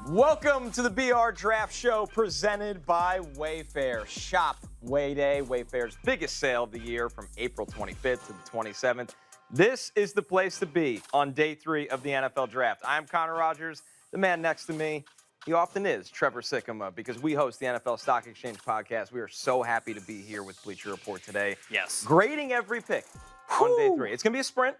Welcome to the BR Draft Show presented by Wayfair. Shop Way Day, Wayfair's biggest sale of the year from April 25th to the 27th. This is the place to be on day 3 of the NFL Draft. I'm Connor Rogers. The man next to me, he often is Trevor Sikkema, because we host the NFL Stock Exchange podcast. We are so happy to be here with Bleacher Report today. Yes. Grading every pick on day 3. It's going to be a sprint.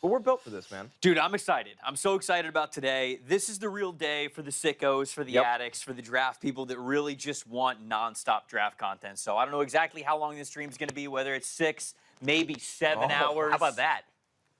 But we're built for this, man. Dude, I'm excited. I'm so excited about today. This is the real day for the sickos, for the addicts, for the draft people that really just want nonstop draft content. So I don't know exactly how long this stream's going to be, whether it's 6, maybe 7 hours. How about that?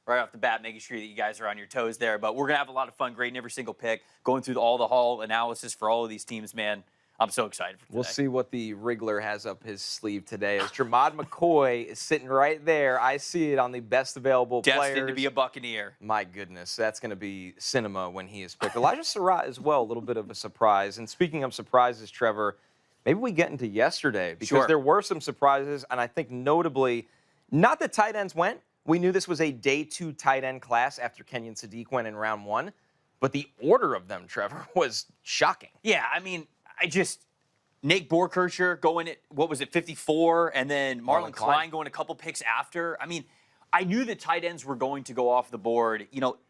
Right off the bat, making sure that you guys are on your toes there. But we're going to have a lot of fun grading every single pick, going through all the Hall analysis for all of these teams, man. I'm so excited for today. We'll see what the Wriggler has up his sleeve today. As Jermod McCoy is sitting right there. I see it on the best available players. Destined to be a Buccaneer. My goodness, that's going to be cinema when he is picked. Elijah Surratt as well, a little bit of a surprise. And speaking of surprises, Trevor, maybe we get into yesterday, because there were some surprises, and I think notably, not that tight ends went. We knew this was a day 2 tight end class after Kenyon Sadiq went in round 1. But the order of them, Trevor, was shocking. Yeah, I mean, Nate Borkircher going at, 54, and then Marlon Klein going a couple picks after. I mean, I knew the tight ends were going to go off the board,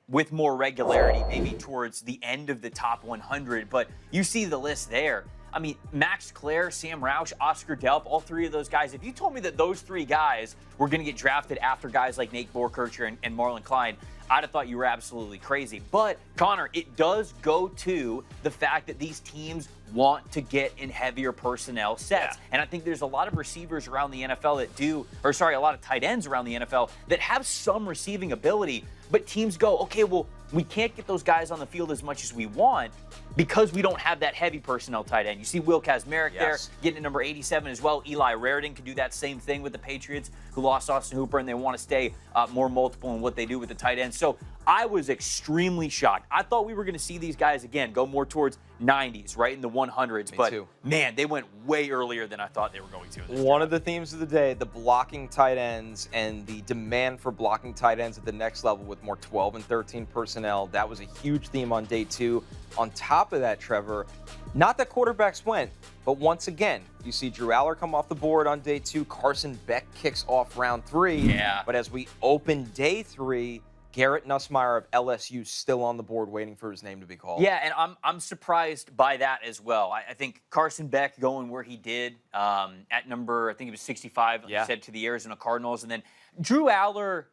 with more regularity, maybe towards the end of the top 100, but you see the list there. I mean, Max Clare, Sam Roush, Oscar Delp, all 3 of those guys. If you told me that those 3 guys were going to get drafted after guys like Nate Borkircher and Marlon Klein, I'd have thought you were absolutely crazy. But, Connor, it does go to the fact that these teams want to get in heavier personnel sets. Yeah. And I think there's a lot of receivers around the NFL a lot of tight ends around the NFL that have some receiving ability, but teams go, okay, well, we can't get those guys on the field as much as we want because we don't have that heavy personnel tight end. You see Will Kazmarek there getting at number 87 as well. Eli Raridan can do that same thing with the Patriots, who lost Austin Hooper, and they want to stay more multiple in what they do with the tight end. So I was extremely shocked. I thought we were going to see these guys, again, go more towards 90s, right, in the 100s. Me too. Man, they went way earlier than I thought they were going to. One of the themes of the day, the blocking tight ends and the demand for blocking tight ends at the next level with more 12 and 13 personnel. That was a huge theme on day 2. On top of that, Trevor, not that quarterbacks went, but once again, you see Drew Aller come off the board on day 2. Carson Beck kicks off round 3. Yeah. But as we open day 3, Garrett Nussmeier of LSU still on the board waiting for his name to be called. Yeah, and I'm surprised by that as well. I think Carson Beck going where he did at number, I think it was 65, like you said, to the Arizona Cardinals. And then Drew Aller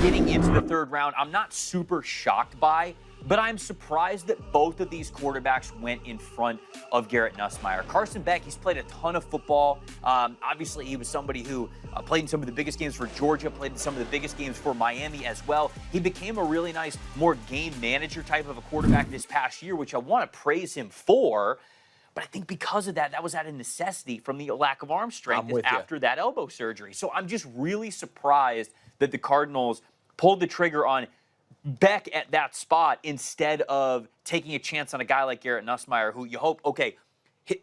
getting into the 3rd round, I'm not super shocked by, but I'm surprised that both of these quarterbacks went in front of Garrett Nussmeier. Carson Beck, he's played a ton of football. Obviously, he was somebody who played in some of the biggest games for Georgia, played in some of the biggest games for Miami as well. He became a really nice, more game manager type of a quarterback this past year, which I want to praise him for. But I think because of that, that was out of necessity from the lack of arm strength after that elbow surgery. So I'm just really surprised that the Cardinals pulled the trigger on Beck at that spot instead of taking a chance on a guy like Garrett Nussmeier, who you hope,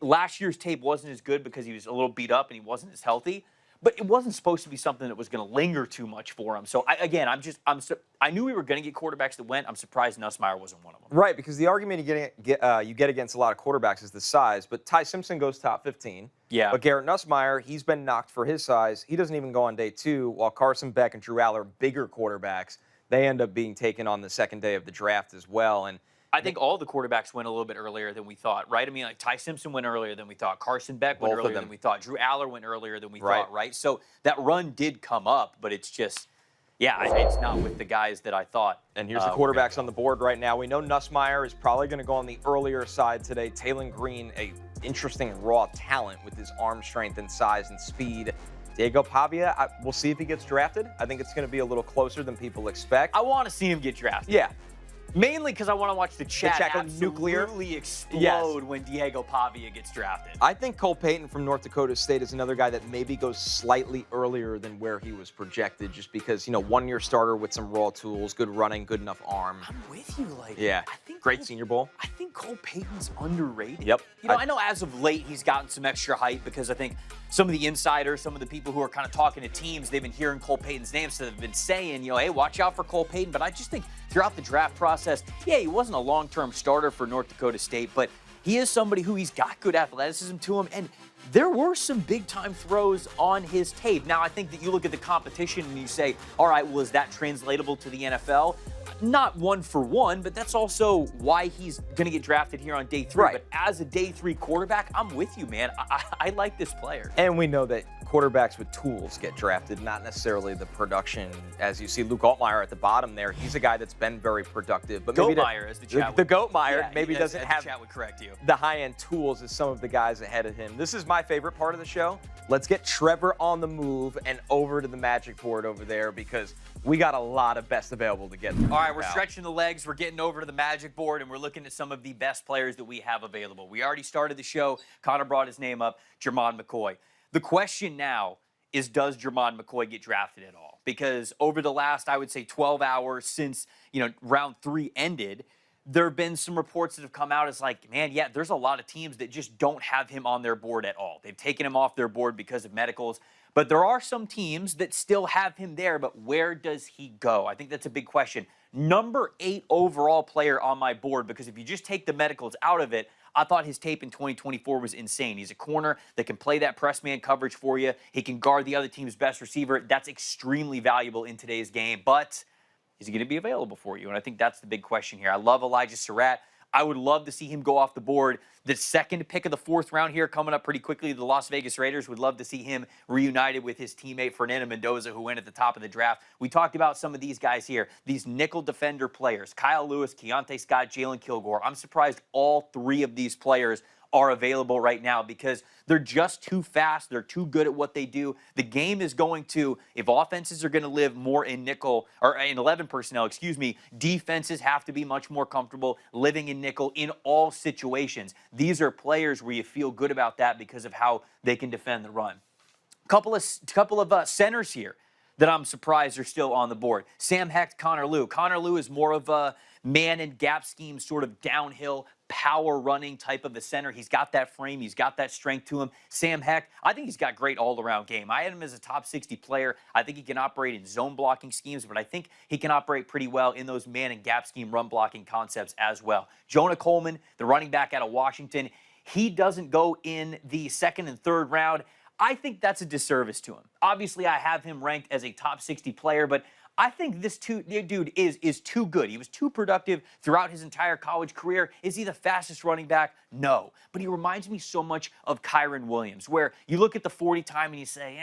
last year's tape wasn't as good because he was a little beat up and he wasn't as healthy, but it wasn't supposed to be something that was going to linger too much for him. So, I knew we were going to get quarterbacks that went. I'm surprised Nussmeier wasn't one of them. Right, because the argument you get against a lot of quarterbacks is the size, but Ty Simpson goes top 15. Yeah. But Garrett Nussmeier, he's been knocked for his size. He doesn't even go on day 2, while Carson Beck and Drew Aller, bigger quarterbacks, they end up being taken on the second day of the draft as well. And I think all the quarterbacks went a little bit earlier than we thought, right? I mean, like Ty Simpson went earlier than we thought. Carson Beck went earlier than we thought. Drew Aller went earlier than we thought, right? So that run did come up, but it's just, it's not with the guys that I thought. And here's the quarterbacks on the board right now. We know Nussmeier is probably going to go on the earlier side today. Taylon Green, a interesting raw talent with his arm strength and size and speed. Diego Pavia, we'll see if he gets drafted. I think it's going to be a little closer than people expect. I want to see him get drafted. Yeah. Mainly because I want to watch the chat absolutely explode when Diego Pavia gets drafted. I think Cole Payton from North Dakota State is another guy that maybe goes slightly earlier than where he was projected, just because, 1-year starter with some raw tools, good running, good enough arm. I'm with you. I think great Senior Bowl. I think Cole Payton's underrated. Yep. I know as of late he's gotten some extra hype because I think some of the insiders, some of the people who are kind of talking to teams, they've been hearing Cole Payton's name, so they've been saying, hey, watch out for Cole Payton. But I just think throughout the draft process, yeah, he wasn't a long-term starter for North Dakota State, but he is somebody who he's got good athleticism to him, and there were some big-time throws on his tape. Now, I think that you look at the competition and you say, all right, well, is that translatable to the NFL? Not one for one, but that's also why he's going to get drafted here on day 3. Right. But as a day 3 quarterback, I'm with you, man. I like this player. And we know that quarterbacks with tools get drafted, not necessarily the production. As you see Luke Altmaier at the bottom there, he's a guy that's been very productive. But maybe Goatmeier, as the chat the Goatmeier yeah, maybe doesn't have the chat would correct you. the high-end tools as some of the guys ahead of him. This is my favorite part of the show. Let's get Trevor on the move and over to the magic board over there because we got a lot of best available to get through. All right, we're stretching the legs. We're getting over to the magic board, and we're looking at some of the best players that we have available. We already started the show. Connor brought his name up, Jermon McCoy. The question now is, does Jermon McCoy get drafted at all? Because over the last, I would say, 12 hours since, round 3 ended, there have been some reports that have come out as like, man, yeah, there's a lot of teams that just don't have him on their board at all. They've taken him off their board because of medicals. But there are some teams that still have him there, but where does he go? I think that's a big question. Number 8 overall player on my board, because if you just take the medicals out of it, I thought his tape in 2024 was insane. He's a corner that can play that press man coverage for you. He can guard the other team's best receiver. That's extremely valuable in today's game, but is he going to be available for you? And I think that's the big question here. I love Elijah Surratt. I would love to see him go off the board. The second pick of the 4th round here coming up pretty quickly. The Las Vegas Raiders would love to see him reunited with his teammate Fernando Mendoza, who went at the top of the draft. We talked about some of these guys here, these nickel defender players, Kyle Lewis, Keontae Scott, Jalen Kilgore. I'm surprised all 3 of these players are available right now because they're just too fast. They're too good at what they do. The game is going to, if offenses are going to live more in nickel, or in 11 personnel, defenses have to be much more comfortable living in nickel in all situations. These are players where you feel good about that because of how they can defend the run. Couple of centers here that I'm surprised are still on the board. Sam Hecht, Connor Lew. Connor Lew is more of a man and gap scheme, sort of downhill power running type of a center. He's got that frame. He's got that strength to him. Sam Hecht, I think he's got great all-around game. I had him as a top 60 player. I think he can operate in zone blocking schemes, but I think he can operate pretty well in those man and gap scheme run blocking concepts as well. Jonah Coleman, the running back out of Washington, he doesn't go in the 2nd and 3rd round. I think that's a disservice to him. Obviously, I have him ranked as a top 60 player, but I think this dude is too good. He was too productive throughout his entire college career. Is he the fastest running back? No. But he reminds me so much of Kyren Williams, where you look at the 40 time and you say,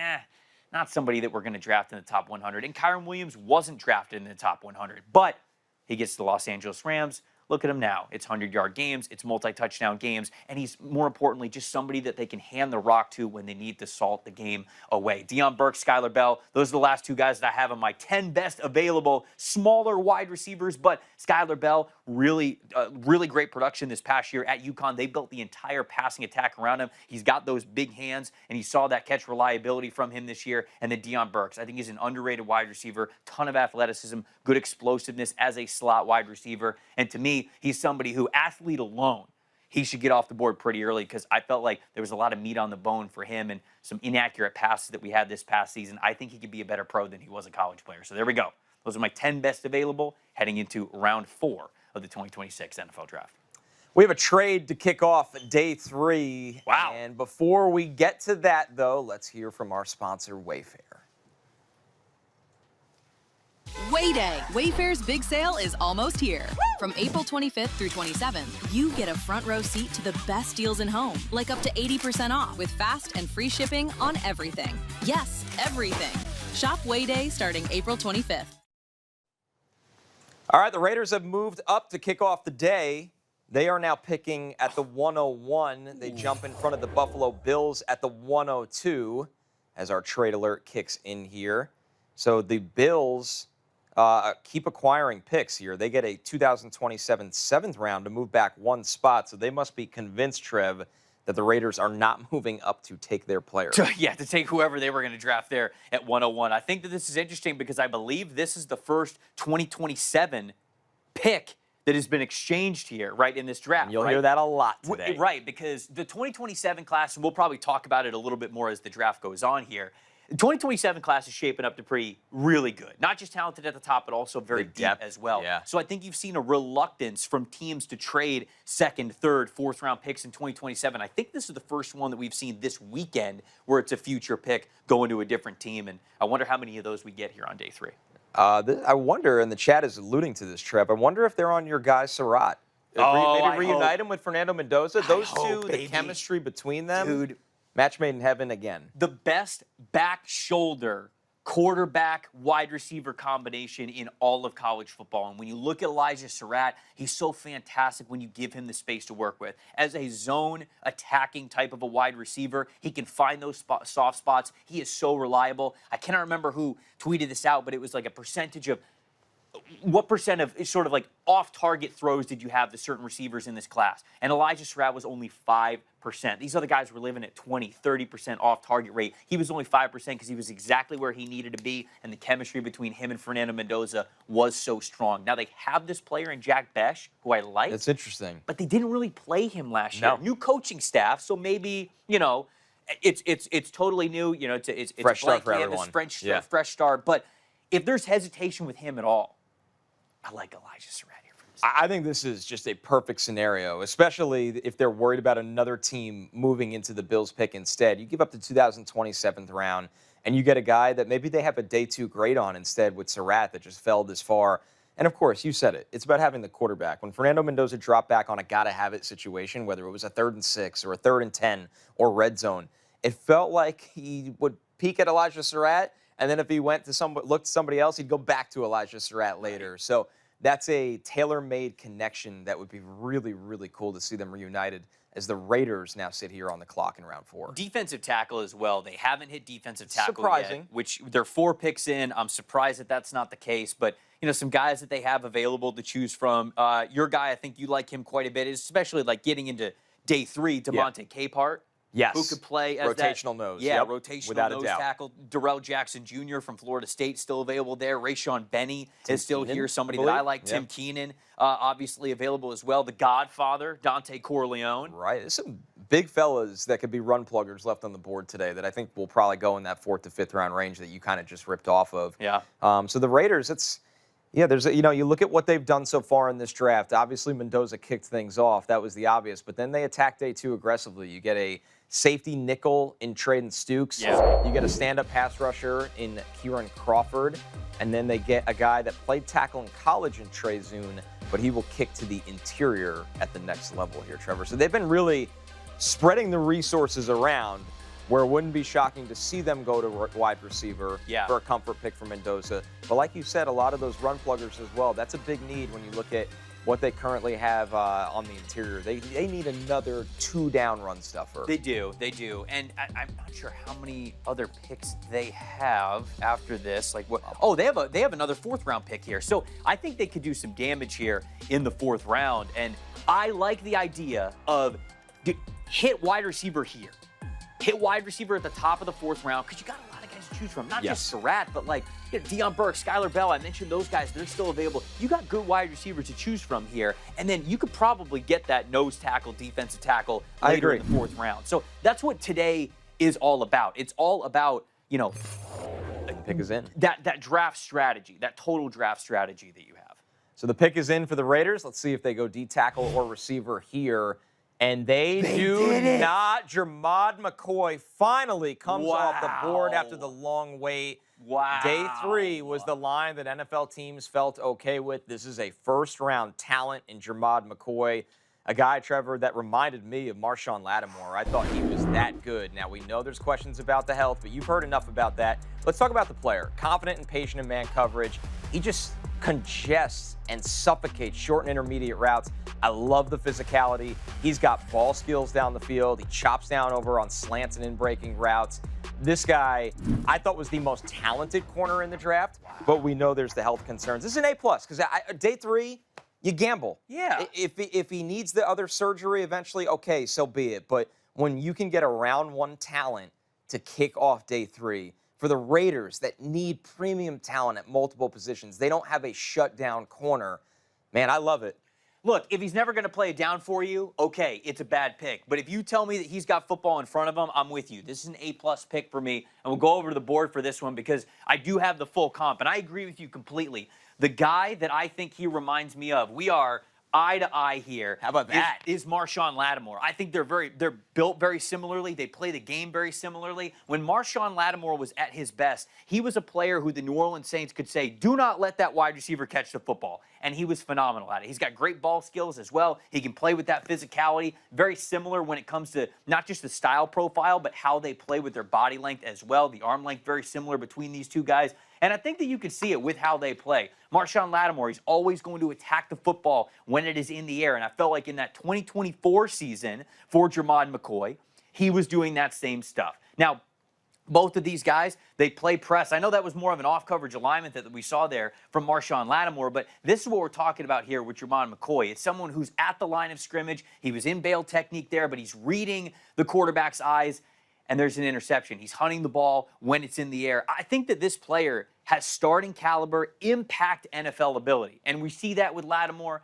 not somebody that we're going to draft in the top 100. And Kyren Williams wasn't drafted in the top 100, but he gets to the Los Angeles Rams. Look at him now. It's 100-yard games. It's multi-touchdown games. And he's, more importantly, just somebody that they can hand the rock to when they need to salt the game away. Deion Burks, Skylar Bell, those are the last 2 guys that I have on my 10 best available smaller wide receivers. But Skylar Bell, really great production this past year at UConn. They built the entire passing attack around him. He's got those big hands, and you saw that catch reliability from him this year. And then Deion Burks, I think he's an underrated wide receiver, ton of athleticism, good explosiveness as a slot wide receiver. And to me, he's somebody who, athlete alone, he should get off the board pretty early because I felt like there was a lot of meat on the bone for him and some inaccurate passes that we had this past season. I think he could be a better pro than he was a college player. So there we go. Those are my 10 best available heading into round 4 of the 2026 NFL Draft. We have a trade to kick off day 3. Wow. And before we get to that, though, let's hear from our sponsor, Wayfair. Way-Day. Wayfair's big sale is almost here. From April 25th through 27th, you get a front row seat to the best deals in home, like up to 80% off with fast and free shipping on everything. Yes, everything. Shop Way-Day starting April 25th. All right, the Raiders have moved up to kick off the day. They are now picking at the 101. They jump in front of the Buffalo Bills at the 102 as our trade alert kicks in here. So the Bills keep acquiring picks here. They get a 2027 7th round to move back 1 spot, so they must be convinced, Trev, that the Raiders are not moving up to take their player. Yeah, to take whoever they were going to draft there at 101. I think that this is interesting because I believe this is the first 2027 pick that has been exchanged here, right, in this draft. And you'll hear that a lot today. Right, because the 2027 class, and we'll probably talk about it a little bit more as the draft goes on here, The 2027 class is shaping up to pretty really good. Not just talented at the top, but also very Big deep depth. as well. Yeah. So I think you've seen a reluctance from teams to trade second, third, fourth round picks in 2027. I think this is the first one that we've seen this weekend where it's a future pick going to a different team. And I wonder how many of those we get here on day 3. I wonder, and the chat is alluding to this, Trev, I wonder if they're on your guy Surratt. Maybe reunite him with Fernando Mendoza. Those two, the chemistry between them. Dude. Match made in heaven again. The best back shoulder quarterback wide receiver combination in all of college football. And when you look at Elijah Surratt, he's so fantastic when you give him the space to work with. As a zone attacking type of a wide receiver, he can find those soft spots. He is so reliable. I cannot remember who tweeted this out, but it was like a percentage of what percent of sort of like off-target throws did you have to certain receivers in this class? And Elijah Surratt was only 5%. These other guys were living at 20, 30% off-target rate. He was only 5% because he was exactly where he needed to be, and the chemistry between him and Fernando Mendoza was so strong. Now they have this player in Jack Besh, who I like. That's interesting. But they didn't really play him last year. New coaching staff, so maybe, it's totally new. It's fresh a blank start for canvas, everyone. fresh start. But if there's hesitation with him at all, I like Elijah Surratt here for this. I think this is just a perfect scenario, especially if they're worried about another team moving into the Bills pick instead. You give up the 2027th round, and you get a guy that maybe they have a day 2 grade on instead with Surratt that just fell this far. And, of course, you said it. It's about having the quarterback. When Fernando Mendoza dropped back on a gotta-have-it situation, whether it was a 3rd and 6 or a 3rd and 10 or red zone, it felt like he would peek at Elijah Surratt, and then if he went to looked to somebody else, he'd go back to Elijah Surratt later. So that's a tailor-made connection that would be really, really cool to see them reunited as the Raiders now sit here on the clock in round 4. Defensive tackle as well. They haven't hit defensive tackle Surprising. yet, which they're 4 picks in. I'm surprised that that's not the case, but some guys that they have available to choose from. Your guy, I think you like him quite a bit, especially like getting into day 3, Devontae Capehart. Yes. Who could play as rotational nose. Yeah, Yep. rotational Without nose a doubt. tackle. Darrell Jackson Jr. from Florida State still available there. Rayshon Benny is still Keenan, here. Somebody I that I believe. like. Yep. Tim Keenan, obviously available as well. The Godfather, Dante Corleone. Right. There's some big fellas that could be run pluggers left on the board today that I think will probably go in that 4th to 5th round range that you kind of just ripped off of. Yeah. So the Raiders, you look at what they've done so far in this draft. Obviously, Mendoza kicked things off. That was the obvious. But then they attack day 2 aggressively. You get a safety nickel in Traden Stukes. Yeah. You get a stand-up pass rusher in Kieran Crawford. And then they get a guy that played tackle in college in Trey Zune, but he will kick to the interior at the next level here, Trevor. So they've been really spreading the resources around where it wouldn't be shocking to see them go to wide receiver for a comfort pick for Mendoza. But like you said, a lot of those run pluggers as well. That's a big need when you look at what they currently have on the interior. They need another 2-down run stuffer. They do. And I'm not sure how many other picks they have after this. Like what? Oh, they have another 4th round pick here. So I think they could do some damage here in the 4th round. And I like the idea of hit wide receiver here. Hit wide receiver at the top of the 4th round because you got a lot of guys to choose from. Not just Surratt, but like Deion Burke, Skylar Bell. I mentioned those guys. They're still available. You got good wide receivers to choose from here. And then you could probably get that nose tackle, defensive tackle later in the 4th round. So that's what today is all about. It's all about, the pick is in. That draft strategy, that total draft strategy that you have. So the pick is in for the Raiders. Let's see if they go D tackle or receiver here. And they do not. Jermod McCoy finally comes off the board after the long wait. Wow. Day 3 was the line that NFL teams felt okay with. This is a 1st-round talent in Jermod McCoy, a guy, Trevor, that reminded me of Marshawn Lattimore. I thought he was that good. Now, we know there's questions about the health, but you've heard enough about that. Let's talk about the player. Confident and patient in man coverage. He just congests and suffocates short and intermediate routes. I love the physicality. He's got ball skills down the field. He chops down over on slants and in-breaking routes. This guy, I thought, was the most talented corner in the draft, but we know there's the health concerns. This is an A+, because day 3, you gamble. Yeah. If he needs the other surgery eventually, okay, so be it. But when you can get a round 1 talent to kick off day 3, for the Raiders that need premium talent at multiple positions, they don't have a shutdown corner. Man, I love it. look, if he's never going to play it down for you, okay, it's a bad pick. But if you tell me that he's got football in front of him, I'm with you. This is an A-plus pick for me, and we'll go over to the board for this one because I do have the full comp, and I agree with you completely. The guy that I think he reminds me of, we are eye to eye here. How about that? Is Marshawn Lattimore. I think they're built very similarly. They play the game very similarly. When Marshawn Lattimore was at his best, he was a player who the New Orleans Saints could say, do not let that wide receiver catch the football. And he was phenomenal at it. He's got great ball skills as well. He can play with that physicality. Very similar when it comes to not just the style profile, but how they play with their body length as well. The arm length very similar between these two guys. And I think that you can see it with how they play. Marshawn Lattimore, he's always going to attack the football when it is in the air. And I felt like in that 2024 season for Jermod McCoy, he was doing that same stuff. Now, both of these guys, they play press. I know that was more of an off-coverage alignment that we saw there from Marshawn Lattimore, but this is what we're talking about here with Jermod McCoy. It's someone who's at the line of scrimmage. He was in bail technique there, but he's reading the quarterback's eyes, and there's an interception. He's hunting the ball when it's in the air. I think that this player has starting caliber, impact NFL ability. And we see that with Lattimore.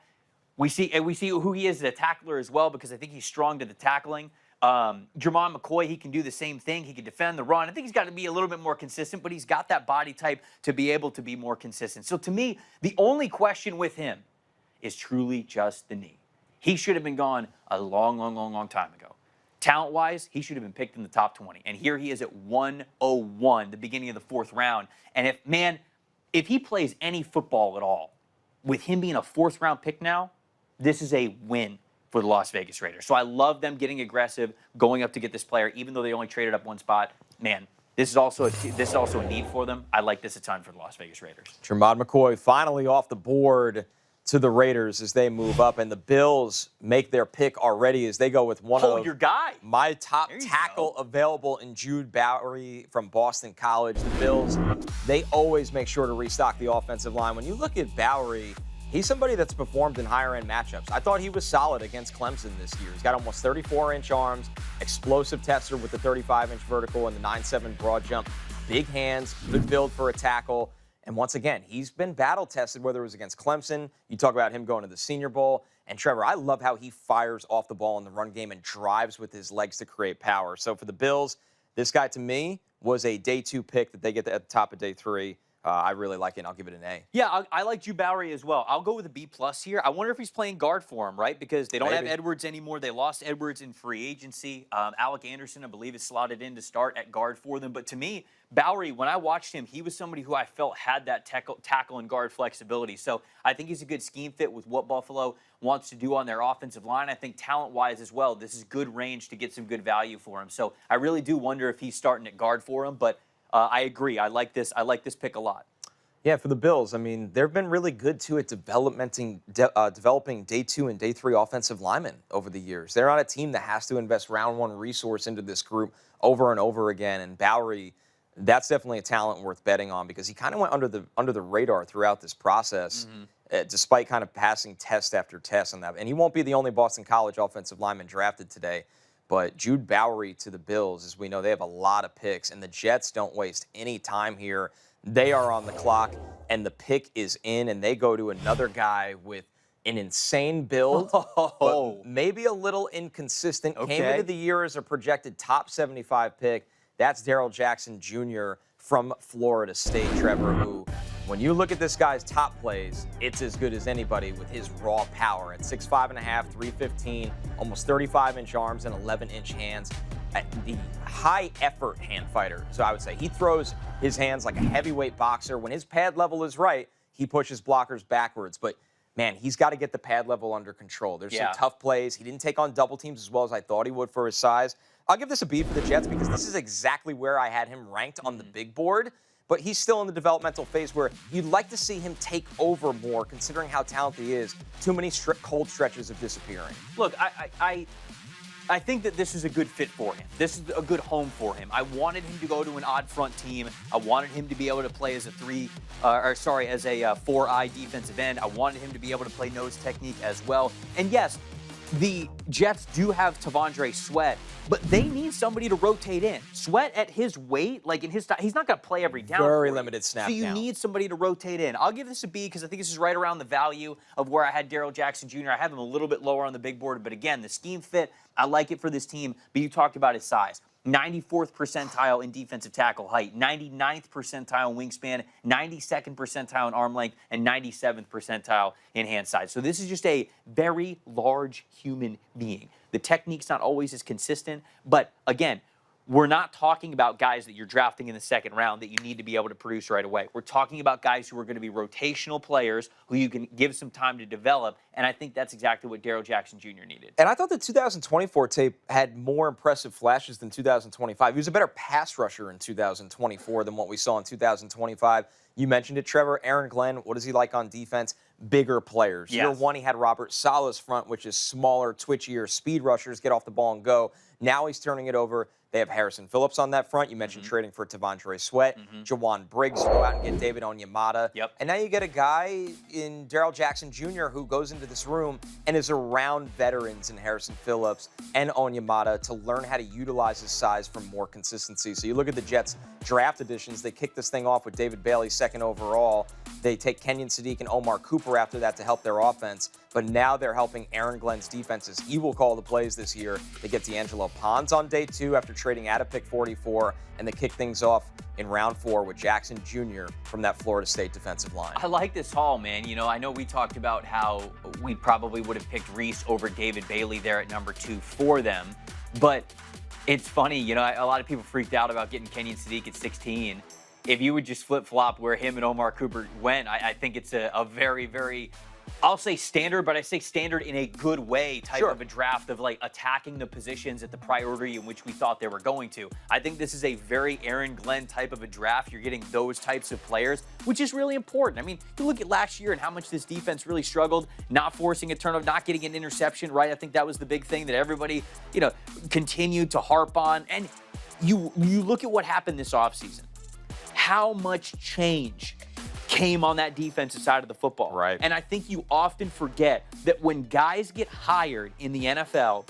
We see who he is as a tackler as well because I think he's strong to the tackling. Jermod McCoy, he can do the same thing. He can defend the run. I think he's got to be a little bit more consistent, but he's got that body type to be able to be more consistent. So to me, the only question with him is truly just the knee. He should have been gone a long time ago. Talent-wise, he should have been picked in the top 20. And here he is at 101, the beginning of the 4th round. And if he plays any football at all, with him being a 4th-round pick now, this is a win for the Las Vegas Raiders. So I love them getting aggressive, going up to get this player, even though they only traded up one spot. Man, this is also a need for them. I like this a ton for the Las Vegas Raiders. Jermod McCoy finally off the board to the Raiders as they move up, and the Bills make their pick already as they go with one of your guy. My top tackle available in Jude Bowery from Boston College. The Bills, they always make sure to restock the offensive line. When you look at Bowery, he's somebody that's performed in higher-end matchups. I thought he was solid against Clemson this year. He's got almost 34-inch arms, explosive tester with the 35-inch vertical and the 9.7 broad jump, big hands, good build for a tackle. And once again, he's been battle-tested, whether it was against Clemson. You talk about him going to the Senior Bowl. And Trevor, I love how he fires off the ball in the run game and drives with his legs to create power. So for the Bills, this guy to me was a day 2 pick that they get at the top of day 3. I really like it, and I'll give it an A. Yeah, I like Jude Bowery as well. I'll go with a B+ here. I wonder if he's playing guard for him, right? Because they don't have Edwards anymore. They lost Edwards in free agency. Alec Anderson, I believe, is slotted in to start at guard for them. But to me, Bowery, when I watched him, he was somebody who I felt had that tackle and guard flexibility. So I think he's a good scheme fit with what Buffalo wants to do on their offensive line. I think talent-wise as well, this is good range to get some good value for him. So I really do wonder if he's starting at guard for him. But I agree. I like this pick a lot. Yeah, for the Bills, I mean, they've been really good, too, at developing day 2 and day 3 offensive linemen over the years. They're not a team that has to invest round 1 resource into this group over and over again. And Bowery, that's definitely a talent worth betting on because he kind of went under the radar throughout this process, despite kind of passing test after test on that. And he won't be the only Boston College offensive lineman drafted today. But Jude Bowery to the Bills, as we know, they have a lot of picks, and the Jets don't waste any time here. They are on the clock, and the pick is in, and they go to another guy with an insane build, but maybe a little inconsistent. Came into the year as a projected top 75 pick. That's Darrell Jackson Jr. from Florida State, Trevor, who, when you look at this guy's top plays, it's as good as anybody with his raw power. At 6'5.5", 315, almost 35-inch arms and 11-inch hands. The high-effort hand fighter. So I would say he throws his hands like a heavyweight boxer. When his pad level is right, he pushes blockers backwards. But, man, he's got to get the pad level under control. There's some tough plays. He didn't take on double teams as well as I thought he would for his size. I'll give this a B for the Jets because this is exactly where I had him ranked on the big board. But he's still in the developmental phase where you'd like to see him take over more, considering how talented he is. Too many cold stretches of disappearing. Look, I think that this is a good fit for him. This is a good home for him. I wanted him to go to an odd front team. I wanted him to be able to play as a 4-eye defensive end. I wanted him to be able to play nose technique as well. And yes, the Jets do have T'Vondre Sweat, but they need somebody to rotate in. Sweat at his weight, like in his style, he's not going to play every down. Very limited snap count. So you count. need somebody to rotate in. I'll give this a B because I think this is right around the value of where I had Darrell Jackson Jr. I have him a little bit lower on the big board, but again, the scheme fit, I like it for this team, but you talked about his size. 94th percentile in defensive tackle height, 99th percentile in wingspan, 92nd percentile in arm length, and 97th percentile in hand size. So this is just a very large human being. The technique's not always as consistent, but again, we're not talking about guys that you're drafting in the second round that you need to be able to produce right away. We're talking about guys who are going to be rotational players who you can give some time to develop, and I think that's exactly what Darrell Jackson Jr. needed. And I thought the 2024 tape had more impressive flashes than 2025. He was a better pass rusher in 2024 than what we saw in 2025. You mentioned it, Trevor. Aaron Glenn, what is he like on defense? Bigger players. Yes. Year one, he had Robert Saleh's front, which is smaller, twitchier, speed rushers, get off the ball and go. Now he's turning it over. They have Harrison Phillips on that front. You mentioned trading for T'Vondre Sweat, Jawan Briggs. You go out and get David Onyemata. Yep. And now you get a guy in Darrell Jackson Jr. who goes into this room and is around veterans in Harrison Phillips and Onyemata to learn how to utilize his size for more consistency. So you look at the Jets draft additions. They kick this thing off with David Bailey, second overall. They take Kenyon Sadiq and Omar Cooper after that to help their offense. But now they're helping Aaron Glenn's defenses. He will call the plays this year. They get D'Angelo Pons on day 2 after trading out of pick 44, and they kick things off in round 4 with Jackson Jr. from that Florida State defensive line. I like this haul, man. You know, I know we talked about how we probably would have picked Reese over David Bailey there at number 2 for them, but it's funny, you know, a lot of people freaked out about getting Kenyon Sadiq at 16. If you would just flip-flop where him and Omar Cooper went, I think it's a very, very, I'll say standard, but I say standard in a good way type of a draft of like attacking the positions at the priority in which we thought they were going to. I think this is a very Aaron Glenn type of a draft. You're getting those types of players, which is really important. I mean, you look at last year and how much this defense really struggled, not forcing a turnover, not getting an interception, right? I think that was the big thing that everybody, you know, continued to harp on. And you look at what happened this offseason. How much change came on that defensive side of the football. Right. And I think you often forget that when guys get hired in the NFL,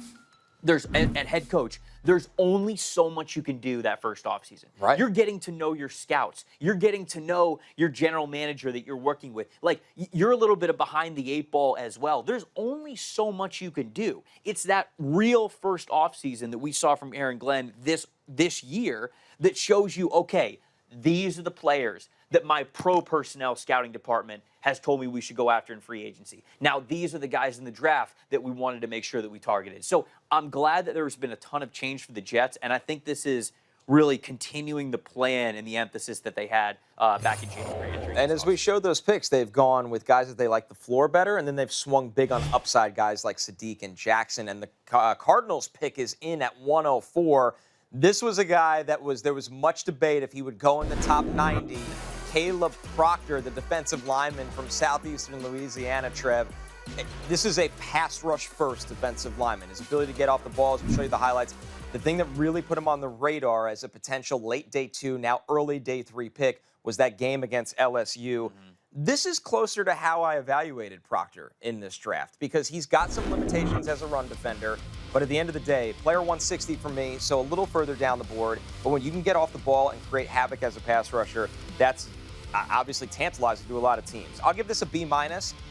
there's at head coach, there's only so much you can do that first offseason. Right. You're getting to know your scouts. You're getting to know your general manager that you're working with. Like, you're a little bit of behind the 8 ball as well. There's only so much you can do. It's that real first offseason that we saw from Aaron Glenn this year that shows you, okay, these are the players that my pro personnel scouting department has told me we should go after in free agency. Now, these are the guys in the draft that we wanted to make sure that we targeted. So I'm glad that there's been a ton of change for the Jets, and I think this is really continuing the plan and the emphasis that they had back in January. And as we showed those picks, they've gone with guys that they like the floor better, and then they've swung big on upside guys like Sadiq and Jackson. And the Cardinals pick is in at 104. This was a guy that there was much debate if he would go in the top 90. Caleb Proctor, the defensive lineman from southeastern Louisiana, Trev. This is a pass rush first defensive lineman. His ability to get off the ball, as we show you the highlights. The thing that really put him on the radar as a potential late day 2, now early day 3 pick was that game against LSU. This is closer to how I evaluated Proctor in this draft because he's got some limitations as a run defender, but at the end of the day, player 160 for me, so a little further down the board. But when you can get off the ball and create havoc as a pass rusher, that's obviously tantalizing to a lot of teams. I'll give this a B-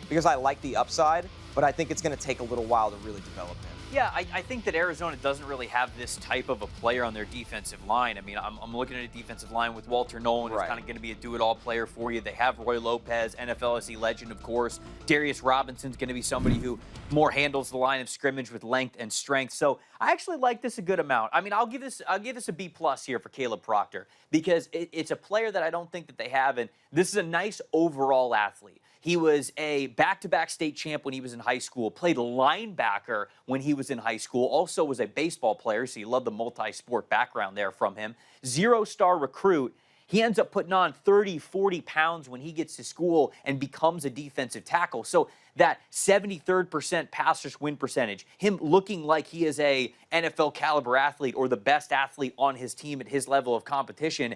because I like the upside, but I think it's going to take a little while to really develop him. Yeah, I think that Arizona doesn't really have this type of a player on their defensive line. I mean, I'm looking at a defensive line with Walter Nolan, who's kind of going to be a do-it-all player for you. They have Roy Lopez, NFLSE legend, of course. Darius Robinson's going to be somebody who more handles the line of scrimmage with length and strength. So I actually like this a good amount. I mean, I'll give this a B+ here for Caleb Proctor because it's a player that I don't think that they have, and this is a nice overall athlete. He was a back-to-back state champ when he was in high school, played linebacker when he was in high school, also was a baseball player, so you love the multi-sport background there from him. 0-star recruit. He ends up putting on 30, 40 pounds when he gets to school and becomes a defensive tackle. So that 73rd pass rush win percentage, him looking like he is a NFL caliber athlete or the best athlete on his team at his level of competition,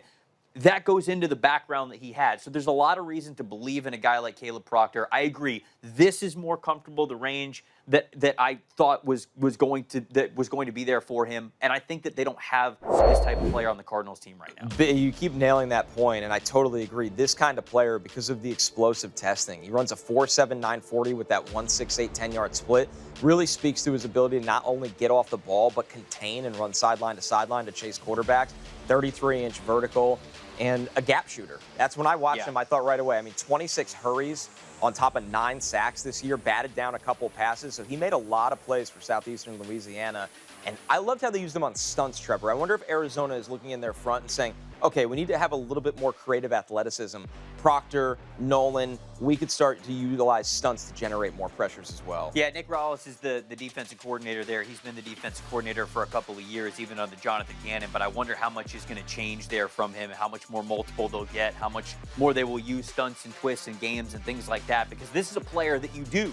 that goes into the background that he had. So there's a lot of reason to believe in a guy like Caleb Proctor. I agree. This is more comfortable, the range that I thought was going to be there for him, and I think that they don't have this type of player on the Cardinals team right now. You keep nailing that point, and I totally agree. This kind of player, because of the explosive testing, he runs a 4.7 940 with that 1.68 10-yard split. Really speaks to his ability to not only get off the ball, but contain and run sideline to sideline to chase quarterbacks. 33-inch vertical, and a gap shooter. That's when I watched him, I thought right away. I mean, 26 hurries on top of 9 sacks this year, batted down a couple passes. So he made a lot of plays for Southeastern Louisiana. And I loved how they used him on stunts, Trevor. I wonder if Arizona is looking in their front and saying, okay, we need to have a little bit more creative athleticism. Proctor, Nolan, we could start to utilize stunts to generate more pressures as well. Yeah, Nick Rallis is the defensive coordinator there. He's been the defensive coordinator for a couple of years, even under Jonathan Gannon. But I wonder how much is going to change there from him, how much more multiple they'll get, how much more they will use stunts and twists and games and things like that. Because this is a player that you do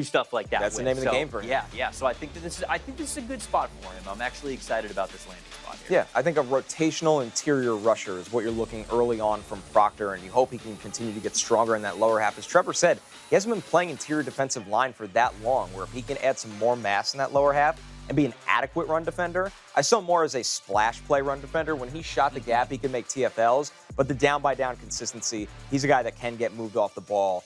stuff like that. That's the name of the game for him. Yeah. So I think this is a good spot for him. I'm actually excited about this landing spot here. Yeah, I think a rotational interior rusher is what you're looking early on from Proctor, and you hope he can continue to get stronger in that lower half. As Trevor said, he hasn't been playing interior defensive line for that long, where if he can add some more mass in that lower half and be an adequate run defender. I saw him more as a splash play run defender. When he shot the gap, he could make TFLs, but the down-by-down consistency, he's a guy that can get moved off the ball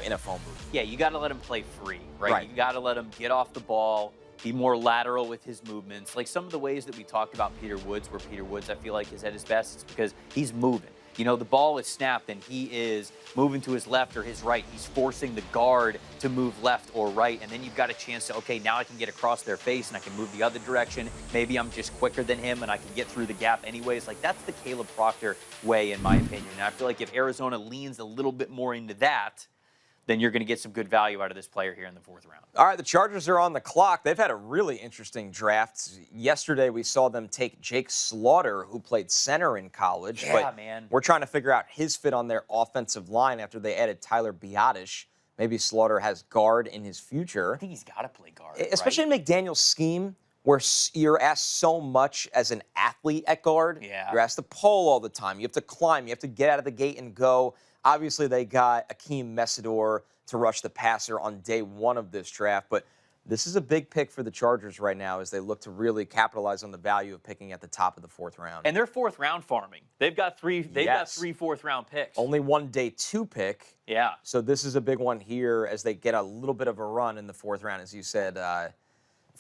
in a phone booth. Yeah, you got to let him play free, right? You got to let him get off the ball, be more lateral with his movements. Like some of the ways that we talked about Peter Woods, where Peter Woods, I feel like, is at his best, it's because he's moving. You know, the ball is snapped and he is moving to his left or his right. He's forcing the guard to move left or right. And then you've got a chance to, okay, now I can get across their face and I can move the other direction. Maybe I'm just quicker than him and I can get through the gap anyways. Like, that's the Caleb Proctor way, in my opinion. And I feel like if Arizona leans a little bit more into that, then you're going to get some good value out of this player here in the 4th round. All right, the Chargers are on the clock. They've had a really interesting draft. Yesterday, we saw them take Jake Slaughter, who played center in college. Yeah, but man. We're trying to figure out his fit on their offensive line after they added Tyler Biadasz. Maybe Slaughter has guard in his future. I think he's got to play guard, especially right? in McDaniel's scheme, where you're asked so much as an athlete at guard. Yeah. You're asked to pull all the time. You have to climb. You have to get out of the gate and go. Obviously, they got Akeem Messidor to rush the passer on day 1 of this draft, but this is a big pick for the Chargers right now as they look to really capitalize on the value of picking at the top of the 4th round. And they're 4th round farming. They've got three 4th round picks. Only one day 2 pick. Yeah. So this is a big one here as they get a little bit of a run in the 4th round, as you said.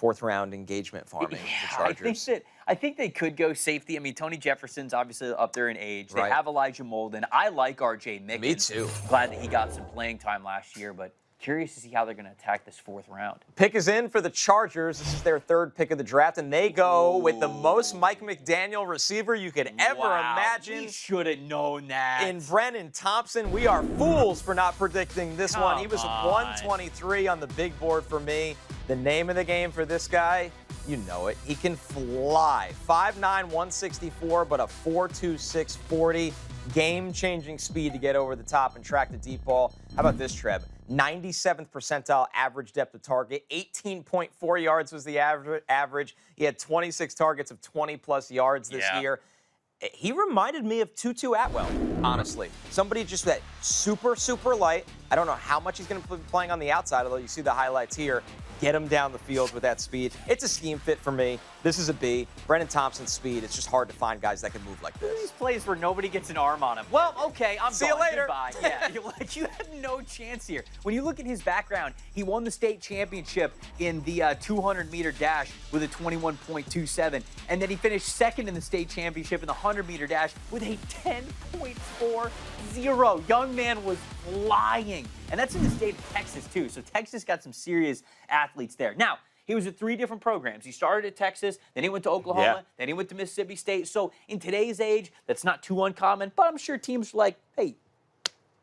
4th round engagement farming. Yeah, the Chargers. I think they could go safety. I mean, Tony Jefferson's obviously up there in age. They Right. have Elijah Molden. I like R.J. Mickens. Me too. Glad that he got some playing time last year, but curious to see how they're going to attack this 4th round. Pick is in for the Chargers. This is their 3rd pick of the draft, and they go with the most Mike McDaniel receiver you could ever imagine. We should have known that. In Brennan Thompson. We are fools for not predicting this one. He was Come 123 on the big board for me. The name of the game for this guy, you know it. He can fly. 5'9", 164, but a 4.26 40. Game-changing speed to get over the top and track the deep ball. How about this, Trev? 97th percentile average depth of target. 18.4 yards was the average. He had 26 targets of 20-plus yards this year. He reminded me of Tutu Atwell, honestly. Somebody just that super, super light. I don't know how much he's going to be playing on the outside, although you see the highlights here. Get him down the field with that speed. It's a scheme fit for me. This is a B. Brennan Thompson's speed, it's just hard to find guys that can move like this. These plays where nobody gets an arm on him. Well, okay, I'm See you later. Goodbye. Yeah, you have no chance here. When you look at his background, he won the state championship in the 200-meter dash with a 21.27, and then he finished 2nd in the state championship in the 100-meter dash with a 10.40. Young man was flying, and that's in the state of Texas too. So Texas got some serious athletes there. Now, he was at 3 different programs. He started at Texas, then he went to Oklahoma, then he went to Mississippi State. So in today's age, that's not too uncommon, but I'm sure teams are like, hey,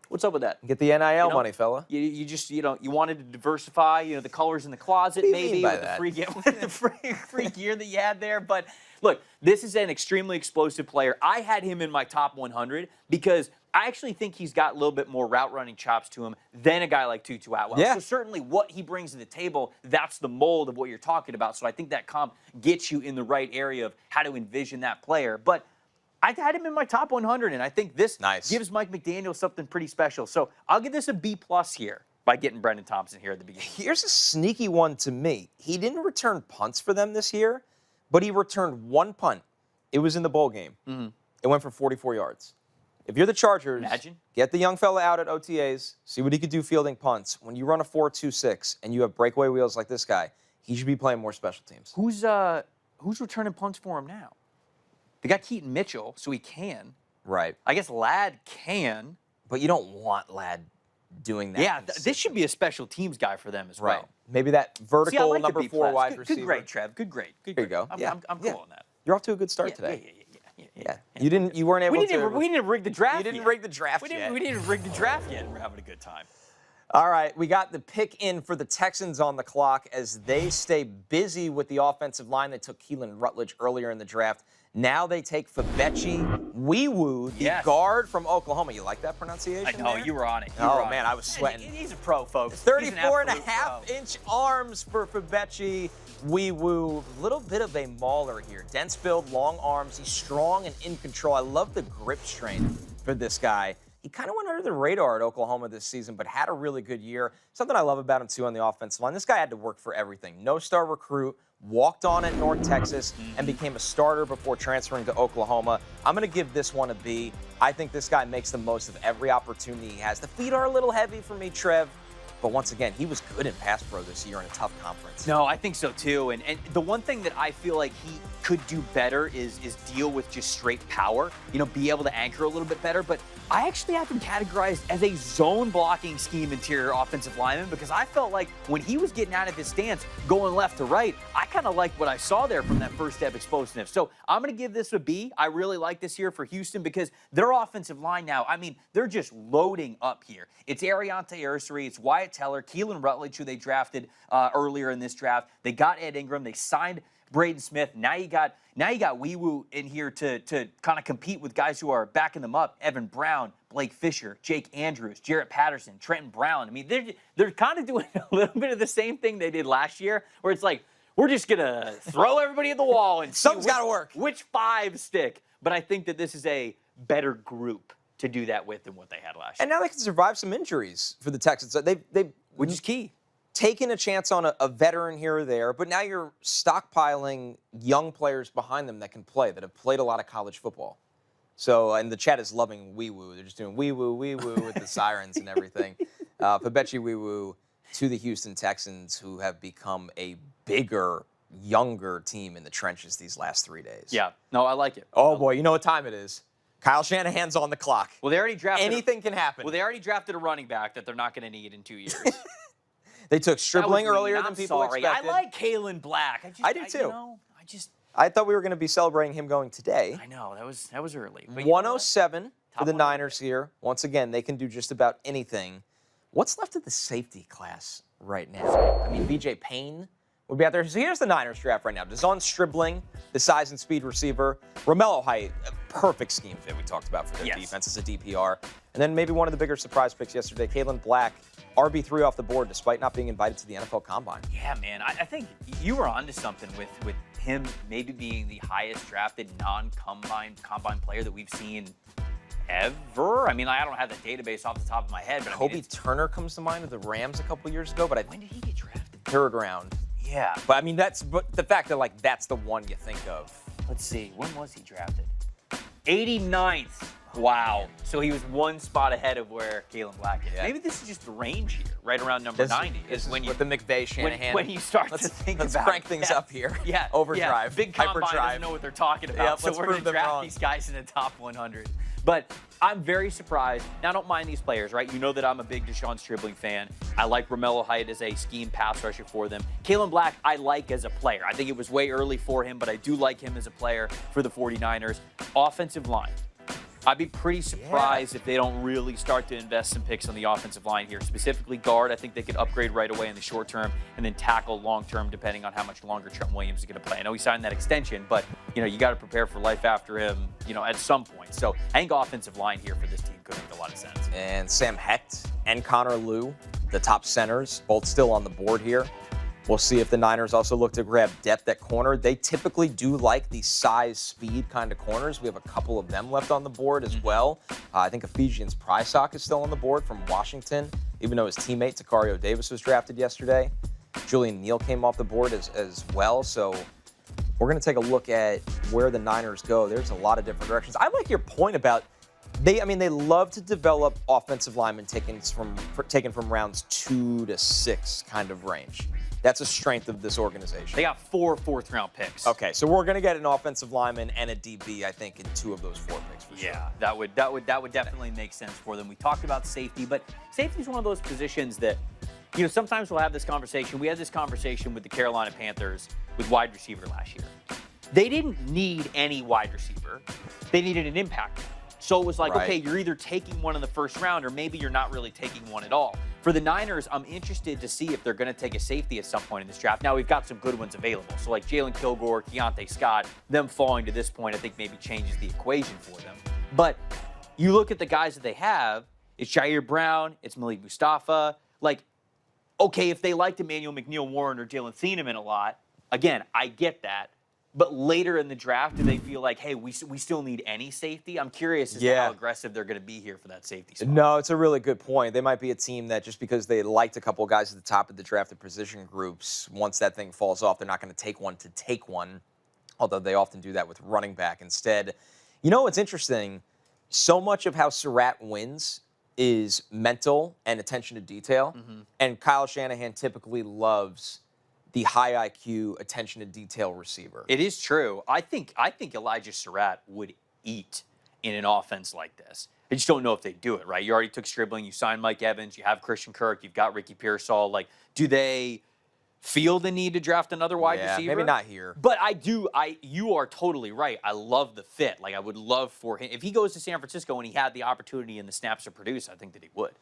what's up with that? Get the NIL money, fella. You just, you wanted to diversify, the colors in the closet, maybe, with the free gear that you had there. But look, this is an extremely explosive player. I had him in my top 100 because I actually think he's got a little bit more route running chops to him than a guy like Tutu Atwell. Yeah. So certainly what he brings to the table, that's the mold of what you're talking about. So I think that comp gets you in the right area of how to envision that player. But I had him in my top 100, and I think this gives Mike McDaniel something pretty special. So I'll give this a B+ here. by getting Brendan Thompson here at the beginning. Here's a sneaky one to me. He didn't return punts for them this year, but he returned one punt. It was in the bowl game. Mm-hmm. It went for 44 yards. If you're the Chargers, get the young fella out at OTAs, see what he could do fielding punts. When you run a 4.26 and you have breakaway wheels like this guy, he should be playing more special teams. Who's returning punts for him now? They got Keaton Mitchell, so he can. Right. I guess Ladd can. But you don't want Ladd doing that. Yeah, this should be a special teams guy for them as well. Right. Maybe that vertical like number 4 wide receiver. Good grade, Trev. Good grade. There you go. I'm cool on that. You're off to a good start today. Yeah. You weren't able to. We didn't rig the draft. You didn't rig the draft yet. We didn't rig the draft yet. We're having a good time. All right, we got the pick in for the Texans on the clock as they stay busy with the offensive line. They took Keelan Rutledge earlier in the draft. Now they take Fabechi Wiwu, the guard from Oklahoma. You like that pronunciation? I know, you were on it. Man, I was sweating. He's a pro, folks. 34.5-inch arms for Fabechi Wiwu. A little bit of a mauler here. Dense build, long arms. He's strong and in control. I love the grip strength for this guy. He kind of went under the radar at Oklahoma this season, but had a really good year. Something I love about him, too, on the offensive line. This guy had to work for everything. No-star recruit, walked on at North Texas, and became a starter before transferring to Oklahoma. I'm going to give this one a B. I think this guy makes the most of every opportunity he has. The feet are a little heavy for me, Trev. But once again, he was good in pass pro this year in a tough conference. No, I think so too. And the one thing that I feel like he could do better is deal with just straight power, be able to anchor a little bit better. But I actually have him categorized as a zone blocking scheme interior offensive lineman because I felt like when he was getting out of his stance, going left to right, I kind of liked what I saw there from that first step explosiveness. So I'm going to give this a B. I really like this here for Houston because their offensive line now, they're just loading up here. It's Ariante Ursary, it's Wyatt Teller, Keelan Rutledge, who they drafted earlier in this draft. They got Ed Ingram. They signed Braden Smith. Now you got Wiwu in here to kind of compete with guys who are backing them up. Evan Brown, Blake Fisher, Jake Andrews, Jarrett Patterson, Trenton Brown. They're kind of doing a little bit of the same thing they did last year, where it's like, we're just going to throw everybody at the wall and something's got to work. Which 5 stick? But I think that this is a better group to do that with than what they had last year. And now they can survive some injuries for the Texans. Which is key. Taking a chance on a veteran here or there, but now you're stockpiling young players behind them that can play, that have played a lot of college football. So, and the chat is loving Wiwu. They're just doing Wiwu with the sirens and everything. Fabechi Wiwu to the Houston Texans, who have become a bigger, younger team in the trenches these last 3 days. Yeah. No, I like it. Oh, boy. You know what time it is. Kyle Shanahan's on the clock. Well, they already drafted. Anything can happen. Well, they already drafted a running back that they're not going to need in 2 years. They took Stribling earlier than people expected. I like Kalen Black. I do too. I thought we were going to be celebrating him going today. I know that was early. But 107 for the Niners here. Once again, they can do just about anything. What's left of the safety class right now? BJ Payne would be out there. So here's the Niners draft right now. Deshaun Stribling, the size and speed receiver. Romello Height, a perfect scheme fit we talked about for their defense as a DPR. And then maybe one of the bigger surprise picks yesterday, Kalen Black, RB3 off the board despite not being invited to the NFL Combine. Yeah, man. I think you were onto something with him maybe being the highest drafted non-combine player that we've seen ever. I don't have the database off the top of my head. But Kobe Turner comes to mind with the Rams a couple years ago. But when did he get drafted? 3rd round. Yeah. But but the fact that that's the one you think of. Let's see. When was he drafted? 89th. Wow. So he was one spot ahead of where Kalen Black is. Yeah. Maybe this is just the range here, right around number 90. This is when with the McVay Shanahan. When you start to think about let's crank things up here. Yeah. Overdrive. Big combine doesn't know what they're talking about. So we're going to draft these guys in the top 100. But I'm very surprised. Now, I don't mind these players, right? You know that I'm a big Deshaun Stribling fan. I like Romello Height as a scheme pass rusher for them. Kalen Black, I like as a player. I think it was way early for him, but I do like him as a player for the 49ers. Offensive line. I'd be pretty surprised if they don't really start to invest some picks on the offensive line here. Specifically guard, I think they could upgrade right away in the short term and then tackle long term depending on how much longer Trent Williams is going to play. I know he signed that extension, but you got to prepare for life after him, at some point. So I think offensive line here for this team could make a lot of sense. And Sam Hecht and Connor Liu, the top centers, both still on the board here. We'll see if the Niners also look to grab depth at corner. They typically do like the size, speed kind of corners. We have a couple of them left on the board as well. I think Ephesians Prysock is still on the board from Washington. even though his teammate Takario Davis was drafted yesterday. Julian Neal came off the board as well. So we're going to take a look at where the Niners go. There's a lot of different directions. I like your point about they love to develop offensive linemen taken from rounds 2 to 6 kind of range. That's a strength of this organization. They got 4 fourth-round picks. Okay, so we're going to get an offensive lineman and a DB, I think, in 2 of those 4 picks for sure. Yeah, that would definitely make sense for them. We talked about safety, but safety is one of those positions that, sometimes we'll have this conversation. We had this conversation with the Carolina Panthers with wide receiver last year. They didn't need any wide receiver. They needed an impact one. So it was like, right. Okay, you're either taking one in the first round or maybe you're not really taking one at all. For the Niners, I'm interested to see if they're going to take a safety at some point in this draft. Now, we've got some good ones available. So like Jalen Kilgore, Keontae Scott, them falling to this point, I think maybe changes the equation for them. But you look at the guys that they have, it's Jair Brown, it's Malik Mustafa. Like, okay, if they liked Emmanuel McNeil-Warren or Jalen Thieneman a lot, again, I get that. But later in the draft, do they feel like, hey, we still need any safety? I'm curious as to how aggressive they're going to be here for that safety spot. No, it's a really good point. They might be a team that just because they liked a couple of guys at the top of the drafted position groups, once that thing falls off, they're not going to take one, although they often do that with running back instead. What's interesting? So much of how Surratt wins is mental and attention to detail, and Kyle Shanahan typically loves the high IQ, attention to detail receiver. It is true. I think Elijah Surratt would eat in an offense like this. I just don't know if they do it, right? You already took Stribling, you signed Mike Evans, you have Christian Kirk, you've got Ricky Pearsall. Like, do they feel the need to draft another wide receiver? Maybe not here. But you are totally right. I love the fit. Like, I would love for him. If he goes to San Francisco and he had the opportunity and the snaps to produce, I think that he would.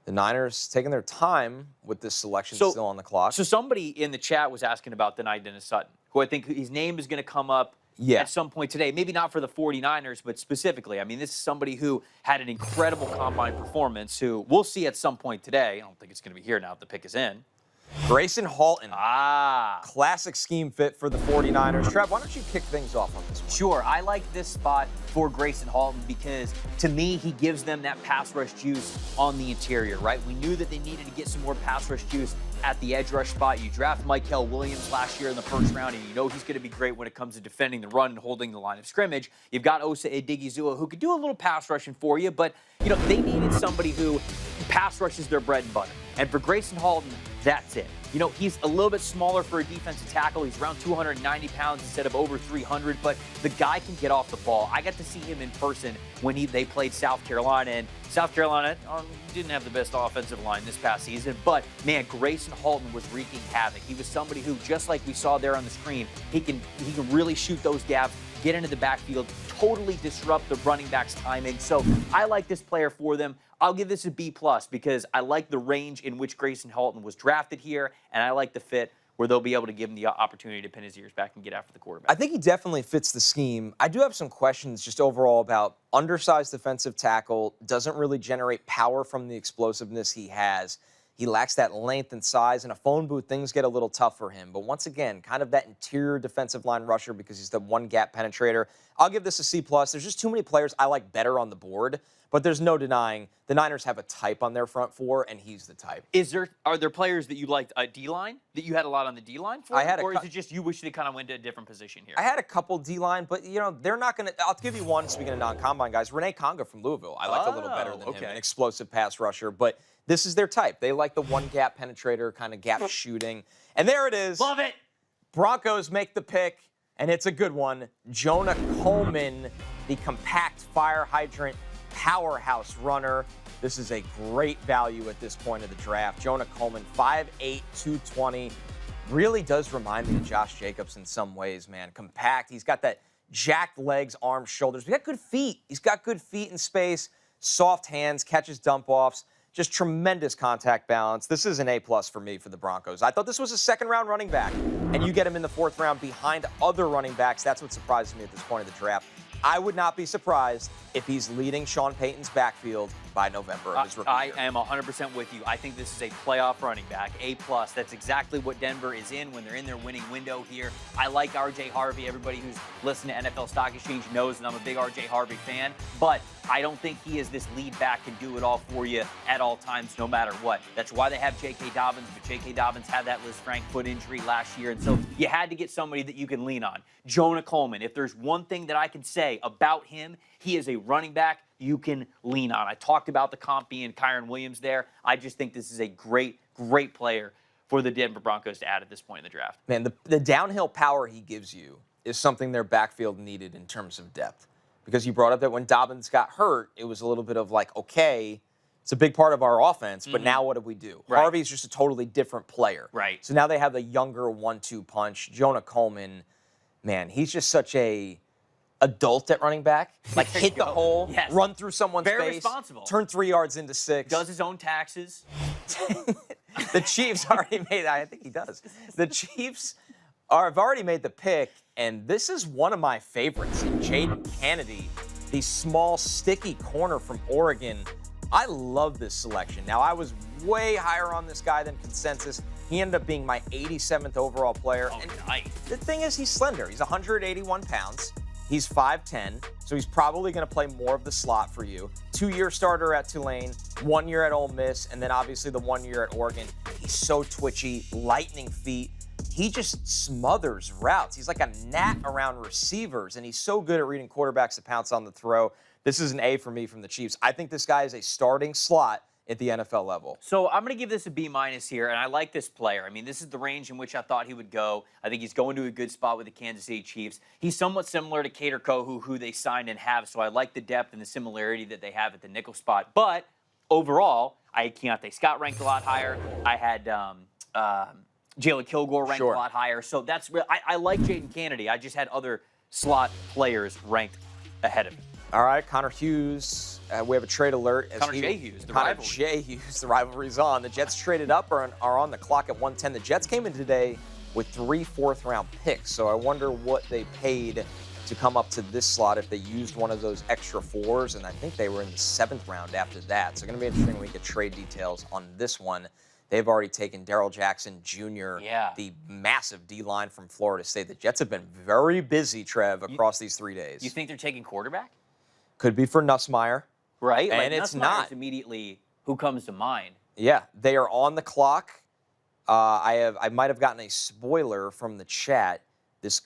The Niners taking their time with this selection still on the clock. So somebody in the chat was asking about Denai Dennis Sutton, who I think his name is going to come up at some point today. Maybe not for the 49ers, but specifically. I mean, this is somebody who had an incredible combine performance who we'll see at some point today. I don't think it's going to be here now if the pick is in. Grayson Halton. Classic scheme fit for the 49ers. Trev, why don't you kick things off on this one? Sure. I like this spot for Grayson Halton because, to me, he gives them that pass rush juice on the interior, right? We knew that they needed to get some more pass rush juice at the edge rush spot. You draft Mykel Williams last year in the first round, and you know he's going to be great when it comes to defending the run and holding the line of scrimmage. You've got Osa Odighizuwa, who could do a little pass rushing for you, but, they needed somebody who pass rushes their bread and butter. And for Grayson Halton, that's it. He's a little bit smaller for a defensive tackle. He's around 290 pounds instead of over 300, but the guy can get off the ball. I got to see him in person when they played South Carolina, and South Carolina didn't have the best offensive line this past season, but, man, Grayson Halton was wreaking havoc. He was somebody who, just like we saw there on the screen, he can really shoot those gaps, get into the backfield, totally disrupt the running back's timing. So I like this player for them. I'll give this a B+ because I like the range in which Grayson Halton was drafted here, and I like the fit where they'll be able to give him the opportunity to pin his ears back and get after the quarterback. I think he definitely fits the scheme. I do have some questions just overall about undersized defensive tackle, doesn't really generate power from the explosiveness he has. He lacks that length and size. In a phone booth, things get a little tough for him. But once again, kind of that interior defensive line rusher because he's the one-gap penetrator. I'll give this a C+. There's just too many players I like better on the board. But there's no denying the Niners have a type on their front four, and he's the type. Are there players that you liked D-line, that you had a lot on the D-line for? Or is it just you wish they kind of went to a different position here? I had a couple D-line, but, they're not going to – I'll give you one, speaking of non-combine guys. Renee Conga from Louisville. I liked a little better than him, an explosive pass rusher. But this is their type. They like the one-gap penetrator, kind of gap shooting. And there it is. Love it. Broncos make the pick, and it's a good one. Jonah Coleman, the compact fire hydrant powerhouse runner. This is a great value at this point of the draft. Jonah Coleman, 5'8", 220. Really does remind me of Josh Jacobs in some ways, man. Compact. He's got that jacked legs, arms, shoulders. He's got good feet. He's got good feet in space, soft hands, catches dump-offs. Just tremendous contact balance. This is an A+ for me for the Broncos. I thought this was a second-round running back, and you get him in the 4th round behind other running backs. That's what surprises me at this point of the draft. I would not be surprised if he's leading Sean Payton's backfield by November of his rookie I year. am 100% with you. I think this is a playoff running back, A+. That's exactly what Denver is in when they're in their winning window here. I like R.J. Harvey. Everybody who's listened to NFL Stock Exchange knows that I'm a big R.J. Harvey fan, but I don't think he is this lead back, can do it all for you at all times, no matter what. That's why they have J.K. Dobbins, but J.K. Dobbins had that Liz Frank foot injury last year, and so you had to get somebody that you can lean on. Jonah Coleman, if there's one thing that I can say about him, he is a running back you can lean on. I talked about the comp being Kyron Williams there. I just think this is a great, great player for the Denver Broncos to add at this point in the draft. Man, the downhill power he gives you is something their backfield needed in terms of depth. Because you brought up that when Dobbins got hurt, it was a little bit of like, okay, it's a big part of our offense, but now what do we do? Right. Harvey's just a totally different player. Right. So now they have the younger 1-2 punch. Jonah Coleman, man, he's just such a adult at running back. Like hit the hole, Yes. run through someone's Very face, responsible. turn 3 yards into 6. Does his own taxes. The Chiefs already made, I think he does. The Chiefs have already made the pick, and this is one of my favorites. Jaden Kennedy, the small, sticky corner from Oregon. I love this selection. Now, I was way higher on this guy than consensus. He ended up being my 87th overall player. Oh, And nice. the thing is, he's slender. He's 181 pounds. He's 5'10", so he's probably going to play more of the slot for you. 2-year starter at Tulane, 1 year at Ole Miss, and then obviously the 1 year at Oregon. He's so twitchy, lightning feet. He just smothers routes. He's like a gnat around receivers, and he's so good at reading quarterbacks to pounce on the throw. This is an A for me from the Chiefs. I think this guy is a starting slot at the NFL level. So I'm going to give this a B- here, and I like this player. I mean, this is the range in which I thought he would go. I think he's going to a good spot with the Kansas City Chiefs. He's somewhat similar to Cater Kohu, who they signed and have, so I like the depth and the similarity that they have at the nickel spot. But overall, I had Keontae Scott ranked a lot higher. I had Jalen Kilgore ranked a lot higher. So that's real. I like Jaden Kennedy. I just had other slot players ranked ahead of him. All right, Connor Hughes. We have a trade alert. Connor J. Hughes, the Connor rivalry. J. Hughes, the rivalry's on. The Jets traded up or are on the clock at 110. The Jets came in today with 3 fourth-round picks, so I wonder what they paid to come up to this slot if they used one of those extra 4s, and I think they were in the 7th round after that. So it's going to be interesting when we get trade details on this one. They've already taken Darrell Jackson Jr., the massive D-line from Florida State. The Jets have been very busy, Trev, across these 3 days. You think they're taking quarterback? Could be for Nussmeier. Right? And like, it's Nussmeier's not. Immediately, who comes to mind? Yeah, they are on the clock. I might have gotten a spoiler from the chat. This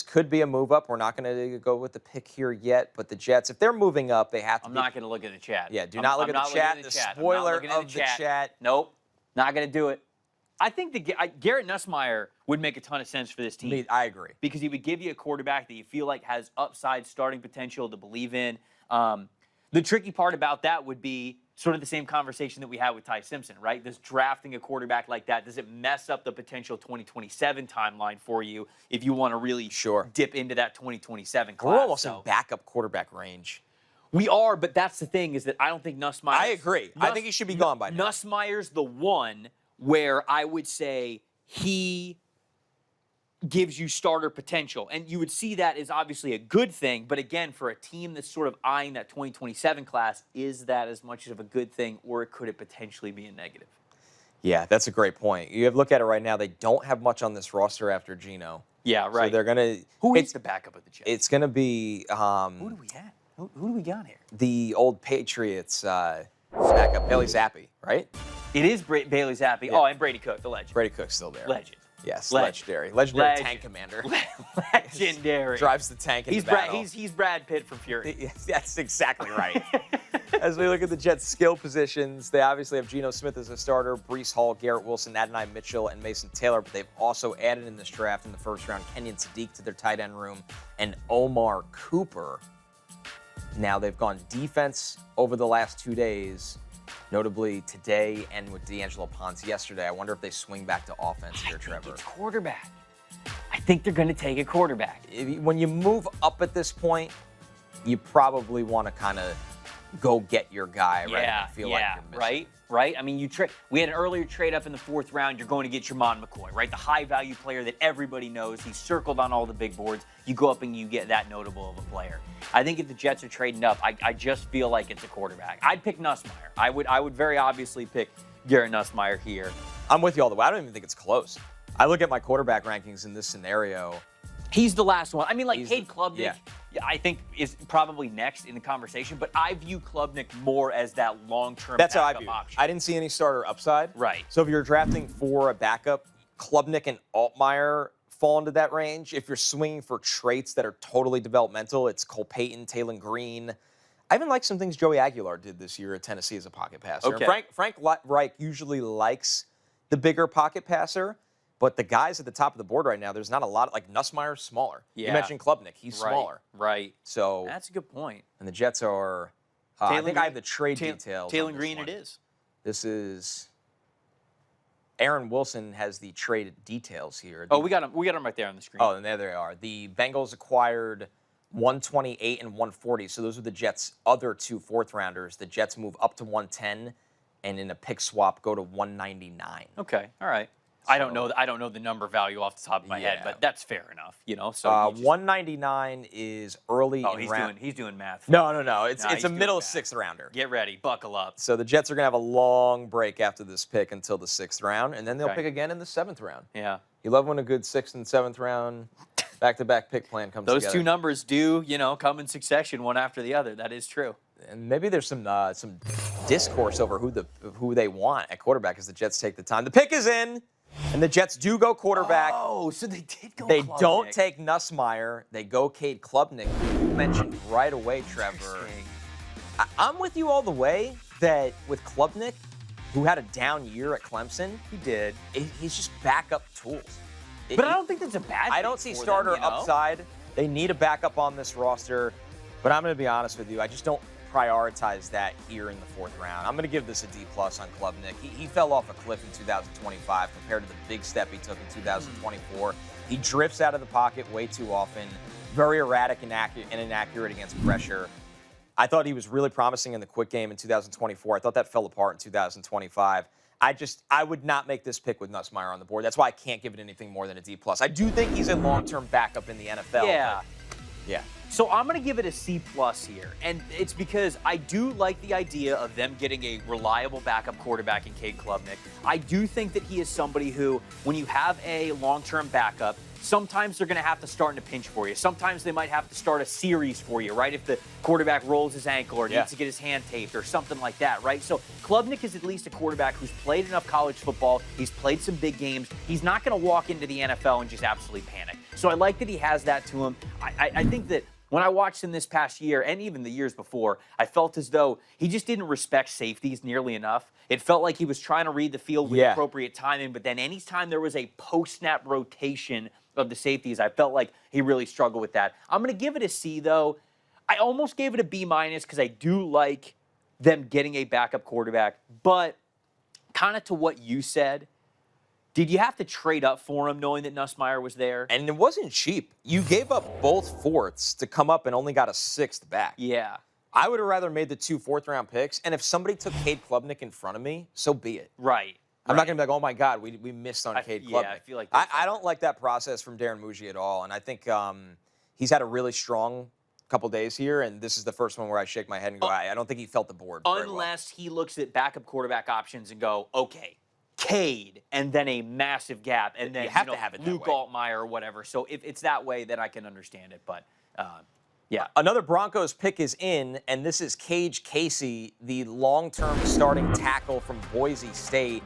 could be a move up. We're not going to go with the pick here yet, but the Jets, if they're moving up, they have to. I'm not going to look at the chat. Yeah, do not look at the chat. The spoiler of the chat. Nope, not going to do it. I think Garrett Nussmeier would make a ton of sense for this team. I agree. Because he would give you a quarterback that you feel like has upside starting potential to believe in. The tricky part about that would be sort of the same conversation that we had with Ty Simpson, right? Does drafting a quarterback like that, does it mess up the potential 2027 timeline for you if you want to really dip into that 2027 class? We're almost in backup quarterback range. We are, but that's the thing is that I don't think Nussmeier. I agree. I think he should be gone by now. Nussmeier's the one where I would say he gives you starter potential. And you would see that as obviously a good thing. But again, for a team that's sort of eyeing that 2027 class, is that as much of a good thing or could it potentially be a negative? Yeah, that's a great point. You have look at it right now. They don't have much on this roster after Geno. Yeah, right. So they're going to. Who is the backup of the Jets? It's going to be. Who do we have? Who do we got here? The old Patriots backup, Bailey Zappi, right? It is Bailey Zappi. Yeah. Oh, and Brady Cook, the legend. Brady Cook's still there. Legend. Yes, Legend. legendary tank commander. Legendary. Drives the tank in he's the battle. He's Brad Pitt from Fury. That's exactly right. As we look at the Jets' skill positions, they obviously have Geno Smith as a starter, Breece Hall, Garrett Wilson, Adonai Mitchell, and Mason Taylor, but they've also added in this draft in the first round Kenyon Sadiq to their tight end room and Omar Cooper. Now they've gone defense over the last 2 days, notably today and with D'Angelo Ponce yesterday. I wonder if they swing back to offense here, Trevor. It's quarterback. I think they're going to take a quarterback. When you move up at this point, you probably want to kind of go get your guy rather than feel like you're missing. Right. I mean, we had an earlier trade up in the 4th round. You're going to get your Mon McCoy, right? The high-value player that everybody knows. He's circled on all the big boards. You go up and you get that notable of a player. I think if the Jets are trading up, I just feel like it's a quarterback. I'd pick Nussmeier. I would very obviously pick Garrett Nussmeier here. I'm with you all the way. I don't even think it's close. I look at my quarterback rankings in this scenario. He's the last one. I mean, like Cade Klubnik, yeah. I think is probably next in the conversation, but I view Klubnik more as that long-term That's how I backup view it. option. I didn't see any starter upside. Right. So if you're drafting for a backup, Klubnik and Altmaier fall into that range. If you're swinging for traits that are totally developmental, it's Cole Payton, Taylor Green. I even like some things Joey Aguilar did this year at Tennessee as a pocket passer. Okay. Frank Reich usually likes the bigger pocket passer. But the guys at the top of the board right now, there's not a lot. Like Nussmeier's smaller. Yeah. You mentioned Klubnik. He's smaller. Right. So That's a good point. And the Jets are. I think I have the trade details. Taylor Green it is. This is. Aaron Wilson has the trade details here. We got him right there on the screen. Oh, and there they are. The Bengals acquired 128 and 140. So those are the Jets' other 2 4th-rounders. The Jets move up to 110, and in a pick swap go to 199. Okay. All right. I don't know the number value off the top of my head, but that's fair enough, So 199 is early in round. He's doing math. No. It's a middle 6th rounder. Get ready, buckle up. So the Jets are going to have a long break after this pick until the 6th round, and then they'll pick again in the 7th round. Yeah. You love when a good 6th and 7th round back-to-back pick plan comes together. Those 2 numbers do, come in succession one after the other. That is true. And maybe there's some discourse over who they want at quarterback as the Jets take the time. The pick is in. And the Jets do go quarterback. Oh, so they did go They Klubnik. don't take Nussmeier. They go Cade Klubnik, who you mentioned right away, Trevor. I'm with you all the way that with Klubnik, who had a down year at Clemson, He did. he's just backup tools. But I don't think that's a bad thing. I don't see for starter them, upside. They need a backup on this roster. But I'm going to be honest with you. I just don't prioritize that here in the 4th round. I'm going to give this a D+ on Klubnik. He fell off a cliff in 2025 compared to the big step he took in 2024. He drifts out of the pocket way too often, very erratic and inaccurate against pressure. I thought he was really promising in the quick game in 2024. I thought that fell apart in 2025. I would not make this pick with Nussmeier on the board. That's why I can't give it anything more than a D+. I do think he's a long-term backup in the NFL. Yeah. Yeah. So I'm going to give it a C+ here, and it's because I do like the idea of them getting a reliable backup quarterback in Cade Klubnik. I do think that he is somebody who, when you have a long-term backup, sometimes they're going to have to start in a pinch for you. Sometimes they might have to start a series for you, right? If the quarterback rolls his ankle or needs to get his hand taped or something like that, right? So Klubnik is at least a quarterback who's played enough college football. He's played some big games. He's not going to walk into the NFL and just absolutely panic. So I like that he has that to him. I think that when I watched him this past year, and even the years before, I felt as though he just didn't respect safeties nearly enough. It felt like he was trying to read the field with appropriate timing, but then anytime there was a post-snap rotation of the safeties, I felt like he really struggled with that. I'm going to give it a C, though. I almost gave it a B- because I do like them getting a backup quarterback, but kind of to what you said, did you have to trade up for him knowing that Nussmeier was there? And it wasn't cheap. You gave up both 4ths to come up and only got a 6th back. Yeah. I would have rather made the 2 4th-round picks. And if somebody took Cade Klubnik in front of me, so be it. Right. I'm not going to be like, oh, my God, we missed on Cade Klubnik. Yeah, I feel like I don't like that process from Darren Muji at all. And I think he's had a really strong couple days here, and this is the first one where I shake my head and go, I don't think he felt the board very well. Unless he looks at backup quarterback options and go, okay, Cade, and then a massive gap, and then you have to have it that Luke way. Altmaier or whatever. So if it's that way, then I can understand it. But yeah. Another Broncos pick is in, and this is Cage Casey, the long-term starting tackle from Boise State,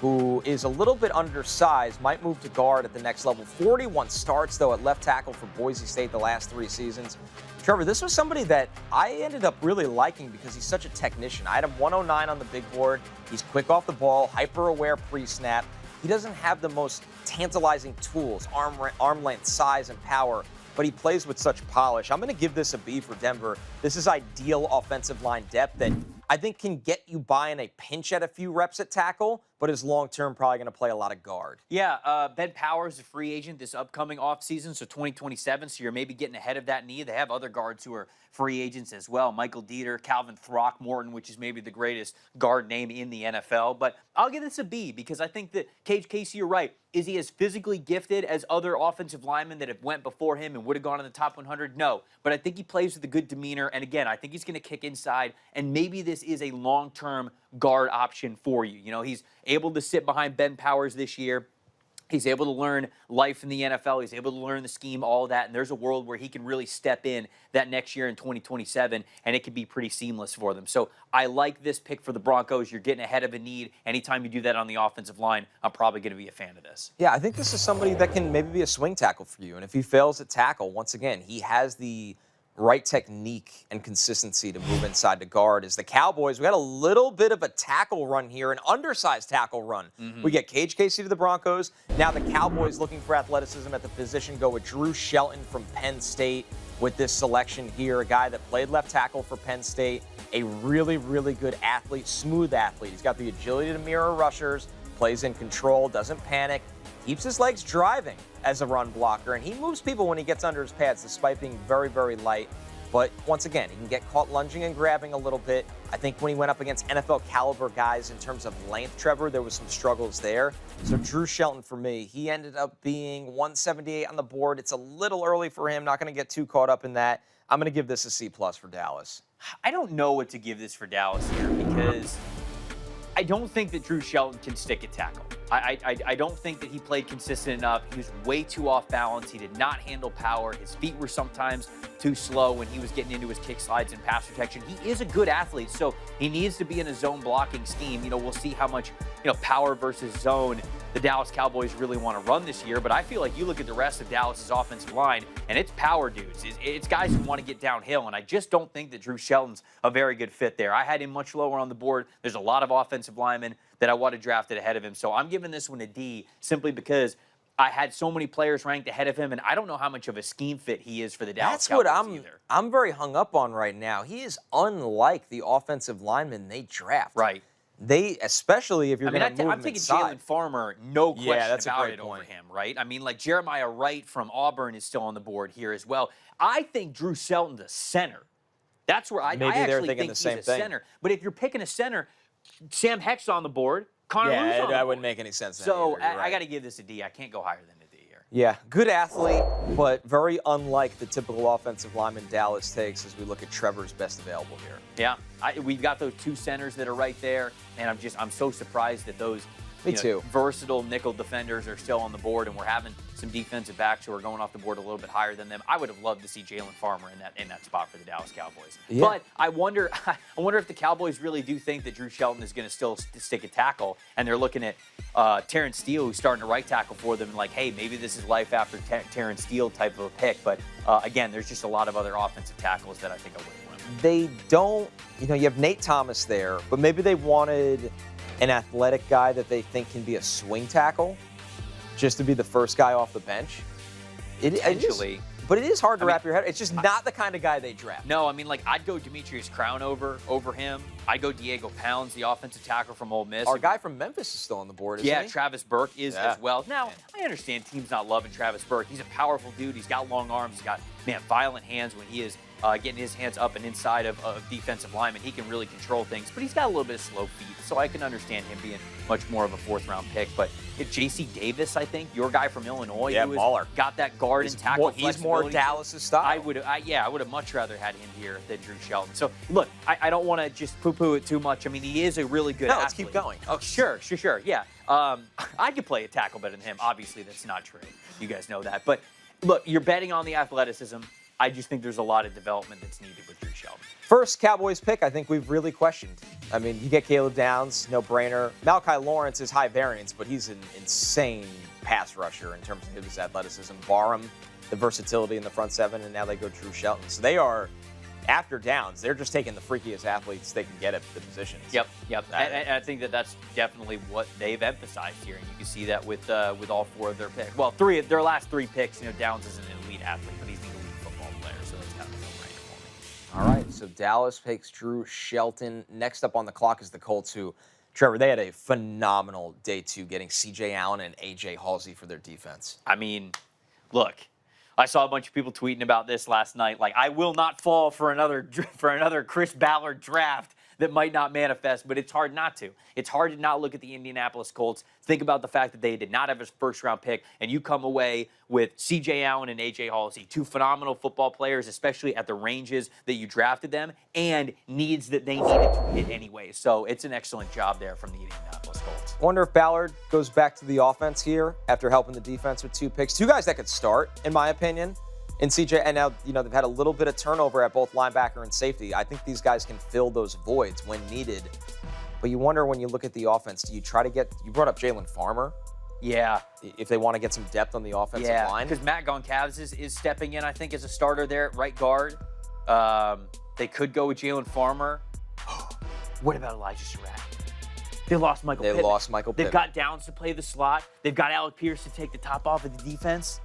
who is a little bit undersized, might move to guard at the next level. 41 starts, though, at left tackle for Boise State the last 3 seasons. Trevor, this was somebody that I ended up really liking because he's such a technician. I had him 109 on the big board. He's quick off the ball, hyper-aware pre-snap. He doesn't have the most tantalizing tools, arm length, size, and power, but he plays with such polish. I'm going to give this a B for Denver. This is ideal offensive line depth that I think can get you by in a pinch at a few reps at tackle, but is long-term probably going to play a lot of guard. Yeah, Ben Powers is a free agent this upcoming offseason, so 2027, so you're maybe getting ahead of that need. They have other guards who are free agents as well. Michael Dieter, Calvin Throckmorton, which is maybe the greatest guard name in the NFL. But I'll give this a B because I think that Casey, you're right. Is he as physically gifted as other offensive linemen that have went before him and would have gone in the top 100? No. But I think he plays with a good demeanor. And again, I think he's going to kick inside. And maybe this is a long-term guard option for you. You know, he's able to sit behind Ben Powers this year. He's able to learn life in the NFL. He's able to learn the scheme, all that. And there's a world where he can really step in that next year in 2027, and it could be pretty seamless for them. So I like this pick for the Broncos. You're getting ahead of a need. Anytime you do that on the offensive line, I'm probably going to be a fan of this. Yeah, I think this is somebody that can maybe be a swing tackle for you. And if he fails at tackle, once again, he has the right technique and consistency to move inside to guard. As the Cowboys, we had a little bit of a tackle run here, an undersized tackle run. We get Casey to the Broncos. Now the Cowboys looking for athleticism at the position go with Drew Shelton from Penn State with this selection here, a guy that played left tackle for Penn State, a really, really good athlete, smooth athlete. He's got the agility to mirror rushers, plays in control, doesn't panic, keeps his legs driving as a run blocker, and he moves people when he gets under his pads despite being very, very light. But once again, he can get caught lunging and grabbing a little bit. I think when he went up against NFL caliber guys in terms of length, Trevor, there was some struggles there. So Drew Shelton for me, he ended up being 178 on the board. It's a little early for him. Not going to get too caught up in that. I'm going to give this a C+ for Dallas. I don't know what to give this for Dallas here because I don't think that Drew Shelton can stick at tackle. I don't think that he played consistent enough. He was way too off balance. He did not handle power. His feet were sometimes too slow when he was getting into his kick slides and pass protection. He is a good athlete, so he needs to be in a zone blocking scheme. You know, we'll see how much, power versus zone the Dallas Cowboys really want to run this year. But I feel like you look at the rest of Dallas's offensive line, and it's power dudes. It's guys who want to get downhill, and I just don't think that Drew Shelton's a very good fit there. I had him much lower on the board. There's a lot of offensive linemen that I would have drafted ahead of him. So I'm giving this one a D simply because I had so many players ranked ahead of him, and I don't know how much of a scheme fit he is for the Dallas Cowboys either. I'm very hung up on right now. He is unlike the offensive linemen they draft. Right. Especially if you're going to move I'm thinking inside. Jalen Farmer, no question that's about a it great point. over him, right? I mean, like Jeremiah Wright from Auburn is still on the board here as well. I think Drew Shelton's a center. That's where I actually think he's a center. But if you're picking a center, Sam Heck's on the board. That wouldn't make any sense. So I got to give this a D. I can't go higher than a D here. Yeah, good athlete, but very unlike the typical offensive lineman Dallas takes as we look at Trevor's best available here. Yeah, we've got those two centers that are right there, and I'm so surprised that those versatile nickel defenders are still on the board, and we're having some defensive backs who are going off the board a little bit higher than them. I would have loved to see Jalen Farmer in that spot for the Dallas Cowboys. Yeah. But I wonder if the Cowboys really do think that Drew Shelton is going to still stick a tackle, and they're looking at Terrence Steele, who's starting to right tackle for them, and like, hey, maybe this is life after Terrence Steele type of a pick. But again, there's just a lot of other offensive tackles that I think I would have went. They don't, you have Nate Thomas there, but maybe they wanted an athletic guy that they think can be a swing tackle, just to be the first guy off the bench. Potentially. But it is hard to wrap your head. It's just not the kind of guy they draft. No, I mean, like, I'd go Demetrius Crown over him. I'd go Diego Pounds, the offensive tackle from Ole Miss. Our guy from Memphis is still on the board, isn't he? Yeah, Travis Burke is as well. Now, I understand teams not loving Travis Burke. He's a powerful dude. He's got long arms. He's got, violent hands when he is getting his hands up and inside of defensive linemen. He can really control things, but he's got a little bit of slow feet, so I can understand him being much more of a fourth-round pick. But if J.C. Davis, I think, your guy from Illinois, who has got that guard and tackle he's more Dallas's style. I would have much rather had him here than Drew Shelton. So, look, I don't want to just poo-poo it too much. I mean, he is a really good athlete. Let's keep going. Oh, sure, yeah. I could play a tackle better than him. Obviously, that's not true. You guys know that. But, look, you're betting on the athleticism. I just think there's a lot of development that's needed with Drew Shelton. First Cowboys pick, I think we've really questioned. I mean, you get Caleb Downs, no-brainer. Malachi Lawrence is high variance, but he's an insane pass rusher in terms of his athleticism. Barham, the versatility in the front seven, and now they go Drew Shelton. So they are, after Downs, they're just taking the freakiest athletes they can get at the positions. Yep. And I think that's definitely what they've emphasized here, and you can see that with all four of their picks. Well, their last three picks, Downs is an elite athlete, but he's the elite football player, so that's kind of a no-brainer for me. All right, so Dallas picks Drew Shelton. Next up on the clock is the Colts, who Trevor, they had a phenomenal day 2 getting C.J. Allen and A.J. Halsey for their defense. I mean, look, I saw a bunch of people tweeting about this last night. Like, I will not fall for another Chris Ballard draft that might not manifest, but it's hard not to. It's hard to not look at the Indianapolis Colts, think about the fact that they did not have a first-round pick, and you come away with C.J. Allen and A.J. Halsey, 2 phenomenal football players, especially at the ranges that you drafted them, and needs that they needed to hit anyway. So it's an excellent job there from the Indianapolis Colts. I wonder if Ballard goes back to the offense here after helping the defense with 2 picks. 2 guys that could start, in my opinion. And CJ, and now, they've had a little bit of turnover at both linebacker and safety. I think these guys can fill those voids when needed. But you wonder when you look at the offense, do you try to you brought up Jalen Farmer? Yeah. If they want to get some depth on the offensive line. Because Matt Goncalves is stepping in, I think, as a starter there at right guard. They could go with Jalen Farmer. What about Elijah Surratt? They lost Michael Pittman. They've got Downs to play the slot. They've got Alec Pierce to take the top off of the defense.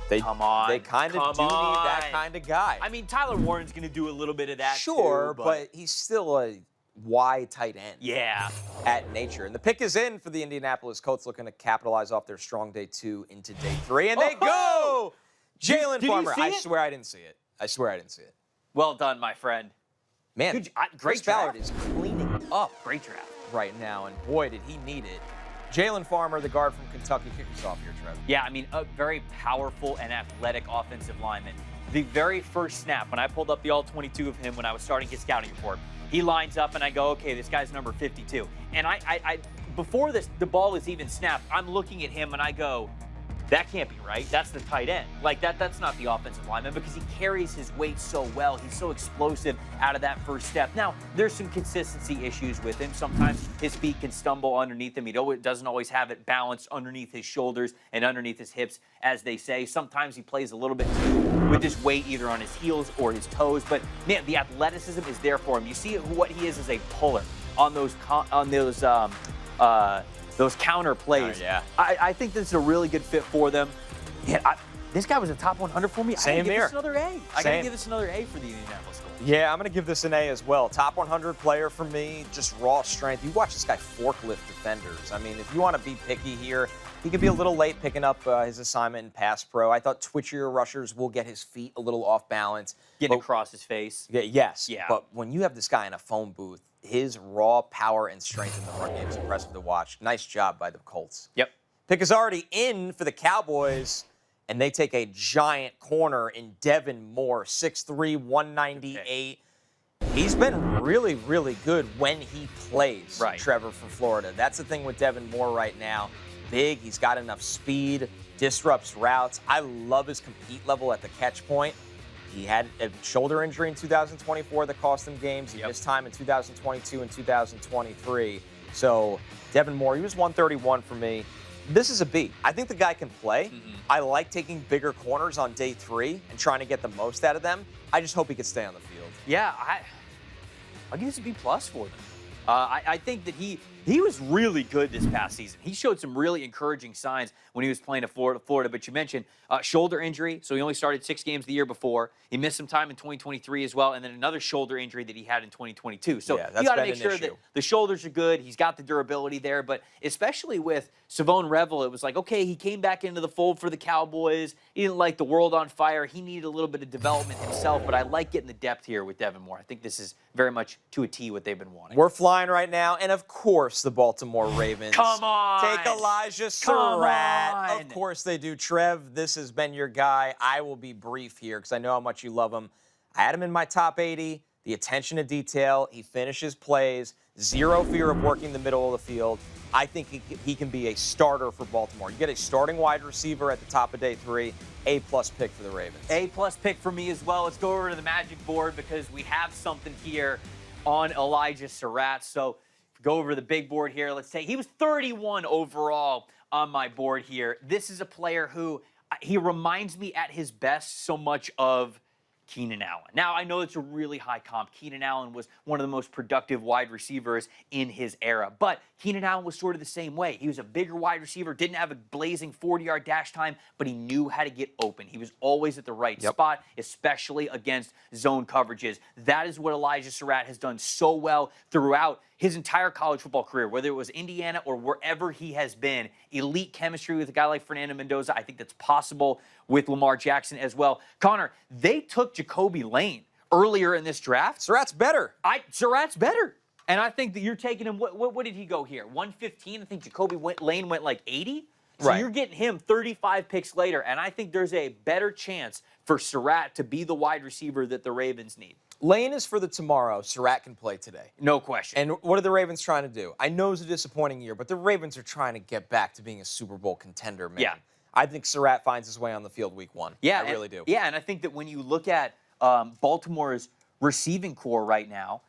Come on. They kind of do need that kind of guy. I mean, Tyler Warren's going to do a little bit of that Sure, too, but he's still a wide tight end. Yeah. At nature. And the pick is in for the Indianapolis Colts, looking to capitalize off their strong day 2 into day 3. And they go! Jalen Farmer. I swear I didn't see it. Well done, my friend. Man, great Chris Ballard is cleaning up Great draft. right now, and boy, did he need it. Jalen Farmer, the guard from Kentucky, kick us off here, Trevor. Yeah, I mean, a very powerful and athletic offensive lineman. The very first snap, when I pulled up the all-22 of him when I was starting his scouting report, he lines up and I go, okay, this guy's number 52. And I before the ball is even snapped, I'm looking at him and I go, that can't be right. That's the tight end. Like, that's not the offensive lineman because he carries his weight so well. He's so explosive out of that first step. Now, there's some consistency issues with him. Sometimes his feet can stumble underneath him. He doesn't always have it balanced underneath his shoulders and underneath his hips, as they say. Sometimes he plays a little bit too with his weight either on his heels or his toes. But, man, the athleticism is there for him. You see what he is as a puller on those counter plays. Yeah. I think this is a really good fit for them. Yeah, this guy was a top 100 for me. Same here. I gotta give this another A. I gotta give this another A for the Indianapolis Colts. Yeah, I'm going to give this an A as well. Top 100 player for me, just raw strength. You watch this guy forklift defenders. I mean, if you want to be picky here, he could be a little late picking up his assignment in pass pro. I thought twitchier rushers will get his feet a little off balance. Getting across his face. Yes. Yeah. But when you have this guy in a phone booth, his raw power and strength in the run game is impressive to watch. Nice job by the Colts. Yep. Pick is already in for the Cowboys, and they take a giant corner in Devin Moore, 6'3", 198. Okay. He's been really, really good when he plays, right. Trevor, for Florida. That's the thing with Devin Moore right now. Big, he's got enough speed, disrupts routes. I love his compete level at the catch point. He had a shoulder injury in 2024 that cost him games. He missed time in 2022 and 2023. So Devin Moore, he was 131 for me. This is a B. I think the guy can play. I like taking bigger corners on day 3 and trying to get the most out of them. I just hope he could stay on the field. Yeah, I'll give this a B+ for them. I think that he was really good this past season. He showed some really encouraging signs when he was playing at Florida. But you mentioned shoulder injury, so he only started 6 games the year before. He missed some time in 2023 as well, and then another shoulder injury that he had in 2022. So you got to make sure that the shoulders are good. He's got the durability there, but especially with Savone Revel, it was like, okay, he came back into the fold for the Cowboys. He didn't light the world on fire. He needed a little bit of development himself, but I like getting the depth here with Devin Moore. I think this is very much to a T what they've been wanting. We're flying right now, and of course the Baltimore Ravens. Come on! Take Elijah Surratt. Of course they do. Trev, this has been your guy. I will be brief here because I know how much you love him. I had him in my top 80. The attention to detail. He finishes plays. Zero fear of working the middle of the field. I think he can be a starter for Baltimore. You get a starting wide receiver at the top of day 3. A+ pick for the Ravens. A+ pick for me as well. Let's go over to the Magic board because we have something here on Elijah Surratt. So go over to the big board here. Let's say he was 31 overall on my board here. This is a player who he reminds me at his best so much of Keenan Allen. Now, I know it's a really high comp. Keenan Allen was one of the most productive wide receivers in his era, but Keenan Allen was sort of the same way. He was a bigger wide receiver, didn't have a blazing 40-yard dash time, but he knew how to get open. He was always at the right spot, especially against zone coverages. That is what Elijah Surratt has done so well throughout his entire college football career, whether it was Indiana or wherever he has been. Elite chemistry with a guy like Fernando Mendoza. I think that's possible with Lamar Jackson as well. Connor, they took Jacoby Lane earlier in this draft. Surratt's better. Surratt's better. And I think that you're taking him, what did he go here? 115? I think Jacoby Lane went like 80? So you're getting him 35 picks later, and I think there's a better chance for Surratt to be the wide receiver that the Ravens need. Lane is for the tomorrow. Surratt can play today. No question. And what are the Ravens trying to do? I know it's a disappointing year, but the Ravens are trying to get back to being a Super Bowl contender, man. Yeah. I think Surratt finds his way on the field week 1. Yeah, I really do. Yeah, and I think that when you look at Baltimore's receiving core right now,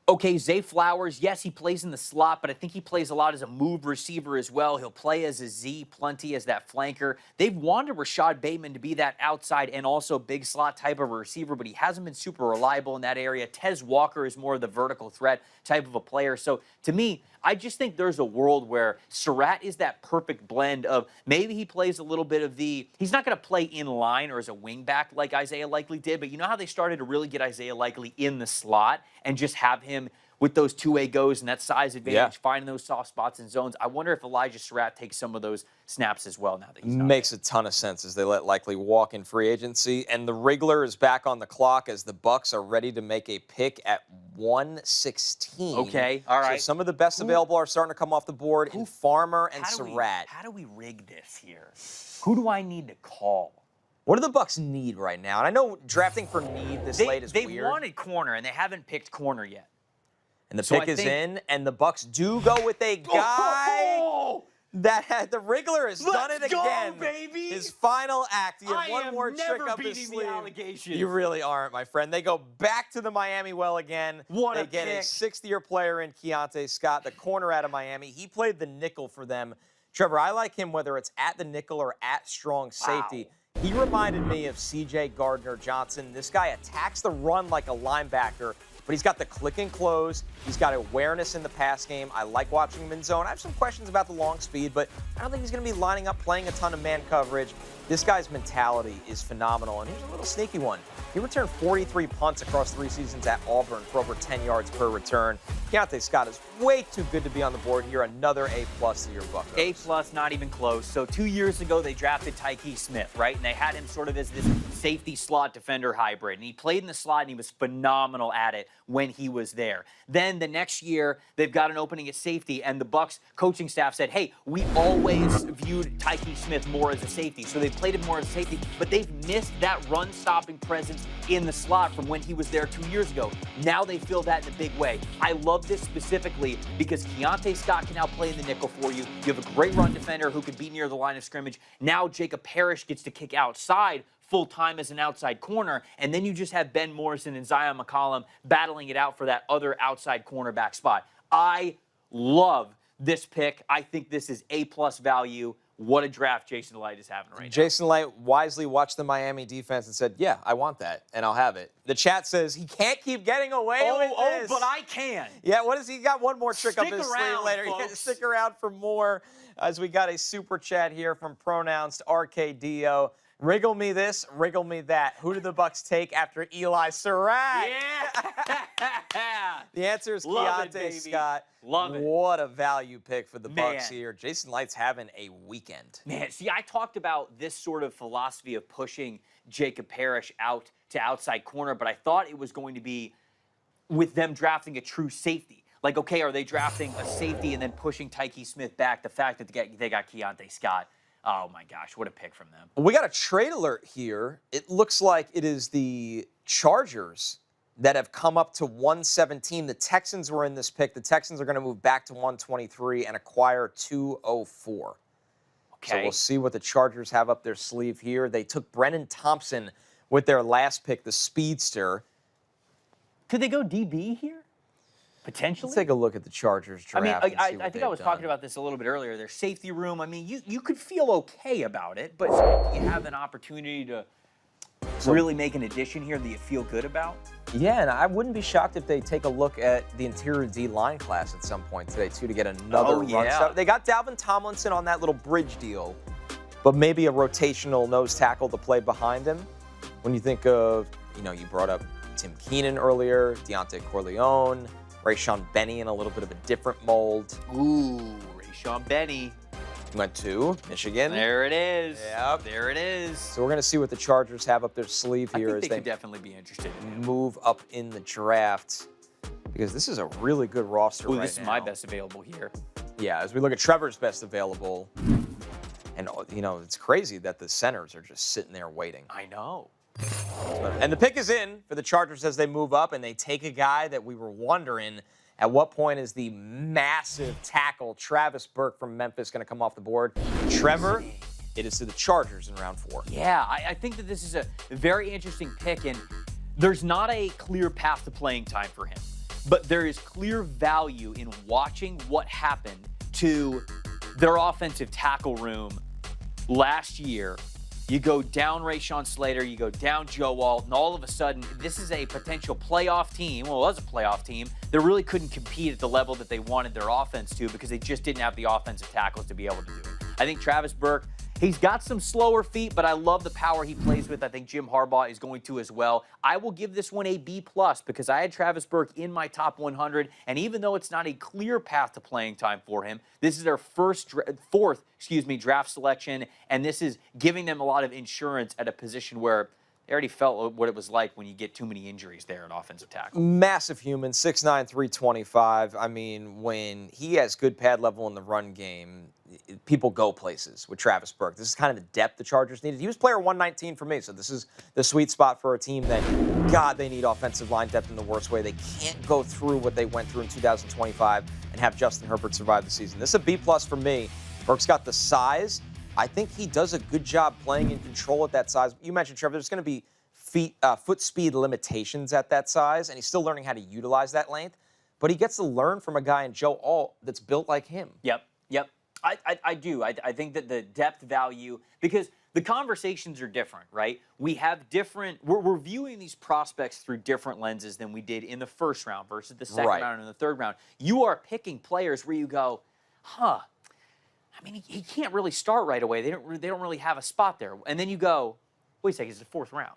okay, Zay Flowers, yes, he plays in the slot, but I think he plays a lot as a move receiver as well. He'll play as a Z plenty as that flanker. They've wanted Rashad Bateman to be that outside and also big slot type of a receiver, but he hasn't been super reliable in that area. Tez Walker is more of the vertical threat type of a player. So to me, I just think there's a world where Surratt is that perfect blend of maybe he plays a little bit of he's not going to play in line or as a wing back like Isaiah Likely did, but you know how they started to really get Isaiah Likely in the slot and just have him with those two-way goes and that size advantage, finding those soft spots and zones. I wonder if Elijah Surratt takes some of those snaps as well now that he's not Makes there. a ton of sense as they let Likely walk in free agency. And the Wriggler is back on the clock as the Bucs are ready to make a pick at 116. Okay, all right. So some of the best available are starting to come off the board in Farmer and Surratt. How do we rig this here? Who do I need to call? What do the Bucs need right now? And I know drafting for need this late is weird. They wanted corner, and they haven't picked corner yet. And the pick is in, and the Bucs do go with a guy that had the Wriggler has done it again. Baby. His final act. He had I one am more never trick up his beating the sleeve. allegations. You really aren't, my friend. They go back to the Miami well again. What they a get pick. a sixth-year player in Keontae Scott, the corner out of Miami. He played the nickel for them. Trevor, I like him whether it's at the nickel or at strong safety. Wow. He reminded me of C.J. Gardner-Johnson. This guy attacks the run like a linebacker, but he's got the click and close. He's got awareness in the pass game. I like watching him in zone. I have some questions about the long speed, but I don't think he's going to be lining up playing a ton of man coverage. This guy's mentality is phenomenal, and here's a little sneaky one. He returned 43 punts across 3 seasons at Auburn for over 10 yards per return. Keontae Scott is way too good to be on the board here. Another A+ to your Buckos. A+, not even close. So 2 years ago, they drafted Tyke Smith, right? And they had him sort of as this safety slot defender hybrid. And he played in the slot, and he was phenomenal at it when he was there. Then the next year, they've got an opening at safety, and the Bucs coaching staff said, hey, we always viewed Tyke Smith more as a safety. So they played him more as a safety, but they've missed that run-stopping presence in the slot from when he was there 2 years ago. Now they feel that in a big way. I love this specifically because Keontae Scott can now play in the nickel for you. You have a great run defender who can be near the line of scrimmage. Now Jacob Parrish gets to kick outside full-time as an outside corner, and then you just have Ben Morrison and Zion McCollum battling it out for that other outside cornerback spot. I love this pick. I think this is A+ value. What a draft Jason Light is having right now. Jason Light wisely watched the Miami defense and said, yeah, I want that, and I'll have it. The chat says he can't keep getting away with this. But I can. Yeah, what is he got? One more trick up his sleeve later. Folks. Stick around for more as we got a super chat here from pronounced RKDO. Wriggle me this, wriggle me that. Who do the Bucs take after Eli Surratt? Yeah. The answer is Love it, Keontae baby. Scott. Love it. What a value pick for the Man. Bucs here. Jason Light's having a weekend. Man, see, I talked about this sort of philosophy of pushing Jacob Parrish out to outside corner, but I thought it was going to be with them drafting a true safety. Like, okay, are they drafting a safety and then pushing Tyke Smith back? The fact that they got Keontae Scott. Oh, my gosh, what a pick from them. We got a trade alert here. It looks like it is the Chargers that have come up to 117. The Texans were in this pick. The Texans are going to move back to 123 and acquire 204. Okay. So we'll see what the Chargers have up their sleeve here. They took Brennan Thompson with their last pick, the speedster. Could they go DB here? Potentially? Let's take a look at the Chargers draft. I think I was talking about this a little bit earlier. Their safety room, I mean, you could feel okay about it, but you have an opportunity to really make an addition here that you feel good about. Yeah, and I wouldn't be shocked if they take a look at the interior D line class at some point today, too, to get another run. Yeah. They got Dalvin Tomlinson on that little bridge deal, but maybe a rotational nose tackle to play behind him. When you think of, you brought up Tim Keenan earlier, Deontay Corleone, Rayshon Benny in a little bit of a different mold. Ooh, Rayshon Benny. Went to Michigan. There it is. Yep. There it is. So we're going to see what the Chargers have up their sleeve here I think as they they could definitely be interested in him. move up in the draft, because this is a really good roster right now. This is my best available here. Yeah, as we look at Trevor's best available, and it's crazy that the centers are just sitting there waiting. I know. And the pick is in for the Chargers as they move up, and they take a guy that we were wondering at what point is the massive tackle Travis Burke from Memphis going to come off the board. Trevor, it is to the Chargers in round 4. Yeah, I think that this is a very interesting pick, and there's not a clear path to playing time for him. But there is clear value in watching what happened to their offensive tackle room last year. You go down Rashawn Slater, you go down Joe Alt, and all of a sudden, this is a potential playoff team. Well, it was a playoff team. They really couldn't compete at the level that they wanted their offense to because they just didn't have the offensive tackles to be able to do it. I think Travis Burke, he's got some slower feet, but I love the power he plays with. I think Jim Harbaugh is going to as well. I will give this one a B+ because I had Travis Burke in my top 100, and even though it's not a clear path to playing time for him, this is their fourth draft selection, and this is giving them a lot of insurance at a position where they already felt what it was like when you get too many injuries there at offensive tackle. Massive human, 6'9", 325. I mean, when he has good pad level in the run game, people go places with Travis Burke. This is kind of the depth the Chargers needed. He was player 119 for me, so this is the sweet spot for a team that, God, they need offensive line depth in the worst way. They can't go through what they went through in 2025 and have Justin Herbert survive the season. This is a B+ for me. Burke's got the size. I think he does a good job playing in control at that size. You mentioned, Trevor, there's going to be foot speed limitations at that size, and he's still learning how to utilize that length. But he gets to learn from a guy in Joe Alt that's built like him. Yep. I do. I think that the depth value, because the conversations are different, right? We have we're viewing these prospects through different lenses than we did in the first round versus the second round and the third round. You are picking players where you go, I mean, he can't really start right away. They don't really have a spot there. And then you go, wait a second, it's the 4th round.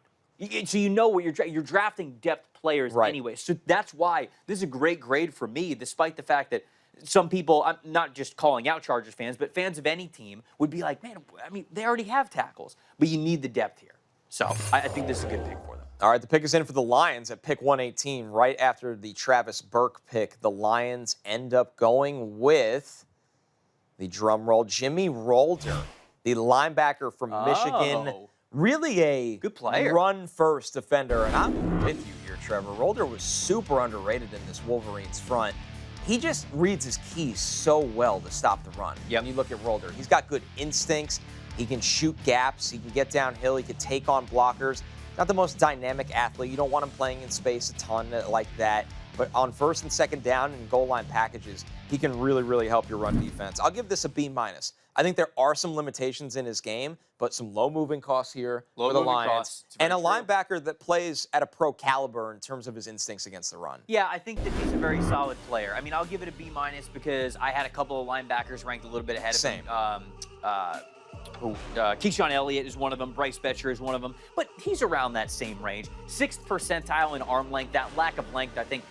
So you know what you're drafting depth players anyway. So that's why this is a great grade for me, despite the fact that some people, I'm not just calling out Chargers fans, but fans of any team would be like, man, I mean, they already have tackles, but you need the depth here. So I think this is a good pick for them. All right, the pick is in for the Lions at pick 118. Right after the Travis Burke pick, the Lions end up going with the drum roll, Jimmy Rolder, the linebacker from Michigan. Really a good player, run-first defender. And I'm with you here, Trevor. Rolder was super underrated in this Wolverines front. He just reads his keys so well to stop the run. When you look at Rolder, he's got good instincts. He can shoot gaps. He can get downhill. He can take on blockers. Not the most dynamic athlete. You don't want him playing in space a ton like that. But on first and second down and goal line packages, he can really, really help your run defense. I'll give this a B-. I think there are some limitations in his game, but some low moving costs here for the Lions. And a linebacker that plays at a pro caliber in terms of his instincts against the run. Yeah, I think that he's a very solid player. I mean, I'll give it a B- because I had a couple of linebackers ranked a little bit ahead of him. Keyshawn Elliott is one of them. Bryce Betcher is one of them. But he's around that same range. 6th percentile in arm length. That lack of length, I think,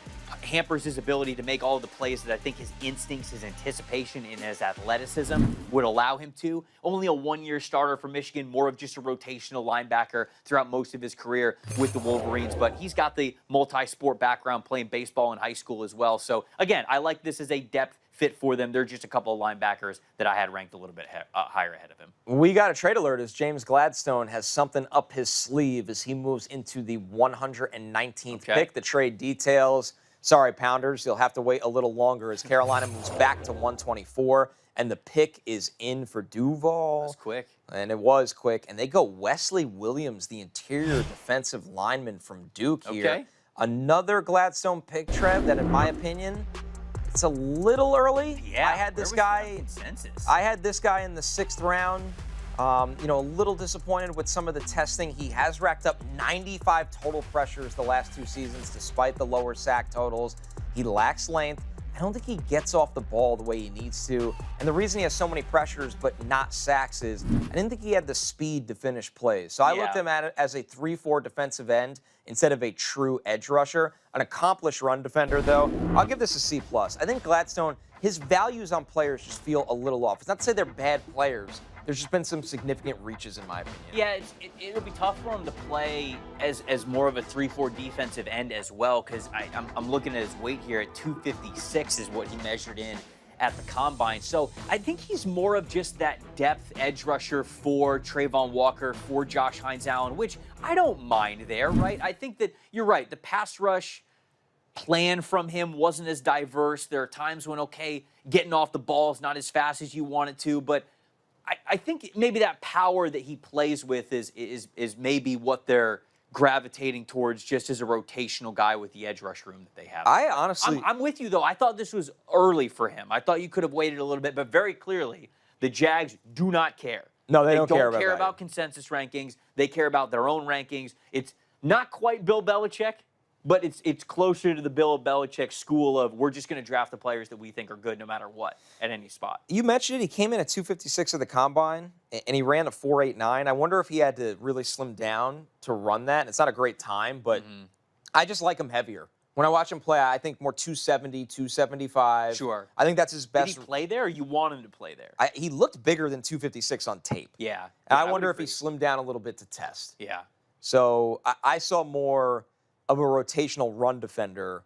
hampers his ability to make all the plays that I think his instincts, his anticipation, and his athleticism would allow him to. Only a 1-year starter for Michigan, more of just a rotational linebacker throughout most of his career with the Wolverines. But he's got the multi-sport background, playing baseball in high school as well. So, again, I like this as a depth fit for them. They're just a couple of linebackers that I had ranked a little bit higher ahead of him. We got a trade alert as James Gladstone has something up his sleeve as he moves into the 119th pick. The trade details. Sorry, Pounders, you'll have to wait a little longer as Carolina moves back to 124, and the pick is in for Duval. That was quick. And it was quick. And they go Wesley Williams, the interior defensive lineman from Duke here. Another Gladstone pick, Trev, that in my opinion, it's a little early. Yeah, I had this guy in the 6th round. A little disappointed with some of the testing. He has racked up 95 total pressures the last 2 seasons, despite the lower sack totals. He lacks length. I don't think he gets off the ball the way he needs to. And the reason he has so many pressures but not sacks is I didn't think he had the speed to finish plays. So I looked at him as a 3-4 defensive end instead of a true edge rusher. An accomplished run defender, though. I'll give this a C+. I think Gladstone, his values on players just feel a little off. It's not to say they're bad players. There's just been some significant reaches, in my opinion. Yeah, it'll be tough for him to play as more of a 3-4 defensive end as well, because I'm looking at his weight here at 256 is what he measured in at the combine. So I think he's more of just that depth edge rusher for Trayvon Walker, for Josh Hines-Allen, which I don't mind there, right? I think that you're right. The pass rush plan from him wasn't as diverse. There are times when, okay, getting off the ball is not as fast as you want it to, but I think maybe that power that he plays with is maybe what they're gravitating towards just as a rotational guy with the edge rush room that they have. I honestly... I'm with you, though. I thought this was early for him. I thought you could have waited a little bit, but very clearly, the Jags do not care. No, they don't care about consensus rankings. They care about their own rankings. It's not quite Bill Belichick, but it's closer to the Bill Belichick school of we're just going to draft the players that we think are good no matter what at any spot. You mentioned it. He came in at 256 at the combine, and he ran a 4.89. I wonder if he had to really slim down to run that. It's not a great time, but I just like him heavier. When I watch him play, I think more 270, 275. Sure. I think that's his best. Did he play there, or you want him to play there? He looked bigger than 256 on tape. Yeah. And I wonder if he slimmed down a little bit to test. Yeah. So I saw more of a rotational run defender,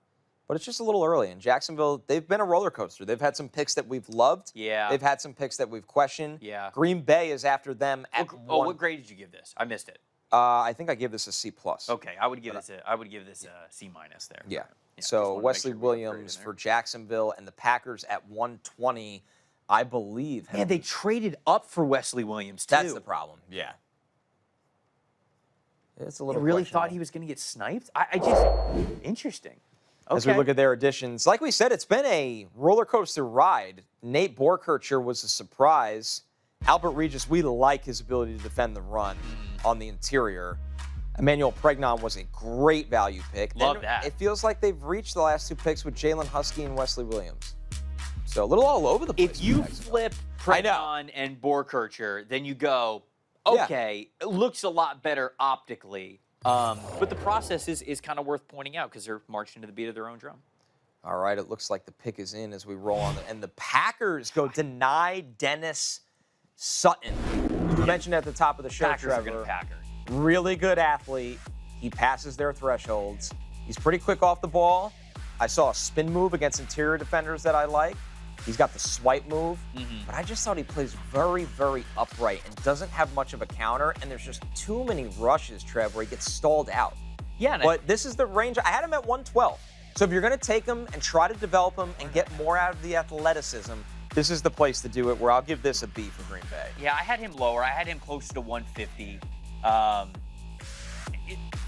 but it's just a little early. In Jacksonville, they've been a roller coaster. They've had some picks that we've loved. Yeah. They've had some picks that we've questioned. Yeah. Green Bay is after them at what grade did you give this? I missed it. I think I gave this a C+. Okay, I would give this a C- there. Yeah. So Wesley Williams for Jacksonville and the Packers at 120, I believe. Man, they traded up for Wesley Williams, too. That's the problem. Yeah. It's a little. You really thought he was going to get sniped? I just interesting. Okay. As we look at their additions, like we said, it's been a roller coaster ride. Nate Borkircher was a surprise. Albert Regis, we like his ability to defend the run on the interior. Emmanuel Pregnon was a great value pick. Love that. It feels like they've reached the last 2 picks with Jalen Husky and Wesley Williams. So a little all over the place. If you flip Pregnon and Borkircher, then you go, okay, it looks a lot better optically. But the process is kind of worth pointing out because they're marching to the beat of their own drum. All right, it looks like the pick is in as we roll on. And the Packers go deny Dennis Sutton. You mentioned at the top of the show, Packers Trevor. are going to Packer. Really good athlete. He passes their thresholds. He's pretty quick off the ball. I saw a spin move against interior defenders that I like. He's got the swipe move, but I just thought he plays very, very upright and doesn't have much of a counter, and there's just too many rushes, Trev, where he gets stalled out. Yeah, but this is the range. I had him at 112. So if you're going to take him and try to develop him and get more out of the athleticism, this is the place to do it, where I'll give this a B for Green Bay. Yeah, I had him lower. I had him closer to 150. I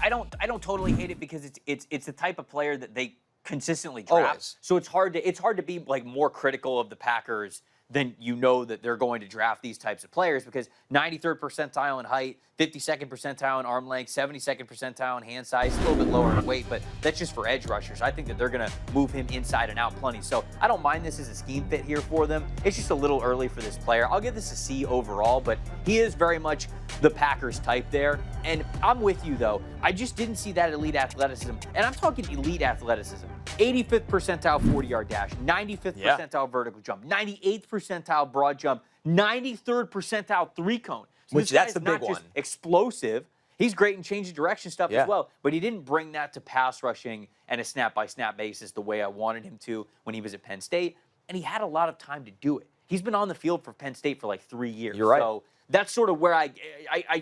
don't totally hate it because it's the type of player that they consistently draft. Always. So it's hard to be like more critical of the Packers than you know that they're going to draft these types of players because 93rd percentile in height, 52nd percentile in arm length, 72nd percentile in hand size, a little bit lower in weight, but that's just for edge rushers. I think that they're going to move him inside and out plenty. So I don't mind this as a scheme fit here for them. It's just a little early for this player. I'll give this a C overall, but he is very much the Packers type there. And I'm with you, though. I just didn't see that elite athleticism. And I'm talking elite athleticism. 85th percentile 40-yard dash, 95th percentile vertical jump, 98th percentile broad jump, 93rd percentile three-cone. So Which that's the big not one. Just explosive. He's great in changing direction stuff as well, but he didn't bring that to pass rushing and a snap-by-snap basis the way I wanted him to when he was at Penn State, and he had a lot of time to do it. He's been on the field for Penn State for like 3 years. You're right. So that's sort of where I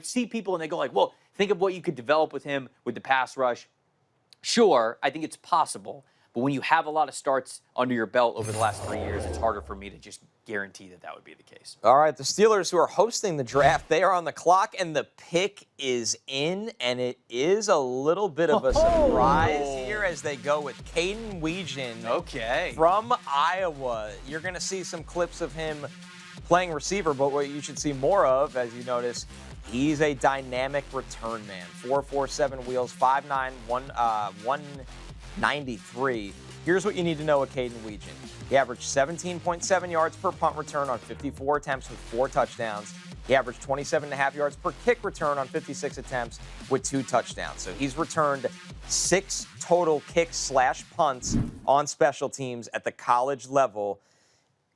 see people and they go like, well, think of what you could develop with him with the pass rush. Sure, I think it's possible. But when you have a lot of starts under your belt over the last 3 years, it's harder for me to just guarantee that that would be the case. All right, the Steelers, who are hosting the draft, they are on the clock, and the pick is in, and it is a little bit of a surprise here as they go with Caden Weegan Okay. from Iowa. You're going to see some clips of him playing receiver, but what you should see more of, as you notice, he's a dynamic return man. 4.47 wheels, 5'9", 193. Here's what you need to know with Caden Weegan. He averaged 17.7 yards per punt return on 54 attempts with 4 touchdowns. He averaged 27.5 yards per kick return on 56 attempts with 2 touchdowns. So he's returned 6 total kicks/punts on special teams at the college level.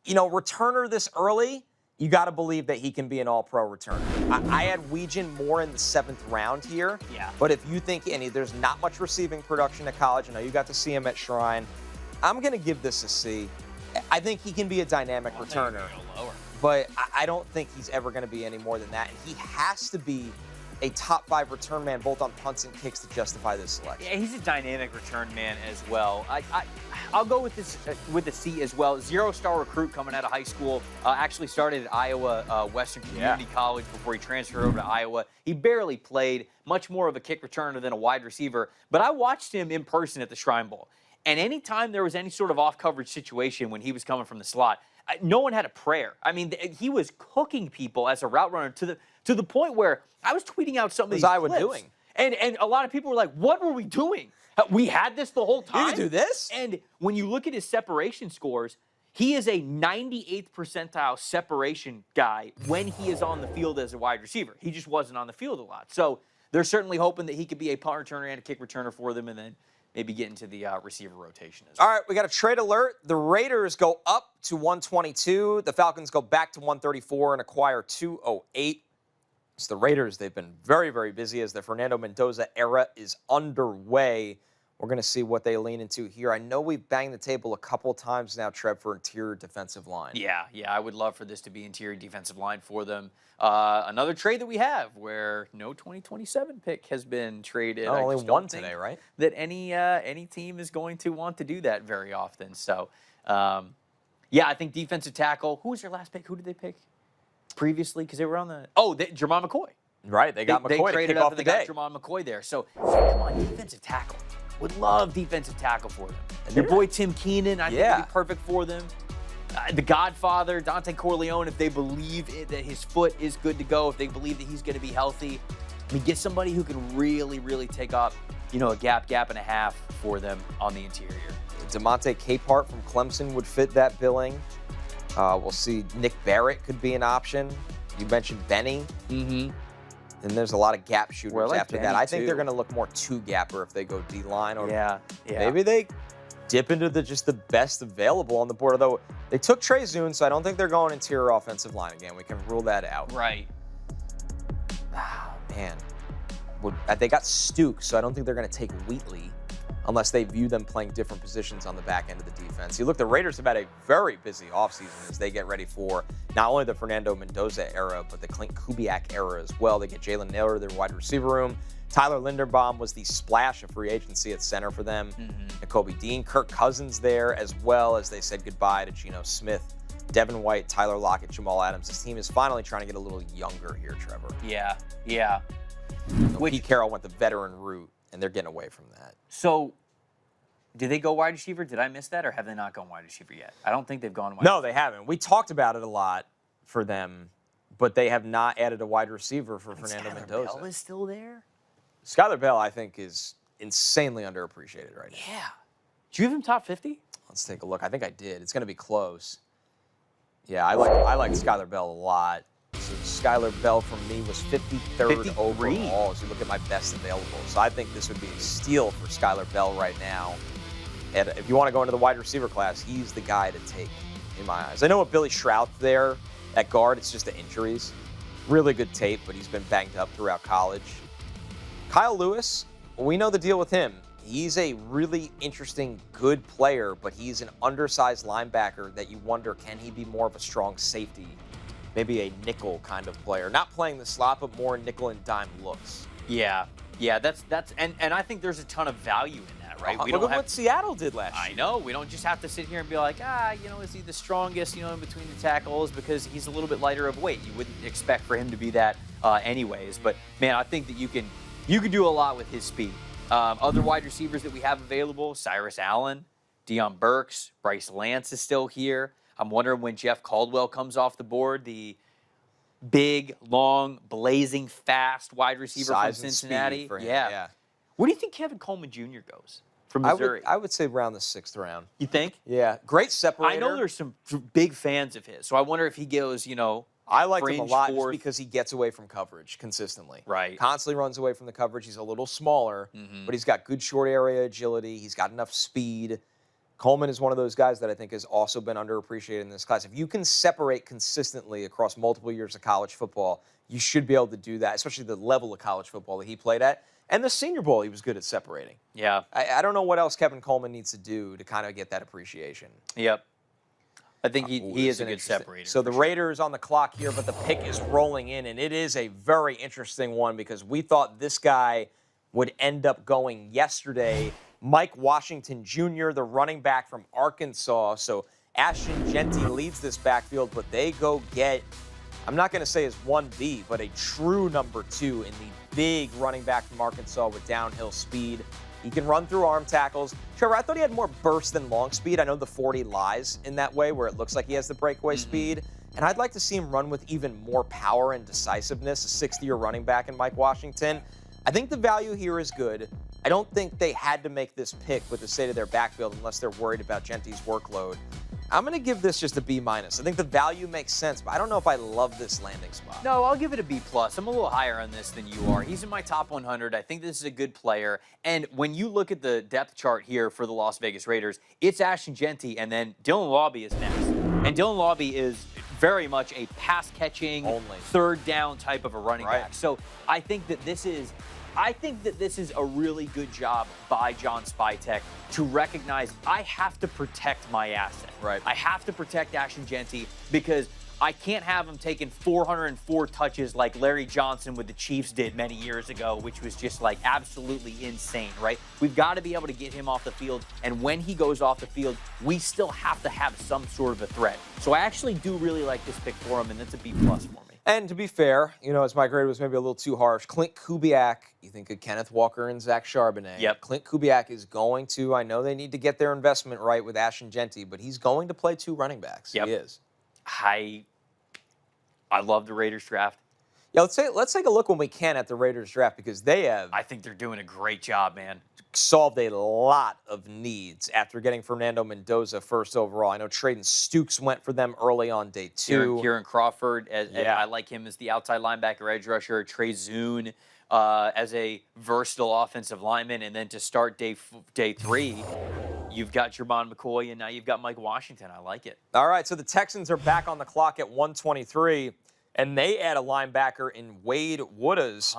You know, returner this early, you got to believe that he can be an all-pro returner. I had Weegan more in the 7th round here. Yeah. But if you think there's not much receiving production at college, I know you got to see him at Shrine, I'm going to give this a C. I think he can be a dynamic returner. But I don't think he's ever going to be any more than that. And he has to be a top 5 return man, both on punts and kicks, to justify this selection. Yeah, he's a dynamic return man as well. I'll go with this with the C as well. 0-star recruit coming out of high school. Actually started at Iowa Western Community College before he transferred over to Iowa. He barely played, much more of a kick returner than a wide receiver. But I watched him in person at the Shrine Bowl. And anytime there was any sort of off-coverage situation when he was coming from the slot, no one had a prayer. I mean, he was cooking people as a route runner to the point where I was tweeting out some of these Iowa clips, doing? And a lot of people were like, what were we doing? We had this the whole time? You can do this? And when you look at his separation scores, he is a 98th percentile separation guy when he is on the field as a wide receiver. He just wasn't on the field a lot. So they're certainly hoping that he could be a punt returner and a kick returner for them, and then maybe get into the receiver rotation as well. All right, we got a trade alert. The Raiders go up to 122. The Falcons go back to 134 and acquire 208. It's the Raiders. They've been very, very busy as the Fernando Mendoza era is underway. We're going to see what they lean into here. I know we've banged the table a couple times now, Trev, for interior defensive line. Yeah, I would love for this to be interior defensive line for them. Another trade that we have where no 2027 pick has been traded. Not only one today, right? That any team is going to want to do that very often. So, yeah, I think defensive tackle. Who was their last pick? Who did they pick previously? Because they were on the Jermon McCoy. Right, they got McCoy to kick off the day. They got Jermon McCoy there. So come on, defensive tackle. Would love defensive tackle for them. Your boy Tim Keenan, I think would be perfect for them. The Godfather, Dante Corleone, if they believe that his foot is good to go, if they believe that he's going to be healthy, I mean, get somebody who can really, really take up, a gap and a half for them on the interior. DeMonte Capehart from Clemson would fit that billing. We'll see Nick Barrett could be an option. You mentioned Benny. Mm-hmm. And there's a lot of gap shooters after Benny that. I think too. they're going to look more two-gapper if they go D-line. Or yeah. Maybe they dip into just the best available on the board. Although they took Trey Zune, so I don't think they're going interior offensive line again. We can rule that out. Right. Oh, man. They got Stuke, so I don't think they're going to take Wheatley unless they view them playing different positions on the back end of the defense. You look, the Raiders have had a very busy offseason as they get ready for not only the Fernando Mendoza era, but the Clint Kubiak era as well. They get Jalen Naylor, their wide receiver room. Tyler Linderbaum was the splash of free agency at center for them. Nakobe Dean, Kirk Cousins there, as well as they said goodbye to Geno Smith, Devin White, Tyler Lockett, Jamal Adams. This team is finally trying to get a little younger here, Trevor. Yeah. Pete Carroll went the veteran route, and they're getting away from that. So, did they go wide receiver? Did I miss that, or have they not gone wide receiver yet? I don't think they've gone wide No, receiver. they haven't. We talked about it a lot for them, but they have not added a wide receiver for Fernando Mendoza. Bell is still there? Skylar Bell, I think, is insanely underappreciated right now. Yeah. Did you have him top 50? Let's take a look. I think I did. It's going to be close. Yeah, I like Skylar Bell a lot. So Skylar Bell for me was 53rd overall as you look at my best available. So I think this would be a steal for Skylar Bell right now. And if you want to go into the wide receiver class, he's the guy to take in my eyes. I know with Billy Shrout there at guard, it's just the injuries. Really good tape, but he's been banged up throughout college. Kyle Lewis, we know the deal with him. He's a really interesting, good player, but he's an undersized linebacker that you wonder, can he be more of a strong safety? Maybe a nickel kind of player. Not playing the slot, but more nickel and dime looks. Yeah, that's and I think there's a ton of value in that, right? Look at what Seattle did last year. I know. We don't just have to sit here and be like, is he the strongest, in between the tackles because he's a little bit lighter of weight. You wouldn't expect for him to be that anyways. But, man, I think that you can do a lot with his speed. Other wide receivers that we have available, Cyrus Allen, Deion Burks, Bryce Lance is still here. I'm wondering when Jeff Caldwell comes off the board, the big, long, blazing, fast wide receiver Size from and Cincinnati. speed for him, yeah. yeah. Where do you think Kevin Coleman Jr. goes from Missouri? I would say around the 6th round. You think? Yeah, great separator. I know there's some big fans of his, so I wonder if he goes, I like him a lot just fourth. because he gets away from coverage consistently. Right. Constantly runs away from the coverage. He's a little smaller, but he's got good short area agility. He's got enough speed. Coleman is one of those guys that I think has also been underappreciated in this class. If you can separate consistently across multiple years of college football, you should be able to do that, especially the level of college football that he played at. And the Senior Bowl, he was good at separating. Yeah. I don't know what else Kevin Coleman needs to do to kind of get that appreciation. Yep. I think he is a good separator. So the Raiders on the clock here, but the pick is rolling in, and it is a very interesting one because we thought this guy would end up going yesterday. Mike Washington Jr., the running back from Arkansas. So Ashton Jeanty leads this backfield, but they go get, I'm not going to say his 1B, but a true number 2 in the big running back from Arkansas with downhill speed. He can run through arm tackles. Trevor, I thought he had more burst than long speed. I know the 40 lies in that way where it looks like he has the breakaway speed. And I'd like to see him run with even more power and decisiveness, a 6th-year running back in Mike Washington. I think the value here is good. I don't think they had to make this pick with the state of their backfield unless they're worried about Jeanty's workload. I'm going to give this just a B-. I think the value makes sense, but I don't know if I love this landing spot. No, I'll give it a B+. I'm a little higher on this than you are. He's in my top 100. I think this is a good player. And when you look at the depth chart here for the Las Vegas Raiders, it's Ashton Jeanty, and then Dylan Lawby is next. And Dylan Lawby is very much a pass-catching, third down type of a running back. So I think that this is a really good job by John Spytek to recognize I have to protect my asset. Right. I have to protect Ashton Jeanty because I can't have him taking 404 touches like Larry Johnson with the Chiefs did many years ago, which was just like absolutely insane, right? We've got to be able to get him off the field, and when he goes off the field, we still have to have some sort of a threat. So I actually do really like this pick for him, and that's a B+ for me. And to be fair, as my grade was maybe a little too harsh, Clint Kubiak, you think of Kenneth Walker and Zach Charbonnet. Yep. Clint Kubiak is going to, I know they need to get their investment right with Ashton Jeanty, but he's going to play 2 running backs. Yep. He is. I love the Raiders draft. Yeah, let's take a look when we can at the Raiders draft because they have I think they're doing a great job, man. solved a lot of needs after getting Fernando Mendoza first overall. I know Traden Stukes went for them early on day 2. Kieran Crawford, I like him as the outside linebacker edge rusher. Trey Zune as a versatile offensive lineman. And then to start day 3, you've got Jermon McCoy, and now you've got Mike Washington. I like it. All right, so the Texans are back on the clock at 123, and they add a linebacker in Wade Woodaz,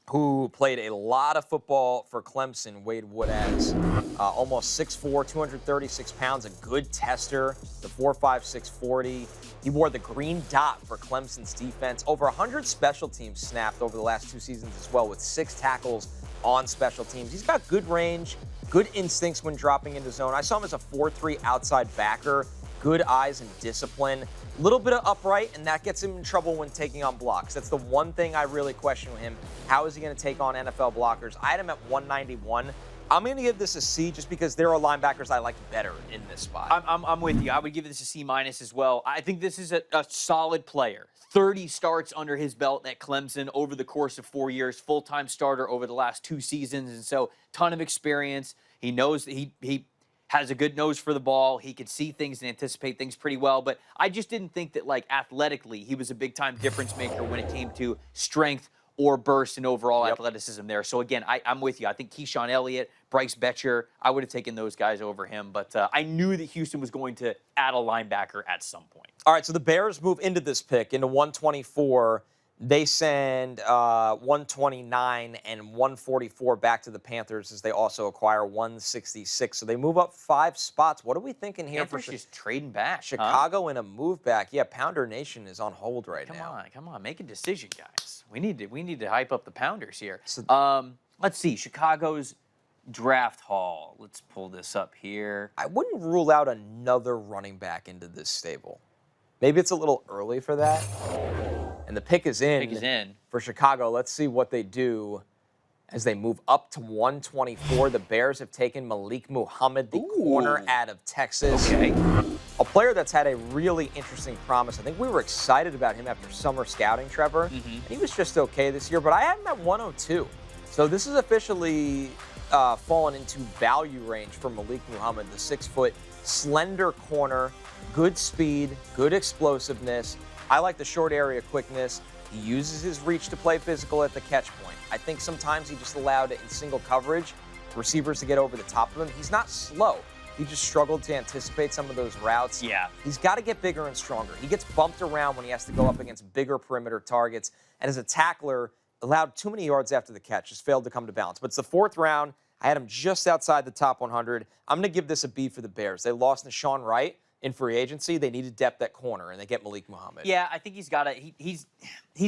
who played a lot of football for Clemson. Wade Woodaz, almost 6'4", 236 pounds, a good tester, the 4.56 40. He wore the green dot for Clemson's defense. Over 100 special teams snapped over the last 2 seasons as well, with 6 tackles on special teams. He's got good range, good instincts when dropping into zone. I saw him as a 4-3 outside backer, good eyes and discipline. A little bit of upright, and that gets him in trouble when taking on blocks. That's the one thing I really question with him. How is he going to take on NFL blockers? I had him at 191. I'm going to give this a C just because there are linebackers I like better in this spot. I'm with you. I would give this a C- as well. I think this is a solid player. 30 starts under his belt at Clemson over the course of 4 years, full-time starter over the last 2 seasons, and so ton of experience. He knows that he has a good nose for the ball. He could see things and anticipate things pretty well, but I just didn't think that, like, athletically, he was a big-time difference maker when it came to strength or burst and overall athleticism there. So, again, I'm with you. I think Keyshawn Elliott, Bryce Betcher, I would have taken those guys over him, but I knew that Houston was going to add a linebacker at some point. All right, so the Bears move into this pick, into 124. They send 129 and 144 back to the Panthers as they also acquire 166. So they move up 5 spots. What are we thinking here Panthers just trading back. Chicago in a move back? Yeah, Pounder Nation is on hold right now. Come on, make a decision, guys. We need to hype up the Pounders here. So, let's see, Chicago's draft haul. Let's pull this up here. I wouldn't rule out another running back into this stable. Maybe it's a little early for that. And the pick is in for Chicago. Let's see what they do As they move up to 124, the Bears have taken Malik Muhammad, the corner out of Texas. Okay. A player that's had a really interesting promise. I think we were excited about him after summer scouting, Trevor. And he was just okay this year, but I had him at 102. So this is officially fallen into value range for Malik Muhammad, the 6-foot slender corner, good speed, good explosiveness. I like the short area quickness. He uses his reach to play physical at the catch point. I think sometimes he just allowed in single coverage receivers to get over the top of him. He's not slow. He just struggled to anticipate some of those routes. Yeah. He's got to get bigger and stronger. He gets bumped around when he has to go up against bigger perimeter targets. And as a tackler, allowed too many yards after the catch, just failed to come to balance. But it's the 4th round. I had him just outside the top 100. I'm going to give this a B for the Bears. They lost Nashawn Wright in free agency. They needed depth at corner, and they get Malik Muhammad. Yeah, I think he's got to he's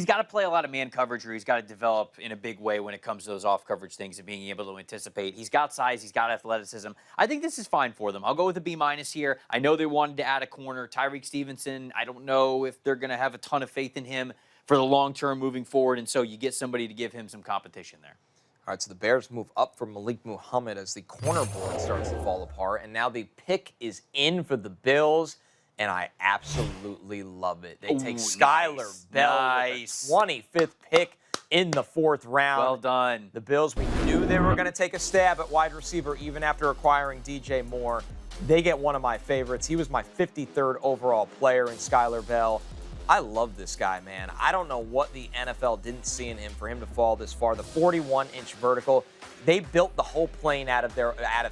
got to play a lot of man coverage, or he's got to develop in a big way when it comes to those off coverage things and being able to anticipate. He's got size, he's got athleticism. I think this is fine for them. I'll go with a B- here. I know they wanted to add a corner, Tyreek Stevenson. I don't know if they're going to have a ton of faith in him for the long term moving forward, and so you get somebody to give him some competition there. All right, so the Bears move up for Malik Muhammad as the corner board starts to fall apart, and now the pick is in for the Bills, and I absolutely love it. They take Skylar Bell with the 25th pick in the 4th round. Well done. The Bills, we knew they were going to take a stab at wide receiver even after acquiring DJ Moore. They get one of my favorites. He was my 53rd overall player in Skylar Bell. I love this guy, man. I don't know what the NFL didn't see in him for him to fall this far. The 41-inch vertical, they built the whole plane out of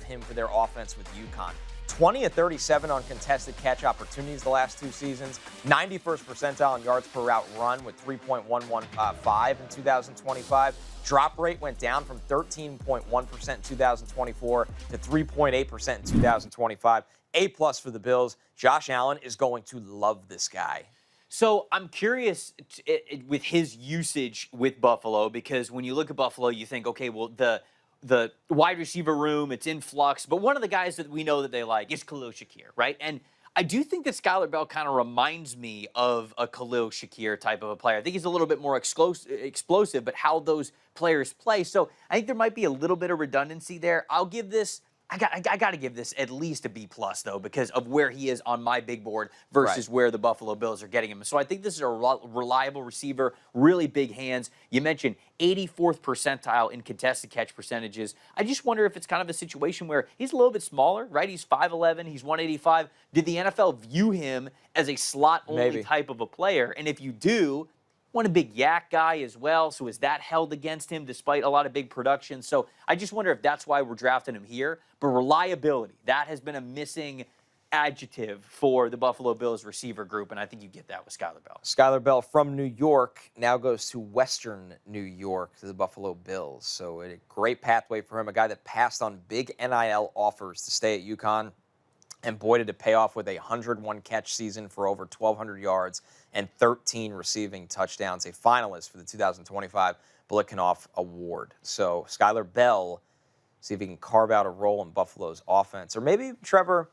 him for their offense with UConn. 20 of 37 on contested catch opportunities the last 2 seasons. 91st percentile in yards per route run with 3.115 in 2025. Drop rate went down from 13.1% in 2024 to 3.8% in 2025. A+ for the Bills. Josh Allen is going to love this guy. So I'm curious with his usage with Buffalo, because when you look at Buffalo, you think, okay, well, the wide receiver room, it's in flux. But one of the guys that we know that they like is Khalil Shakir, right? And I do think that Skylar Bell kind of reminds me of a Khalil Shakir type of a player. I think he's a little bit more explosive, but how those players play. So I think there might be a little bit of redundancy there. I'll give this... I got to give this at least a B+, though, because of where he is on my big board versus where the Buffalo Bills are getting him. So I think this is a reliable receiver, really big hands. You mentioned 84th percentile in contested catch percentages. I just wonder if it's kind of a situation where he's a little bit smaller, right? He's 5'11", he's 185. Did the NFL view him as a slot-only type of a player? And if you do, want a big yak guy as well, so is that held against him despite a lot of big production? So I just wonder if that's why we're drafting him here. But reliability, that has been a missing adjective for the Buffalo Bills receiver group, and I think you get that with Skylar Bell. Skylar Bell from New York now goes to Western New York to the Buffalo Bills. So a great pathway for him, a guy that passed on big NIL offers to stay at UConn. And boy, did it pay off with a 101-catch season for over 1,200 yards and 13 receiving touchdowns, a finalist for the 2025 Blitkenhoff Award. So Skylar Bell, see if he can carve out a role in Buffalo's offense. Or maybe, Trevor,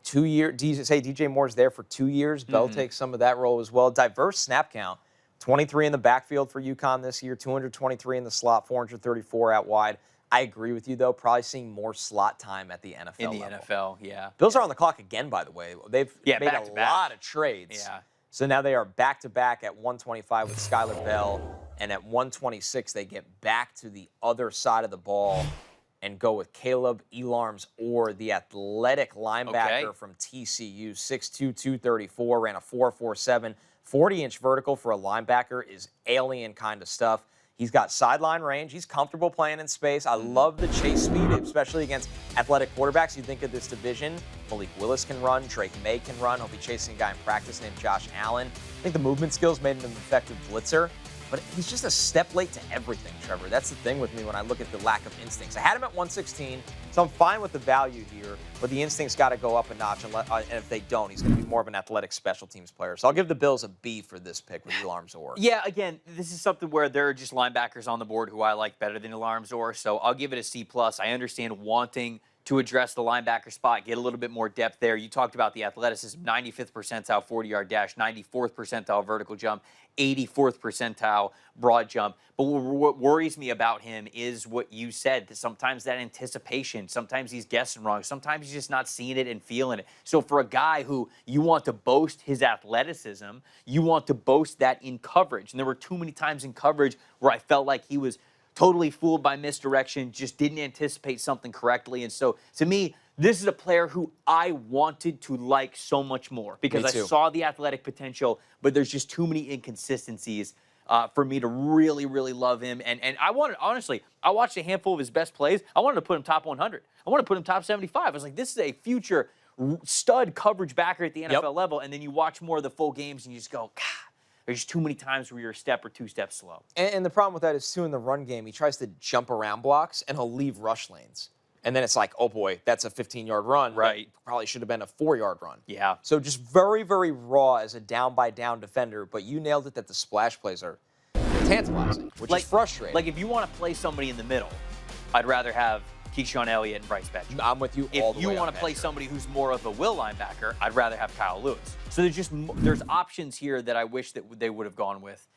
2 years, say DJ Moore's there for 2 years. Bell takes some of that role as well. Diverse snap count, 23 in the backfield for UConn this year, 223 in the slot, 434 out wide. I agree with you, though. Probably seeing more slot time at the NFL In the level. NFL, yeah. Bills are on the clock again, by the way. They've made a lot of trades. Yeah. So now they are back-to-back at 125 with Skylar Bell. And at 126, they get back to the other side of the ball and go with Caleb Elarms, or the athletic linebacker from TCU, 6'2", 234, ran a 4.47. 40-inch vertical for a linebacker is alien kind of stuff. He's got sideline range. He's comfortable playing in space. I love the chase speed, especially against athletic quarterbacks. You think of this division, Malik Willis can run, Drake May can run. He'll be chasing a guy in practice named Josh Allen. I think the movement skills made him an effective blitzer, but he's just a step late to everything, Trevor. That's the thing with me when I look at the lack of instincts. I had him at 116, so I'm fine with the value here, but the instincts got to go up a notch, and if they don't, he's going to be more of an athletic special teams player. So I'll give the Bills a B for this pick with Elarms or. Yeah, again, this is something where there are just linebackers on the board who I like better than Elarms or, so I'll give it a C+. I understand wanting to address the linebacker spot, get a little bit more depth there. You talked about the athleticism, 95th percentile 40-yard dash, 94th percentile vertical jump, 84th percentile broad jump. But what worries me about him is what you said, that sometimes that anticipation, sometimes he's guessing wrong, sometimes he's just not seeing it and feeling it. So for a guy who you want to boast his athleticism, you want to boast that in coverage. And there were too many times in coverage where I felt like he was totally fooled by misdirection, just didn't anticipate something correctly. And so, to me, this is a player who I wanted to like so much more because I saw the athletic potential, but there's just too many inconsistencies for me to really, really love him. And I wanted, honestly, I watched a handful of his best plays. I wanted to put him top 100. I wanted to put him top 75. I was like, this is a future stud coverage backer at the NFL level. And then you watch more of the full games and you just go, God, there's just too many times where you're a step or two steps slow. And the problem with that is, too, in the run game, he tries to jump around blocks, and he'll leave rush lanes. And then it's like, oh, boy, that's a 15-yard run. Right. Probably should have been a 4-yard run. Yeah. So just very, very raw as a down-by-down defender, but you nailed it that the splash plays are tantalizing, which is frustrating. Like, if you want to play somebody in the middle, I'd rather have Keyshawn Elliott and Bryce Betcher. I'm with you all the way. If you want to play somebody who's more of a will linebacker, I'd rather have Kyle Lewis. So there's options here that I wish that they would have gone with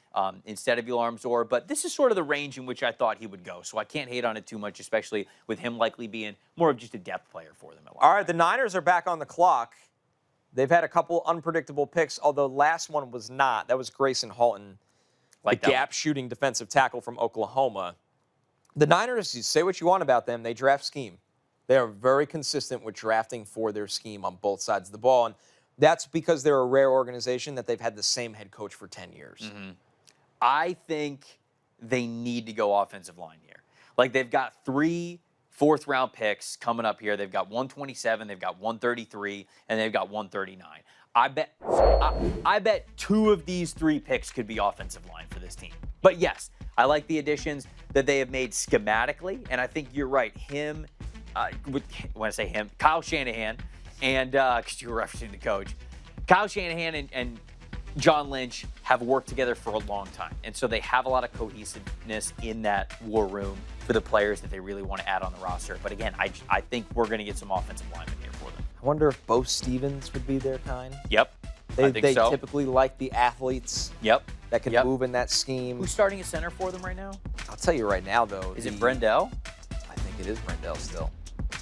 instead of Elam Zor. But this is sort of the range in which I thought he would go. So I can't hate on it too much, especially with him likely being more of just a depth player for them. All right, the Niners are back on the clock. They've had a couple unpredictable picks, although last one was not. That was Grayson Halton, the gap-shooting defensive tackle from Oklahoma. The Niners, you say what you want about them, they draft scheme. They are very consistent with drafting for their scheme on both sides of the ball, and that's because they're a rare organization that they've had the same head coach for 10 years. Mm-hmm. I think they need to go offensive line here. Like, they've got 3 fourth-round picks coming up here. They've got 127, they've got 133, and they've got 139. I bet 2 of these 3 picks could be offensive line for this team. But yes, I like the additions that they have made schematically, and I think you're right. When I say him, Kyle Shanahan, and because you were referencing the coach, Kyle Shanahan and John Lynch have worked together for a long time, and so they have a lot of cohesiveness in that war room for the players that they really want to add on the roster. But again, I think we're going to get some offensive linemen here for them. I wonder if Bo Stevens would be their kind. Yep. They so. typically like the athletes that can move in that scheme. Who's starting a center for them right now? I'll tell you right now, though. Is it Brendel? I think it is Brendel still.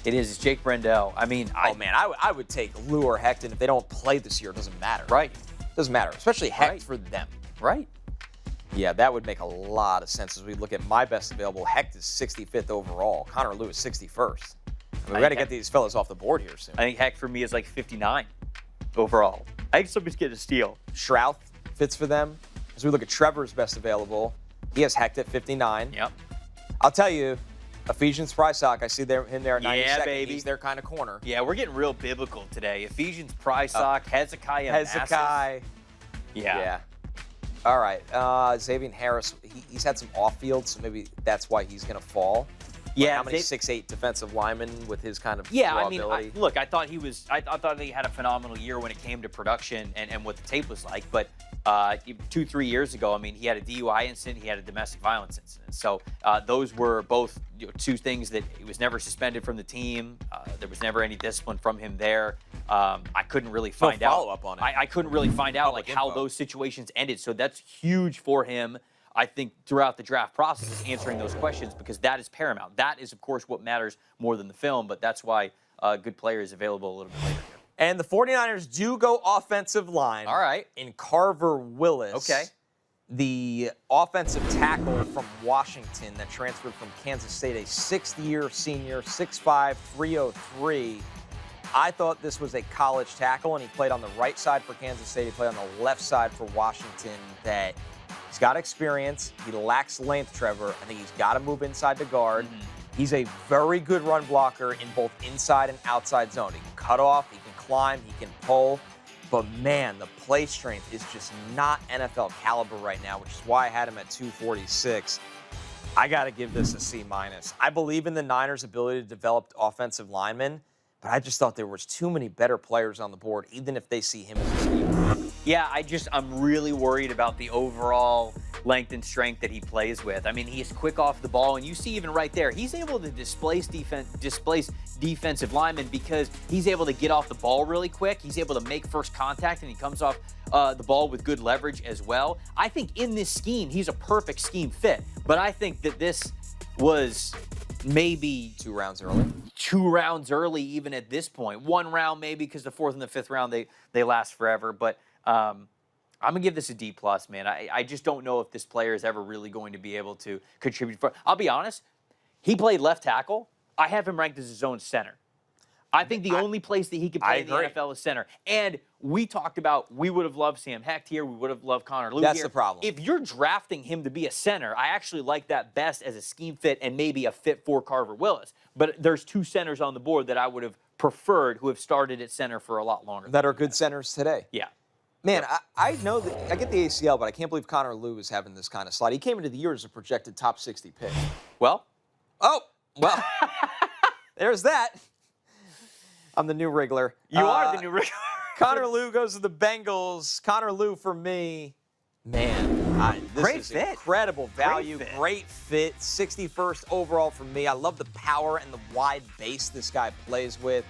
It is. It's Jake Brendel. I mean, I would take Lou or Hecht, and if they don't play this year, it doesn't matter. Right. Doesn't matter, especially Hecht for them. Right. Yeah, that would make a lot of sense as we look at my best available. Hecht is 65th overall. Connor Lewis, 61st. We got to get these fellas off the board here soon. I think Hecht for me is like 59 overall. I think somebody's getting a steal. Shrouth fits for them. As we look at Trevor's best available, he has Hecht at 59. Yep. I'll tell you, Ephesians Prysock, I see him there at 92nd. Yeah, baby. He's their kind of corner. Yeah, we're getting real biblical today. Ephesians Prysock, Hezekiah Hezekiah. Yeah. All right. Xavier Harris, he's had some off-field, so maybe that's why he's going to fall. Yeah. How many 6'8" defensive linemen with his kind of raw ability? Look, I thought I thought he had a phenomenal year when it came to production and what the tape was like. But 2-3 years ago, I mean, he had a DUI incident, he had a domestic violence incident. So those were both 2 things that he was never suspended from the team. There was never any discipline from him there. I couldn't really find out. Follow up on it. I couldn't really find out how those situations ended. So that's huge for him. I think throughout the draft process is answering those questions because that is paramount. That is, of course, what matters more than the film, but that's why a good player is available a little bit later here. And the 49ers do go offensive line. All right. In Carver Willis. Okay. The offensive tackle from Washington that transferred from Kansas State, a 6th-year senior, 6'5", 303. I thought this was a college tackle, and he played on the right side for Kansas State. He played on the left side for Washington. That he's got experience. He lacks length, Trevor. I think he's got to move inside the guard. Mm-hmm. He's a very good run blocker in both inside and outside zone. He can cut off, he can climb, he can pull. But, man, the play strength is just not NFL caliber right now, which is why I had him at 246. I got to give this a C-. I believe in the Niners' ability to develop offensive linemen, but I just thought there was too many better players on the board, even if they see him as a scheme. Yeah, I'm really worried about the overall length and strength that he plays with. I mean, he's quick off the ball, and you see even right there, he's able to displace defensive linemen because he's able to get off the ball really quick. He's able to make first contact, and he comes off the ball with good leverage as well. I think in this scheme, he's a perfect scheme fit, but I think that this was maybe 2 rounds early. 2 rounds early, even at this point. 1 round maybe because the 4th and the 5th round, they last forever, but I'm going to give this a D+, man. I just don't know if this player is ever really going to be able to contribute. I'll be honest, he played left tackle. I have him ranked as his own center. I think the only place that he could play in the NFL is center. And we talked about we would have loved Sam Hecht here. We would have loved Connor Lew here. That's the problem. If you're drafting him to be a center, I actually like that best as a scheme fit and maybe a fit for Carver Willis. But there's 2 centers on the board that I would have preferred who have started at center for a lot longer. That are good centers today. Yeah. Man, I know that I get the ACL, but I can't believe Connor Lew is having this kind of slide. He came into the year as a projected top 60 pick. Well, there's that. I'm the new Wriggler. You are the new Wriggler. Connor Lew goes to the Bengals. Connor Lew for me, man, this Great is fit. Incredible value, Great fit. 61st overall for me. I love the power and the wide base this guy plays with.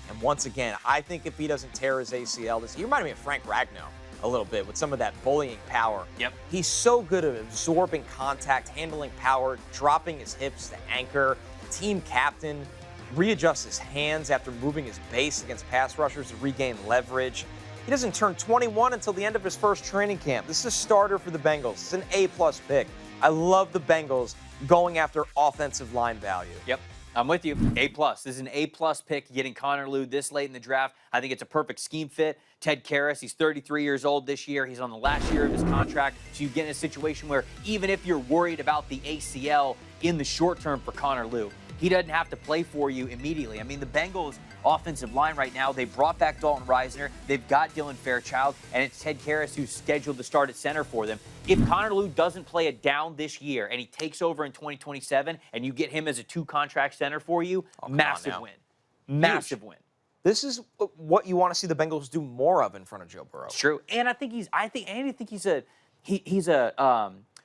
And once again, I think if he doesn't tear his ACL this year, he reminded me of Frank Ragnow a little bit with some of that bullying power. Yep. He's so good at absorbing contact, handling power, dropping his hips to anchor, team captain, readjusts his hands after moving his base against pass rushers to regain leverage. He doesn't turn 21 until the end of his first training camp. This is a starter for the Bengals. It's an A+ pick. I love the Bengals going after offensive line value. Yep. I'm with you. A+. This is an A+ pick, getting Connor Lew this late in the draft. I think it's a perfect scheme fit. Ted Karras, he's 33 years old this year. He's on the last year of his contract. So you get in a situation where even if you're worried about the ACL in the short term for Connor Lew, he doesn't have to play for you immediately. I mean, the Bengals offensive line right now, they brought back Dalton Reisner. They've got Dylan Fairchild, and it's Ted Karras who's scheduled to start at center for them. If Connor Lew doesn't play it down this year and he takes over in 2027 and you get him as a 2-contract center for you, massive win. Massive win. This is what you want to see the Bengals do more of in front of Joe Burrow. It's true. And I think he's a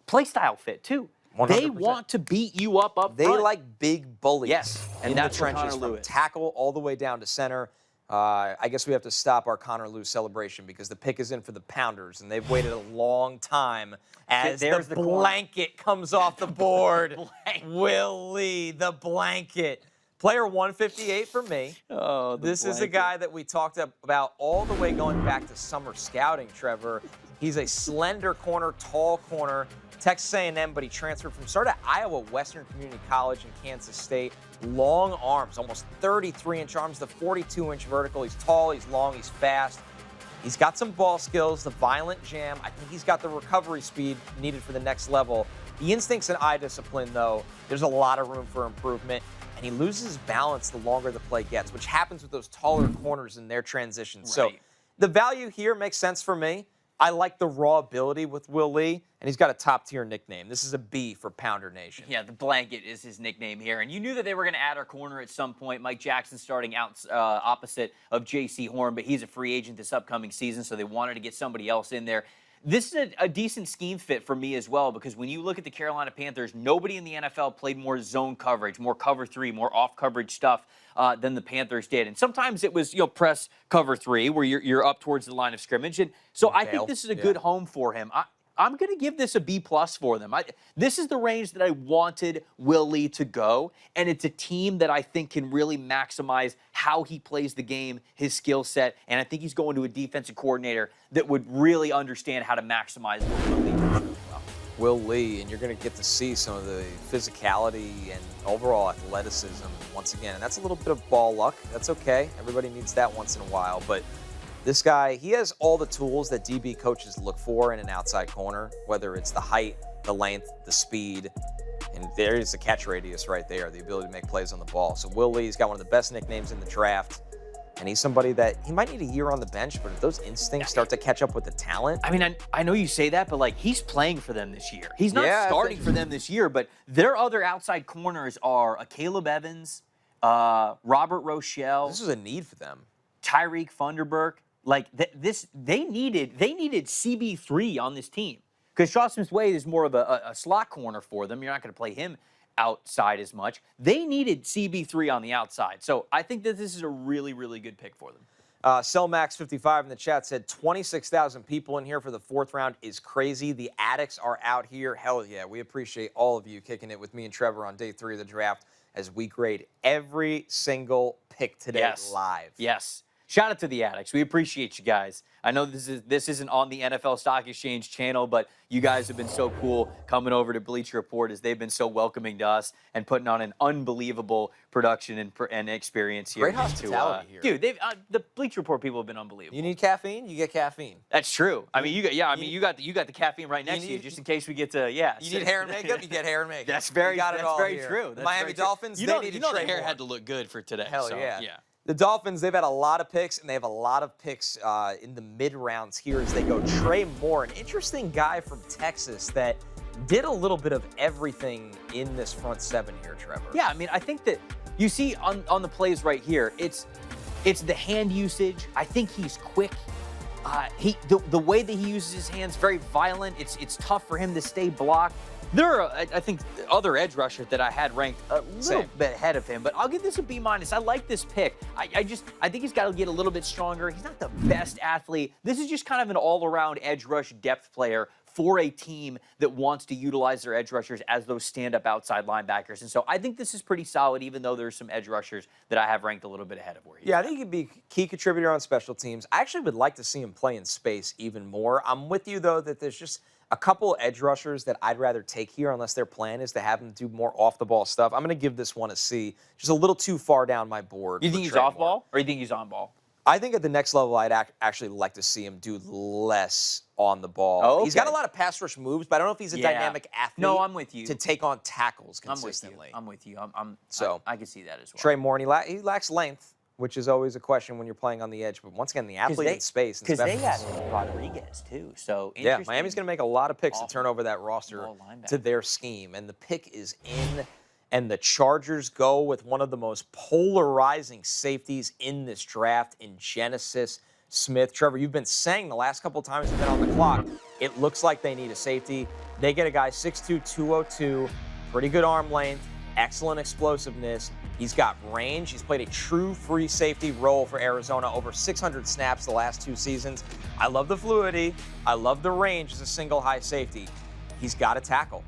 play style fit too. 100%. They want to beat you up They front. like big bullies. Yes, and in that's the what trenches Connor Lew from is. tackle all the way down to center. I guess we have to stop our Connor Lew celebration because the pick is in for the Pounders, and they've waited a long time as There's the the blanket comes off the board. Will Lee, the blanket. Player 158 for me. Oh, this is a guy that we talked about all the way going back to summer scouting, Trevor. He's a slender corner, tall corner. Texas A&M, but he transferred from started at Iowa Western Community College in Kansas State. Long arms, almost 33-inch arms, the 42-inch vertical. He's tall, he's long, he's fast. He's got some ball skills, the violent jam. I think he's got the recovery speed needed for the next level. The instincts and eye discipline, though, there's a lot of room for improvement. And he loses balance the longer the play gets, which happens with those taller corners in their transition. Right. So the value here makes sense for me. I like the raw ability with Will Lee, and he's got a top-tier nickname. This is a B for Pounder Nation. Yeah, the blanket is his nickname here. And you knew that they were going to add our corner at some point. Mike Jackson starting out opposite of J.C. Horn, but he's a free agent this upcoming season, so they wanted to get somebody else in there. This is a decent scheme fit for me as well, because when you look at the Carolina Panthers, nobody in the NFL played more zone coverage, more cover 3, more off-coverage stuff than the Panthers did. And sometimes it was, press cover 3, where you're up towards the line of scrimmage. And so I think this is a good home for him. I'm going to give this a B+ for them. This is the range that I wanted Will Lee to go, and it's a team that I think can really maximize how he plays the game, his skill set, and I think he's going to a defensive coordinator that would really understand how to maximize Will Lee. Will Lee, and you're going to get to see some of the physicality and overall athleticism once again, and that's a little bit of ball luck. That's okay. Everybody needs that once in a while, but this guy, he has all the tools that DB coaches look for in an outside corner, whether it's the height, the length, the speed, and there's the catch radius right there, the ability to make plays on the ball. So Will Lee's got one of the best nicknames in the draft, and he's somebody that he might need a year on the bench, but if those instincts start to catch up with the talent. I mean, I know you say that, but he's playing for them this year. He's not starting for them this year, but their other outside corners are Caleb Evans, Robert Rochelle. This is a need for them. Tyreek Funderburk. like they needed CB3 on this team because Shaw Smith-Wade is more of a slot corner for them. You're not going to play him outside as much. They needed CB3 on the outside. So I think that this is a really, really good pick for them. Cellmax55 in the chat said 26,000 people in here for the 4th round is crazy. The addicts are out here. Hell yeah. We appreciate all of you kicking it with me and Trevor on day 3 of the draft as we grade every single pick today live. Yes. Shout out to the addicts. We appreciate you guys. I know this isn't on the NFL Stock Exchange channel, but you guys have been so cool coming over to Bleacher Report as they've been so welcoming to us and putting on an unbelievable production and experience here. Great hospitality here. Dude, the Bleacher Report people have been unbelievable. You need caffeine? You get caffeine. That's true. I mean, you got the caffeine right next to you just in case we get to, You need hair and makeup? You get hair and makeup. That's very true. The Miami Dolphins, they needed the hair had to look good for today. Hell yeah. The Dolphins, they've had a lot of picks, and they have a lot of picks in the mid-rounds here as they go. Trey Moore, an interesting guy from Texas that did a little bit of everything in this front 7 here, Trevor. Yeah, I mean, I think that you see on the plays right here, it's the hand usage. I think he's quick. The way that he uses his hands, very violent. It's tough for him to stay blocked. There are, I think, other edge rushers that I had ranked a little bit ahead of him, but I'll give this a B-. I like this pick. I think he's got to get a little bit stronger. He's not the best athlete. This is just kind of an all-around edge rush depth player for a team that wants to utilize their edge rushers as those stand-up outside linebackers. And so I think this is pretty solid, even though there's some edge rushers that I have ranked a little bit ahead of where he's at. I think he'd be a key contributor on special teams. I actually would like to see him play in space even more. I'm with you, though, that there's just a couple edge rushers that I'd rather take here unless their plan is to have them do more off-the-ball stuff. I'm going to give this one a C. Just a little too far down my board. You think he's off-ball, or you think he's on-ball? I think at the next level, I'd actually like to see him do less on the ball. Oh, okay. He's got a lot of pass rush moves, but I don't know if he's a dynamic athlete. No, I'm with you. To take on tackles consistently. I'm with you. I can see that as well. Trey Moore, and he lacks length, which is always a question when you're playing on the edge. But once again, the athlete in space. Because they got Rodriguez, too. So yeah, Miami's going to make a lot of picks to turn over that roster to their scheme. And the pick is in, and the Chargers go with one of the most polarizing safeties in this draft in Genesis Smith. Trevor, you've been saying the last couple times you've been on the clock, it looks like they need a safety. They get a guy 6'2", 202, pretty good arm length, excellent explosiveness. He's got range. He's played a true free safety role for Arizona, over 600 snaps the last 2 seasons. I love the fluidity. I love the range as a single high safety. He's got to tackle.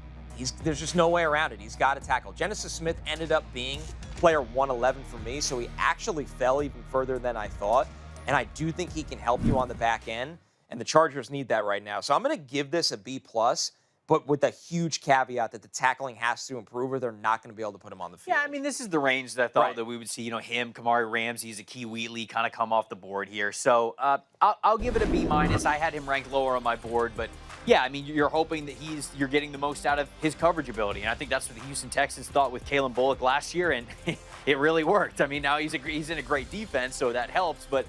There's just no way around it. He's got to tackle. Genesis Smith ended up being player 111 for me, so he actually fell even further than I thought. And I do think he can help you on the back end, and the Chargers need that right now. So I'm going to give this a B+, but with a huge caveat that the tackling has to improve or they're not going to be able to put him on the field. Yeah, I mean, this is the range that I thought that we would see, him, Kamari Ramsey, Zakee Wheatley kind of come off the board here. So I'll give it a B-. I had him ranked lower on my board, but yeah, I mean, you're hoping that you're getting the most out of his coverage ability, and I think that's what the Houston Texans thought with Kalen Bullock last year, and it really worked. I mean, now he's in a great defense, so that helps, but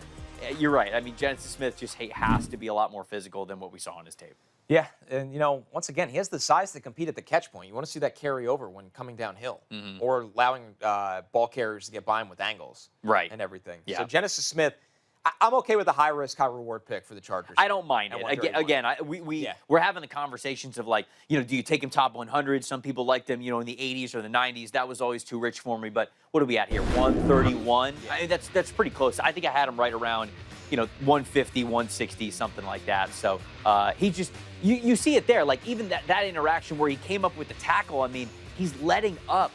you're right. I mean, Genesis Smith just has to be a lot more physical than what we saw on his tape. Yeah, and, once again, he has the size to compete at the catch point. You want to see that carry over when coming downhill or allowing ball carriers to get by him with angles and everything. Yeah. So Genesis Smith, I'm okay with a high-risk, high-reward pick for the Chargers. I don't mind it. Again, we're having the conversations of do you take him top 100? Some people liked him, in the 80s or the 90s. That was always too rich for me. But what are we at here? 131? I mean, that's pretty close. I think I had him right around, 150, 160, something like that. So he just, you see it there. Even that interaction where he came up with the tackle, I mean, he's letting up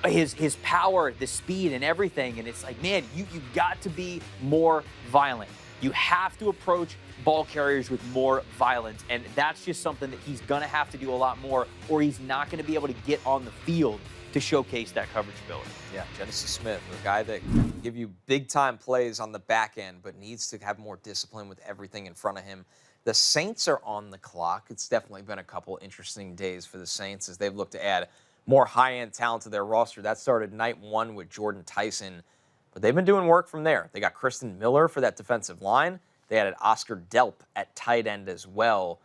his power, the speed, and everything. And it's man, you got to be more violent. You have to approach ball carriers with more violence. And that's just something that he's going to have to do a lot more, or he's not going to be able to get on the field to showcase that coverage ability. Yeah, Genesis Smith, a guy that can give you big-time plays on the back end, but needs to have more discipline with everything in front of him. The Saints are on the clock. It's definitely been a couple interesting days for the Saints as they've looked to add more high-end talent to their roster. That started night 1 with Jordan Tyson, but they've been doing work from there. They got Kristen Miller for that defensive line. They added Oscar Delp at tight end as well.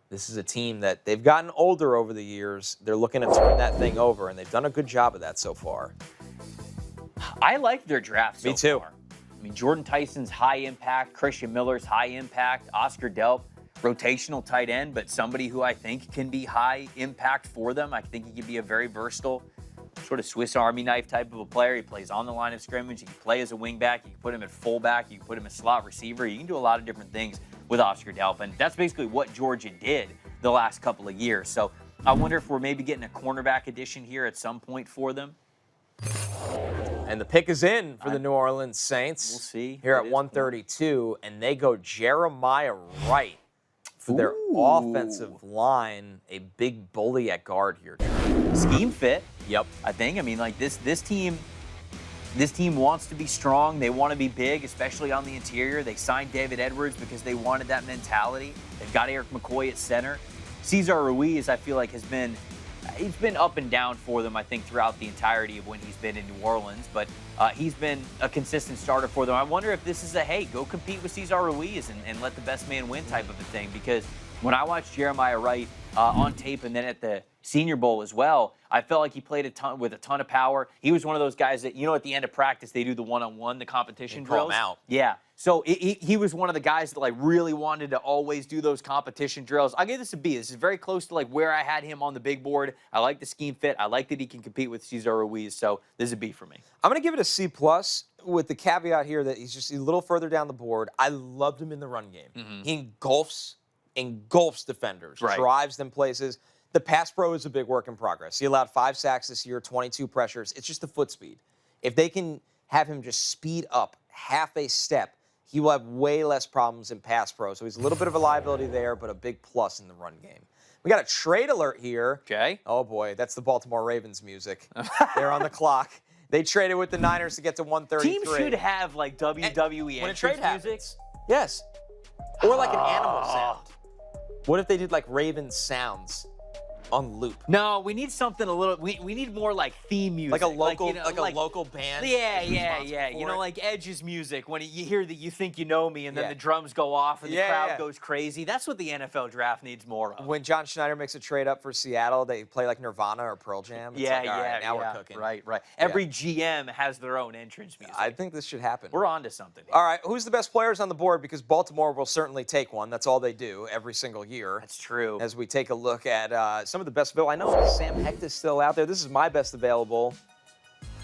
This is a team that they've gotten older over the years. They're looking to turn that thing over, and they've done a good job of that so far. I like their draft so Me too. far. I mean, Jordan Tyson's high impact, Christian Miller's high impact, Oscar Delp, rotational tight end, but somebody who I think can be high impact for them. I think he can be a very versatile, sort of Swiss Army knife type of a player. He plays on the line of scrimmage. He can play as a wingback. You can put him at fullback. You can put him at slot receiver. You can do a lot of different things with Oscar Delp, and that's basically what Georgia did the last couple of years. So I wonder if we're maybe getting a cornerback addition here at some point for them. And the pick is in for the New Orleans Saints. We'll see. Here at 132, and they go Jeremiah Wright for their offensive line, a big bully at guard here. Scheme fit. Yep. I think. I mean, like this team wants to be strong. They want to be big, especially on the interior. They signed David Edwards because they wanted that mentality. They've got Eric McCoy at center. Cesar Ruiz, I feel like, he's been up and down for them, I think, throughout the entirety of when he's been in New Orleans. But he's been a consistent starter for them. I wonder if this is a, hey, go compete with Cesar Ruiz and let the best man win type of a thing. Because when I watched Jeremiah Wright on tape and then at the Senior Bowl as well, I felt like he played with a ton of power. He was one of those guys that, at the end of practice, they do the one-on-one, the competition drills. Call him out. Yeah. So he was one of the guys that really wanted to always do those competition drills. I'll give this a B. This is very close to where I had him on the big board. I like the scheme fit. I like that he can compete with Cesar Ruiz. So this is a B for me. I'm going to give it a C+ with the caveat here that he's just a little further down the board. I loved him in the run game. Mm-hmm. He engulfs defenders, drives them places. The pass pro is a big work in progress. He allowed 5 sacks this year, 22 pressures. It's just the foot speed. If they can have him just speed up half a step, he will have way less problems in pass pro. So he's a little bit of a liability there, but a big plus in the run game. We got a trade alert here. Okay. Oh, boy. That's the Baltimore Ravens music. They're on the clock. They traded with the Niners to get to 133. Teams should have WWE when a trade music. happens. Yes. Or like an animal sound. What if they did Ravens sounds on loop? No, we need something a little. We need more theme music, like a local band. Yeah. Like Edge's music when you hear that "You Think You Know Me" and then the drums go off and the crowd goes crazy. That's what the NFL draft needs more of. When John Schneider makes a trade up for Seattle, they play Nirvana or Pearl Jam. It's now we're cooking. Right. Every GM has their own entrance music. I think this should happen. We're on to something here. All right, who's the best players on the board? Because Baltimore will certainly take one. That's all they do every single year. That's true. As we take a look at some of the best available. I know Sam Hecht is still out there. This is my best available.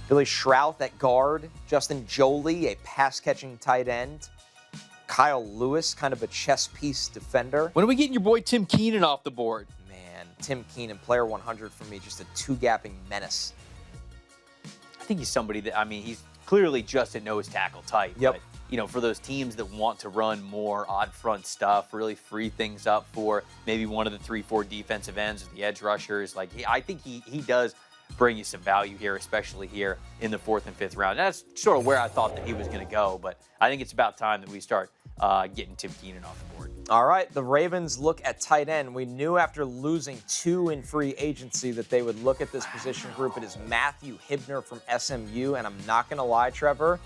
Billy Schrouth at guard. Justin Joly, a pass-catching tight end. Kyle Lewis, kind of a chess piece defender. When are we getting your boy Tim Keenan off the board? Man, Tim Keenan, player 100 for me, just a two-gapping menace. I think he's somebody that, he's clearly just a nose tackle type. Yep. But, for those teams that want to run more odd front stuff, really free things up for maybe one of the 3-4 defensive ends or the edge rushers, I think he does bring you some value here, especially here in the 4th and 5th round. That's sort of where I thought that he was going to go, but I think it's about time that we start getting Tim Keenan off the board. All right, the Ravens look at tight end. We knew after losing 2 in free agency that they would look at this position group. It is Matthew Hibner from SMU, and I'm not going to lie, Trevor,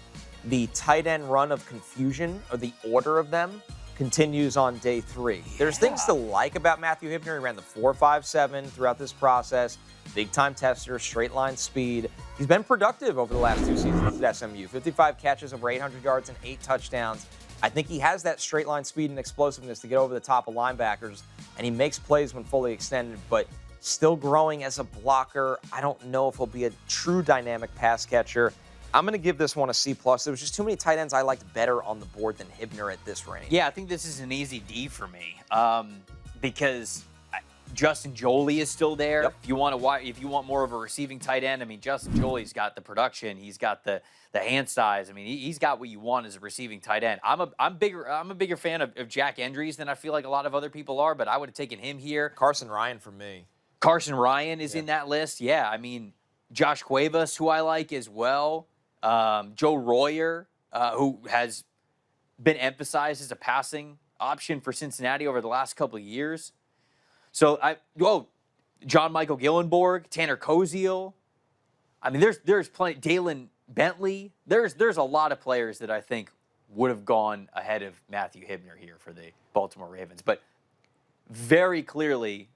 the tight end run of confusion, or the order of them, continues on day 3. There's things to like about Matthew Hibner. He ran the 4.57 throughout this process. Big-time tester, straight-line speed. He's been productive over the last 2 seasons at SMU. 55 catches, over 800 yards, and 8 touchdowns. I think he has that straight-line speed and explosiveness to get over the top of linebackers, and he makes plays when fully extended, but still growing as a blocker. I don't know if he'll be a true dynamic pass catcher. I'm going to give this one a C+. There was just too many tight ends I liked better on the board than Hibner at this range. Yeah, I think this is an easy D for me because Justin Joly is still there. Yep. If you want more of a receiving tight end, Justin Joly's got the production. He's got the hand size. He's got what you want as a receiving tight end. I'm a bigger fan of Jack Endries than I feel like a lot of other people are, but I would have taken him here. Carson Ryan for me. Carson Ryan is in that list. Yeah, Josh Cuevas, who I like as well. Joe Royer, who has been emphasized as a passing option for Cincinnati over the last couple of years. So John Michael Gillenborg, Tanner Koziel. There's plenty. Dalen Bentley. There's a lot of players that I think would have gone ahead of Matthew Hibner here for the Baltimore Ravens. But very clearly,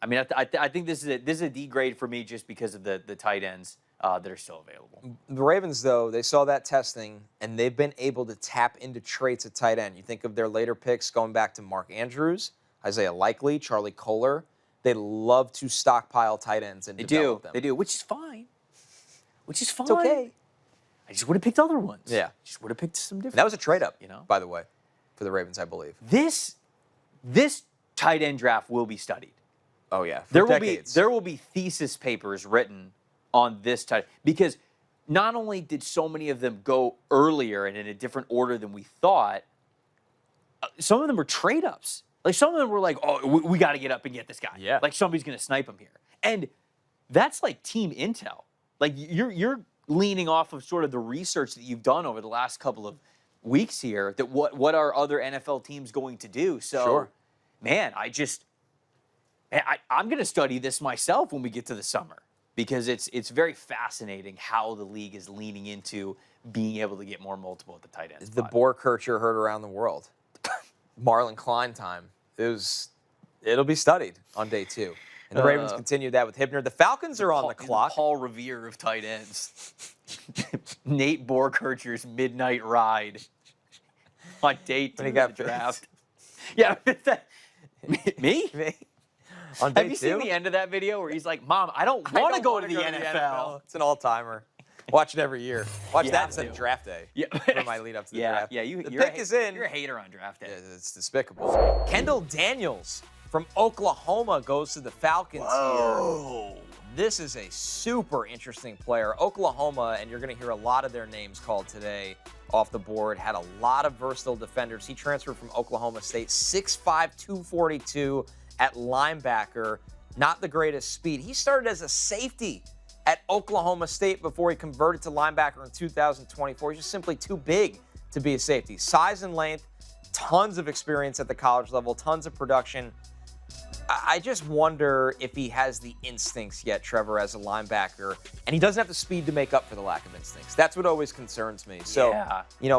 I think this is a D grade for me just because of the tight ends that are still available. The Ravens, though, they saw that testing, and they've been able to tap into traits at tight end. You think of their later picks going back to Mark Andrews, Isaiah Likely, Charlie Kohler. They love to stockpile tight ends and develop them. They do, which is fine. It's okay. I just would have picked other ones. Yeah. Just would have picked some different. That was a trade-up, you know, by the way, for the Ravens, I believe. This tight end draft will be studied. Oh, yeah. There will be thesis papers written on this tight, because not only did so many of them go earlier and in a different order than we thought, some of them were trade-ups. Like, some of them were like, oh, we got to get up and get this guy. Yeah. Like, somebody's going to snipe him here. And that's like team intel. Like, you're leaning off of sort of the research that you've done over the last couple of weeks here, that what are other NFL teams going to do? So, sure. Man, I'm going to study this myself when we get to the summer, because it's very fascinating how the league is leaning into being able to get more multiple at the tight end spot. The Borkircher heard around the world. Marlon Klein time. It'll be studied on day 2. And the Ravens continue that with Hibner. The Falcons are on the clock. Paul Revere of tight ends. Nate Borkircher's midnight ride on day 2 of the draft. Yeah. Me? Me? On day Have you 2? seen the end of that video where he's like, Mom, I don't want to go to the NFL. It's an all-timer. Watch it every year. Watch You that have instead to. of draft day. Yeah. For my lead up to the draft. Yeah, the you're pick is in. You're a hater on draft day. Yeah, it's despicable. Kendall Daniels from Oklahoma goes to the Falcons here. This is a super interesting player. Oklahoma, and you're going to hear a lot of their names called today off the board, had a lot of versatile defenders. He transferred from Oklahoma State, 6'5", 242 at linebacker. Not the greatest speed. He started as a safety at Oklahoma State before he converted to linebacker in 2024. He's just simply too big to be a safety. Size and length, tons of experience at the college level, tons of production. I just wonder if he has the instincts yet, Trevor, as a linebacker, and he doesn't have the speed to make up for the lack of instincts. That's what always concerns me. So,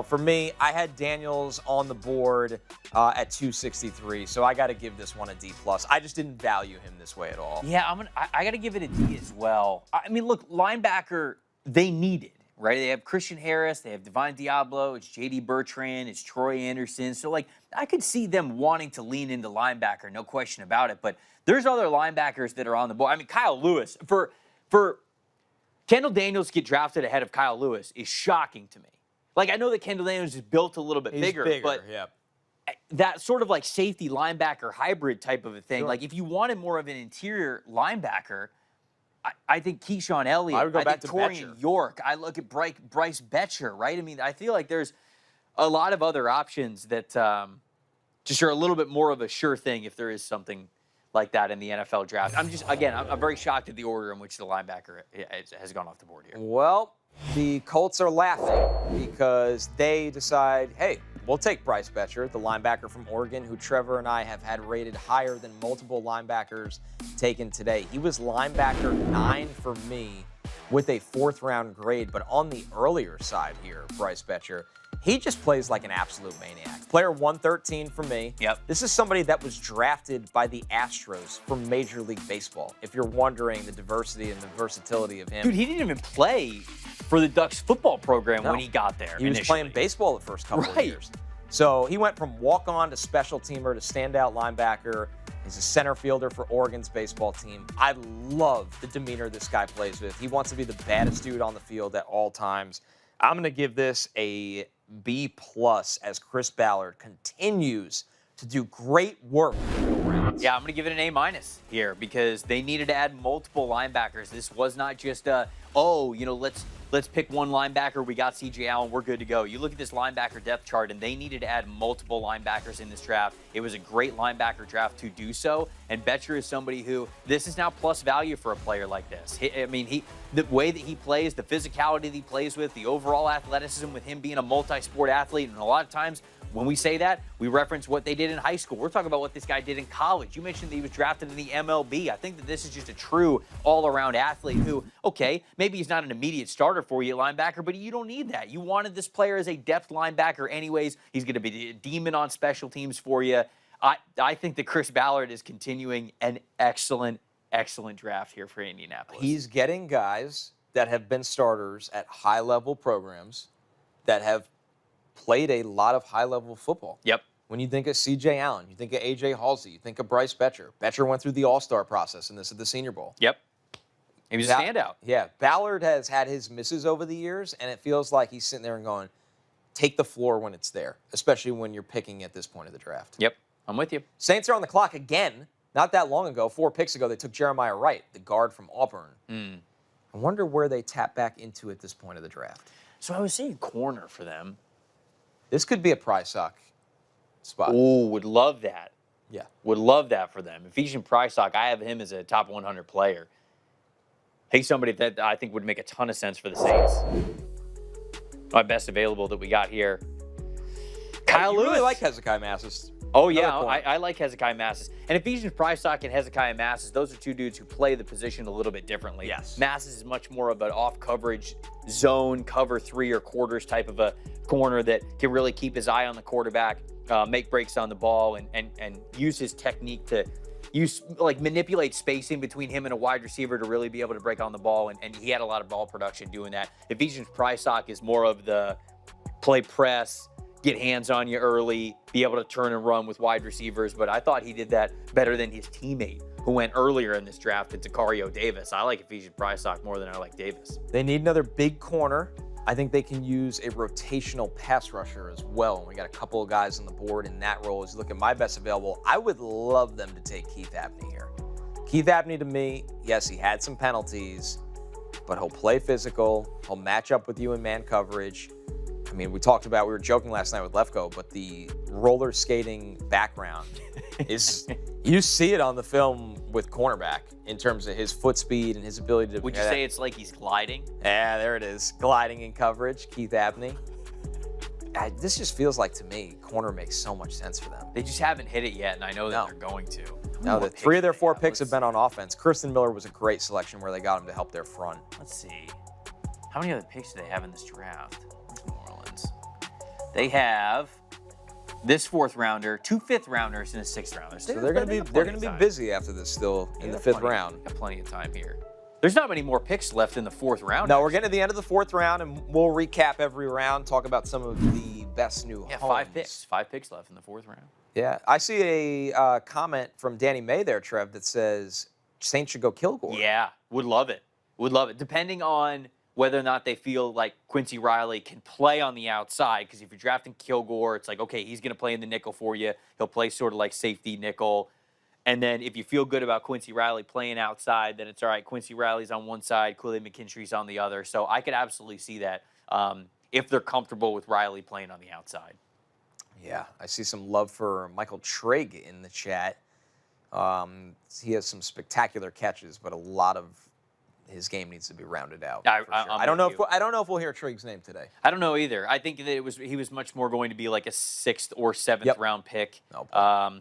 for me, I had Daniels on the board at 263, so I got to give this one a D+. I just didn't value him this way at all. Yeah, I got to give it a D as well. I mean, look, linebacker, they need it, right? They have Christian Harris, they have Divine Diablo, it's J.D. Bertrand, it's Troy Anderson. So, I could see them wanting to lean into linebacker, no question about it. But there's other linebackers that are on the board. I mean, Kyle Lewis, for Kendall Daniels to get drafted ahead of Kyle Lewis is shocking to me. I know that Kendall Daniels is built a little bit bigger, but that sort of safety linebacker hybrid type of a thing. Sure. If you wanted more of an interior linebacker, I think Keyshawn Elliott, I would go back to Torian York. I look at Bryce Betcher, right? I mean, I feel like there's a lot of other options that just are a little bit more of a sure thing if there is something like that in the NFL draft. I'm very shocked at the order in which the linebacker has gone off the board here. Well, the Colts are laughing because they decide, hey, we'll take Bryce Betcher, the linebacker from Oregon, who Trevor and I have had rated higher than multiple linebackers taken today. He was linebacker 9 for me with a 4th-round grade, but on the earlier side here, Bryce Betcher, he just plays like an absolute maniac. Player 113 for me. Yep. This is somebody that was drafted by the Astros from Major League Baseball, if you're wondering the diversity and the versatility of him. Dude, he didn't even play for the Ducks football program when he got there. He was playing baseball the first couple of years. So he went from walk-on to special teamer to standout linebacker. He's a center fielder for Oregon's baseball team. I love the demeanor this guy plays with. He wants to be the baddest dude on the field at all times. I'm going to give this a B+ as Chris Ballard continues to do great work in the rounds. Yeah, I'm going to give it an A- here because they needed to add multiple linebackers. This was not just let's pick one linebacker. We got C.J. Allen. We're good to go. You look at this linebacker depth chart, and they needed to add multiple linebackers in this draft. It was a great linebacker draft to do so, and Betcher is somebody who this is now plus value for a player like this. The way that he plays, the physicality that he plays with, the overall athleticism with him being a multi-sport athlete, and a lot of times when we say that, we reference what they did in high school. We're talking about what this guy did in college. You mentioned that he was drafted in the MLB. I think that this is just a true all-around athlete who, okay, maybe he's not an immediate starter for you at linebacker, but you don't need that. You wanted this player as a depth linebacker anyways. He's going to be a demon on special teams for you. I think that Chris Ballard is continuing an excellent draft here for Indianapolis. He's getting guys that have been starters at high-level programs that have played a lot of high-level football. Yep. When you think of C.J. Allen, you think of A.J. Halsey, you think of Bryce Betcher. Betcher went through the All-Star process in this at the Senior Bowl. Yep. He was a standout. Yeah. Ballard has had his misses over the years, and it feels like he's sitting there and going, take the floor when it's there, especially when you're picking at this point of the draft. Yep. I'm with you. Saints are on the clock again. Not that long ago, 4 picks ago, they took Jeremiah Wright, the guard from Auburn. I wonder where they tap back into at this point of the draft. So I was saying corner for them. This could be a prize sock spot. Ooh, would love that. Yeah. Would love that for them. Ephesian Prysock, I have him as a top 100 player. He's somebody that I think would make a ton of sense for the Saints. My best available that we got here. Kyle Lewis. You really like Hezekiah Massis. Oh, yeah, I like Hezekiah Massis. And Ephesian Prysock and Hezekiah Massis, those are two dudes who play the position a little bit differently. Yes. Massis is much more of an off-coverage zone, cover 3 or quarters type of a corner that can really keep his eye on the quarterback, make breaks on the ball, and use his technique to manipulate spacing between him and a wide receiver to really be able to break on the ball. And he had a lot of ball production doing that. Ephesian Prysock is more of the play press, get hands on you early, be able to turn and run with wide receivers. But I thought he did that better than his teammate who went earlier in this draft, Zakario Davis. I like Ephesian Prysock more than I like Davis. They need another big corner. I think they can use a rotational pass rusher as well. And we got a couple of guys on the board in that role. As you look at my best available, I would love them to take Keith Abney here. Keith Abney, to me, yes, he had some penalties, but he'll play physical. He'll match up with you in man coverage. I mean, we were joking last night with Lefko, but the roller skating background is, you see it on the film with cornerback in terms of his foot speed and his ability to. Would you say it's like he's gliding? Yeah, there it is. Gliding in coverage, Keith Abney. This just feels like, to me, corner makes so much sense for them. They just haven't hit it yet, and I know that they're going to. No, 3 of their 4 picks have been on offense. Kirsten Miller was a great selection where they got him to help their front. Let's see. How many other picks do they have in this draft? New Orleans. They have this 4th rounder, 2 5th rounders, and a 6th rounder. So they're going to be busy after this still in the 5th round. Got plenty of time here. There's not many more picks left in the 4th round. No, we're getting to the end of the 4th round, and we'll recap every round, talk about some of the best new homes. 5 picks. 5 picks left in the 4th round. Yeah, I see a comment from Danny May there, Trev, that says Saints should go Kilgore. Yeah, would love it. Would love it. Depending on whether or not they feel like Quincy Riley can play on the outside, because if you're drafting Kilgore, it's like, okay, he's going to play in the nickel for you. He'll play sort of like safety nickel. And then if you feel good about Quincy Riley playing outside, then it's all right. Quincy Riley's on one side, Quilly McKinstry's on the other. So I could absolutely see that if they're comfortable with Riley playing on the outside. Yeah, I see some love for Michael Trigg in the chat. He has some spectacular catches, but a lot of his game needs to be rounded out. I don't know if we'll hear Trigg's name today. I don't know either. I think that he was much more going to be like a 6th or 7th round pick. Oh, boy.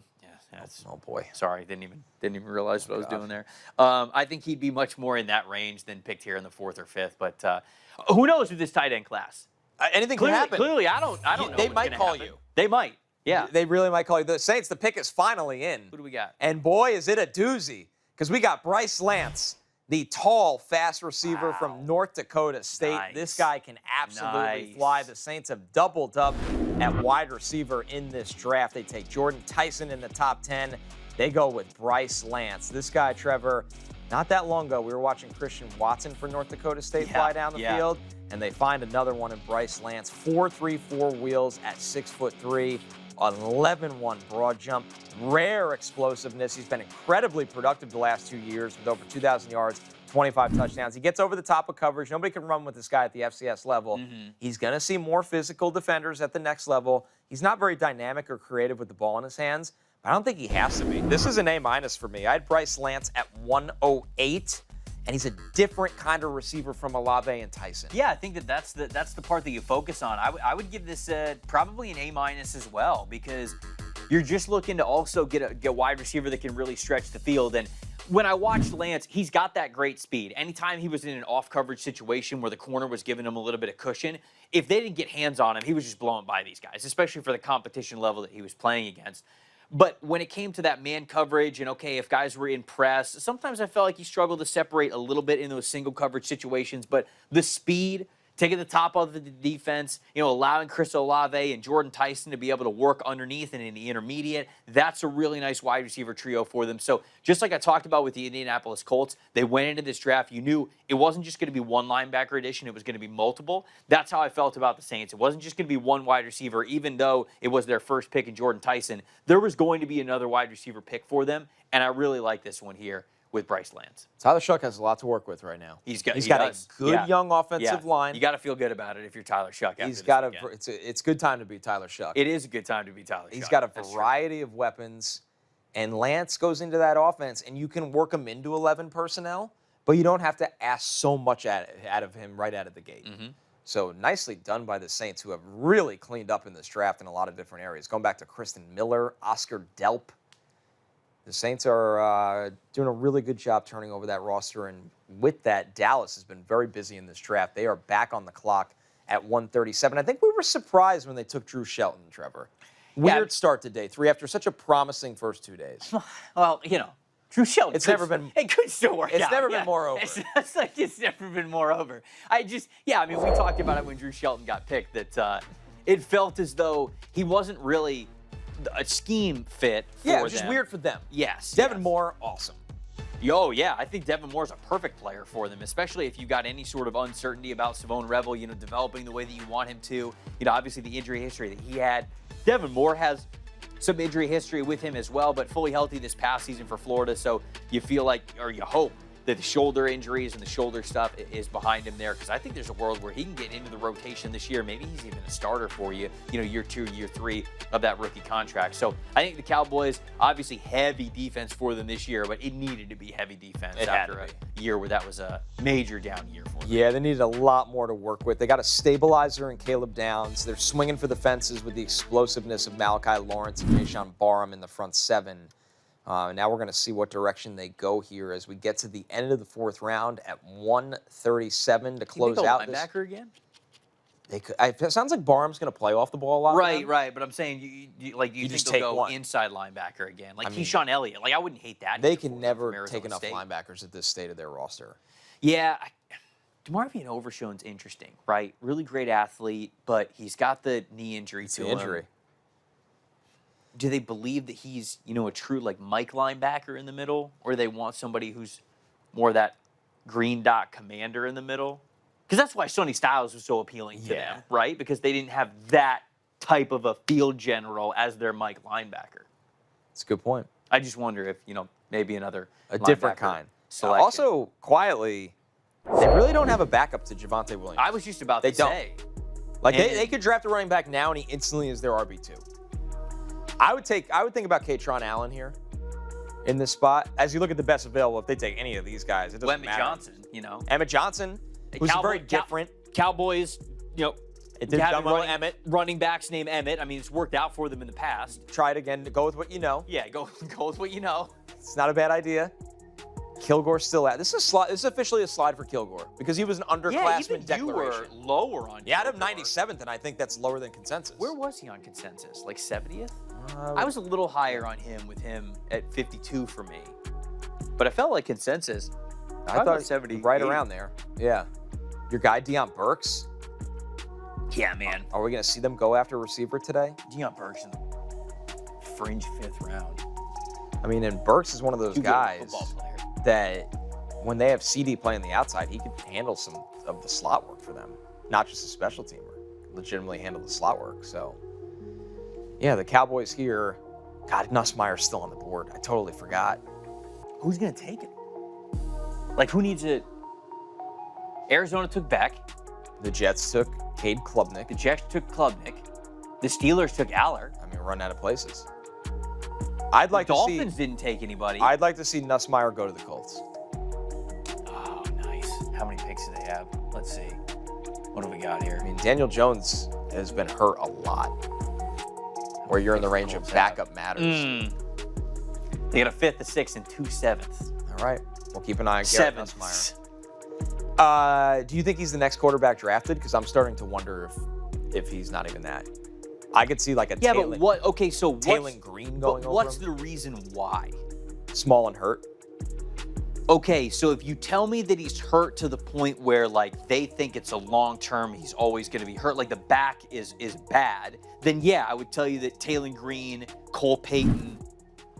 Oh boy. Sorry, didn't even realize what I was doing there. I think he'd be much more in that range than picked here in the 4th or 5th. But who knows with this tight end class? Anything can happen. Clearly, I don't know. They might call you. They might. Yeah. They really might call you. The Saints, the pick is finally in. Who do we got? And boy, is it a doozy, because we got Bryce Lance, the tall, fast receiver from North Dakota State. Nice. This guy can absolutely fly. The Saints have doubled up at wide receiver in this draft. They take Jordan Tyson in the top 10. They go with Bryce Lance. This guy, Trevor, not that long ago, we were watching Christian Watson for North Dakota State fly down the field, and they find another one in Bryce Lance. 4.34 wheels at 6'3", 11-1 broad jump, rare explosiveness. He's been incredibly productive the last 2 years with over 2,000 yards, 25 touchdowns. He gets over the top of coverage. Nobody can run with this guy at the FCS level. He's going to see more physical defenders at the next level. He's not very dynamic or creative with the ball in his hands, but I don't think he has to be. This is an A- for me. I had Bryce Lance at 108. And he's a different kind of receiver from Olave and Tyson. Yeah, I think that's the part that you focus on. I would give this probably an A- as well, because you're just looking to also get a wide receiver that can really stretch the field. And when I watched Lance, he's got that great speed. Anytime he was in an off-coverage situation where the corner was giving him a little bit of cushion, if they didn't get hands on him, he was just blowing by these guys, especially for the competition level that he was playing against. But when it came to that man coverage and, okay, if guys were in press, sometimes I felt like he struggled to separate a little bit in those single coverage situations. But the speed, taking the top of the defense, allowing Chris Olave and Jordan Tyson to be able to work underneath and in the intermediate, that's a really nice wide receiver trio for them. So just like I talked about with the Indianapolis Colts, they went into this draft. You knew it wasn't just going to be one linebacker addition. It was going to be multiple. That's how I felt about the Saints. It wasn't just going to be one wide receiver, even though it was their first pick in Jordan Tyson. There was going to be another wide receiver pick for them, and I really like this one here with Bryce Lance. Tyler Shuck has a lot to work with right now. He's got a good young offensive line. You got to feel good about it if you're Tyler Shuck. It's a good time to be Tyler Shuck. It is a good time to be Tyler Shuck. He's got a variety of weapons, and Lance goes into that offense, and you can work him into 11 personnel, but you don't have to ask so much out of him right out of the gate. Mm-hmm. So nicely done by the Saints, who have really cleaned up in this draft in a lot of different areas. Going back to Kristen Miller, Oscar Delp. The Saints are doing a really good job turning over that roster, and with that, Dallas has been very busy in this draft. They are back on the clock at 137. I think we were surprised when they took Drew Shelton, Trevor. Weird start to day 3 after such a promising first 2 days. Well, Drew Shelton. It could still work out. It's never been more over. It's never been more over. We talked about it when Drew Shelton got picked, that it felt as though he wasn't really a scheme fit for them. Yeah, just weird for them. Yes. Devin Moore, awesome. Oh, yeah. I think Devin Moore's a perfect player for them, especially if you've got any sort of uncertainty about Savone Revel, developing the way that you want him to. Obviously the injury history that he had. Devin Moore has some injury history with him as well, but fully healthy this past season for Florida. So you feel like, or you hope, that the shoulder injuries and the shoulder stuff is behind him there, because I think there's a world where he can get into the rotation this year. Maybe he's even a starter for you, year 2, year 3 of that rookie contract. So I think the Cowboys, obviously heavy defense for them this year, but it needed to be heavy defense after a year where that was a major down year for them. Yeah, they needed a lot more to work with. They got a stabilizer in Caleb Downs. They're swinging for the fences with the explosiveness of Malachi Lawrence and Mayshawn Barham in the front 7. Now we're going to see what direction they go here as we get to the end of the 4th round at 137 to close out this. Linebacker again? They could. It sounds like Barham's going to play off the ball a lot. Right. But I'm saying, you think they'll go inside linebacker again, like Keyshawn Elliott? I wouldn't hate that. They can never take enough linebackers at this state of their roster. Yeah. DeMarvion Overshown's interesting, right? Really great athlete, but he's got the knee injury to him. Do they believe that he's, a true Mike linebacker in the middle, or they want somebody who's more that green dot commander in the middle? Because that's why Sonny Styles was so appealing to them, right? Because they didn't have that type of a field general as their Mike linebacker. That's a good point. I just wonder if, maybe another different kind. Selection. Also, quietly, they really don't have a backup to Javonte Williams. I was just about to say. They could draft a running back now, and he instantly is their RB2. I would think about Katron Allen here in this spot. As you look at the best available, if they take any of these guys, it doesn't matter. Johnson, Emmett Johnson, who's very different. Cowboys, it did done well Emmett. Running backs named Emmett. It's worked out for them in the past. Try it again. Go with what you know. Yeah, go with what you know. It's not a bad idea. Kilgore's still out. This is officially a slide for Kilgore because he was an underclassman declaration. You were lower on. Yeah, I had him 97th, and I think that's lower than consensus. Where was he on consensus? 70th? I was a little higher on him with him at 52 for me, but I felt like consensus. I thought 70, right around there. Yeah, your guy Deion Burks. Yeah, man. Are we gonna see them go after a receiver today? Deion Burks in the fringe 5th round. And Burks is one of those guys that when they have CD playing the outside, he could handle some of the slot work for them. Not just a special teamer, legitimately handle the slot work. So, yeah, the Cowboys here. God, Nussmeier's still on the board. I totally forgot. Who's going to take him? Who needs it? Arizona took Beck. The Jets took Cade Klubnik. The Jets took Klubnik. The Steelers took Aller. Run out of places. The Dolphins didn't take anybody. I'd like to see Nussmeier go to the Colts. Oh, nice. How many picks do they have? Let's see. What do we got here? Daniel Jones has been hurt a lot. Where you're in the range of backup matters. They got a 5th, a 6th, and 2 7ths. All right. We'll keep an eye on Garrett Nussmeier. Do you think he's the next quarterback drafted? Because I'm starting to wonder if he's not even that. I could see like a Yeah, Taylor, but what? Okay, so Taylor Green going over what's him. the reason why? Small and hurt. Okay, so if you tell me that he's hurt to the point where like they think it's a long term, he's always going to be hurt, like the back is bad, then yeah, I would tell you that Taylor Green, Cole Payton,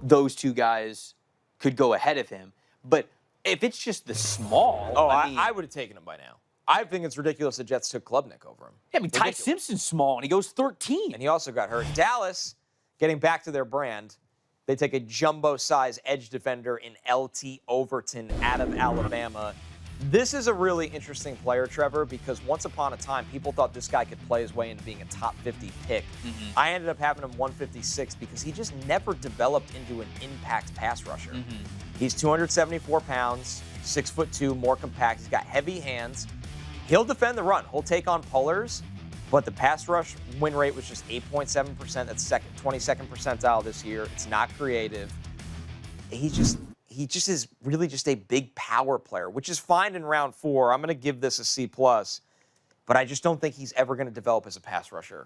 those two guys could go ahead of him. But if it's just the small, I would have taken him by now. I think it's ridiculous the Jets took Klubnik over him. Yeah, I mean, Ty Simpson's small and he goes 13. And he also got hurt. Dallas, getting back to their brand, they take a jumbo-size edge defender in LT Overton out of Alabama. This is a really interesting player, Trevor, because once upon a time, people thought this guy could play his way into being a top 50 pick. I ended up having him 156 because he just never developed into an impact pass rusher. He's 274 pounds, 6'2", more compact. He's got heavy hands. He'll defend the run. He'll take on pullers, but the pass rush win rate was just 8.7%. That's 22nd percentile this year. It's not creative. He just is really just a big power player, which is fine in round 4. I'm going to give this a C+, but I just don't think he's ever going to develop as a pass rusher.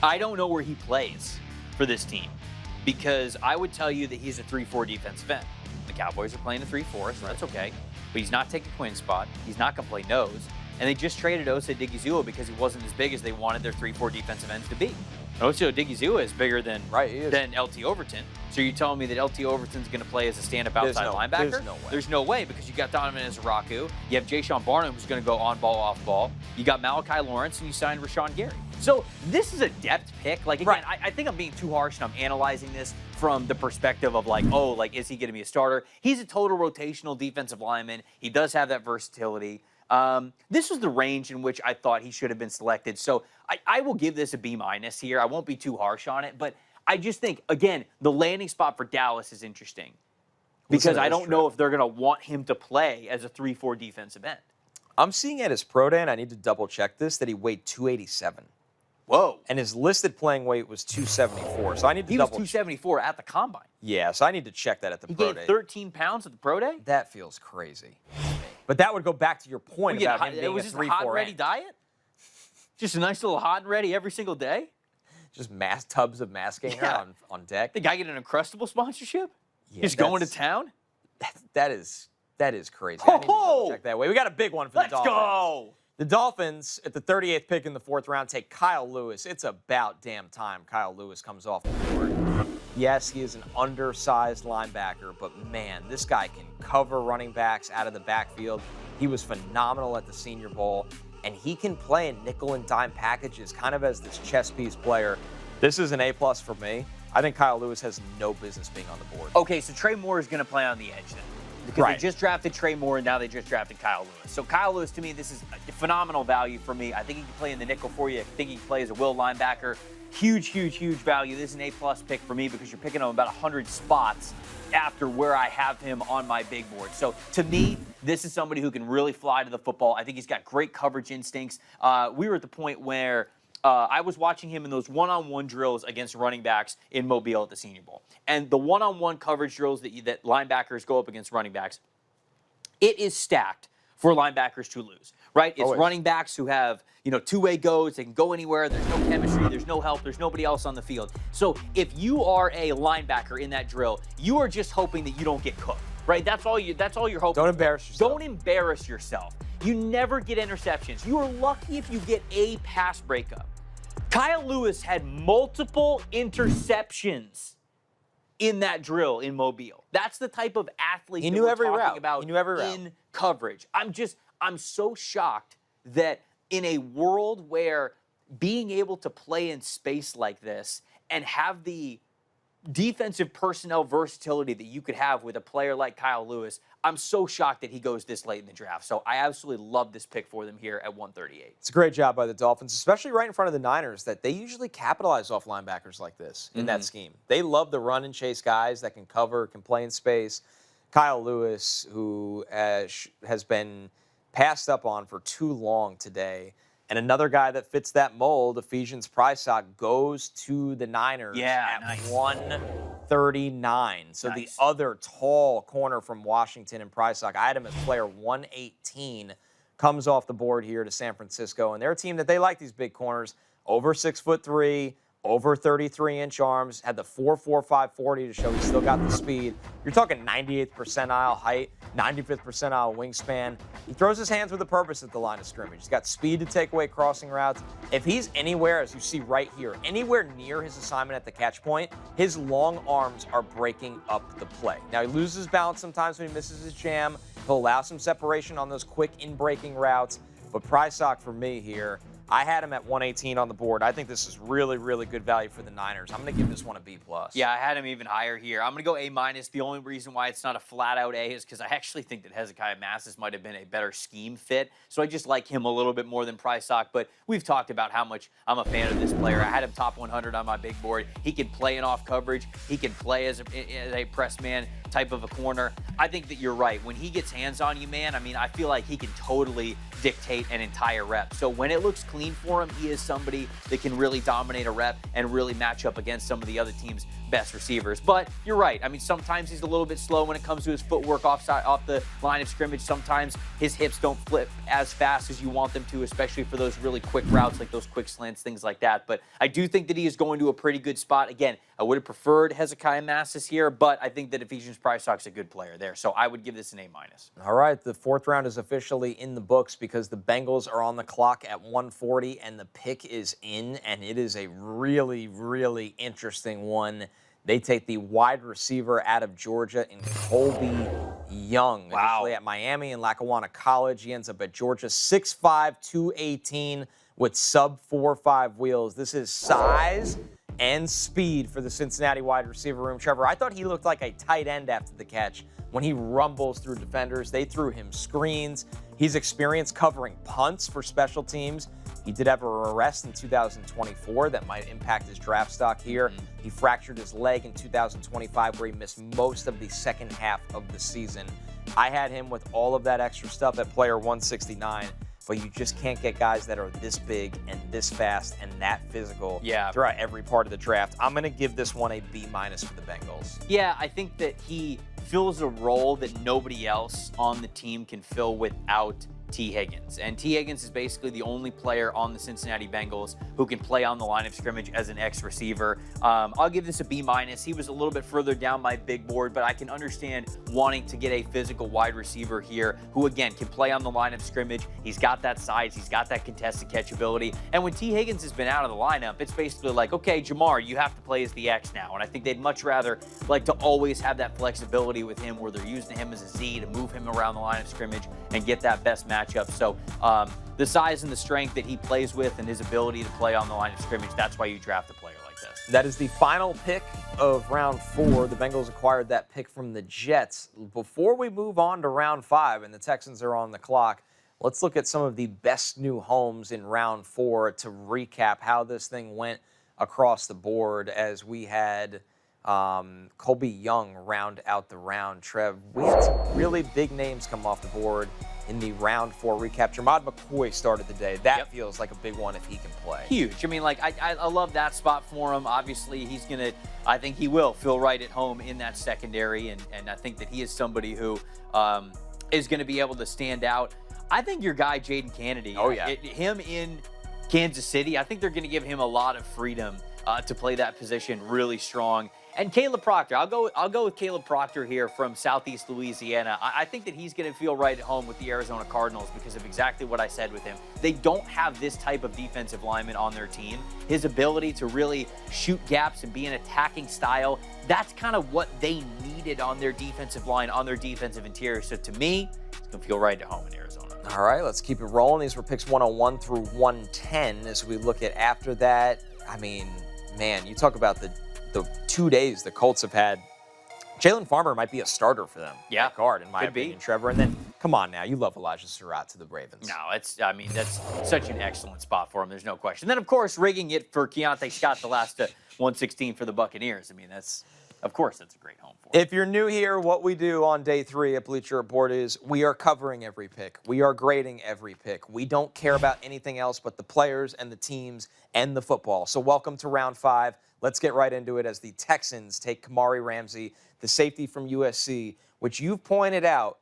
I don't know where he plays for this team because I would tell you that he's a 3-4 defensive end. The Cowboys are playing a 3-4, so that's okay. But he's not taking Quinn's spot. He's not going to play nose. And they just traded Osa Odighizuwa because he wasn't as big as they wanted their 3-4 defensive ends to be. Osa Odighizuwa is bigger than LT Overton. So you're telling me that LT Overton's going to play as a stand-up outside linebacker? There's no way. There's no way because you got Donovan Izaraku. You have Jayshon Barnum who's going to go on ball, off ball. You got Malachi Lawrence and you signed Rashawn Gary. So this is a depth pick. Like, again, I think I'm being too harsh and I'm analyzing this from the perspective of like, oh, like, is he going to be a starter? He's a total rotational defensive lineman. He does have that versatility. This was the range in which I thought he should have been selected. So I will give this a B- here. I won't be too harsh on it, but I just think, again, the landing spot for Dallas is interesting because I don't know if they're going to want him to play as a 3-4 defensive end. I'm seeing at his pro day, and I need to double check this, that he weighed 287. Whoa. And his listed playing weight was 274. So I need to He was 274 at the combine. Yeah, so I need to check that at the pro day. He gained 13 pounds at the pro day? That feels crazy. But that would go back to your point about him being it was a just 3-4 a hot and ready diet? Just a nice little hot and ready every single day? Just tubs of masking on deck. The guy get an Uncrustable sponsorship? Yeah, just going to town? That is crazy. I need to double check that way. We got a big one for the Dolphins. Let's go! The Dolphins, at the 38th pick in the 4th round, take Kyle Lewis. It's about damn time Kyle Lewis comes off the board. Yes, he is an undersized linebacker, but man, this guy can cover running backs out of the backfield. He was phenomenal at the Senior Bowl, and he can play in nickel and dime packages kind of as this chess piece player. This is an A+ for me. I think Kyle Lewis has no business being on the board. Okay, so Trey Moore is going to play on the edge then. Because they just drafted Trey Moore, and now they just drafted Kyle Lewis. So Kyle Lewis, to me, this is a phenomenal value for me. I think he can play in the nickel for you. I think he can play as a will linebacker. Huge, huge, huge value. This is an A+ pick for me because you're picking him about 100 spots after where I have him on my big board. So to me, this is somebody who can really fly to the football. I think he's got great coverage instincts. We were at the point where I was watching him in those one-on-one drills against running backs in Mobile at the Senior Bowl. And the one-on-one coverage drills that linebackers go up against running backs, it is stacked for linebackers to lose, right? It's running backs who have, two-way goes. They can go anywhere. There's no chemistry. There's no help. There's nobody else on the field. So if you are a linebacker in that drill, you are just hoping that you don't get cooked, right? That's all you're hoping. Don't embarrass yourself. Don't embarrass yourself. You never get interceptions. You are lucky if you get a pass breakup. Kyle Lewis had multiple interceptions in that drill in Mobile. That's the type of athlete that we're talking about in coverage. I'm so shocked that in a world where being able to play in space like this and have the defensive personnel versatility that you could have with a player like Kyle Lewis, I'm so shocked that he goes this late in the draft. So I absolutely love this pick for them here at 138. It's a great job by the Dolphins, especially right in front of the Niners, that they usually capitalize off linebackers like this in that scheme. They love the run and chase guys that can cover, can play in space. Kyle Lewis, who has been passed up on for too long today, and another guy that fits that mold, Ephesians Prysock, goes to the Niners at 139. So the other tall corner from Washington and Prysock, I had him as player 118, comes off the board here to San Francisco. And they're a team that they like these big corners. over 6'3", over 33-inch arms, had the 4.45 40 to show he's still got the speed. You're talking 98th percentile height, 95th percentile wingspan. He throws his hands with a purpose at the line of scrimmage. He's got speed to take away crossing routes. If he's anywhere, as you see right here, anywhere near his assignment at the catch point, his long arms are breaking up the play. Now, he loses balance sometimes when he misses his jam. He'll allow some separation on those quick in-breaking routes. But Prysock for me here, I had him at 118 on the board. I think this is really, really good value for the Niners. I'm going to give this one a B+. Yeah, I had him even higher here. I'm going to go A-. The only reason why it's not a flat-out A is because I actually think that Hezekiah Massis might have been a better scheme fit. So I just like him a little bit more than Prysock. But we've talked about how much I'm a fan of this player. I had him top 100 on my big board. He can play in off coverage. He can play as a press man type of a corner. I think that you're right. When he gets hands on you, man, I mean, I feel like he can totally dictate an entire rep. So when it looks clean for him, he is somebody that can really dominate a rep and really match up against some of the other team's best receivers. But you're right. I mean, sometimes he's a little bit slow when it comes to his footwork off the line of scrimmage. Sometimes his hips don't flip as fast as you want them to, especially for those really quick routes, like those quick slants, things like that. But I do think that he is going to a pretty good spot. Again, I would have preferred Hezekiah Massis here, but I think that Ephesians Prysock's a good player there. So I would give this an A-. All right, the fourth round is officially in the books because the Bengals are on the clock at 140 and the pick is in, and it is a really, really interesting one. They take the wide receiver out of Georgia in Colby Young. Wow. Initially at Miami and Lackawanna College. He ends up at Georgia, 6'5", 218 with sub 4.5 wheels. This is size and speed for the Cincinnati wide receiver room. Trevor, I thought he looked like a tight end after the catch when he rumbles through defenders. They threw him screens. He's experienced covering punts for special teams. He did have an arrest in 2024 that might impact his draft stock here. He fractured his leg in 2025 where he missed most of the second half of the season. I had him with all of that extra stuff at player 169, but you just can't get guys that are this big and this fast and that physical throughout every part of the draft. I'm going to give this one a B- for the Bengals. Yeah, I think that he fills a role that nobody else on the team can fill without T. Higgins. And T. Higgins is basically the only player on the Cincinnati Bengals who can play on the line of scrimmage as an ex-receiver. I'll give this a B-. He was a little bit further down my big board, but I can understand wanting to get a physical wide receiver here who, again, can play on the line of scrimmage. He's got that size. He's got that contested catch ability. And when T. Higgins has been out of the lineup, it's basically like, okay, Jamar, you have to play as the X now. And I think they'd much rather like to always have that flexibility with him where they're using him as a Z to move him around the line of scrimmage and get that best matchup. So the size and the strength that he plays with and his ability to play on the line of scrimmage, that's why you draft a player like this. That is the final pick of round 4. The Bengals acquired that pick from the Jets. Before we move on to round 5 and the Texans are on the clock, let's look at some of the best new homes in round 4 to recap how this thing went across the board as we had Colby Young round out the round. Trev, we had some really big names come off the board in the round 4 recap. Jermod McCoy started the day. That feels like a big one if he can play. Huge. I mean, like, I love that spot for him. Obviously, he's going to, I think he will feel right at home in that secondary, and I think that he is somebody who is going to be able to stand out. I think your guy, Jaden Kennedy, him in Kansas City, I think they're going to give him a lot of freedom to play that position really strong. And Caleb Proctor, I'll go with Caleb Proctor here from Southeast Louisiana. I think that he's going to feel right at home with the Arizona Cardinals because of exactly what I said with him. They don't have this type of defensive lineman on their team. His ability to really shoot gaps and be an attacking style, that's kind of what they needed on their defensive line, on their defensive interior. So to me, it's going to feel right at home in Arizona. All right, let's keep it rolling. These were picks 101 through 110 as we look at after that. I mean, man, you talk about the 2 days the Colts have had. Jalen Farmer might be a starter for them. Yeah. At guard, in my opinion, Trevor. And then, come on now, you love Elijah Surratt to the Ravens. No, that's such an excellent spot for him. There's no question. Then, of course, rigging it for Keontae Scott the last 116 for the Buccaneers. I mean, of course, that's a great home for him. If you're new here, what we do on day 3 at Bleacher Report is we are covering every pick. We are grading every pick. We don't care about anything else but the players and the teams and the football. So welcome to round 5. Let's get right into it as the Texans take Kamari Ramsey, the safety from USC, which you've pointed out,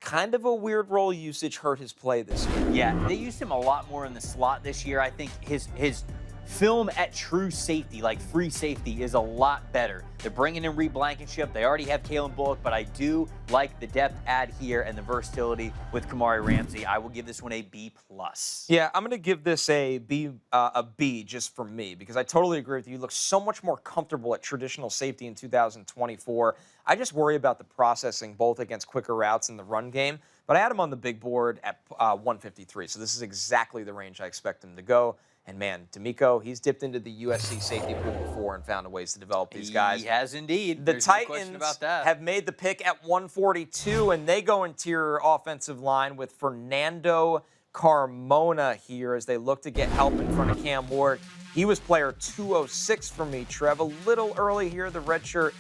kind of a weird role usage hurt his play this year. Yeah, they used him a lot more in the slot this year. I think his film at true safety, like free safety, is a lot better. They're bringing in Reed Blankenship. They already have Kalen Bullock, but I do like the depth add here and the versatility with Kamari Ramsey. I will give this one a B+. Yeah, I'm going to give this a B just for me, because I totally agree with you. You look so much more comfortable at traditional safety in 2024. I just worry about the processing, both against quicker routes and the run game. But I had him on the big board at 153, so this is exactly the range I expect him to go. And, man, D'Amico, he's dipped into the USC safety pool before and found ways to develop these guys. He has indeed. The There's no Titans question about that. have made the pick at 142, and they go interior offensive line with Fernando Carmona here as they look to get help in front of Cam Ward. He was player 206 for me, Trev. A little early here, the redshirt.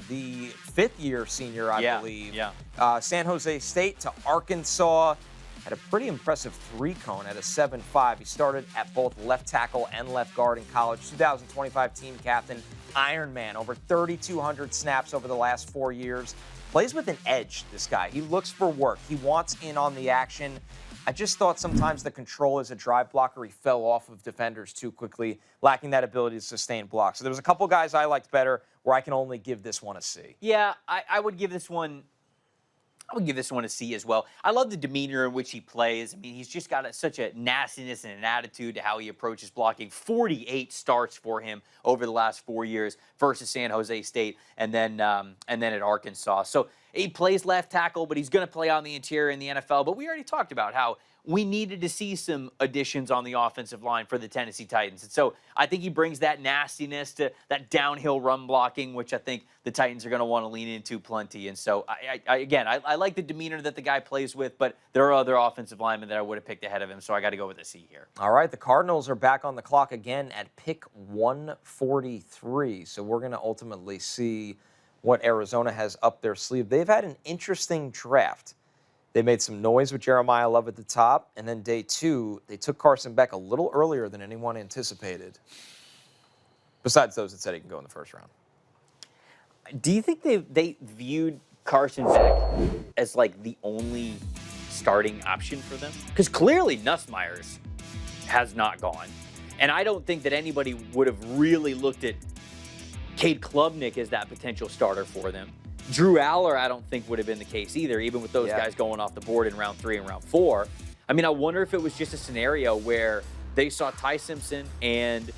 The fifth-year senior, I believe. Yeah. San Jose State to Arkansas. Had a pretty impressive three-cone at a 7.5. He started at both left tackle and left guard in college. 2025 team captain, Ironman, over 3,200 snaps over the last 4 years. Plays with an edge, this guy. He looks for work. He wants in on the action. I just thought sometimes the control as a drive blocker, he fell off of defenders too quickly, lacking that ability to sustain blocks. So there was a couple guys I liked better where I can only give this one a C. Yeah, I would give this one a C as well. I love the demeanor in which he plays. I mean, he's just got such a nastiness and an attitude to how he approaches blocking. 48 starts for him over the last 4 years versus San Jose State and then at Arkansas. So he plays left tackle, but he's going to play on the interior in the NFL. But we already talked about how we needed to see some additions on the offensive line for the Tennessee Titans. And so I think he brings that nastiness to that downhill run blocking, which I think the Titans are going to want to lean into plenty. And so, I like the demeanor that the guy plays with, but there are other offensive linemen that I would have picked ahead of him, so I got to go with a C here. All right, the Cardinals are back on the clock again at pick 143. So we're going to ultimately see what Arizona has up their sleeve. They've had an interesting draft. They made some noise with Jeremiah Love at the top, and then day 2, they took Carson Beck a little earlier than anyone anticipated, besides those that said he can go in the first round. Do you think they viewed Carson Beck as like the only starting option for them? Because clearly Nussmeyer's has not gone. And I don't think that anybody would have really looked at Cade Klubnik as that potential starter for them. Drew Aller, I don't think would have been the case either, even with those guys going off the board in round 3 and round 4. I mean, I wonder if it was just a scenario where they saw Ty Simpson and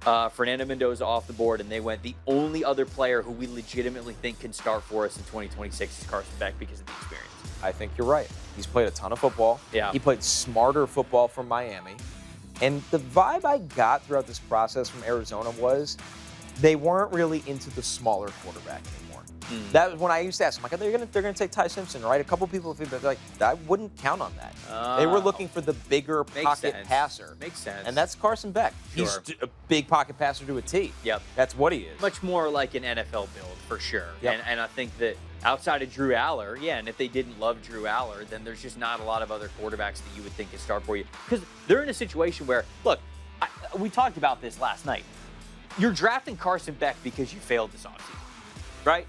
Fernando Mendoza off the board, and they went, the only other player who we legitimately think can start for us in 2026 is Carson Beck because of the experience. I think you're right. He's played a ton of football. Yeah. He played smarter football from Miami. And the vibe I got throughout this process from Arizona was they weren't really into the smaller quarterback anymore. That was when I used to ask them, like, they're gonna take Ty Simpson, right? A couple people have been like, I wouldn't count on that. They were looking for the bigger pocket passer. Makes sense. And that's Carson Beck. Sure. He's a big pocket passer to a T. Yep. That's what he is. Much more like an NFL build, for sure. Yep. And I think that outside of Drew Aller, and if they didn't love Drew Aller, then there's just not a lot of other quarterbacks that you would think could start for you. Because they're in a situation where, look, we talked about this last night. You're drafting Carson Beck because you failed this offseason, right?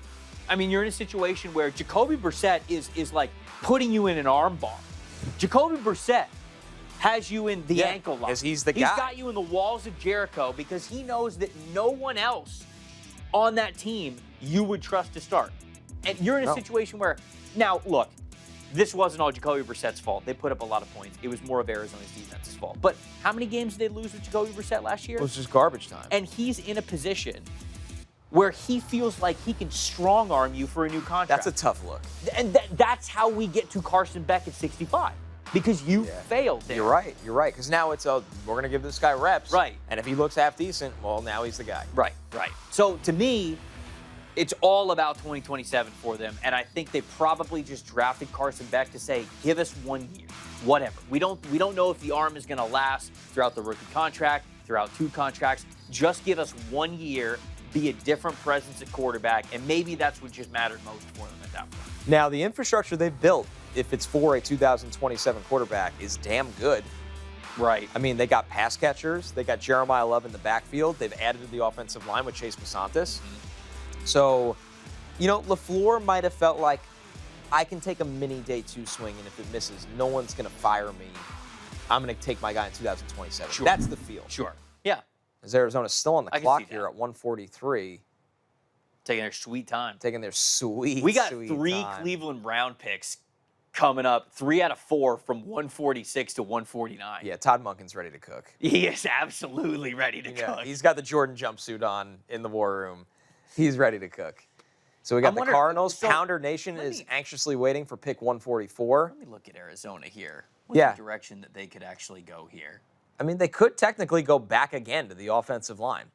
I mean, you're in a situation where Jacoby Brissett is like putting you in an arm bar. Jacoby Brissett has you in the ankle lock. Because he's the guy. He's got you in the walls of Jericho because he knows that no one else on that team you would trust to start. And you're in a situation where, now, look, this wasn't all Jacoby Brissett's fault. They put up a lot of points. It was more of Arizona's defense's fault. But how many games did they lose with Jacoby Brissett last year? It was just garbage time. And he's in a position where he feels like he can strong-arm you for a new contract. That's a tough look. And that's how we get to Carson Beck at 65, because you failed there. You're right. Because now it's we're going to give this guy reps. Right. And if he looks half decent, well, now he's the guy. Right. So to me, it's all about 2027 for them, and I think they probably just drafted Carson Beck to say, give us 1 year, whatever. We don't know if the arm is going to last throughout the rookie contract, throughout 2 contracts. Just give us 1 year, be a different presence at quarterback, and maybe that's what just mattered most for them at that point. Now, the infrastructure they've built, if it's for a 2027 quarterback, is damn good. Right. I mean, they got pass catchers. They got Jeremiah Love in the backfield. They've added to the offensive line with Chase Pasantis. So, LaFleur might have felt like, I can take a mini day 2 swing, and if it misses, no one's going to fire me. I'm going to take my guy in 2027. Sure. That's the feel. Sure. Yeah. As Arizona's still on the I can clock see here that. at 143, Taking their sweet time. taking their sweet, We got sweet 3 time. Cleveland Brown picks coming up, 3 out of 4 from 146 to 149. Yeah, Todd Monken's ready to cook. He is absolutely ready to Yeah, cook. he's got the Jordan jumpsuit on in the war room. He's ready to cook. So we got I'm the wondering- Cardinals. so Pounder Nation let is me- anxiously waiting for pick 144. Let me look at Arizona here. What's Yeah. the direction that they could actually go here? I mean, they could technically go back again to the offensive line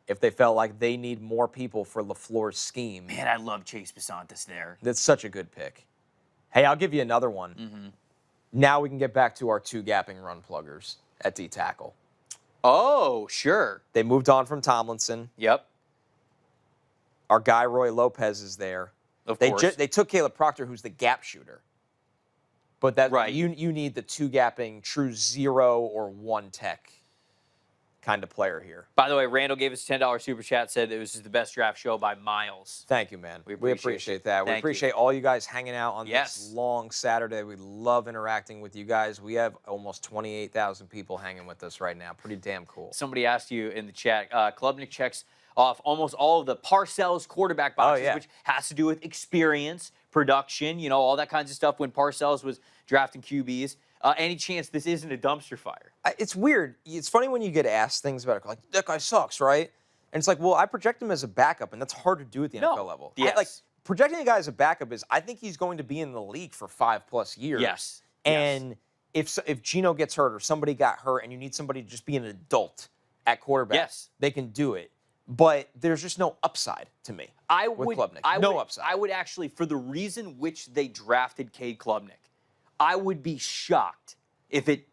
if they felt like they need more people for LaFleur's scheme. Man, I love Chase Besantis there. That's such a good pick. Hey, I'll give you another one. Mm-hmm. Now we can get back to our 2 gapping run pluggers at D tackle. Oh, sure. They moved on from Tomlinson. Yep. Our guy Roy Lopez is there. Of They course. they took Caleb Proctor, who's the gap shooter. But that Right. you need the 2 gapping true 0 or 1 tech kind of player here. By the way, Randall gave us a $10 super chat, said it was the best draft show by miles. Thank you, man. We We appreciate appreciate it. that. We Thank you. appreciate all you guys hanging out on Yes. this long Saturday. We love interacting with you guys. We have almost 28,000 people hanging with us right now. Pretty damn cool. Somebody asked you in the chat, Klubnik checks off almost all of the Parcells quarterback boxes, yeah. which has to do with experience, production, all that kinds of stuff when Parcells was drafting QBs. Any chance this isn't a dumpster fire? It's weird. It's funny when you get asked things about it, like, that guy sucks, right? And it's like, well, I project him as a backup, and that's hard to do at the NFL level. Yes. Projecting a guy as a backup I think he's going to be in the league for 5+ years. Yes. And if Gino gets hurt or somebody got hurt and you need somebody to just be an adult at quarterback, Yes. they can do it. But there's just no upside to me with Klubnik. No upside. I would actually, for the reason which they drafted Cade Klubnik, I would be shocked if it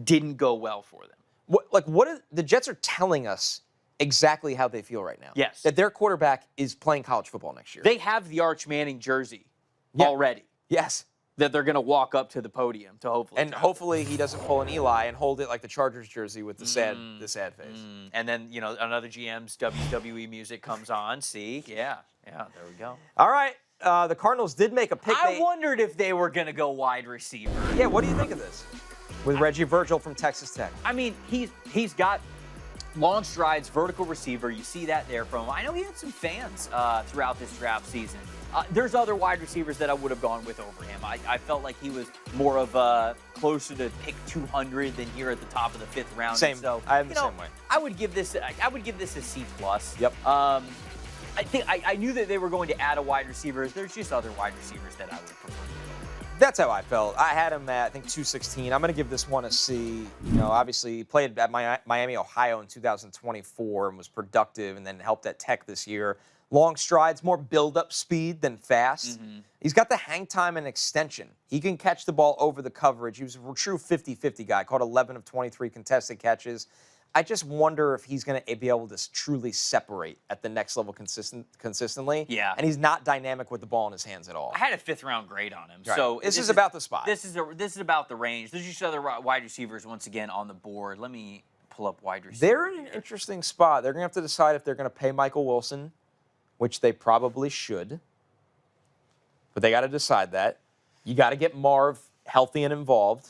didn't go well for them. The Jets are telling us exactly how they feel right now. Yes. That their quarterback is playing college football next year. They have the Arch Manning jersey Yeah. already Yes. that they're going to walk up to the podium to hopefully. And draft. hopefully he doesn't pull an Eli and hold it like the Chargers jersey with the sad face. And then, another GM's WWE music comes on. See? Yeah, there we go. All right. The Cardinals did make a pick. I wondered if they were going to go wide receiver. Yeah, what do you think of this? With Reggie Virgil from Texas Tech. I mean, he's got long strides, vertical receiver. You see that there from him. I know he had some fans throughout this draft season. There's other wide receivers that I would have gone with over him. I felt like he was more of closer to pick 200 than here at the top of the 5th round. Same. So, I am the same way. I would give this a C+. Yep. I think I knew that they were going to add a wide receiver. There's just other wide receivers that I would prefer. That's how I felt. I had him at, I think, 216. I'm going to give this one a C. Obviously, he played at Miami, Ohio in 2024 and was productive and then helped at Tech this year. Long strides, more build-up speed than fast. Mm-hmm. He's got the hang time and extension. He can catch the ball over the coverage. He was a true 50-50 guy, caught 11 of 23 contested catches. I just wonder if he's going to be able to truly separate at the next level consistently. Yeah. And he's not dynamic with the ball in his hands at all. I had a 5th round grade on him. Right. So this is about the spot. This is about the range. There's just other wide receivers once again on the board. Let me pull up wide receivers. They're in an interesting spot. They're going to have to decide if they're going to pay Michael Wilson, which they probably should. But they got to decide that. You got to get Marv healthy and involved.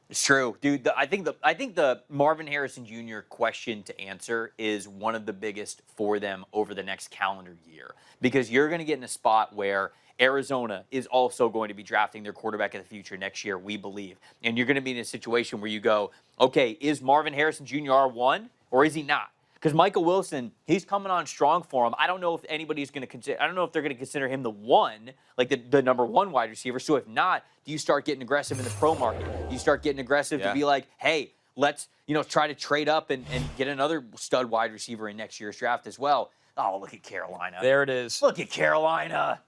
It's true, dude. I think the Marvin Harrison Jr. question to answer is one of the biggest for them over the next calendar year, because you're going to get in a spot where Arizona is also going to be drafting their quarterback of the future next year, we believe, and you're going to be in a situation where you go, okay, is Marvin Harrison Jr. R1 or is he not? Because Michael Wilson, he's coming on strong for him. I don't know if anybody's going to consider. I don't know if they're going to consider him the one, like the number 1 wide receiver. So if not, do you start getting aggressive in the pro market? Do you start getting aggressive to be like, hey, let's try to trade up and get another stud wide receiver in next year's draft as well? Oh, look at Carolina. There it is. Look at Carolina.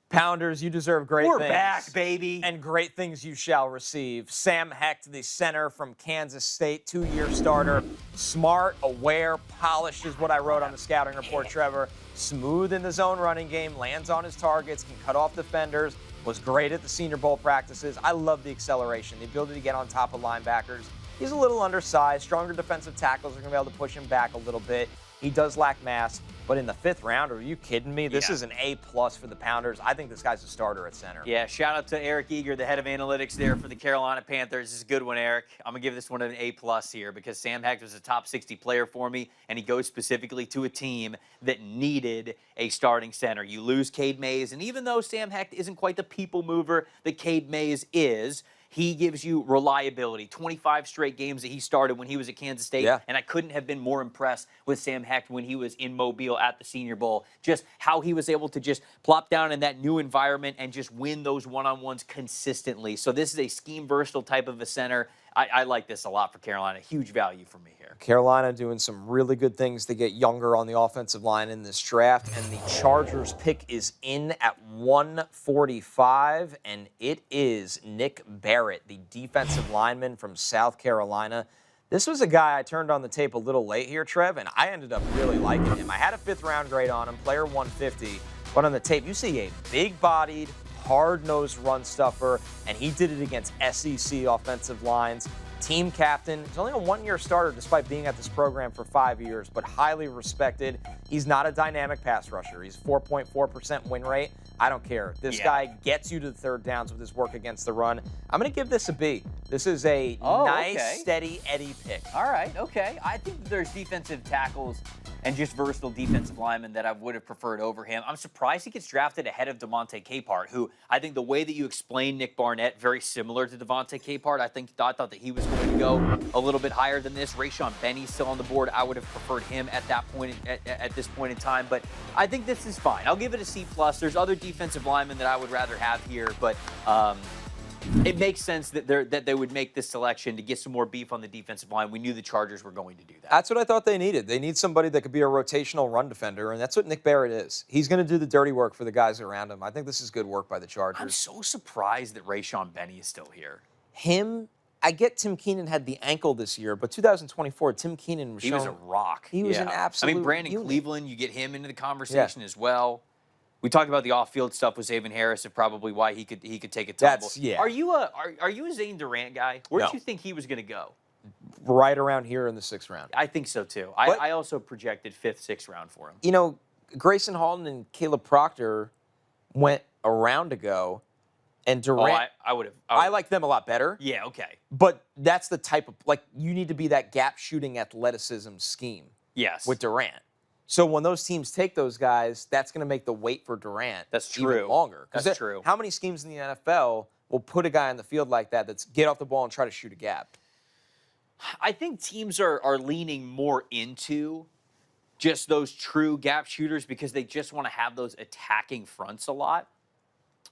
Pounders, you deserve great We're things. back, baby. And great things you shall receive. Sam Hecht, the center from Kansas State, 2-year starter. Smart, aware, polished is what I wrote on the scouting report, Trevor. Smooth in the zone running game, lands on his targets, can cut off defenders, was great at the Senior Bowl practices. I love the acceleration, the ability to get on top of linebackers. He's a little undersized. Stronger defensive tackles are going to be able to push him back a little bit. He does lack mass. But in the 5th round, are you kidding me? This is an A+ for the Pounders. I think this guy's a starter at center. Yeah, shout out to Eric Eager, the head of analytics there for the Carolina Panthers. This is a good one, Eric. I'm going to give this one an A+ here because Sam Hecht was a top 60 player for me, and he goes specifically to a team that needed a starting center. You lose Cade Mays, and even though Sam Hecht isn't quite the people mover that Cade Mays is, he gives you reliability. 25 straight games that he started when he was at Kansas State, and I couldn't have been more impressed with Sam Hecht when he was in Mobile at the Senior Bowl. Just how he was able to just plop down in that new environment and just win those one-on-ones consistently. So this is a scheme-versatile type of a center. I like this a lot for Carolina. Huge value for me here. Carolina doing some really good things to get younger on the offensive line in this draft, and the Chargers pick is in at 145, and it is Nick Barrett, the defensive lineman from South Carolina. This was a guy I turned on the tape a little late here, Trev, and I ended up really liking him. I had a 5th-round grade on him, player 150, but on the tape you see a big-bodied, hard-nosed run stuffer, and he did it against SEC offensive lines. Team captain. He's only a 1-year starter despite being at this program for 5 years, but highly respected. He's not a dynamic pass rusher. He's 4.4% win rate. I don't care. This guy gets you to the 3rd downs with his work against the run. I'm going to give this a B. This is a nice, steady Eddie pick. All right, okay. I think there's defensive tackles and just versatile defensive linemen that I would have preferred over him. I'm surprised he gets drafted ahead of Devontae Capehart, who I think the way that you explain Nick Barnett, very similar to Devontae Capehart. I thought that he was going to go a little bit higher than this. Rayshon Benny's still on the board. I would have preferred him at that point, at this point in time, but I think this is fine. I'll give it a C+. There's other defensive linemen that I would rather have here, but it makes sense that they would make this selection to get some more beef on the defensive line. We knew the Chargers were going to do that. That's what I thought they needed. They need somebody that could be a rotational run defender, and that's what Nick Barrett is. He's going to do the dirty work for the guys around him. I think this is good work by the Chargers. I'm so surprised that Rayshon Benny is still here. I get Tim Keenan had the ankle this year, but 2024, Tim Keenan was He was a rock. He was an absolute I mean, Brandon unit. Cleveland, you get him into the conversation as well. We talked about the off-field stuff with Zayvon Harris and probably why he could take a tumble. Are you a Zane Durant guy? Where did you think he was going to go? Right around here in the 6th round. I think so too. I also projected 5th, 6th round for him. You know, Grayson Halton and Caleb Proctor went a round ago, and Durant. I like them a lot better. Yeah, okay. But that's the type of you need to be that gap shooting athleticism scheme. Yes. With Durant. So when those teams take those guys, that's going to make the wait for Durant even longer. That's true. How many schemes in the NFL will put a guy on the field like that that's get off the ball and try to shoot a gap? I think teams are leaning more into just those true gap shooters because they just want to have those attacking fronts a lot.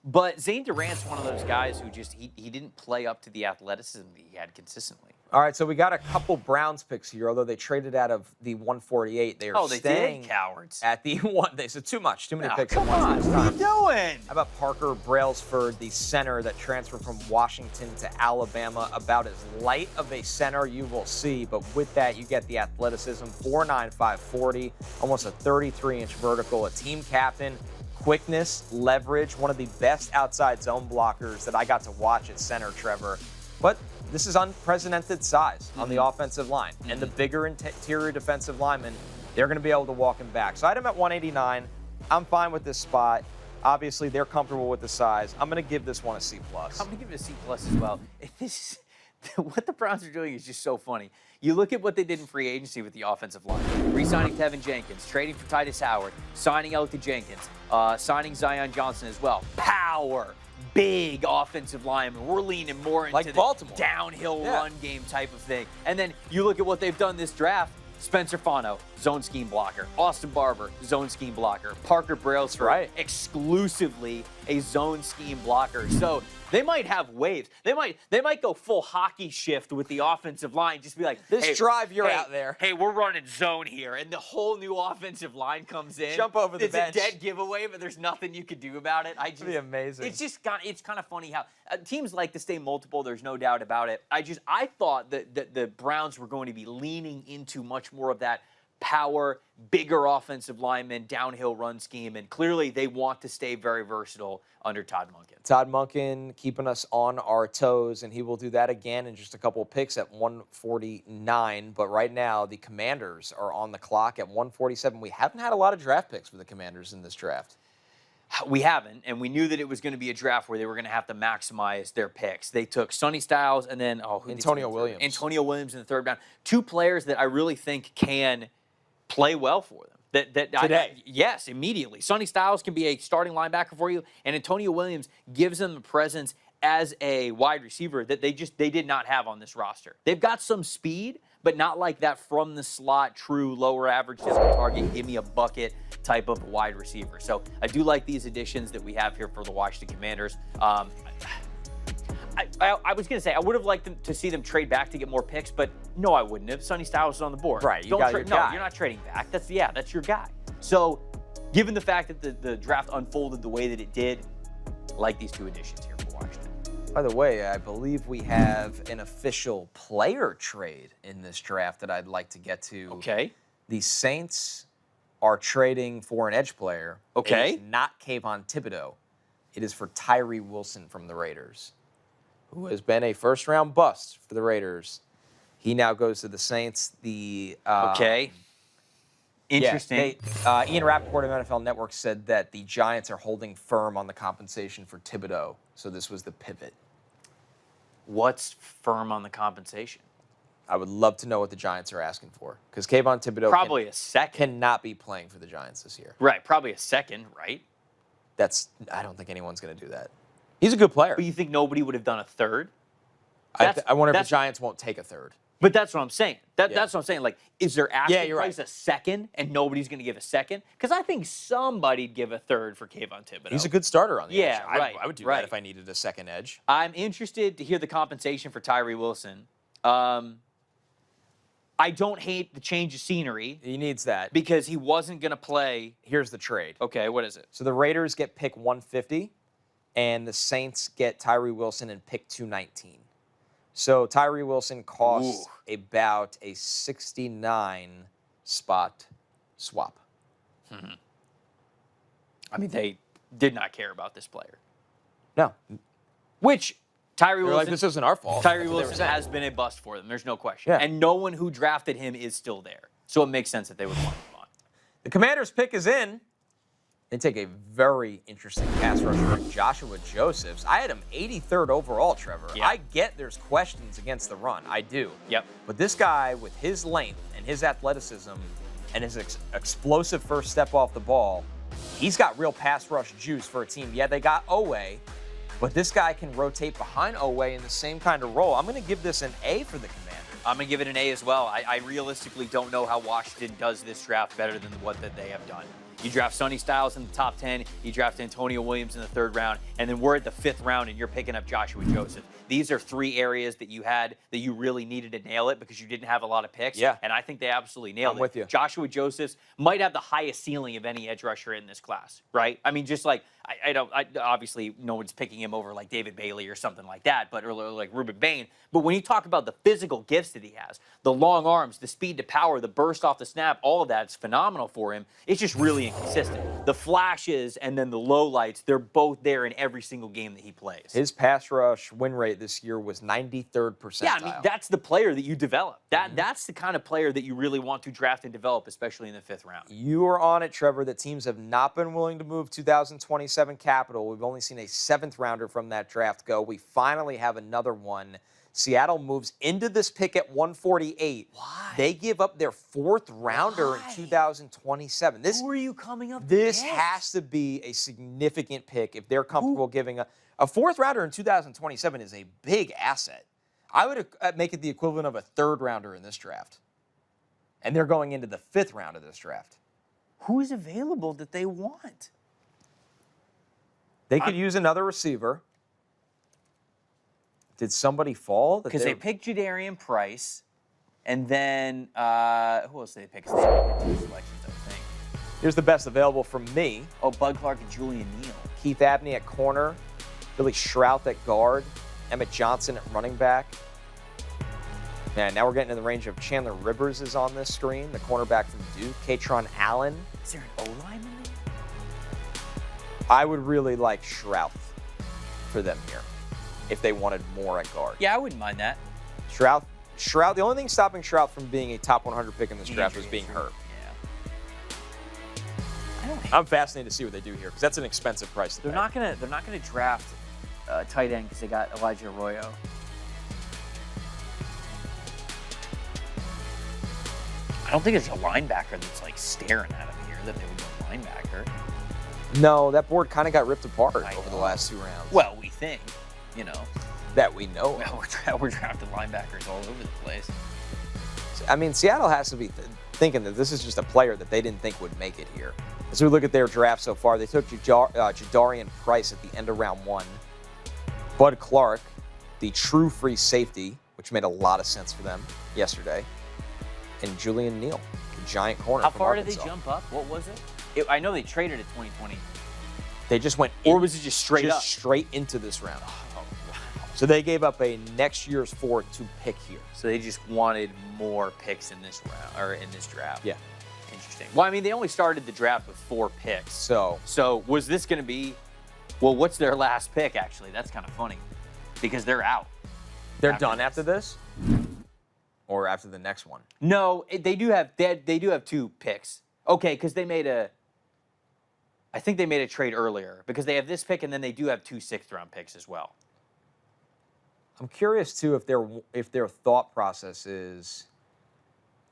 But Zane Durant's one of those guys who just he didn't play up to the athleticism that he had consistently. All right, so we got a couple Browns picks here, although they traded out of the 148. They are staying cowards. At the one. They said too many picks. Come on, what are you doing? How about Parker Brailsford, the center that transferred from Washington to Alabama? About as light of a center you will see, but with that you get the athleticism, 4'9", 540, almost a 33-inch vertical, a team captain. Quickness, leverage, one of the best outside zone blockers that I got to watch at center, Trevor. But this is unprecedented size on the offensive line. And the bigger interior defensive linemen, they're going to be able to walk him back. So I had him at 189. I'm fine with this spot. Obviously, they're comfortable with the size. I'm going to give this one a C+. I'm going to give it a C+ as well. What the Browns are doing is just so funny. You look at what they did in free agency with the offensive line. Re-signing Tevin Jenkins, trading for Titus Howard, signing Elton Jenkins, signing Zion Johnson as well. Power, big offensive lineman. We're leaning more into the downhill run game type of thing. And then you look at what they've done this draft. Spencer Fano, zone scheme blocker. Austin Barber, zone scheme blocker. Parker Brailsford, exclusively a zone scheme blocker. So they might have waves. They might go full hockey shift with the offensive line. Just be like, this drive, you're out there. Hey, we're running zone here. And the whole new offensive line comes in. Jump over the bench. It's a dead giveaway, but there's nothing you could do about it. It'd be amazing. It's kind of funny how teams like to stay multiple. There's no doubt about it. I thought that the Browns were going to be leaning into much more of that power, bigger offensive linemen, downhill run scheme, and clearly they want to stay very versatile under Todd Monken. Todd Monken keeping us on our toes, and he will do that again in just a couple of picks at 149. But right now, the Commanders are on the clock at 147. We haven't had a lot of draft picks for the Commanders in this draft. We haven't, and we knew that it was going to be a draft where they were going to have to maximize their picks. They took Sonny Styles and then Antonio Williams. Antonio Williams in the third round. Two players that I really think can play well for them. Today. Yes, immediately. Sonny Styles can be a starting linebacker for you, and Antonio Williams gives them the presence as a wide receiver that they did not have on this roster. They've got some speed, but not like that from the slot, true lower average depth of target, give me a bucket type of wide receiver. So I do like these additions that we have here for the Washington Commanders. I was going to say, I would have liked them to see them trade back to get more picks, but no, I wouldn't have. Sonny Styles is on the board. Right, you got your guy. No, you're not trading back. That's your guy. So given the fact that the draft unfolded the way that it did, I like these two additions here for Washington. By the way, I believe we have an official player trade in this draft that I'd like to get to. Okay. The Saints are trading for an edge player. Okay. It is not Kayvon Thibodeau. It is for Tyree Wilson from the Raiders, who has been a first-round bust for the Raiders. He now goes to the Saints. Okay. Interesting. Yeah, Ian Rappaport of NFL Network said that the Giants are holding firm on the compensation for Thibodeau, so this was the pivot. What's firm on the compensation? I would love to know what the Giants are asking for, because Kayvon Thibodeau probably a second. Cannot be playing for the Giants this year. Right, probably a second, right? I don't think anyone's going to do that. He's a good player. But you think nobody would have done a third? I wonder if the Giants won't take a third. But that's what I'm saying. That's what I'm saying. Like, is there asking price right. a second and nobody's going to give a second? Because I think somebody'd give a third for Kayvon Thibodeau. He's a good starter on the edge. Right. I would do that if I needed a second edge. I'm interested to hear the compensation for Tyree Wilson. I don't hate the change of scenery. He needs that. Because he wasn't going to play. Here's the trade. Okay, what is it? So the Raiders get pick 150, and the Saints get Tyree Wilson and pick 219. So Tyree Wilson costs about a 69 spot swap. Mm-hmm. I mean, they did not care about this player. No. Which Tyree Wilson, like, this isn't our fault. Tyree Wilson has been a bust for them. There's no question. Yeah. And no one who drafted him is still there. So it makes sense that they would want him on. The Commanders' pick is in. They take a very interesting pass rusher, Joshua Josephs. I had him 83rd overall, Trevor. Yeah. I get there's questions against the run. I do. Yep. But this guy, with his length and his athleticism and his explosive first step off the ball, he's got real pass rush juice for a team. Yeah, they got Owe, but this guy can rotate behind Owe in the same kind of role. I'm going to give this an A for the Commanders. I'm going to give it an A as well. I realistically don't know how Washington does this draft better than what that they have done. You draft Sonny Styles in the top 10, you draft Antonio Williams in the third round, and then we're at the fifth round and you're picking up Joshua Joseph. These are three areas that you had that you really needed to nail it because you didn't have a lot of picks. Yeah. And I think they absolutely nailed it. I'm with you. Joshua Joseph might have the highest ceiling of any edge rusher in this class, right? I mean, just like, obviously no one's picking him over like David Bailey or something like that, or like Ruben Bain. But when you talk about the physical gifts that he has, the long arms, the speed to power, the burst off the snap, all of that is phenomenal for him. It's just really inconsistent. The flashes and then the lowlights, they're both there in every single game that he plays. His pass rush win rate this year was 93rd percentile. Yeah, I mean, that's the player that you develop. That's the kind of player that you really want to draft and develop, especially in the fifth round. You are on it, Trevor, that teams have not been willing to move 2027 capital. We've only seen a seventh rounder from that draft go. We finally have another one. Seattle moves into this pick at 148. Why? They give up their fourth rounder in 2027. Who are you coming up This against? has to be a significant pick if they're comfortable giving a fourth rounder in 2027 is a big asset. I would make it the equivalent of a third rounder in this draft. And they're going into the fifth round of this draft. Who's available that they want? They could use another receiver. Did somebody fall? Because they picked Jadarian Price, and then who else did they pick? They had two selections, I think. Here's the best available from me. Oh, Bud Clark and Julian Neal. Keith Abney at corner, Billy Shrout at guard, Emmett Johnson at running back. Man, now we're getting in the range of Chandler Rivers is on this screen, the cornerback from Duke. Katron Allen. Is there an O-lineman there? I would really like Shrouth for them here if they wanted more at guard. Yeah, I wouldn't mind that. Shrouth, the only thing stopping Shrouth from being a top 100 pick in this draft was being hurt. Yeah. I'm fascinated to see what they do here because that's an expensive price to pay. They're not gonna draft tight end because they got Elijah Arroyo. I don't think there's a linebacker that's like staring at him here that they would go linebacker. No, that board kind of got ripped apart over the last 2 rounds. Well, we think, you know. That we know. Well, we're drafting linebackers all over the place. I mean, Seattle has to be thinking that this is just a player that they didn't think would make it here. As we look at their draft so far, they took Jadarian Price at the end of round 1. Bud Clark, the true free safety, which made a lot of sense for them yesterday. And Julian Neal, the giant corner How from far Arkansas. did they jump up? What was it? I know they traded at 2020. They just went Or was it just straight up? Straight into this round. Oh, wow. So they gave up a next year's 4 to pick here. So they just wanted more picks in this round or in this draft. Yeah. Interesting. Well, I mean, they only started the draft with 4 picks. So was this going to be? Well, what's their last pick? Actually, that's kind of funny because they're out. they're done after this, or after the next one. No, they do have 2 picks. Okay, because I think they made a trade earlier because they have this pick and then they do have 2 6th-round picks as well. I'm curious too if their thought process is,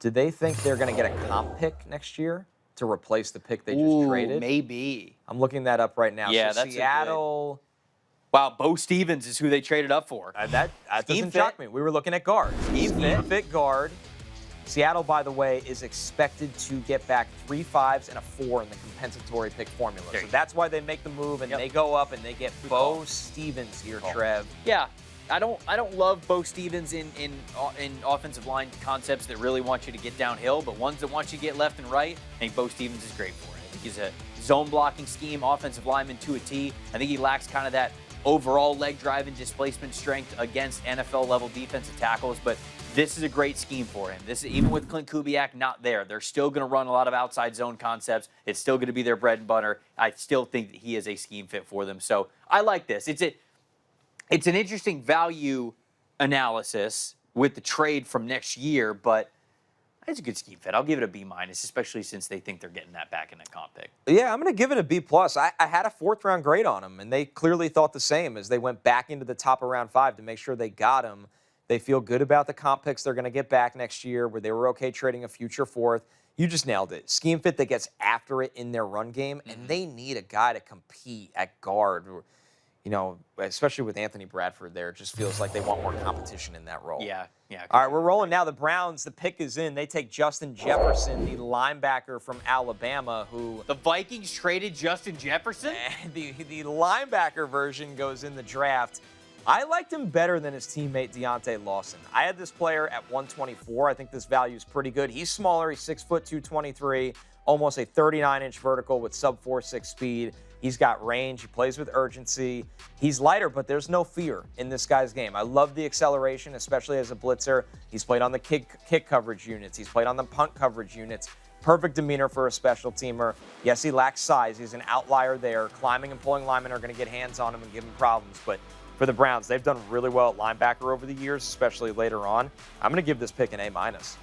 do they think they're going to get a comp pick next year to replace the pick they just traded? Maybe. I'm looking that up right now. Yeah, so that's Seattle. Wow, Bo Stevens is who they traded up for. That Scheme doesn't fit. shock me. We were looking at guard. Scheme Fit guard. Seattle, by the way, is expected to get back 3 5s and a 4 in the compensatory pick formula. So that's why they make the move and they go up and they get Bo Stevens here, Trev. Yeah, I don't love Bo Stevens in offensive line concepts that really want you to get downhill, but ones that want you to get left and right. I think Bo Stevens is great for it. I think he's a zone blocking scheme, offensive lineman to a T. I think he lacks kind of that overall leg drive and displacement strength against NFL level defensive tackles, but this is a great scheme for him. This is, even with Clint Kubiak not there, they're still going to run a lot of outside zone concepts. It's still going to be their bread and butter. I still think that he is a scheme fit for them. So I like this. It's an interesting value analysis with the trade from next year, but it's a good scheme fit. I'll give it a B-, especially since they think they're getting that back in a comp pick. Yeah, I'm going to give it a B+. I had a 4th-round grade on him, and they clearly thought the same as they went back into the top of round 5 to make sure they got him. They feel good about the comp picks they're going to get back next year, where they were okay trading a future 4th. You just nailed it. Scheme fit that gets after it in their run game, and they need a guy to compete at guard. You know, especially with Anthony Bradford there, it just feels like they want more competition in that role. Yeah. All right, we're rolling now. The Browns, the pick is in. They take Justin Jefferson, the linebacker from Alabama, who... The Vikings traded Justin Jefferson? The linebacker version goes in the draft. I liked him better than his teammate Deontay Lawson. I had this player at 124. I think this value is pretty good. He's smaller. He's 6'2", 223, almost a 39-inch vertical with sub 4.6 speed. He's got range. He plays with urgency. He's lighter, but there's no fear in this guy's game. I love the acceleration, especially as a blitzer. He's played on the kick coverage units. He's played on the punt coverage units. Perfect demeanor for a special teamer. Yes, he lacks size. He's an outlier there. Climbing and pulling linemen are going to get hands on him and give him problems, but for the Browns, they've done really well at linebacker over the years, especially later on. I'm going to give this pick an A-.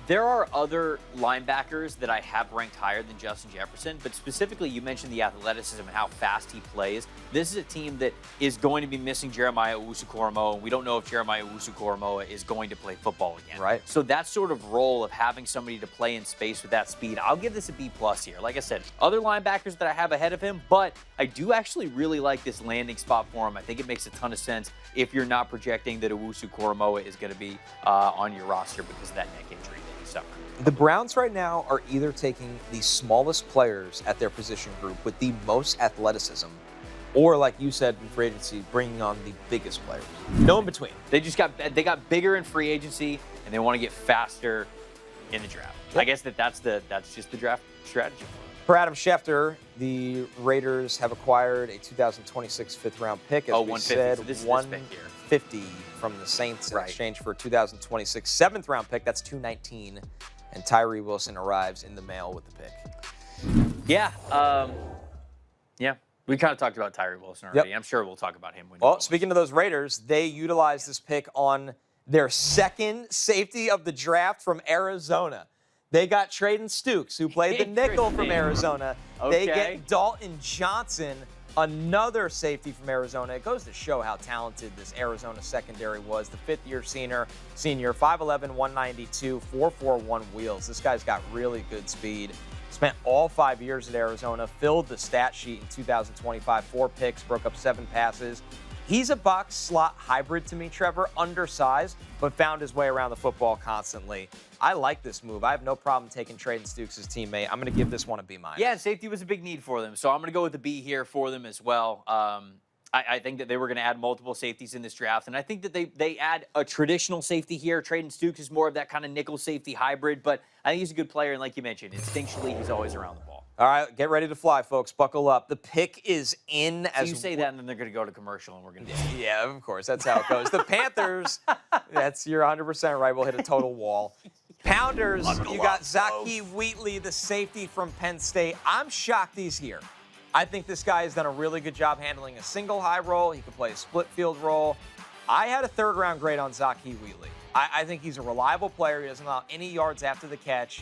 There are other linebackers that I have ranked higher than Justin Jefferson, but specifically you mentioned the athleticism and how fast he plays. This is a team that is going to be missing Jeremiah Owusu-Koramoah, and we don't know if Jeremiah Owusu-Koramoah is going to play football again. Right. So that sort of role of having somebody to play in space with that speed, I'll give this a B+ here. Like I said, other linebackers that I have ahead of him, but I do actually really like this landing spot for him. I think it makes a ton of sense if you're not projecting that Owusu-Koramoah is going to be on your roster because of that neck injury that he suffered. The Browns right now are either taking the smallest players at their position group with the most athleticism, or like you said in free agency, bringing on the biggest players. No in between. They got bigger in free agency, and they want to get faster in the draft. Yep. I guess that's just the draft strategy. For Adam Schefter, the Raiders have acquired a 2026 5th-round pick. As we 150. said, So this is this pick here. 250 from the Saints in Right. exchange for a 2026 7th-round pick. That's 219. And Tyree Wilson arrives in the mail with the pick. Yeah. Yeah. We kind of talked about Tyree Wilson already. Yep. I'm sure we'll talk about him when. Well, speaking of those Raiders, they utilized this pick on their second safety of the draft from Arizona. They got Traden Stukes, who played the nickel from Arizona. They Okay. get Dalton Johnson, another safety from Arizona. It goes to show how talented this Arizona secondary was. The fifth-year senior, 5'11", 192, 4.41 wheels. This guy's got really good speed. Spent all 5 years at Arizona, filled the stat sheet in 2025, 4 picks, broke up 7 passes. He's a box slot hybrid to me, Trevor, undersized, but found his way around the football constantly. I like this move. I have no problem taking Traden Stukes as teammate. I'm going to give this one a B-. Yeah, safety was a big need for them, so I'm going to go with the B here for them as well. I think that they were going to add multiple safeties in this draft, and I think that they add a traditional safety here. Traden Stukes is more of that kind of nickel safety hybrid, but I think he's a good player, and like you mentioned, instinctually he's always around the ball. All right, get ready to fly, folks. Buckle up. The pick is in So as you say that, and then they're going to go to commercial, and we're going to do it. Yeah, of course. That's how it goes. The Panthers, you're 100% right, will hit a total wall. Pounders, you got Zaki Wheatley, the safety from Penn State. I'm shocked he's here. I think this guy has done a really good job handling a single high roll. He can play a split field role. I had a 3rd-round grade on Zaki Wheatley. I think he's a reliable player. He doesn't allow any yards after the catch.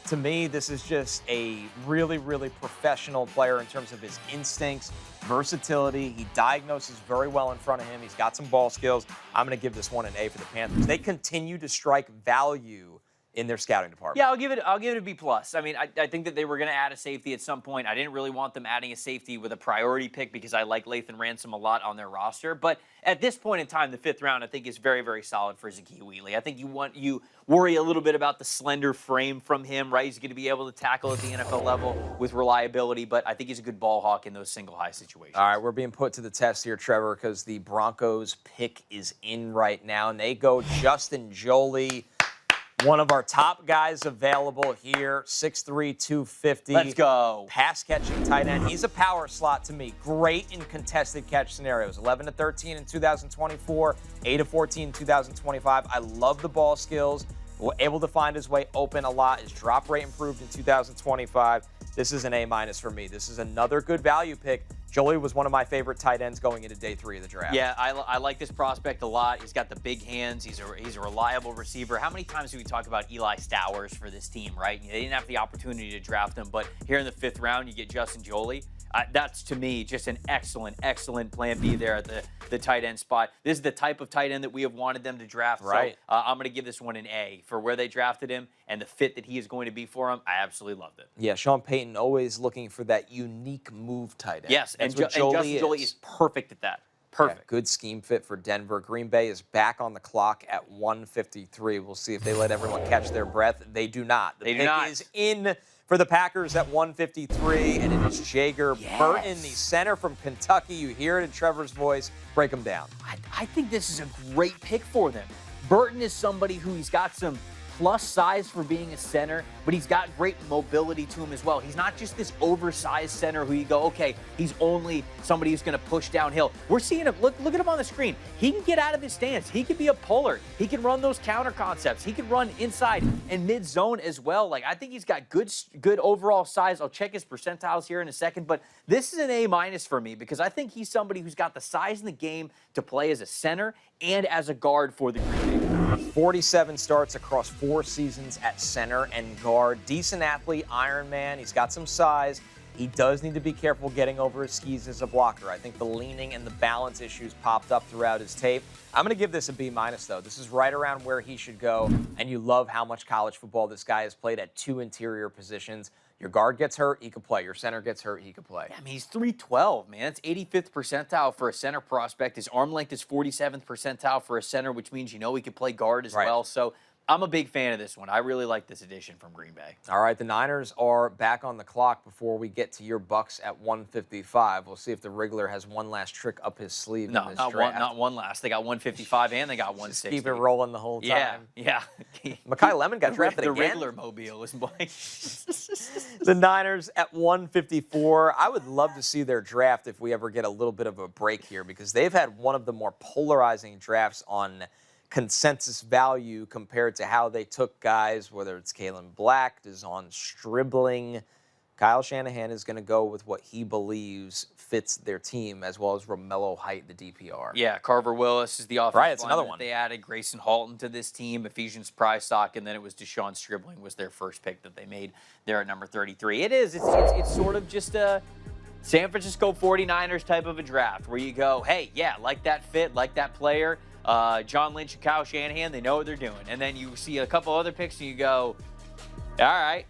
To me, this is just a really, really professional player in terms of his instincts, versatility. He diagnoses very well in front of him. He's got some ball skills. I'm going to give this one an A for the Panthers. They continue to strike value in their scouting department. Yeah, I'll give it a B+. I mean, I think that they were going to add a safety at some point. I didn't really want them adding a safety with a priority pick because I like Lathan Ransom a lot on their roster. But at this point in time, the 5th round, I think is very, very solid for Zaki Wheatley. I think you worry a little bit about the slender frame from him, right? He's going to be able to tackle at the NFL level with reliability, but I think he's a good ball hawk in those single high situations. All right, we're being put to the test here, Trevor, because the Broncos pick is in right now, and they go Justin Joly. One of our top guys available here, 6'3", 250. Let's go. Pass-catching tight end. He's a power slot to me. Great in contested catch scenarios. 11-13 in 2024, 8-14 in 2025. I love the ball skills. Able to find his way open a lot. His drop rate improved in 2025. This is an A- for me. This is another good value pick. Jolie was one of my favorite tight ends going into day 3 of the draft. Yeah, I like this prospect a lot. He's got the big hands. He's a reliable receiver. How many times do we talk about Eli Stowers for this team, right? They didn't have the opportunity to draft him, but here in the 5th round, you get Justin Joly. That's, to me, just an excellent, excellent plan B there at the tight end spot. This is the type of tight end that we have wanted them to draft. Right. So I'm going to give this one an A for where they drafted him and the fit that he is going to be for him. I absolutely loved it. Yeah, Sean Payton always looking for that unique move tight end. Yes, and That's what Justin Joly is perfect at that. Perfect. Yeah, good scheme fit for Denver. Green Bay is back on the clock at 1:53. We'll see if they let everyone catch their breath. They do not. The pick is in for the Packers at 1:53, and it is Jager Burton, the center from Kentucky. You hear it in Trevor's voice. Break them down. I think this is a great pick for them. Burton is somebody who he's got some plus size for being a center, but he's got great mobility to him as well. He's not just this oversized center who you go, okay, he's only somebody who's going to push downhill. We're seeing him. Look at him on the screen. He can get out of his stance. He can be a puller. He can run those counter concepts. He can run inside and mid zone as well. Like, I think he's got good overall size. I'll check his percentiles here in a second, but this is an A- for me because I think he's somebody who's got the size in the game to play as a center and as a guard for the Green Bay. 47 starts across 4 seasons at center and guard. Decent athlete, Iron Man. He's got some size. He does need to be careful getting over his skis as a blocker. I think the leaning and the balance issues popped up throughout his tape. I'm going to give this a B-, though. This is right around where he should go, and you love how much college football this guy has played at 2 interior positions. Your guard gets hurt, he could play. Your center gets hurt, he could play. Yeah, I mean, he's 312, man. That's 85th percentile for a center prospect. His arm length is 47th percentile for a center, which means he could play guard as well. So I'm a big fan of this one. I really like this addition from Green Bay. All right, the Niners are back on the clock before we get to your Bucks at 155. We'll see if the Wriggler has one last trick up his sleeve in this draft. Not one last. They got 155 and they got 160. Just keep it rolling the whole time. Yeah. Mekhi Lemon got drafted the again. The Wriggler mobile was blank. The Niners at 154. I would love to see their draft if we ever get a little bit of a break here, because they've had one of the more polarizing drafts on consensus value compared to how they took guys, whether it's Kalen Black, Dazon Stribling. Kyle Shanahan is going to go with what he believes fits their team, as well as Romello Height, the DPR. Yeah, Carver Willis is the offensive Right, it's another lineman one. They added Grayson Halton to this team, Ephesians Prysock, and then it was Deshaun Stribling was their first pick that they made there at number 33. It's sort of just a San Francisco 49ers type of a draft where you go, hey, yeah, like that fit, like that player. John Lynch and Kyle Shanahan, they know what they're doing. And then you see a couple other picks and you go, all right,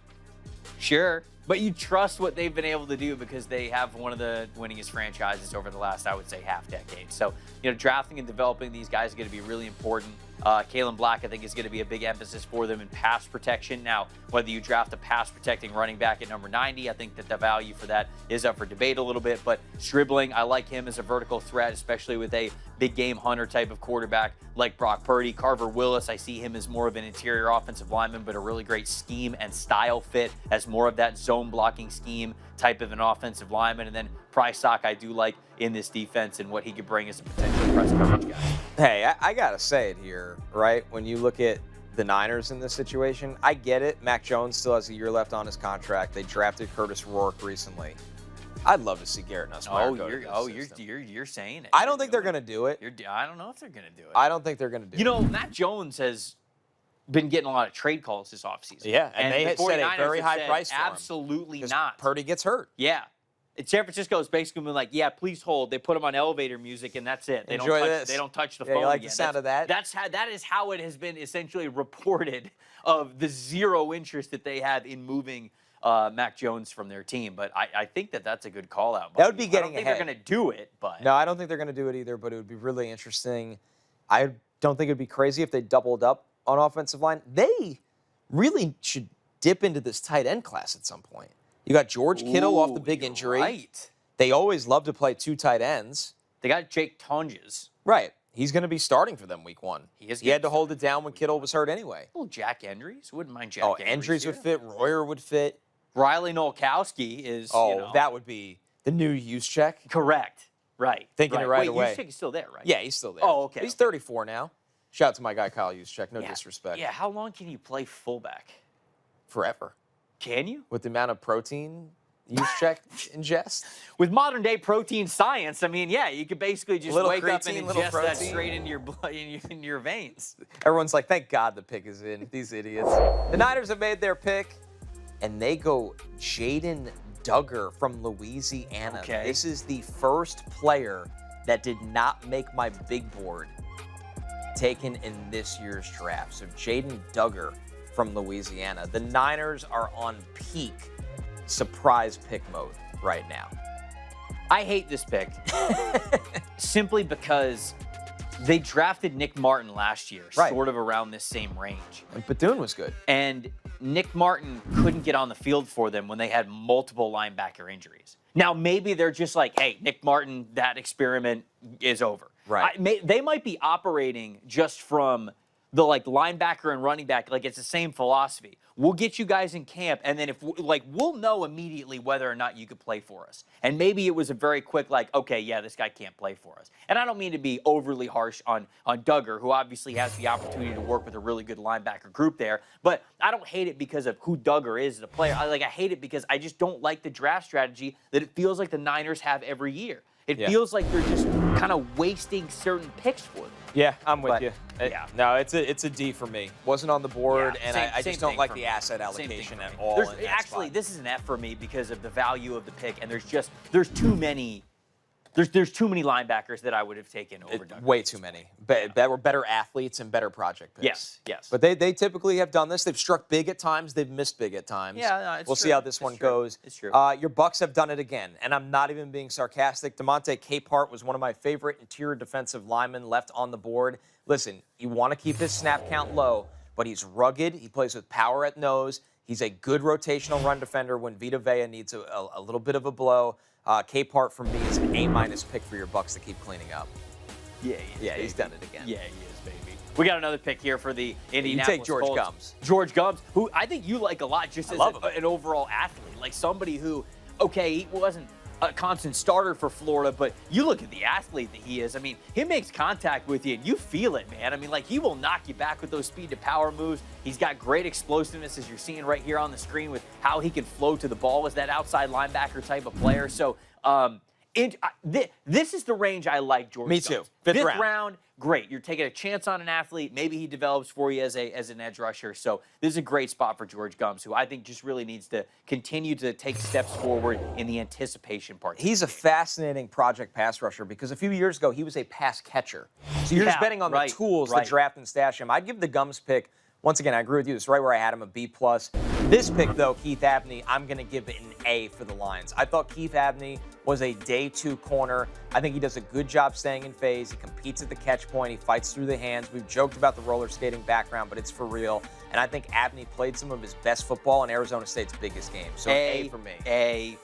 sure. But you trust what they've been able to do because they have one of the winningest franchises over the last, I would say, half decade. So, drafting and developing these guys is going to be really important. Kalen Black, I think, is going to be a big emphasis for them in pass protection. Now, whether you draft a pass-protecting running back at number 90, I think that the value for that is up for debate a little bit. But Stribling, I like him as a vertical threat, especially with a big-game hunter type of quarterback like Brock Purdy. Carver Willis, I see him as more of an interior offensive lineman, but a really great scheme and style fit as more of that zone-blocking scheme type of an offensive lineman. And then Prysock, I do like in this defense and what he could bring as a potential press coverage guy. Hey, I got to say it here, right? When you look at the Niners in this situation, I get it. Mac Jones still has a year left on his contract. They drafted Curtis Rourke recently. I'd love to see Garrett Nussmeier go to this system. You're saying it. I don't think they're going to do it. I don't know if they're going to do it. I don't think they're going to do it. Mac Jones has been getting a lot of trade calls this offseason. Yeah, and they had set a very high price for him. Absolutely not. Purdy gets hurt. Yeah. San Francisco is basically been like, yeah, please hold. They put him on elevator music, and that's it. They Enjoy don't touch, this. They don't touch the Yeah, phone you like again. the sound of that? That is how it has been essentially reported of the zero interest that they have in moving Mac Jones from their team. But I think that's a good call out. That would be getting I don't think ahead. they're going to do it, but No, I don't think they're going to do it either, but it would be really interesting. I don't think it would be crazy if they doubled up on offensive line. They really should dip into this tight end class at some point. You got George Kittle off the big injury. Right. They always love to play two tight ends. They got Jake Tonjes. Right. He's going to be starting for them week one. He had to hold it down when Kittle was hurt anyway. Oh, Jack Endries. Wouldn't mind Jack Endries would fit. Royer would fit. Riley Nolkowski is, that would be the new Juszczyk. Correct. Right. Thinking it right away. Juszczyk is still there, right? Yeah, he's still there. Oh, okay. He's 34 now. Shout out to my guy Kyle Juszczyk. No disrespect. Yeah, how long can you play fullback? Forever. Can you? With the amount of protein Juszczyk ingest? With modern day protein science, I mean, yeah, you could basically just wake up and ingest that protein. straight into your blood, in your veins. Everyone's like, thank God the pick is in. These idiots. The Niners have made their pick, and they go Jaden Duggar from Louisiana. Okay. This is the first player that did not make my big board taken in this year's draft. So Jaden Duggar from Louisiana. The Niners are on peak surprise pick mode right now. I hate this pick simply because they drafted Nick Martin last year, sort of around this same range. And Bethune was good. And Nick Martin couldn't get on the field for them when they had multiple linebacker injuries. Now, maybe they're just like, hey, Nick Martin, that experiment is over. Right. They might be operating just from the linebacker and running back, it's the same philosophy. We'll get you guys in camp, and then we'll know immediately whether or not you could play for us. And maybe it was a very quick okay, yeah, this guy can't play for us. And I don't mean to be overly harsh on Duggar, who obviously has the opportunity to work with a really good linebacker group there. But I don't hate it because of who Duggar is as a player. I hate it because I just don't like the draft strategy that it feels like the Niners have every year. It feels like they're just kind of wasting certain picks for them. Yeah, I'm with you. Yeah. No, it's a D for me. Wasn't on the board, Yeah, and I just don't like the asset allocation at all. Actually, this is an F for me because of the value of the pick, and there's too many. There's too many linebackers that I would have taken over Duggar. Way too many. That were better athletes and better project picks. Yes. But they typically have done this. They've struck big at times. They've missed big at times. Yeah, no, it's we'll true. see how this one goes. It's true. Your Bucks have done it again, and I'm not even being sarcastic. DeMonte Capehart was one of my favorite interior defensive linemen left on the board. Listen, you want to keep his snap count low, but but he's rugged. He plays with power at nose. He's a good rotational run defender when Vita Vea needs a little bit of a blow. Capehart, for me, is an A- pick for your Bucks to keep cleaning up. Yeah, he is, yeah, he's done it again. Yeah, he is, baby. We got another pick here for the Indianapolis You take George Colts. Gums. George Gums, who I think you like a lot just as an overall athlete. Like somebody who, okay, he wasn't a constant starter for Florida, but you look at the athlete that he is. I mean, he makes contact with you and you feel it, man. I mean, like he will knock you back with those speed to power moves. He's got great explosiveness, as you're seeing right here on the screen, with how he can flow to the ball as that outside linebacker type of player. So, this is the range I like, George. Me too. Gums. Fifth round, great. You're taking a chance on an athlete. Maybe he develops for you as an edge rusher. So this is a great spot for George Gums, who I think just really needs to continue to take steps forward in the anticipation part. He's a fascinating project pass rusher because a few years ago he was a pass catcher. So you're just betting on the tools to draft and stash him. I'd give the Gums pick. Once again, I agree with you. It's right where I had him, a B+. This pick, though, Keith Abney, I'm going to give it an A for the Lions. I thought Keith Abney was a day 2 corner. I think he does a good job staying in phase. He competes at the catch point. He fights through the hands. We've joked about the roller skating background, but it's for real. And I think Abney played some of his best football in Arizona State's biggest game. So A for me. A,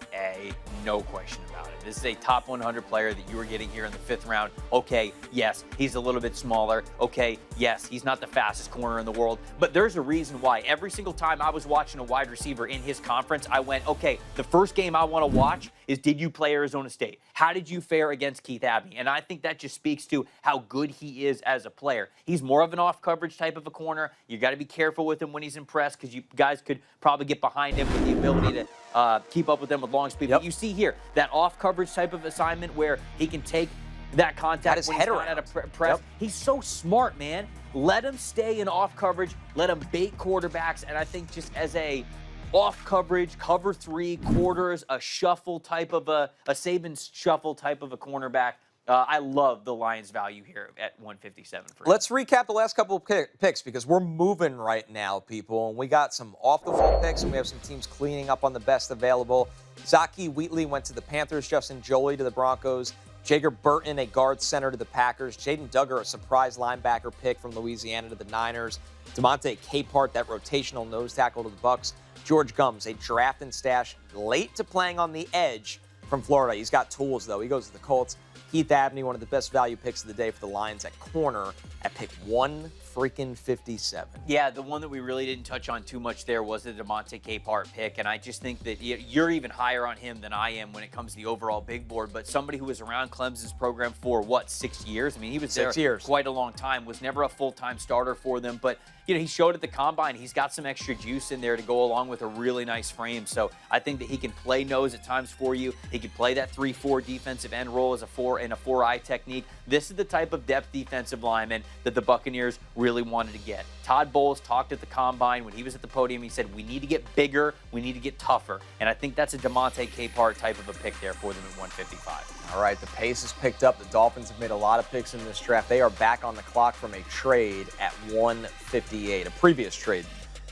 no question about it. This is a top 100 player that you are getting here in the 5th round. Okay, yes, he's a little bit smaller. Okay, yes, he's not the fastest corner in the world. But there's a reason why. Every single time I was watching a wide receiver in his conference, I went, okay, the first game I want to watch is, did you play Arizona State? How did you fare against Keith Abney? And I think that just speaks to how good he is as a player. He's more of an off-coverage type of a corner. You got to be careful with him when he's in press, because you guys could probably get behind him with the ability to keep up with him with long speed. But you see here, that off-coverage type of assignment where he can take that contact when he's not at a press. He's so smart, man. Let him stay in off coverage. Let him bait quarterbacks. And I think just as a off coverage, cover 3 quarters, a shuffle type of a Saban shuffle type of a cornerback, I love the Lions' value here at 157. Let's recap the last couple of picks, because we're moving right now, people. And we got some off-the-wall picks, and we have some teams cleaning up on the best available. Zaki Wheatley went to the Panthers. Justin Joly to the Broncos. Jager Burton, a guard center, to the Packers. Jaden Duggar, a surprise linebacker pick from Louisiana, to the Niners. DeMonte Capehart, that rotational nose tackle, to the Bucks. George Gums, a draft and stash, late to playing on the edge, from Florida. He's got tools, though. He goes to the Colts. Keith Abney, one of the best value picks of the day for the Lions at corner at pick 157. Yeah, the one that we really didn't touch on too much there was the DeMonte Capehart pick, and I just think that you're even higher on him than I am when it comes to the overall big board. But somebody who was around Clemson's program for, 6 years? I mean, he was there quite a long time, was never a full-time starter for them, but he showed at the Combine he's got some extra juice in there to go along with a really nice frame. So I think that he can play nose at times for you. He can play that 3-4 defensive end role as a 4 and a 4-eye technique. This is the type of depth defensive lineman that the Buccaneers really wanted to get. Todd Bowles talked at the Combine when he was at the podium. He said, we need to get bigger, we need to get tougher. And I think that's a DeMonte Capehart type of a pick there for them at 155. All right, the pace is picked up. The Dolphins have made a lot of picks in this draft. They are back on the clock from a trade at 158, a previous trade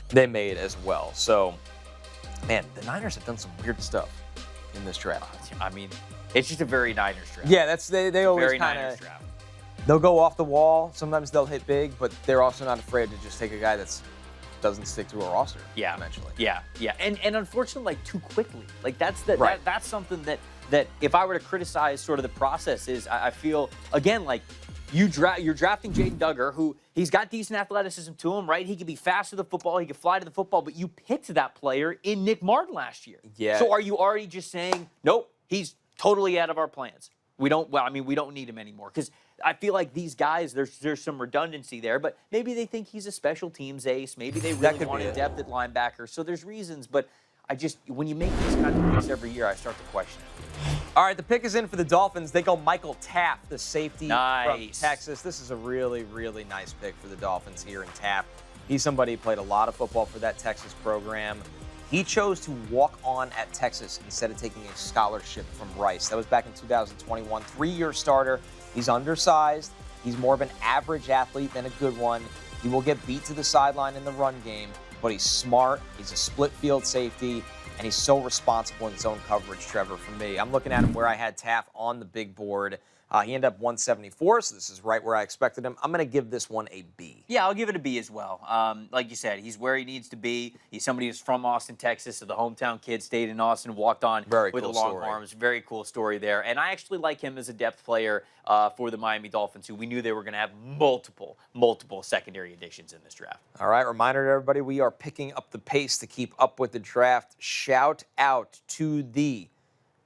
they made as well. So, man, the Niners have done some weird stuff in this draft. I mean, it's just a very Niners draft. Yeah, they always kind of, they'll go off the wall. Sometimes they'll hit big, but they're also not afraid to just take a guy that's doesn't stick to a roster. Yeah, eventually. Yeah. And unfortunately, too quickly. That's that's something that if I were to criticize sort of the process is, I feel again like you're drafting Jaden Duggar, who he's got decent athleticism to him, right? He can be fast to the football, he can fly to the football, but you picked that player in Nick Martin last year. Yeah. So are you already just saying, nope, he's totally out of our plans? We don't need him anymore, because I feel like these guys, there's some redundancy there, but maybe they think he's a special teams ace. Maybe they really wanted depth at linebacker. So there's reasons, but when you make these kind of picks every year, I start to question it. All right, the pick is in for the Dolphins. They go Michael Taft, the safety from Texas. This is a really, really nice pick for the Dolphins here in Taft. He's somebody who played a lot of football for that Texas program. He chose to walk on at Texas instead of taking a scholarship from Rice. That was back in 2021. 3-year starter. He's undersized. He's more of an average athlete than a good one. He will get beat to the sideline in the run game, but he's smart. He's a split field safety, and he's so responsible in zone coverage, Trevor, for me. I'm looking at him where I had Taft on the big board. He ended up 174, so this is right where I expected him. I'm going to give this one a B. Yeah, I'll give it a B as well. Like you said, he's where he needs to be. He's somebody who's from Austin, Texas, so the hometown kid stayed in Austin, walked on with the long arms. Very cool story there. And I actually like him as a depth player for the Miami Dolphins, who we knew they were going to have multiple secondary additions in this draft. All right, reminder to everybody, we are picking up the pace to keep up with the draft. Shout out to the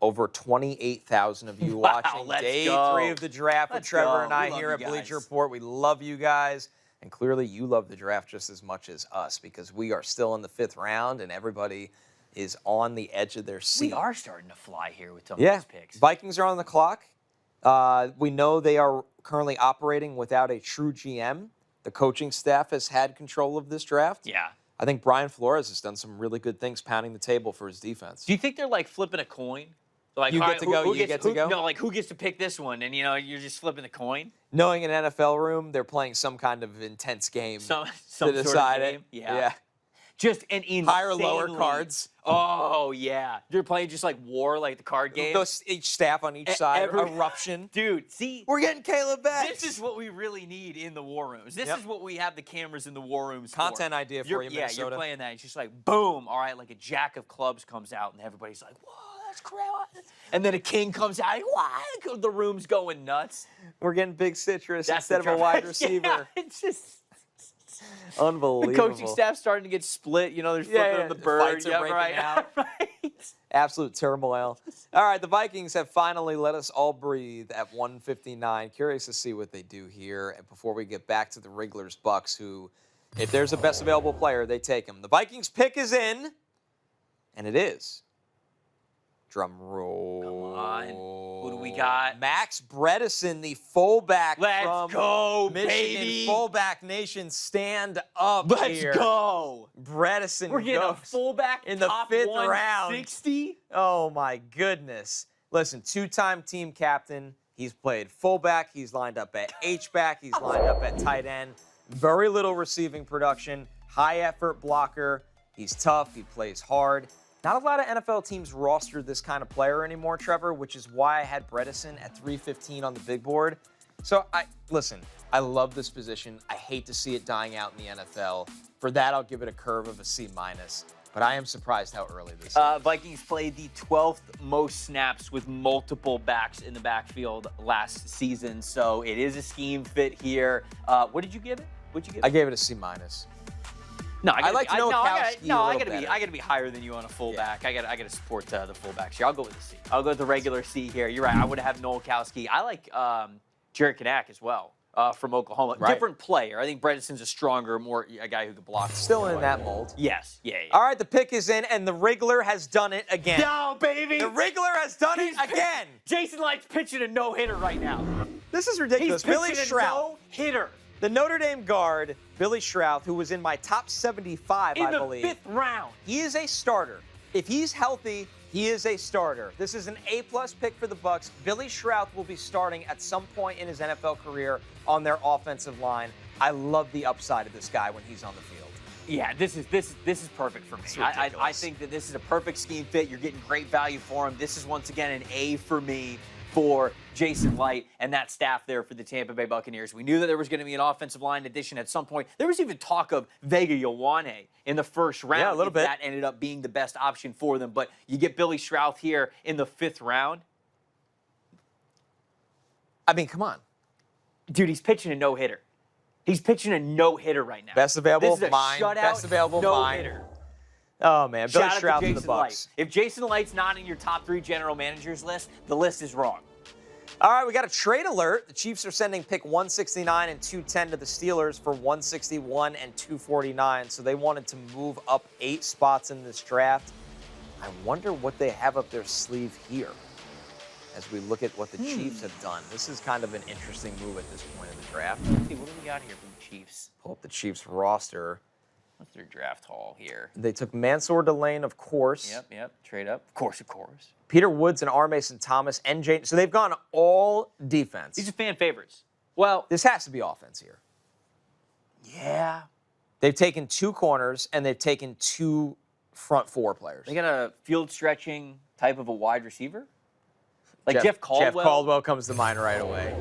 over 28,000 of you watching day 3 of the draft with Trevor and I here at Bleacher Report. We love you guys. And clearly you love the draft just as much as us because we are still in the 5th round and everybody is on the edge of their seat. We are starting to fly here with some of these picks. Vikings are on the clock. We know they are currently operating without a true GM. The coaching staff has had control of this draft. Yeah. I think Brian Flores has done some really good things pounding the table for his defense. Do you think they're like flipping a coin? Like, you get to go, you get to go? No, like who gets to pick this one? And, you're just flipping the coin? Knowing an NFL room, they're playing some kind of intense game Some to decide sort of game? it. Yeah. Just an insanely... Higher, lower cards. Oh, yeah. You're playing just like war, like the card game. Each staff on each side. Eruption. Dude, see... We're getting Caleb back. This is what we really need in the war rooms. This is what we have the cameras in the war rooms Content idea for you, Minnesota. Yeah, you're playing that. It's just like, boom. All right, like a jack of clubs comes out, and everybody's like, whoa, that's crap. And then a king comes out, and what? The room's going nuts. We're getting big citrus instead of a wide receiver. Yeah, it's just... Unbelievable. The coaching staff's starting to get split. There's flipping the bird. Fights are breaking out. Right. Absolute turmoil. All right, the Vikings have finally let us all breathe at 159. Curious to see what they do here. And before we get back to the Wrigglers Bucks, who, if there's a best available player, they take him. The Vikings pick is in, and it is. Drum roll. Come on. Who do we got? Max Bredesen, the fullback Let's go, Michigan. baby. Fullback nation, stand up Let's go. Bredesen We're getting a goes fullback in the top 5th 160? round. Oh, my goodness. Listen, 2-time team captain. He's played fullback. He's lined up at H-back. He's lined up at tight end. Very little receiving production. High-effort blocker. He's tough. He plays hard. Not a lot of NFL teams roster this kind of player anymore, Trevor, which is why I had Bredesen at 315 on the big board. So, listen, I love this position. I hate to see it dying out in the NFL. For that, I'll give it a curve of a C-. But I am surprised how early this is. Vikings played the 12th most snaps with multiple backs in the backfield last season. So it is a scheme fit here. What did you give it? What'd you give it? I gave it a C-. No, I gotta be higher than you on a fullback. Yeah. I gotta support the fullbacks here. I'll go with the C. I'll go with the regular C here. You're right. I would have Nowakowski. I like Jared Kanak as well from Oklahoma. Right. Different player. I think Bredesen's a stronger, a guy who could block. Still in that mold. Yes. Yeah. All right, the pick is in, and the Wriggler has done it again. No, baby. The Wriggler has done it again. Jason Light's pitching a no-hitter right now. This is ridiculous. He's Billy pitching Stroud. a no-hitter. The Notre Dame guard, Billy Stroud, who was in my top 75, I believe. In the 5th round. He is a starter. If he's healthy, he is a starter. This is an A-plus pick for the Bucs. Billy Stroud will be starting at some point in his NFL career on their offensive line. I love the upside of this guy when he's on the field. Yeah, this is perfect for me. I think that this is a perfect scheme fit. You're getting great value for him. This is once again an A for me for Jason Light and that staff there for the Tampa Bay Buccaneers. We knew that there was going to be an offensive line addition at some point. There was even talk of Vega Ioane in the 1st round. Yeah, a little bit. That ended up being the best option for them. But you get Billy Stroud here in the 5th round. I mean, come on. Dude, he's pitching a no-hitter. He's pitching a no-hitter right now. Best available, this is a mine. Shutout, Best available, no-hitter. Oh, man. Billy Shout Stroud out to to the Jason Bucs. Light. If Jason Light's not in your top 3 general managers list, the list is wrong. All right, we got a trade alert. The Chiefs are sending pick 169 and 210 to the Steelers for 161 and 249. So they wanted to move up 8 spots in this draft. I wonder what they have up their sleeve here as we look at what the Chiefs have done. This is kind of an interesting move at this point in the draft. Let's see, what do we got here from the Chiefs? Pull up the Chiefs roster. What's their draft haul here? They took Mansour Delane, of course. Yep. Trade up. Of course. Peter Woods and R. Mason Thomas and Jane. So they've gone all defense. These are fan favorites. Well, this has to be offense here. Yeah. They've taken 2 corners and they've taken 2 front 4 players. They got a field stretching type of a wide receiver? Like Jeff Caldwell. Jeff Caldwell comes to mind right away.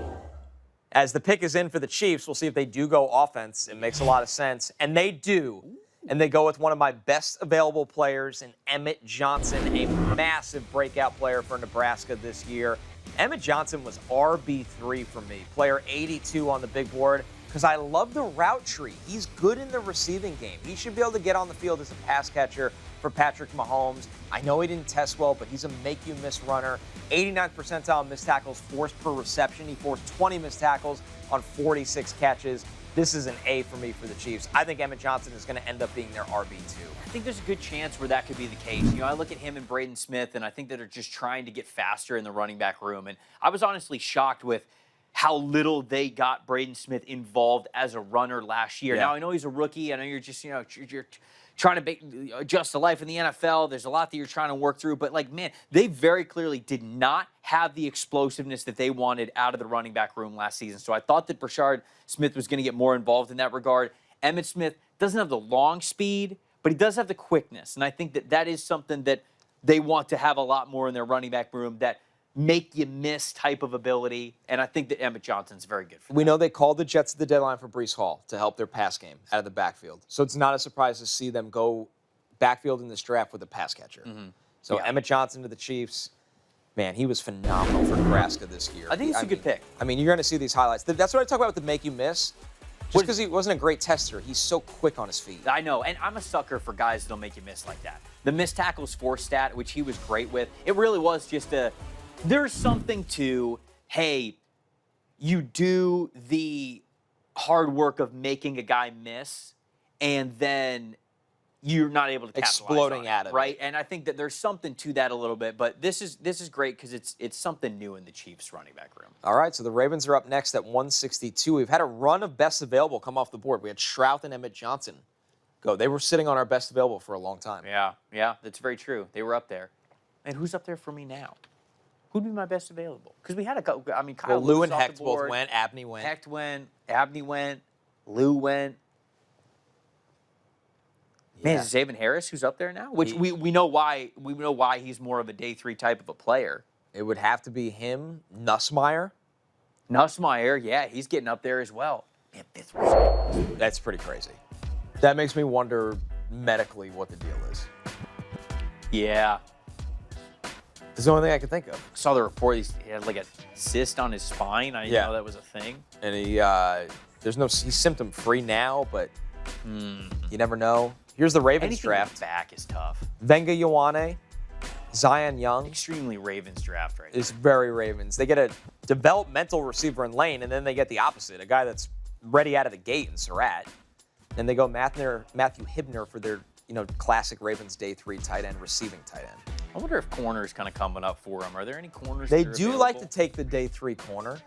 As the pick is in for the Chiefs, we'll see if they do go offense. It makes a lot of sense. And they do. And they go with one of my best available players in Emmett Johnson, a massive breakout player for Nebraska this year. Emmett Johnson was RB3 for me, player 82 on the big board, because I love the route tree. He's good in the receiving game. He should be able to get on the field as a pass catcher for Patrick Mahomes. I know he didn't test well, but he's a make-you-miss runner. 89th percentile missed tackles forced per reception. He forced 20 missed tackles on 46 catches. This is an A for me for the Chiefs. I think Emmett Johnson is going to end up being their RB2. I think there's a good chance where that could be the case. You know, I look at him and Braden Smith, and I think that they're just trying to get faster in the running back room. And I was honestly shocked with how little they got Braden Smith involved as a runner last year. Yeah. Now, I know he's a rookie. I know you're just, you're trying to adjust to life in the NFL. There's a lot that you're trying to work through. But, like, man, they very clearly did not have the explosiveness that they wanted out of the running back room last season. So I thought that Brashard Smith was going to get more involved in that regard. Emmett Smith doesn't have the long speed, but he does have the quickness. And I think that that is something that they want to have a lot more in their running back room, that make you miss type of ability. And I think that Emmett Johnson's very good for that. We know they called the Jets at the deadline for Breece Hall to help their pass game out of the backfield. So it's not a surprise to see them go backfield in this draft with a pass catcher. So Yeah. Emmett Johnson to the Chiefs. Man, he was phenomenal for Nebraska this year. I think it's a good pick. I mean, you're going to see these highlights. That's what I talk about with the make you miss. Just because he wasn't a great tester, he's so quick on his feet. I know, and I'm a sucker for guys that'll make you miss like that. The missed tackles force stat, which he was great with, it really was just there's something to, hey, you do the hard work of making a guy miss, and then you're not able to capitalize Exploding on it, out of it. right? And I think that there's something to that a little bit, but this is great because it's something new in the Chiefs running back room. All right, so the Ravens are up next at 162. We've had a run of best available come off the board. We had Shrout and Emmett Johnson go. They were sitting on our best available for a long time. Yeah, that's very true. They were up there. And who's up there for me now? Who'd be my best available? Because we had a couple. I mean, Kyle Well, Lou Lewis and off the Hecht both board. went. Abney went. Hecht went. Abney went. Lou went. Man, Yeah. is it Zaven Harris who's up there now? Which we know why he's more of a day 3 type of a player. It would have to be him, Nussmeier. Nussmeier, yeah, he's getting up there as well. Man, 5th receiver. That's pretty crazy. That makes me wonder medically what the deal is. Yeah. It's the only thing I can think of. Saw the report. He had like a cyst on his spine. I didn't Yeah. know that was a thing. And he's symptom free now, but you never know. Here's the Ravens Anything draft. back is tough. Venga Ioane, Zion Young Extremely Ravens draft right now. is very Ravens. They get a developmental receiver in Lane, and then they get the opposite, a guy that's ready out of the gate in Surratt. Then they go Matthew Hibner for their classic Ravens day 3 tight end, receiving tight end. I wonder if corner is kind of coming up for him. Are there any corners? They that are do like to available? take the day 3 corner.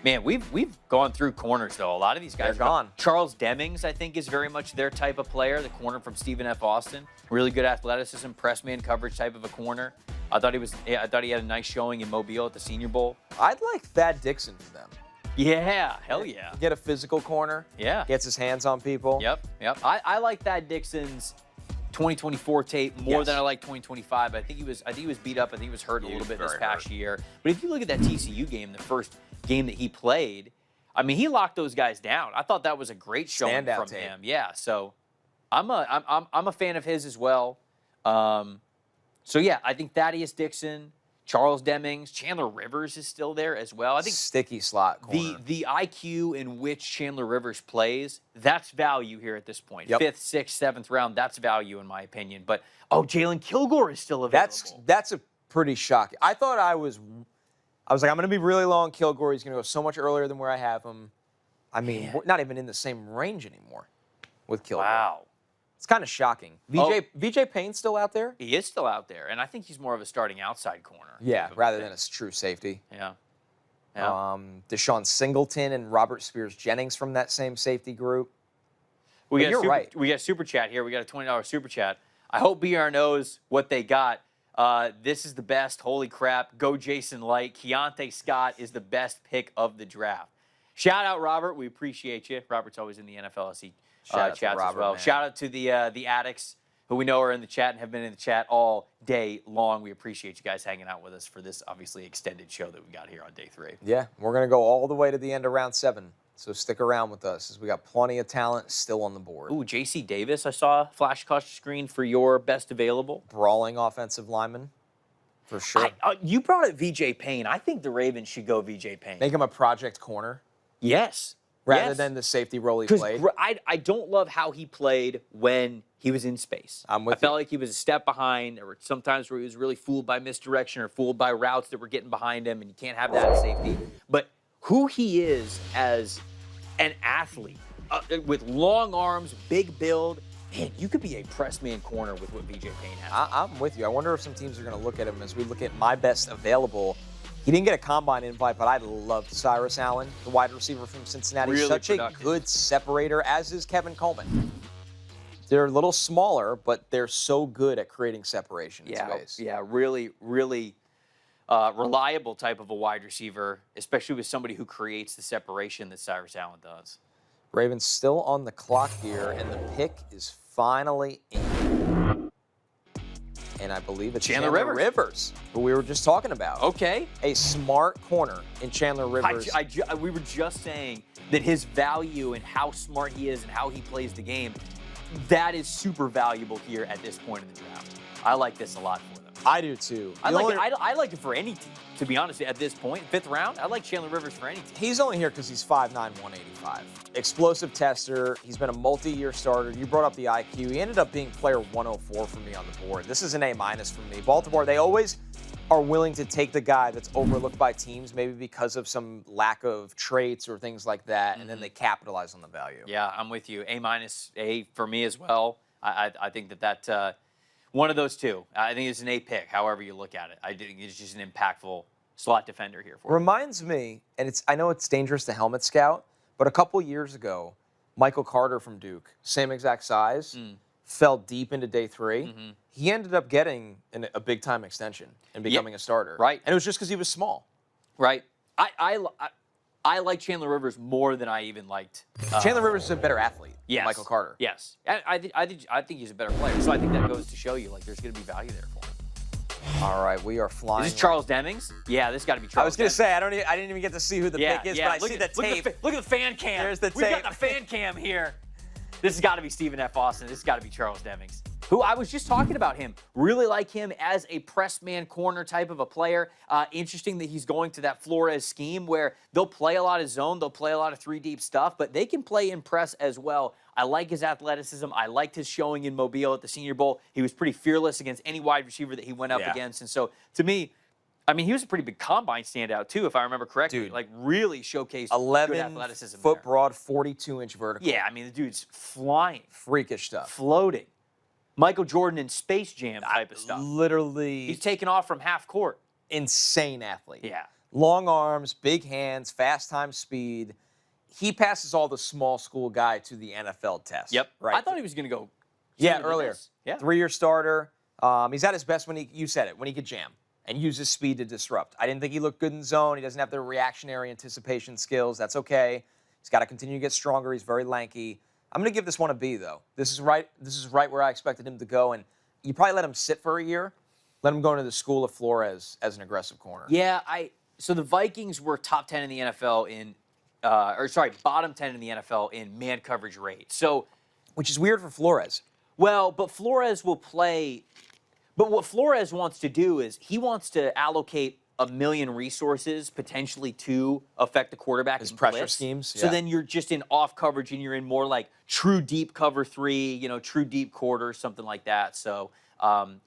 Man, we've gone through corners though. A lot of these guys They're gone. Charles Demings, I think, is very much their type of player. The corner from Stephen F. Austin, really good athleticism, press man coverage type of a corner. I thought he had a nice showing in Mobile at the Senior Bowl. I'd like Thad Dixon for them. Yeah, hell yeah. Get a physical corner. Yeah. Gets his hands on people. Yep. I like Thad Dixon's 2024 tape more Yes. than I like 2025. I think he was beat up. I think he was hurt a little bit this past year. But if you look at that TCU game, the first game that he played, I mean, he locked those guys down. I thought that was a great showing Standout from tape. him. Yeah. So I'm a fan of his as well. So yeah, I think Thaddeus Dixon, Charles Demings, Chandler Rivers is still there as well. I think Sticky slot corner. the IQ in which Chandler Rivers plays, that's value here at this point. Yep. 5th, 6th, 7th round, that's value in my opinion. But Jalen Kilgore is still available. That's a pretty shocking. I thought I was like, I'm going to be really low on Kilgore. He's going to go so much earlier than where I have him. I mean, we're not even in the same range anymore with Kilgore. Wow. It's kind of shocking. VJ Payne's still out there? He is still out there, and I think he's more of a starting outside corner. Yeah, type of rather thing. than a true safety. Yeah. Deshaun Singleton and Robert Spears Jennings from that same safety group. We You're right. We got a super chat here. We got a $20 super chat. I hope BR knows what they got. This is the best. Holy crap. Go Jason Light. Keontae Scott is the best pick of the draft. Shout out, Robert. We appreciate you. Robert's always in the NFLSC Shout out to chats Robert, as well. man. Shout out to the addicts. who we know are in the chat and have been in the chat all day long. We appreciate you guys hanging out with us for this obviously extended show that we got here on day 3. Yeah, we're going to go all the way to the end of round 7. So stick around with us as we got plenty of talent still on the board. Ooh, J.C. Davis, I saw flash across the screen for your best available. Brawling offensive lineman, for sure. You brought up VJ Payne. I think the Ravens should go VJ Payne. Make him a project corner. Yes. Rather than the safety role he played. I don't love how he played when he was in space. I'm with I felt like he was a step behind, or sometimes where he was really fooled by misdirection or fooled by routes that were getting behind him, and you can't have that as safety. But who he is as an athlete, with long arms, big build, man, you could be a press man corner with what VJ Payne has. I'm with you. I wonder if some teams are going to look at him as we look at my best available. He didn't get a combine invite, but I loved Cyrus Allen, the wide receiver from Cincinnati. Really Such productive. a good separator, as is Kevin Coleman. They're a little smaller, but they're so good at creating separation in space. Yeah, really, really reliable type of a wide receiver, especially with somebody who creates the separation that Cyrus Allen does. Ravens still on the clock here, and the pick is finally in. And I believe it's Chandler Rivers, who we were just talking about. Okay. A smart corner in Chandler Rivers. We were just saying that his value and how smart he is and how he plays the game, that is super valuable here at this point in the draft. I like this a lot for them. I do too. I like it for any team, to be honest. At this point, 5th round, I like Chandler Rivers for any team. He's only here because he's 5'9", 185. Explosive tester. He's been a multi-year starter. You brought up the IQ. He ended up being player 104 for me on the board. This is an A- for me. Baltimore, they always are willing to take the guy that's overlooked by teams, maybe because of some lack of traits or things like that, and then they capitalize on the value. Yeah, I'm with you. A- for me as well. I think that one of those two. I think it's an A pick, however you look at it. I think it's just an impactful slot defender here for you. Reminds me, and I know it's dangerous to helmet scout, but a couple years ago, Michael Carter from Duke, same exact size, fell deep into day 3. He ended up getting a big-time extension and becoming a starter. Right. And it was just because he was small. Right. I like Chandler Rivers more than I even liked. Chandler Rivers is a better athlete than Michael Carter. Yes. I think he's a better player. So I think that goes to show you, like, there's going to be value there for him. All right, we are flying. Is this Charles Demings? Yeah, this got to be Charles. I was going to say I didn't even get to see who the pick is, but I see the tape. Look at the fan cam. There's the tape. We've got the fan cam here. This has got to be Stephen F. Austin. This has got to be Charles Demings, who I was just talking about him. Really like him as a press man corner type of a player. Interesting that he's going to that Flores scheme where they'll play a lot of zone, they'll play a lot of 3-deep stuff, but they can play in press as well. I like his athleticism. I liked his showing in Mobile at the Senior Bowl. He was pretty fearless against any wide receiver that he went up against. And so, to me, I mean, he was a pretty big combine standout, too, if I remember correctly. Dude, like, really showcased 11 good athleticism foot there. broad, 42-inch vertical. Yeah, I mean, the dude's flying. Freakish stuff. Floating. Michael Jordan in Space Jam type of stuff. Literally. He's taking off from half court. Insane athlete. Yeah. Long arms, big hands, fast time, speed. He passes all the small school guy to the NFL test. Yep. Right. I thought he was going to go. Earlier. Yeah. 3-year starter. He's at his best when you said it, when he could jam and use his speed to disrupt. I didn't think he looked good in zone. He doesn't have the reactionary anticipation skills. That's okay. He's got to continue to get stronger. He's very lanky. I'm going to give this one a B, though. This is right where I expected him to go. And you probably let him sit for a year. Let him go into the school of Flores as an aggressive corner. Yeah, so the Vikings were top 10 in the NFL in, bottom 10 in the NFL in man coverage rate. So, which is weird for Flores. Well, but Flores will play. But what Flores wants to do is he wants to allocate a million resources potentially to affect the quarterback. His and pressure blitz. schemes. So then you're just in off coverage and you're in more like true deep cover 3, true deep quarter, something like that. So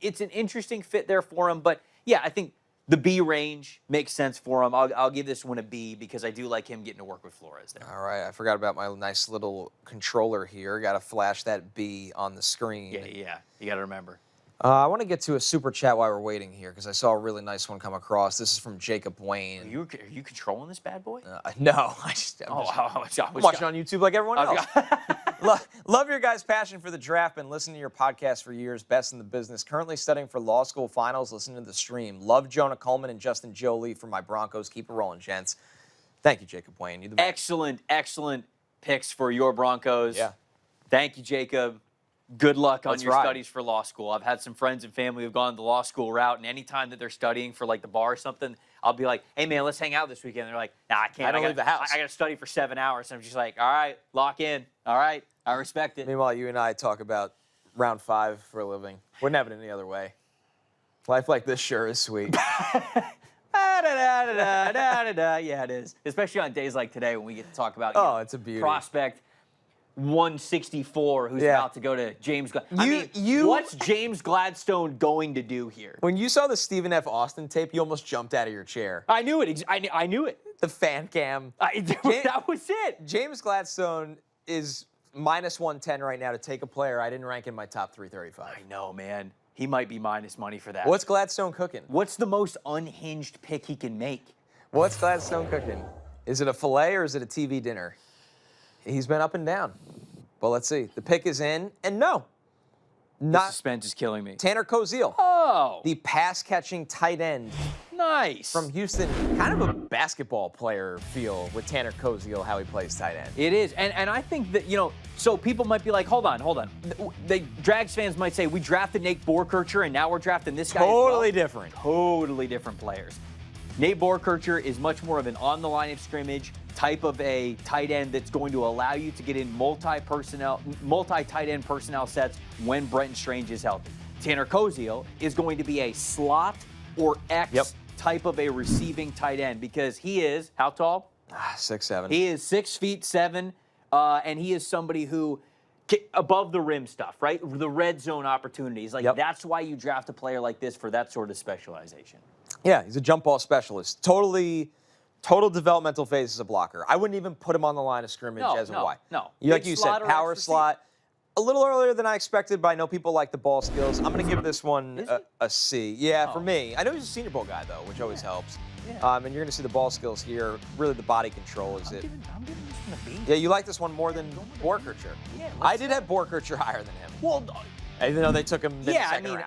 it's an interesting fit there for him. But yeah, I think the B range makes sense for him. I'll give this one a B because I do like him getting to work with Flores there. All right, I forgot about my nice little controller here. Got to flash that B on the screen. Yeah, you got to remember. I want to get to a super chat while we're waiting here because I saw a really nice one come across. This is from Jacob Wayne. Are you controlling this bad boy? No, I'm watching on YouTube like everyone else. Love your guys' passion for the draft. Been listening to your podcast for years. Best in the business. Currently studying for law school finals. Listening to the stream. Love Jonah Coleman and Justin Jolie for my Broncos. Keep it rolling, gents. Thank you, Jacob Wayne. You're the best. Excellent picks for your Broncos. Yeah. Thank you, Jacob. good luck on Let's your ride. studies for law school. I've had some friends and family who've gone the law school route, and anytime that they're studying for like the bar or something, I'll be like, hey man, let's hang out this weekend. And they're like, nah, I can't. I don't leave the house. I got to study for 7 hours. And I'm just like, all right, lock in. All right, I respect it. Meanwhile, you and I talk about round 5 for a living. Wouldn't have it any other way. Life like this sure is sweet. Yeah, it is. Especially on days like today when we get to talk about It's a beauty. prospect 164 who's Yeah. about to go to James Gladstone. What's James Gladstone going to do here? When you saw the Stephen F. Austin tape, you almost jumped out of your chair. I knew it. I knew it. The fan cam. That was it. James Gladstone is minus 110 right now to take a player I didn't rank in my top 335. I know, man. He might be minus money for that. What's Gladstone cooking? What's the most unhinged pick he can make? What's Gladstone cooking? Is it a filet or is it a TV dinner? He's been up and down. But let's see. The pick is in, and no. The Not suspense is killing me. Tanner Koziel, Oh, the pass-catching tight end nice. from Houston. Kind of a basketball player feel with Tanner Koziel, how he plays tight end. It is, and I think that, so people might be like, hold on. Drags fans might say, we drafted Nate Borkircher, and now we're drafting this guy as well. Totally different. Totally different players. Nate Borkircher is much more of an on-the-line of scrimmage type of a tight end that's going to allow you to get in multi-tight end personnel sets when Brenton Strange is healthy. Tanner Koziel is going to be a slot or X type of a receiving tight end because he is, how tall? 6'7". He is 6'7", and he is somebody who above the rim stuff, right? The red zone opportunities. That's why you draft a player like this for that sort of specialization. Yeah, he's a jump ball specialist. Total developmental phase as a blocker. I wouldn't even put him on the line of scrimmage as a Y. No. Like Big you slot said, or power X slot. A little earlier than I expected, but I know people like the ball skills. I'm going to give this one a C. Yeah, for me. I know he's a Senior Bowl guy, though, which always helps. Yeah. And you're going to see the ball skills here. Really, the body control is it. I'm giving this one a B. Yeah, you like this one more than Borkircher. Yeah, I did have Borkircher higher than him. Well, even though they took him in the second round.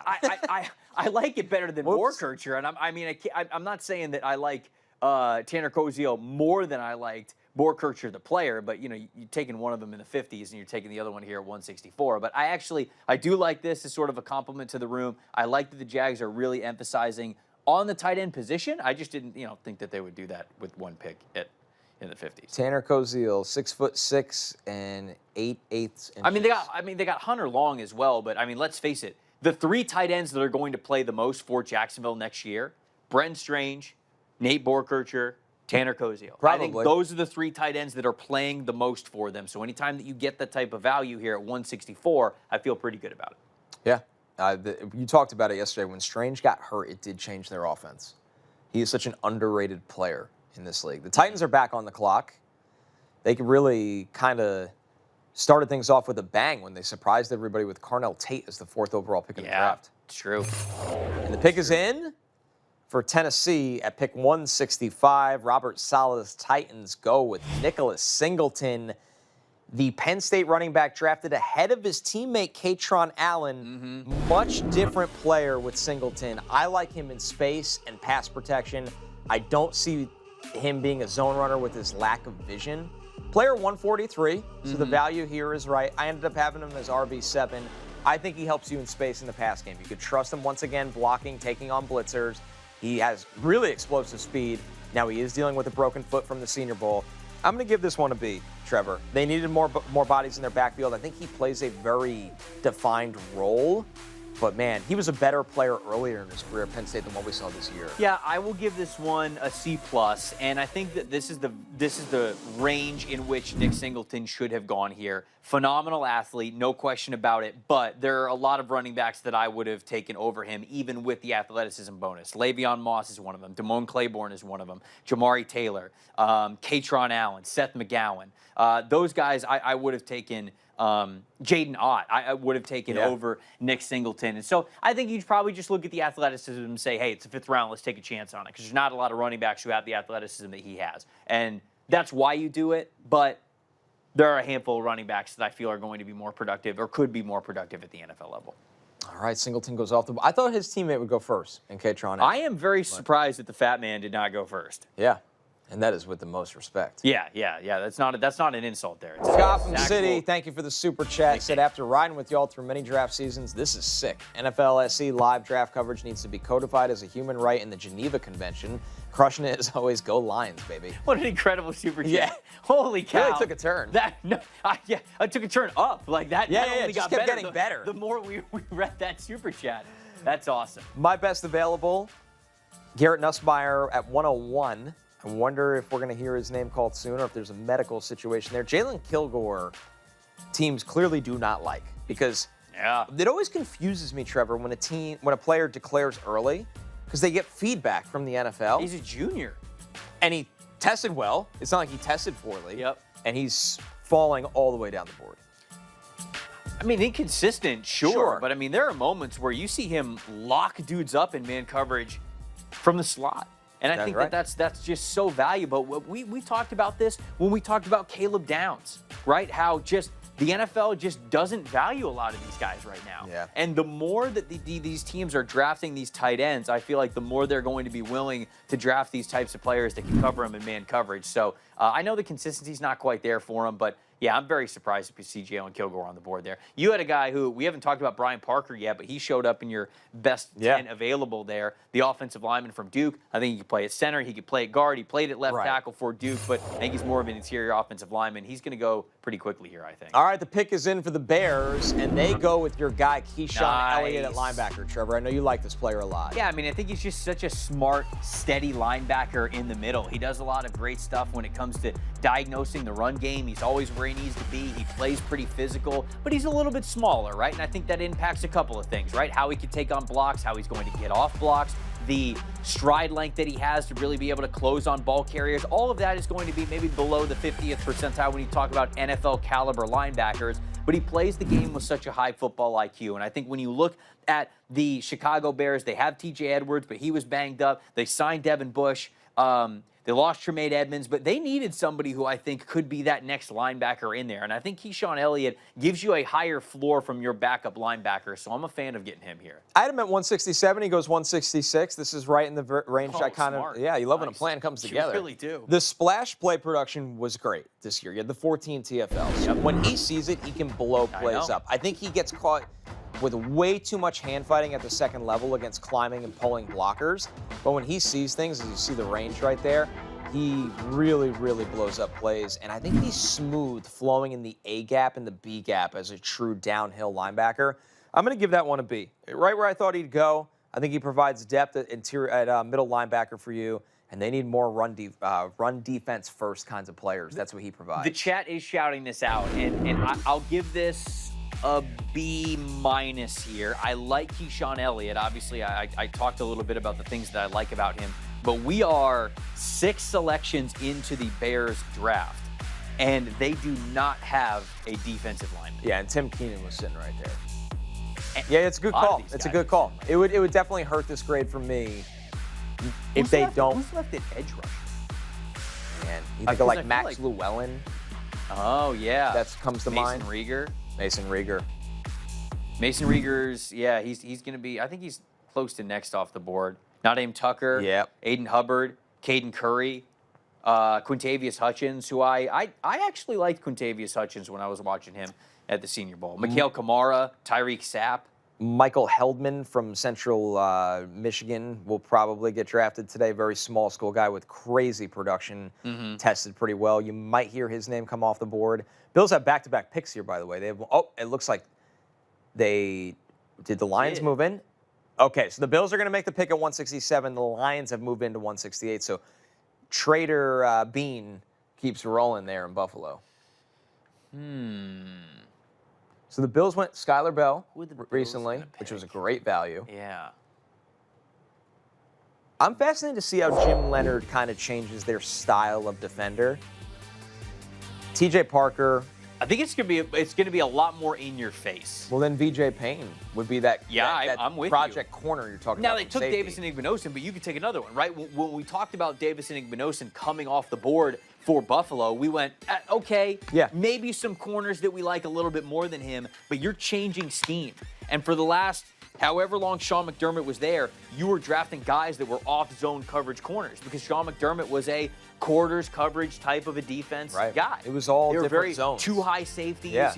I like it better than Borkircher, and I'm not saying that I like Tanner Koziel more than I liked Borkircher the player, but you're taking one of them in the 50s and you're taking the other one here at 164. But I do like this as sort of a compliment to the room. I like that the Jags are really emphasizing on the tight end position. I just didn't think that they would do that with one pick in the 50s. Tanner Koziel, 6'6" and 8/8 inches. They got Hunter Long as well, but let's face it. The 3 tight ends that are going to play the most for Jacksonville next year, Brenton Strange, Nate Borkircher, Tanner Koziel. Probably. I think those are the 3 tight ends that are playing the most for them. So anytime that you get that type of value here at 164, I feel pretty good about it. Yeah. You talked about it yesterday. When Strange got hurt, it did change their offense. He is such an underrated player in this league. The Titans are back on the clock. They could really kind of started things off with a bang when they surprised everybody with Carnell Tate as the 4th overall pick in the draft. It's true. And the pick is in for Tennessee at pick 165. Robert Saleh's Titans go with Nicholas Singleton, the Penn State running back drafted ahead of his teammate Katron Allen. Much different player with Singleton. I like him in space and pass protection. I don't see him being a zone runner with his lack of vision. Player 143, so the value here is right. I ended up having him as RB7. I think he helps you in space in the pass game. You could trust him once again, blocking, taking on blitzers. He has really explosive speed. Now he is dealing with a broken foot from the Senior Bowl. I'm going to give this one a B, Trevor. They needed more bodies in their backfield. I think he plays a very defined role. But, man, he was a better player earlier in his career at Penn State than what we saw this year. Yeah, I will give this one a C+, and I think that this is the range in which Nick Singleton should have gone here. Phenomenal athlete, no question about it, but there are a lot of running backs that I would have taken over him, even with the athleticism bonus. Le'Veon Moss is one of them. Damone Claiborne is one of them. Jamari Taylor, Katron Allen, Seth McGowan. Those guys I would have taken. Jaden Ott, I would have taken over Nick Singleton. And so I think you'd probably just look at the athleticism and say, hey, it's the 5th round, let's take a chance on it. Because there's not a lot of running backs who have the athleticism that he has. And that's why you do it. But there are a handful of running backs that I feel are going to be more productive or could be more productive at the NFL level. All right, Singleton goes off the ball. I thought his teammate would go first in Katron. I am very surprised that the fat man did not go first. Yeah. And that is with the most respect. Yeah. That's not an insult there. It's Gotham actual- City, thank you for the super chat. Said, after riding with y'all through many draft seasons, this is sick. NFL SC live draft coverage needs to be codified as a human right in the Geneva Convention. Crushing it as always. Go Lions, baby. What an incredible super chat. Yeah. Holy cow. Really took a turn. I took a turn up. Like that. Yeah, that yeah, only just got kept better getting better. The more we read that super chat. That's awesome. My best available, Garrett Nussmeier at 101. I wonder if we're going to hear his name called soon or if there's a medical situation there. Jalen Kilgore, teams clearly do not like because it always confuses me, Trevor, when a player declares early because they get feedback from the NFL. He's a junior. And he tested well. It's not like he tested poorly. Yep. And he's falling all the way down the board. I mean, inconsistent, Sure. but I mean, there are moments where you see him lock dudes up in man coverage from the slot. And I think right. that's just so valuable. We talked about this when we talked about Caleb Downs, right? How just the NFL just doesn't value a lot of these guys right now. Yeah. And the more that these teams are drafting these tight ends, I feel like the more they're going to be willing to draft these types of players that can cover them in man coverage. So I know the consistency's not quite there for them, but yeah, I'm very surprised to see Jalen Kilgore on the board there. You had a guy who, we haven't talked about Brian Parker yet, but he showed up in your best 10 available there. The offensive lineman from Duke. I think he could play at center. He could play at guard. He played at left tackle for Duke, but I think he's more of an interior offensive lineman. He's going to go pretty quickly here, I think. All right, the pick is in for the Bears, and they go with your guy, Keyshawn Elliott at linebacker, Trevor. I know you like this player a lot. Yeah, I mean, I think he's just such a smart, steady linebacker in the middle. He does a lot of great stuff when it comes to diagnosing the run game. He's always where he needs to be. He plays pretty physical, but he's a little bit smaller, right? And I think that impacts a couple of things, right? How he can take on blocks, how he's going to get off blocks, the stride length that he has to really be able to close on ball carriers. All of that is going to be maybe below the 50th percentile when you talk about NFL caliber linebackers, but he plays the game with such a high football IQ. And I think when you look at the Chicago Bears, they have TJ Edwards, but he was banged up. They signed Devin Bush. They lost Tremaine Edmonds, but they needed somebody who I think could be that next linebacker in there. And I think Keyshawn Elliott gives you a higher floor from your backup linebacker, so I'm a fan of getting him here. I had him at 167. He goes 166. This is right in the range I kind of, you love when a plan comes together. You really do. The splash play production was great this year. You had the 14 TFLs. Yep. When he sees it, he can blow plays up. I think he gets caught with way too much hand fighting at the second level against climbing and pulling blockers. But when he sees things, as you see the range right there, he really, really blows up plays. And I think he's smooth flowing in the A gap and the B gap as a true downhill linebacker. I'm going to give that one a B. Right where I thought he'd go. I think he provides depth at middle linebacker for you. And they need more run defense first kinds of players. That's what he provides. The chat is shouting this out, and I'll give this a B- here. I like Keyshawn Elliott. Obviously, I talked a little bit about the things that I like about him, but we are 6 selections into the Bears draft, and they do not have a defensive lineman. Yeah, and Tim Keenan was sitting right there. Yeah, it's a good call. It's a good call. It would definitely hurt this grade for me if they don't. Who's left at edge rush? Man, you think of like Max Llewellyn? Oh yeah, that comes to mind. Mason Rieger. Mason Rieger's, yeah, he's going to be, I think he's close to next off the board. Nadeem Tucker, Aiden Hubbard, Caden Curry, Quintavious Hutchins, who I actually liked Quintavious Hutchins when I was watching him at the Senior Bowl. Mikhail Kamara, Tyreek Sapp. Michael Heldman from Central Michigan will probably get drafted today. Very small school guy with crazy production, tested pretty well. You might hear his name come off the board. Bills have back-to-back picks here, by the way. They have, it looks like did the Lions move in? Okay, so the Bills are going to make the pick at 167. The Lions have moved into 168. So Trader Bean keeps rolling there in Buffalo. So the Bills went Skylar Bell recently, which was a great value. Yeah. I'm fascinated to see how Jim Leonard kind of changes their style of defender. TJ Parker. I think it's gonna be a lot more in your face. Well, then VJ Payne would be that. I'm with project corner you're talking about. Now they took Davison Igbinosun, but you could take another one, right? When we talked about Davison Igbinosun coming off the board for Buffalo, we went, okay, maybe some corners that we like a little bit more than him, but you're changing scheme. And for the last however long Sean McDermott was there, you were drafting guys that were off-zone coverage corners because Sean McDermott was a quarters coverage type of a defense guy. It was all they were different very zones. Two high safeties, Yeah.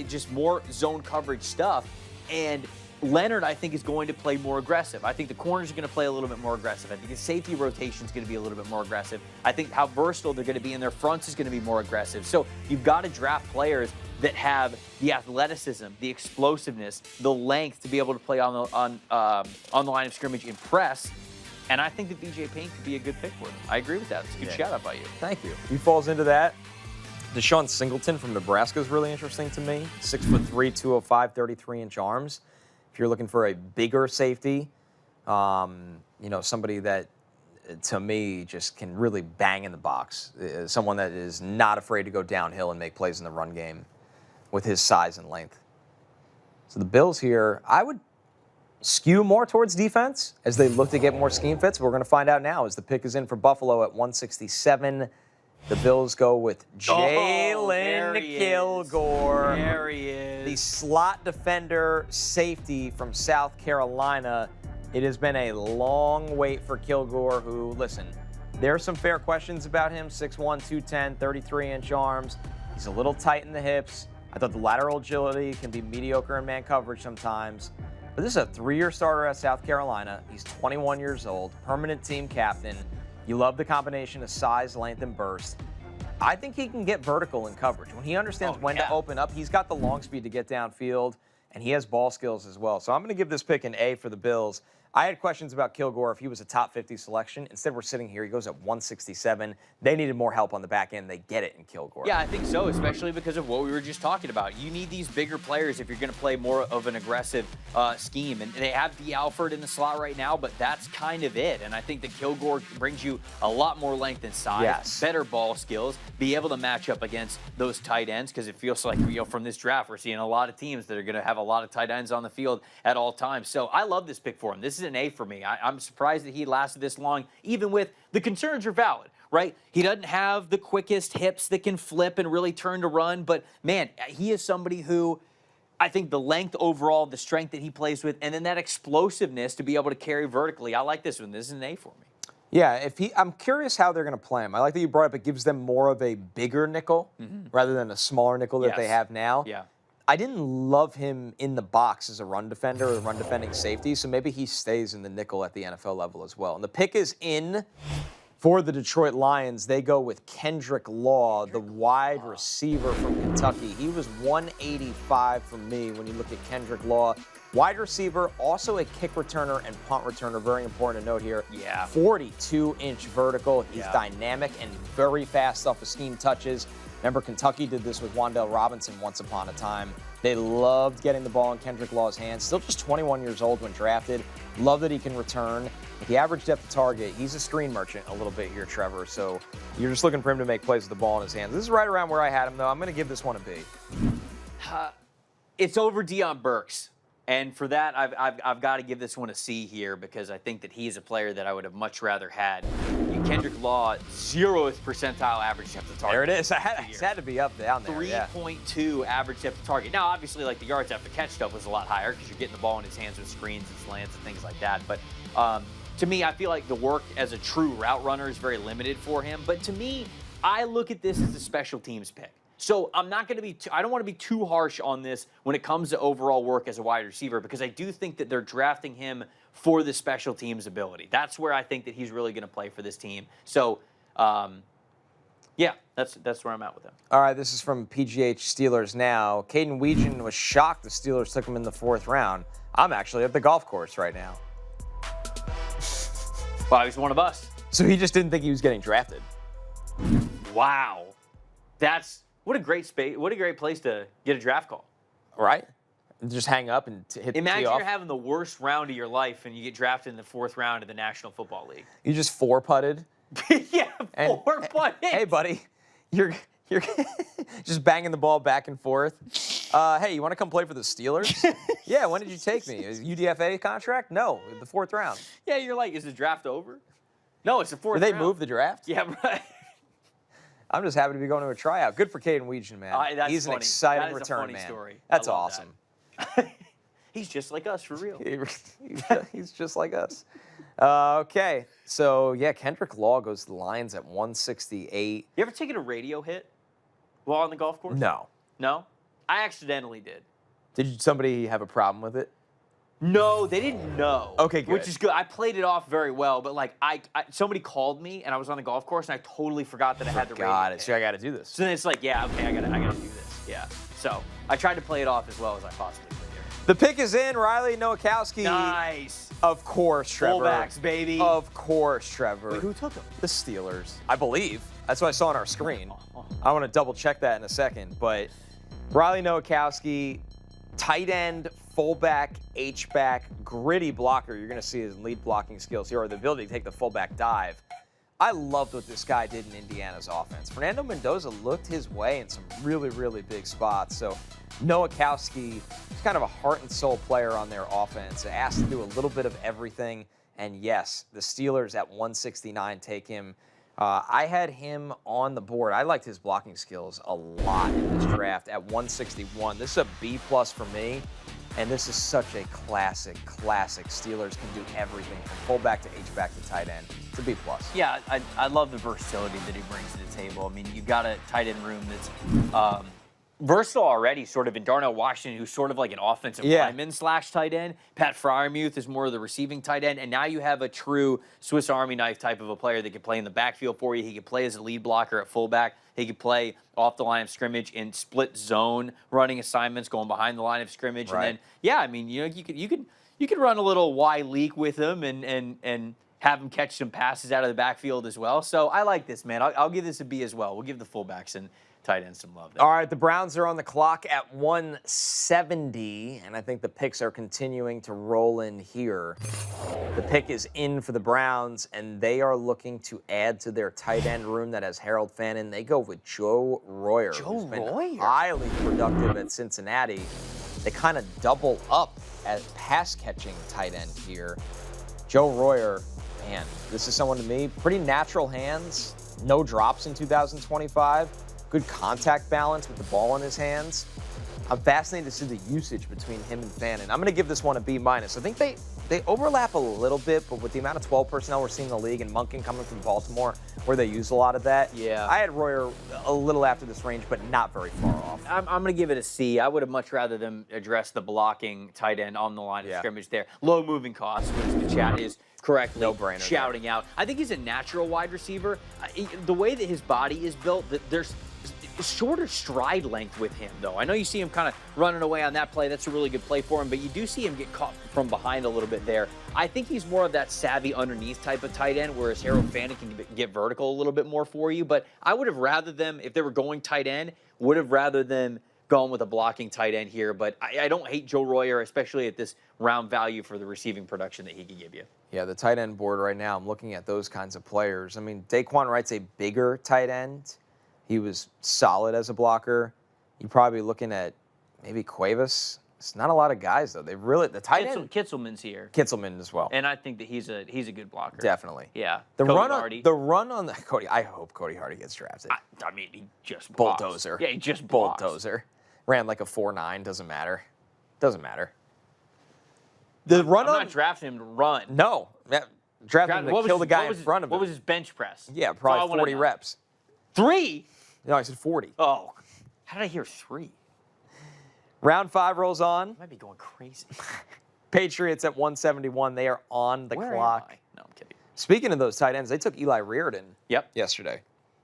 just more zone coverage stuff. And Leonard, I think, is going to play more aggressive. I think the corners are going to play a little bit more aggressive. I think the safety rotation is going to be a little bit more aggressive. I think how versatile they're going to be in their fronts is going to be more aggressive. So you've got to draft players that have the athleticism, the explosiveness, the length to be able to play on the line of scrimmage and press. And I think that B.J. Payne could be a good pick for them. I agree with that. It's a good shout out by you. Thank you. He falls into that. Deshaun Singleton from Nebraska is really interesting to me. 6'3", 205, 33-inch arms. If you're looking for a bigger safety, somebody that, to me, just can really bang in the box. Someone that is not afraid to go downhill and make plays in the run game with his size and length. So the Bills here, I would skew more towards defense as they look to get more scheme fits. We're going to find out now as the pick is in for Buffalo at 167. The Bills go with Jalen Kilgore. There he is. The slot defender safety from South Carolina. It has been a long wait for Kilgore, who, listen, there are some fair questions about him. 6'1", 210, 33-inch arms. He's a little tight in the hips. I thought the lateral agility can be mediocre in man coverage sometimes. But this is a 3-year starter at South Carolina. He's 21 years old, permanent team captain. You love the combination of size, length, and burst. I think he can get vertical in coverage. When he understands when to open up, he's got the long speed to get downfield, and he has ball skills as well. So I'm going to give this pick an A for the Bills. I had questions about Kilgore if he was a top 50 selection. Instead, we're sitting here. He goes at 167. They needed more help on the back end. They get it in Kilgore. Yeah, I think so, especially because of what we were just talking about. You need these bigger players if you're going to play more of an aggressive scheme. And they have D. Alford in the slot right now, but that's kind of it. And I think that Kilgore brings you a lot more length and size, better ball skills, be able to match up against those tight ends, because it feels like, from this draft, we're seeing a lot of teams that are going to have a lot of tight ends on the field at all times. So I love this pick for him. This is an A for me. I'm surprised that he lasted this long, even with the concerns are valid, right? He doesn't have the quickest hips that can flip and really turn to run, but man, he is somebody who I think the length overall, the strength that he plays with, and then that explosiveness to be able to carry vertically. I like this one. This is an A for me. Yeah, I'm curious how they're going to play him. I like that you brought up it gives them more of a bigger nickel rather than a smaller nickel that they have now. Yeah. I didn't love him in the box as a run defender or a run defending safety, so maybe he stays in the nickel at the NFL level as well. And the pick is in for the Detroit Lions. They go with Kendrick Law, the wide receiver from Kentucky. He was 185 for me when you look at Kendrick Law. Wide receiver, also a kick returner and punt returner. Very important to note here. Yeah. 42-inch vertical. He's dynamic and very fast off of scheme touches. Remember, Kentucky did this with Wan'Dale Robinson once upon a time. They loved getting the ball in Kendrick Law's hands. Still just 21 years old when drafted. Love that he can return. With the average depth of target, he's a screen merchant a little bit here, Trevor. So you're just looking for him to make plays with the ball in his hands. This is right around where I had him, though. I'm going to give this one a B. It's over Deion Burks. And for that, I've got to give this one a C here, because I think that he is a player that I would have much rather had. Kendrick Law, 0th percentile average depth of target. There it is. It had to be up down there. 3.2 average depth of target. Now, obviously, like the yards after catch stuff was a lot higher because you're getting the ball in his hands with screens and slants and things like that. But to me, I feel like the work as a true route runner is very limited for him. But to me, I look at this as a special teams pick. So I'm not going to be I don't want to be too harsh on this when it comes to overall work as a wide receiver, because I do think that they're drafting him for the special teams ability. That's where I think that he's really going to play for this team. So, yeah, that's where I'm at with him. All right, this is from PGH Steelers Now. Caden Weegan was shocked the Steelers took him in the 4th round. I'm actually at the golf course right now. Well, he's one of us. So he just didn't think he was getting drafted. Wow. What a great space. What a great place to get a draft call. Right? Just hang up and hit Imagine the tee off. you're having the worst round of your life and you get drafted in the 4th round of the National Football League. You just 4-putted. Yeah, 4-putted. Hey, buddy, you're just banging the ball back and forth. Hey, you want to come play for the Steelers? Yeah, when did you take me? A UDFA contract? No, the 4th round. Yeah, you're like, is the draft over? No, it's the 4th round. Did they move the draft? Yeah, right. I'm just happy to be going to a tryout. Good for Caden Weegan, man. He's an exciting return, man. Story. That's awesome. That. He's just like us, for real. He's just like us. Okay, so yeah, Kendrick Law goes to the Lions at 168. You ever taken a radio hit while on the golf course? No. No? I accidentally did. Did somebody have a problem with it? No, they didn't know. Okay, good. Which is good. I played it off very well, but like somebody called me and I was on the golf course and I totally forgot that I had the radio. Got it. hit. So I got to do this. So then it's like, yeah, okay, I gotta do this. Yeah. So I tried to play it off as well as I possibly could here. The pick is in. Riley Nowakowski. Nice. Of course, Trevor. Fullbacks, baby. Of course, Trevor. Wait, who took him? The Steelers, I believe. That's what I saw on our screen. I want to double check that in a second. But Riley Nowakowski, tight end, fullback, H-back, gritty blocker. You're going to see his lead blocking skills here, or the ability to take the fullback dive. I loved what this guy did in Indiana's offense. Fernando Mendoza looked his way in some really, really big spots. So Nowakowski is kind of a heart and soul player on their offense. Asked to do a little bit of everything. And yes, the Steelers at 169 take him. I had him on the board. I liked his blocking skills a lot in this draft at 161. This is a B+ for me. And this is such a classic. Steelers can do everything from fullback to H-back to tight end. It's a B+. Yeah, I love the versatility that he brings to the table. I mean, you've got a tight end room that's versatile already, sort of in Darnell Washington, who's sort of like an offensive lineman / tight end. Pat Freiermuth is more of the receiving tight end. And now you have a true Swiss Army knife type of a player that can play in the backfield for you. He can play as a lead blocker at fullback. He could play off the line of scrimmage in split zone running assignments, going behind the line of scrimmage. Right. And then, yeah, I mean, you know, you could run a little Y leak with him and have him catch some passes out of the backfield as well. So I like this, man. I'll give this a B as well. We'll give the fullbacks and tight ends some love there. All right, the Browns are on the clock at 170, and I think the picks are continuing to roll in here. The pick is in for the Browns, and they are looking to add to their tight end room that has Harold Fannin. They go with Joe Royer, who's been highly productive at Cincinnati. They kind of double up as pass-catching tight end here. Joe Royer, man, this is someone to me, pretty natural hands, no drops in 2025. Good contact balance with the ball in his hands. I'm fascinated to see the usage between him and Fannin. I'm going to give this one a B-. I think they overlap a little bit, but with the amount of 12 personnel we're seeing in the league and Monken coming from Baltimore, where they use a lot of that, yeah. I had Royer a little after this range, but not very far off. I'm going to give it a C. I would have much rather them address the blocking tight end on the line of scrimmage there. Low moving costs, which the chat is correctly shouting out. I think he's a natural wide receiver. The way that his body is built, that there's shorter stride length with him, though. I know you see him kind of running away on that play. That's a really good play for him, but you do see him get caught from behind a little bit there. I think he's more of that savvy underneath type of tight end, whereas Harold Fannin can get vertical a little bit more for you. But I would have rather them, if they were going tight end, would have rather them gone with a blocking tight end here. But I don't hate Joe Royer, especially at this round value for the receiving production that he could give you. Yeah, the tight end board right now, I'm looking at those kinds of players. I mean, Daquan Wright's a bigger tight end. He was solid as a blocker. You're probably looking at maybe Cuevas. It's not a lot of guys, though. The tight end. Kitzelman's here. Kitzelman as well. And I think that he's a good blocker. Definitely. Yeah. The run on the Cody. I hope Cody Hardy gets drafted. I mean, he just blocks. Bulldozer. Yeah, he just blocks. Bulldozer. Ran like a 4.9. Doesn't matter. Doesn't matter. The run I'm on. not drafting him to run. No. Draft him to kill the guy in front of him. What was his bench press? Yeah, probably 40 reps. 3? No, I said 40. Oh, how did I hear 3? Round 5 rolls on. I might be going crazy. Patriots at 171. They are on the clock. Am I? No, I'm kidding. Speaking of those tight ends, they took Eli Reardon yesterday.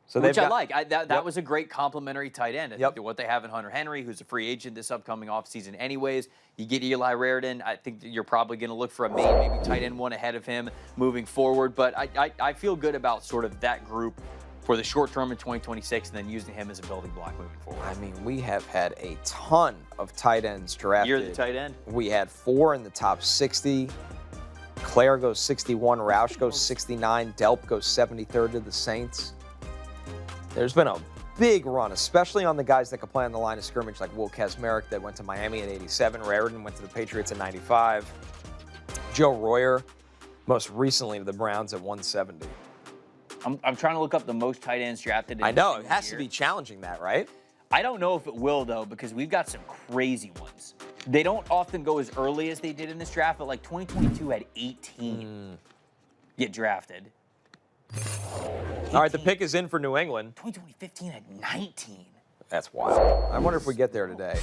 So Which I like. That was a great complimentary tight end. I think Yep. what they have in Hunter Henry, who's a free agent this upcoming offseason anyways. You get Eli Reardon. I think that you're probably going to look for a maybe tight end one ahead of him moving forward. But I feel good about sort of that group for the short term in 2026 and then using him as a building block moving forward. I mean, we have had a ton of tight ends drafted. You're the tight end? We had 4 in the top 60. Claire goes 61. Roush goes 69. Delp goes 73rd to the Saints. There's been a big run, especially on the guys that could play on the line of scrimmage, like Will Kazmarek that went to Miami at 87. Reardon went to the Patriots at 95. Joe Royer, most recently to the Browns at 170. I'm trying to look up the most tight ends drafted in I know, a it has year. to be challenging that, right? I don't know if it will, though, because we've got some crazy ones. They don't often go as early as they did in this draft, but like 2022 had 18 get drafted. All right, the pick is in for New England. 2015 had 19. That's wild. I wonder if we get there today.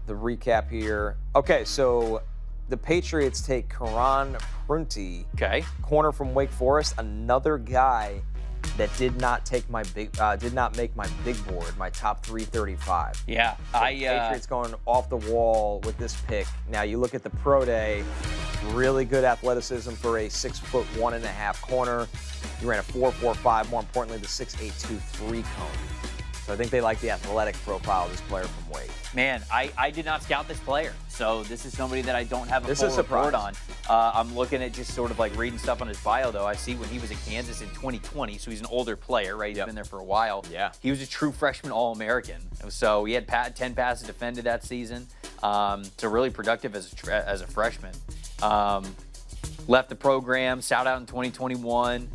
The recap here. Okay, so the Patriots take Karan Prunty, Okay. corner from Wake Forest, another guy that did not make my big board, my top 335. Yeah. So Patriots going off the wall with this pick. Now you look at the pro day, really good athleticism for a 6'1.5" corner. He ran a 4.45. More importantly, the 6.823 cone. So I think they like the athletic profile of this player from Wake. Man, I did not scout this player, so this is somebody that I don't have a This full is a report on. surprise. I'm looking at just sort of like reading stuff on his bio, though. I see when he was at Kansas in 2020, so he's an older player, right? He's been there for a while. Yeah. He was a true freshman All-American, so he had 10 passes defended that season. So really productive as a freshman. Left the program, sat out in 2021,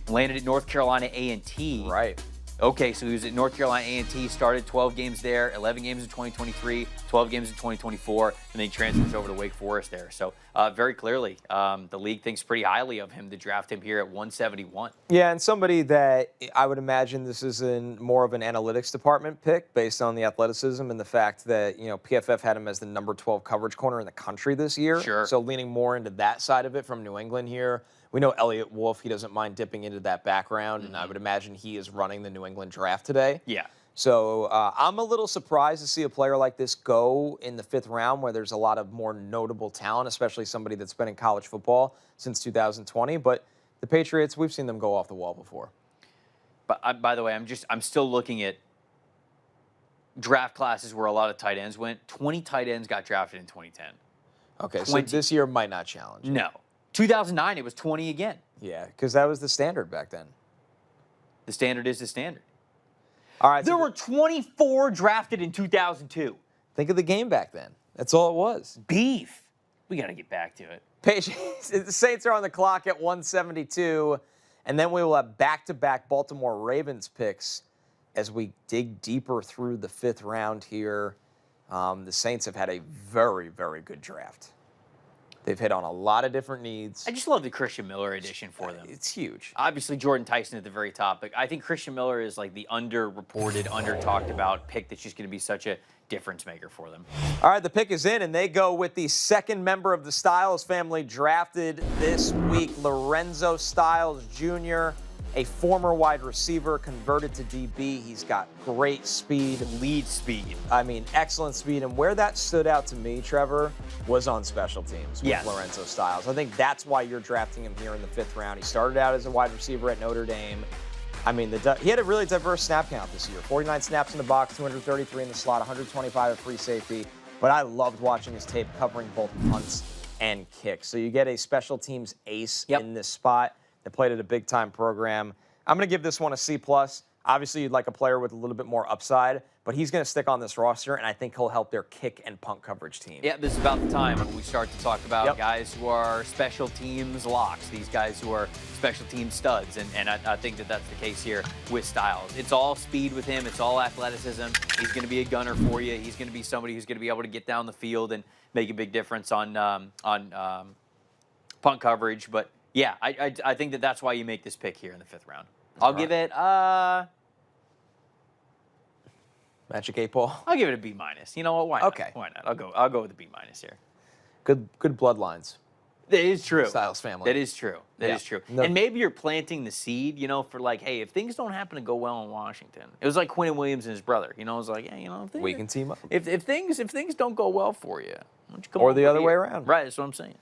landed at North Carolina A&T. Right. Okay, so he was at North Carolina A&T, started 12 games there, 11 games in 2023, 12 games in 2024, and then he transfers over to Wake Forest there. So very clearly, the league thinks pretty highly of him to draft him here at 171. Yeah, and somebody that I would imagine this is in more of an analytics department pick based on the athleticism and the fact that, PFF had him as the number 12 coverage corner in the country this year. Sure. So leaning more into that side of it from New England here. We know Elliott Wolf, he doesn't mind dipping into that background, and I would imagine he is running the New England draft today. Yeah. So I'm a little surprised to see a player like this go in the 5th round where there's a lot of more notable talent, especially somebody that's been in college football since 2020. But the Patriots, we've seen them go off the wall before. But by the way, I'm still looking at draft classes where a lot of tight ends went. 20 tight ends got drafted in 2010. Okay, 20. so this year might not challenge. No. 2009, it was 20 again. Yeah, because that was the standard back then. The standard is the standard. All right. There were 24 drafted in 2002. Think of the game back then. That's all it was. Beef. We got to get back to it. Patriots, the Saints are on the clock at 172, and then we will have back-to-back Baltimore Ravens picks as we dig deeper through the 5th round here. The Saints have had a very, very good draft. They've hit on a lot of different needs. I just love the Christian Miller edition for them. It's huge. Obviously, Jordan Tyson at the very top, but I think Christian Miller is like the underreported, under-talked about pick that's just going to be such a difference maker for them. All right, the pick is in, and they go with the second member of the Styles family drafted this week, Lorenzo Styles Jr., a former wide receiver converted to DB. He's got great speed. Lead speed. I mean, excellent speed. And where that stood out to me, Trevor, was on special teams with Lorenzo Styles. I think that's why you're drafting him here in the 5th round. He started out as a wide receiver at Notre Dame. I mean, he had a really diverse snap count this year. 49 snaps in the box, 233 in the slot, 125 at free safety. But I loved watching his tape covering both punts and kicks. So you get a special teams ace in this spot. They played at a big-time program. I'm going to give this one a C+. Obviously, you'd like a player with a little bit more upside, but he's going to stick on this roster, and I think he'll help their kick and punt coverage team. Yeah, this is about the time when we start to talk about guys who are special teams locks, these guys who are special team studs, and I think that that's the case here with Styles. It's all speed with him. It's all athleticism. He's going to be a gunner for you. He's going to be somebody who's going to be able to get down the field and make a big difference on punt coverage, but yeah, I think that that's why you make this pick here in the 5th round. I'll give it Magic 8 ball. I'll give it a B-. You know what? Why not? Okay. Why not? I'll go with a B- here. Good bloodlines. That is true. Styles family. That is true. That is true. No. And maybe you're planting the seed, for like, hey, if things don't happen to go well in Washington, it was like Quinnen Williams and his brother. It was like, yeah, we can team up. If things don't go well for you, why don't you come or the over other here? way around. Right. That's what I'm saying.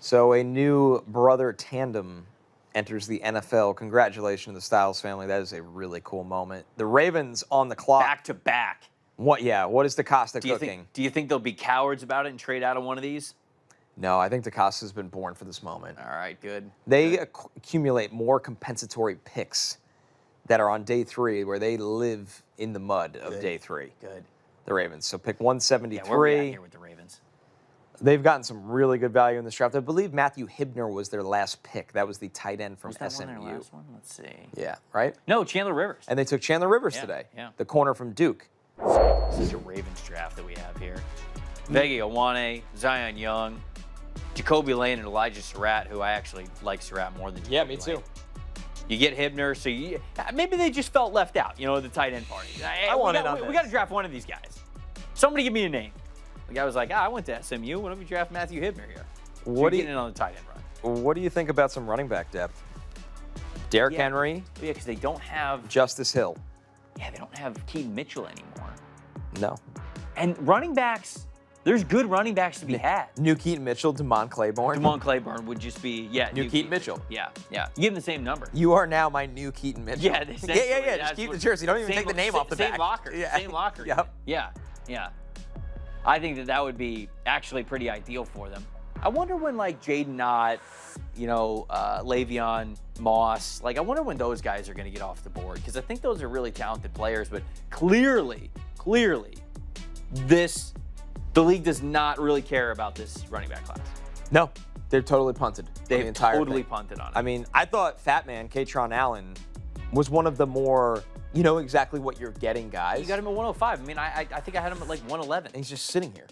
So a new brother tandem enters the NFL. Congratulations to the Styles family. That is a really cool moment. The Ravens on the clock. Back to back. What is DeCosta cooking? Do you think they'll be cowards about it and trade out of one of these? No, I think DeCosta's been born for this moment. All right, good. They accumulate more compensatory picks that are on day 3 where they live in the mud of day 3. Good. The Ravens. So pick 173. Yeah, where are we at here with the Ravens? They've gotten some really good value in this draft. I believe Matthew Hibner was their last pick. That was the tight end from Was that SMU. one their last one? Let's see. Yeah, right? No, Chandler Rivers. And they took Chandler Rivers today. Yeah. The corner from Duke. Such a Ravens draft that we have here. Vega Ioane, Zion Young, Jacoby Lane, and Elijah Surratt, who I actually like Surratt more than Jacoby Yeah, me Lane. too. You get Hibner, so maybe they just felt left out, the tight end party. I want in on We this. got to draft one of these guys. Somebody give me a name. The guy was like, I went to SMU. Why don't we draft Matthew Hibner here? So What do getting in on the tight end run? What do you think about some running back depth? Derrick Yeah. Henry, Yeah, because they don't have. Justice Hill. Yeah, they don't have Keaton Mitchell anymore. No. And running backs, there's good running backs to be had. New Keaton Mitchell, Damon Claiborne. Damon Claiborne would just be, New Keaton Mitchell. Yeah. You give him the same number. You are now my new Keaton Mitchell. Yeah, yeah. essentially, Just that's keep what- the jersey. Don't even same- take the name off the same back. Locker. Yeah. Same locker. Yep. Yeah. I think that would be actually pretty ideal for them. I wonder when Jaden Knott, Le'Veon Moss, I wonder when those guys are going to get off the board, because I think those are really talented players, but clearly, the league does not really care about this running back class. No, they're totally punted. on the They've entire totally thing. punted on it. I mean, I thought Fat Man, Katron Allen, was one of the more, you know exactly what you're getting guys. You got him at 105. I mean, I think I had him at 111. And he's just sitting here,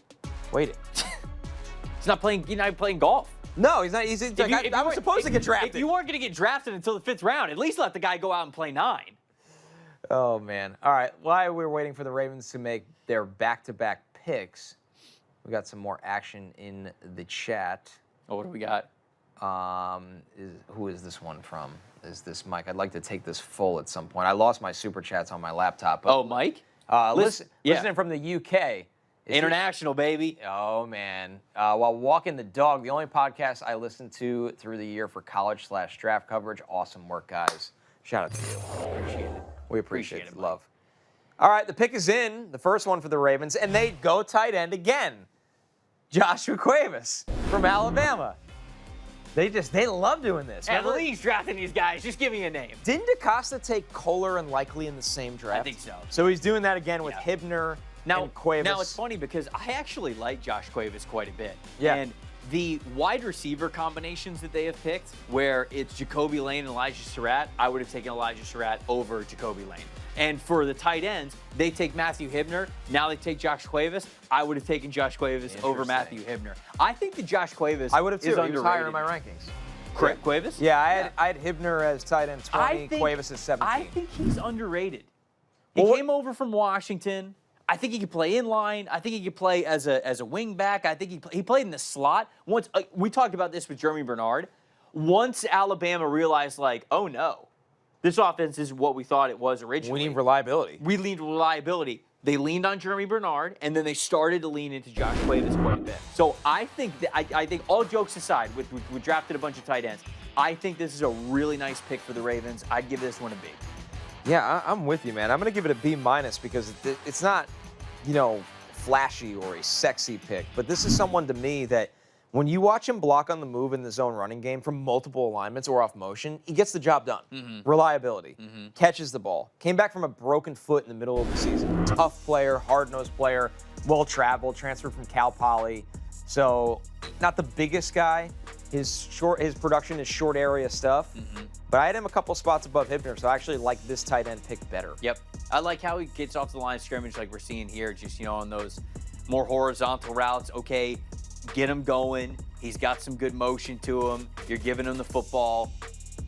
waiting. He's not playing. He's not playing golf. No, he's not. He's If you- if you I was weren't- supposed to get drafted. If you weren't going to get drafted until the 5th round, at least let the guy go out and play 9. Oh, man. All right. While we're waiting for the Ravens to make their back-to-back picks, we got some more action in the chat. Oh, what do we got? Who is this one from? Is this Mike? I'd like to take this full at some point. I lost my super chats on my laptop. But, Oh, Mike? listening from the UK. International, baby. Oh, man. While walking the dog, the only podcast I listened to through the year for college/draft coverage. Awesome work, guys. Shout out to you. Appreciate it. We appreciate it, the love. All right, the pick is in, the first one for the Ravens, and they go tight end again. Joshua Cuevas from Alabama. They love doing this. And the Remember? league's drafting these guys. Just give me a name. Didn't DaCosta take Kohler and Likely in the same draft? I think so. So he's doing that again with Yeah. Hibner Now and Cuevas. it's funny because I actually like Josh Cuevas quite a bit. Yeah. And the wide receiver combinations that they have picked, where it's Jacoby Lane and Elijah Surratt, I would have taken Elijah Surratt over Jacoby Lane. And for the tight ends, they take Matthew Hibner. Now they take Josh Cuevas. I would have taken Josh Cuevas over Matthew Hibner. I think that Josh Cuevas I would have too. is He was underrated. higher in my rankings. Correct, Cuevas? Yeah, I had Hibner as tight end 20, Cuevas as 17. I think he's underrated. He Well, came over from Washington. I think he could play in line. I think he could play as a wing back. I think he played in the slot. Once we talked about this with Jeremy Bernard. Once Alabama realized, oh no, this offense is what we thought it was originally. We need reliability. We leaned reliability. They leaned on Jeremy Bernard, and then they started to lean into Josh Cuevas quite a bit. So I think that I think all jokes aside, we drafted a bunch of tight ends. I think this is a really nice pick for the Ravens. I'd give this one a B. Yeah, I'm with you, man. I'm going to give it a B- because it's not, flashy or a sexy pick, but this is someone to me that when you watch him block on the move in the zone running game from multiple alignments or off motion, he gets the job done. Reliability, catches the ball, came back from a broken foot in the middle of the season. Tough player, hard-nosed player, well-traveled, transferred from Cal Poly. So not the biggest guy. His production is short area stuff. But I had him a couple spots above Hibner, so I actually like this tight end pick better. Yep. I like how he gets off the line of scrimmage like we're seeing here, just, on those more horizontal routes. Okay, get him going. He's got some good motion to him. You're giving him the football.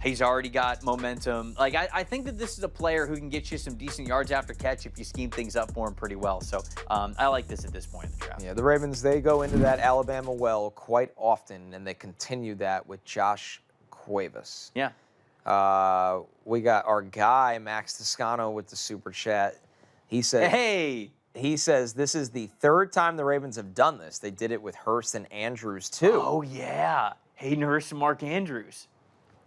He's already got momentum. I think that this is a player who can get you some decent yards after catch if you scheme things up for him pretty well. So I like this at this point in the draft. Yeah, the Ravens, they go into that Alabama well quite often, and they continue that with Josh Cuevas. Yeah. We got our guy, Max Toscano, with the super chat. He said, Hey. He says this is the third time the Ravens have done this. They did it with Hurst and Andrews, too. Oh, yeah. Hayden Hurst and Mark Andrews.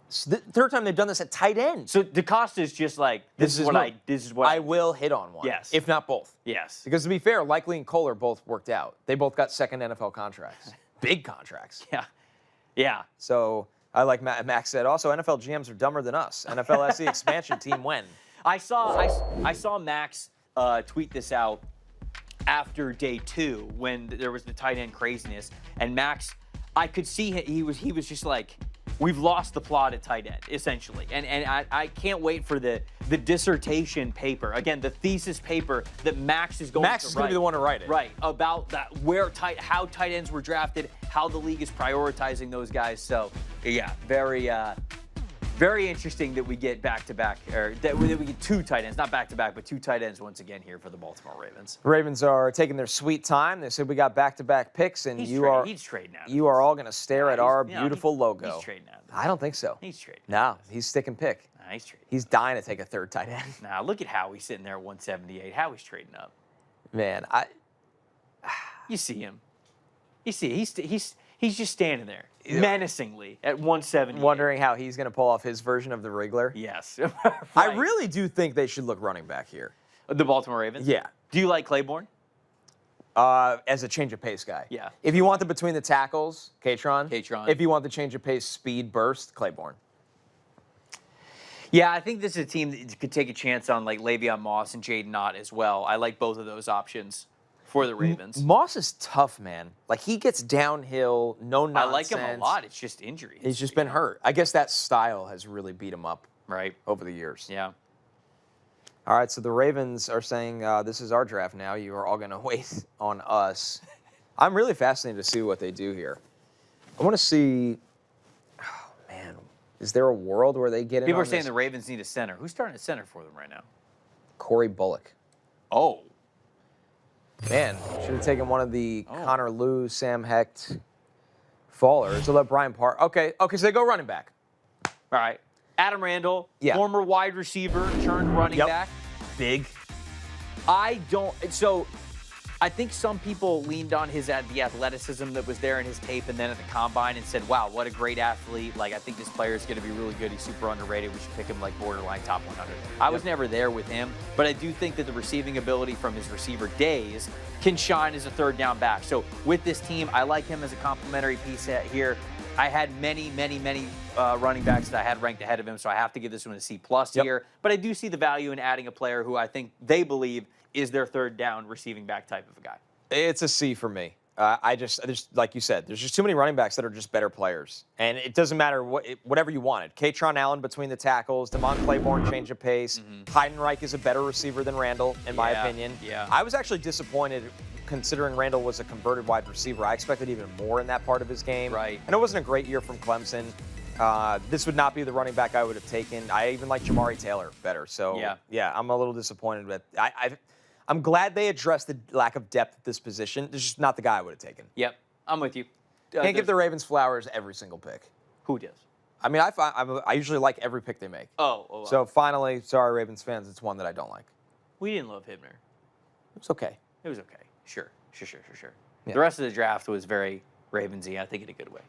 It's the third time they've done this at tight end. So DaCosta is just this is what I will hit on one. Yes. If not both. Yes. Because to be fair, Likely and Kohler both worked out. They both got second NFL contracts. Big contracts. Yeah. Yeah. So I like Max said, also, NFL GMs are dumber than us. NFL SE expansion team when? I saw Max tweet this out after day 2 when there was the tight end craziness, and Max, I could see he was just like, we've lost the plot at tight end, essentially. And I can't wait for the dissertation paper. Again, the thesis paper that Max is going to write. Max is going to be the one to write it. Right, about that, how tight ends were drafted, how the league is prioritizing those guys. So, yeah, very interesting that we get back-to-back, or that we get two tight ends, not back-to-back, but two tight ends once again here for the Baltimore Ravens. Ravens are taking their sweet time. They said we got back-to-back picks, and He's trading out. You are all going to stare at our beautiful logo. He's trading out. I don't think so. He's trading. No, he's sticking pick. Nah, he's trading. He's dying to take a third tight end. Nah, look at Howie sitting there at 178. Howie's trading up. Man, You see him. You see, he's just standing there menacingly at 170. Wondering how he's going to pull off his version of the Wriggler. Yes. I Right. really do think they should look running back here. The Baltimore Ravens? Yeah. Do you like Claiborne? As a change of pace guy. Yeah. If you want the between the tackles, Catron. Catron. If you want the change of pace, speed, burst, Claiborne. Yeah, I think this is a team that could take a chance on like Le'Veon Moss and Jaden Ott as well. I like both of those options for the Ravens. Moss is tough, man. Like, he gets downhill, no nonsense. I like him a lot. It's just injuries. He's just been hurt. I guess that style has really beat him up right over the years. Yeah. All right, so the Ravens are saying this is our draft now. You are all going to wait on us. I'm really fascinated to see what they do here. I want to see, oh, man, is there a world where they get in People on are saying this? the Ravens need a center. Who's starting at center for them right now? Corey Bullock. Oh. Man, should have taken one of the Connor Lew, Sam Hecht fallers. So let Brian Park. Okay, so they go running back. All right. Adam Randall, Yeah. former wide receiver, turned running back. Big. I think some people leaned on the athleticism that was there in his tape and then at the combine and said, wow, what a great athlete. Like, I think this player is going to be really good. He's super underrated. We should pick him like borderline top 100. I was never there with him, but I do think that the receiving ability from his receiver days can shine as a third down back. So with this team, I like him as a complementary piece here. I had many running backs that I had ranked ahead of him, so I have to give this one a C+ here. But I do see the value in adding a player who I think they believe is their third down receiving back type of a guy. It's a C for me. There's, like you said, there's just too many running backs that are just better players. And it doesn't matter whatever you wanted. Katron Allen between the tackles, Damon Claiborne change of pace. Heidenreich is a better receiver than Randall, in my opinion. Yeah. I was actually disappointed considering Randall was a converted wide receiver. I expected even more in that part of his game. Right. And it wasn't a great year from Clemson. This would not be the running back I would have taken. I even like Jamari Taylor better. So, yeah, I'm a little disappointed. But I'm glad they addressed the lack of depth at this position. It's just not the guy I would have taken. Yep, I'm with you. Can't give the Ravens flowers every single pick. Who does? I mean, I usually like every pick they make. So finally, sorry, Ravens fans, it's one that I don't like. We didn't love Hibner. It was okay. It was okay. Sure. Yeah. The rest of the draft was very Ravensy, I think, in a good way.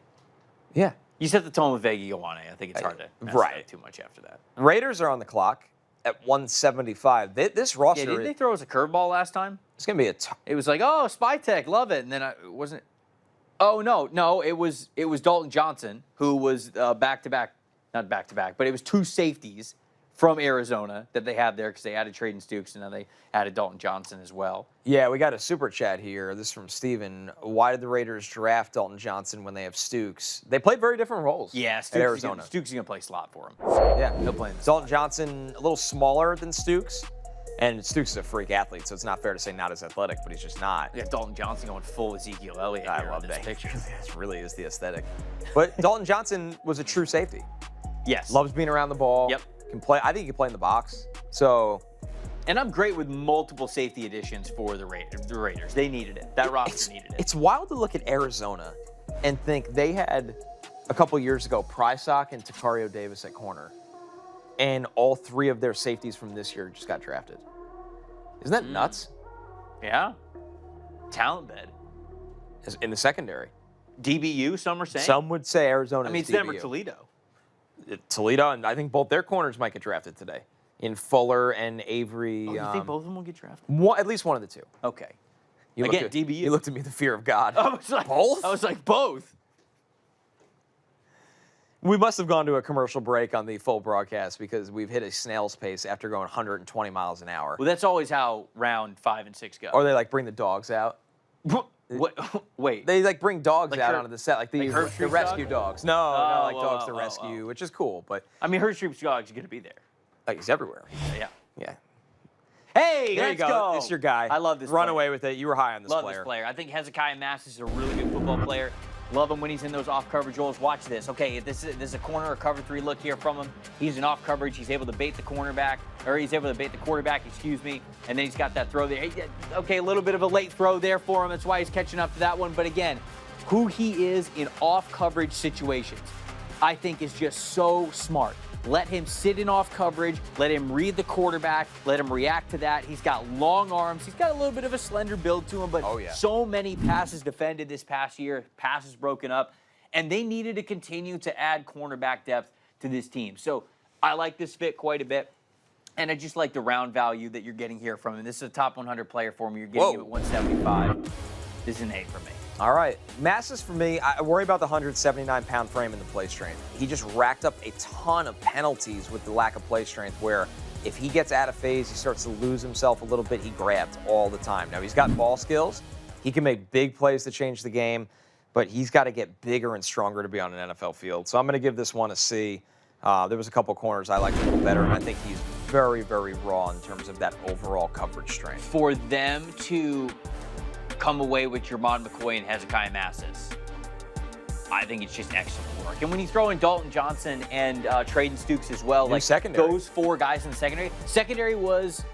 Yeah. You set the tone with Vega Ioane. I think it's hard to mess it up too much after that. Raiders are on the clock at 175. This roster. Yeah, didn't they throw us a curveball last time? It's going to be It was like, oh, Spy Tech, love it. And then it wasn't. Oh, no, it was Dalton Johnson, who was not back-to-back, but it was two safeties from Arizona that they had there because they added Traden Stukes and then they added Dalton Johnson as well. Yeah, we got a super chat here. This is from Steven. Why did the Raiders draft Dalton Johnson when they have Stukes? They play very different roles. Yeah, at Arizona. Stukes is going to play slot for him. Yeah, he'll play. Dalton Johnson, a little smaller than Stukes. And Stukes is a freak athlete, so it's not fair to say not as athletic, but he's just not. Yeah, Dalton Johnson going full Ezekiel Elliott. I love this that picture. This really is the aesthetic. But Dalton Johnson was a true safety. Yes. Loves being around the ball. Yep. Can play. I think he can play in the box. So. And I'm great with multiple safety additions for the Raiders. They needed it. That roster needed it. It's wild to look at Arizona and think they had a couple years ago Prysock and Takario Davis at corner, and all three of their safeties from this year just got drafted. Isn't that nuts? Yeah. Talent bed. In the secondary. DBU, some are saying. Some would say Arizona. I mean, it's them or Toledo. Toledo, and I think both their corners might get drafted today. In Fuller and Avery. Oh, you think both of them will get drafted? At least one of the two. Okay. DBU. You looked at me, the fear of God. I was like, both? I was like, both. We must have gone to a commercial break on the full broadcast because we've hit a snail's pace after going 120 miles an hour. Well, that's always how round 5 and 6 go. Or they bring the dogs out. What? Wait. They like bring dogs Like out her- onto the set, like the Herb Street's rescue dog? dogs. No, no, like dogs to oh, rescue, oh. which is cool, but I mean, Herb Street's dog's going to be there. like he's everywhere. Yeah. Yeah. Hey, There let's you go. go. It's your guy. I love this Run player. away with it. You were high on this Love player. this player. I think Hezekiah Mass is a really good football player. Love him when he's in those off coverage roles. Watch this. Okay, this is a corner or cover 3 look here from him. He's in off coverage. He's able to bait the cornerback, or he's able to bait the quarterback, excuse me. And then he's got that throw there. Okay, a little bit of a late throw there for him. That's why he's catching up to that one. But again, who he is in off coverage situations, I think is just so smart. Let him sit in off coverage. Let him read the quarterback. Let him react to that. He's got long arms. He's got a little bit of a slender build to him, but so many passes defended this past year, passes broken up, and they needed to continue to add cornerback depth to this team. So I like this fit quite a bit, and I just like the round value that you're getting here from him. This is a top 100 player for me. You're getting him at 175. This is an A for me. All right. Masses for me, I worry about the 179-pound frame in the play strength. He just racked up a ton of penalties with the lack of play strength where if he gets out of phase, he starts to lose himself a little bit. He grabs all the time. Now, he's got ball skills. He can make big plays to change the game, but he's got to get bigger and stronger to be on an NFL field. So I'm going to give this one a C. There was a couple corners I liked a little better, and I think he's very, very raw in terms of that overall coverage strength. For them to come away with Jermon McCoy and Hezekiah Massis, I think it's just excellent work. And when you throw in Dalton Johnson and Traden Stukes as well, like secondary. Those 4 guys in the secondary was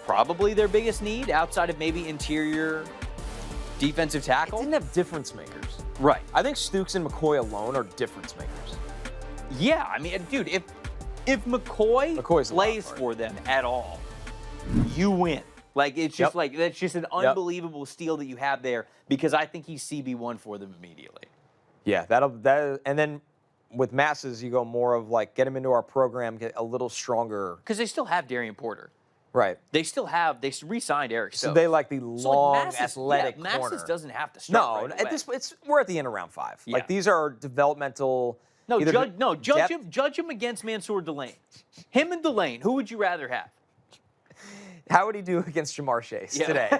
probably their biggest need outside of maybe interior defensive tackle. It didn't have difference makers. Right. I think Stukes and McCoy alone are difference makers. Yeah, I mean, dude, if McCoy plays for them at all, you win. Like, it's just like, that's just an unbelievable steal that you have there because I think he's CB1 for them immediately. Yeah, and then with Masses, you go more of like, get him into our program, get a little stronger. Because they still have Darian Porter. Right. They re-signed Eric Stokes. So they like the long, athletic corner. Masses doesn't have to start right away. We're at the end of round 5. Yeah. Like, these are developmental. Judge him against Mansour Delane. Him and Delane, who would you rather have? How would he do against Jamar Chase today?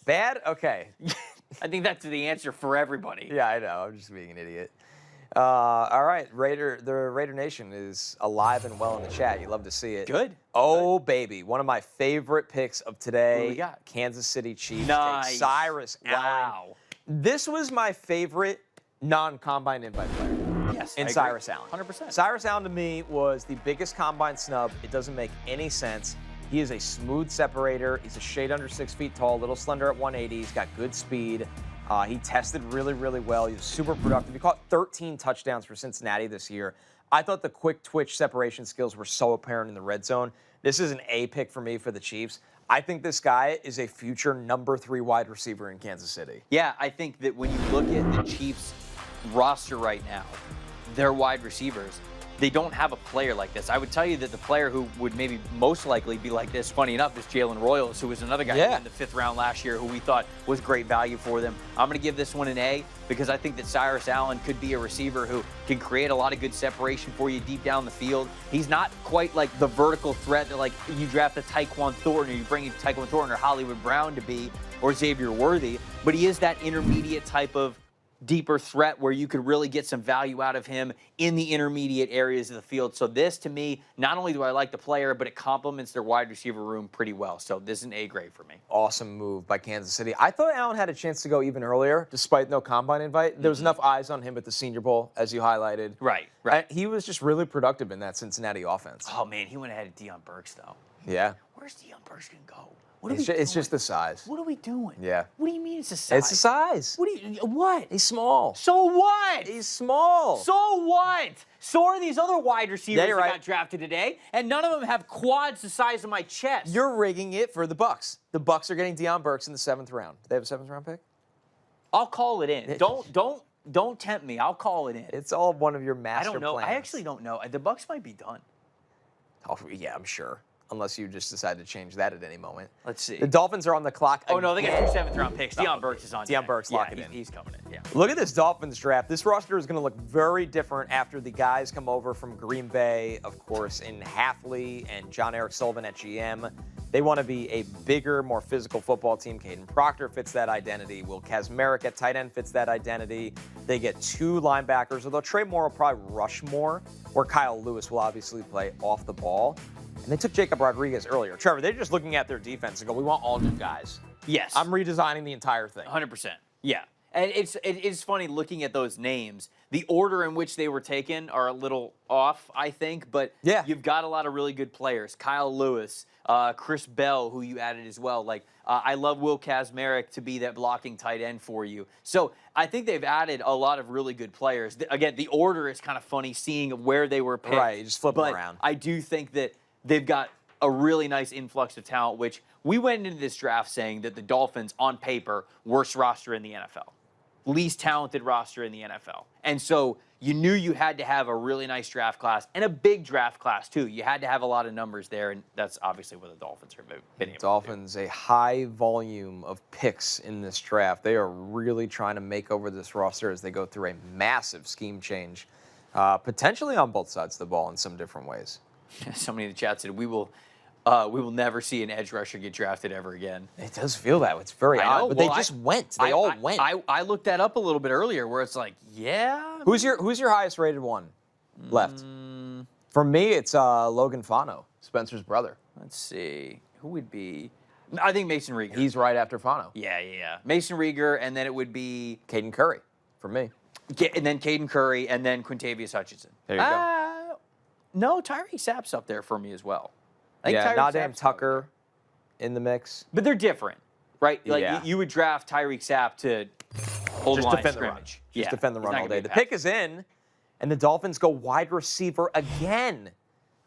Bad? Okay. I think that's the answer for everybody. Yeah, I know. I'm just being an idiot. All right, the Raider Nation is alive and well in the chat. You love to see it. Good. Oh, baby. One of my favorite picks of today. What do we got? Kansas City Chiefs. Nice. Take Cyrus Allen. Wow. This was my favorite non-combine invite player. Yes, in Cyrus Allen. 100%. Cyrus Allen to me was the biggest combine snub. It doesn't make any sense. He is a smooth separator. He's a shade under 6 feet tall, a little slender at 180. He's got good speed. He tested really, really well. He was super productive. He caught 13 touchdowns for Cincinnati this year. I thought the quick twitch separation skills were so apparent in the red zone. This is an A pick for me for the Chiefs. I think this guy is a future number 3 wide receiver in Kansas City. Yeah, I think that when you look at the Chiefs roster right now, their wide receivers, they don't have a player like this. I would tell you that the player who would maybe most likely be like this, funny enough, is Jalen Royals, who was another guy in the 5th round last year who we thought was great value for them. I'm going to give this one an A because I think that Cyrus Allen could be a receiver who can create a lot of good separation for you deep down the field. He's not quite like the vertical threat that like you draft a Tyquan Thornton or you bring in Tyquan Thornton or Hollywood Brown to be or Xavier Worthy, but he is that intermediate type of deeper threat where you could really get some value out of him in the intermediate areas of the field. So this, to me, not only do I like the player, but it complements their wide receiver room pretty well. So this is an A grade for me. Awesome move by Kansas City. I thought Allen had a chance to go even earlier, despite no combine invite. There was enough eyes on him at the Senior Bowl, as you highlighted. Right. He was just really productive in that Cincinnati offense. Oh, man, he went ahead of Deion Burks, though. Yeah. Where's Deion Burks going to go? It's just the size. What are we doing? Yeah. What do you mean it's the size? It's the size. What? He's small. So what? He's small. So what? So are these other wide receivers that right. got drafted today, and none of them have quads the size of my chest. You're rigging it for the Bucs. The Bucs are getting Deion Burks in the 7th round. Do they have a 7th round pick? I'll call it in. Don't tempt me. I'll call it in. It's all one of your master I don't know. plans. I actually don't know. The Bucs might be done. Oh, yeah, I'm sure. unless you just decide to change that at any moment. Let's see. The Dolphins are on the clock Oh, no, they got again. 2 7th-round picks. Deion Burks is on Deion deck. Burks, lock it in. He's coming in, yeah. Look at this Dolphins draft. This roster is going to look very different after the guys come over from Green Bay, of course, in Halfley and John Eric Sullivan at GM. They want to be a bigger, more physical football team. Caden Proctor fits that identity. Will Kazmarek at tight end fits that identity. They get 2 linebackers, although Trey Moore will probably rush more, where Kyle Lewis will obviously play off the ball. And they took Jacob Rodriguez earlier. Trevor, they're just looking at their defense and go, we want all new guys. Yes. I'm redesigning the entire thing. 100%. Yeah. And it's funny looking at those names. The order in which they were taken are a little off, I think, but yeah. You've got a lot of really good players. Kyle Lewis, Chris Bell, who you added as well. I love Will Kazmarek to be that blocking tight end for you. So I think they've added a lot of really good players. Again, the order is kind of funny seeing where they were picked. Right, you just flip them around. I do think that they've got a really nice influx of talent, which we went into this draft saying that the Dolphins, on paper, worst roster in the NFL. Least talented roster in the NFL. And so you knew you had to have a really nice draft class and a big draft class, too. You had to have a lot of numbers there, and that's obviously what the Dolphins are been able Dolphins, to do. a high volume of picks in this draft. They are really trying to make over this roster as they go through a massive scheme change, potentially on both sides of the ball in some different ways. Somebody in the chat said, we will never see an edge rusher get drafted ever again. It does feel that. It's very odd, but they just went. They all went. I looked that up a little bit earlier where it's like, yeah. Who's your highest rated one left? For me, it's Logan Fano, Spencer's brother. Let's see. Who would be? I think Mason Rieger. He's right after Fano. Yeah. Mason Rieger, and then it would be Caden Curry for me. And then Caden Curry, and then Quintavious Hutchinson. There you go. No, Tyreek Sapp's up there for me as well. Yeah, Nadeem Tucker in the mix. But they're different, right? Like Yeah. you would draft Tyreek Sapp to hold Just line defend scrimmage. Just defend the He's run not all gonna day. be The a pick is in, and the Dolphins go wide receiver again.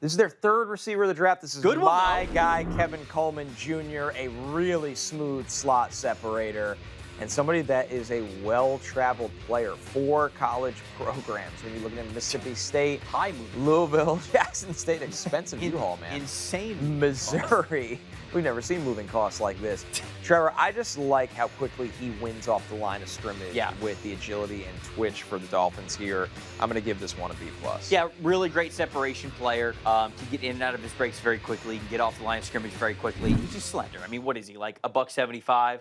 This is their 3rd receiver of the draft. This is Good one, my though. guy, Kevin Coleman Jr., a really smooth slot separator, and somebody that is a well-traveled player. 4 college programs. When you look at Mississippi State, high moving. Louisville, Jackson State, expensive U-Haul, man. Insane. Missouri. We've never seen moving costs like this. Trevor, I just like how quickly he wins off the line of scrimmage with the agility and twitch for the Dolphins here. I'm going to give this one a B+. Yeah, really great separation player. Can get in and out of his breaks very quickly. Can get off the line of scrimmage very quickly. He's just slender. I mean, what is he, like $175?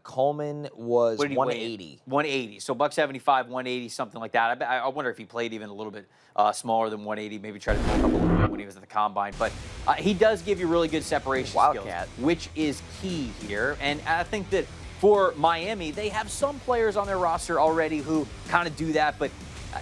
Coleman was What did he 180. weigh? 180. So $175, 180, something like that. I wonder if he played even a little bit smaller than 180. Maybe tried to bulk up a little bit when he was at the combine. But he does give you really good separation Wildcat. skills, which is key here. And I think that for Miami, they have some players on their roster already who kind of do that, but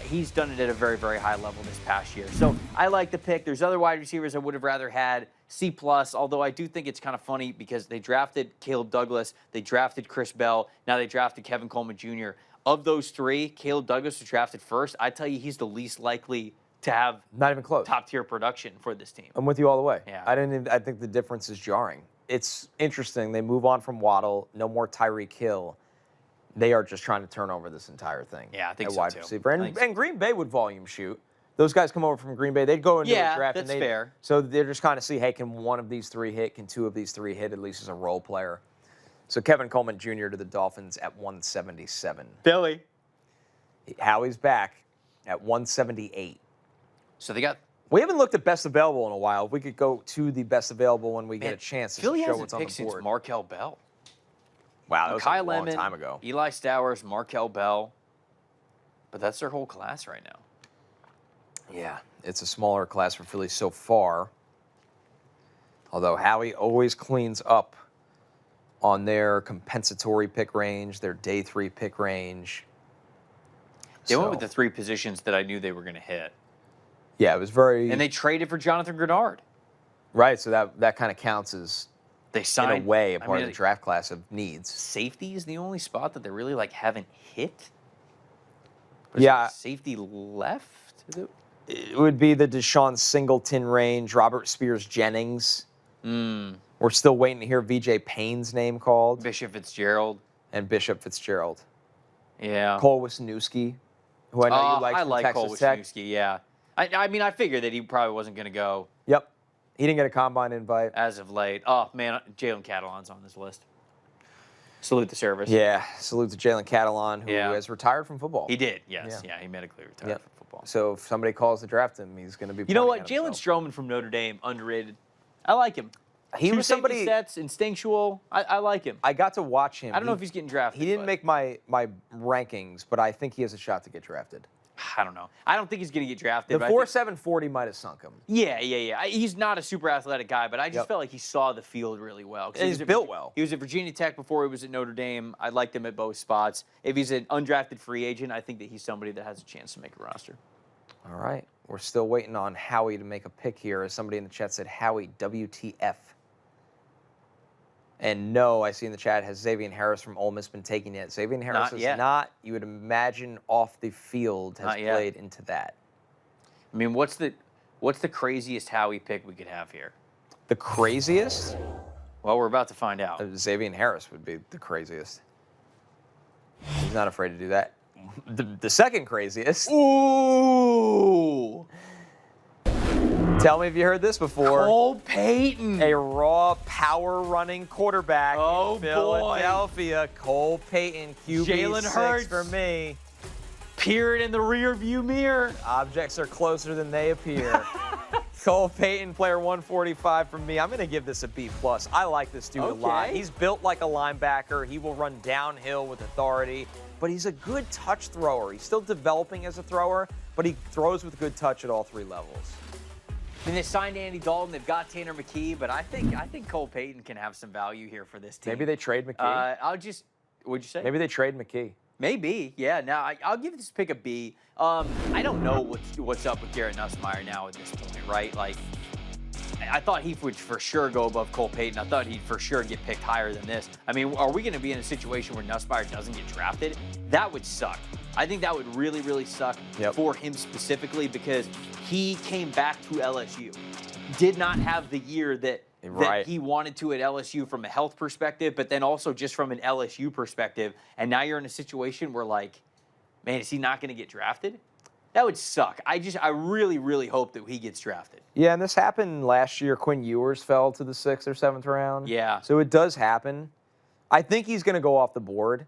he's done it at a very, very high level this past year. So I like the pick. There's other wide receivers I would have rather had C+, although I do think it's kind of funny because they drafted Caleb Douglas, they drafted Chris Bell, now they drafted Kevin Coleman Jr. Of those 3, Caleb Douglas was drafted first. I tell you, he's the least likely to have not even close top-tier production for this team. I'm with you all the way. Yeah. I think the difference is jarring. It's interesting. They move on from Waddle, no more Tyreek Hill. They are just trying to turn over this entire thing. Yeah, I think at so, wide too. receiver. I And, think so. and Green Bay would volume shoot. Those guys come over from Green Bay. They'd go into a draft. That's and fair. So they're just kind of see, hey, can one of these 3 hit? Can 2 of these 3 hit, at least as a role player? So Kevin Coleman Jr. to the Dolphins at 177. Billy. Howie's back at 178. So they got... We haven't looked at best available in a while. We could go to the best available when we get a chance to Philly show hasn't what's on the picked since board. Markel Bell. Wow, that was Kyle a long Lemon, time ago. Eli Stowers, Markel Bell. But that's their whole class right now. Yeah, it's a smaller class for Philly so far. Although Howie always cleans up on their compensatory pick range, their day 3 pick range. They went with the 3 positions that I knew they were going to hit. Yeah, it was very... And they traded for Jonathan Grenard. Right, so that kind of counts as, They signed, in a way, a part of the draft class of needs. Safety is the only spot that they really haven't hit. Yeah. Safety left? Is it? It would be the Deshaun Singleton range, Robert Spears Jennings. We're still waiting to hear VJ Payne's name called. Bishop Fitzgerald. And Bishop Fitzgerald. Yeah. Cole Wisniewski, who I know you like I from like Texas Cole Tech. Wisniewski, yeah. I mean, I figured that he probably wasn't going to go. Yep. He didn't get a combine invite. As of late. Oh, man, Jalen Catalon's on this list. Salute the service. Yeah, salute to Jalen Catalon, who Yeah. has retired from football. He did, yes. Yeah. Yeah, he medically retired from football. So if somebody calls to draft him, he's going to be. You know what? pointing at Jalen himself. Stroman from Notre Dame, underrated. I like him. He Two was safety somebody. sets, instinctual. I like him. I got to watch him. I don't know if he's getting drafted. He didn't but make my rankings, but I think he has a shot to get drafted. I don't know. I don't think he's going to get drafted. The but I think- 4.7 40 might have sunk him. Yeah. He's not a super athletic guy, but I just Yep. felt like he saw the field really well. 'Cause And he he's was at built well. He was at Virginia Tech before he was at Notre Dame. I liked him at both spots. If he's an undrafted free agent, I think that he's somebody that has a chance to make a roster. All right. We're still waiting on Howie to make a pick here. As somebody in the chat said, Howie, WTF. And no, I see in the chat, has Xavier Harris from Ole Miss been taken yet? Xavier Harris Not is yet. not, you would imagine, off the field, has Not yet. played into that. I mean, what's the craziest Howie pick we could have here? The craziest? Well, we're about to find out. Xavier Harris would be the craziest. He's not afraid to do that. The second craziest. Ooh! Tell me if you heard this before. Cole Payton. A raw power running quarterback Oh, in Philadelphia. Cole Payton, QB Jalen 6 Hurts. for me. Peering in the rear view mirror. Objects are closer than they appear. Cole Payton, player 145 from me. I'm going to give this a B+. I like this dude a lot. Okay. He's built like a linebacker. He will run downhill with authority, but he's a good touch thrower. He's still developing as a thrower, but he throws with good touch at all three levels. I mean, they signed Andy Dalton. They've got Tanner McKee, but I think Cole Payton can have some value here for this team. Maybe they trade McKee. What'd you say? Maybe they trade McKee. Maybe, yeah. Now I'll give this pick a B. I don't know what's up with Garrett Nussmeier now at this point, right? Like, I thought he would for sure go above Cole Payton. I thought he'd for sure get picked higher than this. I mean, are we going to be in a situation where Nussmeier doesn't get drafted? That would suck. I think that would really, really suck for him specifically because he came back to LSU. Did not have the year that he wanted to at LSU from a health perspective, but then also just from an LSU perspective. And now you're in a situation where, like, man, is he not going to get drafted? That would suck. I really, really hope that he gets drafted. Yeah, and this happened last year. Quinn Ewers fell to the 6th or 7th round. Yeah. So it does happen. I think he's going to go off the board,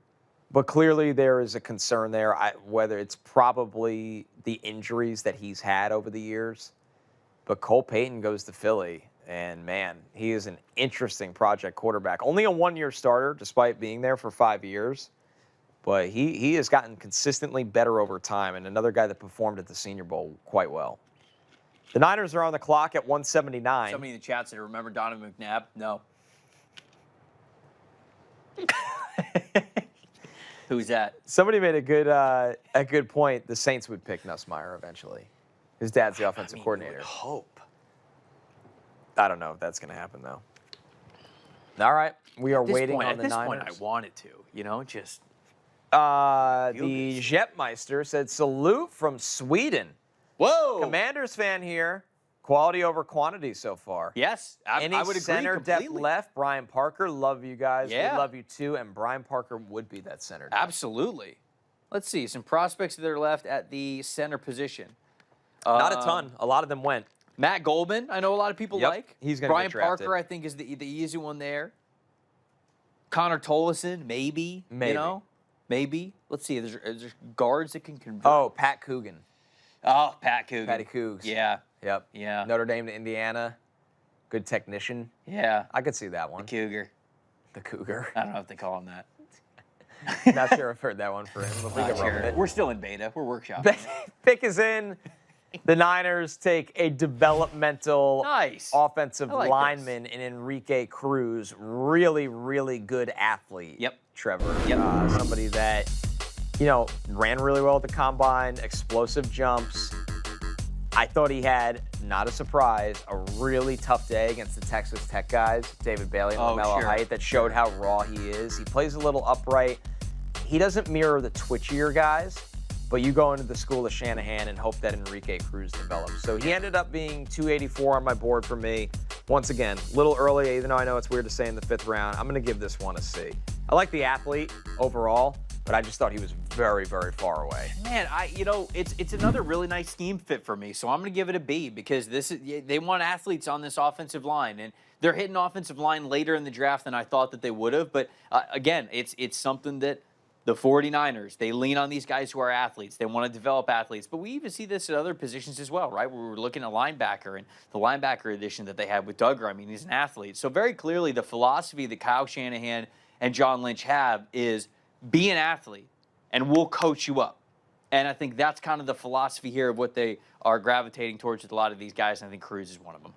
but clearly there is a concern there, whether it's probably the injuries that he's had over the years. But Cole Payton goes to Philly, and, man, he is an interesting project quarterback. Only a one-year starter, despite being there for 5 years. But he has gotten consistently better over time, and another guy that performed at the Senior Bowl quite well. The Niners are on the clock at 179. Somebody in the chat said, remember Donovan McNabb? No. Who's that? Somebody made a good point. The Saints would pick Nussmeier eventually. His dad's the offensive coordinator. You would hope. I don't know if that's going to happen, though. All right. We are waiting on the Niners. At this point, I wanted to, just... The Jetmeister said, salute from Sweden. Whoa! Commanders fan here. Quality over quantity so far. Yes, I would agree center completely. depth left. Brian Parker, love you guys. Yeah. We love you too. And Brian Parker would be that center depth. Absolutely. Let's see, some prospects that are left at the center position. Not a ton. A lot of them went. Matt Goldman, I know a lot of people like. He's going to Brian get drafted. Parker, I think, is the easy one there. Connor Tolleson, maybe. Maybe. Let's see. There's guards that can convert. Oh, Pat Coogan. Oh, Pat Coogan. Patty Cougs. Yeah. Yep. Yeah. Notre Dame to Indiana. Good technician. Yeah. I could see that one. Cougar. The Cougar. I don't know if they call him that. Not sure I've heard that one for him. But we can run with it. We're still in beta. We're workshopping. Pick is in. The Niners take a developmental offensive lineman in Enrique Cruz. Really, really good athlete. Yep. Trevor. Yep. Somebody that, ran really well at the combine, explosive jumps. I thought he had, not a surprise, a really tough day against the Texas Tech guys, David Bailey and LaMelo Height, that showed how raw he is. He plays a little upright. He doesn't mirror the twitchier guys, but you go into the school of Shanahan and hope that Enrique Cruz develops. So he ended up being 284 on my board for me. Once again, a little early, even though I know it's weird to say in the 5th round. I'm going to give this one a C. I like the athlete overall, but I just thought he was very, very far away. Man, it's another really nice scheme fit for me. So I'm going to give it a B because they want athletes on this offensive line, and they're hitting offensive line later in the draft than I thought that they would have. But again, it's something that the 49ers, they lean on these guys who are athletes. They want to develop athletes. But we even see this at other positions as well, right? We're looking at linebacker and the linebacker edition that they had with Duggar. I mean, he's an athlete. So very clearly the philosophy that Kyle Shanahan and John Lynch have is be an athlete and we'll coach you up. And I think that's kind of the philosophy here of what they are gravitating towards with a lot of these guys. And I think Cruz is one of them.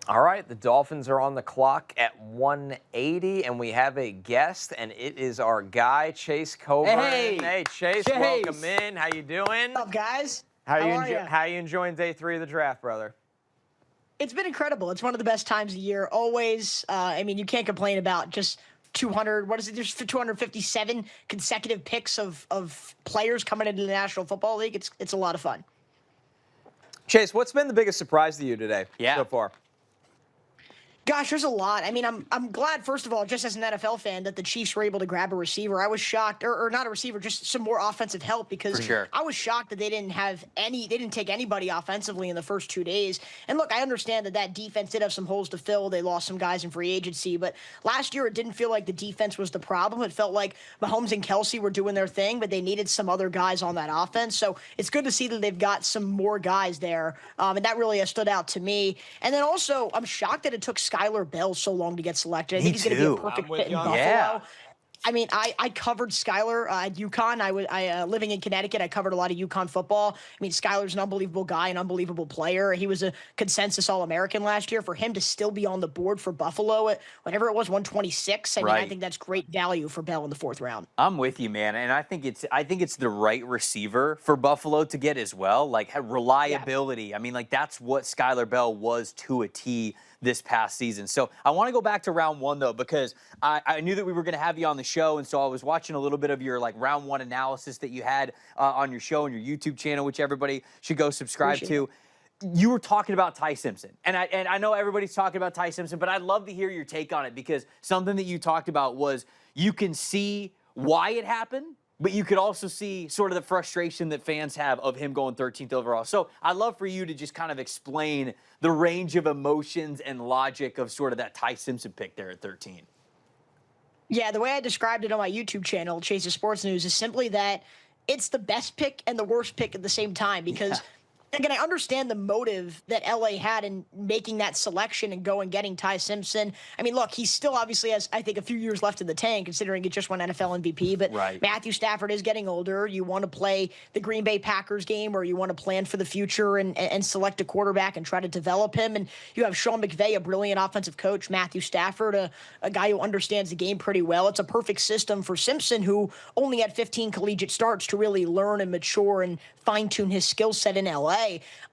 All right, the Dolphins are on the clock at 180, and we have a guest, and it is our guy, Chase Coburn. Hey, Chase, welcome in. How you doing? What's up, guys? How are you enjoying day 3 of the draft, brother? It's been incredible. It's one of the best times of the year. Always. I mean, you can't complain about just 200. What is it? There's 257 consecutive picks of players coming into the National Football League. It's a lot of fun. Chase, what's been the biggest surprise to you today so far? Gosh, there's a lot. I mean, I'm glad, first of all, just as an NFL fan, that the Chiefs were able to grab a receiver. I was shocked, or not a receiver, just some more offensive help, because I was shocked that they didn't take anybody offensively in the first 2 days. And look, I understand that defense did have some holes to fill. They lost some guys in free agency, but last year it didn't feel like the defense was the problem. It felt like Mahomes and Kelsey were doing their thing, but they needed some other guys on that offense. So it's good to see that they've got some more guys there, and that really has stood out to me. And then also, I'm shocked that it took Skylar Bell so long to get selected. I think he's going to be a perfect fit in Buffalo. Yeah. I mean, I covered Skylar at UConn. I living in Connecticut, I covered a lot of UConn football. I mean, Skylar's an unbelievable guy, an unbelievable player. He was a consensus All-American last year. For him to still be on the board for Buffalo at whatever it was, 126. I mean, I think that's great value for Bell in the 4th round. I'm with you, man, and I think it's the right receiver for Buffalo to get as well. Like reliability. Yeah. I mean, like that's what Skylar Bell was to a T this past season. So I want to go back to round 1 though, because I knew that we were going to have you on the show, and so I was watching a little bit of your round 1 analysis that you had on your show and your YouTube channel, which everybody should go subscribe to. You were talking about Ty Simpson, and I know everybody's talking about Ty Simpson, but I'd love to hear your take on it, because something that you talked about was you can see why it happened, but you could also see sort of the frustration that fans have of him going 13th overall. So I'd love for you to just kind of explain the range of emotions and logic of sort of that Ty Simpson pick there at 13. Yeah, the way I described it on my YouTube channel, Chase's Sports News, is simply that it's the best pick and the worst pick at the same time, because again, I understand the motive that LA had in making that selection and go and getting Ty Simpson. I mean, look, he still obviously has, I think, a few years left in the tank, considering he just won NFL MVP. But Matthew Stafford is getting older. You want to play the Green Bay Packers game, or you want to plan for the future and select a quarterback and try to develop him. And you have Sean McVay, a brilliant offensive coach, Matthew Stafford, a guy who understands the game pretty well. It's a perfect system for Simpson, who only had 15 collegiate starts to really learn and mature and fine-tune his skill set in LA.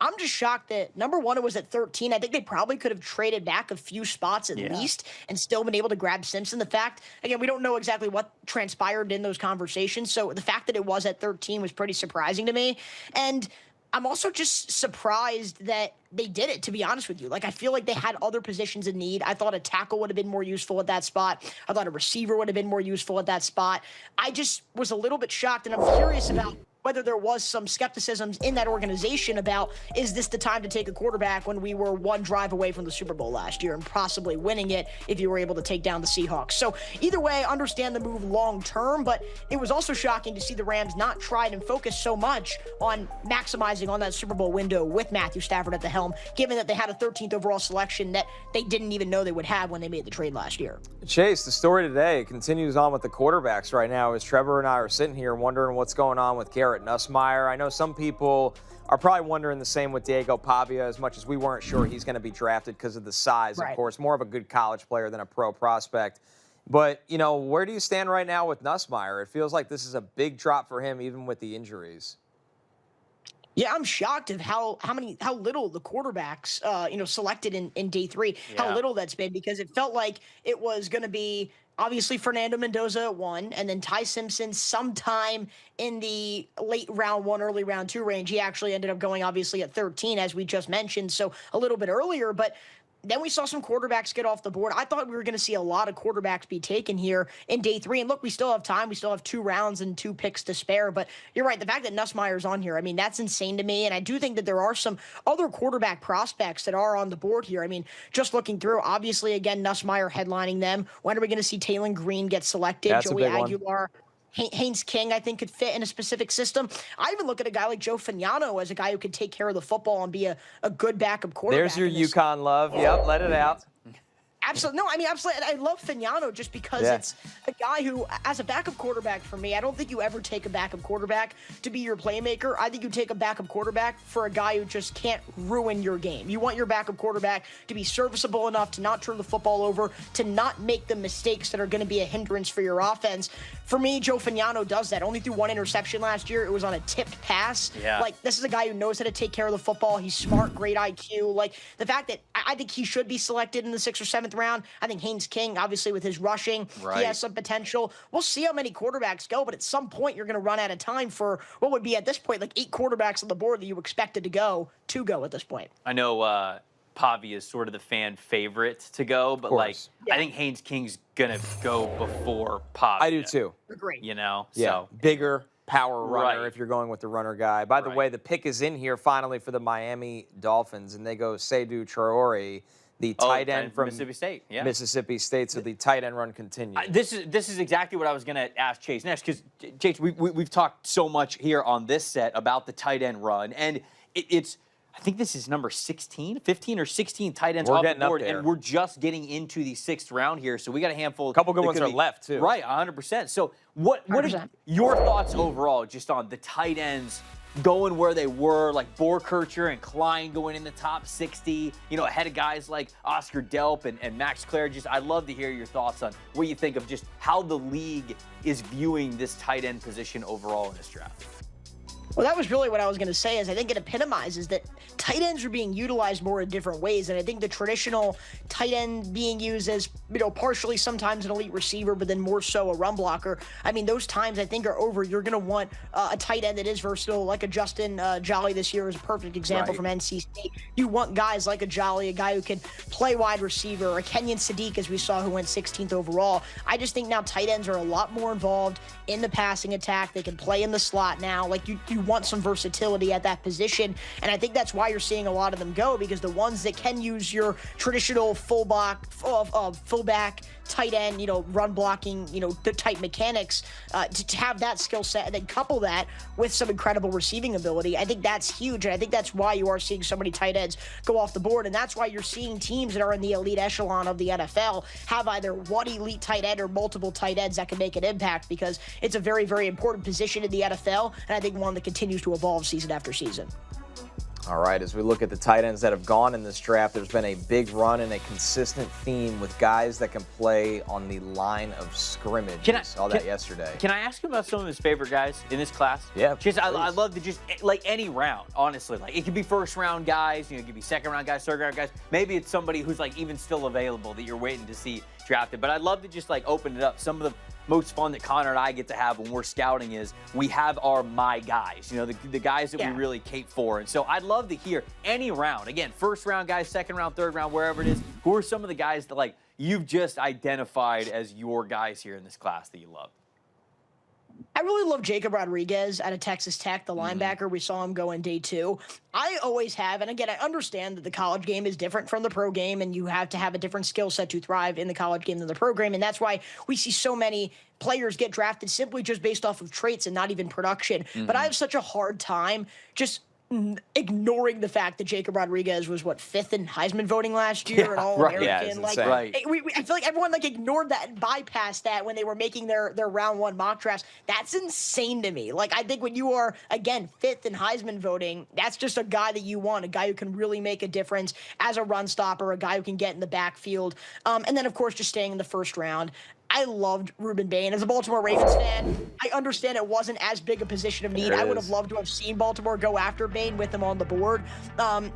I'm just shocked that, number one, it was at 13. I think they probably could have traded back a few spots at least and still been able to grab Simpson. The fact, again, we don't know exactly what transpired in those conversations, so the fact that it was at 13 was pretty surprising to me. And I'm also just surprised that they did it, to be honest with you. Like, I feel like they had other positions in need. I thought a tackle would have been more useful at that spot. I thought a receiver would have been more useful at that spot. I just was a little bit shocked, and I'm curious about whether there was some skepticism in that organization about, is this the time to take a quarterback when we were one drive away from the Super Bowl last year and possibly winning it if you were able to take down the Seahawks? So either way, I understand the move long term, but it was also shocking to see the Rams not try and focus so much on maximizing on that Super Bowl window with Matthew Stafford at the helm, given that they had a 13th overall selection that they didn't even know they would have when they made the trade last year. Chase, the story today continues on with the quarterbacks right now, as Trevor and I are sitting here wondering what's going on with Garrett Nussmeier. I know some people are probably wondering the same with Diego Pavia, as much as we weren't sure he's going to be drafted because of the size, of course, more of a good college player than a pro prospect. But, you know, where do you stand right now with Nussmeier? It feels like this is a big drop for him, even with the injuries. Yeah, I'm shocked of how little the quarterbacks, selected in day 3, how little that's been, because it felt like it was going to be obviously Fernando Mendoza at 1, and then Ty Simpson sometime in the late round 1, early round 2 range. He actually ended up going obviously at 13, as we just mentioned, so a little bit earlier, but Then we saw some quarterbacks get off the board. I thought we were going to see a lot of quarterbacks be taken here in day 3. And look, we still have time. We still have 2 rounds and 2 picks to spare. But you're right. The fact that Nussmeier's on here, I mean, that's insane to me. And I do think that there are some other quarterback prospects that are on the board here. I mean, just looking through, obviously, again, Nussmeier headlining them. When are we going to see Taylon Green get selected? That's Joey a big Aguilar. Haynes King, I think, could fit in a specific system. I even look at a guy like Joe Fagnano as a guy who could take care of the football and be a good backup quarterback. There's your UConn love. Yep, let it out. Absolutely. No, I mean, absolutely. I love Fagnano just because it's a guy who, as a backup quarterback for me, I don't think you ever take a backup quarterback to be your playmaker. I think you take a backup quarterback for a guy who just can't ruin your game. You want your backup quarterback to be serviceable enough to not turn the football over, to not make the mistakes that are going to be a hindrance for your offense. For me, Joe Fagnano does that. Only threw 1 interception last year. It was on a tipped pass. Yeah. Like, this is a guy who knows how to take care of the football. He's smart, great IQ. Like, the fact that I think he should be selected in the 6th or 7th round. I think Haynes King, obviously with his rushing, he has some potential. We'll see how many quarterbacks go, but at some point you're going to run out of time for what would be at this point like 8 quarterbacks on the board that you expected to go at this point. I know Pavi is sort of the fan favorite to go, but I think Haynes King's gonna go before Pavi. I do too. Agree. You know, so bigger power runner if you're going with the runner guy. By the way, the pick is in here finally for the Miami Dolphins, and they go Seydou Traore, the tight end from Mississippi State. Yeah. Mississippi State. So the tight end run continues. This is exactly what I was going to ask Chase next, because Chase, we've talked so much here on this set about the tight end run, and it's I think this is number 15 or 16 tight ends off the board, and we're just getting into the 6th round here. So we got a handful. A couple good ones are left too. Right, 100%. So what are your thoughts overall, just on the tight ends going where they were, like Borkircher and Klein going in the top 60, ahead of guys like Oscar Delp and Max Clare? I'd love to hear your thoughts on what you think of just how the league is viewing this tight end position overall in this draft. Well, that was really what I was going to say, is I think it epitomizes that tight ends are being utilized more in different ways. And I think the traditional tight end being used as, partially sometimes an elite receiver, but then more so a run blocker. I mean, those times I think are over. You're going to want a tight end that is versatile, like a Justin Jolly this year is a perfect example from NC State. You want guys like a Jolly, a guy who can play wide receiver, or a Kenyon Sadiq, as we saw, who went 16th overall. I just think now tight ends are a lot more involved in the passing attack. They can play in the slot now. Like, you want some versatility at that position, and I think that's why you're seeing a lot of them go, because the ones that can use your traditional fullback tight end, run blocking, the type mechanics, to have that skill set and then couple that with some incredible receiving ability. I think that's huge, and I think that's why you are seeing so many tight ends go off the board, and that's why you're seeing teams that are in the elite echelon of the NFL have either one elite tight end or multiple tight ends that can make an impact, because it's a very, very important position in the NFL, and I think one that continues to evolve season after season. All right, as we look at the tight ends that have gone in this draft, there's been a big run and a consistent theme with guys that can play on the line of scrimmage. We saw that yesterday. Can I ask you about some of his favorite guys in this class? Yeah. I love to just, like, any round, honestly. Like, it could be first-round guys, it could be second-round guys, third-round guys. Maybe it's somebody who's, like, even still available that you're waiting to see drafted. But I'd love to just, like, open it up. Some of the most fun that Connor and I get to have when we're scouting is we have our my guys, the guys that we really cape for. And so I'd love to hear any round, again, first round guys, second round, third round, wherever it is, who are some of the guys that, like, you've just identified as your guys here in this class that you love? I really love Jacob Rodriguez out of Texas Tech, the linebacker. We saw him go in day 2. I always have, and again, I understand that the college game is different from the pro game, and you have to have a different skill set to thrive in the college game than the pro game, and that's why we see so many players get drafted simply just based off of traits and not even production. But I have such a hard time just ignoring the fact that Jacob Rodriguez was 5th in Heisman voting last year and All-American. I feel like everyone ignored that and bypassed that when they were making their round 1 mock drafts. That's insane to me. Like, I think when you are, again, 5th in Heisman voting, that's just a guy that you want, a guy who can really make a difference as a run stopper, a guy who can get in the backfield. And then, of course, just staying in the first round. I loved Ruben Bain. As a Baltimore Ravens fan, I understand it wasn't as big a position of need. I would have loved to have seen Baltimore go after Bain with him on the board. I'm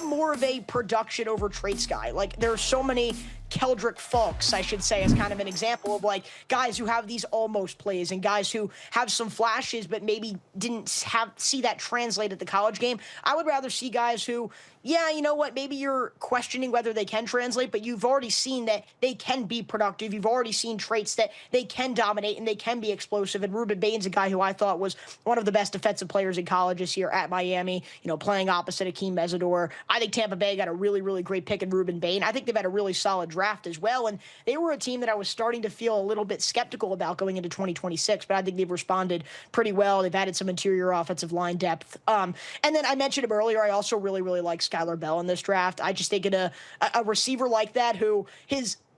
more of a production over traits guy. Like, there are so many Keldrick Fulks, I should say, as kind of an example of like guys who have these almost plays and guys who have some flashes but maybe didn't see that translate at the college game. I would rather see guys who, yeah, you know what, maybe you're questioning whether they can translate, but you've already seen that they can be productive. You've already seen traits that they can dominate and they can be explosive. And Ruben Bain's a guy who I thought was one of the best defensive players in college this year at Miami, playing opposite Akeem Mesidor. I think Tampa Bay got a really, really great pick in Ruben Bain. I think they've had a really solid draft as well. And they were a team that I was starting to feel a little bit skeptical about going into 2026, but I think they've responded pretty well. They've added some interior offensive line depth. And then I mentioned him earlier. I also really, really like Skylar Bell in this draft. I just think a receiver like that who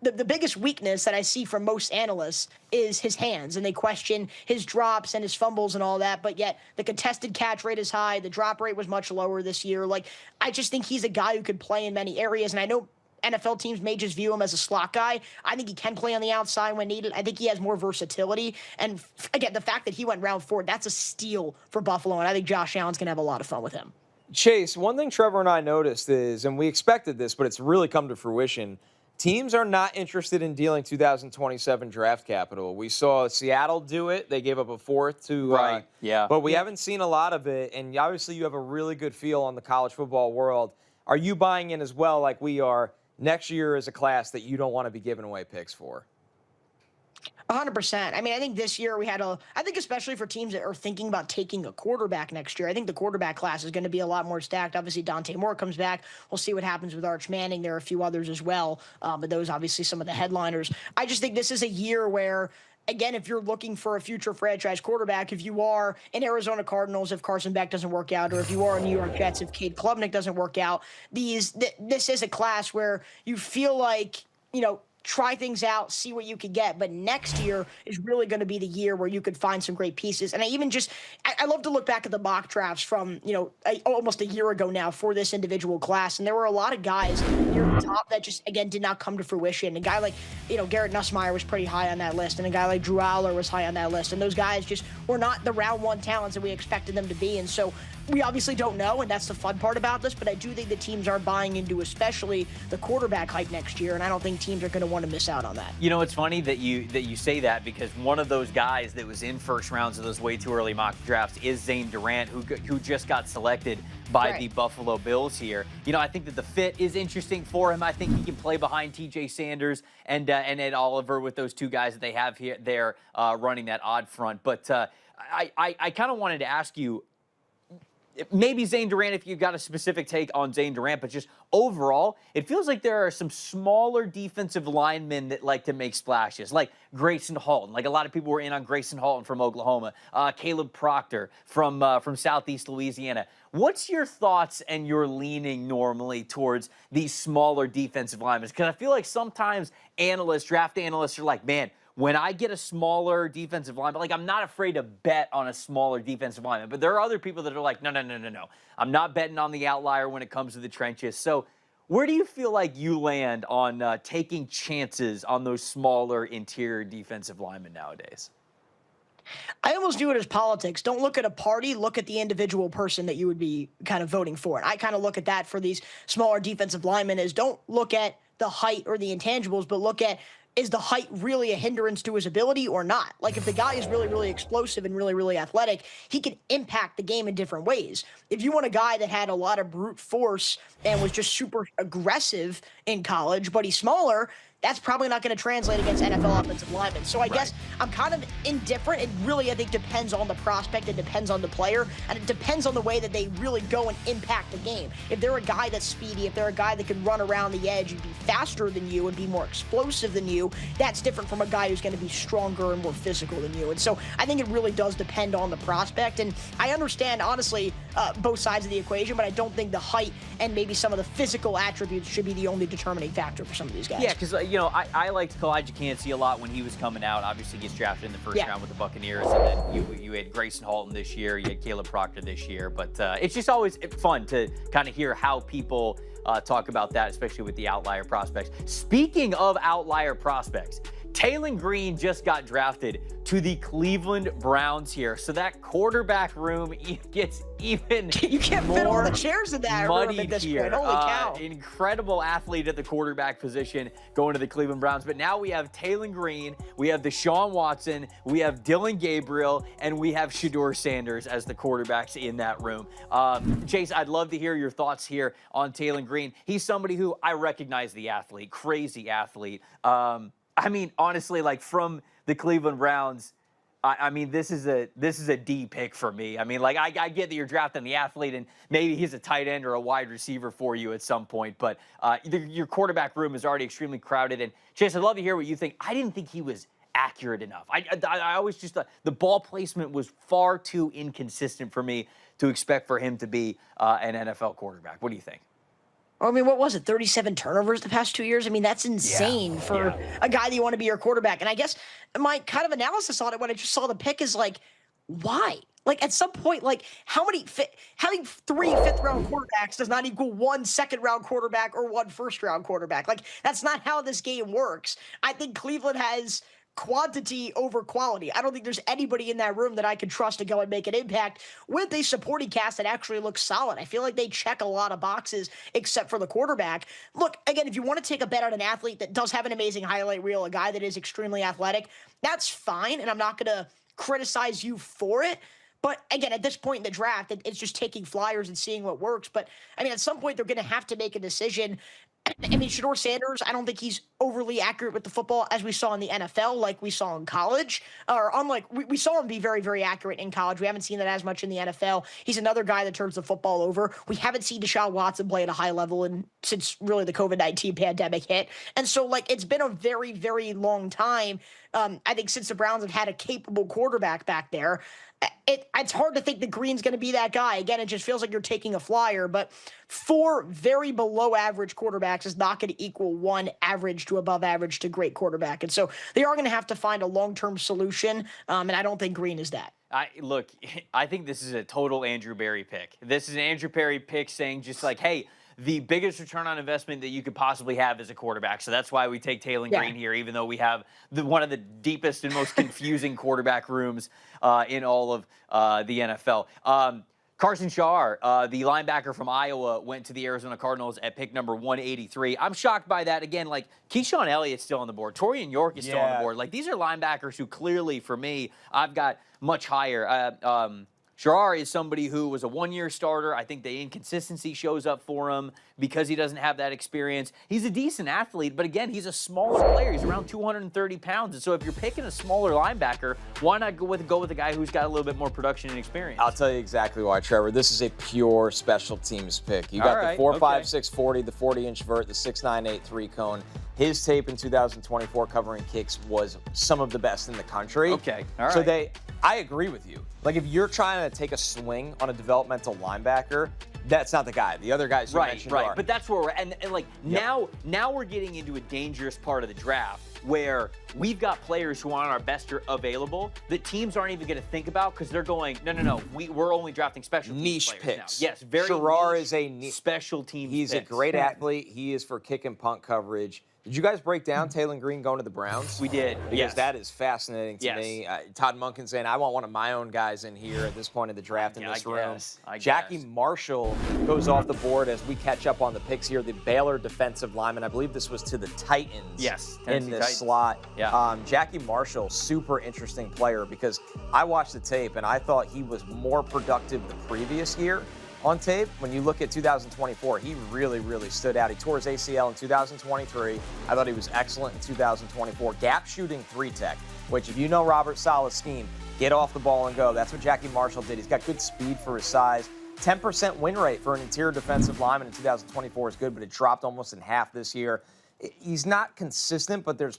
the biggest weakness that I see from most analysts is his hands, and they question his drops and his fumbles and all that, but yet the contested catch rate is high. The drop rate was much lower this year. Like, I just think he's a guy who could play in many areas, and I know NFL teams may just view him as a slot guy. I think he can play on the outside when needed. I think he has more versatility. And again, the fact that he went round 4, that's a steal for Buffalo, and I think Josh Allen's going to have a lot of fun with him. Chase, one thing Trevor and I noticed is, and we expected this, but it's really come to fruition, teams are not interested in dealing 2027 draft capital. We saw Seattle do it. They gave up a 4th to right. Yeah. But we haven't seen a lot of it, and obviously you have a really good feel on the college football world. Are you buying in as well, like we are, next year is a class that you don't want to be giving away picks for? 100%. I mean, I think this year I think especially for teams that are thinking about taking a quarterback next year, I think the quarterback class is going to be a lot more stacked. Obviously, Dante Moore comes back. We'll see what happens with Arch Manning. There are a few others as well, but those obviously some of the headliners. I just think this is a year where, again, if you're looking for a future franchise quarterback, if you are in Arizona Cardinals, if Carson Beck doesn't work out, or if you are in New York Jets, if Cade Klubnik doesn't work out, this is a class where you feel like, try things out, see what you could get. But next year is really going to be the year where you could find some great pieces. And I love to look back at the mock drafts from, almost a year ago now for this individual class. And there were a lot of guys near the top that just, again, did not come to fruition. A guy like, Garrett Nussmeier was pretty high on that list. And a guy like Drew Aller was high on that list. And those guys just were not the round 1 talents that we expected them to be. And so we obviously don't know, and that's the fun part about this, but I do think the teams are buying into especially the quarterback hype next year, and I don't think teams are going to want to miss out on that. It's funny that you say that, because one of those guys that was in first rounds of those way too early mock drafts is Zane Durant, who just got selected by the Buffalo Bills here. I think that the fit is interesting for him. I think he can play behind T.J. Sanders and Ed Oliver with those two guys that they have here there running that odd front. But I kind of wanted to ask you, maybe Zane Durant, if you've got a specific take on Zane Durant, but just overall, it feels like there are some smaller defensive linemen that like to make splashes, like Grayson Halton. Like, a lot of people were in on Grayson Halton from Oklahoma, Caleb Proctor from Southeast Louisiana. What's your thoughts and your leaning normally towards these smaller defensive linemen? Because I feel like sometimes draft analysts are like, man, when I get a smaller defensive lineman, like, I'm not afraid to bet on a smaller defensive lineman. But there are other people that are like, no. I'm not betting on the outlier when it comes to the trenches. So where do you feel like you land on taking chances on those smaller interior defensive linemen nowadays? I almost view it as politics. Don't look at a party, look at the individual person that you would be kind of voting for. And I kind of look at that for these smaller defensive linemen as, don't look at the height or the intangibles, but look at, is the height really a hindrance to his ability or not? Like, if the guy is really, really explosive and really, really athletic, he can impact the game in different ways. If you want a guy that had a lot of brute force and was just super aggressive in college, but he's smaller, that's probably not going to translate against NFL offensive linemen. So I guess I'm kind of indifferent. It really, I think, depends on the prospect. It depends on the player. And it depends on the way that they really go and impact the game. If they're a guy that's speedy, if they're a guy that can run around the edge and be faster than you and be more explosive than you, that's different from a guy who's going to be stronger and more physical than you. And so I think it really does depend on the prospect. And I understand, honestly, both sides of the equation, but I don't think the height and maybe some of the physical attributes should be the only determining factor for some of these guys. Yeah, because I liked Kalijah Kancey a lot when he was coming out. Obviously, he gets drafted in the first round with the Buccaneers, and then you had Grayson Halton this year, you had Caleb Proctor this year. But it's just always fun to kind of hear how people talk about that, especially with the outlier prospects. Speaking of outlier prospects, Taylor Green just got drafted to the Cleveland Browns here. So that quarterback room gets even You can't fit all the chairs in that room at this here. point. Holy cow. Incredible athlete at the quarterback position going to the Cleveland Browns. But now we have Taylor Green, we have Deshaun Watson, we have Dylan Gabriel, and we have Shedeur Sanders as the quarterbacks in that room. Chase, I'd love to hear your thoughts here on Taylor Green. He's somebody who I recognize the athlete, crazy athlete. I mean, honestly, like from the Cleveland Browns, I mean, this is a D pick for me. I mean, like I get that you're drafting the athlete, and maybe he's a tight end or a wide receiver for you at some point. But your quarterback room is already extremely crowded. And Chase, I'd love to hear what you think. I didn't think he was accurate enough. I always just thought the ball placement was far too inconsistent for me to expect for him to be an NFL quarterback. What do you think? I mean, what was it? 37 turnovers the past 2 years? I mean, that's insane for a guy that you want to be your quarterback. And I guess my kind of analysis on it when I just saw the pick is like, why? Like at some point, like having 3 fifth-round quarterbacks does not equal 1 second-round quarterback or 1 first-round quarterback. Like that's not how this game works. I think Cleveland has quantity over quality. I don't think there's anybody in that room that I could trust to go and make an impact with a supporting cast that actually looks solid. I feel like they check a lot of boxes except for the quarterback. Look, again, if you want to take a bet on an athlete that does have an amazing highlight reel, a guy that is extremely athletic, that's fine, and I'm not going to criticize you for it. But again, at this point in the draft, it's just taking flyers and seeing what works. But I mean, at some point, they're going to have to make a decision. I mean, Shedeur Sanders, I don't think he's overly accurate with the football as we saw in the NFL, like we saw in college. Or unlike, we saw him be very, very accurate in college. We haven't seen that as much in the NFL. He's another guy that turns the football over. We haven't seen Deshaun Watson play at a high level since really the COVID-19 pandemic hit. And so, like, it's been a very, very long time, I think, since the Browns have had a capable quarterback back there. It's hard to think that Green's going to be that guy. Again, it just feels like you're taking a flyer, but 4 very below average quarterbacks is not going to equal 1 average to above average to great quarterback. And so they are going to have to find a long-term solution, and I don't think Green is that. Look, I think this is a total Andrew Berry pick. This is an Andrew Berry pick saying just like, hey, the biggest return on investment that you could possibly have as a quarterback. So that's why we take Taylor Green here, even though we have one of the deepest and most confusing quarterback rooms in all of the NFL. Carson Shaw, the linebacker from Iowa, went to the Arizona Cardinals at pick number 183. I'm shocked by that. Again, like, Keyshawn Elliott's still on the board. Torian York is still on the board. Like, these are linebackers who clearly, for me, I've got much higher. Sharar is somebody who was a 1-year starter. I think the inconsistency shows up for him because he doesn't have that experience. He's a decent athlete, but again, he's a smaller player. He's around 230 pounds. And so if you're picking a smaller linebacker, why not go with a guy who's got a little bit more production and experience? I'll tell you exactly why, Trevor. This is a pure special teams pick. You got the 4.56 40, the 40-inch vert, the 6.98 3-cone. His tape in 2024 covering kicks was some of the best in the country. Okay, all right. So I agree with you. Like, if you're trying to take a swing on a developmental linebacker, that's not the guy. The other guys you mentioned are. But that's where we're and like now we're getting into a dangerous part of the draft where we've got players who aren't our best available that teams aren't even going to think about because they're going, no, we're only drafting special teams niche players picks. Now. Yes, very Sharar niche is a niche special teams. He's picks. a great athlete. He is for kick and punt coverage. Did you guys break down Taylor Green going to the Browns? We did. Because that is fascinating to me. Todd Monken saying, I want one of my own guys in here at this point of the draft in this room. Jackie Marshall goes off the board as we catch up on the picks here. The Baylor defensive lineman. I believe this was to the Titans in this slot. Yeah. Jackie Marshall, super interesting player because I watched the tape and I thought he was more productive the previous year. On tape, when you look at 2024, he really, really stood out. He tore his ACL in 2023. I thought he was excellent in 2024. Gap shooting 3-tech, which if you know Robert Saleh's scheme, get off the ball and go. That's what Jackie Marshall did. He's got good speed for his size. 10% win rate for an interior defensive lineman in 2024 is good, but it dropped almost in half this year. He's not consistent, but there's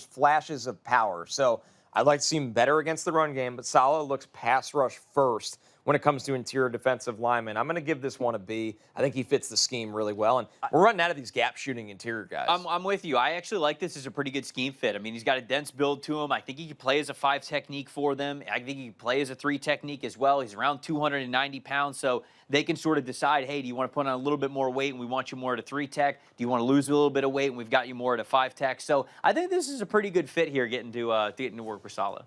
flashes of power. So I'd like to see him better against the run game, but Saleh looks pass rush first when it comes to interior defensive linemen. I'm going to give this one a B. I think he fits the scheme really well, and we're running out of these gap shooting interior guys. I'm with you. I actually like this as a pretty good scheme fit. I mean, he's got a dense build to him. I think he can play as a 5 technique for them. I think he can play as a 3 technique as well. He's around 290 pounds, so they can sort of decide, hey, do you want to put on a little bit more weight and we want you more at a 3 tech? Do you want to lose a little bit of weight and we've got you more at a 5 tech? So I think this is a pretty good fit here getting to work with Saleh.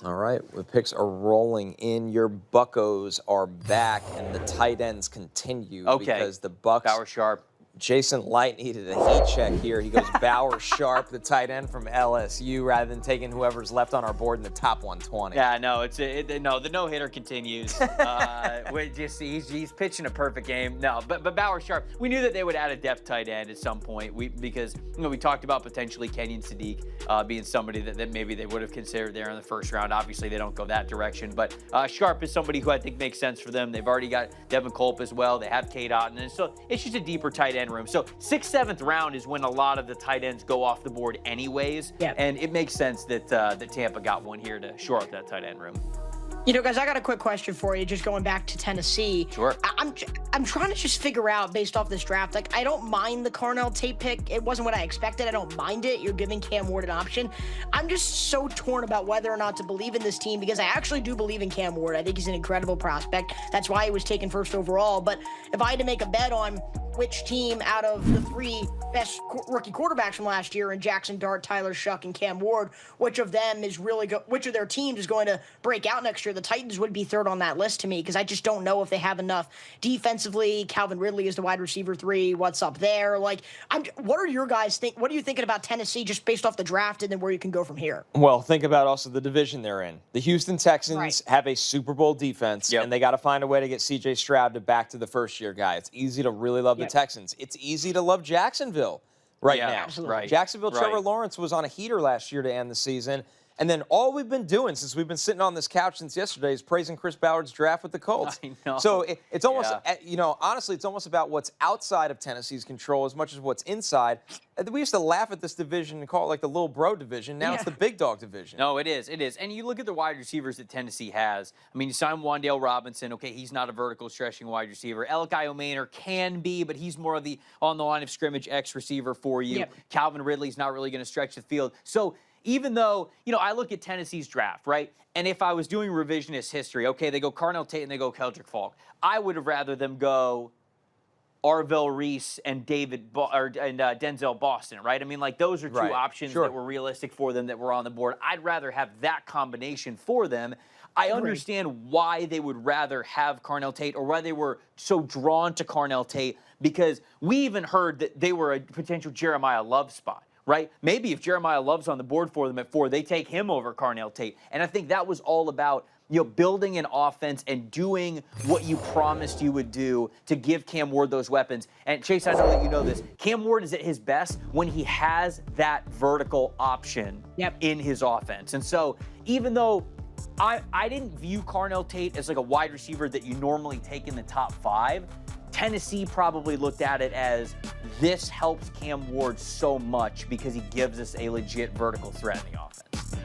All right, the picks are rolling in. Your Buccos are back, and the tight ends continue because the Bucs. Bauer Sharp. Jason Light needed a heat check here. He goes Bauer Sharp, the tight end from LSU, rather than taking whoever's left on our board in the top 120. Yeah, no, the no-hitter continues. He's pitching a perfect game. No, but Bauer Sharp, we knew that they would add a depth tight end at some point because we talked about potentially Kenyon Sadiq being somebody that maybe they would have considered there in the first round. Obviously, they don't go that direction, but Sharp is somebody who I think makes sense for them. They've already got Devin Culp as well. They have Cade Otton, and so it's just a deeper tight end room. So 6th, 7th round is when a lot of the tight ends go off the board anyways. Yep. And it makes sense that Tampa got one here to shore up that tight end room. You know, guys, I got a quick question for you, just going back to Tennessee. Sure. I'm trying to just figure out, based off this draft, like, I don't mind the Carnell Tate pick. It wasn't what I expected. I don't mind it. You're giving Cam Ward an option. I'm just so torn about whether or not to believe in this team, because I actually do believe in Cam Ward. I think he's an incredible prospect. That's why he was taken first overall. But if I had to make a bet on which team out of the 3 best rookie quarterbacks from last year, and Jackson Dart, Tyler Shuck, and Cam Ward, which of them is really which of their teams is going to break out next year, the Titans would be third on that list to me, because I just don't know if they have enough defensively. Calvin Ridley is the wide receiver 3. What's up there? Like, what are your guys think? What are you thinking about Tennessee, just based off the draft, and then where you can go from here? Well, think about also the division they're in. The Houston Texans have a Super Bowl defense, and they got to find a way to get C.J. Stroud back to the first-year guy. It's easy to really love the Texans. It's easy to love Jacksonville now. Absolutely. Right. Jacksonville, Trevor Lawrence was on a heater last year to end the season. And then all we've been doing since we've been sitting on this couch since yesterday is praising Chris Ballard's draft with the Colts. I know. So it's almost, honestly, it's almost about what's outside of Tennessee's control as much as what's inside. We used to laugh at this division and call it like the little bro division. Now it's the big dog division. No, it is. It is. And you look at the wide receivers that Tennessee has. I mean, you signed Wan'Dale Robinson. Okay, he's not a vertical stretching wide receiver. Elikai Omaner can be, but he's more of the on the line of scrimmage X receiver for you. Yep. Calvin Ridley's not really going to stretch the field. So even though, I look at Tennessee's draft, right? And if I was doing revisionist history, okay, they go Carnell Tate and they go Keldrick Falk. I would have rather them go Arvell Reese and Denzel Boston, right? I mean, like, those are two options that were realistic for them that were on the board. I'd rather have that combination for them. I understand why they would rather have Carnell Tate, or why they were so drawn to Carnell Tate, because we even heard that they were a potential Jeremiah Love spot. Right? Maybe if Jeremiah Love's on the board for them at 4, they take him over Carnell Tate. And I think that was all about, building an offense and doing what you promised you would do to give Cam Ward those weapons. And Chase, I know that you know this. Cam Ward is at his best when he has that vertical option in his offense. And so even though I didn't view Carnell Tate as like a wide receiver that you normally take in the top 5, Tennessee probably looked at it as, this helps Cam Ward so much because he gives us a legit vertical threat in the offense.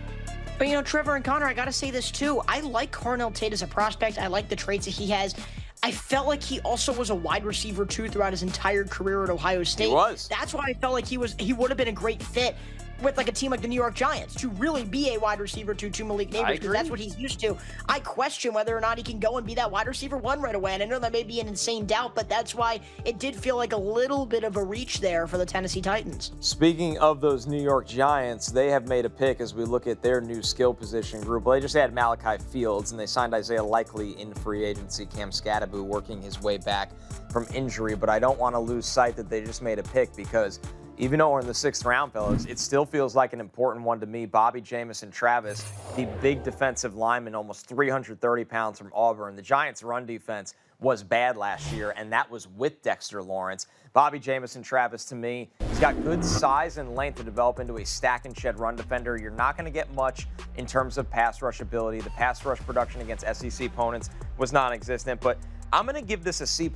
But, Trevor and Connor, I got to say this too. I like Carnell Tate as a prospect. I like the traits that he has. I felt like he also was a wide receiver too throughout his entire career at Ohio State. He was. That's why I felt like he would have been a great fit with like a team like the New York Giants to really be a wide receiver to Malik Neighbors, because that's what he's used to. I question whether or not he can go and be that wide receiver 1 right away. And I know that may be an insane doubt, but that's why it did feel like a little bit of a reach there for the Tennessee Titans. Speaking of those New York Giants, they have made a pick as we look at their new skill position group. Well, they just had Malachi Fields, and they signed Isaiah Likely in free agency. Cam Scadaboo working his way back from injury, but I don't want to lose sight that they just made a pick, because even though we're in the 6th round, fellas, it still feels like an important one to me. Bobby Jamison Travis, the big defensive lineman, almost 330 pounds from Auburn. The Giants' run defense was bad last year, and that was with Dexter Lawrence. Bobby Jamison Travis, to me, he's got good size and length to develop into a stack and shed run defender. You're not going to get much in terms of pass rush ability. The pass rush production against SEC opponents was non-existent, but I'm going to give this a C+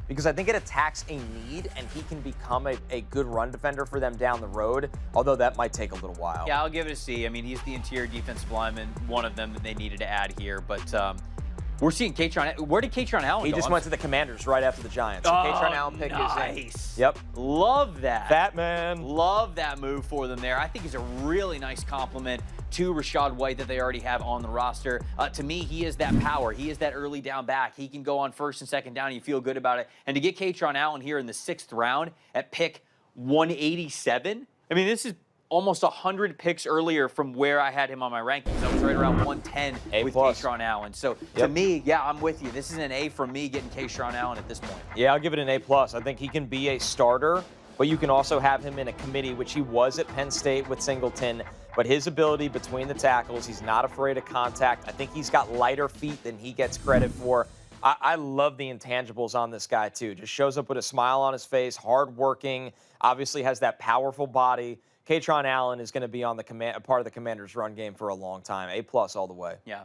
because I think it attacks a need, and he can become a good run defender for them down the road, although that might take a little while. Yeah, I'll give it a C. I mean, he's the interior defensive lineman, one of them that they needed to add here. But we're seeing Kaytron. Where did Kaytron Allen go? He just went to the Commanders right after the Giants. So Kaytron Allen pick nice. is in. Yep. Love that. Fat man. Love that move for them there. I think he's a really nice compliment to Rachaad White that they already have on the roster. To me, he is that power. He is that early down back. He can go on first and second down, and you feel good about it. And to get Kaytron Allen here in the 6th round at pick 187, I mean, this is almost 100 picks earlier from where I had him on my rankings. I was right around 110 with Kaytron Allen. So to me, yeah, I'm with you. This is an A for me getting Kaytron Allen at this point. Yeah, I'll give it an A+. I think he can be a starter, but you can also have him in a committee, which he was at Penn State with Singleton. But his ability between the tackles, he's not afraid of contact. I think he's got lighter feet than he gets credit for. I love the intangibles on this guy, too. Just shows up with a smile on his face, hardworking, obviously has that powerful body. Kaytron Allen is going to be on the part of the Commanders' run game for a long time. A+ all the way. Yeah.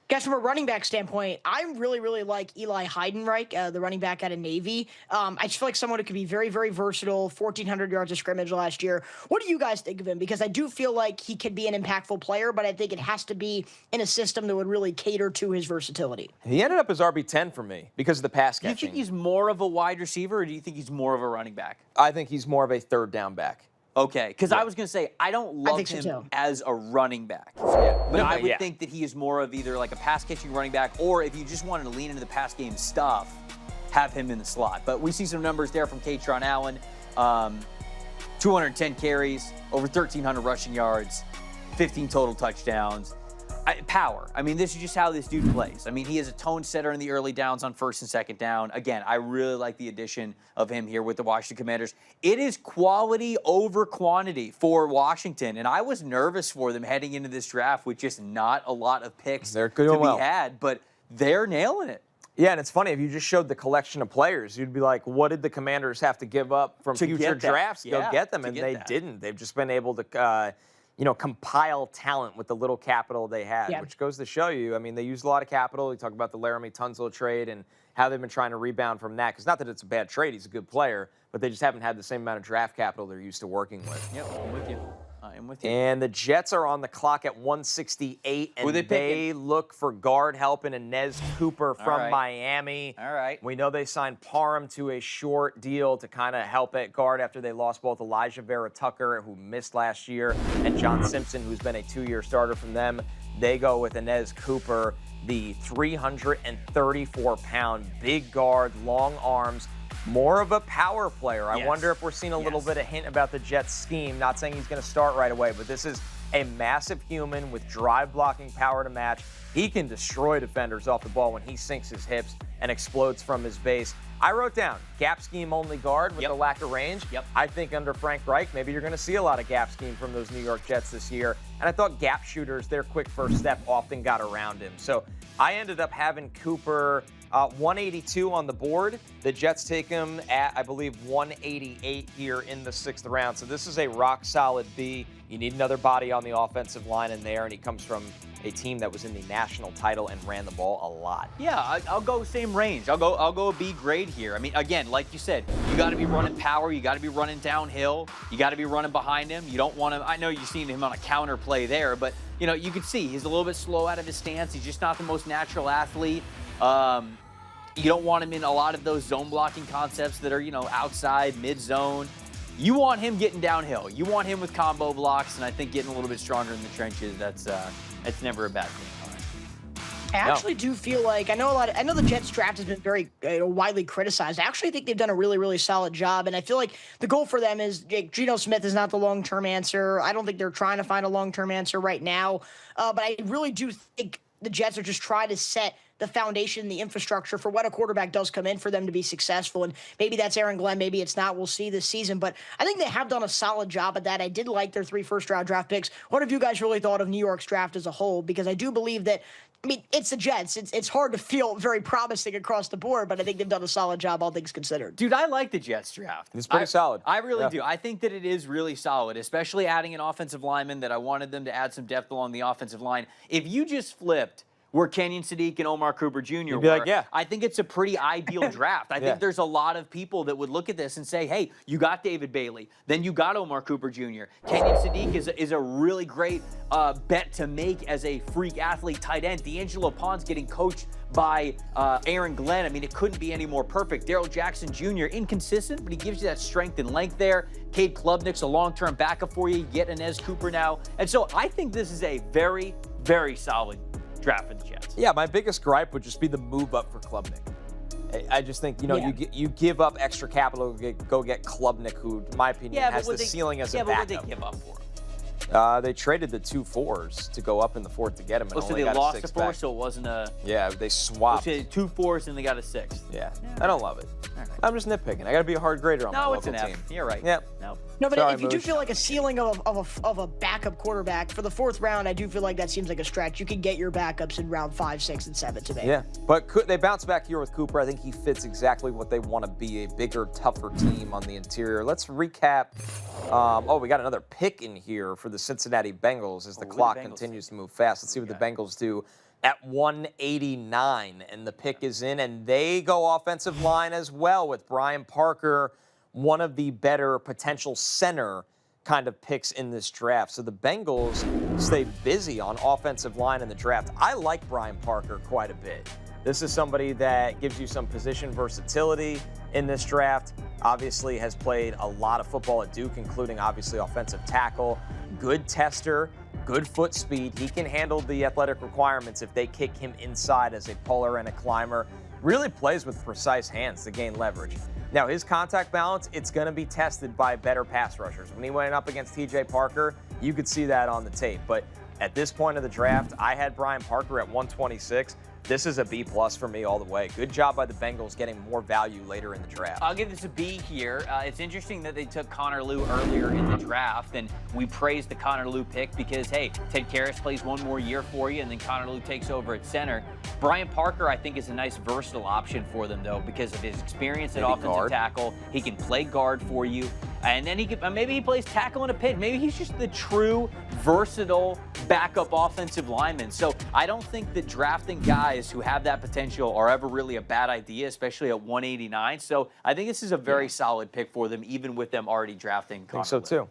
Guys, from a running back standpoint, I really, really like Eli Heidenreich, the running back out of Navy. I just feel like someone who could be very, very versatile, 1,400 yards of scrimmage last year. What do you guys think of him? Because I do feel like he could be an impactful player, but I think it has to be in a system that would really cater to his versatility. He ended up as RB10 for me because of the pass catching. Do you think he's more of a wide receiver, or do you think he's more of a running back? I think he's more of a 3rd down back. Okay, because I was going to say, I don't love him as a running back. Yeah. But I would think that he is more of either like a pass-catching running back, or if you just wanted to lean into the pass game stuff, have him in the slot. But we see some numbers there from Kaytron Allen. 210 carries, over 1,300 rushing yards, 15 total touchdowns. Power. I mean, this is just how this dude plays. I mean, he is a tone setter in the early downs on 1st and 2nd down. Again, I really like the addition of him here with the Washington Commanders. It is quality over quantity for Washington, and I was nervous for them heading into this draft with just not a lot of picks to be had, but they're nailing it. Yeah, and it's funny, if you just showed the collection of players, you'd be like, what did the Commanders have to give up from future drafts to go get them? And they didn't. They've just been able to compile talent with the little capital they had, which goes to show you, I mean, they used a lot of capital. We talk about the Laramie Tunsil trade and how they've been trying to rebound from that. Because not that it's a bad trade, he's a good player, but they just haven't had the same amount of draft capital they're used to working with. Yep, I'm with you. I'm with you. And the Jets are on the clock at 168, and they look for guard help in Inez Cooper from Miami. All right. We know they signed Parham to a short deal to kind of help at guard after they lost both Elijah Vera Tucker, who missed last year, and John Simpson, who's been a 2-year starter from them. They go with Inez Cooper, the 334-pound big guard, long arms. More of a power player. I wonder if we're seeing a little bit of hint about the Jets scheme. Not saying he's going to start right away, but this is a massive human with drive blocking power to match. He can destroy defenders off the ball when he sinks his hips and explodes from his base. I wrote down gap scheme only guard with the lack of range. I think under Frank Reich, maybe you're going to see a lot of gap scheme from those New York Jets this year. And I thought gap shooters, their quick first step often got around him. So I ended up having Cooper 182 on the board. The Jets take him at, I believe, 188 here in the 6th round. So this is a rock-solid B. You need another body on the offensive line in there, and he comes from a team that was in the national title and ran the ball a lot. Yeah, I'll go same range. I'll go a B grade here. I mean, again, like you said, you got to be running power. You got to be running downhill. You got to be running behind him. You don't want to. I know you've seen him on a counter play there, but you know you can see he's a little bit slow out of his stance. He's just not the most natural athlete. You don't want him in a lot of those zone blocking concepts that are, outside, mid-zone. You want him getting downhill. You want him with combo blocks, and I think getting a little bit stronger in the trenches, that's never a bad thing. I actually do feel like I know the Jets draft has been very widely criticized. I actually think they've done a really, really solid job, and I feel like the goal for them is Geno Smith is not the long-term answer. I don't think they're trying to find a long-term answer right now, but I really do think the Jets are just trying to set the foundation, the infrastructure for when a quarterback does come in for them to be successful. And maybe that's Aaron Glenn, maybe it's not. We'll see this season. But I think they have done a solid job at that. I did like their 3 first-round draft picks. What have you guys really thought of New York's draft as a whole? Because I do believe that, it's the Jets. It's hard to feel very promising across the board, but I think they've done a solid job, all things considered. Dude, I like the Jets draft. It's pretty solid. I really do. I think that it is really solid, especially adding an offensive lineman that I wanted them to add some depth along the offensive line. If you just flipped were Kenyon Sadiq and Omar Cooper Jr. You'd be like, yeah. I think it's a pretty ideal draft. I think there's a lot of people that would look at this and say, hey, you got David Bailey, then you got Omar Cooper Jr. Kenyon Sadiq is a really great bet to make as a freak athlete tight end. D'Angelo Pond's getting coached by Aaron Glenn. I mean, it couldn't be any more perfect. Darrell Jackson Jr., inconsistent, but he gives you that strength and length there. Cade Klubnik's a long-term backup for you. You get Inez Cooper now. And so I think this is a very, very solid draft for the Jets. Yeah, my biggest gripe would just be the move up for Klubnik. I just think, you give up extra capital to go get Klubnik, who, in my opinion, has the ceiling as a backup. Yeah, but what did they give up for him? They traded the 2 4s to go up in the 4th to get him. And so only they got lost a 6 a 4, back. so it wasn't a... Yeah, they swapped. So 2 4s and they got a 6. Yeah, I don't love it. Right. I'm just nitpicking. I got to be a hard grader on my local team. F. You're right. Yeah. No, but Sorry, if you do Moosh. feel like a ceiling of a backup quarterback for the 4th round, I do feel like that seems like a stretch. You could get your backups in round 5, 6, and 7 today. Yeah, but they bounce back here with Cooper. I think he fits exactly what they want to be, a bigger, tougher team on the interior. Let's recap. We got another pick in here for the Cincinnati Bengals as the clock continues to move fast. Let's see what the Bengals do at 189, and the pick is in, and they go offensive line as well with Brian Parker, one of the better potential center kind of picks in this draft. So the Bengals stay busy on offensive line in the draft. I like Brian Parker quite a bit. This is somebody that gives you some position versatility in this draft. Obviously has played a lot of football at Duke, including obviously offensive tackle, good tester, good foot speed. He can handle the athletic requirements if they kick him inside as a puller and a climber. Really plays with precise hands to gain leverage. Now, his contact balance, it's going to be tested by better pass rushers. When he went up against T.J. Parker, you could see that on the tape. But at this point of the draft, I had Brian Parker at 126. This is a B+ for me all the way. Good job by the Bengals getting more value later in the draft. I'll give this a B here. It's interesting that they took Connor Lew earlier in the draft, and we praised the Connor Lew pick because, hey, Ted Karras plays one more year for you, and then Connor Lew takes over at center. Brian Parker, I think, is a nice versatile option for them, though, because of his experience at offensive tackle. He can play guard for you, and then maybe he plays tackle in a pinch. Maybe he's just the true versatile backup offensive lineman. So I don't think that drafting guys who have that potential are ever really a bad idea, especially at 189. So I think this is a very solid pick for them, even with them already drafting Connor I think so, Lew. too.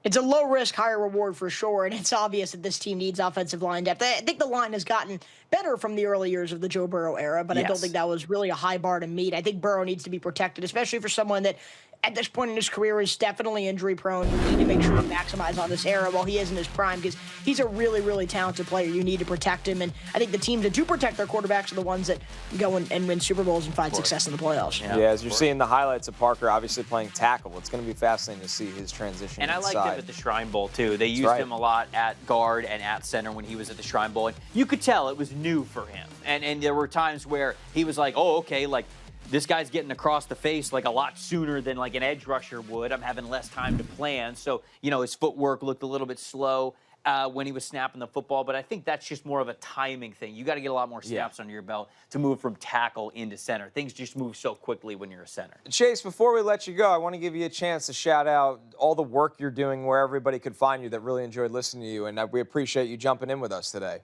It's a low risk, higher reward for sure, and it's obvious that this team needs offensive line depth. I think the line has gotten better from the early years of the Joe Burrow era, but I don't think that was really a high bar to meet. I think Burrow needs to be protected, especially for someone that at this point in his career is definitely injury prone. You need to make sure to maximize on this era while he is in his prime, because he's a really, really talented player. You need to protect him, and I think the teams that do protect their quarterbacks are the ones that go and win Super Bowls and find success in the playoffs. Yeah, as you're seeing the highlights of Parker obviously playing tackle, it's going to be fascinating to see his transition And inside. I liked him at the Shrine Bowl, too. They used him a lot at guard and at center when he was at the Shrine Bowl, and you could tell it was new for him. And there were times where he was like, oh, okay, like, this guy's getting across the face like a lot sooner than like an edge rusher would. I'm having less time to plan. So, his footwork looked a little bit slow when he was snapping the football. But I think that's just more of a timing thing. You got to get a lot more snaps under your belt to move from tackle into center. Things just move so quickly when you're a center. Chase, before we let you go, I want to give you a chance to shout out all the work you're doing where everybody could find you that really enjoyed listening to you. And we appreciate you jumping in with us today.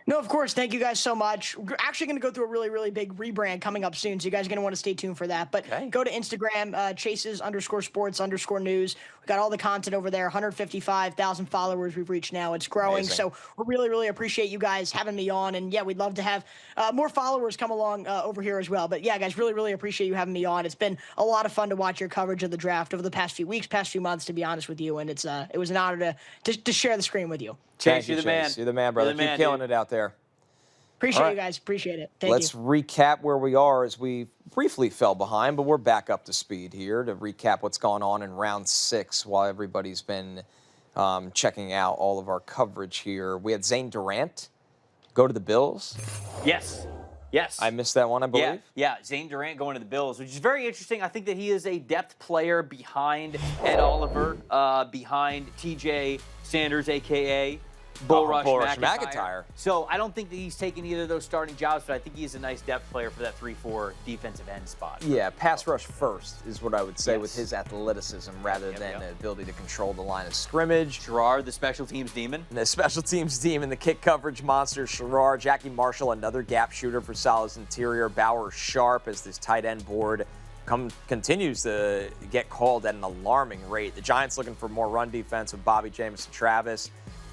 No, of course. Thank you guys so much. We're actually going to go through a really, really big rebrand coming up soon, so you guys are going to want to stay tuned for that. But go to Instagram, Chases_sports_news. We got all the content over there. 155,000 followers we've reached now. It's growing. Amazing. So we really, really appreciate you guys having me on. And, yeah, we'd love to have more followers come along over here as well. But, yeah, guys, really, really appreciate you having me on. It's been a lot of fun to watch your coverage of the draft over the past few weeks, past few months, to be honest with you. And it was an honor to share the screen with you. Chase, you're the man. You're the man, brother. Keep killing it out there. Appreciate you guys. Appreciate it. Thank you. Let's recap where we are as we briefly fell behind, but we're back up to speed here to recap what's gone on in round 6 while everybody's been checking out all of our coverage here. We had Zane Durant go to the Bills. Yes. I missed that one, I believe. Yeah. Zane Durant going to the Bills, which is very interesting. I think that he is a depth player behind Ed Oliver, behind TJ Sanders, a.k.a. Bull Rush McIntyre. So I don't think that he's taking either of those starting jobs, but I think he's a nice depth player for that 3-4 defensive end spot. Yeah, pass rush first is what I would say with his athleticism rather than the ability to control the line of scrimmage. Gerard, the special teams demon. And the special teams demon, the kick coverage monster, Gerard. Jackie Marshall, another gap shooter for Sal's interior. Bauer sharp as this tight end board continues to get called at an alarming rate. The Giants looking for more run defense with Bobby Jameson Travis.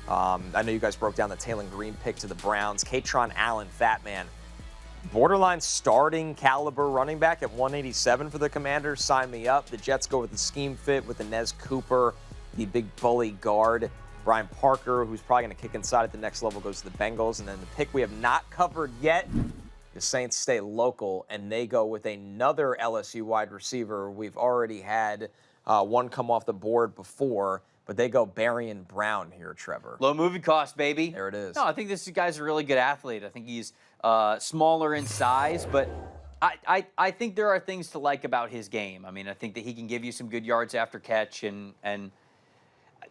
I know you guys broke down the Taylor Green pick to the Browns. Katron Allen, fat man. Borderline starting caliber running back at 187 for the Commanders. Sign me up. The Jets go with the scheme fit with Inez Cooper, the big bully guard. Brian Parker, who's probably going to kick inside at the next level, goes to the Bengals. And then the pick we have not covered yet, the Saints stay local, and they go with another LSU wide receiver. We've already had one come off the board before, but they go Barian Brown here, Trevor. Low moving cost, baby. There it is. No, I think this guy's a really good athlete. I think he's smaller in size, but I think there are things to like about his game. I mean, I think that he can give you some good yards after catch, and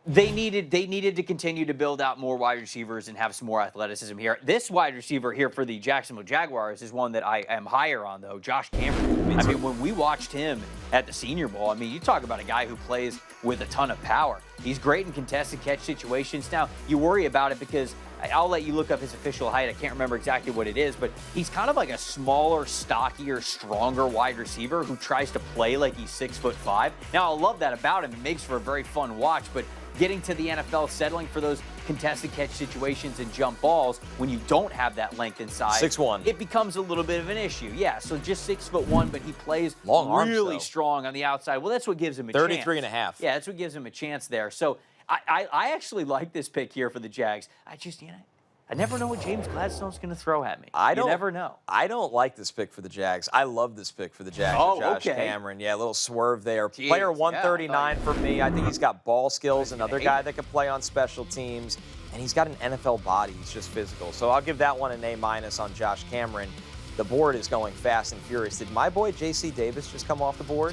they needed to continue to build out more wide receivers and have some more athleticism here. This wide receiver here for the Jacksonville Jaguars is one that I am higher on, though, Josh Cameron. I mean, when we watched him at the Senior Bowl, I mean, you talk about a guy who plays with a ton of power. He's great in contested catch situations. Now, you worry about it because I'll let you look up his official height. I can't remember exactly what it is, but he's kind of like a smaller, stockier, stronger wide receiver who tries to play like he's 6'5". Now, I love that about him. It makes for a very fun watch, but getting to the NFL, settling for those contested catch situations and jump balls when you don't have that length and size, 6'1", it becomes a little bit of an issue. Yeah, so just 6'1", but he plays long arms, really though. strong on the outside. Well, that's what gives him a 33 and a half. Yeah, that's what gives him a chance there. So I actually like this pick here for the Jags. I never know what James Gladstone's going to throw at me. You never know. I don't like this pick for the Jags. I love this pick for the Jags. Josh Cameron. Yeah, a little swerve there. Jeez, Player 139 for me. I think he's got ball skills. Another guy that can play on special teams. And he's got an NFL body. He's just physical. So I'll give that one an A- on Josh Cameron. The board is going fast and furious. Did my boy J.C. Davis just come off the board?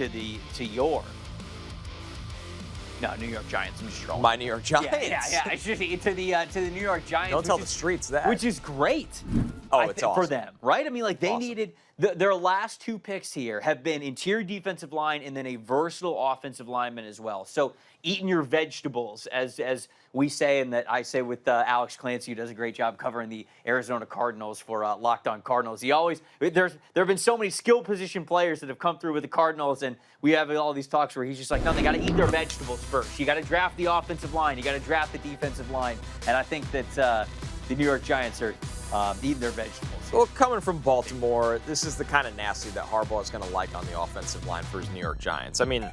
No, New York Giants. I'm just trolling. My New York Giants. Yeah. It's just to the New York Giants. Don't tell the streets that. Which is great. It's awesome for them, right? I mean, like they needed their last two picks here have been interior defensive line and then a versatile offensive lineman as well. So eating your vegetables, as we say, and that I say with Alex Clancy, who does a great job covering the Arizona Cardinals for Locked On Cardinals. There have been so many skill position players that have come through with the Cardinals, and we have all these talks where he's just like, no, they got to eat their vegetables first. You got to draft the offensive line. You got to draft the defensive line. And I think that the New York Giants are eating their vegetables. Well, coming from Baltimore, this is the kind of nasty that Harbaugh is going to like on the offensive line for his New York Giants. I mean,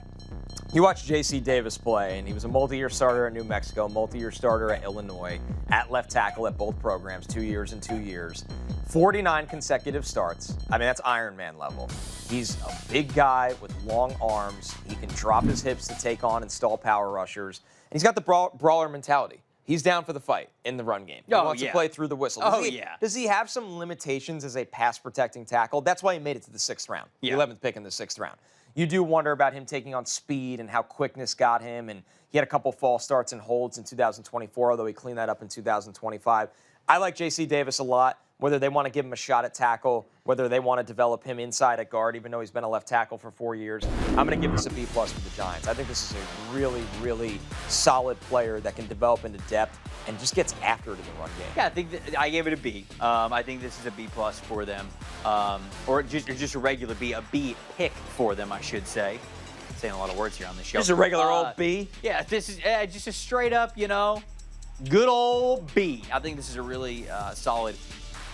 you watch J.C. Davis play, and he was a multi-year starter at New Mexico, multi-year starter at Illinois, at left tackle at both programs, 2 years and 2 years. 49 consecutive starts. I mean, that's Iron Man level. He's a big guy with long arms. He can drop his hips to take on and stall power rushers. And he's got the brawler mentality. He's down for the fight in the run game. He wants to play through the whistle. Does he have some limitations as a pass-protecting tackle? That's why he made it to the 6th round, the 11th pick in the 6th round. You do wonder about him taking on speed and how quickness got him, and he had a couple false starts and holds in 2024, although he cleaned that up in 2025. I like J.C. Davis a lot, whether they want to give him a shot at tackle, whether they want to develop him inside at guard, even though he's been a left tackle for 4 years. I'm going to give this a B+ for the Giants. I think this is a really, really solid player that can develop into depth and just gets after it in the run game. Yeah, I think I gave it a B. I think this is a B+ for them, or just a regular B, a B pick for them, I should say. I'm saying a lot of words here on the show. Just a regular old B? Yeah, this is just a straight up, good old B. I think this is a really solid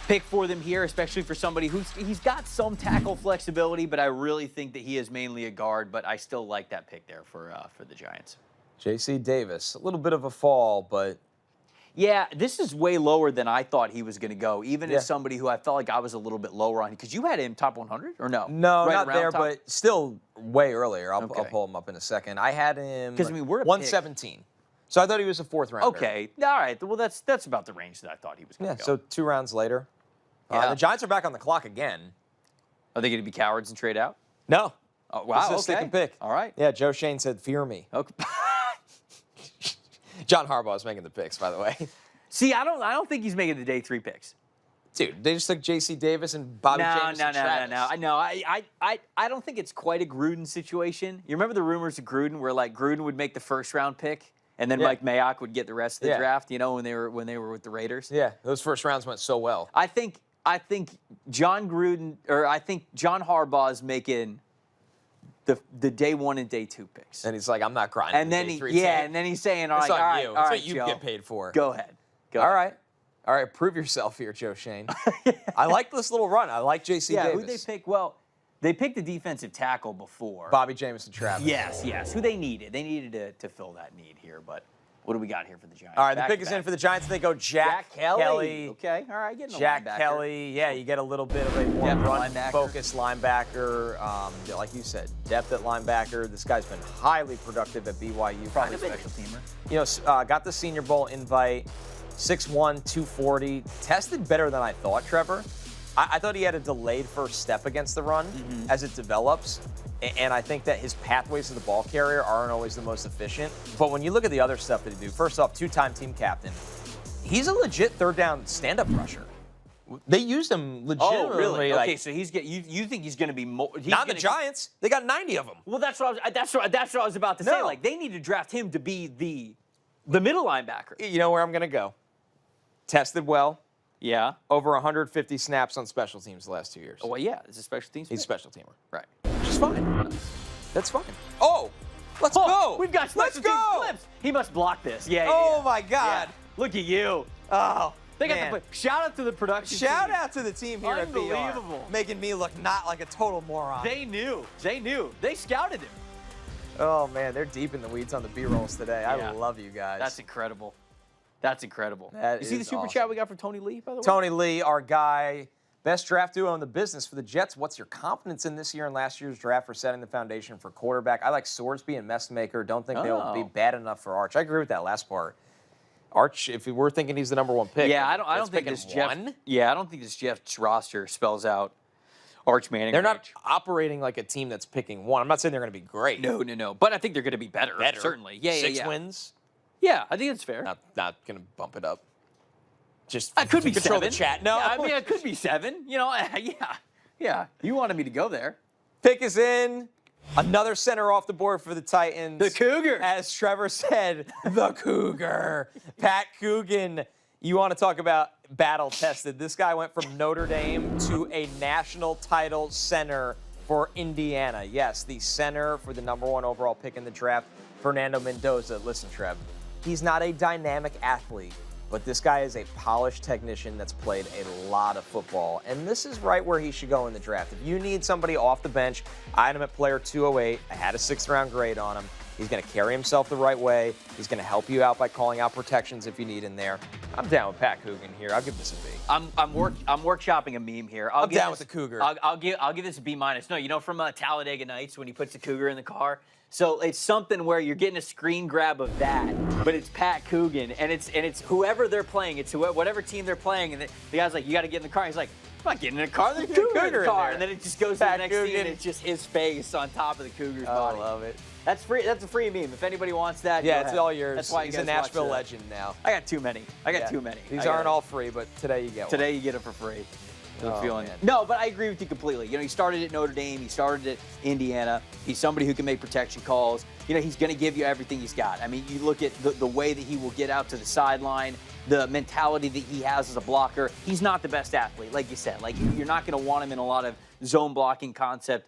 pick for them here, especially for somebody he's got some tackle flexibility, but I really think that he is mainly a guard. But I still like that pick there for the Giants. J.C. Davis, a little bit of a fall, but yeah, this is way lower than I thought he was going to go, even as somebody who I felt like I was a little bit lower on, because you had him top 100 or no? No, not there, but still way earlier. I'll pull him up in a second. I had him we're 117. So I thought he was a 4th rounder. Okay, all right. Well, that's about the range that I thought he was going to go. So 2 rounds later. The Giants are back on the clock again. Are they going to be cowards and trade out? No. Oh, wow, this is a stick and pick. All right. Yeah, Joe Shane said, fear me. Okay. John Harbaugh is making the picks, by the way. See, I don't think he's making the day 3 picks. Dude, they just took J.C. Davis and Bobby James and Travis. No. I don't think it's quite a Gruden situation. You remember the rumors of Gruden where like Gruden would make the first round pick and then Mike Mayock would get the rest of the draft, you know, when they were with the Raiders? Yeah, those first rounds went so well. I think John Harbaugh is making the day 1 and day 2 picks. And he's like, I'm not grinding. And then and then he's saying, all That's right, on you. all That's right, what you Joe, get paid for. Go ahead. All right, prove yourself here, Joe Shane. I like this little run. I like J.C. Davis. Who'd they pick? Well, they picked a defensive tackle before. Bobby James and Travis. Yes. Who they needed. They needed to fill that need here. But what do we got here for the Giants? All right, the pick is in for the Giants. They go Jack Kelly. Okay, all right, getting a Jack linebacker. Kelly. Yeah, you get a little bit of a more run-focused linebacker. Like you said, depth at linebacker. This guy's been highly productive at BYU. Probably a special teamer. You know, got the Senior Bowl invite. 6'1", 240. Tested better than I thought, Trevor. I thought he had a delayed first step against the run as it develops. And I think that his pathways to the ball carrier aren't always the most efficient. But when you look at the other stuff that he do, first off, 2-time team captain. He's a legit third down stand-up rusher. They used him legitimately. Oh, really? Like, Okay, so you think he's going to be more? Not the Giants. They got 90 of them. Well, that's what I was about to say. No. Like they need to draft him to be the middle linebacker. You know where I'm going to go. Tested well. Yeah. Over 150 snaps on special teams the last 2 years. Oh, well, yeah. It's a special teams. He's a special teamer. Right. Which is fine. That's fine. Oh, let's go. We've got special teams clips. He must block this. Yeah. Oh, my God. Yeah. Look at you. Oh, They got man. shout out to the production Shout team. out to the team here at BR. Unbelievable. Making me look not like a total moron. They knew. They scouted him. Oh, man, they're deep in the weeds on the B-rolls today. I Yeah. love you guys. That's incredible. That You see the is super awesome. chat we got from Tony Lee, by the way? Tony Lee, our guy, best draft duo in the business for the Jets. What's your confidence in this year and last year's draft for setting the foundation for quarterback? I like Sorsby and Messmaker. Don't think they'll be bad enough for Arch. I agree with that last part. Arch, if we were thinking he's the number 1 pick, Yeah, I don't think this Jeff's roster spells out Arch Manning. They're not operating like a team that's picking one. I'm not saying they're going to be great. No. But I think they're going to be better. Certainly. Yeah, 6 wins. Yeah, I think that's fair. Not going to bump it up. Just I could be control 7. the chat. No, Yeah, I mean, it could be 7. You know, yeah. You wanted me to go there. Pick is in. Another center off the board for the Titans. The Cougar. As Trevor said, the Cougar. Pat Coogan. You want to talk about battle tested. This guy went from Notre Dame to a national title center for Indiana. Yes, the center for the number 1 overall pick in the draft, Fernando Mendoza. Listen, Trev, he's not a dynamic athlete, but this guy is a polished technician that's played a lot of football, and this is right where he should go in the draft. If you need somebody off the bench, I had him at player 208. I had a 6th-round grade on him. He's going to carry himself the right way. He's going to help you out by calling out protections if you need in there. I'm down with Pat Coogan here. I'll give this a B. I'm workshopping a meme here. I'm down with the Cougar. I'll give this a B-. No, you know from Talladega Nights when he puts the Cougar in the car. So it's something where you're getting a screen grab of that, but it's Pat Coogan, and it's whoever they're playing. It's whatever team they're playing, and the guy's like, you got to get in the car. He's like, I'm not getting in the car. There's a Cougar in the car, and then it just goes to the next scene, and it's just his face on top of the Cougar's body. I love it. That's free. That's a free meme. If anybody wants that, Yeah, go it's ahead. all yours. That's why He's you a guys watch Nashville that. legend now. I got too many. These aren't all free, but today you get one. Today you get it for free. Man. No, but I agree with you completely. You know, he started at Notre Dame. He started at Indiana. He's somebody who can make protection calls. You know, he's going to give you everything he's got. I mean, you look at the way that he will get out to the sideline, the mentality that he has as a blocker. He's not the best athlete, like you said. Like, you're not going to want him in a lot of zone blocking concepts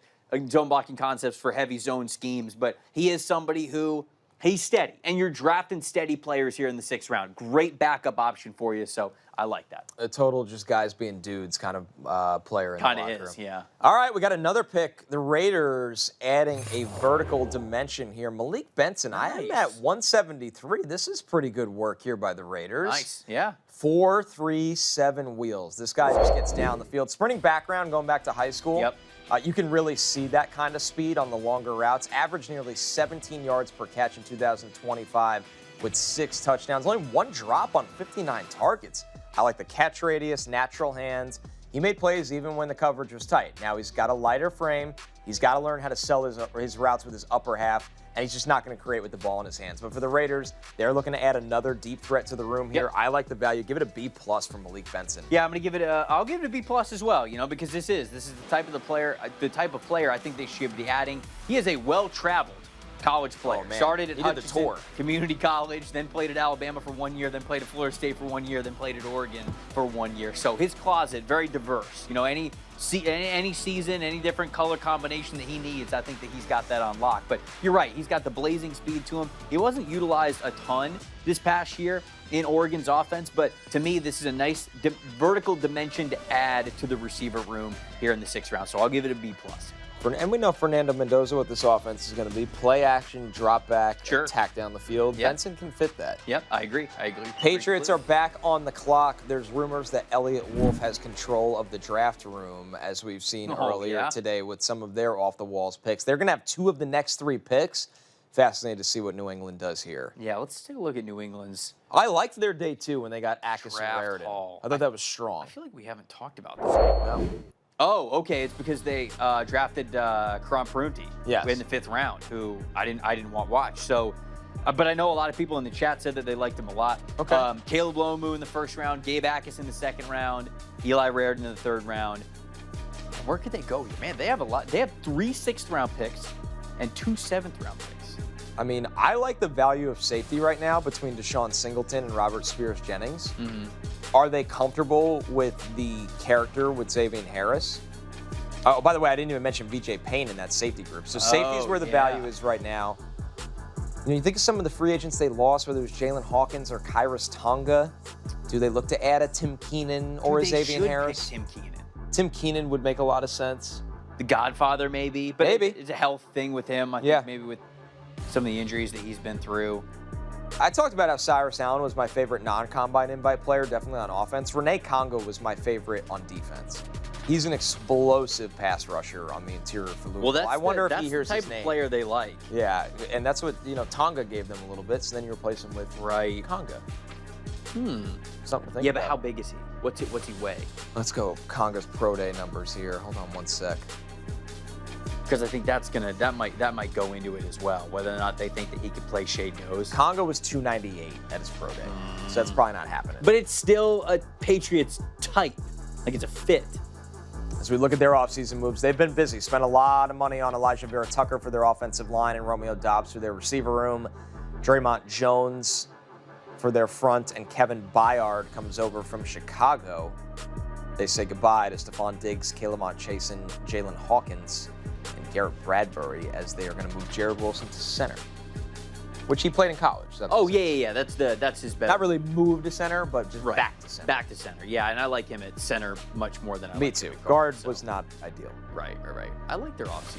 for heavy zone schemes. But he is somebody who, he's steady. And you're drafting steady players here in the 6th round. Great backup option for you, so I like that. A total just guys being dudes kind of player in the locker room. Kind of is, yeah. All right, we got another pick. The Raiders adding a vertical dimension here. Malik Benson, I am at 173. This is pretty good work here by the Raiders. Nice, yeah. 4.37 wheels. This guy just gets down the field. Sprinting background, going back to high school. Yep. You can really see that kind of speed on the longer routes. Averaged nearly 17 yards per catch in 2025 with 6 touchdowns. Only 1 drop on 59 targets. I like the catch radius, natural hands. He made plays even when the coverage was tight. Now he's got a lighter frame, He's got to learn how to sell his routes with his upper half, and he's just not going to create with the ball in his hands. But for the Raiders, they're looking to add another deep threat to the room here. Yep. I like the value. Give it a B+ for Malik Benson. Yeah, I'm gonna give it I'll give it a B+ as well. Because this is the type of player I think they should be adding. He is a well-traveled college player. Oh, man. Started at He did the Hutchinson tour. Community College, then played at Alabama for 1 year, then played at Florida State for 1 year, then played at Oregon for 1 year. So his closet very diverse. Any season, any different color combination that he needs, I think that he's got that on lock. But you're right, he's got the blazing speed to him. He wasn't utilized a ton this past year in Oregon's offense, but to me, this is a nice vertical dimension to add to the receiver room here in the 6th round. So I'll give it a B+. And we know Fernando Mendoza, what this offense is going to be. Play action, drop back, Sure. attack down the field. Yep. Benson can fit that. Yep, I agree. Patriots are back on the clock. There's rumors that Elliott Wolf has control of the draft room, as we've seen earlier today with some of their off-the-walls picks. They're going to have 2 of the next 3 picks. Fascinated to see what New England does here. Yeah, let's take a look at New England's. I liked their day 2 when they got Akis and Draft Raritan. haul. I thought that was strong. I feel like we haven't talked about that. No. Oh, okay. It's because they drafted Karan Parunti in the 5th round, who I didn't want watch. So, but I know a lot of people in the chat said that they liked him a lot. Okay. Caleb Lomu in the 1st round, Gabe Akis in the 2nd round, Eli Raritan in the 3rd round. Where could they go here? Man, they have a lot. They have 3 6th-round picks and 2 7th-round picks. I mean, I like the value of safety right now between Deshaun Singleton and Robert Spears-Jennings. Mm-hmm. Are they comfortable with the character with Xavier Harris? Oh, by the way, I didn't even mention VJ Payne in that safety group. So safety is where the value is right now. You think of some of the free agents they lost, whether it was Jalen Hawkins or Kairos Tonga. Do they look to add a Tim Keenan or a Xavier Harris? Pick Tim Keenan. Tim Keenan would make a lot of sense. The Godfather, maybe. But maybe. It's a health thing with him. I think maybe with some of the injuries that he's been through. I talked about how Cyrus Allen was my favorite non-combine invite player, definitely on offense. Renee Congo was my favorite on defense. He's an explosive pass rusher on the interior for Louisville. Well, I wonder if he hears the type his name. of player they like. Yeah, and that's what Tonga gave them a little bit. So then you replace him with Conga. Something to think Yeah, about. but how big is he? What's he weigh? Let's go Conga's pro day numbers here. Hold on one sec. Because I think that might go into it as well, whether or not they think that he could play shade nose. Conga was 298 at his pro day, so that's probably not happening. But it's still a Patriots type, like it's a fit. As we look at their offseason moves, they've been busy. Spent a lot of money on Elijah Vera Tucker for their offensive line and Romeo Dobbs for their receiver room. Draymond Jones for their front, and Kevin Byard comes over from Chicago. They say goodbye to Stephon Diggs, Caleb Chasen, Jalen Hawkins, and Garrett Bradbury as they are going to move Jared Wilson to center, which he played in college. Yeah. That's his best. Not really moved to center, but just back to center. Back to center. Yeah, and I like him at center much more than I Me like too. him at Guard so. was not ideal. Right. I like their offseason.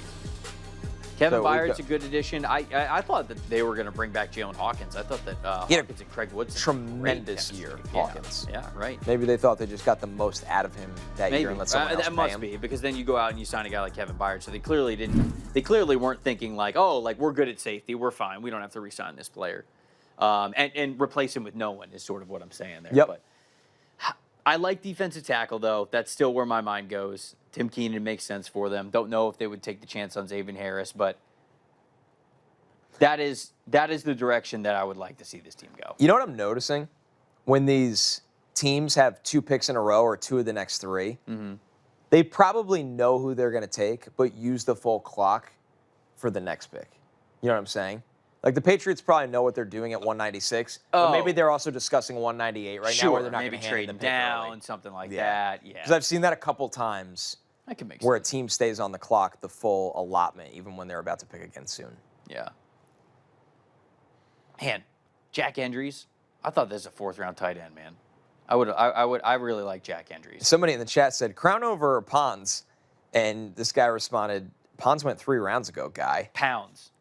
Kevin Byard's a good addition. I thought that they were going to bring back Jalen Hawkins. I thought that Hawkins and Craig Woodson tremendous year. Hawkins. Yeah, right. Maybe they thought they just got the most out of him that year and let someone else that must be, because then you go out and you sign a guy like Kevin Byard. So they clearly didn't. They clearly weren't thinking like, oh, like we're good at safety, we're fine, we don't have to re-sign this player, and replace him with no one is sort of what I'm saying there. Yep. But I like defensive tackle though. That's still where my mind goes. Tim Keenan makes sense for them. Don't know if they would take the chance on Xavier Harris, but that is the direction that I would like to see this team go. You know what I'm noticing? When these teams have 2 picks in a row or 2 of the next 3, they probably know who they're going to take, but use the full clock for the next pick. You know what I'm saying? Like the Patriots probably know what they're doing at 196, but maybe they're also discussing 198 right now, where they're not going to trade the pick down, early. something like that. Yeah, because I've seen that a couple times. That can make where sense. a team stays on the clock the full allotment, even when they're about to pick again soon. Yeah. Man, Jack Andrews. I thought this was a 4th-round tight end, man. I really like Jack Andrews. Somebody in the chat said Crown over Pons, and this guy responded, Pons went 3 rounds ago, guy. Pounds,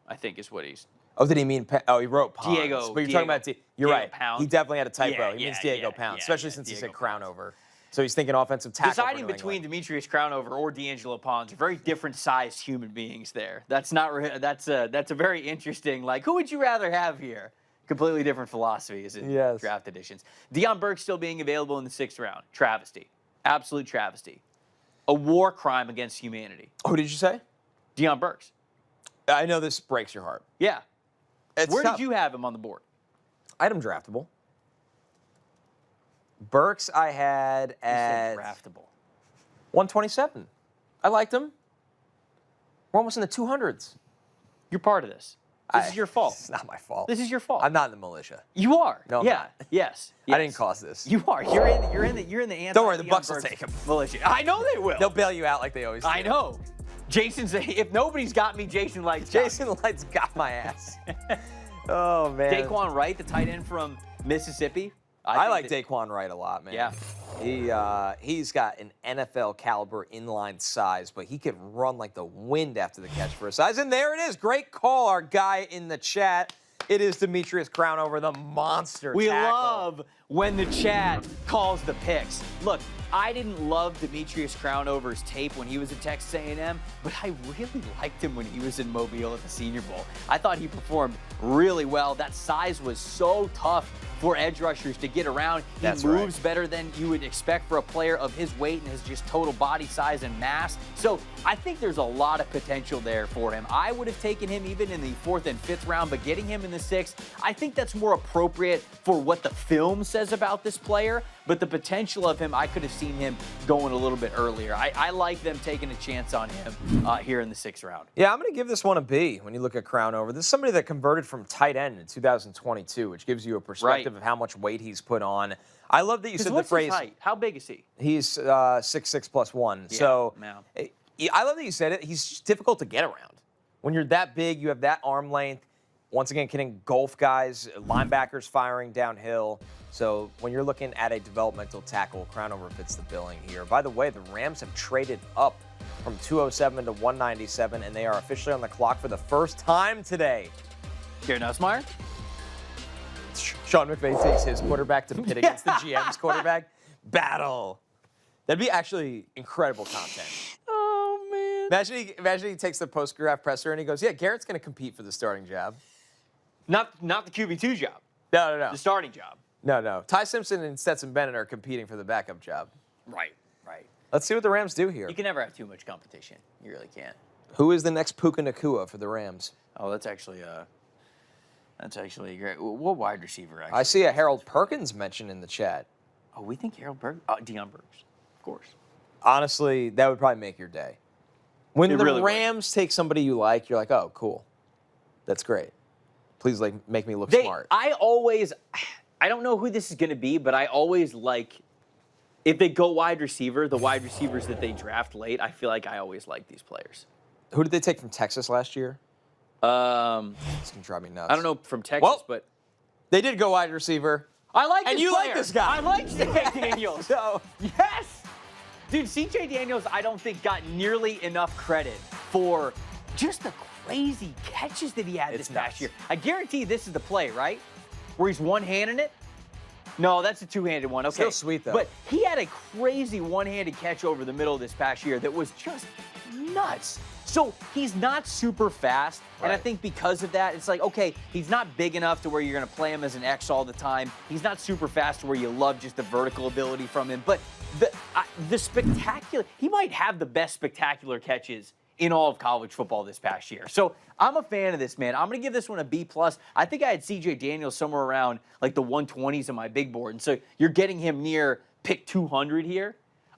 I think is what he's. Oh, did he mean? He wrote Pons. Diego. But you're talking about. You're right. Pounds. He definitely had a typo. He means Diego yeah, Pounds, yeah, especially yeah, since Diego he said Crown Pounds. over. So he's thinking offensive tackle. Deciding between Demetrius Crownover or D'Angelo Pons are very different sized human beings there. That's a very interesting, like, who would you rather have here? Completely different philosophies in draft editions. Deion Burke still being available in the 6th round. Travesty. Absolute travesty. A war crime against humanity. Oh, did you say? Deion Burks. I know this breaks your heart. Yeah. It's Where tough. did you have him on the board? I had him draftable. Burks I had You said at draftable. 127. I liked him. We're almost in the 200s. You're part of this. This is your fault. It's not my fault. This is your fault. I'm not in the militia. You are. No, I'm yeah. not. Yes. I didn't cause this. You are. You're in the anti. Don't worry, the Deion Bucks will Burks take him. militia. I know they will. They'll bail you out like they always do. I know. Jason's. If nobody's got me, Jason likes Jason Light's got my ass. Oh, man. Daquan Wright, the tight end from Mississippi. I think like that- Daquan Wright a lot, man. Yeah. He's got an NFL caliber inline size, but he could run like the wind after the catch for his size. And there it is. Great call, our guy in the chat. It is Demetrius Crownover, the monster We tackle. love when the chat calls the picks. Look, I didn't love Demetrius Crownover's tape when he was at Texas A&M, but I really liked him when he was in Mobile at the Senior Bowl. I thought he performed really well. That size was so tough for edge rushers to get around. He That's moves right. better than you would expect for a player of his weight and his just total body size and mass. So I think there's a lot of potential there for him. I would have taken him even in the 4th and 5th round, but getting him in the 6th, I think that's more appropriate for what the film says about this player. But the potential of him, I could have seen him going a little bit earlier. I like them taking a chance on him here in the 6th round. Yeah, I'm going to give this one a B when you look at Crownover. This is somebody that converted from tight end in 2022, which gives you a perspective of how much weight he's put on. I love that you said the What's phrase. his height? How big is he? He's 6'6" plus 1. So man. I love that you said it. He's just difficult to get around. When you're that big, you have that arm length. Once again, can engulf guys, linebackers firing downhill. So when you're looking at a developmental tackle, Crownover fits the billing here. By the way, the Rams have traded up from 207 to 197, and they are officially on the clock for the first time today. Garrett Nussmeier? Sean McVay takes his quarterback to pit against the GM's quarterback. Battle. That'd be actually incredible content. Oh, man. Imagine he takes the post-draft presser and he goes, yeah, Garrett's going to compete for the starting job. Not the QB2 job. No. The starting job. No. Ty Simpson and Stetson Bennett are competing for the backup job. Right. Let's see what the Rams do here. You can never have too much competition. You really can't. Who is the next Puka Nacua for the Rams? Oh, that's actually great. What wide receiver, actually? I see a Harold Perkins mentioned in the chat. Oh, we think Harold Berg? Deion Burks, of course. Honestly, that would probably make your day. When It the really would. Rams take somebody you like, you're like, oh, cool. That's great. Please, make me look smart. I don't know who this is going to be, but I always like, if they go wide receiver, the wide receivers that they draft late, I feel like I always like these players. Who did they take from Texas last year? This can drive me nuts. I don't know from Texas, but They did go wide receiver. I like this And you player. like this guy. I like C.J. Daniels. So, Yes! Dude, C.J. Daniels, I don't think got nearly enough credit for just the crazy catches that he had It's this past nuts. year. I guarantee this is the play, right? Where he's one-handing it? No, that's a two-handed one. Okay. Still sweet, though. But he had a crazy one-handed catch over the middle of this past year that was just nuts. So he's not super fast, and I Right. think because of that, it's like, okay, he's not big enough to where you're going to play him as an X all the time. He's not super fast to where you love just the vertical ability from him. But the spectacular, he might have the best spectacular catches in all of college football this past year. So I'm a fan of this, man. I'm going to give this one a B+. I think I had C.J. Daniels somewhere around like the 120s on my big board. And so you're getting him near pick 200 here.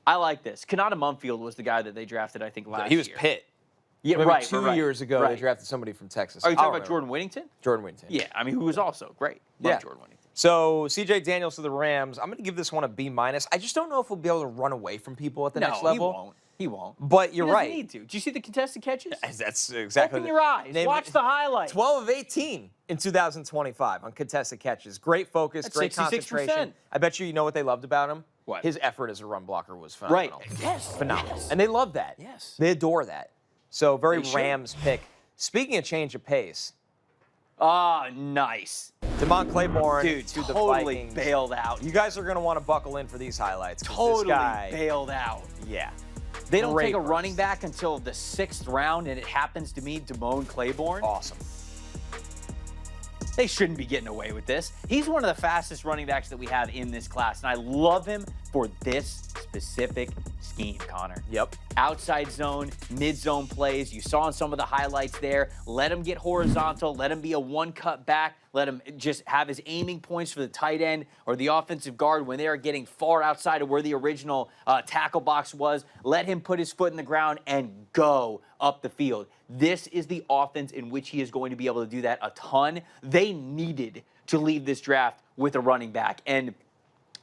I like this. Kanata Mumfield was the guy that they drafted, I think, last year. he was Pitt. Yeah, Maybe right. 2 right, years ago, right. they drafted somebody from Texas. Are you I'll talking about remember. Jordan Whittington? Jordan Whittington. Yeah, I mean, who was also great. Love Yeah. Jordan Whittington. So C.J. Daniels to the Rams. I'm going to give this one a B-. I just don't know if we'll be able to run away from people at the next level. He won't. But you're He doesn't right. need to. Did you see the contested catches? That's exactly. Open your eyes. Watch the highlights. 12 of 18 in 2025 on contested catches. Great focus, That's great 66%. concentration. I bet you know what they loved about him? What? His effort as a run blocker was Right. phenomenal. Yes. Phenomenal. Yes. And they love that. Yes. They adore that. So very They should. Rams pick. Speaking of change of pace, Ah, nice. Damon Claiborne Dude, to the totally Vikings. bailed out. You guys are going to want to buckle in for these highlights. 'Cause Totally this guy, bailed out. yeah. They don't Great take a burst. running back until the 6th round, and it happens to me, Damone Claiborne. Awesome. They shouldn't be getting away with this. He's one of the fastest running backs that we have in this class, and I love him for this specific scheme, Connor. Yep. Outside zone, mid-zone plays. You saw in some of the highlights there. Let him get horizontal. Let him be a one-cut back. Let him just have his aiming points for the tight end or the offensive guard when they are getting far outside of where the original tackle box was. Let him put his foot in the ground and go up the field. This is the offense in which he is going to be able to do that a ton. They needed to leave this draft with a running back. And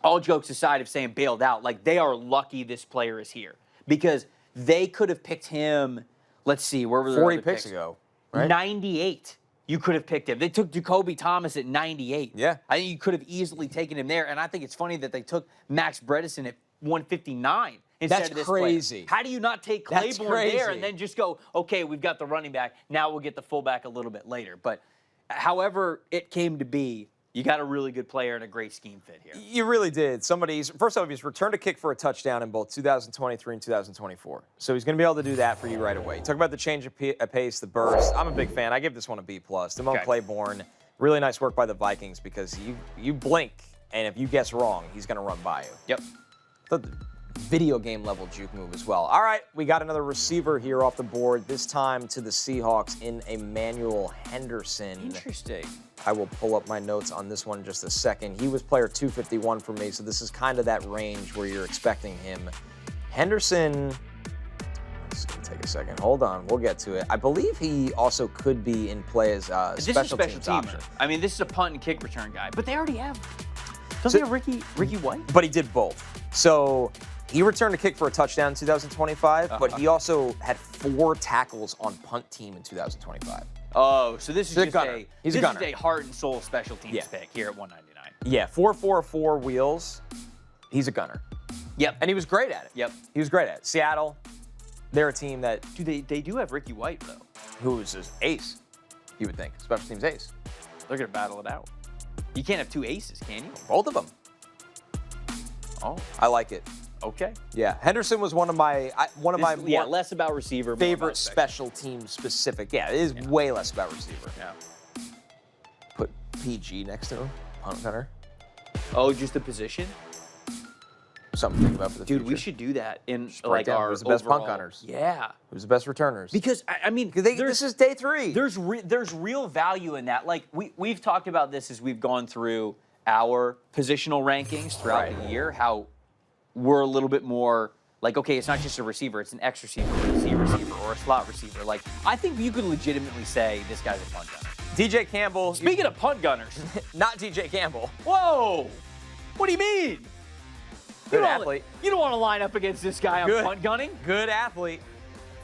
all jokes aside of saying bailed out, like, they are lucky this player is here because they could have picked him, let's see, where were the 40 other picks ago, right? 98. You could have picked him. They took Jacoby Thomas at 98. Yeah. I think you could have easily taken him there. And I think it's funny that they took Max Bredesen at 159 instead That's of this crazy. player. How do you not take That's Claiborne there crazy. and then just go, okay, we've got the running back. Now we'll get the fullback a little bit later. But however it came to be, you got a really good player and a great scheme fit here. You really did. First off, he's returned a kick for a touchdown in both 2023 and 2024. So he's going to be able to do that for you right away. Talk about the change of pace, the burst. I'm a big fan. I give this one a B+. Damone Claiborne, really nice work by the Vikings because you blink, and if you guess wrong, he's going to run by you. Yep. The video game level juke move as well. All right, we got another receiver here off the board, this time to the Seahawks in Emmanuel Henderson. Interesting. I will pull up my notes on this one in just a second. He was player 251 for me, so this is kind of that range where you're expecting him. Henderson, it's going to take a second. Hold on, we'll get to it. I believe he also could be in play as a special teams option. I mean, this is a punt and kick return guy, but they already have. Doesn't he have Ricky White? But he did both. So he returned a kick for a touchdown in 2025, but he also had 4 tackles on punt team in 2025. Oh, so this is just a heart and soul special teams pick here at 199. Yeah, 4.44 wheels. He's a gunner. Yep. And he was great at it. Yep. He was great at it. Seattle, they're a team that... They do have Ricky White, though. Who is his ace, you would think. Special teams ace. They're going to battle it out. You can't have 2 aces, can you? Both of them. Oh. I like it. Okay. Yeah, Henderson was one of my less about receiver, favorite special team specific. Yeah, it is way less about receiver. Yeah. Put PG next to him, punt gunner. Oh, just the position? Something to think about for the future. Dude, we should do that in like our who's the best overall. punt gunners. Yeah. Who's the best returners? Because I mean, this is day 3. There's real value in that. Like we've talked about this as we've gone through our positional rankings throughout the year. How we're a little bit more like, okay, it's not just a receiver, it's an X receiver, a C receiver, or a slot receiver. Like, I think you could legitimately say this guy's a punt gunner. DJ Campbell. Speaking of punt gunners. Not DJ Campbell. Whoa! What do you mean? Good athlete. You don't want to line up against this guy on punt gunning? Good athlete.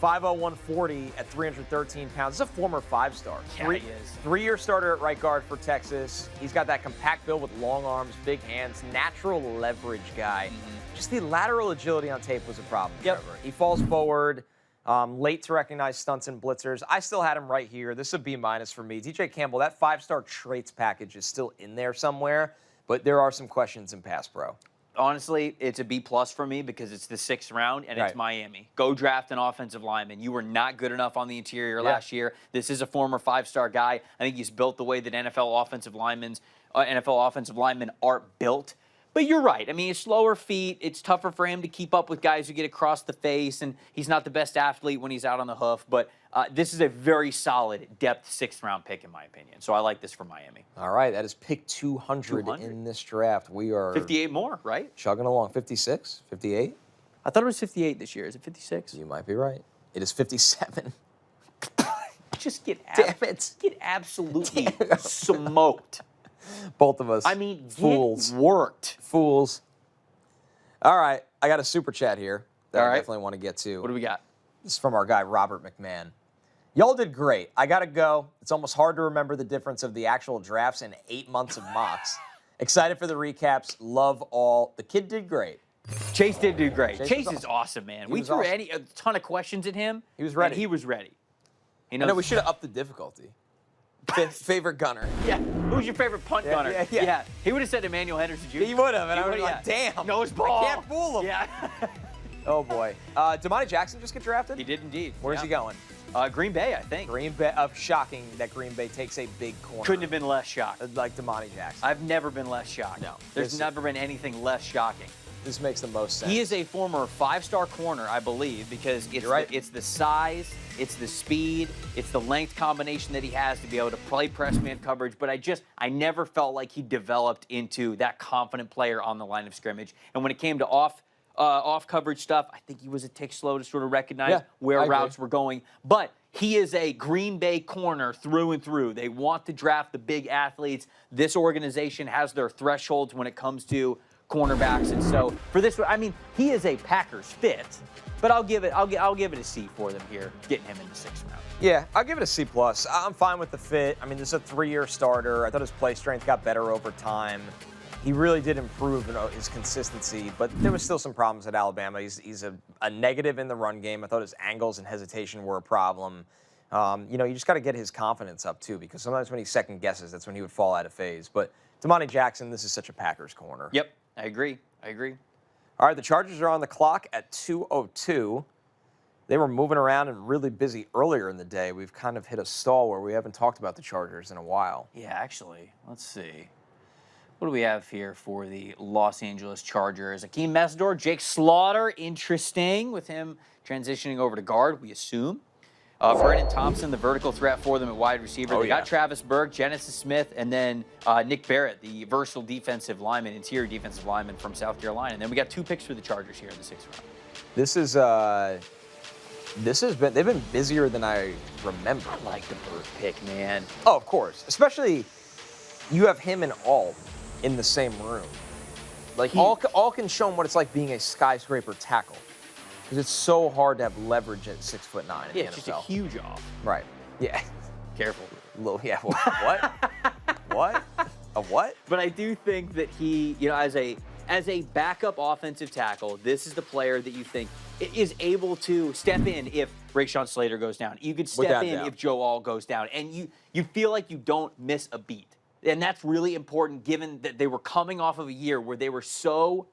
5'0", 140 at 313 pounds. He's a former 5-star. Yeah, he is. 3-year starter at right guard for Texas. He's got that compact build with long arms, big hands, natural leverage guy. Just the lateral agility on tape was a problem. Yep. Trevor. He falls forward, late to recognize stunts and blitzers. I still had him right here. This is a B- for me. DJ Campbell, that 5-star traits package is still in there somewhere, but there are some questions in pass pro. Honestly, it's a B+ for me because it's the 6th round and it's Miami. Go draft an offensive lineman. You were not good enough on the interior last year. This is a former 5-star guy. I think he's built the way that NFL offensive linemen are built. But you're right. I mean, it's slower feet. It's tougher for him to keep up with guys who get across the face, and he's not the best athlete when he's out on the hoof. But this is a very solid depth 6th-round pick, in my opinion. So I like this for Miami. All right, that is pick 200 in this draft. We are 58 more, right? Chugging along. 56, 58? I thought it was 58 this year. Is it 56? You might be right. It is 57. Just get absolutely smoked. Both of us. I mean, fools. Worked. Fools. All right, I got a super chat here that I definitely want to get to. What do we got? This is from our guy, Robert McMahon. Y'all did great. I got to go. It's almost hard to remember the difference of the actual drafts and 8 months of mocks. Excited for the recaps. Love all. The kid did great. Chase did do great. Chase was is awesome, man. He We was threw awesome. a ton of questions at him. He was ready. And he was ready. I know we should have upped the difficulty. Favorite gunner. Yeah. Who's your favorite punt gunner? Yeah. He would have said Emmanuel Henderson Jr. He would have, and I would have like, damn. Nose ball. I can't fool him. Yeah. Oh, boy. Damani Jackson just get drafted? He did indeed. Where's he going? Green Bay, I think. Green Bay. Shocking that Green Bay takes a big corner. Couldn't have been less shocked. Like Damani Jackson. I've never been less shocked. No. There's never been anything less shocking. This makes the most sense. He is a former 5-star corner, I believe, because it's right. it's the size, it's the speed, it's the length combination that he has to be able to play press man coverage. But I never felt like he developed into that confident player on the line of scrimmage. And when it came to off coverage stuff, I think he was a tick slow to sort of recognize where routes were going. But he is a Green Bay corner through and through. They want to draft the big athletes. This organization has their thresholds when it comes to cornerbacks, and so for this one, I mean, he is a Packers fit, but I'll give it a C for them here, getting him in the 6th round. Yeah, I'll give it a C+. I'm fine with the fit. I mean, this is a 3-year starter. I thought his play strength got better over time. He really did improve in his consistency, but there was still some problems at Alabama. He's a negative in the run game. I thought his angles and hesitation were a problem. You just got to get his confidence up, too, because sometimes when he second guesses, that's when he would fall out of phase. But Damani Jackson, this is such a Packers corner. Yep, I agree. All right, the Chargers are on the clock at 2:02. They were moving around and really busy earlier in the day. We've kind of hit a stall where we haven't talked about the Chargers in a while. Yeah, actually, let's see. What do we have here for the Los Angeles Chargers? Akeem Mesdor, Jake Slaughter, interesting with him transitioning over to guard, we assume. Brennan Thompson, the vertical threat for them at wide receiver. They got Travis Burke, Genesis Smith, and then Nick Barrett, the versatile defensive lineman, interior defensive lineman from South Carolina. And then we got 2 picks for the Chargers here in the 6th round. They've been busier than I remember. I like the Burke pick, man. Oh, of course. Especially you have him and all in the same room. Like all can show him what it's like being a skyscraper tackle. Because it's so hard to have leverage at 6'9" in the NFL. It's just a huge off. Right. Yeah. Careful. Yeah. What? What? A what? But I do think that he, as a backup offensive tackle, this is the player that you think is able to step in if Rayshawn Slater goes down. You could step in if Joe All goes down. And you feel like you don't miss a beat. And that's really important given that they were coming off of a year where they were so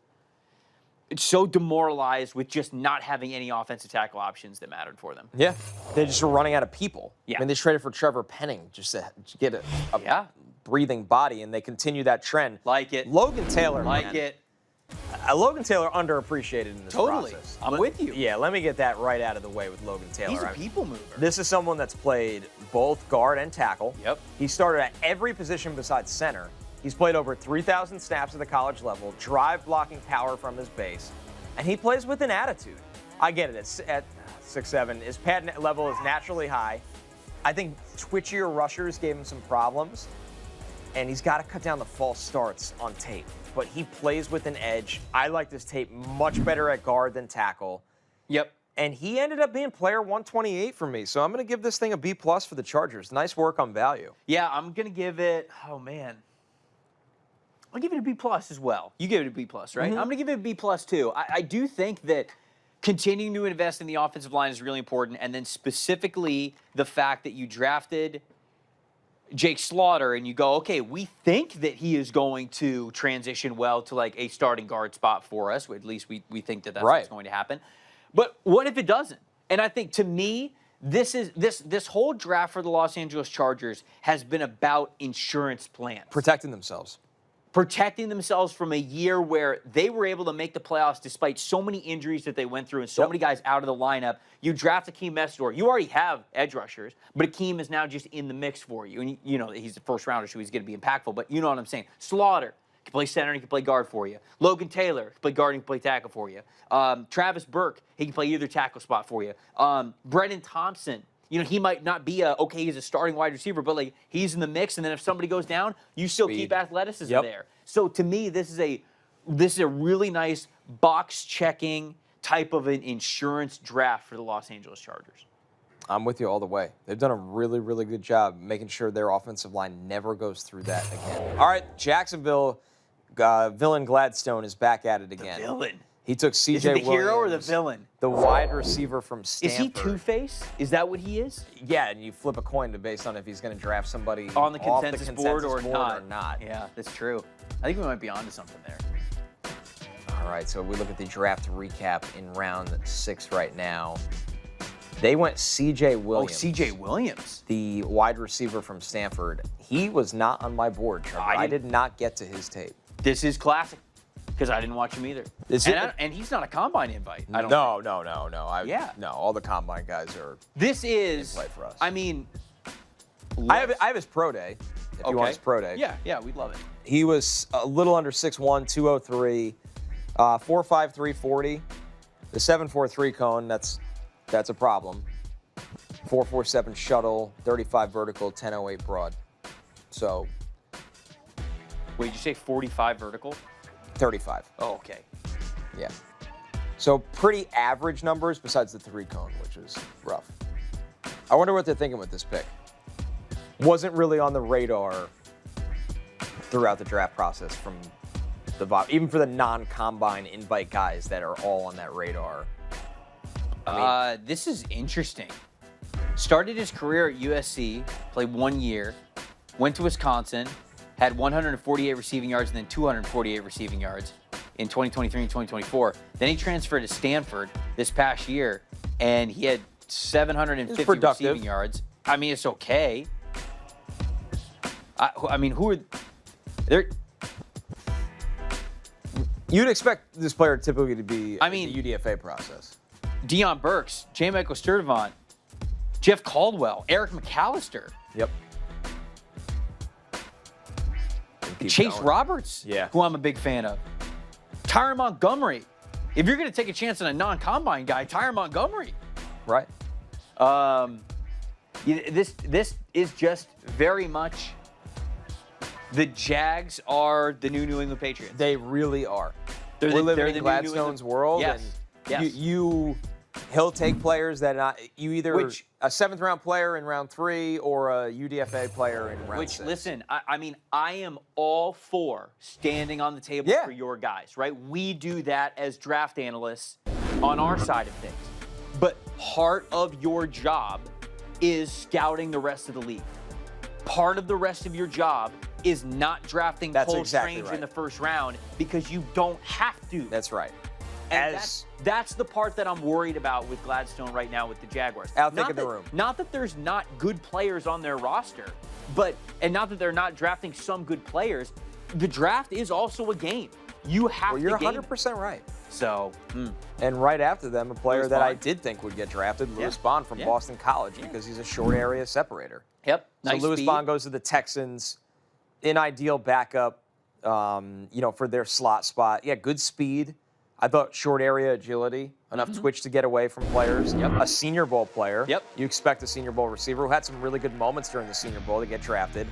demoralized with just not having any offensive tackle options that mattered for them. Yeah. They just were running out of people. Yeah. I mean, they traded for Trevor Penning just to get a breathing body, and they continue that trend. Like it. Logan Taylor, Like man. it. Logan Taylor underappreciated in this process. I'm with you. Yeah, let me get that right out of the way with Logan Taylor. He's a people mover. This is someone that's played both guard and tackle. Yep. He started at every position besides center. He's played over 3,000 snaps at the college level, drive blocking power from his base, and he plays with an attitude. I get it. At 6'7", his pad level is naturally high. I think twitchier rushers gave him some problems, and he's got to cut down the false starts on tape. But he plays with an edge. I like this tape much better at guard than tackle. Yep. And he ended up being player 128 for me. So I'm going to give this thing a B+ for the Chargers. Nice work on value. Yeah, I'm going to give it, oh, man. I'll give it a B+ as well. You give it a B+, right? I'm going to give it a B+ too. I do think that continuing to invest in the offensive line is really important. And then specifically the fact that you drafted Jake Slaughter and you go, okay, we think that he is going to transition well to like a starting guard spot for us. At least we think that that's what's going to happen. But what if it doesn't? And I think to me, this whole draft for the Los Angeles Chargers has been about insurance plans. Protecting themselves From a year where they were able to make the playoffs despite so many injuries that they went through and so many guys out of the lineup. You draft Akeem Mesdor. You already have edge rushers, but Akeem is now just in the mix for you. And you know he's the first rounder, so he's going to be impactful. But you know what I'm saying. Slaughter can play center and he can play guard for you. Logan Taylor can play guard and he can play tackle for you. Travis Burke, he can play either tackle spot for you. Brennan Thompson, he might not be he's a starting wide receiver, but like he's in the mix. And then if somebody goes down, you still keep athleticism there. So to me, this is a really nice box checking type of an insurance draft for the Los Angeles Chargers. I'm with you all the way. They've done a really, really good job making sure their offensive line never goes through that again. All right, Jacksonville, Villain Gladstone is back at it again. The villain. He took C.J. Is he the Williams, hero or the villain? The wide receiver from Stanford. Is he Two-Face? Is that what he is? Yeah, and you flip a coin based on if he's going to draft somebody on the off consensus, the board, or not. Yeah, that's true. I think we might be onto something there. All right, so we look at the draft recap in round 6 right now. They went C.J. Williams. Oh, C.J. Williams. The wide receiver from Stanford. He was not on my board, Trevor. I did not get to his tape. This is classic. Because I didn't watch him either. And he's not a combine invite. I don't think. No. No, all the combine guys are. This is. Play for us. I mean, I have his pro day. If you want his pro day. Yeah, we'd love it. He was a little under 6'1", 203, 4'5", 340. The 7.43 cone, that's a problem. 4.47 shuttle, 35 vertical, 10.08 broad. So. Wait, did you say 45 vertical? 35. Oh, okay. Yeah. So pretty average numbers besides the 3 cone, which is rough. I wonder what they're thinking with this pick. Wasn't really on the radar throughout the draft process from the VOP, even for the non-combine invite guys that are all on that radar. This is interesting. Started his career at USC, played 1 year, went to Wisconsin, had 148 receiving yards and then 248 receiving yards in 2023 and 2024. Then he transferred to Stanford this past year, and he had 750 receiving yards. I mean, it's okay. I mean, who are there? You'd expect this player typically to be in the UDFA process. Deion Burks, J. Michael Sturdivant, Jeff Caldwell, Eric McAllister. Yep. Chase Roberts, who I'm a big fan of. Tyron Montgomery. If you're going to take a chance on a non-combine guy, Tyron Montgomery. Right. This is just very much the Jags are the new New England Patriots. They really are. We're living in Gladstone's world. Yes. And he'll take players that a 7th-round player in round 3 or a UDFA player in round 6. Listen, I am all for standing on the table for your guys, right? We do that as draft analysts on our side of things. But part of your job is scouting the rest of the league. Part of the rest of your job is not drafting Cole Strange in the first round because you don't have to. That's right. And that's the part that I'm worried about with Gladstone right now with the Jaguars. Outthinking the room. Not that there's not good players on their roster, and not that they're not drafting some good players. The draft is also a game. You have to you're game 100% right. So, And right after them, a player that I did think would get drafted, Lewis Bond from Boston College, because he's a short area separator. Yep. So Lewis Bond goes to the Texans, an ideal backup, for their slot spot. Yeah, good speed. I thought short area agility, enough twitch to get away from players. Yep. A Senior Bowl player. Yep. You expect a Senior Bowl receiver who had some really good moments during the Senior Bowl to get drafted.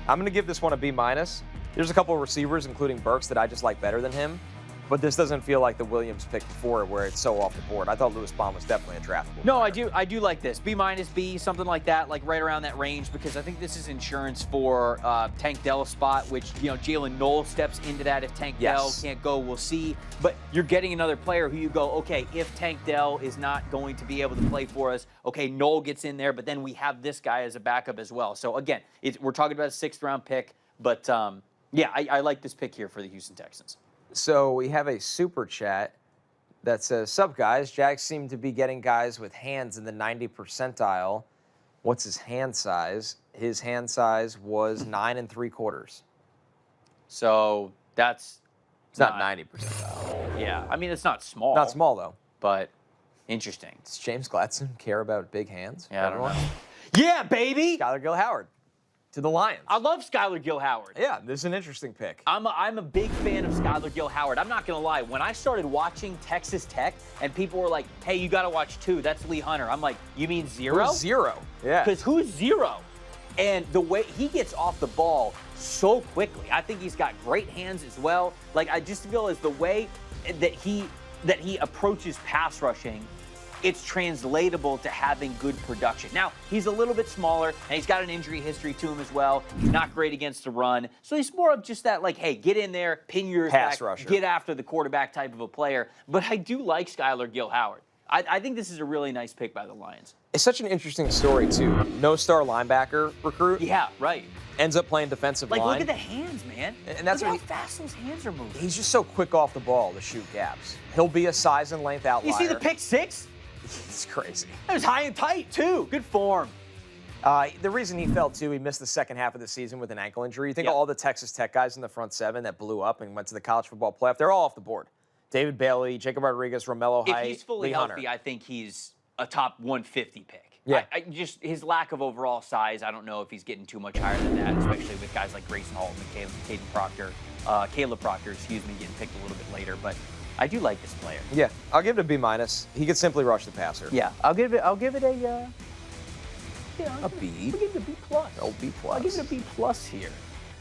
I'm going to give this one a B-. There's a couple of receivers, including Burks, that I just like better than him. But this doesn't feel like the Williams pick before where it's so off the board. I thought Lewis Bond was definitely a draftable No, player. I do like this. B-, B, something like that, like right around that range, because I think this is insurance for Tank Dell's spot, which, Jalen Knoll steps into that. If Tank Dell can't go, we'll see. But you're getting another player who you go, okay, if Tank Dell is not going to be able to play for us, okay, Knoll gets in there, but then we have this guy as a backup as well. So, again, we're talking about a 6th-round pick, but, I like this pick here for the Houston Texans. So we have a super chat that says, "Sup guys, Jags seem to be getting guys with hands in the 90 percentile. What's his hand size? His hand size was 9 3/4. So it's not 90 percentile. Yeah, it's not small. Not small though. But interesting. Does James Gladstone care about big hands? Yeah, I don't know. Yeah, baby. Skylar Gill-Howard to the Lions. I love Skylar Gill-Howard. Yeah, this is an interesting pick. I'm a big fan of Skylar Gill-Howard. I'm not going to lie. When I started watching Texas Tech and people were like, hey, you got to watch 2. That's Lee Hunter. I'm like, you mean 0? Who's 0? Yeah. Because who's 0? And the way he gets off the ball so quickly. I think he's got great hands as well. Like, I just feel as the way that he approaches pass rushing, it's translatable to having good production. Now, he's a little bit smaller, and he's got an injury history to him as well. He's not great against the run. So he's more of just that, like, hey, get in there, pin your pass back, rusher, get after the quarterback type of a player. But I do like Skylar Gill-Howard. I think this is a really nice pick by the Lions. It's such an interesting story, too. No-star linebacker recruit. Yeah, right. Ends up playing defensive line. Look at the hands, man. And that's look how fast those hands are moving. He's just so quick off the ball to shoot gaps. He'll be a size and length outlier. You see the pick 6? It's crazy. It was high and tight, too. Good form. The reason he fell too, he missed the second half of the season with an ankle injury. You think of Yep. all the Texas Tech guys in the front seven that blew up and went to the college football playoff, they're all off the board. David Bailey, Jacob Rodriguez, Romello If Height, he's fully Lee healthy, Hunter. I think he's a top 150 pick. Yeah. I just his lack of overall size, I don't know if he's getting too much higher than that, especially with guys like Grayson Halton and Caleb Proctor, getting picked a little bit later. But I do like this player. Yeah, I'll give it a B-. He could simply rush the passer. Yeah, I'll give it a B. We'll give it a B plus. Oh, B+. I'll give it a B plus here.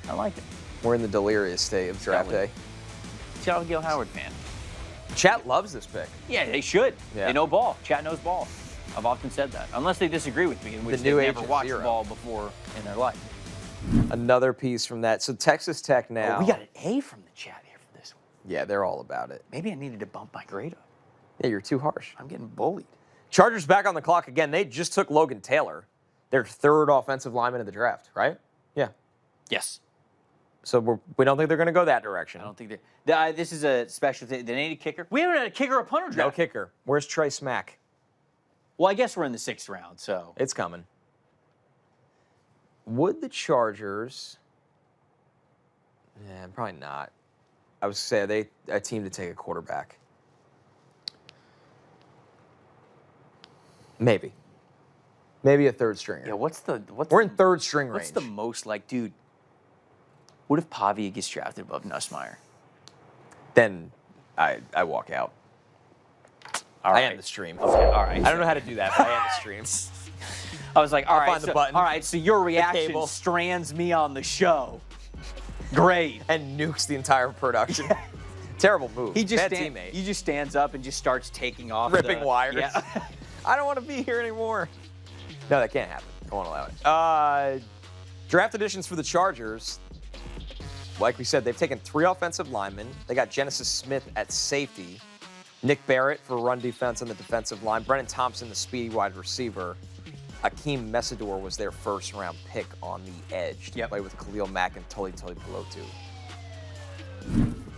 I like it. We're in the delirious state of draft day. Charles Gil Howard fan. Chat loves this pick. Yeah, they should. Yeah. They know ball. Chat knows ball. I've often said that. Unless they disagree with me, in which The they've new age never of watched zero. ball before in their life. Another piece from that. So Texas Tech now. Oh, we got an A from the chat here for this one. Yeah, they're all about it. Maybe I needed to bump my grade up. Yeah, you're too harsh. I'm getting bullied. Chargers back on the clock again. They just took Logan Taylor, their third offensive lineman of the draft, right? Yeah. Yes. So we don't think they're going to go that direction. I don't think this is a special thing. They need a kicker. We haven't had a kicker or punter No draft. kicker. Where's Trey Smack? Well, I guess we're in the 6th round, so. It's coming. Would the Chargers? Yeah, probably not. I was say they a team to take a quarterback. Maybe a third stringer. Yeah, We're in third string range. What's the most like, dude? What if Pavia gets drafted above Nussmeier? Then I walk out. All I right. end the stream. Okay, all right. I don't know how to do that, but I end the stream. I was like, all right, find the button, all right, so your reaction cable. strands me on the show. Great. And nukes the entire production. Terrible move. He just Bad teammate. He just stands up and just starts taking off Ripping the, wires. Yeah. I don't want to be here anymore. No, that can't happen. I won't allow it. Draft additions for the Chargers. Like we said, they've taken 3 offensive linemen. They got Genesis Smith at safety, Nick Barrett for run defense on the defensive line, Brennan Thompson, the speedy wide receiver. Akeem Messidor was their first-round pick on the edge to play with Khalil Mack and Tuli Pelotu.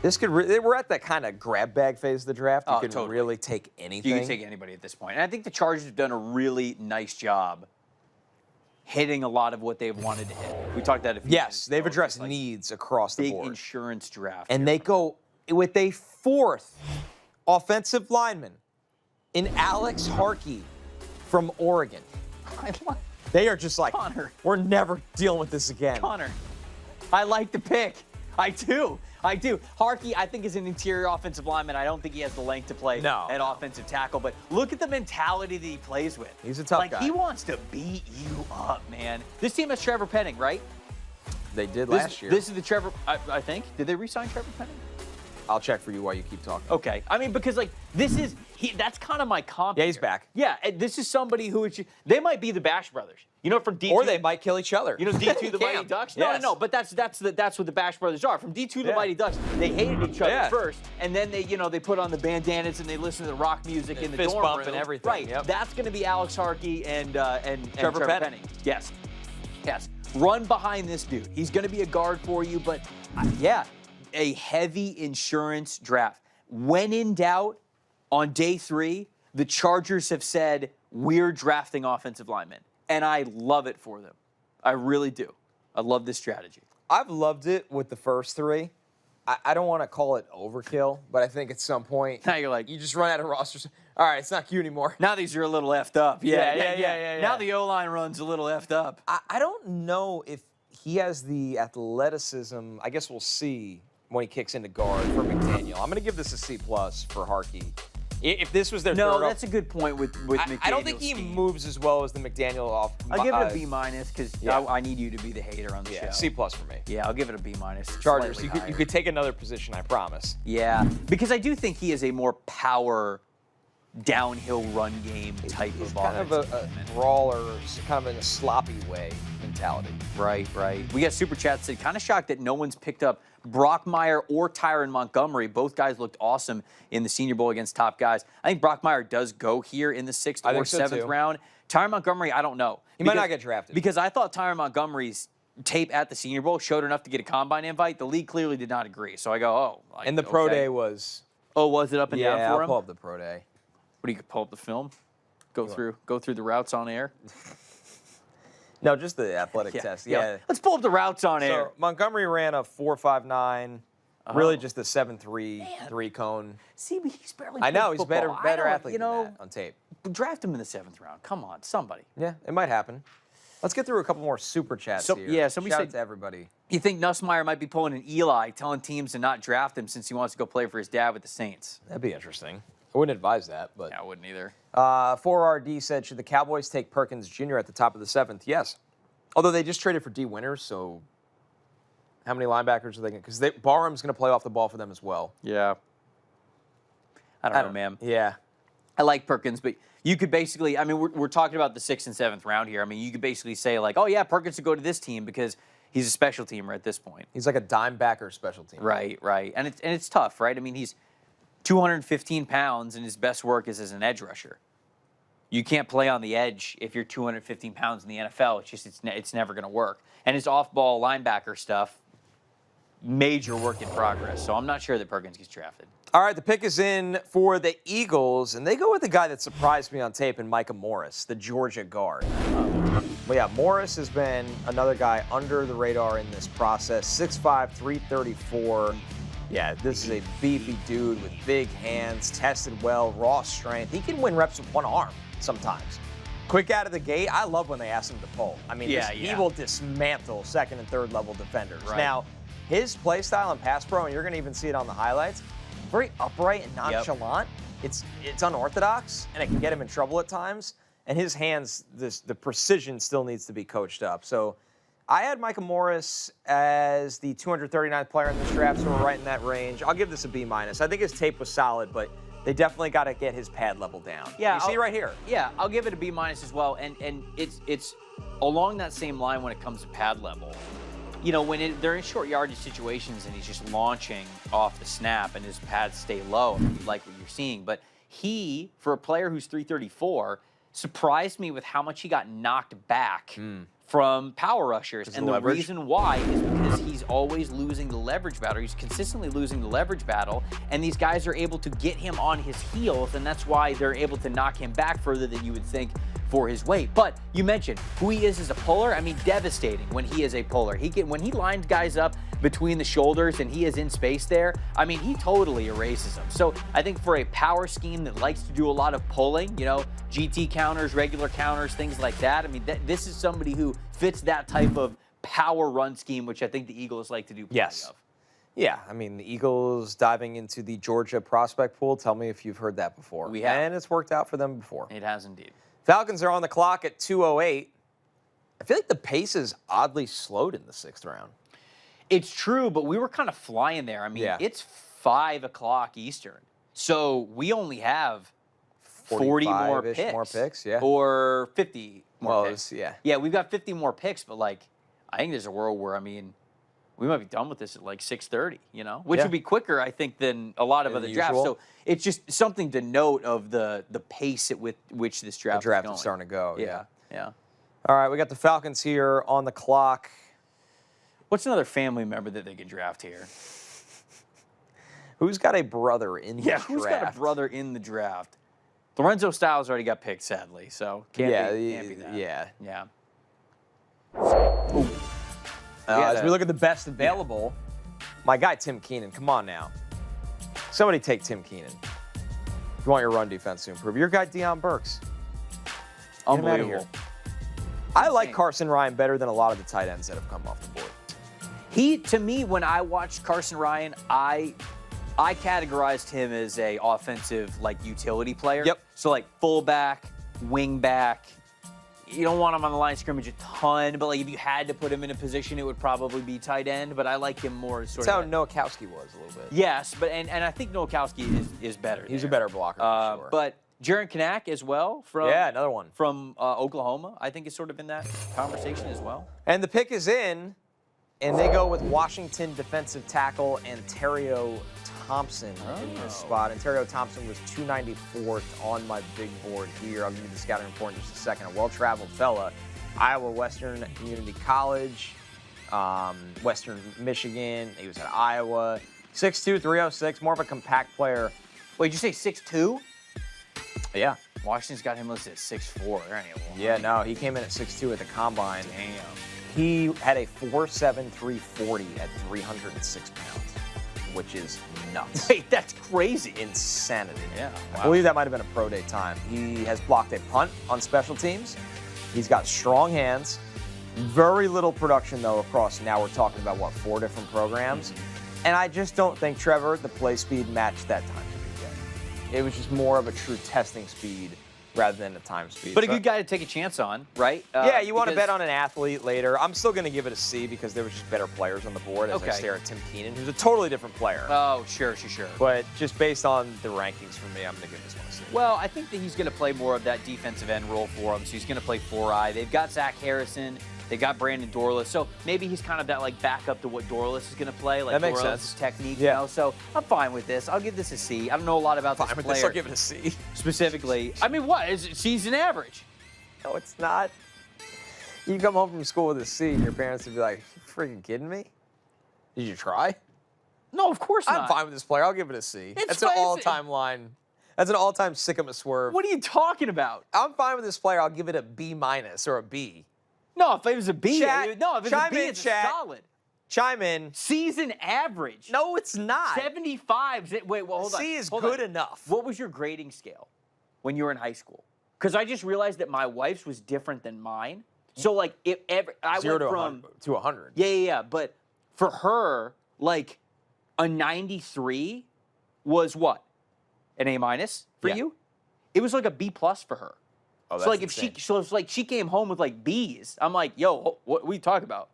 This could we're at that kind of grab bag phase of the draft. You can totally. really take anything. You can take anybody at this point. And I think the Chargers have done a really nice job hitting a lot of what they've wanted to hit. We talked that a few Yes, minutes they've ago. addressed It's like needs across the big board. insurance draft. And they go with a 4th offensive lineman in Alex Harkey from Oregon. I like They are just like, Connor. we're never dealing with this again. Connor. I like the pick. I do. Harkey, I think, is an interior offensive lineman. I don't think he has the length to play at offensive tackle. But look at the mentality that he plays with. He's a tough guy. He wants to beat you up, man. This team has Trevor Penning, right? They did last year. This is the Trevor, I think. Did they re-sign Trevor Penning? I'll check for you while you keep talking. Okay. I mean, because, like, that's kind of my comp. Yeah, he's here. back. Yeah, and this is somebody who they might be the Bash Brothers. You know, from D2. Or they might kill each other. You know, D2 the Mighty Ducks? Yes. No, but that's what the Bash Brothers are. From D2 the Mighty Ducks, they hated each other first, and then they put on the bandanas and they listen to the rock music in the fist dorm bump room. and everything. Right. Yep. That's going to be Alex Harkey and Trevor Penning. Yes. Run behind this dude. He's going to be a guard for you, but a heavy insurance draft. When in doubt, on day 3, the Chargers have said, we're drafting offensive linemen. And I love it for them. I really do. I love this strategy. I've loved it with the first 3. I don't want to call it overkill, but I think at some point Now you're like, you just run out of rosters. All right, it's not cute anymore. now these are a little effed up. Yeah. Now the O-line runs a little effed up. I don't know if he has the athleticism. I guess we'll see when he kicks into guard for McDaniel. I'm going to give this a C+ for Harkey. If this was their No, third that's a good point with McDaniel's I don't think he scheme. moves as well as the McDaniel off. I'll give it a B- because yeah. I need you to be the hater on the show. C+ for me. Yeah, I'll give it a B-. Chargers, slightly you higher. could take another position, I promise. Yeah, because I do think he is a more power downhill run game type He's of kind of offensive a lineman. brawler, kind of in a sloppy way mentality. Right. We got Super Chat said, kind of shocked that no one's picked up Brockmeyer or Tyron Montgomery. Both guys looked awesome in the Senior Bowl against top guys. I think Brockmeyer does go here in the 6th I or think so 7th too. round. Tyron Montgomery, I don't know. He might not get drafted. Because I thought Tyron Montgomery's tape at the Senior Bowl showed enough to get a combine invite. The league clearly did not agree. So I go, And the pro okay. day was. Oh, was it up and down for I'll him? pull up the pro day. What do you pull up the film? Go through the routes on air. No, just the athletic test. Yeah. Let's pull up the routes on air. So Montgomery ran a 4.59. Really just a 7.3 cone. See, but he's barely. I know played he's football. better athlete than that on tape. Draft him in the 7th round. Come on, somebody. Yeah, it might happen. Let's get through a couple more super chats here. Yeah, somebody Shout said out to everybody. You think Nussmeier might be pulling an Eli, telling teams to not draft him since he wants to go play for his dad with the Saints? That'd be interesting. I wouldn't advise that, but Yeah, I wouldn't either. 4RD said, should the Cowboys take Perkins Jr. at the top of the 7th? Yes. Although they just traded for D. Winters, so how many linebackers are they going to? Because Barham's going to play off the ball for them as well. Yeah. I don't know, man. Yeah. I like Perkins, but you could basically, I mean, we're talking about the 6th and 7th round here. I mean, you could basically say, like, oh, yeah, Perkins would go to this team because he's a special teamer at this point. He's like a dime backer special team. Right. And it's tough, right? I mean, he's 215 pounds, and his best work is as an edge rusher. You can't play on the edge if you're 215 pounds in the NFL. It's never going to work. And his off-ball linebacker stuff, major work in progress. So I'm not sure that Perkins gets drafted. All right, the pick is in for the Eagles, and they go with the guy that surprised me on tape in Micah Morris, the Georgia guard. Well, yeah, Morris has been another guy under the radar in this process. 6'5", 334. Yeah, this is a beefy dude with big hands, tested well, raw strength. He can win reps with one arm sometimes. Quick out of the gate, I love when they ask him to pull. I mean, he will dismantle 2nd and 3rd level defenders. Right. Now, his play style in pass pro, and you're going to even see it on the highlights, very upright and nonchalant. Yep. It's unorthodox, and it can get him in trouble at times. And his hands, the precision still needs to be coached up. So I had Micah Morris as the 239th player in this draft, so we're right in that range. I'll give this a B-. I think his tape was solid, but they definitely got to get his pad level down. Yeah, you see right here. Yeah, I'll give it a B- as well. And it's along that same line when it comes to pad level. You know, when they're in short yardage situations and he's just launching off the snap and his pads stay low, I mean, you like what you're seeing. But he, for a player who's 334, surprised me with how much he got knocked back from power rushers. And the reason why is because he's always losing the leverage battle. He's consistently losing the leverage battle, and these guys are able to get him on his heels, and that's why they're able to knock him back further than you would think for his weight. But you mentioned who he is as a puller. I mean, devastating when he is a puller. When he lines guys up between the shoulders and he is in space there, I mean, he totally erases them. So I think for a power scheme that likes to do a lot of pulling, you know, GT counters, regular counters, things like that, I mean, this is somebody who fits that type of power run scheme, which I think the Eagles like to do plenty of. Yeah, I mean, the Eagles diving into the Georgia prospect pool, tell me if you've heard that before. We have. And it's worked out for them before. It has indeed. Falcons are on the clock at 2:08. I feel like the pace is oddly slowed in the 6th round. It's true, but we were kind of flying there. I mean, it's 5 o'clock Eastern. So we only have 40 more picks. Yeah. Or 50 more picks. Yeah, we've got 50 more picks, but, like, I think there's a world where, I mean, we might be done with this at, like, 6:30, you know? Which would be quicker, I think, than a lot of other drafts. So it's just something to note of the pace at which this draft is going. is starting to go. Yeah. All right, we got the Falcons here on the clock. What's another family member that they can draft here? Who's got a brother in the draft? Yeah, who's got a brother in the draft? Lorenzo Styles already got picked, sadly, so can't be that. Yeah. As we look at the best available, my guy Tim Keenan, come on now. Somebody take Tim Keenan. You want your run defense to improve. Your guy Deion Burks. Get him out of here. I like Carson Ryan better than a lot of the tight ends that have come off the board. To me, when I watched Carson Ryan, I categorized him as a offensive, like, utility player. Yep. So, like, fullback, wingback. You don't want him on the line of scrimmage a ton, but, like, if you had to put him in a position, it would probably be tight end. But I like him more as sort of. That's how Nowakowski was a little bit. Yes, but and I think Nowakowski is better. He's a better blocker, for sure. But Jaron Kanak as well from another one from Oklahoma, I think is sort of in that conversation as well. And the pick is in, and they go with Washington defensive tackle Ontario Thompson in this spot. Ontario Thompson was 294th on my big board here. I'll give you the scouting report in just a second. A well-traveled fella. Iowa Western Community College, Western Michigan. He was at Iowa. 6'2", 306, more of a compact player. Wait, did you say 6'2"? Yeah. Washington's got him listed at 6'4". There ain't a Yeah, no, he came in at 6'2" at the combine. Damn. He had a 4.7 340 at 306 pounds, which is nuts. Wait, that's crazy. Insanity. Yeah, I wow. believe that might have been a pro day time. He has blocked a punt on special teams. He's got strong hands. Very little production, though, across. Now we're talking about, 4 different programs. And I just don't think, Trevor, the play speed matched that time speed yet. It was just more of a true testing speed rather than a time speed. But a good guy to take a chance on, right? Yeah, you want to bet on an athlete later. I'm still going to give it a C because there was just better players on the board as I stare at Tim Keenan, who's a totally different player. Oh, sure. But just based on the rankings for me, I'm going to give this one a C. Well, I think that he's going to play more of that defensive end role for him, so he's going to play 4-eye. They've got Zach Harrison. They got Brandon Dorless, so maybe he's kind of that backup to what Dorless is going to play, like that makes Dorless' sense. technique. Yeah. You know? So I'm fine with this. I'll give this a C. I don't know a lot about this Fine with player this, I'll give it a C. specifically. I mean, what? Is it season average? No, it's not. You come home from school with a C, and your parents would be like, "You freaking kidding me? Did you try?" No, of course not. I'm fine with this player. I'll give it a C. It's That's an fine. all-time line. That's an all-time Sikkema swerve. What are you talking about? I'm fine with this player. I'll give it a B- or a B. No, if it was a B, Chat, no, if it's a chime B, in, it's chat. solid. Chime in. Season average. No, it's not. 75. Wait, well, hold on. C is Hold good on. enough. What was your grading scale when you were in high school? Because I just realized that my wife's was different than mine. So, like, if ever I 0 went to from 100, to 100. yeah. But for her, like, a 93 was what? An A- for Yeah. you? It was like a B+ for her. Oh, So like if she came home with like B's, I'm like, yo, what are you talking about?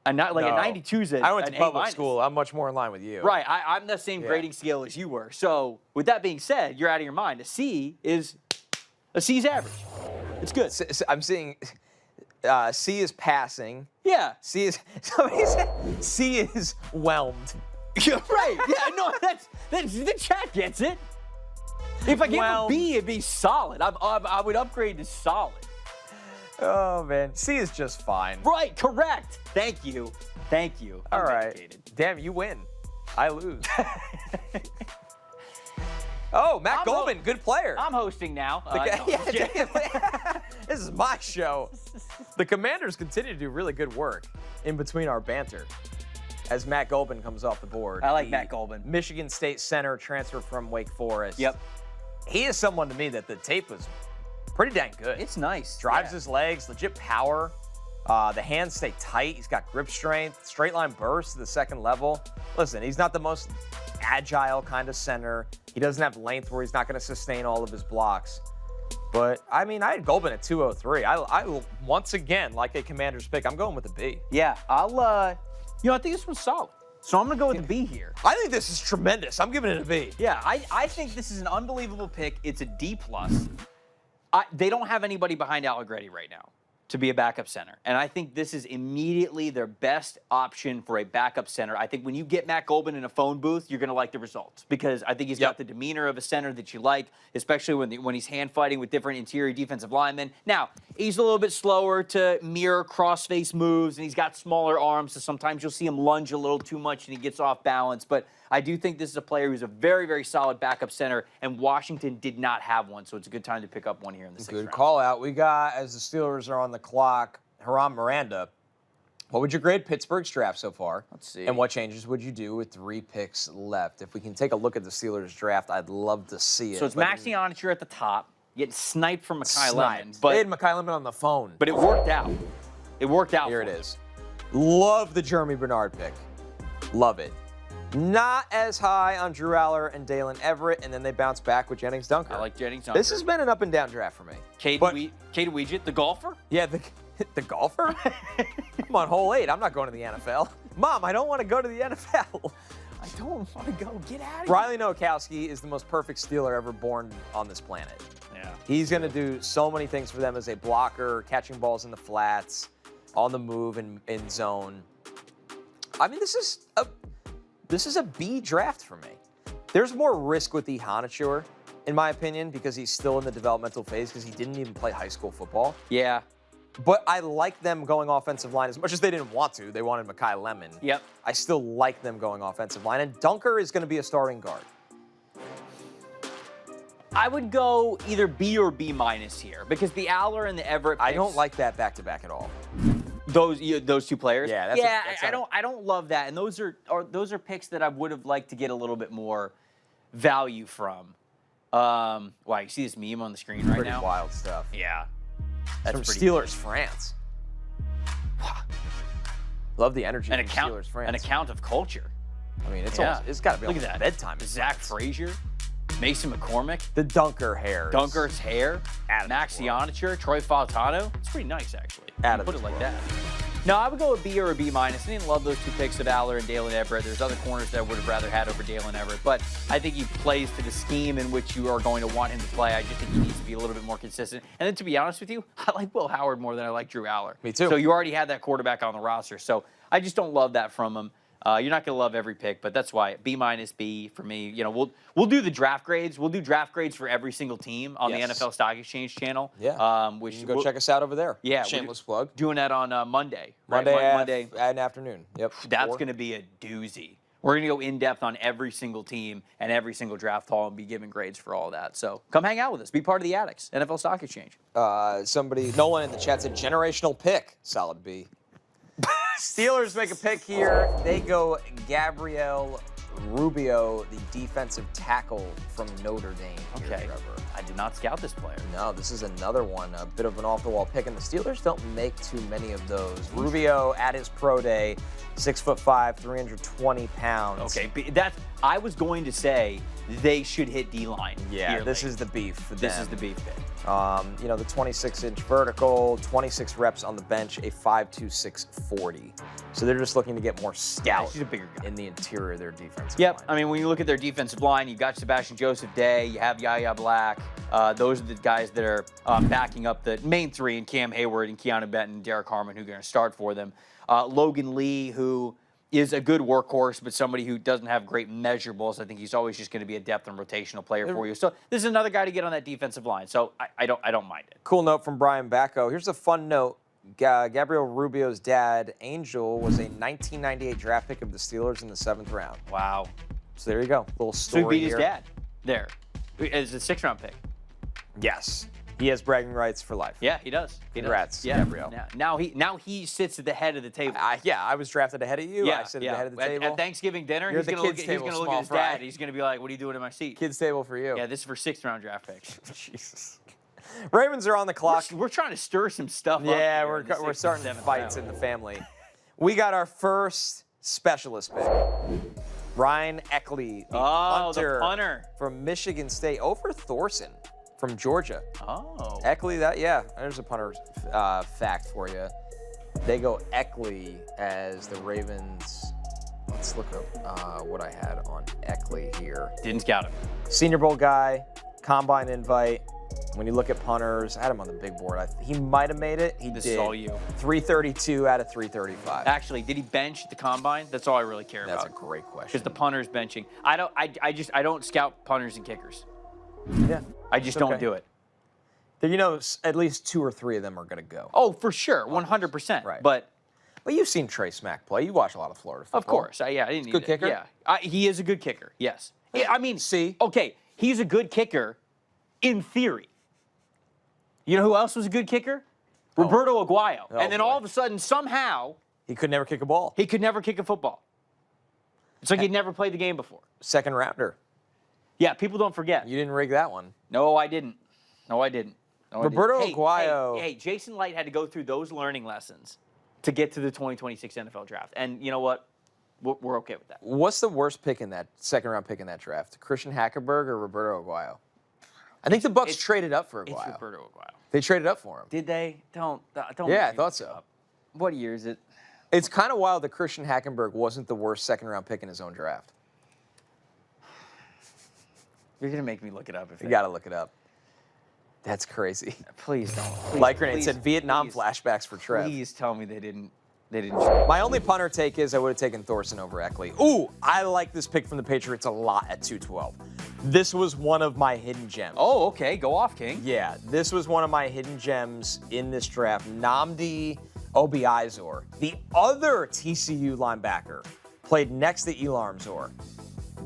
And not like No. a 92's I went to an public A-. school. I'm much more in line with you. Right, I'm the same grading scale as you were. So with that being said, you're out of your mind. A C is a C's average. It's good. I'm seeing C is passing. Yeah. C is somebody said C is whelmed. Right. Yeah. No, that's the chat gets it. If I gave a B, it'd be solid. I would upgrade to solid. Oh man, C is just fine. Right. Correct. Thank you. All I'm right. educated. Damn, you win. I lose. Oh, Matt Goldman, good player. I'm hosting now. This is my show. The Commanders continue to do really good work in between our banter as Matt Goldman comes off the board. I like The Matt Goldman. Michigan State center transfer from Wake Forest. Yep. He is someone to me that the tape was pretty dang good. It's nice. Drives Yeah. his legs, legit power. The hands stay tight. He's got grip strength, straight line burst to the second level. Listen, he's not the most agile kind of center. He doesn't have length where he's not going to sustain all of his blocks. But, I mean, I had Goldman at 203. I once again, like a Commander's pick, I'm going with a B. Yeah, I think this one's solid. So I'm going to go with a B here. I think this is tremendous. I'm giving it a B. Yeah, I think this is an unbelievable pick. It's a D+. They don't have anybody behind Allegretti right now to be a backup center. And I think this is immediately their best option for a backup center. I think when you get Matt Goldman in a phone booth, you're going to like the results because I think he's got the demeanor of a center that you like, especially when he's hand fighting with different interior defensive linemen. Now, he's a little bit slower to mirror cross-face moves, and he's got smaller arms, so sometimes you'll see him lunge a little too much and he gets off balance. But I do think this is a player who's a very, very solid backup center, and Washington did not have one, so it's a good time to pick up one here in the 6th round. Good call out. We got, as the Steelers are on the clock, Haram Miranda. What would you grade Pittsburgh's draft so far? Let's see. And what changes would you do with 3 picks left? If we can take a look at the Steelers draft, I'd love to see it. So it's Maxi Onature at the top, getting sniped from Mekhi Lemon. They had Mekhi Lemon on the phone. But it worked out. It worked out. Here it is. Love the Jeremy Bernard pick. Love it. Not as high on Drew Aller and Dalen Everett, and then they bounce back with Jennings Dunker. I like Jennings Dunker. This has been an up-and-down draft for me. Kate Weegett, the golfer? Yeah, the golfer? I'm on hole 8. I'm not going to the NFL. Mom, I don't want to go to the NFL. I don't want to go. Get out of here. Riley Nowakowski is the most perfect Steeler ever born on this planet. Yeah. He's going to do so many things for them as a blocker, catching balls in the flats, on the move in zone. I mean, this is a B draft for me. There's more risk with Onature, in my opinion, because he's still in the developmental phase because he didn't even play high school football. Yeah. But I like them going offensive line as much as they didn't want to. They wanted Mekhi Lemon. Yep. I still like them going offensive line. And Dunker is going to be a starting guard. I would go either B or B minus here because the Aller and the Everett. I picks, don't like that back-to-back at all. those two players. Yeah, I don't love that, and those are picks that I would have liked to get a little bit more value from. Wow, you see this meme on the screen right Pretty now? wild stuff. Yeah, That's from Steelers France. Love the energy from Steelers France. An account of culture. I mean, it's got to be Look almost at that bedtime. Zach Frazier, Mason McCormick, The Dunker hairs. Dunker's hair, Out of Max this world. Ionicher, Troy Fautano. It's pretty nice, actually. Out of Put it this like world. that. No, I would go with B or a B minus. I didn't love those two picks of Aller and Dalen Everett. There's other corners that I would have rather had over Dalen Everett, but I think he plays to the scheme in which you are going to want him to play. I just think he needs to be a little bit more consistent. And then to be honest with you, I like Will Howard more than I like Drew Aller. Me too. So you already had that quarterback on the roster. So I just don't love that from him. You're not going to love every pick, but that's why B minus B for me. You know, we'll do the draft grades. We'll do draft grades for every single team on the NFL Stock Exchange channel. Yeah. Which You can go check us out over there. Yeah, Shameless plug. Doing that on Monday. Right? Monday at an afternoon. Yep. That's 4. going to be a doozy. We're going to go in depth on every single team and every single draft haul and be giving grades for all that. So come hang out with us. Be part of the Addicts NFL Stock Exchange. Nolan in the chat said generational pick. Solid B. Steelers make a pick here. They go Gabriel Rubio, the defensive tackle from Notre Dame. Here, Okay. Trevor. I did not scout this player. No, this is another one, a bit of an off-the-wall pick, and the Steelers don't make too many of those. Rubio at his pro day, 6'5", 320 pounds. Okay, I was going to say they should hit D-line. Yeah, this is the beef for them. This is the beef pick. You know, the 26-inch vertical, 26 reps on the bench, a 5'2", 40. So they're just looking to get more stout he's a bigger guy. in the interior of their defensive Yep. line. I mean, when you look at their defensive line, you've got Sebastian Joseph Day, you have Yaya Black. Those are the guys that are backing up the main three, and Cam Hayward and Keanu Benton and Derek Harmon, who are going to start for them. Logan Lee, who is a good workhorse, but somebody who doesn't have great measurables. I think he's always just going to be a depth and rotational player for you. So this is another guy to get on that defensive line. So I don't mind it. Cool note from Brian Bacco. Here's a fun note. Gabriel Rubio's dad, Angel, was a 1998 draft pick of the Steelers in the 7th round. Wow. So there you go. Little So story he beat his here. dad there. It's a 6th-round pick. Yes. He has bragging rights for life. Yeah, he does. Congrats, Yeah. Gabriel. Now he sits at the head of the table. I was drafted ahead of you. Yeah, I sit at the head of the table. At Thanksgiving dinner, You're he's the going to kids' look table, at small his fry. dad. He's going to be like, "What are you doing in my seat?" Kids table for you. Yeah, this is for 6th-round draft picks. Jesus. Ravens are on the clock. We're trying to stir some stuff up. Yeah, here in the we're 6th starting and 7th fights round. in the family. We got our first specialist pick. Ryan Eckley, the the punter from Michigan State, over Thorson from Georgia. Oh. Eckley, there's a punter fact for you. They go Eckley as the Ravens. Let's look up what I had on Eckley here. Didn't scout him. Senior Bowl guy, combine invite. When you look at punters, I had him on the big board. He might have made it. He This did. is all you. 332 out of 335. Actually, did he bench at the combine? That's all I really care That's a about. great question. Because the punter's benching. I don't scout punters and kickers. Yeah. I just don't do it. You know, at least 2 or 3 of them are going to go. Oh, for sure, 100%. Right. But Well, you've seen Trey Smack play. You watch a lot of Florida football. of course, I didn't need good it. kicker? Yeah, he is a good kicker. Yes. Yeah, I mean, See? Okay, he's a good kicker in theory. You know who else was a good kicker? Roberto Aguayo. Oh, And then boy. all of a sudden, somehow, He could never kick a ball. he could never kick a football. It's like he'd never played the game before. Second rounder. Yeah, people don't forget. You didn't rig that one. No, I didn't. No, I didn't. Roberto Hey, Aguayo. Hey, Jason Light had to go through those learning lessons to get to the 2026 NFL draft. And you know what? We're okay with that. What's the worst pick in that second round pick in that draft? Christian Hackenberg or Roberto Aguayo? I think the Bucks traded up for It's Aguayo. Roberto Aguayo. They traded up for him. Did they? Don't. Yeah, I make me thought look so. it up. What year is it? It's kind of wild that Christian Hackenberg wasn't the worst second round pick in his own draft. You're gonna make me look it up. If You got to look it up. That's crazy. Please don't. Please, Like Grenade please, said, Vietnam please, flashbacks for Trev. Please tell me they didn't. They didn't. Trade. My only punter take is I would have taken Thorson over Eckley. Ooh, I like this pick from the Patriots a lot at 212. This was one of my hidden gems. Oh, okay. Go off, King. Yeah, this was one of my hidden gems in this draft. Nnamdi Obiizor, the other TCU linebacker, played next to Elarm Zor.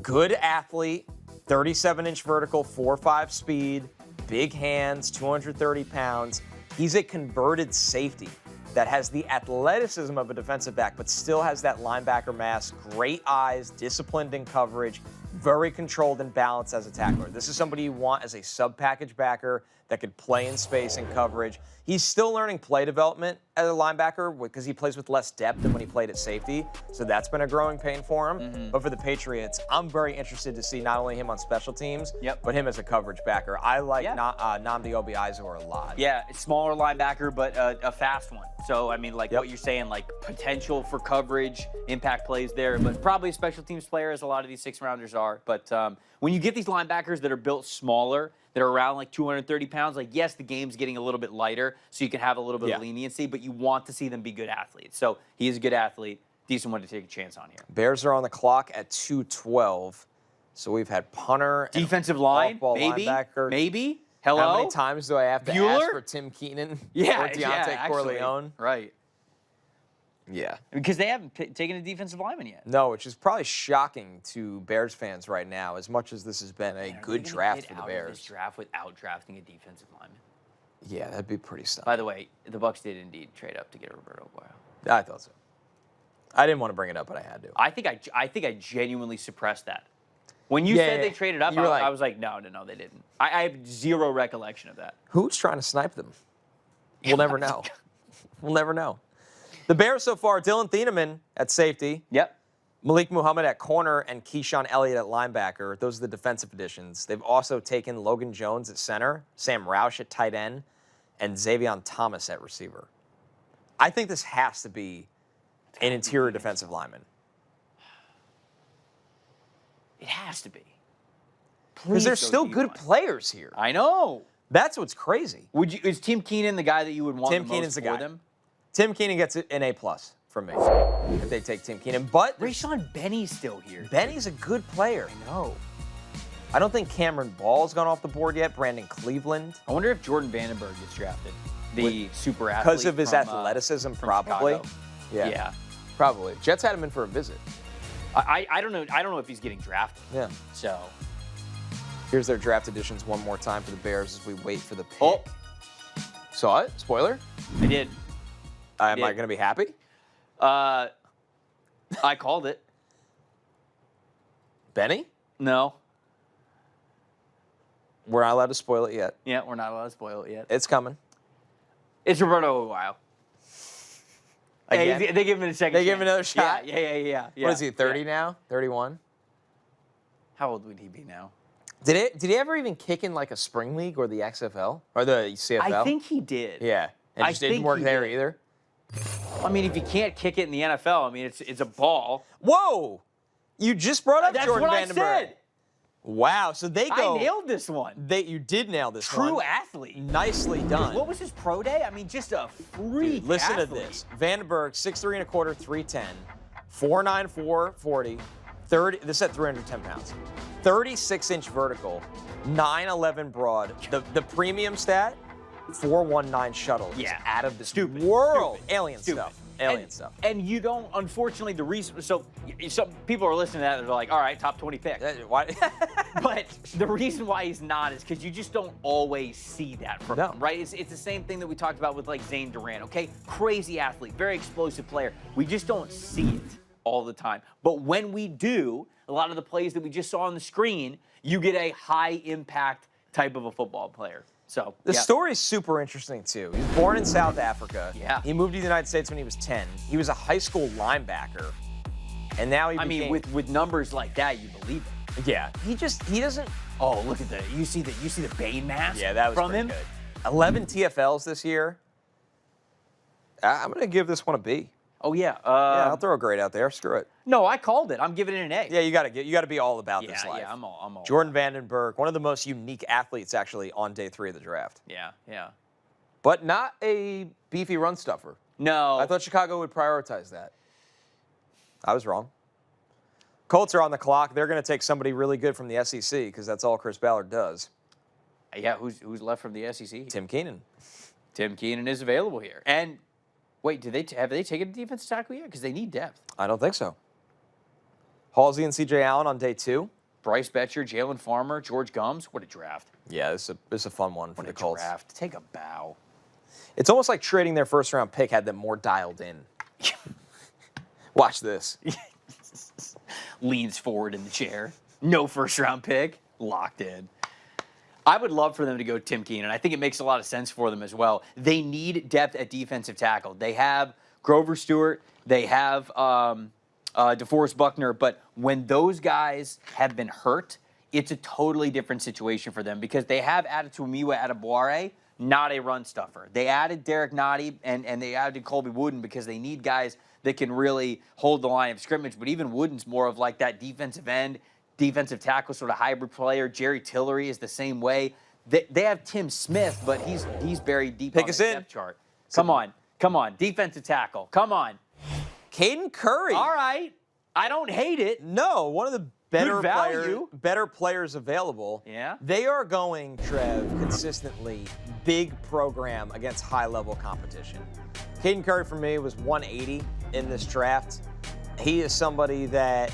Good athlete, 37-inch vertical, 4.5 speed, big hands, 230 pounds. He's a converted safety that has the athleticism of a defensive back, but still has that linebacker mass, great eyes, disciplined in coverage, very controlled and balanced as a tackler. This is somebody you want as a sub-package backer that could play in space and coverage. He's still learning play development as a linebacker because he plays with less depth than when he played at safety. So that's been a growing pain for him. But for the Patriots, I'm very interested to see not only him on special teams, but him as a coverage backer. I like Nnamdi Obiizor a lot. Yeah, smaller linebacker, but a fast one. So, I mean, like what you're saying, like potential for coverage, impact plays there, but probably a special teams player, as a lot of these 6-rounders are. But when you get these linebackers that are built smaller, that are around like 230 pounds, like, yes, the game's getting a little bit lighter, so you can have a little bit of leniency, but you want to see them be good athletes. So he is a good athlete, decent one to take a chance on here. Bears are on the clock at 2:12. So we've had punter, defensive line, maybe, linebacker. maybe. Hello? How many times do I have to ask for Tim Keenan or Deontay Corleone? Right. Yeah. Because they haven't taken a defensive lineman yet. No, which is probably shocking to Bears fans right now, as much as this has been a good draft for the Bears. This draft without drafting a defensive lineman. Yeah, that'd be pretty stunning. By the way, the Bucs did indeed trade up to get Roberto Guayo. I thought so. I didn't want to bring it up, but I had to. I think I genuinely suppressed that. When you said they traded up, I was like, no, they didn't. I have zero recollection of that. Who's trying to snipe them? We'll never know. We'll never know. The Bears so far, Dylan Thieneman at safety. Yep. Malik Muhammad at corner and Keyshawn Elliott at linebacker. Those are the defensive additions. They've also taken Logan Jones at center, Sam Roush at tight end, and Xavion Thomas at receiver. I think this has to be an interior defensive lineman. It has to be. Because there's still good players here. I know. That's what's crazy. Is Tim Keenan the guy that you would want Tim the Keenan's most the for guy. them? Tim Keenan gets an A+ from me if they take Tim Keenan. But Rashawn Benny's still here. Benny's a good player. I know. I don't think Cameron Ball's gone off the board yet. Brandon Cleveland. I wonder if Jordan Vandenberg gets drafted. The super athlete. Because of his athleticism, probably. Chicago. Yeah. Probably. Jets had him in for a visit. I don't know. I don't know if he's getting drafted. Yeah. So here's their draft additions one more time for the Bears as we wait for the pick. Oh. Saw it? Spoiler? I did. Am I going to be happy? I called it. Benny? No. We're not allowed to spoil it yet. Yeah, we're not allowed to spoil it yet. It's coming. It's Roberto Aguayo. Again? They give him a second. They give him another shot? Yeah. What is he, 30 now? 31? How old would he be now? Did he ever even kick in like a spring league or the XFL? Or the CFL? I think he did. Yeah. And just didn't work there either? I mean, if you can't kick it in the NFL, I mean, it's a ball. Whoa! You just brought up That's Jordan what Vandenberg. I said. Wow, so they go. I nailed this one. You did nail this one. True athlete. Nicely done. What was his pro day? I mean, just a freak. Dude, listen athlete. to this. Vandenberg, 6'3 1/4, 310, 4'9", 40, 30. This is at 310 pounds. 36-inch vertical, 9'11 broad. The premium stat, 419 shuttle. It's out of this world. Alien stuff. Alien stuff. And you don't, unfortunately, the reason, so some people are listening to that and they're like, all right, top 20 pick. Why? But the reason why he's not is because you just don't always see that from him, right? It's the same thing that we talked about with like Zane Durant, okay? Crazy athlete, very explosive player. We just don't see it all the time. But when we do, a lot of the plays that we just saw on the screen, you get a high impact type of a football player. So the story is super interesting too. He was born in South Africa. Yeah. He moved to the United States when he was 10. He was a high school linebacker, and now he became. I mean, with numbers like that, you believe it. Yeah. He doesn't. Oh, look at that! You see the Bane mask? Yeah, that was from pretty him. Good. 11 TFLs this year. I'm gonna give this one a B. Oh yeah. I'll throw a grade out there. Screw it. No, I called it. I'm giving it an A. Yeah, you gotta be all about this life. Yeah, I'm all. Jordan Vandenberg, one of the most unique athletes actually on day 3 of the draft. Yeah. But not a beefy run stuffer. No. I thought Chicago would prioritize that. I was wrong. Colts are on the clock. They're going to take somebody really good from the SEC because that's all Chris Ballard does. Yeah, who's left from the SEC? Tim Keenan. Tim Keenan is available here. And wait, have they taken a defensive tackle yet? Because they need depth. I don't think so. Halsey and C.J. Allen on day 2. Bryce Betcher, Jalen Farmer, George Gums. What a draft. Yeah, this is a fun one for What the a Colts. draft. Take a bow. It's almost like trading their first-round pick had them more dialed in. Watch this. Leans forward in the chair. No first-round pick. Locked in. I would love for them to go Tim Keenan. I think it makes a lot of sense for them as well. They need depth at defensive tackle. They have Grover Stewart. They have DeForest Buckner. But when those guys have been hurt, it's a totally different situation for them because they have added to Tuamiwa Adebawore, not a run stuffer. They added Derek Nottie and they added Colby Wooden because they need guys that can really hold the line of scrimmage. But even Wooden's more of like that defensive end, defensive tackle sort of hybrid player. Jerry Tillery is the same way. They have Tim Smith, but he's buried deep on the depth chart. Come on, defensive tackle. Come on. Caden Curry. All right. I don't hate it. No, one of the better players available. Yeah. They are going, Trev, consistently big program against high-level competition. Caden Curry, for me, was 180 in this draft. He is somebody that,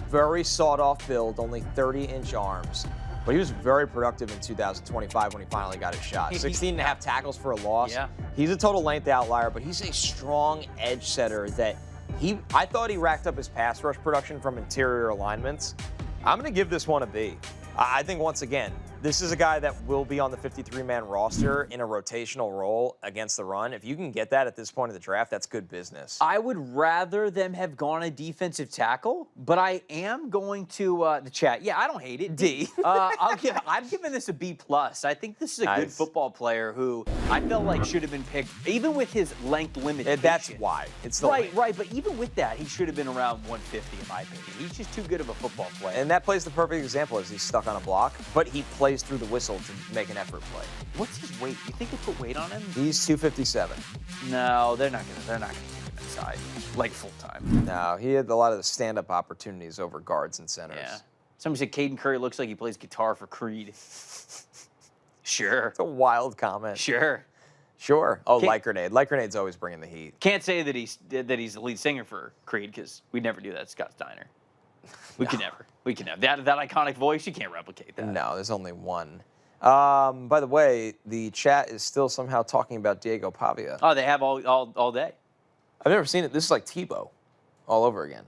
very sought-off build, only 30-inch arms. But he was very productive in 2025 when he finally got his shot. 16 and a half tackles for a loss. Yeah. He's a total length outlier, but he's a strong edge setter that I thought he racked up his pass rush production from interior alignments. I'm going to give this one a B. I think, once again, this is a guy that will be on the 53-man roster in a rotational role against the run. If you can get that at this point of the draft, that's good business. I would rather them have gone a defensive tackle, but I am going to the chat. Yeah, I don't hate it. D. I'm giving this a B+. I think this is a good football player who I felt like should have been picked, even with his length limitation. That's why. It's the right. But even with that, he should have been around 150 in my opinion. He's just too good of a football player. And that plays the perfect example as he's stuck on a block, but he plays through the whistle to make an effort play. What's his weight? You think they put weight on him? He's 257. No, they're not gonna take him inside like full time. No, he had a lot of the stand-up opportunities over guards and centers. Yeah. Somebody said Caden Curry looks like he plays guitar for Creed. Sure. It's a wild comment. Sure. Oh, like Grenade. Like Grenade's always bringing the heat. Can't say that he's the lead singer for Creed because we'd never do that. Scott Steiner. We could never. That iconic voice. You can't replicate that. No, there's only one. By the way, the chat is still somehow talking about Diego Pavia. Oh, they have all day. I've never seen it. This is like Tebow all over again.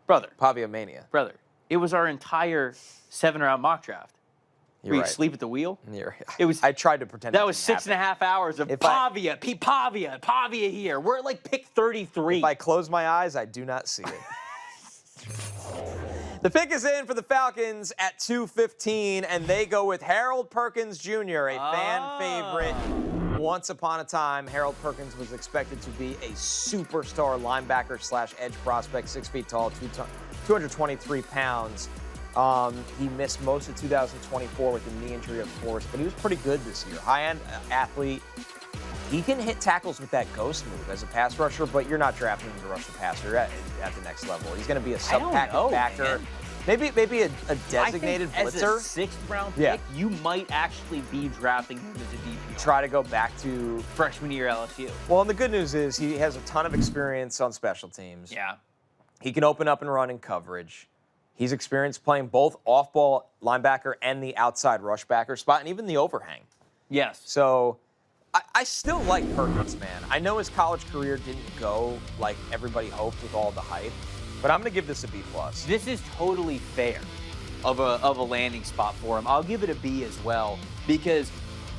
Brother. Pavia mania. Brother. It was our entire 7-round mock draft. You're right. Sleep at the wheel? It was. I tried to pretend that was 6.5 hours of Pavia here. We're at like pick 33. If I close my eyes, I do not see it. The pick is in for the Falcons at 2:15, and they go with Harold Perkins Jr., a fan favorite. Once upon a time, Harold Perkins was expected to be a superstar linebacker / edge prospect, 6 feet tall, 223 pounds. He missed most of 2024 with a knee injury, of course, but he was pretty good this year. High-end athlete. He can hit tackles with that ghost move as a pass rusher, but you're not drafting him to rush the passer at the next level. He's going to be a sub-package backer. Man. Maybe a designated blitzer. As a 6th-round pick, you might actually be drafting him as a DPR. Try to go back to freshman year LSU. Well, and the good news is he has a ton of experience on special teams. Yeah. He can open up and run in coverage. He's experienced playing both off-ball linebacker and the outside rush backer spot, and even the overhang. Yes. So I still like Perkins, man. I know his college career didn't go like everybody hoped with all the hype, but I'm going to give this a B+. This is totally fair of a landing spot for him. I'll give it a B as well because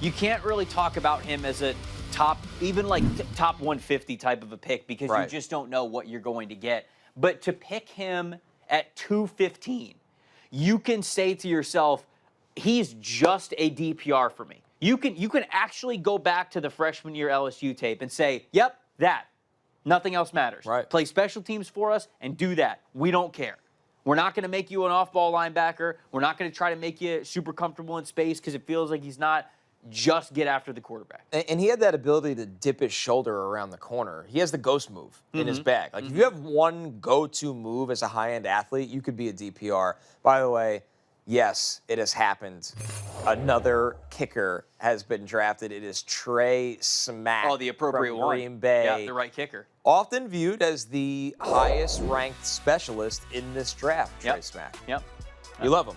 you can't really talk about him as a top 150 type of a pick because you just don't know what you're going to get. But to pick him at 215, you can say to yourself, he's just a DPR for me. You can actually go back to the freshman year LSU tape and say, yep, that. Nothing else matters. Right. Play special teams for us and do that. We don't care. We're not going to make you an off-ball linebacker. We're not going to try to make you super comfortable in space because it feels like he's not. Just get after the quarterback. And he had that ability to dip his shoulder around the corner. He has the ghost move in his bag. Like, if you have one go-to move as a high-end athlete, you could be a DPR. By the way, yes, it has happened. Another kicker has been drafted. It is Trey Smack. Oh, the appropriate from one. Green Bay. Yeah, the right kicker. Often viewed as the highest-ranked specialist in this draft, Trey Smack. Yep. You love him.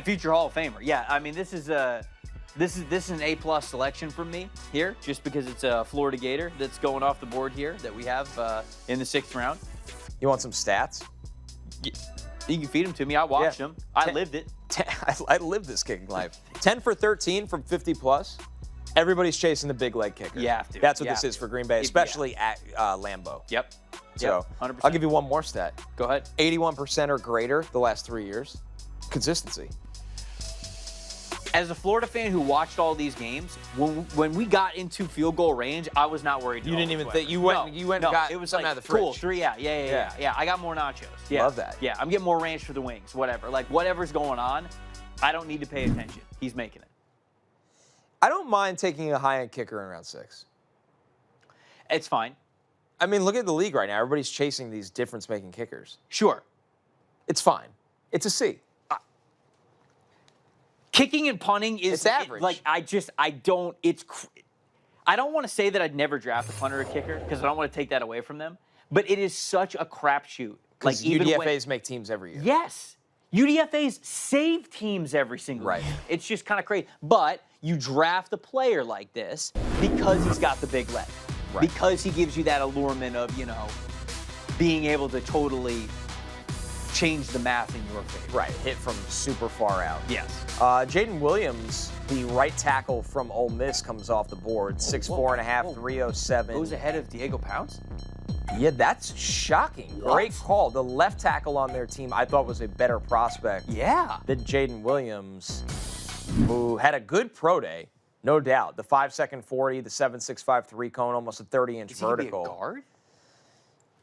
Future Hall of Famer. Yeah, I mean, this is an A+ selection from me here, just because it's a Florida Gator that's going off the board here that we have in the 6th round. You want some stats? You can feed them to me. I watched them. I lived it. I lived this kicking life. 10 for 13 from 50+. Everybody's chasing the big leg kicker. You have to. That's what this is for Green Bay, especially at Lambeau. Yep. So 100%. I'll give you one more stat. Go ahead. 81% or greater the last 3 years. Consistency. As a Florida fan who watched all these games, when we got into field goal range, I was not worried. You didn't even think you went and got it was something like, out of the fridge. Cool, 3, yeah. I got more nachos. Yeah. Love that. Yeah, I'm getting more ranch for the wings, whatever. Like whatever's going on, I don't need to pay attention. He's making it. I don't mind taking a high-end kicker in round 6. It's fine. I mean, look at the league right now. Everybody's chasing these difference-making kickers. Sure. It's fine. It's a C. Kicking and punting is It's average. I don't want to say that I'd never draft a punter or kicker because I don't want to take that away from them. But it is such a crapshoot. Like UDFAs make teams every year. Yes. UDFAs save teams every single year. It's just kind of crazy. But you draft a player like this because he's got the big leg. Right. Because he gives you that allurement of, being able to totally change the math in your favor. Right. Hit from super far out. Yes. Jaden Williams, the right tackle from Ole Miss, comes off the board. 6'4.5", 307. Goes ahead of Diego Pounce? Yeah, that's shocking. Great call. The left tackle on their team I thought was a better prospect than Jaden Williams, who had a good pro day, no doubt. The 5-second 40, the 7.65 3-cone, almost a 30-inch vertical. Is he a guard?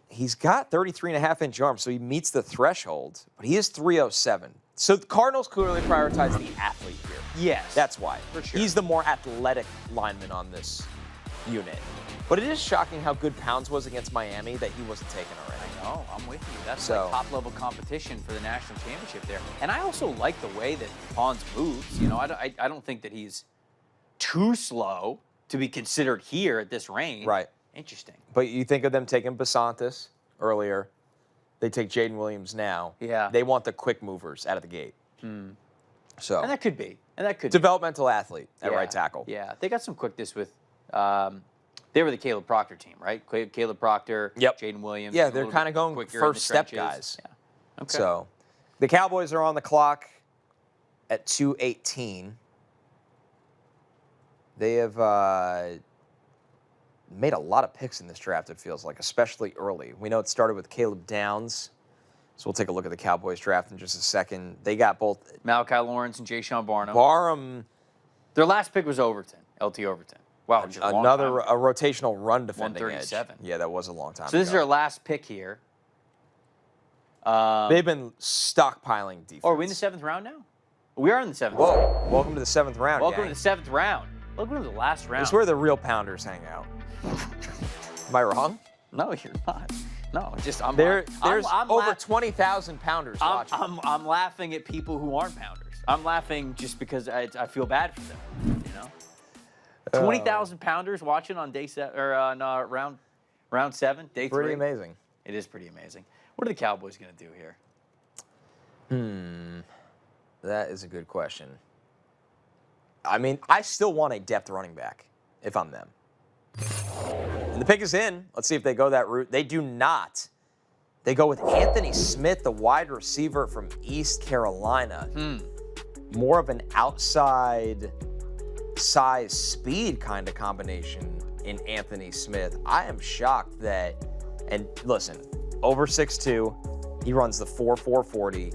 He's got 33.5-inch arms, so he meets the threshold, but he is 307. So the Cardinals clearly prioritize the athlete here. Yes. That's why. For sure. He's the more athletic lineman on this unit. But it is shocking how good Pounds was against Miami that he wasn't taken already. I know, I'm with you. That's like top-level competition for the national championship there. And I also like the way that Pons moves. I don't think that he's too slow to be considered here at this range. Right. Interesting. But you think of them taking Basantis earlier. They take Jaden Williams now. Yeah. They want the quick movers out of the gate. So. And that could be. Developmental athlete at right tackle. Yeah. They got some quickness with they were the Caleb Proctor team, right? Caleb Proctor, Jaden Williams. Yeah, they're kind of going first step guys. Yeah. Okay. So the Cowboys are on the clock at 2:18. They have made a lot of picks in this draft, it feels like, especially early. We know it started with Caleb Downs, so we'll take a look at the Cowboys draft in just a second. They got both Malachi Lawrence and Jay Sean Barnum. Their last pick was Overton, LT Overton. Wow, another a rotational run defending 137. edge. Yeah, that was a long time ago. So this is their last pick here. They've been stockpiling defense. Oh, are we in the 7th round now? We are in the 7th round. Whoa, welcome to the 7th round, Welcome gang. to the 7th round. Welcome to the last round. This is where the real pounders hang out. Am I wrong? No, you're not. No, just there's over 20,000 pounders watching. I'm laughing at people who aren't pounders. I'm laughing just because I feel bad for them. 20,000 pounders watching on day 7 or on round 7, day 3. Pretty amazing. It is pretty amazing. What are the Cowboys going to do here? That is a good question. I mean, I still want a depth running back if I'm them. And the pick is in. Let's see if they go that route. They do not. They go with Anthony Smith, the wide receiver from East Carolina. More of an outside size speed kind of combination in Anthony Smith. I am shocked that, and listen, over 6'2", he runs the 4.4 40,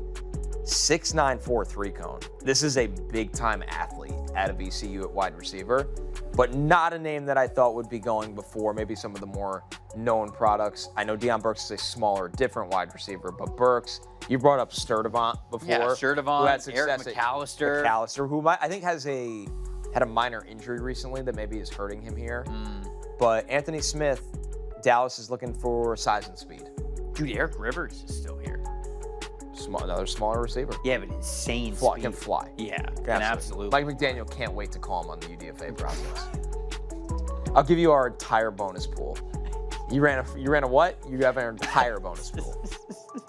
6'9" 4.3 cone. This is a big-time athlete out of ECU at wide receiver, but not a name that I thought would be going before maybe some of the more known products. I know Deion Burks is a smaller, different wide receiver, but Burks, you brought up Sturdivant before. Yeah, Sturdivant, who had success Eric McAllister. McAllister, who I think had a minor injury recently that maybe is hurting him here. But Anthony Smith, Dallas is looking for size and speed. Dude, Eric Rivers is still here. Another smaller receiver. Yeah, but insane speed. Can fly. Yeah, absolutely. Mike McDaniel can't wait to call him on the UDFA process. I'll give you our entire bonus pool. You ran a what? You have our entire bonus pool.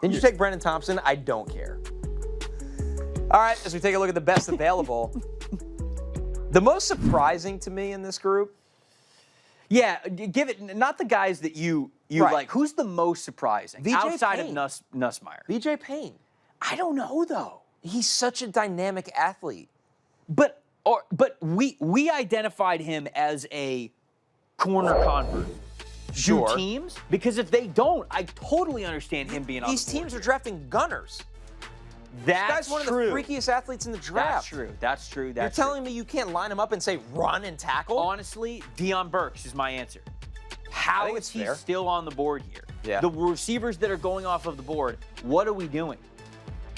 Didn't you take Brendan Thompson? I don't care. All right, as we take a look at the best available, the most surprising to me in this group. Yeah, give it, not the guys that you Right. like. Who's the most surprising VJ outside Payne. of Nussmeier? BJ Payne. I don't know, though. He's such a dynamic athlete. But we identified him as a corner convert. Sure. Do teams? Because if they don't, I totally understand him being on These the board teams are here. drafting gunners. That's This guy's one true. of the freakiest athletes in the draft. That's true. That's true. You're That's telling me you can't line him up and say run and tackle? Honestly, Deion Burks is my answer. How think is it's he fair. still on the board here? Yeah. The receivers that are going off of the board, what are we doing?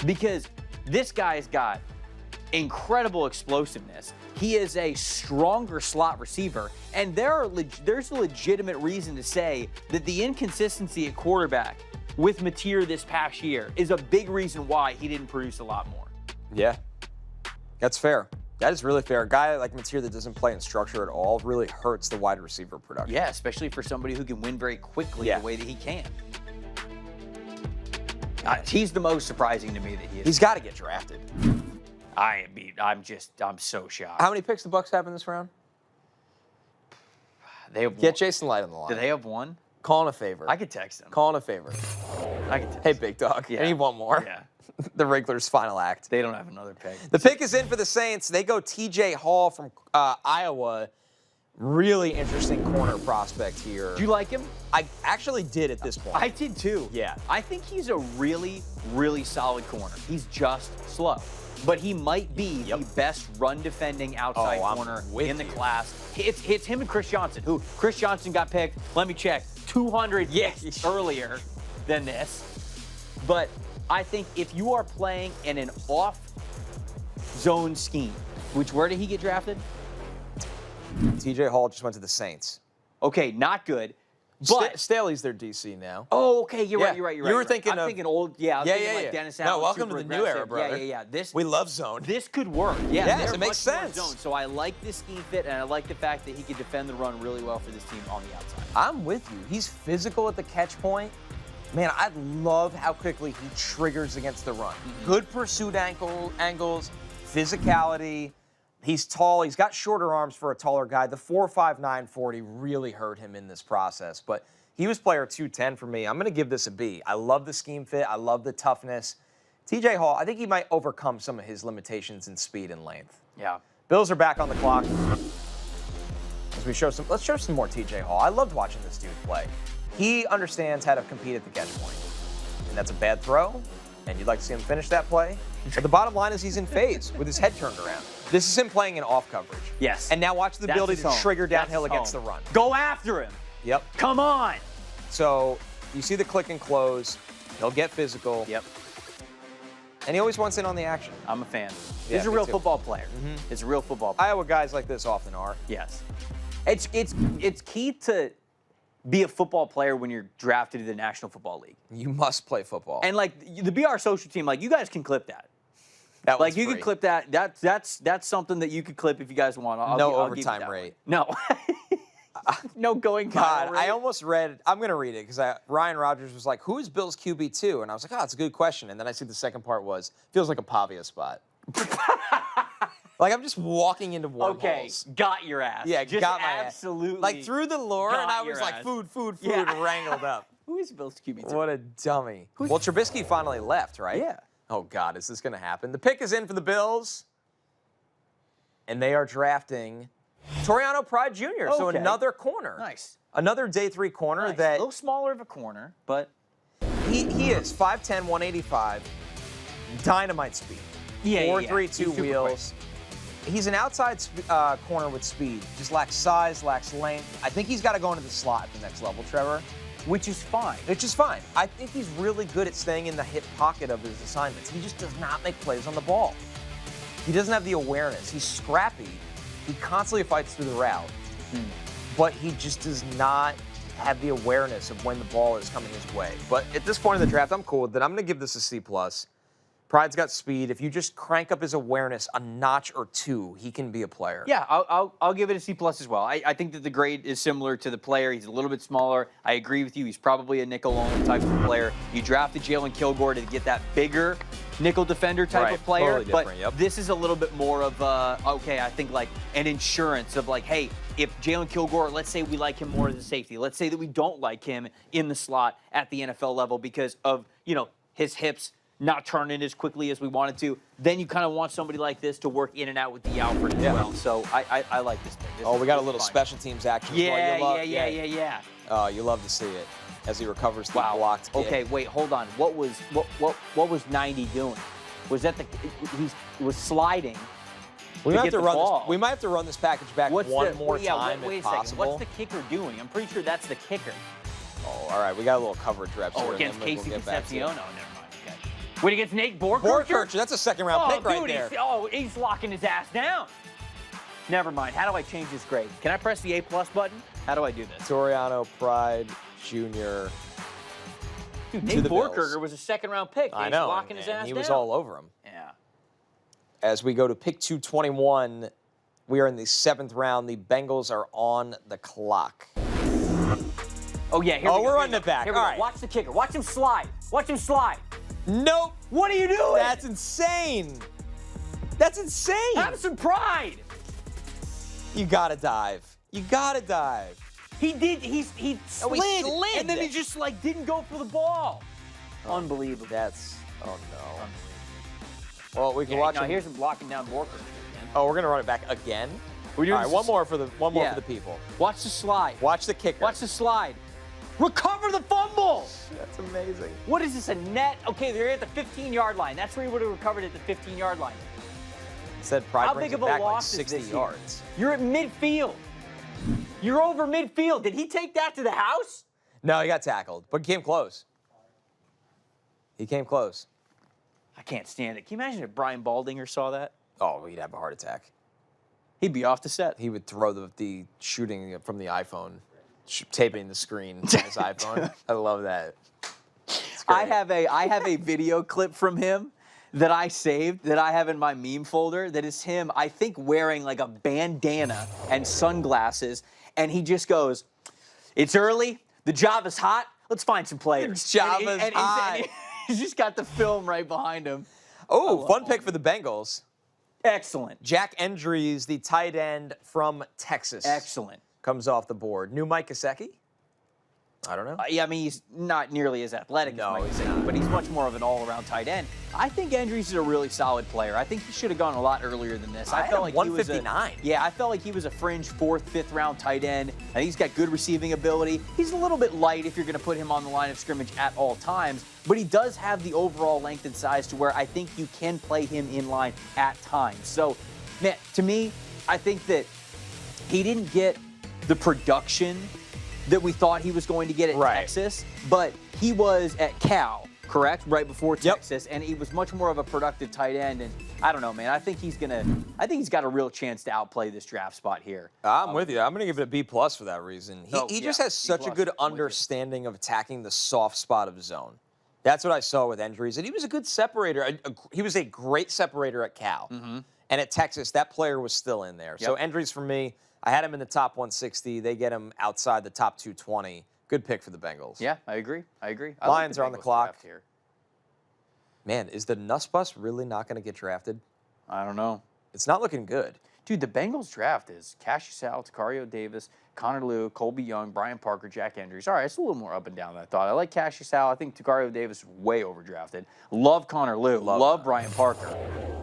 Because this guy's got incredible explosiveness. He is a stronger slot receiver, and there's a legitimate reason to say that the inconsistency at quarterback with Mateer this past year is a big reason why he didn't produce a lot more. Yeah, that's fair. That is really fair. A guy like Mateer that doesn't play in structure at all really hurts the wide receiver production. Yeah, especially for somebody who can win very quickly Yeah. the way that he can. He's the most surprising to me that he is. He's got to get drafted. I'm so shocked. How many picks the Bucks have in this round? They have Get one. Jason Light on the line. Do they have one? Calling a favor. I could text him. Calling a favor. I could text Hey, him. big dog. Yeah. I need one more. Yeah. The Wriglers' final act. They don't have another pick. The pick is in for the Saints. They go TJ Hall from Iowa. Really interesting corner prospect here. Do you like him? I actually did at this point. I did too. Yeah. I think he's a really, really solid corner. He's just slow. But he might be the best run defending outside Oh, I'm corner with in the you. class. It's him and Chris Johnson, who Chris Johnson got picked, let me check, 200 picks earlier than this. But I think if you are playing in an off zone scheme, which where did he get drafted? TJ Hall just went to the Saints. Okay, not good. But Staley's their DC now. oh, okay, you're Yeah. right. You're right. You were right. thinking I'm of- thinking old. Yeah, I was thinking like Dennis No, Allen. welcome super to the new era, aggressive. brother. Yeah. This We love zone. This could work. Yeah, Yes, they're it makes much more sense. zone. So I like this scheme fit, and I like the fact that he could defend the run really well for this team on the outside. I'm with you. He's physical at the catch point. Man, I love how quickly he triggers against the run. Good pursuit angles, physicality. He's tall. He's got shorter arms for a taller guy. The 4.59 40 really hurt him in this process, but he was player 210 for me. I'm going to give this a B. I love the scheme fit. I love the toughness. TJ Hall, I think he might overcome some of his limitations in speed and length. Yeah. Bills are back on the clock. As we let's show some more TJ Hall. I loved watching this dude play. He understands how to compete at the catch point. And that's a bad throw, and you'd like to see him finish that play. But the bottom line is he's in phase with his head turned around. This is him playing in off coverage. Yes. And now watch the That's ability his to home. trigger That's downhill his against home. the run. Go after him. Yep. Come on. So you see the click and close. He'll get physical. Yep. And he always wants in on the action. I'm a fan. Yeah, He's a me real too. football player. It's a real football player. Iowa guys like this often are. Yes. It's key to be a football player when you're drafted to the National Football League. You must play football. And like the BR social team, like you guys can clip that. that Like one's you free. could clip that. That's something that you could clip if you guys want. I'll No I'll give you overtime that rate. one. No. No going God, Kyle I rate. almost read. I'm gonna read it because Ryan Rodgers was like, "Who is Bill's QB2?" And I was like, "Oh, it's a good question." And then I see the second part was feels like a Pavia spot. Like I'm just walking into wormholes. Okay, got your ass. Yeah, just got my ass. absolutely. Like through the lore, got and I your was like, ass. food, Yeah. wrangled up. Who is Bill's QB2? What a dummy. Well, Trubisky finally left, right? Yeah. Oh God, is this gonna happen? The pick is in for the Bills, and they are drafting Toriano Pride Jr. So Okay. another corner. Nice. Another day 3 corner Nice. that a little smaller of a corner, but he is 5'10", 185, dynamite speed. Yeah, 4.32 He's super wheels. He's an outside corner with speed. Just lacks size, lacks length. I think he's got to go into the slot at the next level, Trevor. which is fine. Which is fine. I think he's really good at staying in the hip pocket of his assignments. He just does not make plays on the ball. He doesn't have the awareness. He's scrappy. He constantly fights through the route. But he just does not have the awareness of when the ball is coming his way. But at this point in the draft, I'm cool with it. I'm going to give this a C+. Pride's got speed. If you just crank up his awareness a notch or two, he can be a player. Yeah, I'll give it a C+ as well. I think that the grade is similar to the player. He's a little bit smaller. I agree with you. He's probably a nickel-only type of player. You drafted Jalen Kilgore to get that bigger, nickel defender type Right, of player. totally different, But yep. this is a little bit more of, okay, I think like an insurance of like, hey, if Jalen Kilgore, let's say we like him more as a safety. Let's say that we don't like him in the slot at the NFL level because of, his hips not turning as quickly as we wanted to. Then you kind of want somebody like this to work in and out with the Alfred as well. So I like this pick. We got a little special teams action. Yeah. Oh, you love to see it as he recovers the blocked kick. Okay, wait, hold on. What was 90 doing? Was that he was sliding? We might have to the run ball. this. We might have to run this package back one more time wait if a second. possible. What's the kicker doing? I'm pretty sure that's the kicker. Oh, all right. We got a little coverage reps here. Against and then Casey we'll get back to it. Concepcion? No, never mind. Okay. When he gets Nate Borkircher? Borkircher, that's a second-round pick right there. He's locking his ass down. Never mind. How do I change this grade? Can I press the A+ button? How do I do this? Toriano Pride Jr. Dude, Nate Borkircher was a second-round pick. I know. He's locking his ass He down. was all over him. Yeah. As we go to pick 221, we are in the 7th round. The Bengals are on the clock. Oh, yeah. Here we go. We're running it back. Here we All go. right. Watch the kicker. Watch him slide. Watch him slide. Nope. What are you doing? That's insane. That's insane. Have some pride. You gotta dive. You gotta dive. He did. He slid, slid. and then he just didn't go for the ball. Unbelievable. Oh no. Well, we can watch him. Here's him blocking down Borkircher. Oh, we're gonna run it back again. We're doing All right, one more for the people. Watch the slide. Watch the kicker. Watch the slide. Recover the fumble. That's amazing. What is this, a net? Okay, they're at the 15-yard line. That's where he would have recovered at the 15-yard line. Said Pride How brings big it of a back like loss is 60 this here? yards. You're at midfield. You're over midfield. Did he take that to the house? No, he got tackled, but he came close. He came close. I can't stand it. Can you imagine if Brian Baldinger saw that? Oh, he'd have a heart attack. He'd be off the set. He would throw the shooting from the iPhone, taping the screen on his iPhone. I love that. I have a video clip from him that I saved, that I have in my meme folder, that is him, I think, wearing like a bandana and sunglasses, and he just goes, "It's early, the Java's hot, let's find some players." Java's hot. And he's just got the film right behind him. Oh, fun pick for the Bengals. Excellent. Jack Endries, the tight end from Texas. Excellent. Comes off the board. New Mike Gesicki? I don't know. Yeah, I mean, he's not nearly as athletic No, as Mike he's Gesicki, not. but he's much more of an all-around tight end. I think Endries is a really solid player. I think he should have gone a lot earlier than this. I had felt him like he was 159. I felt like he was a fringe 4th, 5th round tight end. I think he's got good receiving ability. He's a little bit light if you're going to put him on the line of scrimmage at all times, but he does have the overall length and size to where I think you can play him in line at times. So, man, to me, I think that he didn't get the production that we thought he was going to get at Texas, but he was at Cal, correct? Right before Texas, and he was much more of a productive tight end. And I don't know, man. I think he's got a real chance to outplay this draft spot here. I'm with you. I'm going to give it a B+ for that reason. He just has such a good understanding of attacking the soft spot of zone. That's what I saw with Endries. And he was a good separator. He was a great separator at Cal. And at Texas, that player was still in there. So Endries, for me, I had him in the top 160. They get him outside the top 220. Good pick for the Bengals. Yeah, I agree. Lions are on the clock. Here. Man, is the Nuss Bus really not going to get drafted? I don't know. It's not looking good. Dude, the Bengals draft is Cassius Sal, Takario Davis, Connor Lew, Colby Young, Brian Parker, Jack Endries. All right, it's a little more up and down than I thought. I like Cassius Sal. I think Takario Davis is way overdrafted. Love Connor Lew. Love Brian Parker.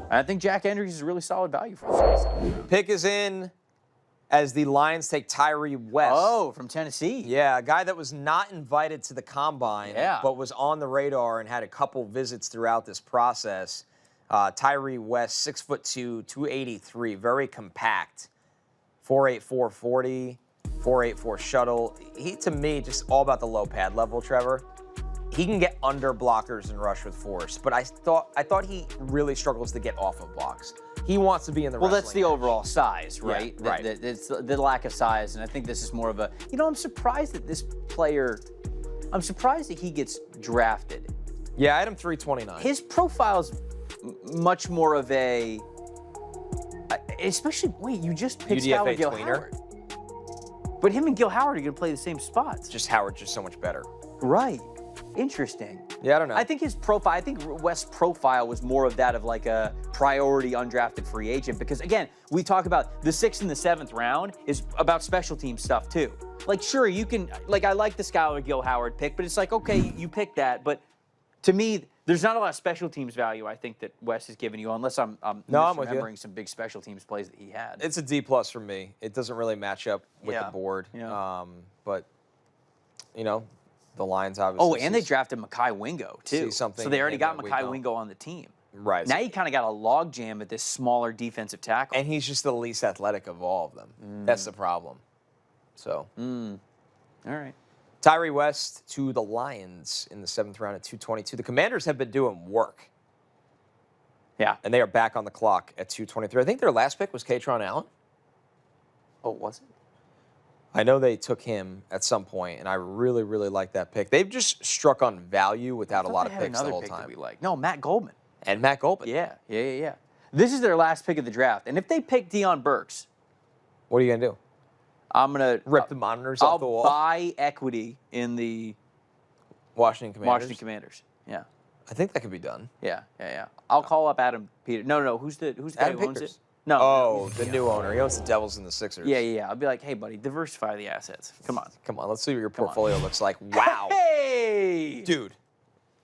And I think Jack Endries is a really solid value for us. Pick is in as the Lions take Tyree West. Oh, from Tennessee. Yeah, a guy that was not invited to the combine, but was on the radar and had a couple visits throughout this process. Tyree West, 6'2", 283, very compact. 4.84 40, 4.84 shuttle. He, to me, just all about the low pad level, Trevor. He can get under blockers and rush with force, but I thought he really struggles to get off of blocks. He wants to be in the Well, that's the wrestling overall size, right? Yeah, right. It's the lack of size, and I think this is more of a, I'm surprised that this player, I'm surprised that he gets drafted. Yeah, I had him 329. His profile's much more of a, especially, you just picked UDFA Gil tweener. Howard. But him and Gil Howard are going to play the same spots. Just Howard's just so much better. Right. Interesting. Yeah, I don't know. I think his profile, I think West's profile was more of that of like a priority undrafted free agent because, again, we talk about the 6th and the 7th round is about special team stuff too. Like, sure, you can, like, I like the Skylar Gill Howard pick, but it's like, okay, you pick that. But to me, there's not a lot of special teams value, I think, that West has given you, unless I'm remembering some big special teams plays that he had. It's a D+ for me. It doesn't really match up with the board. Yeah. But, you know, the Lions obviously. Oh, and they drafted Mekhi Wingo, too. So they already got Mekhi Wingo on the team. Right. Now you kind of got a logjam at this smaller defensive tackle. And he's just the least athletic of all of them. That's the problem. So. All right. Tyree West to the Lions in the 7th round at 222. The Commanders have been doing work. Yeah. And they are back on the clock at 223. I think their last pick was Katron Allen. Oh, was it? I know they took him at some point, and I really, really like that pick. They've just struck on value without a lot of picks the whole time. That we like. No, Matt Goldman. And Matt Goldman. Yeah. This is their last pick of the draft. And if they pick Deion Burks, what are you going to do? I'm going to rip the monitors off the wall. I'll buy equity in the Washington Commanders. Yeah. I think that could be done. Yeah. I'll call up Adam Peters. No. Who's the guy who owns it? No. Oh, the new owner. He owns the Devils and the Sixers. Yeah. I'll be like, hey, buddy, diversify the assets. Come on. Let's see what your portfolio looks like. Wow. Hey! Dude,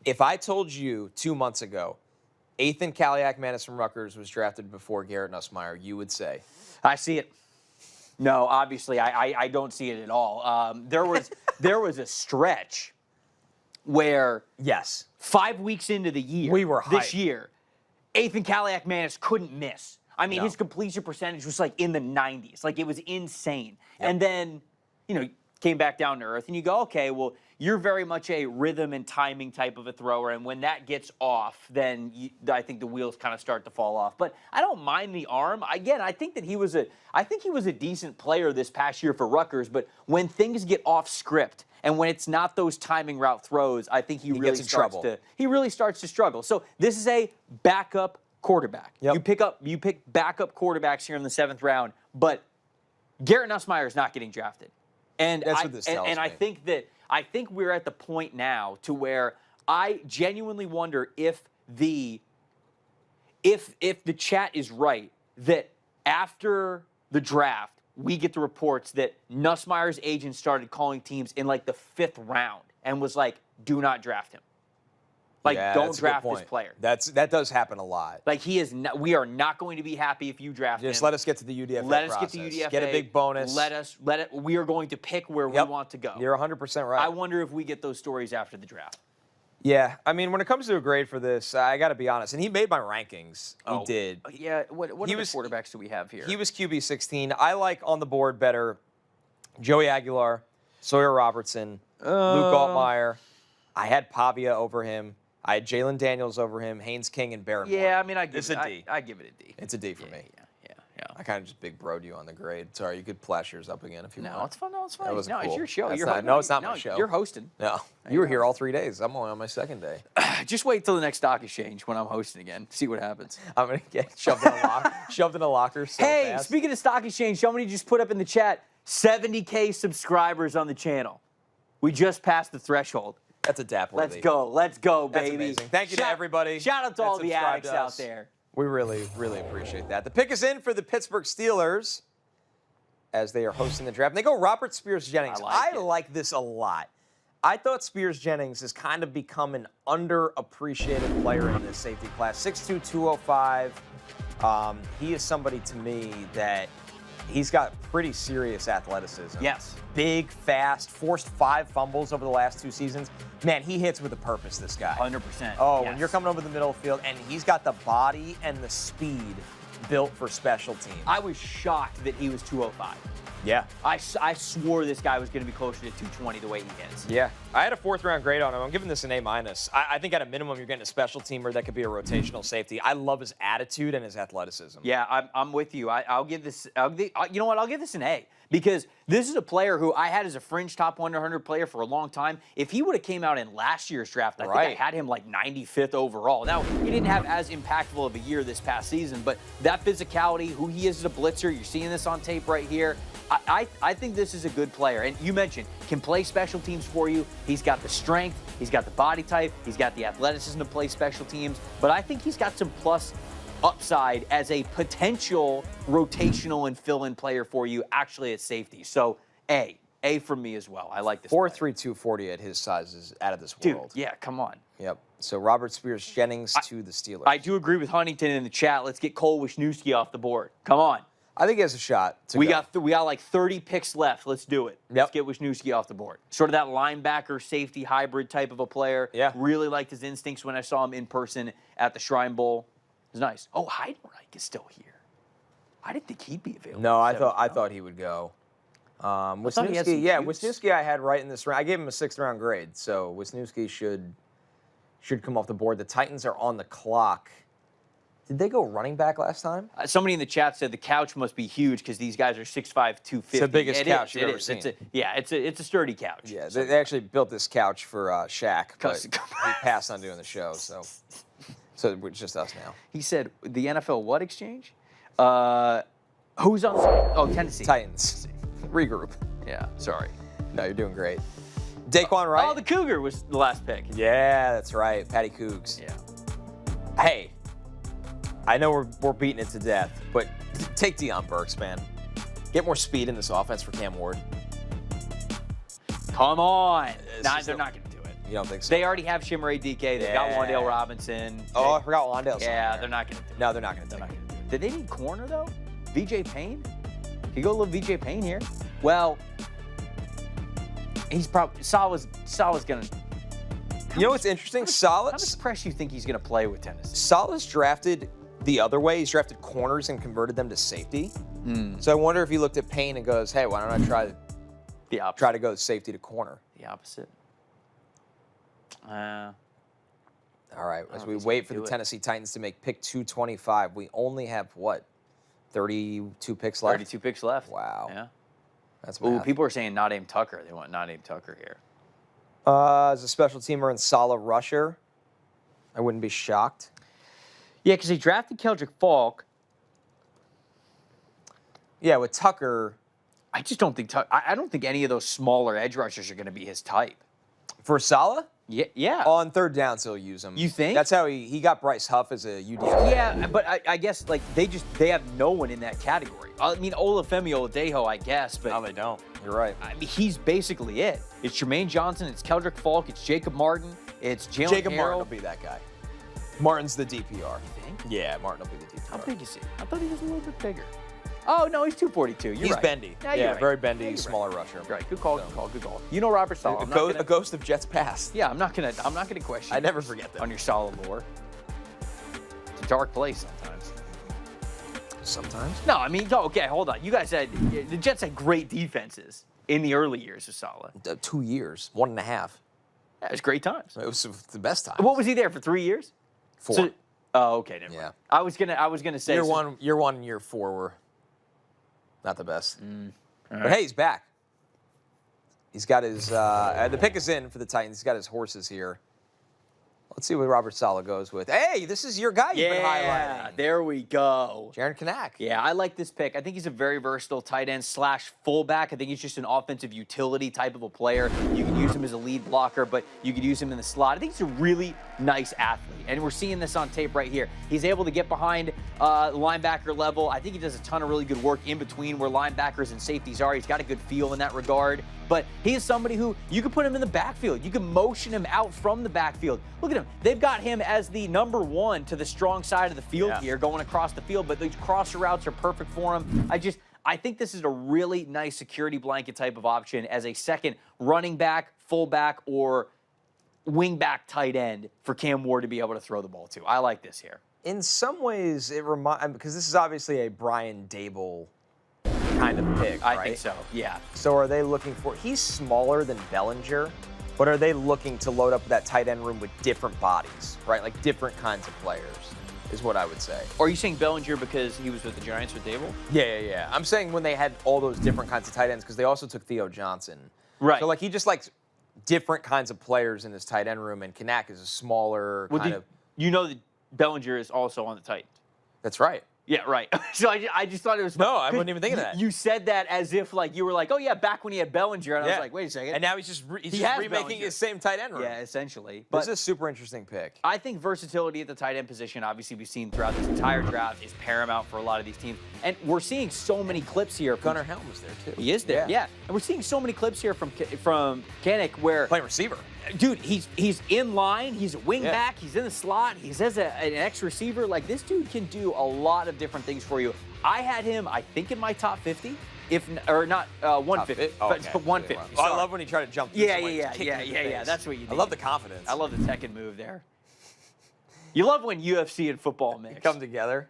if I told you 2 months ago, Ethan Kaliak-Manis from Rutgers was drafted before Garrett Nussmeier, you would say? I see it. No, obviously, I don't see it at all. There was a stretch where 5 weeks into the year, we were this hyped. year, Ethan Kaliak-Manis couldn't miss. I mean, his completion percentage was like in the 90s. Like, it was insane. Yep. And then, came back down to earth, and you go, okay, well, you're very much a rhythm and timing type of a thrower, and when that gets off, then I think the wheels kind of start to fall off. But I don't mind the arm. Again, I think he was a decent player this past year for Rutgers, but when things get off script and when it's not those timing route throws, I think he really starts to struggle. So this is a backup quarterback. Yep. You pick backup quarterbacks here in the 7th round, but Garrett Nussmeier is not getting drafted. And that's what this tells me. I think we're at the point now to where I genuinely wonder if the chat is right that after the draft we get the reports that Nussmeier's agent started calling teams in like the 5th round and was like, do not draft him. Like, don't draft this player. That does happen a lot. Like, we are not going to be happy if you draft him. Just let us get to the UDFA Let us process. get to UDFA. Get a big bonus. We are going to pick where we want to go. You're 100% right. I wonder if we get those stories after the draft. Yeah, I mean, when it comes to a grade for this, I got to be honest, and he made my rankings. He did. Yeah, what other quarterbacks do we have here? He was QB 16. I like on the board better Joey Aguilar, Sawyer Robertson, Luke Altmaier. I had Pavia over him. I had Jalen Daniels over him, Haynes King, and Barrymore. Yeah, I mean, I give it a D. I give it a D. It's a D for me. Yeah. I kind of just big broed you on the grade. Sorry, you could flash yours up again if you want. No, it's fine. It's fine. That was no, cool. It's your show. It's not my show. You're hosting. No, you were here all 3 days. I'm only on my 2nd day. Just wait till the next stock exchange when I'm hosting again. See what happens. I'm going to get shoved in a locker so Hey, fast. Speaking of stock exchange, somebody just put up in the chat 70K subscribers on the channel. We just passed the threshold. That's a dap worthy. Let's go, baby. That's amazing. Thank you to everybody. Shout out to all the addicts out there. We really, really appreciate that. The pick is in for the Pittsburgh Steelers as they are hosting the draft. And they go Robert Spears-Jennings. I like this a lot. I thought Spears-Jennings has kind of become an underappreciated player in this safety class. 6'2", 205. He is somebody to me that he's got pretty serious athleticism. Yes. Big, fast, forced 5 fumbles over the last 2 seasons. Man, he hits with a purpose, this guy. 100%. Oh, yes. When you're coming over the middle of the field, and he's got the body and the speed built for special teams. I was shocked that he was 205. Yeah. I swore this guy was going to be closer to 220 the way he hits. Yeah. I had a 4th round grade on him. I'm giving this an A-. I think at a minimum you're getting a special teamer that could be a rotational safety. I love his attitude and his athleticism. Yeah, I'm with you. I'll give this. You know what? I'll give this an A because this is a player who I had as a fringe top 100 player for a long time. If he would have came out in last year's draft, I think I had him like 95th overall. Now he didn't have as impactful of a year this past season, but that physicality, who he is as a blitzer, you're seeing this on tape right here. I think this is a good player. And you mentioned, can play special teams for you. He's got the strength. He's got the body type. He's got the athleticism to play special teams. But I think he's got some plus upside as a potential rotational and fill-in player for you actually at safety. So, A from me as well. I like this. 4'3", 240 at his size is out of this world. Dude, yeah, come on. Yep. So Robert Spears Jennings to the Steelers. I do agree with Huntington in the chat. Let's get Cole Wisniewski off the board. Come on. I think he has a shot. We got like 30 picks left. Let's do it. Yep. Let's get Wisniewski off the board. Sort of that linebacker, safety hybrid type of a player. Yeah. Really liked his instincts when I saw him in person at the Shrine Bowl. It was nice. Oh, Heidenreich is still here. I didn't think he'd be available. No, I thought he would go. Wisniewski I had right in this round. I gave him a 6th round grade, so Wisniewski should come off the board. The Titans are on the clock. Did they go running back last time? Somebody in the chat said the couch must be huge because these guys are 6'5", 250. It's the biggest couch you've ever seen. It's a sturdy couch. Yeah, they actually built this couch for Shaq, but he passed on doing the show, so it's just us now. He said the NFL what exchange? Who's on the side? Oh, Tennessee. Titans. Regroup. Yeah, sorry. No, you're doing great. Daquan Wright. Oh, the Cougar was the last pick. Yeah, that's right. Patty Cougs. Yeah. Hey, I know we're beating it to death, but take Deion Burks, man. Get more speed in this offense for Cam Ward. Come on. They're not going to do it. You don't think so? They already have Shimmery DK. They've got Wan'Dale Robinson. I forgot Wan'Dale's Yeah, they're not going to do it. No, they're not going to do it. Did they need corner, though? VJ Payne? You go a little VJ Payne here. Well, he's probably Salah's going to. You know what's interesting? How much press you think he's going to play with Tennessee? Salah's drafted the other way. He's drafted corners and converted them to safety. So I wonder if he looked at Payne and goes, "Hey, why don't I try to go safety to corner?" The opposite. All right, as we wait for the Tennessee Titans to make pick 225, we only have what? 32 picks left? 32 picks left. Wow. Yeah. That's Ooh, math. people are saying Nadeem Tucker. They want Nadeem Tucker here. As a special teamer and Salah rusher, I wouldn't be shocked. Yeah, because he drafted Keldrick Falk. Yeah, with Tucker. I just don't think I don't think any of those smaller edge rushers are going to be his type. For Salah? Yeah. On third downs, he'll use him. You think? That's how he got Bryce Huff as a UDFA. Yeah, but I guess like they have no one in that category. I mean, Olufemi Oladejo, I guess, but No, they don't. You're right. I mean, he's basically it. It's Jermaine Johnson, it's Keldrick Falk, it's Jacob Martin, it's Jalen Jacob Harrell. Martin will be that guy. Martin's the DPR. You think? Yeah, Martin will be the DPR. How big is he? I thought he was a little bit bigger. Oh, no, he's 242. You're He's right. bendy. Yeah, you're right. very bendy, you're smaller rusher. Right. Good call. Good call. You know Robert Saleh. A ghost of Jets past. Yeah, I'm not gonna question. I never forget that. On your Saleh lore. It's a dark place sometimes. Sometimes. No, I mean, okay, hold on. You guys said the Jets had great defenses in the early years of Saleh. 2 years, 1.5. Yeah, it was great times. It was the best time. What was he there for 3 years? 4. Oh, okay, never mind. I was gonna say year one, and year 4 were not the best. But hey, he's back. He's got his the pick is in for the Titans. He's got his horses here. Let's see what Robert Saleh goes with. Hey, this is your guy you've been highlighting. There we go. Jaron Kanak. Yeah, I like this pick. I think he's a very versatile tight end / fullback. I think he's just an offensive utility type of a player. You can use him as a lead blocker, but you could use him in the slot. I think he's a really nice athlete, and we're seeing this on tape right here. He's able to get behind linebacker level. I think he does a ton of really good work in between where linebackers and safeties are. He's got a good feel in that regard. But he is somebody who you can put him in the backfield. You can motion him out from the backfield. Look at him. They've got him as the number 1 to the strong side of the field here, going across the field. But these crosser routes are perfect for him. I think this is a really nice security blanket type of option as a second running back, fullback, or wingback tight end for Cam Ward to be able to throw the ball to. I like this here. In some ways, it reminds because this is obviously a Brian Dable kind of pick, right? I think so, yeah. So are they looking for? He's smaller than Bellinger, but are they looking to load up that tight end room with different bodies, right? Like different kinds of players, is what I would say. Or are you saying Bellinger because he was with the Giants with Dable? Yeah. I'm saying when they had all those different kinds of tight ends because they also took Theo Johnson. Right. So like he just likes different kinds of players in his tight end room, and Kanak is a smaller kind of. You know that Bellinger is also on the Titans. That's right. Yeah, right. So I just thought it was. No, I wasn't even thinking of that. You said that as if like you were like, oh yeah, back when he had Bellinger, and I was like, wait a second. And now he's just He has remaking Bellinger. his same tight end room. Yeah, essentially. This is a super interesting pick. I think versatility at the tight end position, obviously we've seen throughout this entire draft, is paramount for a lot of these teams. And we're seeing so many clips here. Gunnar Helm's there too. He is there, yeah. And we're seeing so many clips here from Kanik where, Playing receiver. dude, he's in line, he's a wing back, he's in the slot, he's as an X receiver. Like, this dude can do a lot of different things for you. I had him, I think, in my top 50. Or not 150, Oh, but okay. 150. Oh, I Sorry. love when he tried to jump through Yeah. someone, just kick him in the face. That's what you do. I love the confidence. I love the Tekken move there. You love when UFC and football mix. Come together.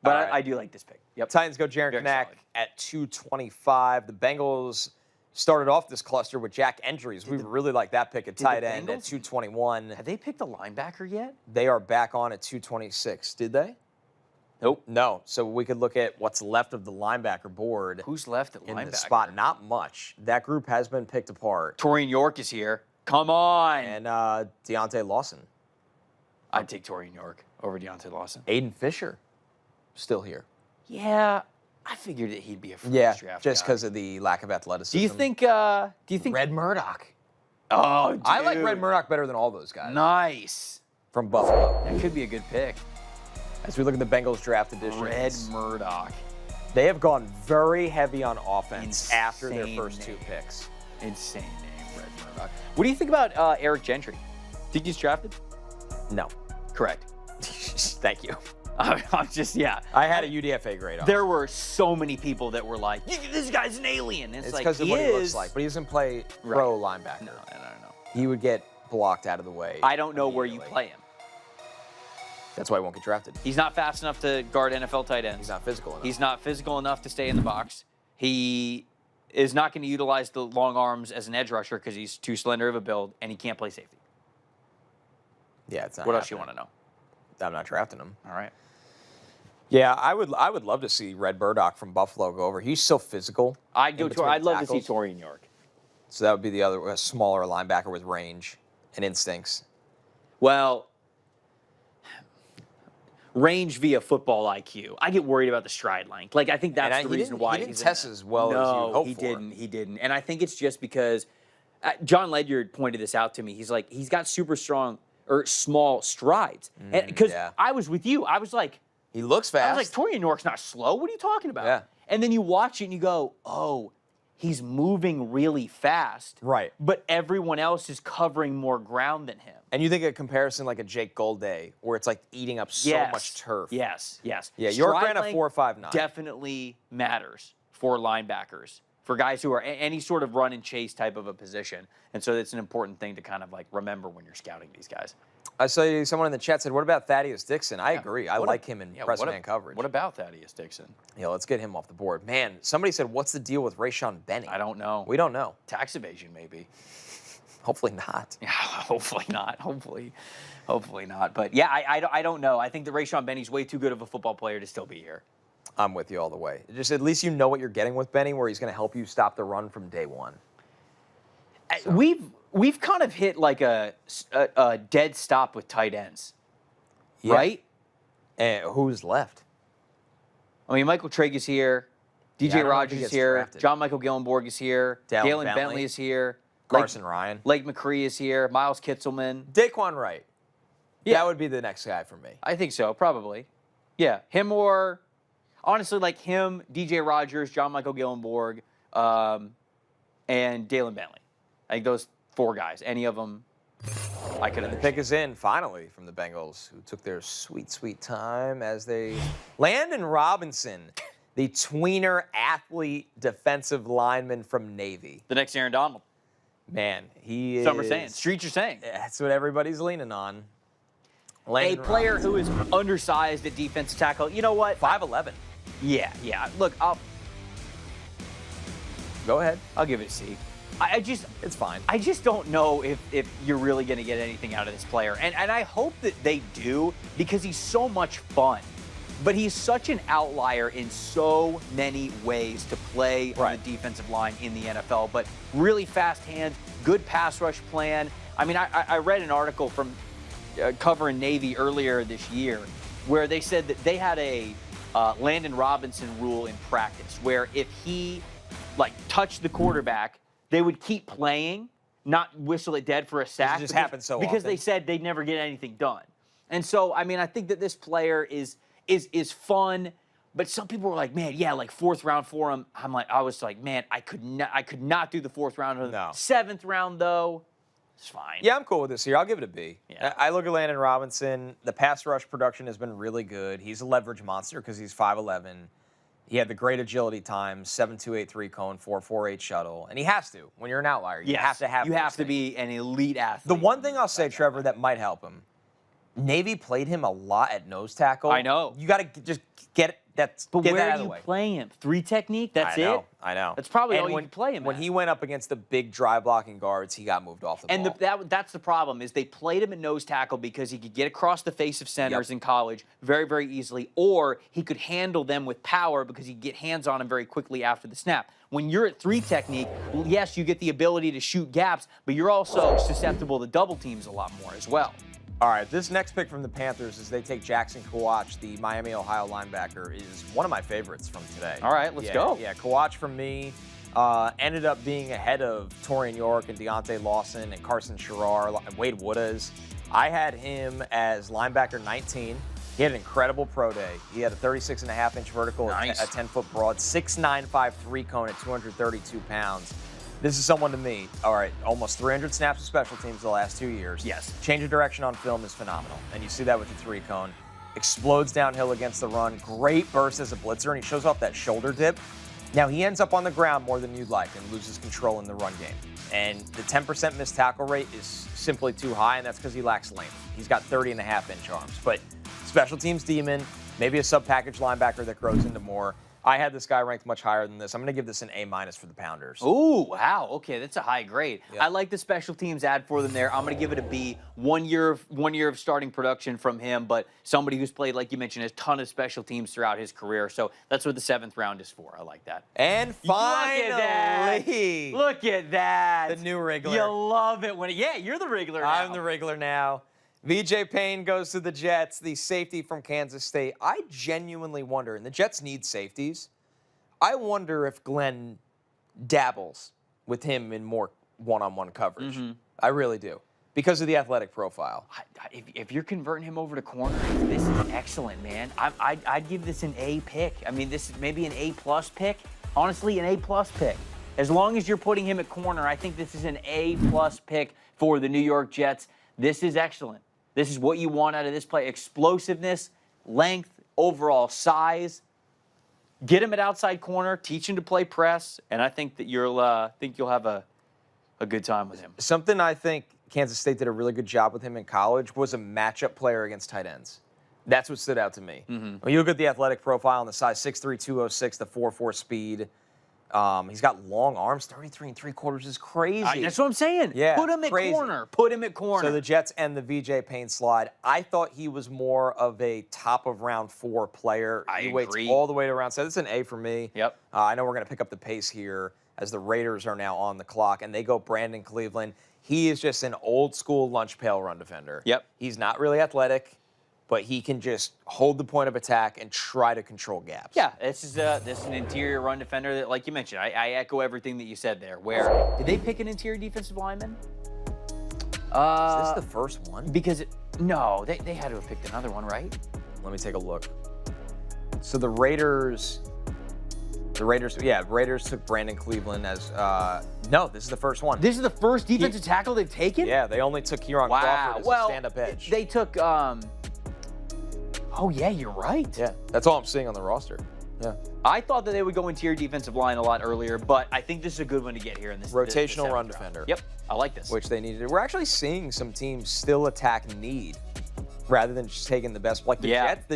But All right. I do like this pick. Yep. Titans go Jaron Very Kanak solid. at 225. The Bengals started off this cluster with Jack Endries. We really like that pick at the tight end at Bengals- 221. Have they picked a linebacker yet? They are back on at 226. Did they? Nope. No. So we could look at what's left of the linebacker board Who's left at in linebacker? the spot. Not much. That group has been picked apart. Torian York is here. Come on. And Deontay Lawson. I'd take Torian York over Deontay Lawson. Aiden Fisher, still here. Yeah, I figured that he'd be a first Yeah, draft just guy. because of the lack of athleticism. Do you think? Red Murdoch? Oh, dude. I like Red Murdoch better than all those guys Nice. from Buffalo. That could be a good pick. As we look at the Bengals draft editions, Red Murdoch. they have gone very heavy on offense after their Insane first two name. picks. Insane name, Red Murdoch. What do you think about Eric Gentry? Think he's drafted? No. Correct. Thank you. I'm just, yeah. I had a UDFA grade on. There were so many people that were like, this guy's an alien. It's like, because of what he looks like, but he doesn't play pro linebacker. No, I don't know. He would get blocked out of the way. I don't know where you immediately. play him. That's why he won't get drafted. He's not fast enough to guard NFL tight ends. He's not physical enough. He's not physical enough to stay in the box. He is not going to utilize the long arms as an edge rusher because he's too slender of a build, and he can't play safety. Yeah, it's not. What else you happening. want to know? I'm not drafting him. All right. Yeah, I would love to see Red Murdoch from Buffalo go over. He's so physical. I'd in between love to tackles. see Torian York. So that would be the other a smaller linebacker with range and instincts. Well, range via football IQ. I get worried about the stride length. Like, I think that's And the reason why he didn't he's in test that. as well as you hoped he for. didn't. He didn't. And I think it's just because John Ledyard pointed this out to me. He's like, he's got super strong or small strides. And because yeah. I was with you, I was like, He looks fast. I was like, Torian York's not slow. What are you talking about? Yeah. And then you watch it and you go, oh, he's moving really fast. Right. But everyone else is covering more ground than him. And you think a comparison like a Jake Golday, where it's like eating up so much turf. Yes. Yeah, York Stride ran a length 4.59. Definitely matters for linebackers, for guys who are any sort of run and chase type of a position. And so it's an important thing to kind of like remember when you're scouting these guys. I saw someone in the chat said, what about Thaddeus Dixon? I agree. I What like him in press man coverage. What about Thaddeus Dixon? Yeah, let's get him off the board. Man, somebody said, what's the deal with Rayshon Benny? I don't know. We don't know. Tax evasion, maybe. Hopefully not. Yeah, hopefully not. Hopefully not. But yeah, I don't know. I think that Rayshon Benny's way too good of a football player to still be here. I'm with you all the way. Just at least you know what you're getting with Benny, where he's going to help you stop the run from day one. We've kind of hit like a dead stop with tight ends, Yeah. right? And who's left? I mean, Michael Trigg is here. I DJ don't know if he Rogers is gets here. drafted. John Michael Gillenborg is here. Dalen Bentley. Bentley is here. Carson Ryan. Lake McCree is here. Miles Kitzelman. Daquan Wright. Yeah. That would be the next guy for me. I think so, probably. Yeah, him or, honestly, like him, DJ Rogers, John Michael Gillenborg, and Dalen Bentley. I think those four guys, any of them, I could The have. pick is in, finally, from the Bengals, who took their sweet, sweet time as they... Landon Robinson, the tweener athlete defensive lineman from Navy. The next Aaron Donald. Man, he is... Some are saying. Streets are saying. That's what everybody's leaning on. A Landon player Robinson. who is undersized at defensive tackle. You know what? 5'11". Yeah. Look, Go ahead. I'll give it a C. It's fine. I just don't know if you're really going to get anything out of this player. And I hope that they do, because he's so much fun. But he's such an outlier in so many ways to play on the defensive line in the NFL. But really fast hands, good pass rush plan. I mean, I read an article from covering Navy earlier this year where they said that they had a Landon Robinson rule in practice, where if he touched the quarterback, they would keep playing, not whistle it dead for a sack. It just happens so because often. they said they'd never get anything done. And so, I mean, I think that this player is fun. But some people were like, man, yeah, like 4th round for him. I was like, man, I could not do the 4th round. No. 7th round though, it's fine. Yeah, I'm cool with this here. I'll give it a B. Yeah. I look at Landon Robinson. The pass rush production has been really good. He's a leverage monster because he's 5'11". He had the great agility times, 7.283 cone, 4.48 shuttle, and he has to. When you're an outlier, you have to have. You those have to things. be an elite athlete. The one thing I'll say, Trevor, that might help him. Navy played him a lot at nose tackle. I know. You got to just get it. But get where that out are of the you way. playing him? 3 technique? That's it? I know. That's probably And all you can play him When at. he went up against the big drive blocking guards, he got moved off the And ball. that's the problem, is they played him at nose tackle because he could get across the face of centers in college very, very easily, or he could handle them with power because he'd get hands on them very quickly after the snap. When you're at 3 technique, yes, you get the ability to shoot gaps, but you're also susceptible to double teams a lot more as well. All right, this next pick from the Panthers is they take Jackson Kawach, the Miami, Ohio linebacker, is one of my favorites from today. All right, let's go. Yeah, Kawach for me ended up being ahead of Torian York and Deontay Lawson and Carson Sherrar and Wade Woodaz. I had him as linebacker 19. He had an incredible pro day. He had a 36.5-inch vertical, Nice. a 10-foot broad, 6.953 cone at 232 pounds. This is someone to me, all right, almost 300 snaps of special teams the last 2 years. Yes. Change of direction on film is phenomenal, and you see that with the 3-cone. Explodes downhill against the run. Great burst as a blitzer, and he shows off that shoulder dip. Now, he ends up on the ground more than you'd like and loses control in the run game. And the 10% missed tackle rate is simply too high, and that's because he lacks length. He's got 30.5-inch arms. But special teams demon, maybe a sub-package linebacker that grows into more. I had this guy ranked much higher than this. I'm going to give this an A- for the Pounders. Ooh, wow. Okay, that's a high grade. Yeah. I like the special teams ad for them there. I'm going to give it a B. 1 year of starting production from him, but somebody who's played, like you mentioned, a ton of special teams throughout his career. So that's what the 7th round is for. I like that. And finally, Look at that. the new Wriggler. You love it when you're the Wriggler now. I'm the Wriggler now. VJ Payne goes to the Jets, the safety from Kansas State. I genuinely wonder, and the Jets need safeties, I wonder if Glenn dabbles with him in more one-on-one coverage. Mm-hmm. I really do, because of the athletic profile. If you're converting him over to corner, this is excellent, man. I'd give this an A pick. I mean, this is maybe an A+ pick. Honestly, an A+ pick. As long as you're putting him at corner, I think this is an A+ pick for the New York Jets. This is excellent. This is what you want out of this play. Explosiveness, length, overall size. Get him at outside corner, teach him to play press, and I think that you'll have a good time with him. Something I think Kansas State did a really good job with him in college was a matchup player against tight ends. That's what stood out to me. Mm-hmm. When you look at the athletic profile and the size, 6'3", 206, the 4.4 speed. He's got long arms. 33 3/4 is crazy. That's what I'm saying. Yeah, Put him at crazy. corner. Put him at corner. So the Jets and the VJ Payne slide. I thought he was more of a top of round 4 player. I He waits agree. all the way to round 7. This is an A for me. Yep. I know we're going to pick up the pace here as the Raiders are now on the clock, and they go Brandon Cleveland. He is just an old school lunch pail run defender. Yep. He's not really athletic, but he can just hold the point of attack and try to control gaps. Yeah, this is an interior run defender that, like you mentioned, I echo everything that you said there. Where did they pick an interior defensive lineman? Is this the first one? Because no, they had to have picked another one, right? Let me take a look. So the Raiders took Brandon Cleveland as, no, this is the first one. This is the first defensive tackle they've taken. Yeah, they only took Kieran Crawford as a stand-up edge. They took. Oh yeah, you're right. Yeah, that's all I'm seeing on the roster. Yeah. I thought that they would go interior defensive line a lot earlier, but I think this is a good one to get here in this Rotational this run 7th defender. round. Yep, I like this. Which they needed. We're actually seeing some teams still attack need rather than just taking the best. Like the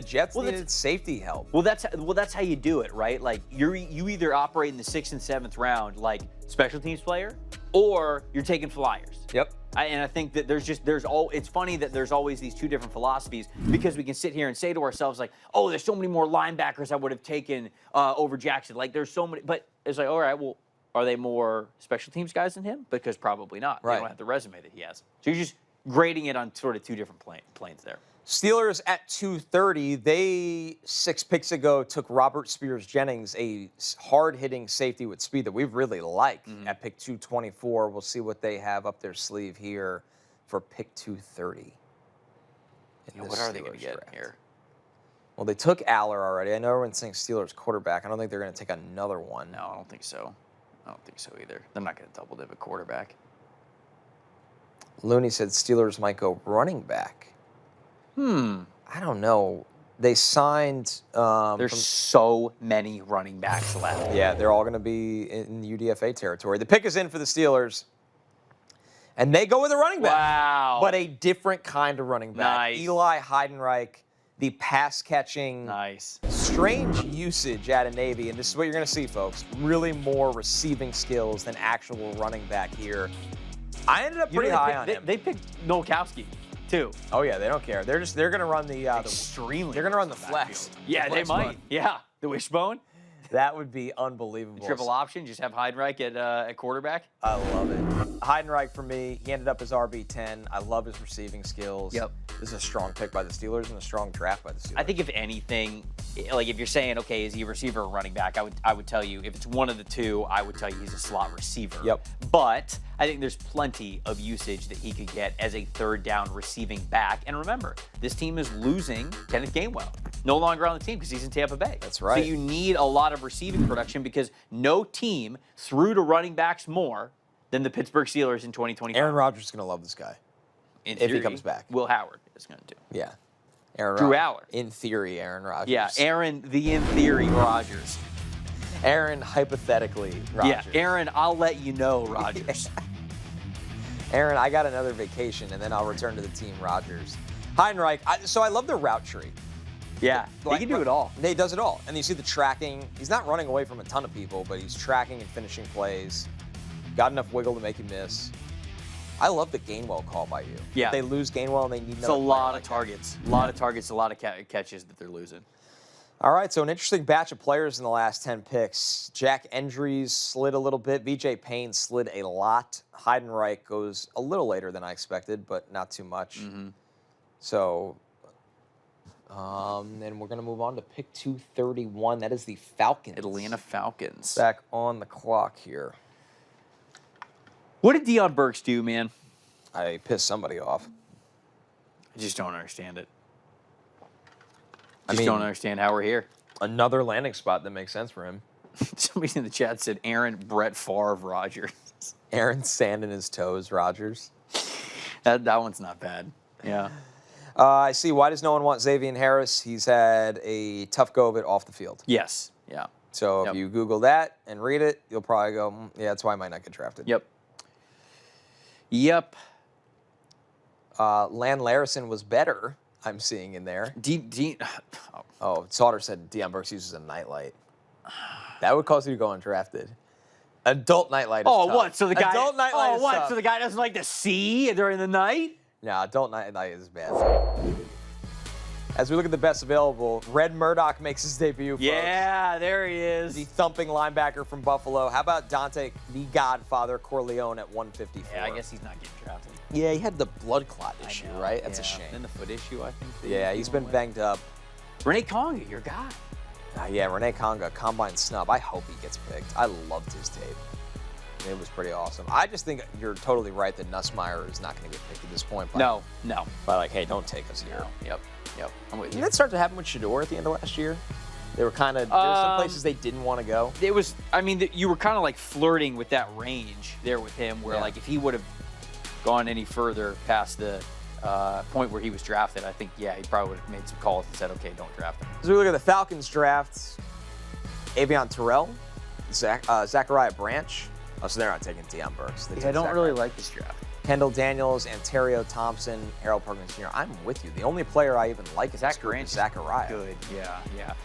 Jets, needed safety help. Well, that's how you do it, right? Like you either operate in the 6th and 7th round, like special teams player, or you're taking flyers. Yep. And I think that it's funny that there's always these two different philosophies, because we can sit here and say to ourselves like, oh, there's so many more linebackers I would have taken over Jackson. Like there's so many, but it's like, all right, well, are they more special teams guys than him? Because probably not. Right. They don't have the resume that he has. So grading it on sort of two different planes there. Steelers at 230. They 6 picks ago took Robert Spears-Jennings, a hard-hitting safety with speed that we really like at pick 224. We'll see what they have up their sleeve here for pick 230. What are they going to get here? Well, they took Aller already. I know everyone's saying Steelers quarterback. I don't think they're going to take another one. No, I don't think so. I don't think so either. They're not going to double dip a quarterback. Looney said Steelers might go running back. I don't know. They signed. There's so many running backs left. Yeah, they're all going to be in UDFA territory. The pick is in for the Steelers. And they go with a running back. Wow. But a different kind of running back. Nice. Eli Heidenreich, the pass-catching. Nice. Strange usage out of Navy. And this is what you're going to see, folks. Really more receiving skills than actual running back here. I ended up pretty high on him. They picked Nowakowski, too. Oh, yeah, they don't care. They're going to run the extremely. They're going to run the flex. Yeah, they might. Run. Yeah, the wishbone. That would be unbelievable. Triple option, just have Heidenreich at quarterback. I love it. Heidenreich for me, he ended up as RB10. I love his receiving skills. Yep. This is a strong pick by the Steelers and a strong draft by the Steelers. I think if anything, like if you're saying, okay, is he a receiver or running back, I would tell you, if it's one of the two, I would tell you he's a slot receiver. Yep. But I think there's plenty of usage that he could get as a third down receiving back. And remember, this team is losing Kenneth Gainwell. No longer on the team because he's in Tampa Bay. That's right. So you need a lot of receiving production because no team threw to running backs more than the Pittsburgh Steelers in 2025. Aaron Rodgers is going to love this guy. In if theory, he comes back. Will Howard is going to do. Yeah. Aaron Drew Rodgers. Aller. In theory, Aaron Rodgers. Yeah, Aaron, the in theory Rodgers. Aaron, hypothetically, Rodgers. Yeah, Aaron, I'll let you know, Rodgers. Aaron, I got another vacation, and then I'll return to the team, Rodgers. Heidenreich, so I love the route tree. Yeah, he can do it all. He does it all. And you see the tracking. He's not running away from a ton of people, but he's tracking and finishing plays. Got enough wiggle to make you miss. I love the Gainwell call by you. Yeah. If they lose Gainwell and they need another It's a lot player of targets. A lot of targets, a lot of catches that they're losing. All right, so an interesting batch of players in the last 10 picks. Jack Endries slid a little bit. VJ Payne slid a lot. Heidenreich goes a little later than I expected, but not too much. So, then we're going to move on to pick 231. That is the Falcons. Atlanta Falcons. Back on the clock here. What did Deion Burks do, man? I pissed somebody off. I just don't understand it. I Just mean, don't understand how we're here. Another landing spot that makes sense for him. Somebody in the chat said Aaron Brett Favre Rodgers. Aaron sand in his toes, Rodgers. That one's not bad. Yeah. I see. Why does no one want Xavier Harris? He's had a tough go of it off the field. Yes. Yeah. So if you Google that and read it, you'll probably go, yeah, that's why I might not get drafted. Yep. Yep. Lan Larison was better, I'm seeing in there. Oh, Sauter said Deion Burks uses a nightlight. That would cause you to go undrafted. Adult nightlight is tough. What? So the guy. Adult nightlight is tough. So the guy doesn't like to see during the night? No, adult nightlight is bad. As we look at the best available, Red Murdoch makes his debut, folks. Yeah, there he is. The thumping linebacker from Buffalo. How about Dante, the Godfather, Corleone at 154? Yeah, I guess he's not getting drafted. Yeah, he had the blood clot issue, right? That's a shame. And the foot issue, I think. Yeah, he's been banged up. Renee Conga, your guy. Yeah, Renee Conga, combine snub. I hope he gets picked. I loved his tape. It was pretty awesome. I just think you're totally right that Nussmeier is not going to get picked at this point. No. By like, hey, don't take us here. Yep. I'm with you. Didn't that start to happen with Shador at the end of last year? They were kind of, there were some places they didn't want to go. It was, you were kind of like flirting with that range there with him where like if he would have gone any further past the point where he was drafted, I think, he probably would have made some calls and said, okay, don't draft him. As we look at the Falcons draft, Avion Terrell, Zachariah Branch. Oh, so they're not taking Deion Burks. I don't really like this draft. Kendall Daniels, Ontario Thompson, Harold Perkins Jr. I'm with you. The only player I even like is Zachariah. Good, yeah.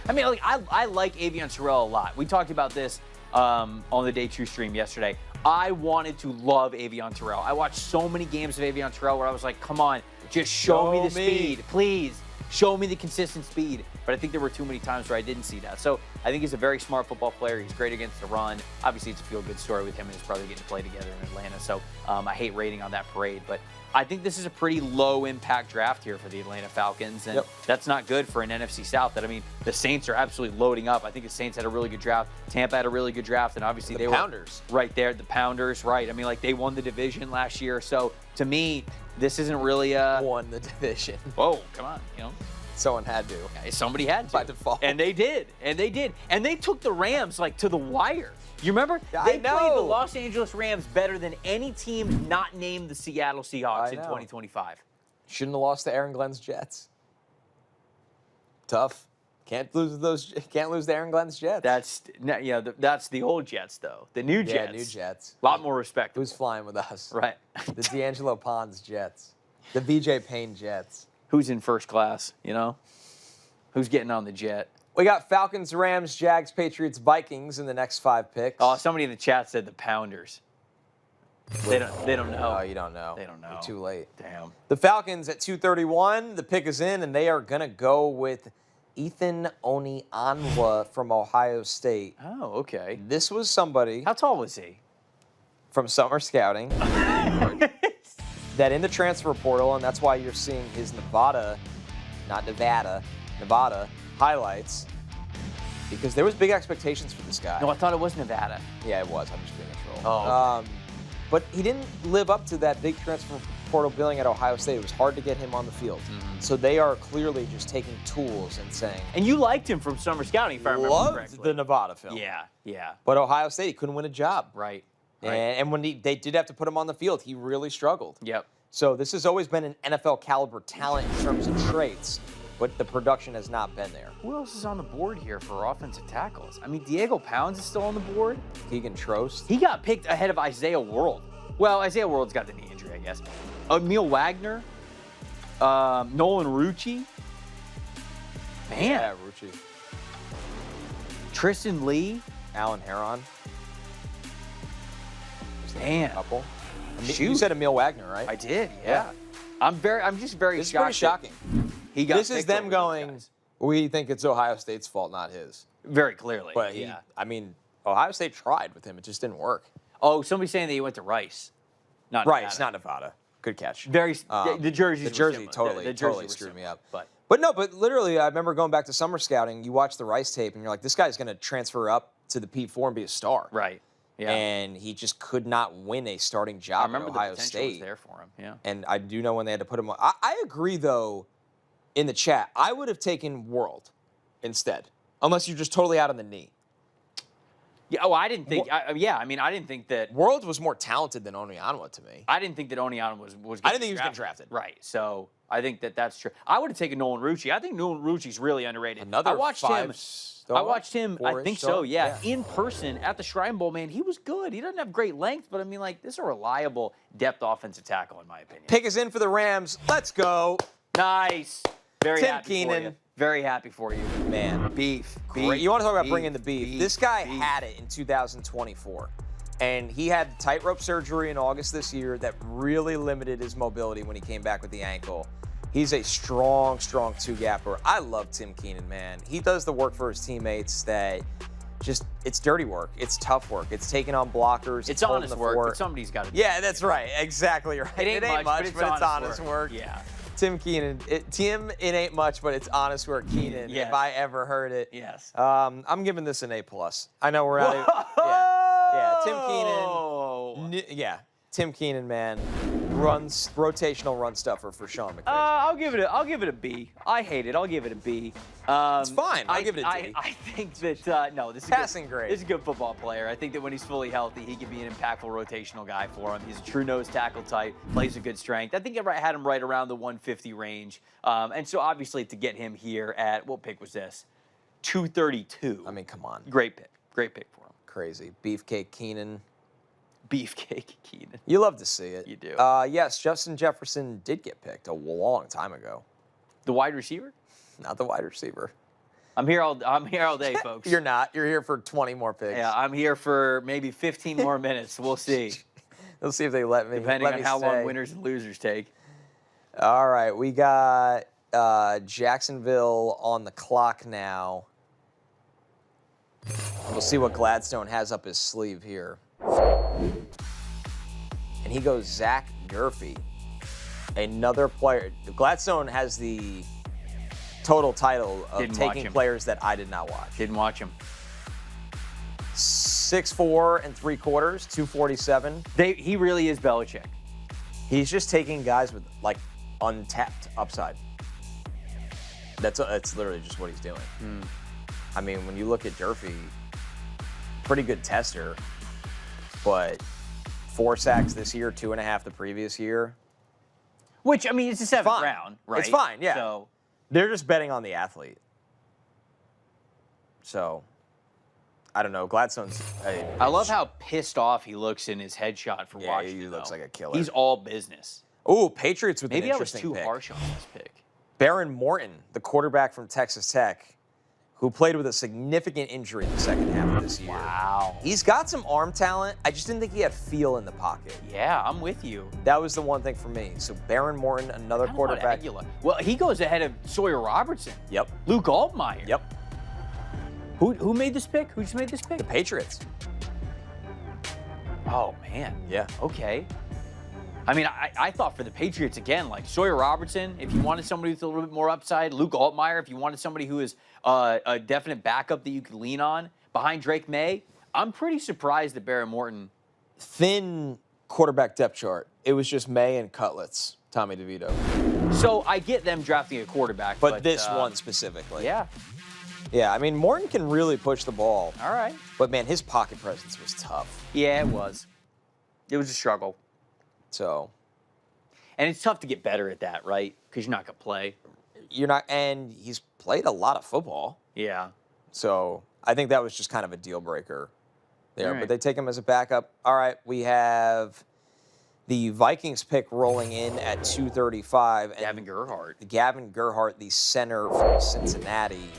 I like Avion Terrell a lot. We talked about this on the Day 2 stream yesterday. I wanted to love Avion Terrell. I watched so many games of Avion Terrell where I was like, come on, just show me the speed. Please, show me the consistent speed. But I think there were too many times where I didn't see that. So I think he's a very smart football player. He's great against the run. Obviously, it's a feel-good story with him and his brother getting to play together in Atlanta. So I hate rating on that parade. But I think this is a pretty low-impact draft here for the Atlanta Falcons. And that's not good for an NFC South. That, I mean, the Saints are absolutely loading up. I think the Saints had a really good draft. Tampa had a really good draft. And obviously they Pounders. were right there. The Pounders, right. I mean, like, they won the division last year. So to me, this isn't really a... Won the division. Whoa, come on, you know. Someone had to. Somebody had to. By default. And they did. And they did. And they took the Rams, like, to the wire. You remember? I They played the know. Los Angeles Rams better than any team not named the Seattle Seahawks in know. 2025. Shouldn't have lost to Aaron Glenn's Jets. Tough. Can't lose to Aaron Glenn's Jets. That's the old Jets, though. The new Jets. Yeah, new Jets. A lot more respect. Who's flying with us? Right. The D'Angelo Pons Jets. The VJ Payne Jets. Who's in first class, you know? Who's getting on the jet? We got Falcons, Rams, Jags, Patriots, Vikings in the next 5 picks. Oh, somebody in the chat said the Pounders. They don't know. Oh, you don't know. They don't know. You're too late. Damn. The Falcons at 231. The pick is in, and they are going to go with Ethan Onyanwa from Ohio State. Oh, okay. This was somebody How tall was he? from summer scouting that in the transfer portal, and that's why you're seeing his Nevada highlights, because there was big expectations for this guy. No, I thought it was Nevada. Yeah, it was. I'm just being a troll. Oh, okay. But he didn't live up to that big transfer portal billing at Ohio State. It was hard to get him on the field. So they are clearly just taking tools and saying, And you liked him from summer scouting, if I remember loved correctly. the Nevada film. Yeah. But Ohio State, he couldn't win a job. Right. And when they did have to put him on the field, he really struggled. Yep. So this has always been an NFL caliber talent in terms of traits, but the production has not been there. Who else is on the board here for offensive tackles? I mean, Diego Pounds is still on the board. Keegan Trost. He got picked ahead of Isaiah World. Well, Isaiah World's got the knee injury, I guess. Emil Wagner, Nolan Rucci. Man. Yeah, Rucci. Tristan Lee. Alan Heron. Man. Couple. You Shoot. said Emil Wagner, right? I did, yeah. I'm just very This is shocked. pretty shocking. He got This is picked them over those going, guys. we think it's Ohio State's fault, not his. Very clearly. But yeah. Ohio State tried with him. It just didn't work. Oh, somebody's saying that he went to Rice. Not Right, Nevada. it's not Nevada. Good catch. Very. The jerseys. The were jersey similar. totally, The jersey totally were screwed me similar, up. But Literally, I remember going back to summer scouting. You watch the Rice tape, and you're like, this guy's going to transfer up to the P4 and be a star. right. Yeah. And he just could not win a starting job I remember at the Ohio potential State. was there for him. Yeah. And I do know when they had to put him on. I agree, though, in the chat, I would have taken World instead, unless you're just totally out on the knee. Yeah. Oh, I didn't think. I didn't think that. World was more talented than Onyanwa to me. I didn't think that Onyanwa was. I didn't think he was getting drafted. Right. So I think that that's true. I would have taken Nolan Rucci. I think Nolan Rucci's really underrated. Another I watched him. I watched him. I four-ish think star? so. Yeah, in person at the Shrine Bowl. Man, he was good. He doesn't have great length, but I mean, like, this is a reliable depth offensive tackle, in my opinion. Pick is in for the Rams. Let's go. Nice. Very Tim happy for Keenan. you. Very happy for you. Man. Beef. Great. You want to talk about beef, bringing the beef. This guy had it in 2024. And he had tightrope surgery in August this year that really limited his mobility when he came back with the ankle. He's a strong two-gapper. I love Tim Keenan, man. He does the work for his teammates that just, it's dirty work. It's tough work. It's taking on blockers. It's holding honest the work, fort. but somebody's got to do Yeah, that's right. Exactly right. It ain't much, but it's honest work. Yeah. Tim Keenan. It ain't much, but it's honest work. Keenan, Yes. if I ever heard it. Yes. I'm giving this an A+. I know we're out of Yeah, Tim Keenan. Tim Keenan, man. Rotational run stuffer for Sean McVay. I'll give it a B. I hate it. I'll give it a B. It's fine. I'll give it a D. I think that no, this is Passing grade. This is a good football player. I think that when he's fully healthy, he can be an impactful rotational guy for him. He's a true nose tackle type, plays a good strength. I think I had him right around the 150 range. And so obviously to get him here at, what pick was this? 232. I mean, come on. Great pick. Great pick for him. Crazy. Beefcake Keenan. Beefcake Keenan. You love to see it. You do. Yes, Justin Jefferson did get picked a long time ago. The wide receiver? Not the wide receiver. I'm here all day, folks. You're not. You're here for 20 more picks. Yeah, I'm here for maybe 15 more minutes. We'll see. Let's see if they let me. Depending let on me how stay. long winners and losers take. All right, we got Jacksonville on the clock now. We'll see what Gladstone has up his sleeve here. And he goes Zach Durfee, another player. Gladstone has the total title of taking players that I did not watch. Didn't watch him. 6'4" and 3/4, 247. He really is Belichick. He's just taking guys with like untapped upside. That's literally just what he's doing. I mean, when you look at Durfee, pretty good tester, but 4 sacks this year, 2.5 the previous year. Which, I mean, it's a 7th round, right? It's fine, yeah. So they're just betting on the athlete. So, I don't know. Gladstone's. I love how pissed off he looks in his headshot for watching. He looks like a killer. He's all business. Ooh, Patriots with Maybe an I was interesting too pick. harsh on this pick. Baron Morton, the quarterback from Texas Tech, who played with a significant injury in the second half of this year. Wow. He's got some arm talent. I just didn't think he had feel in the pocket. Yeah, I'm with you. That was the one thing for me. So Baron Morton, another quarterback. Well, he goes ahead of Sawyer Robertson. Yep. Luke Altmaier. Yep. Who made this pick? Who just made this pick? The Patriots. Oh, man. Yeah. Okay. I mean, I thought for the Patriots, again, like Sawyer Robertson, if you wanted somebody with a little bit more upside, Luke Altmaier, if you wanted somebody who is a definite backup that you could lean on behind Drake May, I'm pretty surprised that Baron Morton. Thin quarterback depth chart. It was just May and Cutlets, Tommy DeVito. So I get them drafting a quarterback. But this one specifically. Yeah. Yeah, I mean, Morton can really push the ball. All right. But, man, his pocket presence was tough. Yeah, it was. It was a struggle. So. And it's tough to get better at that, right? Because you're not going to play. You're not, and he's played a lot of football. Yeah. So I think that was just kind of a deal breaker there. Right. But they take him as a backup. All right, we have the Vikings pick rolling in at 235. Gavin Gerhardt. Gavin Gerhardt, the center from Cincinnati,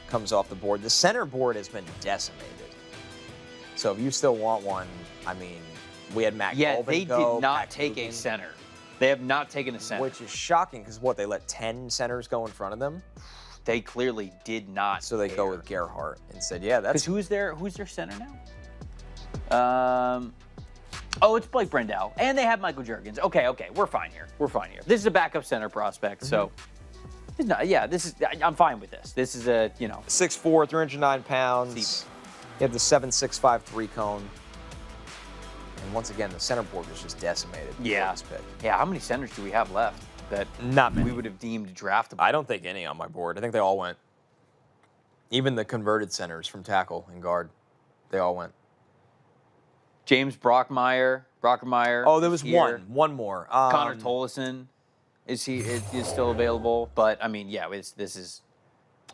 comes off the board. The center board has been decimated. So if you still want one, I mean, we had Matt Colvin they go, did not Pat take Coogan, a center. They have not taken a center. which is shocking because what, they let 10 centers go in front of them? They clearly did not. So they go with Gerhardt and said, yeah, that's... Because who's their center now? Oh, it's Blake Brendel. And they have Michael Juergens. Okay, we're fine here. This is a backup center prospect, so... It's not, I'm fine with this. This is a, 6'4", 309 pounds. You have the 7.65 3-cone. And once again, the center board was just decimated. Yeah. This pick. Yeah, how many centers do we have left that Not many. we would have deemed draftable? I don't think any on my board. I think they all went. Even the converted centers from tackle and guard, they all went. James Brockmeyer. Oh, there was one more. Connor Tolleson is still available, but I mean, yeah, this is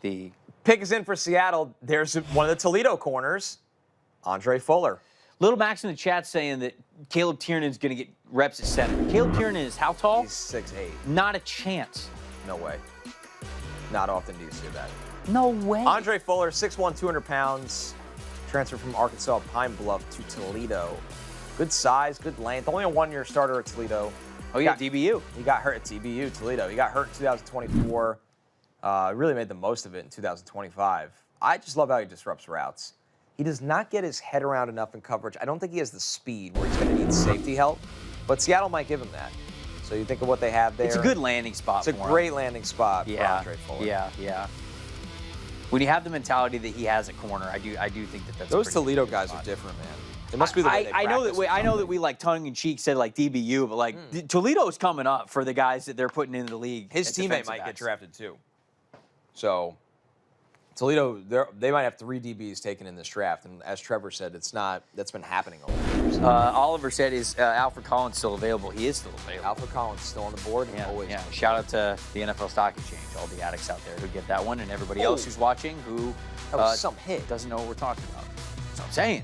the pick is in for Seattle. There's one of the Toledo corners, Andre Fuller. Little Max in the chat saying that Caleb Tiernan's going to get reps at center. Caleb Tiernan is how tall? He's 6'8". Not a chance. No way. Not often do you see that. No way. Andre Fuller, 6'1", 200 pounds, transferred from Arkansas Pine Bluff to Toledo. Good size, good length. Only a one-year starter at Toledo. Oh, yeah, DBU. He got hurt at TBU, Toledo. He got hurt in 2024. Really made the most of it in 2025. I just love how he disrupts routes. He does not get his head around enough in coverage. I don't think he has the speed where he's going to need safety help, but Seattle might give him that. So you think of what they have there. It's a good landing spot It's a great landing spot for Andre Fuller. Yeah. When you have the mentality that he has at corner, I do think that's Those a Toledo guys are different, man. It must be the way they I know practice. that we like tongue in cheek said like DBU, but like Toledo's coming up for the guys that they're putting into the league. His teammate might get drafted too. So Toledo, they might have 3 DBs taken in this draft, and as Trevor said, that's been happening over the years. Oliver said, is Alfred Collins still available? He is still available. Alfred Collins still on the board. And always. Yeah. Shout out to the NFL Stock Exchange, all the addicts out there who get that one, and everybody else who's watching who That was some hit. doesn't know what we're talking about. That's what I'm saying.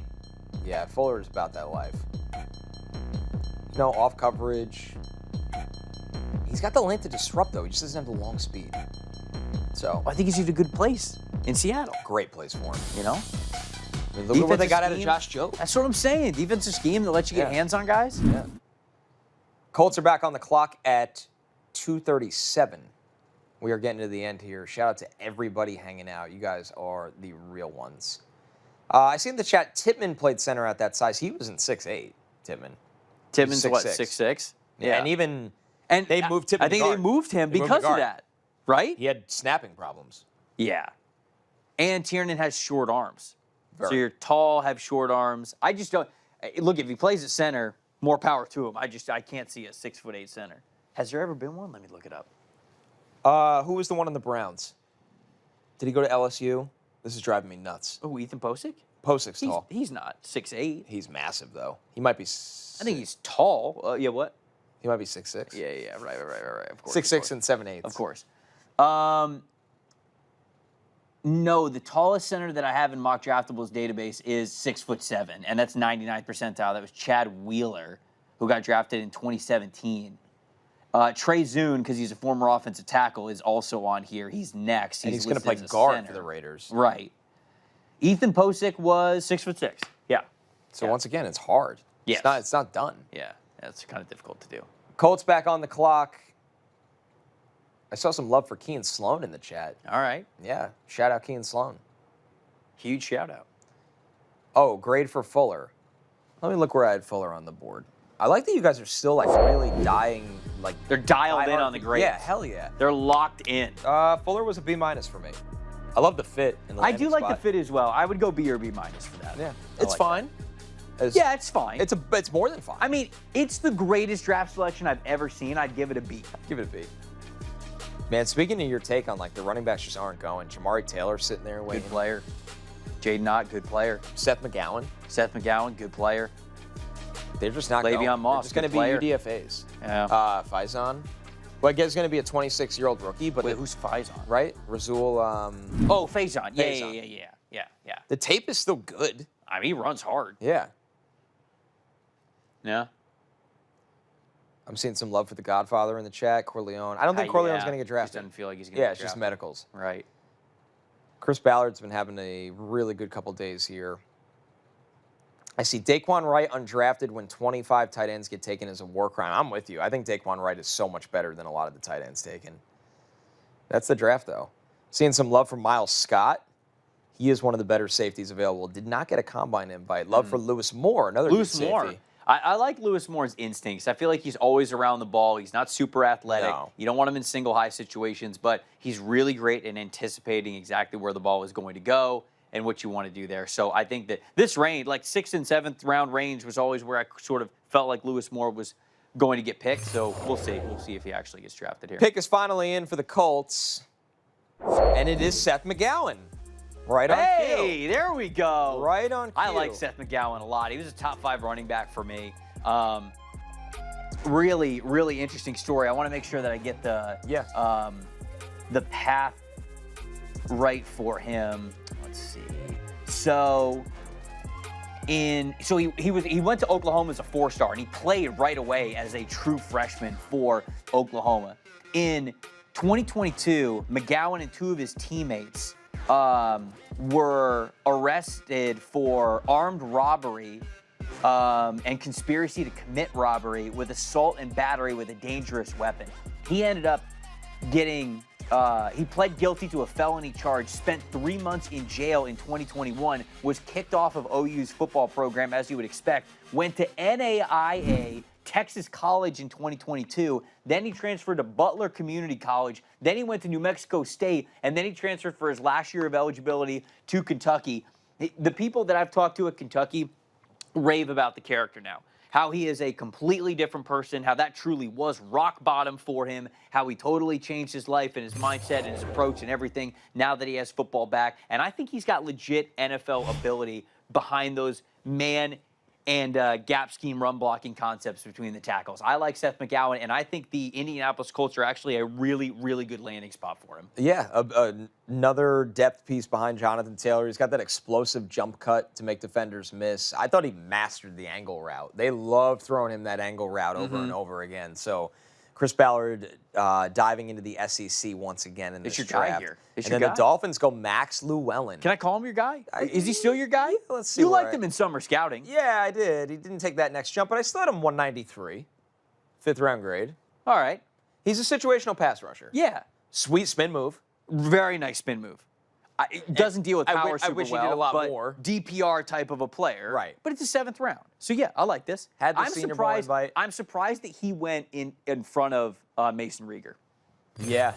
Yeah, Fuller is about that life. No off coverage. He's got the length to disrupt, though. He just doesn't have the long speed. So I think he's in a good place in Seattle. Great place for him. You know? I mean, look at what they got out of Josh Jobe. That's what I'm saying. Defensive scheme that lets you get hands on guys. Yeah. Colts are back on the clock at 2:37. We are getting to the end here. Shout out to everybody hanging out. You guys are the real ones. I see in the chat, Tittman played center at that size. He was in 6'8", Tittman. Tittman's what, 6'6". 6'6"? Yeah, and even and they moved Tittman I think guard. they moved him They moved because him of guard. that, right? He had snapping problems. Yeah. And Tiernan has short arms. So Very. you're tall, have short arms. I just don't look, if he plays at center, more power to him. I can't see a 6'8" center. Has there ever been one? Let me look it up. Who was the one on the Browns? Did he go to LSU? This is driving me nuts. Oh, Ethan Posick? Posick's tall. He's not 6'8". He's massive, though. He might be... I think he's tall. Yeah, what? He might be 6'6". Yeah, right. Of course. 6'6" and 7'8". Of course. No, the tallest center that I have in Mock Draftable's database is 6'7", and that's 99th percentile. That was Chad Wheeler, who got drafted in 2017. Trey Zune, because he's a former offensive tackle, is also on here. He's next. And he's going to play listed as a guard center. for the Raiders. Right. Ethan Posick was 6'6". Yeah. So Yeah. once again, it's hard. Yes. It's not done. Yeah, that's kind of difficult to do. Colts back on the clock. I saw some love for Kean Sloan in the chat. All right. Yeah, shout out Kean Sloan. Huge shout out. Oh, grade for Fuller. Let me look where I had Fuller on the board. I like that you guys are still like really dying, like They're dialed in diehard- on the grades. Yeah, hell yeah. They're locked in. Fuller was a B- for me. I love the fit. In the I do landing like the spot. fit as well. I would go B or B- for that. Yeah, I it's like fine. As- Yeah, it's fine. It's more than fine. I mean, it's the greatest draft selection I've ever seen. I'd give it a B. Give it a B. Man, speaking of your take on like the running backs just aren't going. Jamari Taylor sitting there waiting. Good player. Jaden Ott, good player. Seth McGowan. Seth McGowan, good player. They're just not Le'Veon going. Moss, They're just going good to be player. UDFAs. Yeah. Faison. Well, I guess it's going to be a 26-year-old rookie, but Wait, who's Faison? right? Razul. Oh, Faison. Faison. Yeah. The tape is still good. I mean, he runs hard. Yeah. Yeah. I'm seeing some love for the Godfather in the chat. Corleone. I don't think Corleone's going to get Just drafted. doesn't feel like he's going to Yeah, get it's just drafted. medicals. Right. Chris Ballard's been having a really good couple days here. I see Daquan Wright undrafted when 25 tight ends get taken as a war crime. I'm with you. I think Daquan Wright is so much better than a lot of the tight ends taken. That's the draft, though. Seeing some love for Miles Scott. He is one of the better safeties available. Did not get a combine invite. Love for Lewis Moore, another Lewis good Moore. safety. I like Lewis Moore's instincts. I feel like he's always around the ball. He's not super athletic. No. You don't want him in single high situations, but he's really great in anticipating exactly where the ball is going to go and what you want to do there. So I think that this range, like 6th and 7th round range, was always where I sort of felt like Lewis Moore was going to get picked. So we'll see. We'll see if he actually gets drafted here. Pick is finally in for the Colts, and it is Seth McGowan. Right on cue. Hey, there we go. Right on cue. I like Seth McGowan a lot. He was a top 5 running back for me. Really, really interesting story. I want to make sure that I get the path right for him. Let's see. So he went to Oklahoma as a 4-star, and he played right away as a true freshman for Oklahoma. In 2022, McGowan and 2 of his teammates were arrested for armed robbery and conspiracy to commit robbery with assault and battery with a dangerous weapon. He ended up getting, he pled guilty to a felony charge, spent 3 months in jail in 2021, was kicked off of OU's football program, as you would expect, went to NAIA Texas College in 2022. Then he transferred to Butler Community College. Then he went to New Mexico State, and then he transferred for his last year of eligibility to Kentucky. The people that I've talked to at Kentucky rave about the character now. How he is a completely different person, how that truly was rock bottom for him, how he totally changed his life and his mindset and his approach and everything now that he has football back. And I think he's got legit NFL ability behind those man and gap scheme run blocking concepts between the tackles. I like Seth McGowan, and I think the Indianapolis Colts are actually a really, really good landing spot for him. Yeah, another depth piece behind Jonathan Taylor. He's got that explosive jump cut to make defenders miss. I thought he mastered the angle route. They love throwing him that angle route over and over again. So Chris Ballard diving into the SEC once again in this It's your draft. guy here. It's and your then guy. the Dolphins go Max Llewellyn. Can I call him your guy? Is he still your guy? Let's see You where liked him in summer scouting. Yeah, I did. He didn't take that next jump, but I still had him 193, 5th round grade. All right. He's a situational pass rusher. Yeah. Sweet spin move. Very nice spin move. It doesn't deal with power super wish he well, did a lot but more. DPR type of a player. Right. But it's a 7th round. So, yeah, I like this. Had the Senior Bowl invite. I'm surprised that he went in front of Mason Rieger. Yeah.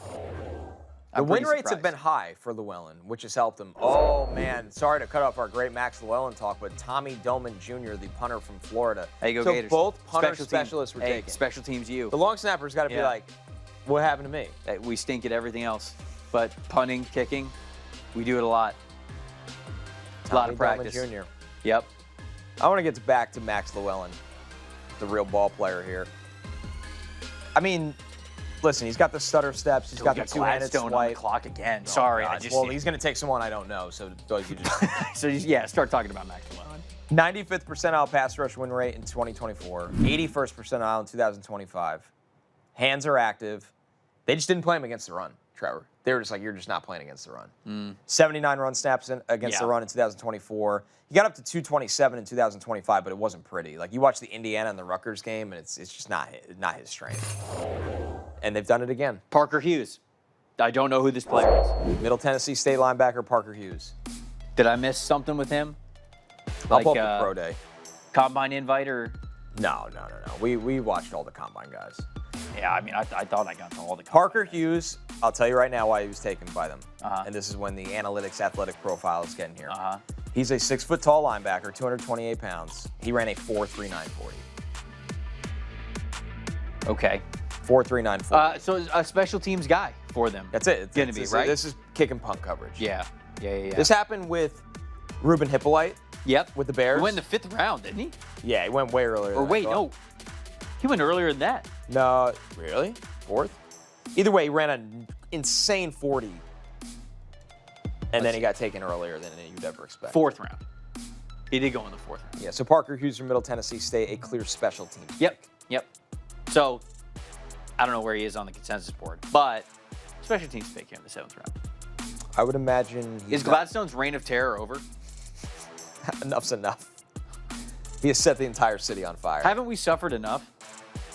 The win rates have been high for Llewellyn, which has helped him. Oh, man. Sorry to cut off our great Max Llewellyn talk, but Tommy Doman Jr., the punter from Florida. There you go, so Gators. both punter Special specialists were taken. Special teams you. The long snapper's got to be like, what happened to me? We stink at everything else. But punting, kicking, we do it a lot. A lot of practice. Doman Jr. Yep. I want to get back to Max Llewellyn, the real ball player here. I mean, listen, he's got the stutter steps. He's got the two-handed swipe. On the clock again. Sorry. Well, he's going to take someone I don't know, so you just... So, yeah, start talking about Max Llewellyn. 95th percentile pass rush win rate in 2024. 81st percentile in 2025. Hands are active. They just didn't play him against the run, Trevor. They were just like, you're just not playing against the run. 79 run snaps against the run in 2024. He got up to 227 in 2025, but it wasn't pretty. Like, you watch the Indiana and the Rutgers game, and it's just not his strength. And they've done it again. Parker Hughes. I don't know who this player is. Middle Tennessee State linebacker Parker Hughes. Did I miss something with him? I'll pull up the pro day. Combine invite or? No. We watched all the combine guys. Yeah, I mean, I thought I got to all the Parker Hughes, I'll tell you right now why he was taken by them. And this is when the analytics athletic profile is getting here. He's a 6-foot-tall linebacker, 228 pounds. He ran a 4.39 40. Okay. 4.39 40. So a special teams guy for them. That's it. It's going to be, right? This is kick and punt coverage. Yeah. This happened with Ruben Hippolyte. Yep. With the Bears. He went in the 5th round, didn't he? Yeah, he went way earlier. Or wait, no. He went earlier than that. No, really? 4th? Either way, he ran an insane 40. And then he got taken earlier than you'd ever expect. 4th round. He did go in the 4th round. Yeah, so Parker Hughes from Middle Tennessee State, a clear special team. Yep. So, I don't know where he is on the consensus board, but special teams pick here in the 7th round. I would imagine Is Gladstone's reign of terror over? Enough's enough. He has set the entire city on fire. Haven't we suffered enough?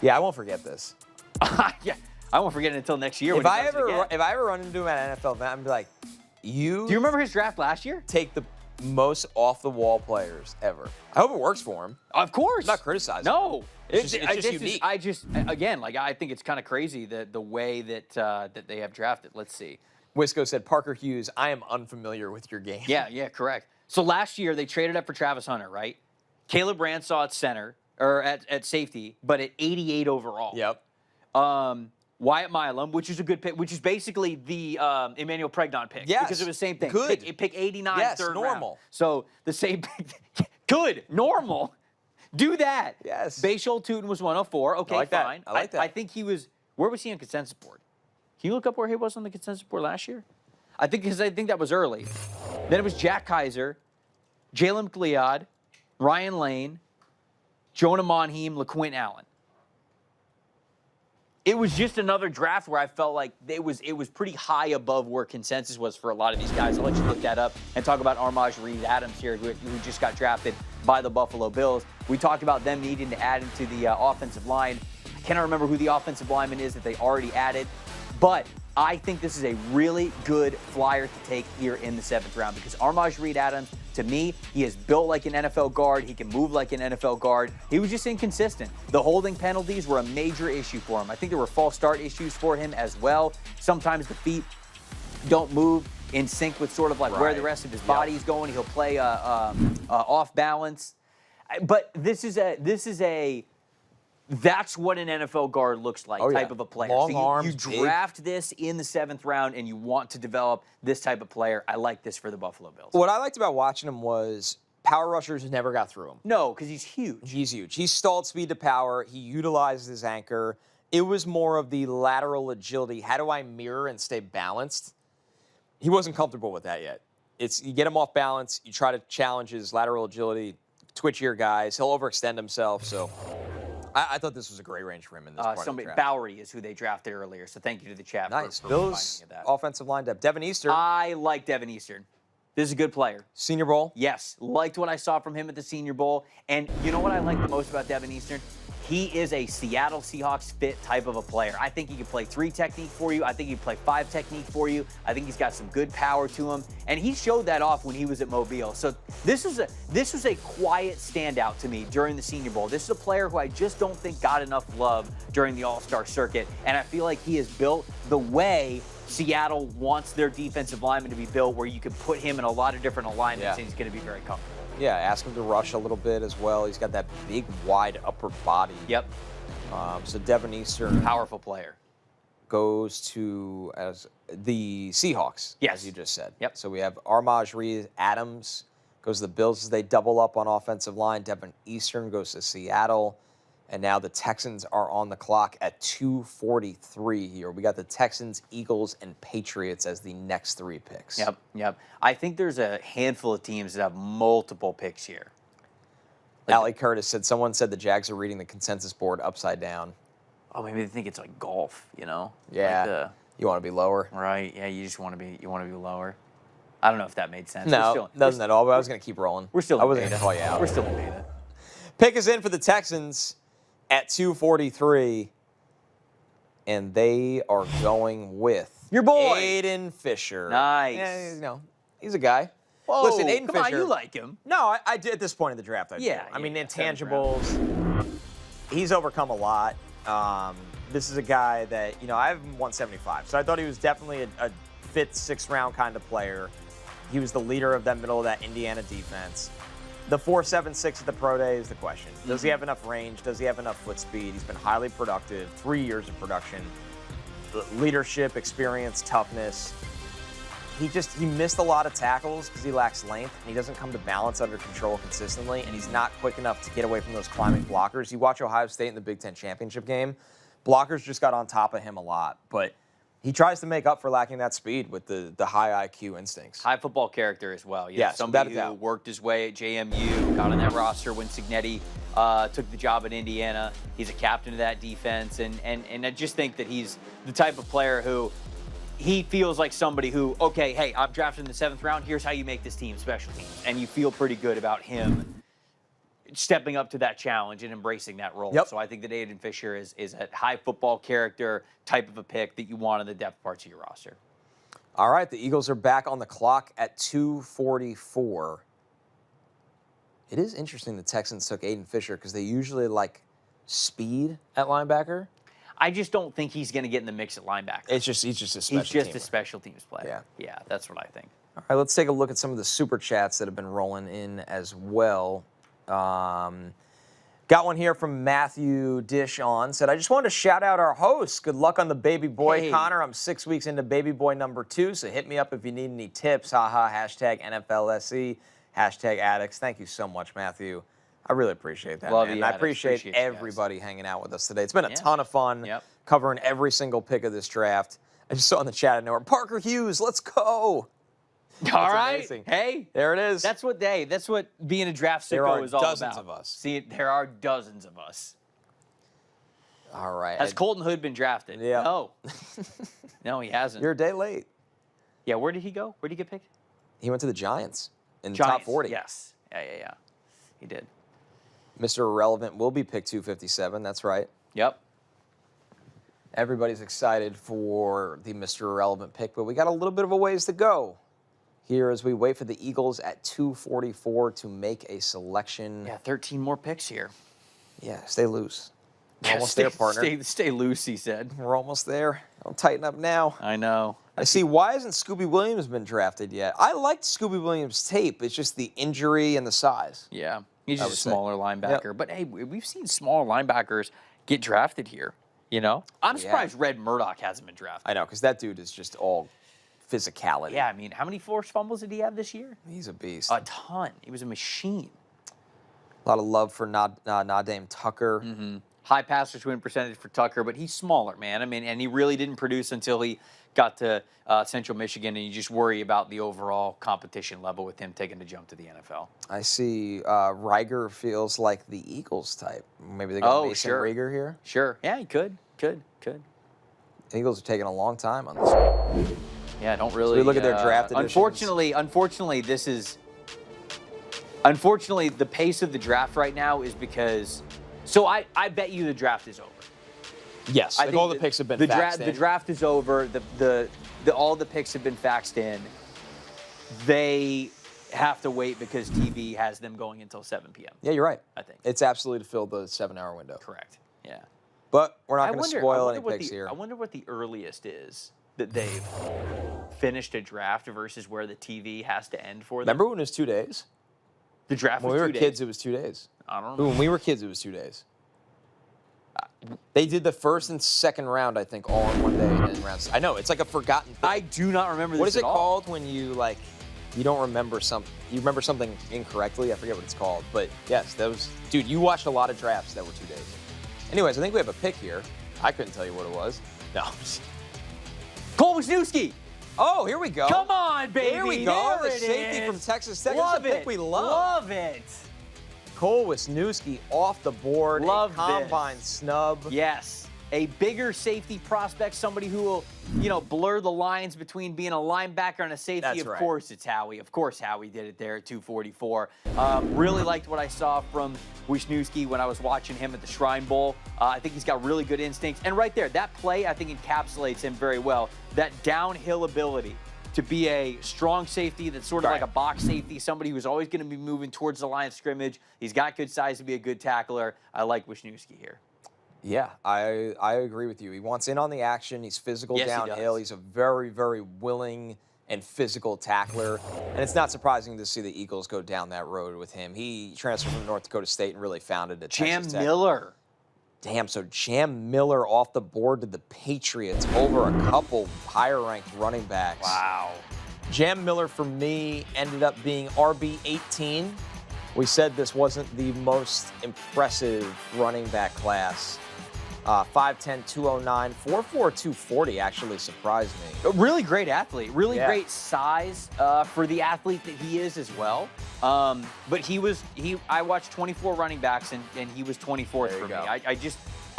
Yeah, I won't forget this. Yeah, I won't forget it until next year. If I ever run into him at an NFL event, I'm be like, Do you remember his draft last year? Take the most off-the-wall players ever. I hope it works for him. Of course. I'm not criticizing. No. It's just unique. I think it's kind of crazy the way that they have drafted. Let's see. Wisco said, Parker Hughes, I am unfamiliar with your game. Yeah, correct. So last year they traded up for Travis Hunter, right? Caleb Bransaw at center, or at safety, but at 88 overall. Yep. Wyatt Milam, which is a good pick, which is basically the Emmanuel Pregnon pick. Yes. Because it was the same thing. Good. Pick 89, yes, 3rd normal. round. So the same pick. Good. Normal. Do that. Yes. Bayshol Tootin was 104. Okay, I like fine. That. I like that. I think he was, where was he on consensus board? Can you look up where he was on the consensus board last year? I think that was early. Then it was Jack Kaiser, Jalen Gliad, Ryan Lane, Jonah Monheim, LaQuint Allen. It was just another draft where I felt like it was pretty high above where consensus was for a lot of these guys. I'll let you look that up and talk about Armaj Reed Adams here, who just got drafted by the Buffalo Bills. We talked about them needing to add into the offensive line. I cannot remember who the offensive lineman is that they already added, but I think this is a really good flyer to take here in the 7th round because Armaj Reed Adams, to me, he is built like an NFL guard. He can move like an NFL guard. He was just inconsistent. The holding penalties were a major issue for him. I think there were false start issues for him as well. Sometimes the feet don't move in sync with sort of like where the rest of his body is going. He'll play off balance. But this is a that's what an NFL guard looks like, type of a player. Long so arms, you draft this in the 7th round, and you want to develop this type of player. I like this for the Buffalo Bills. What I liked about watching him was power rushers never got through him. No, because he's huge. He's huge. He stalled speed to power. He utilized his anchor. It was more of the lateral agility. How do I mirror and stay balanced? He wasn't comfortable with that yet. You get him off balance. You try to challenge his lateral agility, twitchier guys. He'll overextend himself. So I thought this was a great range for him in this part of the draft. Bowery is who they drafted earlier, so thank you to the chat nice. for Bills that. Offensive line depth. Devin Easter. I like Devin Eastern. This is a good player. Senior Bowl? Yes. Liked what I saw from him at the Senior Bowl. And you know what I like the most about Devin Eastern? he is a Seattle Seahawks fit type of a player. I think he can play 3 technique for you. I think he can play 5 technique for you. I think he's got some good power to him, and he showed that off when he was at Mobile. So this was a quiet standout to me during the Senior Bowl. This is a player who I just don't think got enough love during the All-Star circuit, and I feel like he is built the way Seattle wants their defensive lineman to be built, where you can put him in a lot of different alignments, and he's going to be very comfortable. Yeah, ask him to rush a little bit as well. He's got that big, wide upper body. Yep. So Devin Eastern, powerful player, goes to as the Seahawks, yes, as you just said. Yep. So we have Armaj Reed Adams goes to the Bills as they double up on offensive line. Devin Eastern goes to Seattle. And now the Texans are on the clock at 2:43 here. We got the Texans, Eagles, and Patriots as the next 3 picks. Yep. I think there's a handful of teams that have multiple picks here. Allie Curtis said, someone said the Jags are reading the consensus board upside down. Oh, maybe they think it's like golf, you know? Yeah. You want to be lower? Right. Yeah, you just want to be lower. I don't know if that made sense. No, doesn't at all, but I was going to keep rolling. We're still I wasn't going to call you out. We're still in beta. Pick is in for the Texans at 2:43, and they are going with your boy, Aiden Fisher. Nice. Yeah, you know, he's a guy. Whoa, listen, Aiden come Fisher. On, you like him? No, I did at this point in the draft. I mean, intangibles. He's overcome a lot. This is a guy that, you know, I have him 175, so I thought he was definitely a 5th, 6th round kind of player. He was the leader of that middle of that Indiana defense. The 4.76 at the pro day is the question. Does he have enough range? Does he have enough foot speed? He's been highly productive, 3 years of production, leadership, experience, toughness. He missed a lot of tackles because he lacks length, and he doesn't come to balance under control consistently, and he's not quick enough to get away from those climbing blockers. You watch Ohio State in the Big Ten championship game, blockers just got on top of him a lot, but he tries to make up for lacking that speed with the high IQ instincts. High football character as well. Yes, somebody who worked his way at JMU, got on that roster when Signetti took the job at Indiana. He's a captain of that defense, and I just think that he's the type of player who he feels like somebody who, okay, hey, I'm drafted in the 7th round. Here's how you make this team special teams, and you feel pretty good about him stepping up to that challenge and embracing that role. Yep. So I think that Aiden Fisher is a high football character type of a pick that you want in the depth parts of your roster. All right, the Eagles are back on the clock at 2:44. It is interesting the Texans took Aiden Fisher because they usually like speed at linebacker. I just don't think he's going to get in the mix at linebacker. He's just a special He's just teamer. a special teams player. Yeah, that's what I think. All right, let's take a look at some of the super chats that have been rolling in as well. Got one here from Matthew Dishon. Said, I just wanted to shout out our hosts. Good luck on the baby boy, Hey. Connor. I'm 6 weeks into baby boy number 2, so hit me up if you need any tips. Haha, hashtag NFLSE, hashtag addicts. Thank you so much, Matthew. I really appreciate that, Love man. you, I Addicts. appreciate Appreciate you guys. everybody hanging out with us today. It's been a ton of fun covering every single pick of this draft. I just saw in the chat, I know, Parker Hughes, let's go. All right. Amazing. Hey. There it is. That's what being a draft There sicko are is all about. dozens of us. See, there are dozens of us. All right. Has Colton Hood been drafted? Yeah. No. No, he hasn't. You're a day late. Yeah, where did he go? Where did he get picked? He went to the Giants in the top 40. Yes. Yeah. He did. Mr. Irrelevant will be picked 257. That's right. Yep. Everybody's excited for the Mr. Irrelevant pick, but we got a little bit of a ways to go here as we wait for the Eagles at 244 to make a selection. Yeah, 13 more picks here. Yeah, stay loose. We're almost there, partner. Stay loose, he said. We're almost there. Don't tighten up now. I know. I see. Why hasn't Scooby Williams been drafted yet? I liked Scooby Williams' tape. It's just the injury and the size. Yeah, he's just a would say. smaller linebacker. But, hey, we've seen smaller linebackers get drafted here, you know? I'm surprised Red Murdoch hasn't been drafted. I know, because that dude is just all physicality. Yeah, I mean, how many forced fumbles did he have this year? He's a beast. A ton. He was a machine. A lot of love for Nadeem Tucker. Mm-hmm. High passer to win percentage for Tucker, but he's smaller, man. I mean, and he really didn't produce until he got to Central Michigan, and you just worry about the overall competition level with him taking the jump to the NFL. I see Riger feels like the Eagles type. Maybe they got Mason Rieger here. Sure. Yeah, he could. The Eagles are taking a long time on this one. Yeah, don't really. So we look at their draft editions. Unfortunately, the pace of the draft right now is because So I bet you the draft is over. Yes, I think all the picks have been the faxed in. The draft is over. All the picks have been faxed in. They have to wait because TV has them going until 7 p.m. Yeah, you're right. I think it's absolutely to fill the 7-hour window. Correct. Yeah. But we're not going to spoil any picks here. I wonder what the earliest is that they've finished a draft versus where the TV has to end for them. Remember when it was 2 days? The draft when was 2 we were days? kids, it was 2 days. I don't know. When we were kids, it was 2 days. They did the first and second round, I think, all in one day. And rounds. I know, it's like a forgotten thing. I do not remember this What is it at all. called when you, like, you don't remember something? You remember something incorrectly? I forget what it's called. But, yes, that was... Dude, you watched a lot of drafts that were 2 days. Anyways, I think we have a pick here. I couldn't tell you what it was. No. Cole Wisniewski. Oh, here we go. Come on, baby. Here we go. There The it safety is. from Texas Tech. Love This is a it. pick we love. Love it. Cole Wisniewski off the board. Love a combine this. snub. Yes. A bigger safety prospect, somebody who will, blur the lines between being a linebacker and a safety. That's of right. course, it's Howie. Of course, Howie did it there at 244. Really liked what I saw from Wisniewski when I was watching him at the Shrine Bowl. I think he's got really good instincts. And right there, that play, I think, encapsulates him very well. That downhill ability to be a strong safety that's sort of like a box safety, somebody who's always going to be moving towards the line of scrimmage. He's got good size to be a good tackler. I like Wisniewski here. Yeah, I agree with you. He wants in on the action. He's physical downhill. He's a very, very willing and physical tackler. And it's not surprising to see the Eagles go down that road with him. He transferred from North Dakota State and really founded at Texas Tech. Jam Miller. Damn, so Jam Miller off the board to the Patriots over a couple higher-ranked running backs. Wow. Jam Miller, for me, ended up being RB18. We said this wasn't the most impressive running back class. 5'10", 209, 4'4", 240 actually surprised me. A really great athlete. Really great size for the athlete that he is as well. But I watched 24 running backs, and he was 24th for me.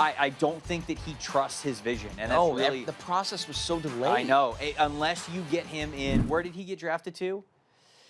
I don't think that he trusts his vision. And that's really... the process was so delayed. I know. Unless you get him in... Where did he get drafted to?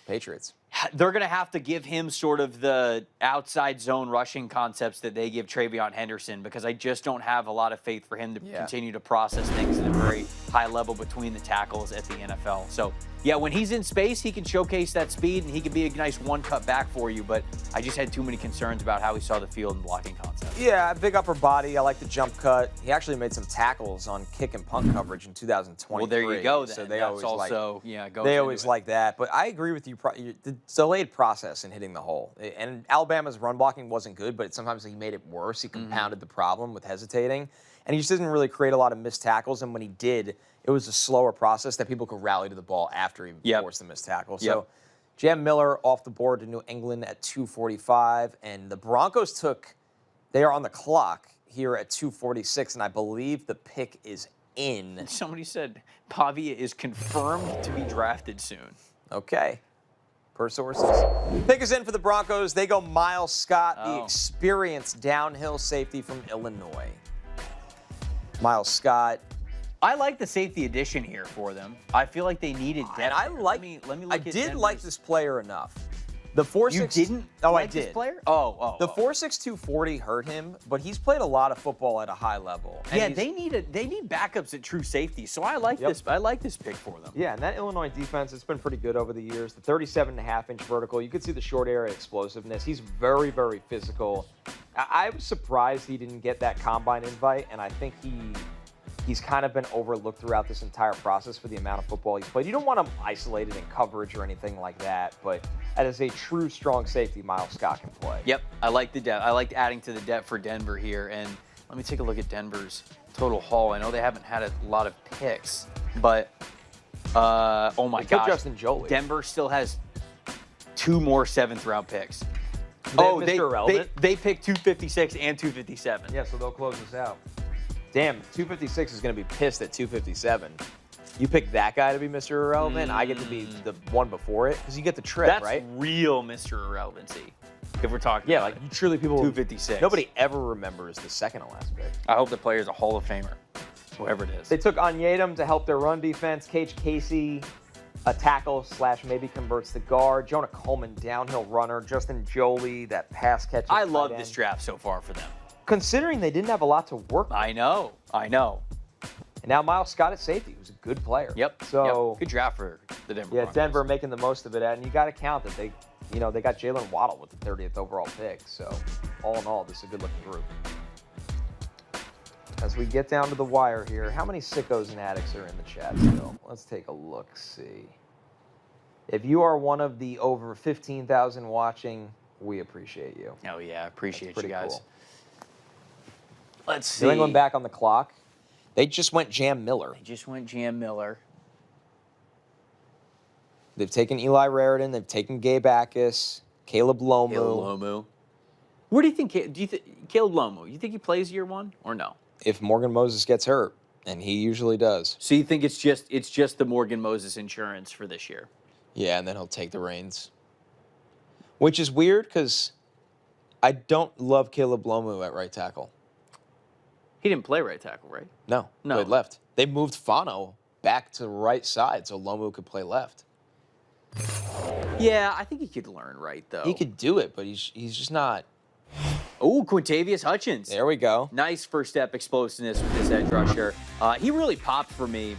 Patriots. They're going to have to give him sort of the outside zone rushing concepts that they give Travion Henderson, because I just don't have a lot of faith for him to continue to process things at a very high level between the tackles at the NFL. So, yeah, when he's in space, he can showcase that speed, and he can be a nice one-cut back for you, but I just had too many concerns about how he saw the field and blocking concepts. Yeah, big upper body. I like the jump cut. He actually made some tackles on kick and punt coverage in 2023. Well, there you go, then. So they That's always like that. But I agree with you. The delayed process in hitting the hole. And Alabama's run blocking wasn't good, but sometimes he made it worse. He compounded the problem with hesitating. And he just didn't really create a lot of missed tackles. And when he did, it was a slower process that people could rally to the ball after he forced the missed tackle. So Jam Miller off the board to New England at 245. And the Broncos they are on the clock here at 246. And I believe the pick is in. Somebody said Pavia is confirmed to be drafted soon. Okay. Per sources. Pick is in for the Broncos. They go Miles Scott, the experienced downhill safety from Illinois. Miles Scott. I like the safety addition here for them. I feel like they needed depth. And I like. Let me look I at did Denver's. like this player enough. The 4.6. You didn't? Oh, like I did. This player? The 4.6 240 hurt him, but he's played a lot of football at a high level. And yeah, they need backups at true safety. So I like this. I like this pick for them. Yeah, and that Illinois defense, it's been pretty good over the years. The 37.5-inch vertical, you could see the short area explosiveness. He's very, very physical. I was surprised he didn't get that combine invite, and I think he's kind of been overlooked throughout this entire process for the amount of football he's played. You don't want him isolated in coverage or anything like that, but as a true strong safety, Miles Scott can play. Yep, I like the depth. I like adding to the depth for Denver here. And let me take a look at Denver's total haul. I know they haven't had a lot of picks, but oh my gosh, Justin Jolie. Denver still has 2 more 7th-round picks. They picked 256 and 257. Yeah, so they'll close this out. Damn, 256 is going to be pissed at 257. You pick that guy to be Mr. Irrelevant, I get to be the one before it, because you get the trip, right? That's real Mr. Irrelevancy, if we're talking about like you truly people. 256. Nobody ever remembers the second to last pick. I hope the player is a Hall of Famer, whoever it is. They took Onyedem to help their run defense. Cage Casey, a tackle / maybe converts to guard. Jonah Coleman, downhill runner. Justin Jolie, that pass catcher. I love this draft so far for them. considering they didn't have a lot to work with. I know. And now Miles Scott at safety, who's a good player. Yep. So good draft for the Denver yeah, Broncos. Denver making the most of it, and you got to count that they got Jalen Waddle with the 30th overall pick. So all in all, this is a good-looking group. As we get down to the wire here, how many sickos and addicts are in the chat still? Let's take a look, see. If you are one of the over 15,000 watching, we appreciate you. Oh, yeah. Appreciate That's you pretty guys. cool. Let's see. New England back on the clock. They just went Jam Miller. They just went Jam Miller. They've taken Eli Raritan. They've taken Gabe Akis, Caleb Lomu. Where do you think Caleb Lomu? You think he plays year one or no? If Morgan Moses gets hurt, and he usually does. So you think it's just the Morgan Moses insurance for this year? Yeah, and then he'll take the reins. Which is weird because I don't love Caleb Lomu at right tackle. He didn't play right tackle, right? No, played left. They moved Fano back to right side so Lomu could play left. Yeah, I think he could learn right, though. He could do it, but he's just not. Oh, Quintavious Hutchins. There we go. Nice first step explosiveness with this edge rusher. He really popped for me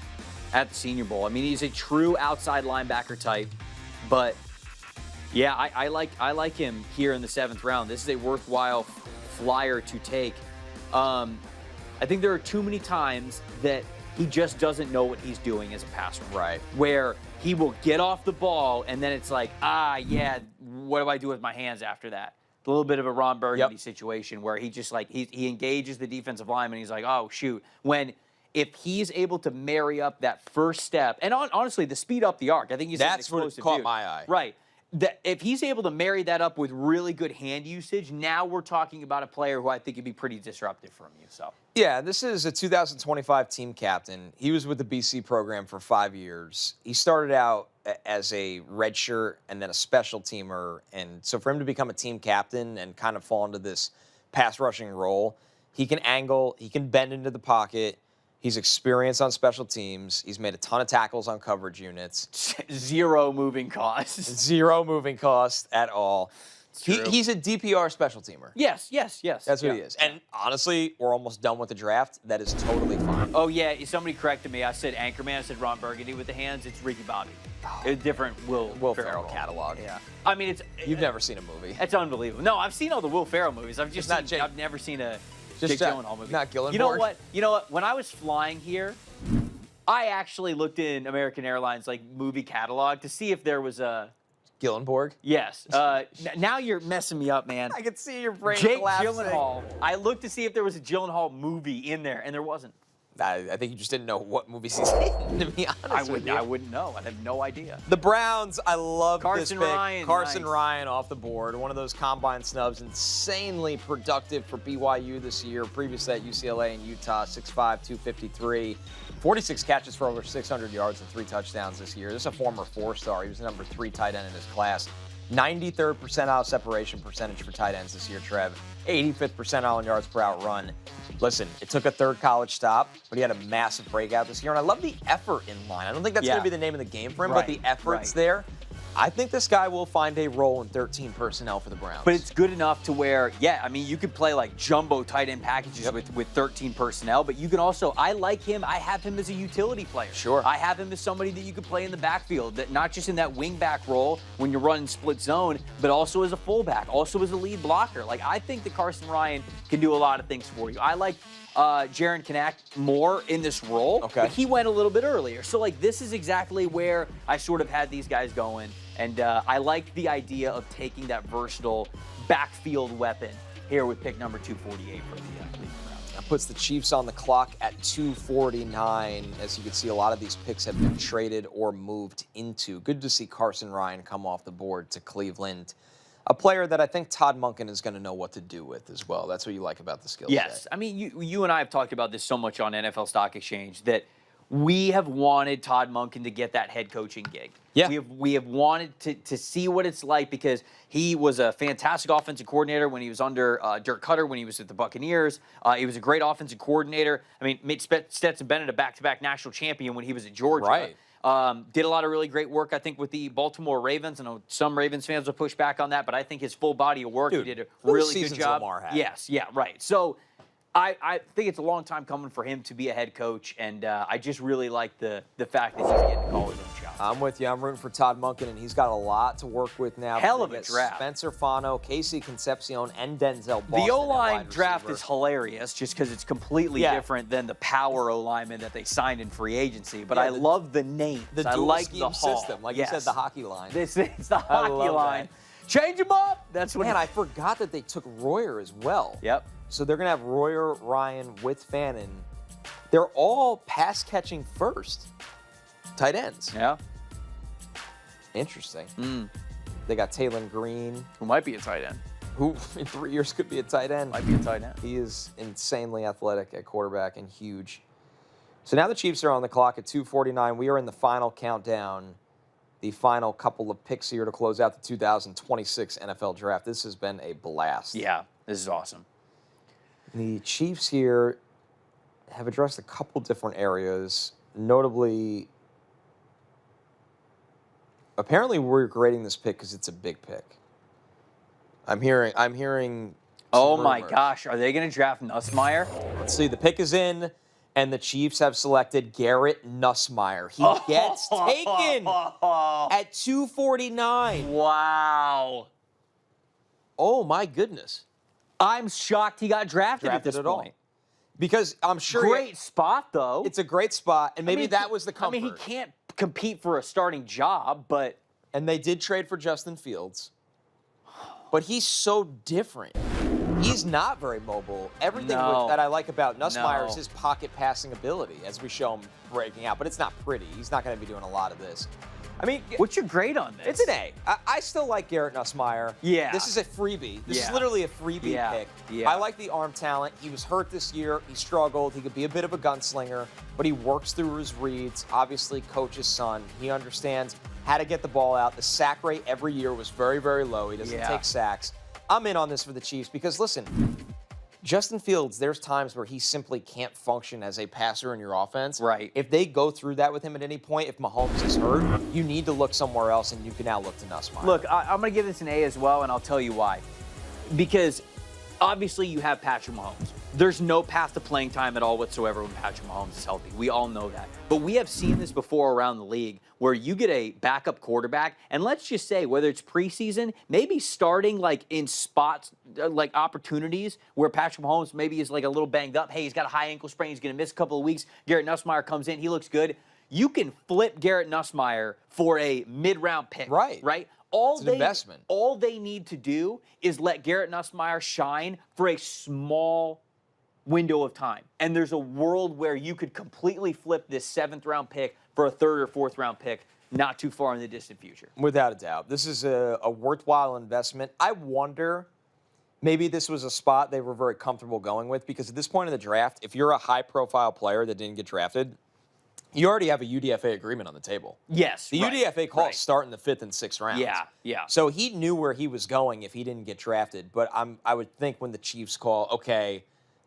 at the Senior Bowl. I mean, he's a true outside linebacker type, but yeah, I like him here in the 7th round. This is a worthwhile flyer to take. I think there are too many times that he just doesn't know what he's doing as a passer. Right. Where he will get off the ball and then it's like, yeah, what do I do with my hands after that? A little bit of a Ron Burgundy situation where he just like, he engages the defensive lineman and he's like, oh, shoot. If he's able to marry up that first step, and honestly, the speed up the arc, I think he's an explosive That's what caught dude. my eye. Right. If he's able to marry that up with really good hand usage, now we're talking about a player who I think could be pretty disruptive from you. So Yeah, this is a 2025 team captain. He was with the BC program for 5 years. He started out as a redshirt and then a special teamer. And so for him to become a team captain and kind of fall into this pass rushing role, he can angle, he can bend into the pocket. He's experienced on special teams. He's made a ton of tackles on coverage units. Zero moving costs. Zero moving cost at all. He's a DPR special teamer. Yes. That's what he is. And honestly, we're almost done with the draft. That is totally fine. Oh, yeah. Somebody corrected me. I said Anchorman. I said Ron Burgundy with the hands. It's Ricky Bobby. A different Will Ferrell catalog. Yeah. I mean, You've never seen a movie. It's unbelievable. No, I've seen all the Will Ferrell movies. I've never seen a Jake Gyllenhaal movie. Not Gyllenhaal. You know what? When I was flying here, I actually looked in American Airlines movie catalog to see if there was a Gyllenborg? Yes. Now you're messing me up, man. I can see your brain Jake collapsing. Gyllenhaal. I looked to see if there was a Gyllenhaal movie in there, and there wasn't. I think you just didn't know what movies he's in, to be honest with you. I wouldn't know. I'd have no idea. The Browns, I love this pick. Ryan, Carson nice. Ryan off the board. One of those combine snubs. Insanely productive for BYU this year. Previously at UCLA and Utah, 6'5", 253. 46 catches for over 600 yards and 3 touchdowns this year. This is a former 4-star. He was the number 3 tight end in his class. 93rd percentile separation percentage for tight ends this year, Trev. 85th percentile in yards per out run. Listen, it took a 3rd college stop, but he had a massive breakout this year. And I love the effort in line. I don't think that's going to be the name of the game for him, but the effort's there. I think this guy will find a role in 13 personnel for the Browns. But it's good enough to where, I mean, you could play jumbo tight end packages with 13 personnel, but you can also, I like him. I have him as a utility player. Sure. I have him as somebody that you could play in the backfield, that not just in that wing back role when you're running split zone, but also as a fullback, also as a lead blocker. I think that Carson Ryan can do a lot of things for you. I like Jaron Kanak more in this role. Okay. But he went a little bit earlier. So, this is exactly where I sort of had these guys going. And I like the idea of taking that versatile backfield weapon here with pick number 248 for the Cleveland Browns. That puts the Chiefs on the clock at 249. As you can see, a lot of these picks have been traded or moved into. Good to see Carson Ryan come off the board to Cleveland. A player that I think Todd Monken is going to know what to do with as well. That's what you like about the skill set. Yes. I mean, you and I have talked about this so much on NFL Stock Exchange that we have wanted Todd Monken to get that head coaching gig. Yeah. We have wanted to see what it's like because he was a fantastic offensive coordinator when he was under Dirk Cutter when he was at the Buccaneers. He was a great offensive coordinator. I mean, made Stetson Bennett a back-to-back national champion when he was at Georgia. Right. Did a lot of really great work, I think, with the Baltimore Ravens. I know some Ravens fans will push back on that, but I think his full body of work, Dude, he did a really good job. Lamar had. Yes, yeah, right. So I think it's a long time coming for him to be a head coach, and I just really like the fact that he's getting to call his own shots. I'm with you. I'm rooting for Todd Monken, and he's got a lot to work with now. Hell of They a get draft. Spencer Fano, Casey Concepcion, and Denzel Boston. The at O-line wide draft receiver. is hilarious just because it's completely different than the power O-lineman that they signed in free agency. But I love the names. The I dual like scheme the haul. system. Like Yes. you said, the hockey line. It's the hockey love line. Change them up. That's what. Man, I forgot that they took Royer as well. Yep. So they're going to have Royer, Ryan with Fannin. They're all pass-catching first. Tight ends. Yeah. Interesting. They got Taylon Green, Who might be a tight end. who in 3 years could be a tight end. Might be a tight end. He is insanely athletic at quarterback and huge. So now the Chiefs are on the clock at 2:49. We are in the final countdown, the final couple of picks here to close out the 2026 NFL Draft. This has been a blast. Yeah. This is awesome. The Chiefs here have addressed a couple different areas, notably, apparently we're grading this pick because it's a big pick. I'm hearing. Oh some my rumors. gosh, are they going to draft Nussmeier? Let's see. The pick is in, and the Chiefs have selected Garrett Nussmeier. He gets taken at 249. Wow. Oh my goodness! I'm shocked he got drafted at this at all. point. Because I'm sure Great spot, though. it's a great spot, and maybe that was the comfort. I mean, he can't compete for a starting job, but And they did trade for Justin Fields. But he's so different. He's not very mobile. Everything No. that I like about Nussmeier No. is his pocket passing ability, as we show him breaking out. But it's not pretty. He's not going to be doing a lot of this. I mean, what's your grade on this? it's an A. I still like Garrett Nussmeier. Yeah. This is a freebie. This is Yeah. literally a freebie Yeah. pick. Yeah. I like the arm talent. He was hurt this year. He struggled. He could be a bit of a gunslinger, but he works through his reads. Obviously, coach's son. He understands how to get the ball out. The sack rate every year was very, very low. He doesn't take sacks. I'm in on this for the Chiefs because, listen, Justin Fields, there's times where he simply can't function as a passer in your offense. Right. If they go through that with him at any point, if Mahomes is hurt, you need to look somewhere else, and you can now look to Nussmeier. Look, I'm going to give this an A as well, and I'll tell you why. Because obviously you have Patrick Mahomes. There's no path to playing time at all whatsoever when Patrick Mahomes is healthy. We all know that. But we have seen this before around the league where you get a backup quarterback, and let's just say whether it's preseason, maybe starting like in spots, like opportunities where Patrick Mahomes maybe is like a little banged up. Hey, he's got a high ankle sprain. He's going to miss a couple of weeks. Garrett Nussmeier comes in. He looks good. You can flip Garrett Nussmeier for a mid-round pick. Right. Right? It's an investment. All they need to do is let Garrett Nussmeier shine for a small window of time. And there's a world where you could completely flip this 7th-round pick for a 3rd or 4th-round pick not too far in the distant future. Without a doubt. This is a worthwhile investment. I wonder, maybe this was a spot they were very comfortable going with, because at this point in the draft, if you're a high-profile player that didn't get drafted, you already have a UDFA agreement on the table. Yes. The right, UDFA calls right. start in the 5th and 6th rounds. Yeah. So he knew where he was going if he didn't get drafted. But I would think when the Chiefs call, okay,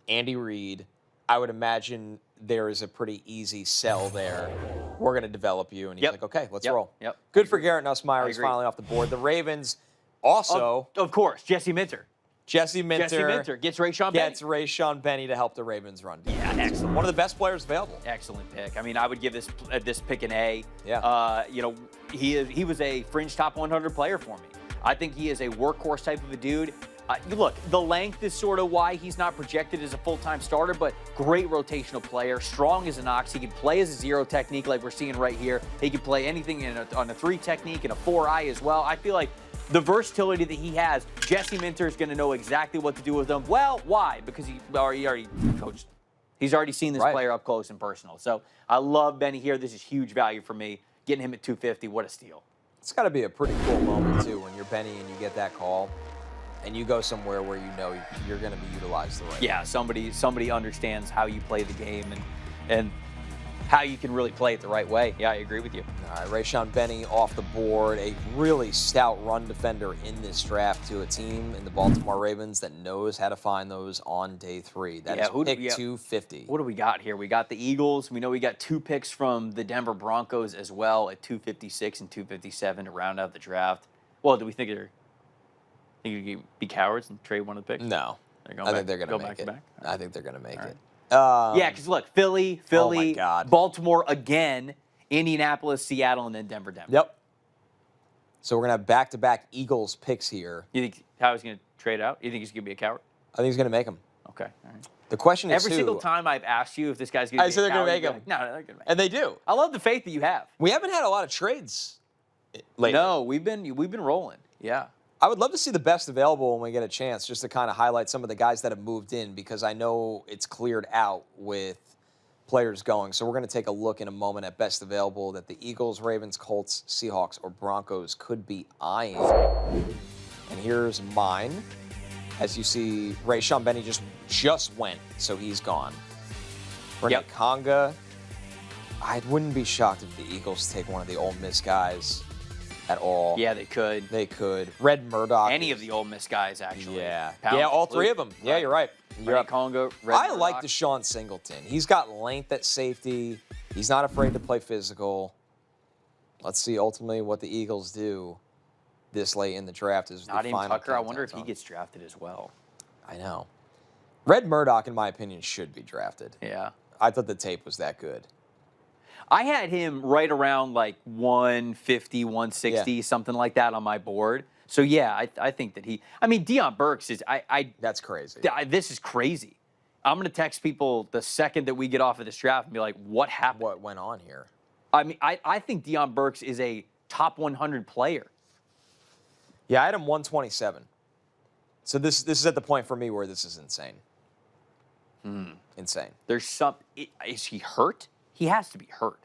Andy Reid, I would imagine there is a pretty easy sell there. We're going to develop you. And he's like, okay, let's roll. Yep. Good for Garrett Nussmeier. He's agree. finally off the board. The Ravens also, Of course, Jesse Minter. Jesse Minter Gets Rayshon Benny. gets Rayshon Benny to help the Ravens run. Yeah, excellent. One of the best players available. Excellent pick. I mean, I would give this pick an A. Yeah. He was a fringe top 100 player for me. I think he is a workhorse type of a dude. Look, the length is sort of why he's not projected as a full-time starter, but great rotational player, strong as an ox. He can play as a 0 technique like we're seeing right here. He can play anything on a 3 technique and a 4-eye as well. I feel like the versatility that he has, Jesse Minter is going to know exactly what to do with them. Well, why? Because he already coached. He's already seen this player up close and personal. So I love Benny here. This is huge value for me. Getting him at 250, what a steal. It's got to be a pretty cool moment, too, when you're Benny and you get that call and you go somewhere where you know you're going to be utilized the right way. Yeah, somebody understands how you play the game and how you can really play it the right way. Yeah, I agree with you. All right, Rayshon Benny off the board, a really stout run defender in this draft to a team in the Baltimore Ravens that knows how to find those on day 3. That is pick 250. What do we got here? We got the Eagles. We know we got 2 picks from the Denver Broncos as well at 256 and 257 to round out the draft. Well, do we think you could be cowards and trade one of the picks? No. I think they're going to make it. I think they're going to make it. Yeah, because look, Philly, oh my God. Baltimore again, Indianapolis, Seattle, and then Denver. Yep. So we're going to have back-to-back Eagles picks here. You think Howie's going to trade out? You think he's going to be a coward? I think he's going to make them. Okay. All right. The question is every single time I've asked you if this guy's going to be a coward, they're going to make them. Like, no, they're going to make them. And they do. I love the faith that you have. We haven't had a lot of trades lately. No, we've been rolling. Yeah. I would love to see the best available when we get a chance, just to kind of highlight some of the guys that have moved in, because I know it's cleared out with players going. So we're going to take a look in a moment at best available that the Eagles, Ravens, Colts, Seahawks, or Broncos could be eyeing. And here's mine. As you see, Rayshon Benny just went, so he's gone. Renee Conga. I wouldn't be shocked if the Eagles take one of the Ole Miss guys at all. Yeah, they could. They could. Red Murdoch. Any of the Ole Miss guys, actually. Yeah. Pound yeah, all 3 of them. Yeah, you're right. Red Conga, Red I Murdoch. like Deshaun Singleton. He's got length at safety. He's not afraid to play physical. Let's see ultimately what the Eagles do this late in the draft. Is not the in final Tucker. I wonder if countdown. he gets drafted as well. I know. Red Murdoch, in my opinion, should be drafted. Yeah. I thought the tape was that good. I had him right around like 150, 160, something like that on my board. So, yeah, I think that Deion Burks is – That's crazy. This is crazy. I'm going to text people the second that we get off of this draft and be like, what happened? What went on here? I mean, I think Deion Burks is a top 100 player. Yeah, I had him 127. So this is at the point for me where this is insane. Insane. There's some – is he hurt? He has to be hurt.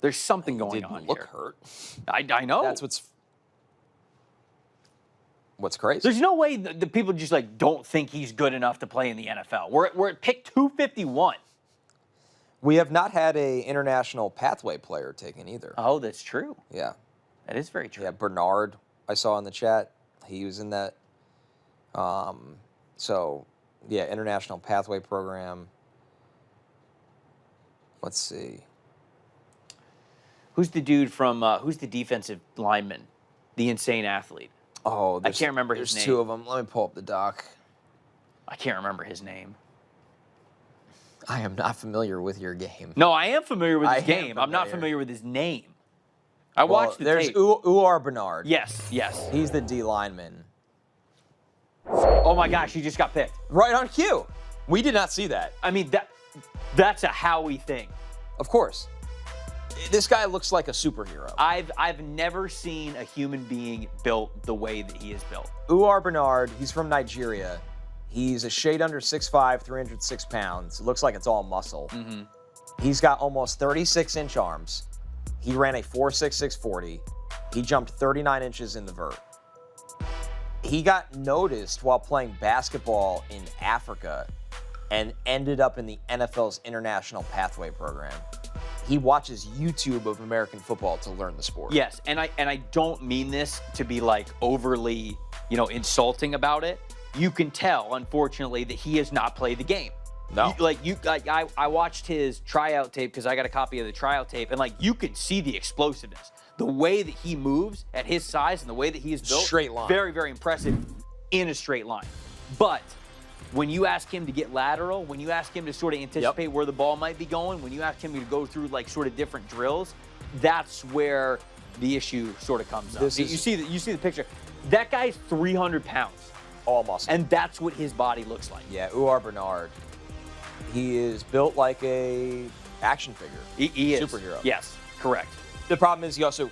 There's something going on here. He didn't look hurt. I know. That's what's crazy. There's no way the people just like don't think he's good enough to play in the NFL. We're at pick 251. We have not had a international pathway player taken either. Oh, that's true. Yeah. That is very true. Yeah, Bernard, I saw in the chat. He was in that. So, yeah, international pathway program. Let's see. Who's the dude from, who's the defensive lineman? The insane athlete. Oh, I can't remember his name. There's 2 of them. Let me pull up the doc. I can't remember his name. I am not familiar with your game. No, I am familiar with his game. I'm not familiar with his name. I watched the there's tape. Uar Bernard. Yes. He's the D lineman. Oh my gosh, he just got picked. Right on cue. We did not see that. I mean, that's a Howie thing. Of course. This guy looks like a superhero. I've never seen a human being built the way that he is built. Uar Bernard, he's from Nigeria. He's a shade under 6'5", 306 pounds. It looks like it's all muscle. Mm-hmm. He's got almost 36-inch arms. He ran a 4.66 40. He jumped 39 inches in the vert. He got noticed while playing basketball in Africa and ended up in the NFL's International Pathway Program. He watches YouTube of American football to learn the sport. Yes, and I don't mean this to be like overly, insulting about it. You can tell, unfortunately, that he has not played the game. No. I watched his tryout tape because I got a copy of the tryout tape, and you can see the explosiveness. The way that he moves at his size and the way that he is built. Straight line. Very, very impressive in a straight line. But when you ask him to get lateral, when you ask him to sort of anticipate where the ball might be going, when you ask him to go through sort of different drills, that's where the issue sort of comes up. You see the picture. That guy's 300 pounds. All muscle. And that's what his body looks like. Yeah, Uar Bernard. He is built like a action figure. He is. Superhero. Yes, correct. The problem is he also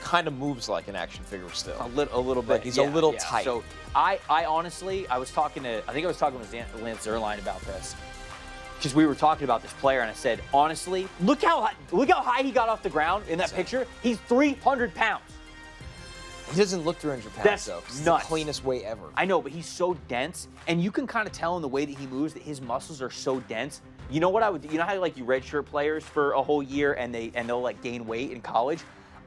kind of moves like an action figure still. A little bit. He's a little tight. So I honestly, I was talking with Lance Zerline about this because we were talking about this player, and I said, honestly, look how high he got off the ground in that picture. He's 300 pounds. He doesn't look 300 pounds, That's though. He's nuts. the cleanest weight ever. I know, but he's so dense, and you can kind of tell in the way that he moves that his muscles are so dense You know what I would do? You know how like you redshirt players for a whole year and they'll like gain weight in college?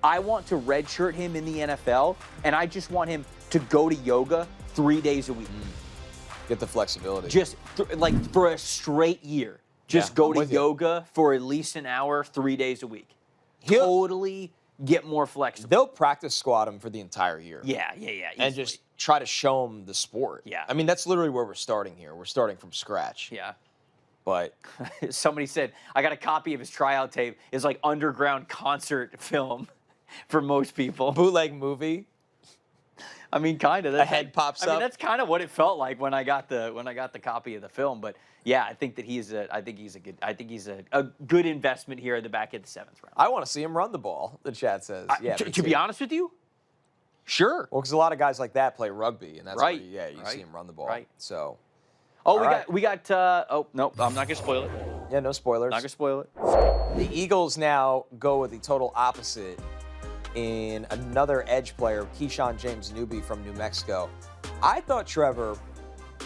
I want to redshirt him in the NFL, and I just want him to go to yoga 3 days a week. Get the flexibility. Just like for a straight year. Just go to yoga for at least an hour, 3 days a week. Totally get more flexible. They'll practice squat him for the entire year. Yeah. And just try to show him the sport. Yeah. I mean, that's literally where we're starting here. We're starting from scratch. Yeah. But somebody said, I got a copy of his tryout tape. It's like underground concert film for most people. Bootleg movie. I mean, kind of. A head pops up. I mean, that's kind of what it felt like when I got the copy of the film. But yeah, I think that he's a good investment here at the back of the 7th round. I want to see him run the ball, the chat says. Yeah. To be honest with you, sure. Well, because a lot of guys like that play rugby, and that's right. where you see him run the ball. Right. So. We got. Oh no, I'm not gonna spoil it. Yeah, no spoilers. Not gonna spoil it. The Eagles now go with the total opposite in another edge player, Keyshawn James Newby from New Mexico. I thought Trevor.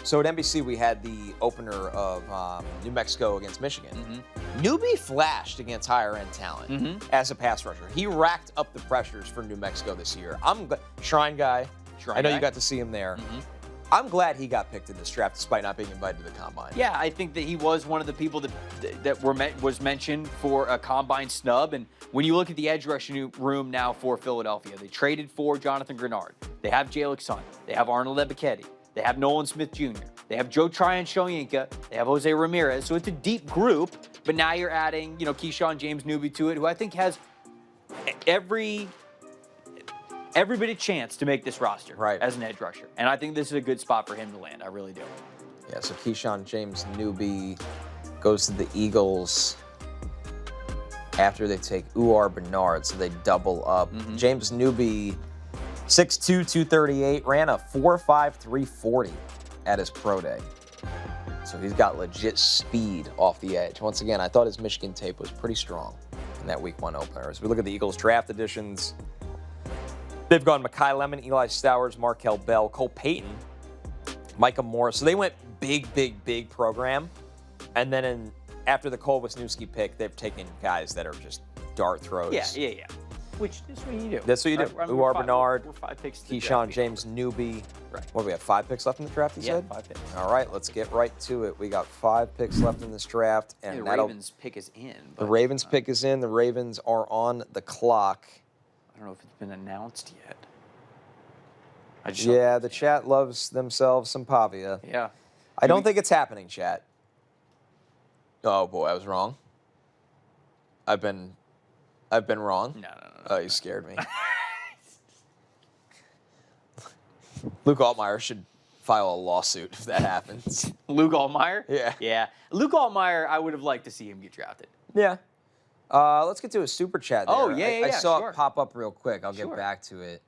So at NBC we had the opener of New Mexico against Michigan. Mm-hmm. Newby flashed against higher end talent as a pass rusher. He racked up the pressures for New Mexico this year. I'm Shrine guy. I know you got to see him there. Mm-hmm. I'm glad he got picked in this draft despite not being invited to the combine. Yeah, I think that he was one of the people that was mentioned for a combine snub. And when you look at the edge rushing room now for Philadelphia, they traded for Jonathan Grenard. They have Jay Alexander. They have Arnold Ebiketie. They have Nolan Smith Jr. They have Joe Tryon-Shoyinka. They have Jose Ramirez. So it's a deep group. But now you're adding, Keyshawn James Newby to it, who I think has every bit of chance to make this roster as an edge rusher. And I think this is a good spot for him to land. I really do. Yeah, so Keyshawn James Newby goes to the Eagles after they take Uar Bernard, so they double up. Mm-hmm. James Newby, 6'2", 238, ran a 4.5, 340 at his pro day. So he's got legit speed off the edge. Once again, I thought his Michigan tape was pretty strong in that Week 1 opener. As we look at the Eagles draft additions, they've gone Mekhi Lemon, Eli Stowers, Markel Bell, Cole Payton, Micah Morris. So they went big program. And then after the Cole Wisniewski pick, they've taken guys that are just dart throws. Yeah. Which is what you do. That's what you do. Uar Bernard, we're 5 picks. Keyshawn James Newby. Right. What do we have, 5 picks left in the draft, you said? 5 picks. All right, let's get right to it. We got 5 picks left in this draft. And the Ravens pick is in. The Ravens pick is in. The Ravens are on the clock. I don't know if it's been announced yet. Yeah, the chat loves themselves some Pavia. Yeah. I don't think it's happening, chat. Oh, boy, I was wrong. I've been wrong. No. Oh, you scared me. Luke Altmaier should file a lawsuit if that happens. Luke Altmaier? Yeah. Yeah. Luke Altmaier, I would have liked to see him get drafted. Yeah. Let's get to a super chat there. Oh, yeah, I saw sure. it pop up real quick. I'll get back to it.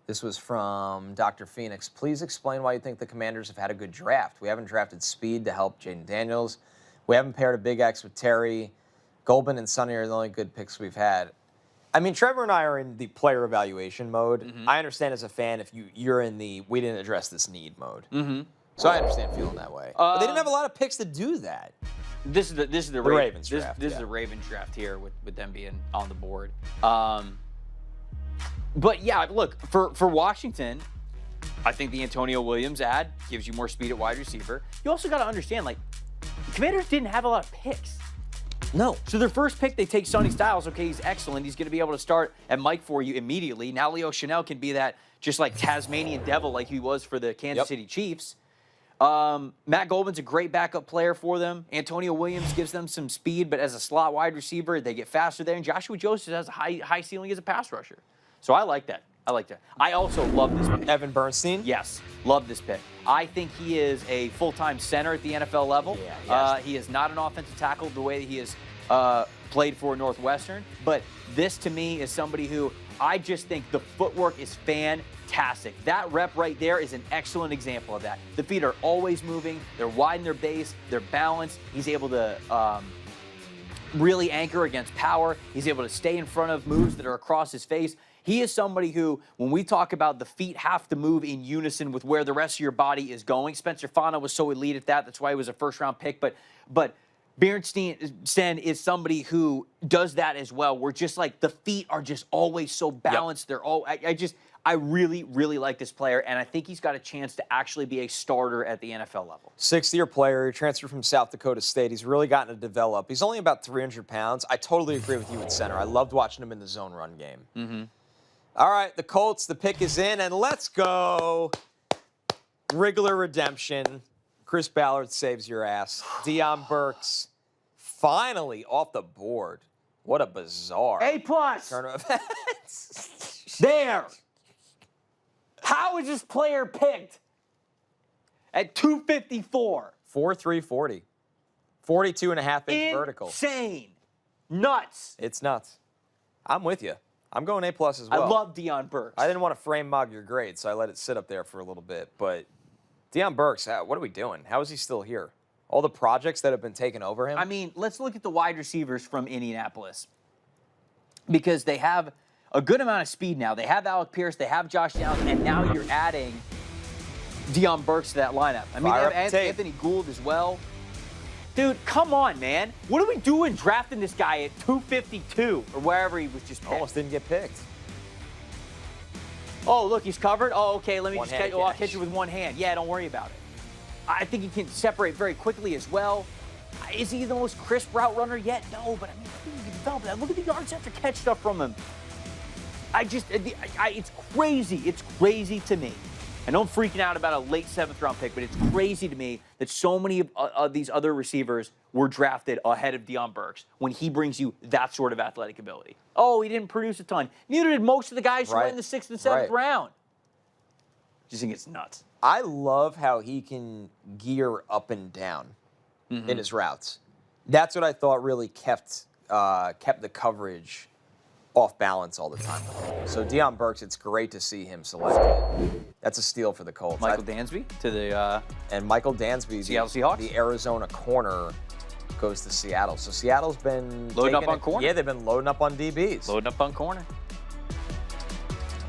This was from Dr. Phoenix. Please explain why you think the Commanders have had a good draft. We haven't drafted speed to help Jaden Daniels. We haven't paired a big X with Terry. Goldman and Sonny are the only good picks we've had. I mean, Trevor and I are in the player evaluation mode. Mm-hmm. I understand as a fan if you're in the we didn't address this need mode. Mm-hmm. So I understand feeling that way. But they didn't have a lot of picks to do that. This is the Ravens draft. This is the Ravens draft here with them being on the board. But yeah, look, for Washington, I think the Antonio Williams ad gives you more speed at wide receiver. You also got to understand, like, Commanders didn't have a lot of picks. No. So their first pick, they take Sonny Styles. Okay, he's excellent. He's going to be able to start at Mike for you immediately. Now Leo Chanel can be that just like Tasmanian devil like he was for the Kansas City Chiefs. Matt Goldman's a great backup player for them. Antonio Williams gives them some speed, but as a slot wide receiver, they get faster there. And Joshua Joseph has a high ceiling as a pass rusher. So I like that. I also love this pick. Evan Bernstein? Yes, love this pick. I think he is a full-time center at the NFL level. He is not an offensive tackle the way that he has played for Northwestern. But this, to me, is somebody who I just think the footwork is fantastic. That rep right there is an excellent example of that. The feet are always moving. They're wide in their base. They're balanced. He's able to really anchor against power. He's able to stay in front of moves that are across his face. He is somebody who, when we talk about the feet have to move in unison with where the rest of your body is going, Spencer Fano was so elite at that. That's why he was a first-round pick. But Berenstain is somebody who does that as well, where just like the feet are just always so balanced. They're all, I really, really like this player, and I think he's got a chance to actually be a starter at the NFL level. Sixth-year player. He transferred from South Dakota State. He's really gotten to develop. He's only about 300 pounds. I totally agree with you at center. I loved watching him in the zone run game. Mm-hmm. All right, the Colts, the pick is in, and let's go. Wriggler redemption. Chris Ballard saves your ass. Deion Burks finally off the board. What a bizarre A+ turn of events. There. How is this player picked at 254? 4.340. 42.5-inch vertical. Insane. Nuts. It's nuts. I'm with you. I'm going A+ as well. I love Deion Burks. I didn't want to frame mog your grade, so I let it sit up there for a little bit. But Deion Burks, what are we doing? How is he still here? All the projects that have been taken over him? I mean, let's look at the wide receivers from Indianapolis, because they have a good amount of speed now. They have Alec Pierce, they have Josh Downs, and now you're adding Deion Burks to that lineup. I mean, they have Anthony Gould as well. Dude, come on, man. What are we doing drafting this guy at 252 or wherever he was just picked? Almost didn't get picked. Oh, look, he's covered. Oh, okay, let me just I'll catch you with one hand. Yeah, don't worry about it. I think he can separate very quickly as well. Is he the most crisp route runner yet? No, but I mean, I think he can develop that. Look at the yards after catch stuff from him. It's crazy. It's crazy to me. I know I'm freaking out about a late 7th round pick, but it's crazy to me that so many of these other receivers were drafted ahead of Deion Burks when he brings you that sort of athletic ability. Oh, he didn't produce a ton. Neither did most of the guys who were in the 6th and 7th round. Just think it's nuts. I love how he can gear up and down in his routes. That's what I thought really kept the coverage off balance all the time. So Deion Burks, it's great to see him selected. That's a steal for the Colts. Michael Dansby to the and Michael Dansby, Seattle Seahawks, the Arizona corner, goes to Seattle. So Seattle's been loading up on corner. Yeah, they've been loading up on DBs. Loading up on corner.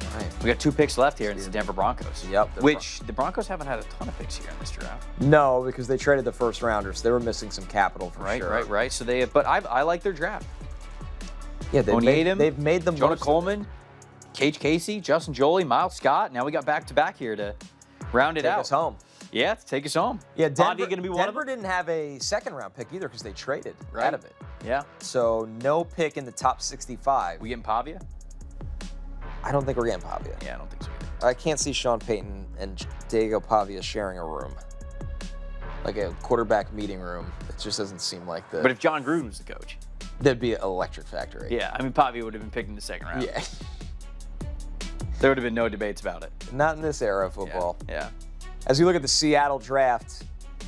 All right. We got 2 picks left here, and it's the Denver Broncos. Yep. The Broncos haven't had a ton of picks here in this draft. No, because they traded the first rounders. They were missing some capital for sure. Right. So but I like their draft. Yeah, they've made them. Jonah Coleman, Cage Casey, Justin Jolie, Miles Scott. Now we got back-to-back here to round it out. Take us home. Yeah, take us home. Yeah, Denver didn't have a 2nd round pick either because they traded out of it. Yeah. So no pick in the top 65. We getting Pavia? I don't think we're getting Pavia. Yeah, I don't think so either. I can't see Sean Payton and Diego Pavia sharing a room. Like a quarterback meeting room. It just doesn't seem like the... But if John Gruden was the coach... There'd be an electric factory. Yeah, I mean, Pavia would have been picked in the 2nd round. Yeah. There would have been no debates about it. Not in this era of football. Yeah. As you look at the Seattle draft,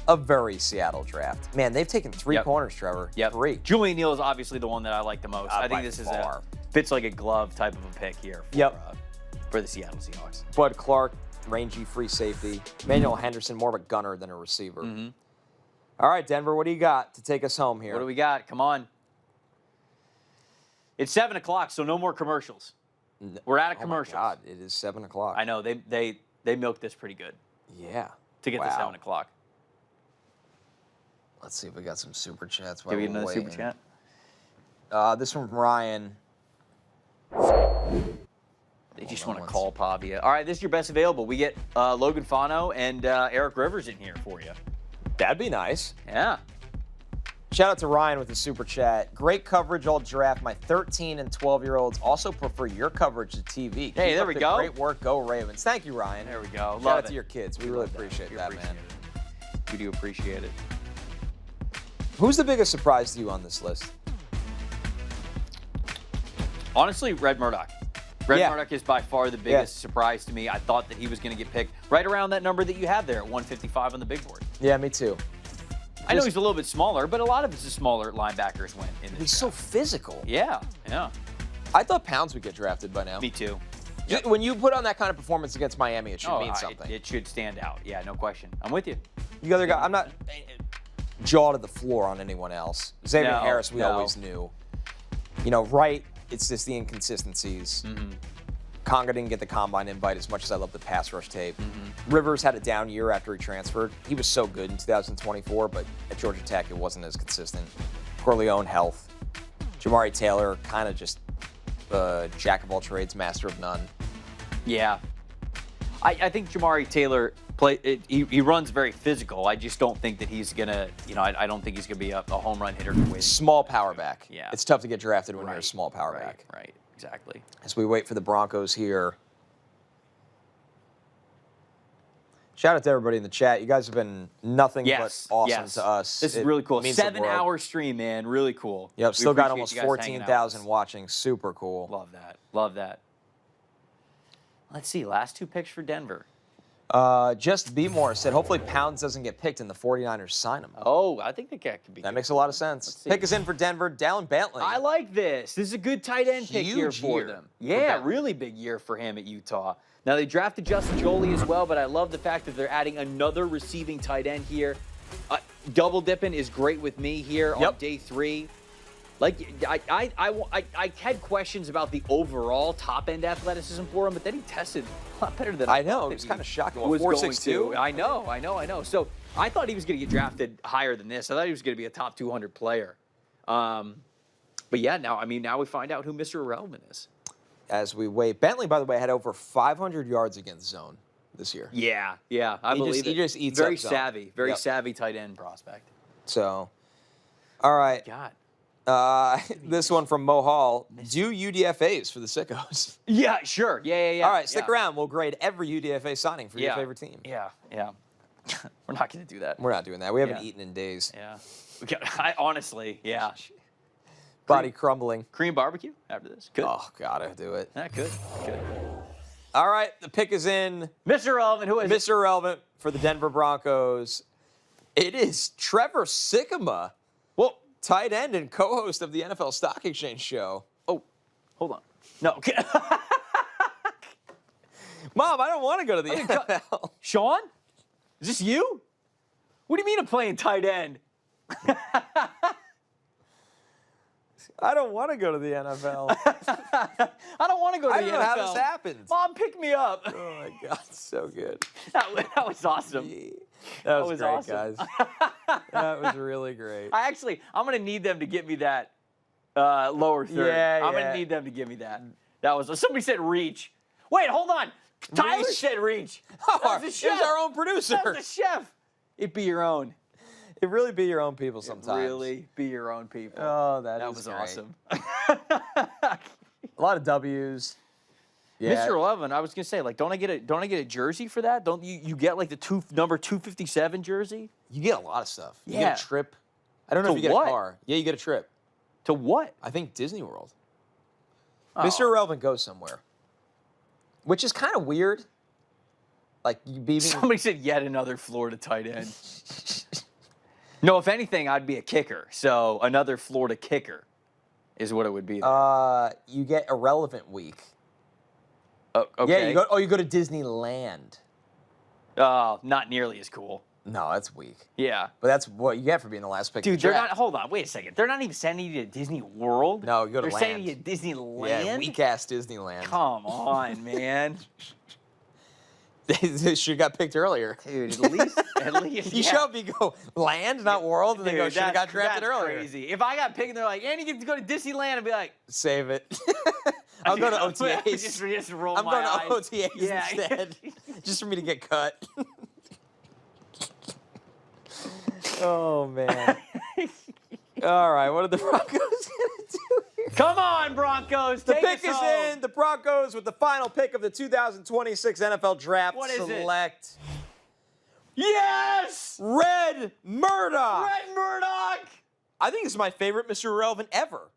a very Seattle draft. Man, they've taken 3 corners, Trevor. Yep. 3. Julian Neal is obviously the one that I like the most. I think this is fits like a glove type of a pick here for the Seattle Seahawks. Bud Clark, rangy free safety. Emmanuel Henderson, more of a gunner than a receiver. Mm-hmm. All right, Denver, what do you got to take us home here? What do we got? Come on. It's 7 o'clock, so no more commercials. We're out of commercials. Oh my God, it is 7 o'clock. I know they milked this pretty good. Yeah. To get to 7 o'clock. Let's see if we got some super chats. Did we get another super chat? This one from Ryan. They just want to call Pavia. All right, this is your best available. We get Logan Fano and Eric Rivers in here for you. That'd be nice. Yeah. Shout out to Ryan with the super chat. Great coverage all draft. My 13 and 12-year-olds also prefer your coverage to TV. Hey, there we go. Great work. Go Ravens. Thank you, Ryan. There we go. Shout out to your kids. We really appreciate that, man. We do appreciate it. Who's the biggest surprise to you on this list? Honestly, Red Murdoch. Red Murdoch is by far the biggest surprise to me. I thought that he was going to get picked right around that number that you have there at 155 on the big board. Yeah, me too. I know he's a little bit smaller, but a lot of the smaller linebackers went in this He's so physical. Yeah. I thought Pounds would get drafted by now. Me too. Yep. When you put on that kind of performance against Miami, it should mean something. It should stand out. Yeah, no question. I'm with you. You other guy, I'm not jaw to the floor on anyone else. Xavier Harris, we always knew. Wright, it's just the inconsistencies. Conga didn't get the combine invite as much as I love the pass rush tape. Rivers had a down year after he transferred. He was so good in 2024, but at Georgia Tech, it wasn't as consistent. Corleone, health. Jamari Taylor, kind of just jack of all trades, master of none. Yeah. I think Jamari Taylor, he runs very physical. I just don't think that he's going to, I don't think he's going to be a home run hitter. Small power back. Yeah. It's tough to get drafted when you're a small power back. Right, exactly. As we wait for the Broncos here. Shout out to everybody in the chat. You guys have been nothing but awesome to us. This is really cool. 7-hour stream, man. Really cool. Yep, still got almost 14,000 watching. Super cool. Love that. Love that. Let's see. Last 2 picks for Denver. Just B. Moore said, hopefully Pounds doesn't get picked and the 49ers sign him. Oh, I think that could be That makes a lot of sense. Pick us in for Denver, Dallin Bentley. I like this. This is a good tight end pick here for them. Yeah, for really big year for him at Utah. Now, they drafted Justin Jolie as well, but I love the fact that they're adding another receiving tight end here. Double dipping is great with me here on day 3. Like, I had questions about the overall top-end athleticism for him, but then he tested a lot better than I know. It was kind of shocking. Was 4.62? I know. So I thought he was going to get drafted higher than this. I thought he was going to be a top 200 player. But yeah, now we find out who Mr. Irrelevant is. As we wait. Bentley, by the way, had over 500 yards against zone this year. Yeah, I believe it. He just eats very up zone. savvy, very savvy tight end prospect. So, all right. God. This one from Mo Hall. Do UDFAs for the sickos. Yeah, sure. Yeah. All right, stick around. We'll grade every UDFA signing for your favorite team. Yeah. We're not going to do that. We're not doing that. We haven't eaten in days. Yeah. Honestly, yeah. Body crumbling. Korean barbecue after this. Good. Oh, gotta do it. Yeah, good. All right, the pick is in. Mr. Irrelevant, who is it? Mr. Irrelevant for the Denver Broncos. It is Trevor Sikkema. Well, tight end and co-host of the NFL Stock Exchange show. Oh, hold on. No. Okay. Mom, I don't want to go to the NFL. Sean? Is this you? What do you mean I'm playing tight end? I don't want to go to the NFL. I don't want to go to the NFL. I don't know how this happens. Mom, pick me up. Oh, my God. So good. That was awesome. That was great, awesome. guys. That was really great. I'm going to need them to get me that lower third. I'm going to need them to give me that. That was, somebody said reach. Wait, hold on. Tyler said reach. That was the chef. He's our own producer. That was the chef. It'd be your own. It really be your own people sometimes. Really be your own people. Oh, that was great. awesome. A lot of W's. Yeah. Mr. 11, I was gonna say, like, don't I get a jersey for that? Don't you get like the number 257 jersey? You get a lot of stuff. You Yeah. get a trip. I don't know if you get a car. Yeah, you get a trip. To what? I think Disney World. Oh. Mr. Irrelevant goes somewhere. Which is kind of weird. Like Somebody said yet another Florida tight end. No, if anything, I'd be a kicker. So another Florida kicker is what it would be. You get Irrelevant Week. Okay. Yeah, you go to Disneyland. Not nearly as cool. No, that's weak. Yeah. But that's what you get for being the last pick. Dude, they're not. Hold on, wait a second. They're not even sending you to Disney World. No, you go to They're land. sending you to Disneyland. Yeah, weak ass Disneyland. Come on, man. They should have got picked earlier. Dude, at least. You show up, you go land, not world, and they go, should have got drafted that's earlier. Crazy. If I got picked and they're like, and you get to go to Disneyland, I'd be like, save it. I'll go to OTAs. just roll I'm my going to eyes. OTAs instead, just for me to get cut. Oh, man. All right, what are the Broncos going to do here? Come on, Broncos. The take pick us is home. in. The Broncos with the final pick of the 2026 NFL Draft. What is it? Select Yes! Red Murdoch. Red Murdoch! I think this is my favorite Mr. Irrelevant ever.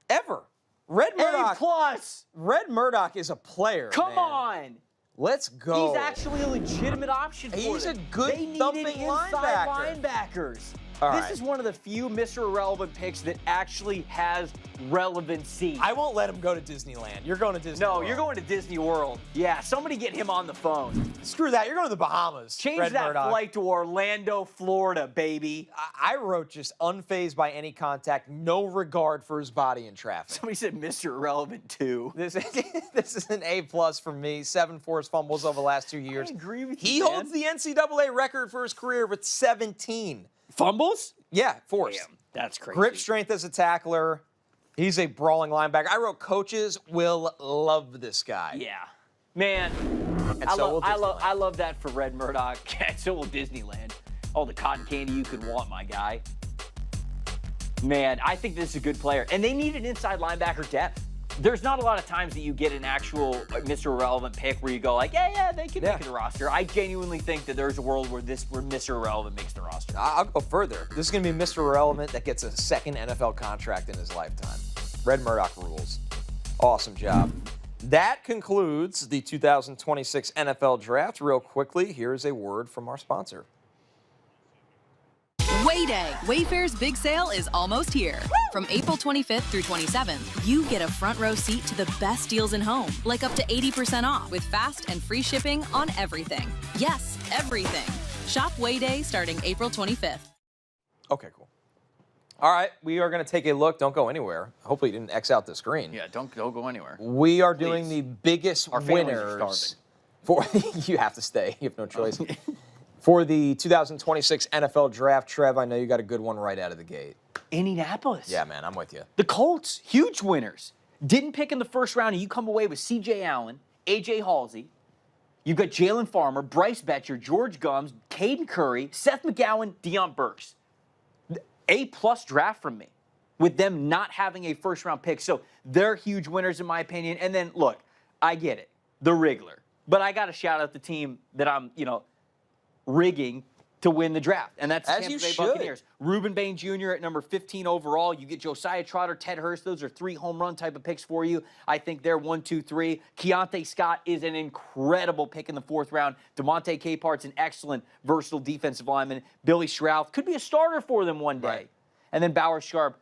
Ever. Red Murdoch. A+. Red Murdoch is a player. Come man. on. Let's go. He's actually a legitimate option for He's them. a good they needed thumping inside linebacker. linebackers. This is one of the few Mr. Irrelevant picks that actually has relevancy. I won't let him go to Disneyland. You're going to Disney World. No, you're going to Disney World. Yeah, somebody get him on the phone. Screw that. You're going to the Bahamas. Change Red that Murdoch. flight to Orlando, Florida, baby. I wrote just unfazed by any contact, no regard for his body in traffic. Somebody said Mr. Irrelevant too. This is an A+ for me. 7 forced fumbles over the last 2 years. I agree with you, He man. holds the NCAA record for his career with 17. Fumbles? Yeah, forced. Damn, that's crazy. Grip strength as a tackler. He's a brawling linebacker. I wrote coaches will love this guy. Yeah. Man, And so will Disneyland. I love that for Red Murdoch. So will Disneyland. All the cotton candy you could want, my guy. Man, I think this is a good player. And they need an inside linebacker depth. There's not a lot of times that you get an actual Mr. Irrelevant pick where you go like, yeah, they can make the roster. I genuinely think that there's a world where Mr. Irrelevant makes the roster. I'll go further. This is going to be Mr. Irrelevant that gets a second NFL contract in his lifetime. Red Murdoch rules. Awesome job. That concludes the 2026 NFL Draft. Real quickly, here's a word from our sponsor. Wayday. Wayfair's big sale is almost here. From April 25th through 27th, you get a front row seat to the best deals in home, like up to 80% off with fast and free shipping on everything. Yes, everything. Shop Wayday starting April 25th. Okay, cool. All right, we are going to take a look. Don't go anywhere. Hopefully you didn't X out the screen. Yeah, don't go anywhere. We are doing the biggest Our families are winners. For you have to stay. You have no choice. For the 2026 NFL Draft, Trev, I know you got a good one right out of the gate. Indianapolis. Yeah, man, I'm with you. The Colts, huge winners. Didn't pick in the first round, and you come away with C.J. Allen, A.J. Halsey. You've got Jalen Farmer, Bryce Betcher, George Gums, Caden Curry, Seth McGowan, Deion Burks. A+ draft from me, with them not having a first-round pick. So they're huge winners in my opinion. And then, look, I get it, the Wriggler. But I got to shout out the team that I'm, rigging to win the draft, and that's the As Tampa you Bay should. Buccaneers. Reuben Bain Jr. at number 15 overall. You get Josiah Trotter, Ted Hurst. Those are 3 home run type of picks for you. I think they're 1, 2, 3. Keontae Scott is an incredible pick in the 4th round. DeMonte Capart's an excellent, versatile defensive lineman. Billy Schrouth could be a starter for them one day. Right. And then Bauer Sharp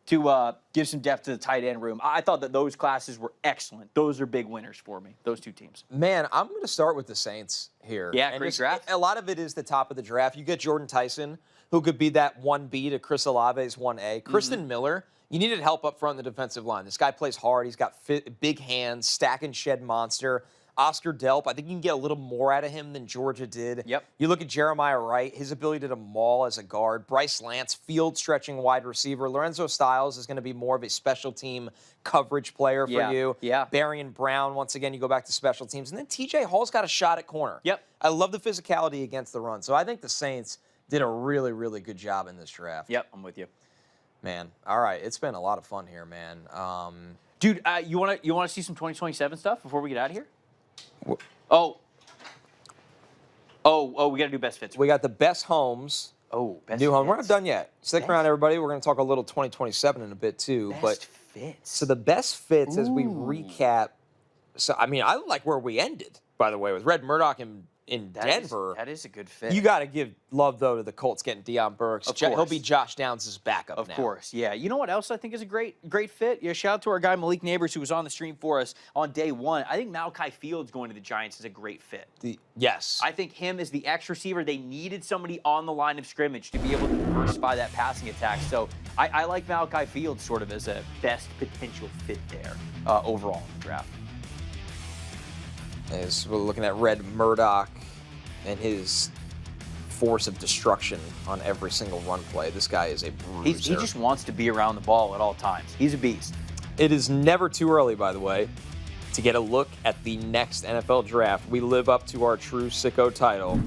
to give some depth to the tight end room. I thought that those classes were excellent. Those are big winners for me, those 2 teams. Man, I'm going to start with the Saints here. Yeah, And great draft. A lot of it is the top of the draft. You get Jordan Tyson, who could be that 1B to Chris Olave's 1A. Kristen Miller, you needed help up front in the defensive line. This guy plays hard. He's got big hands, stack and shed monster. Oscar Delp, I think you can get a little more out of him than Georgia did. Yep. You look at Jeremiah Wright, his ability to maul as a guard. Bryce Lance, field-stretching wide receiver. Lorenzo Styles is going to be more of a special team coverage player for you. Yeah. Barian Brown, once again, you go back to special teams. And then TJ Hall's got a shot at corner. Yep. I love the physicality against the run. So I think the Saints did a really, really good job in this draft. Yep, I'm with you. Man, all right. It's been a lot of fun here, man. Dude, you want to see some 2027 stuff before we get out of here? Oh, we got to do best fits. We got the best homes. Oh, best New home. We're fits. not done yet. Stick around, everybody. We're going to talk a little 2027 in a bit, too. Best fits. So the best fits as we recap. So, I mean, I like where we ended, by the way, with Red Murdoch in Denver. That is a good fit. You got to give love, though, to the Colts getting Deion Burks. Of He'll course. be Josh Downs' backup Of now. course, yeah. You know what else I think is a great fit? Yeah, shout out to our guy Malik Neighbors who was on the stream for us on day 1. I think Malachi Fields going to the Giants is a great fit. Yes. I think him as the X receiver, they needed somebody on the line of scrimmage to be able to diversify that passing attack. So I like Malachi Fields sort of as a best potential fit there overall in the draft. As we're looking at Red Murdoch and his force of destruction on every single run play. This guy is a bruiser. He just wants to be around the ball at all times. He's a beast. It is never too early, by the way, to get a look at the next NFL draft. We live up to our true sicko title.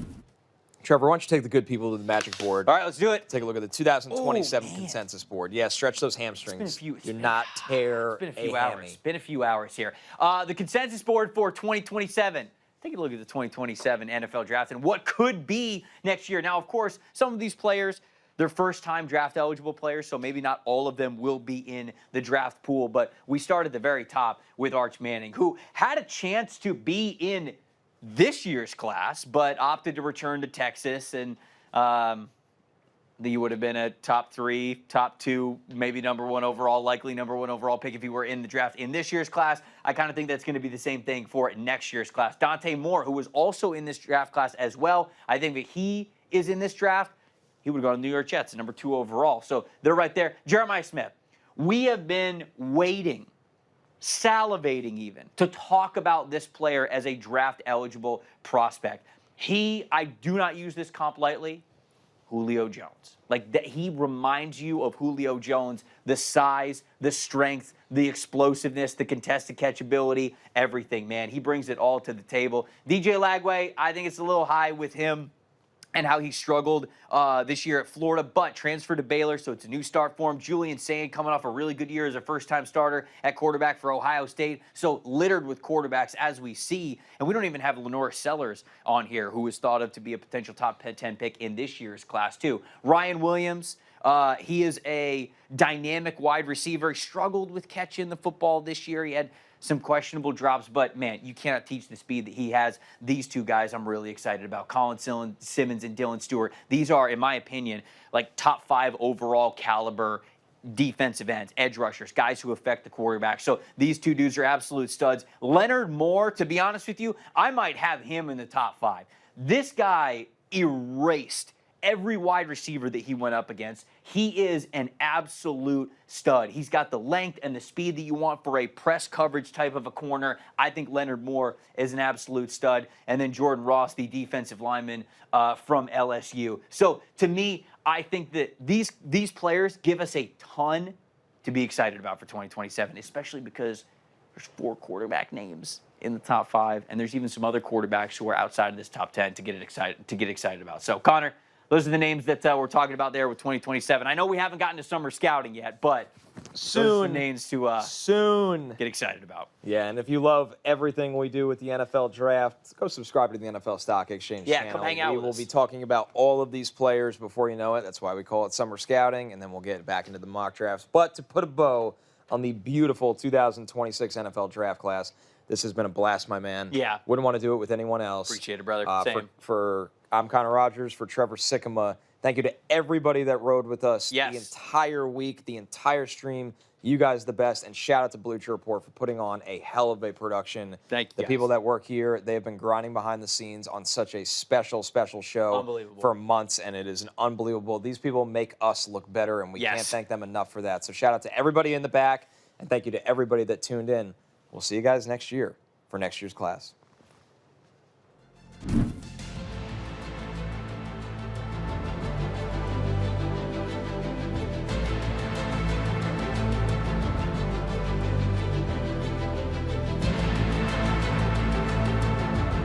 Trevor, why don't you take the good people to the magic board? All right, let's do it. Take a look at the 2027 Oh, man. consensus board. Yeah, stretch those hamstrings. Do not tear It's been a few hammy. hours. Been a few hours here. The consensus board for 2027. Take a look at the 2027 NFL draft and what could be next year. Now, of course, some of these players, they're first-time draft-eligible players, so maybe not all of them will be in the draft pool. But we start at the very top with Arch Manning, who had a chance to be in this year's class, but opted to return to Texas and He would have been a top 3, top 2, maybe number 1 overall, likely number 1 overall pick if he were in the draft in this year's class. I kind of think that's going to be the same thing for next year's class. Dante Moore, who was also in this draft class as well, I think that he is in this draft. He would have gone to New York Jets, number 2 overall. So they're right there. Jeremiah Smith, we have been waiting, salivating even, to talk about this player as a draft-eligible prospect. I do not use this comp lightly, Julio Jones. Like, that, he reminds you of Julio Jones, the size, the strength, the explosiveness, the contested catchability, everything, man. He brings it all to the table. DJ Lagway, I think it's a little high with him and how he struggled this year at Florida, but transferred to Baylor, so it's a new start for him. Julian Sain coming off a really good year as a first-time starter at quarterback for Ohio State, so littered with quarterbacks as we see. And we don't even have Lenore Sellers on here, who is thought of to be a potential top 10 pick in this year's class, too. Ryan Williams, he is a dynamic wide receiver. He struggled with catching the football this year. He had some questionable drops, but man, you cannot teach the speed that he has. These 2 guys I'm really excited about, Colin Simmons and Dylan Stewart. These are, in my opinion, like top 5 overall caliber defensive ends, edge rushers, guys who affect the quarterback. So these 2 dudes are absolute studs. Leonard Moore, to be honest with you, I might have him in the top 5. This guy erased every wide receiver that he went up against. He is an absolute stud. He's got the length and the speed that you want for a press coverage type of a corner. I think Leonard Moore is an absolute stud. And then Jordan Ross, the defensive lineman from LSU. So to me, I think that these players give us a ton to be excited about for 2027, especially because there's 4 quarterback names in the top 5, and there's even some other quarterbacks who are outside of this top 10 to get excited about. So Connor, those are the names that we're talking about there with 2027. I know we haven't gotten to summer scouting yet, but soon, those are the names to soon get excited about. Yeah, and if you love everything we do with the NFL Draft, go subscribe to the NFL Stock Exchange channel. Yeah, come hang out with us. We will be talking about all of these players before you know it. That's why we call it summer scouting, and then we'll get back into the mock drafts. But to put a bow on the beautiful 2026 NFL Draft class, this has been a blast, my man. Yeah. Wouldn't want to do it with anyone else. Appreciate it, brother. Same. I'm Connor Rogers, for Trevor Sikkema. Thank you to everybody that rode with us the entire week, the entire stream. You guys the best, and shout out to Bleacher Report for putting on a hell of a production. Thank you, The people that work here, they have been grinding behind the scenes on such a special show for months, and it is unbelievable. These people make us look better, and we can't thank them enough for that. So shout out to everybody in the back, and thank you to everybody that tuned in. We'll see you guys next year for next year's class.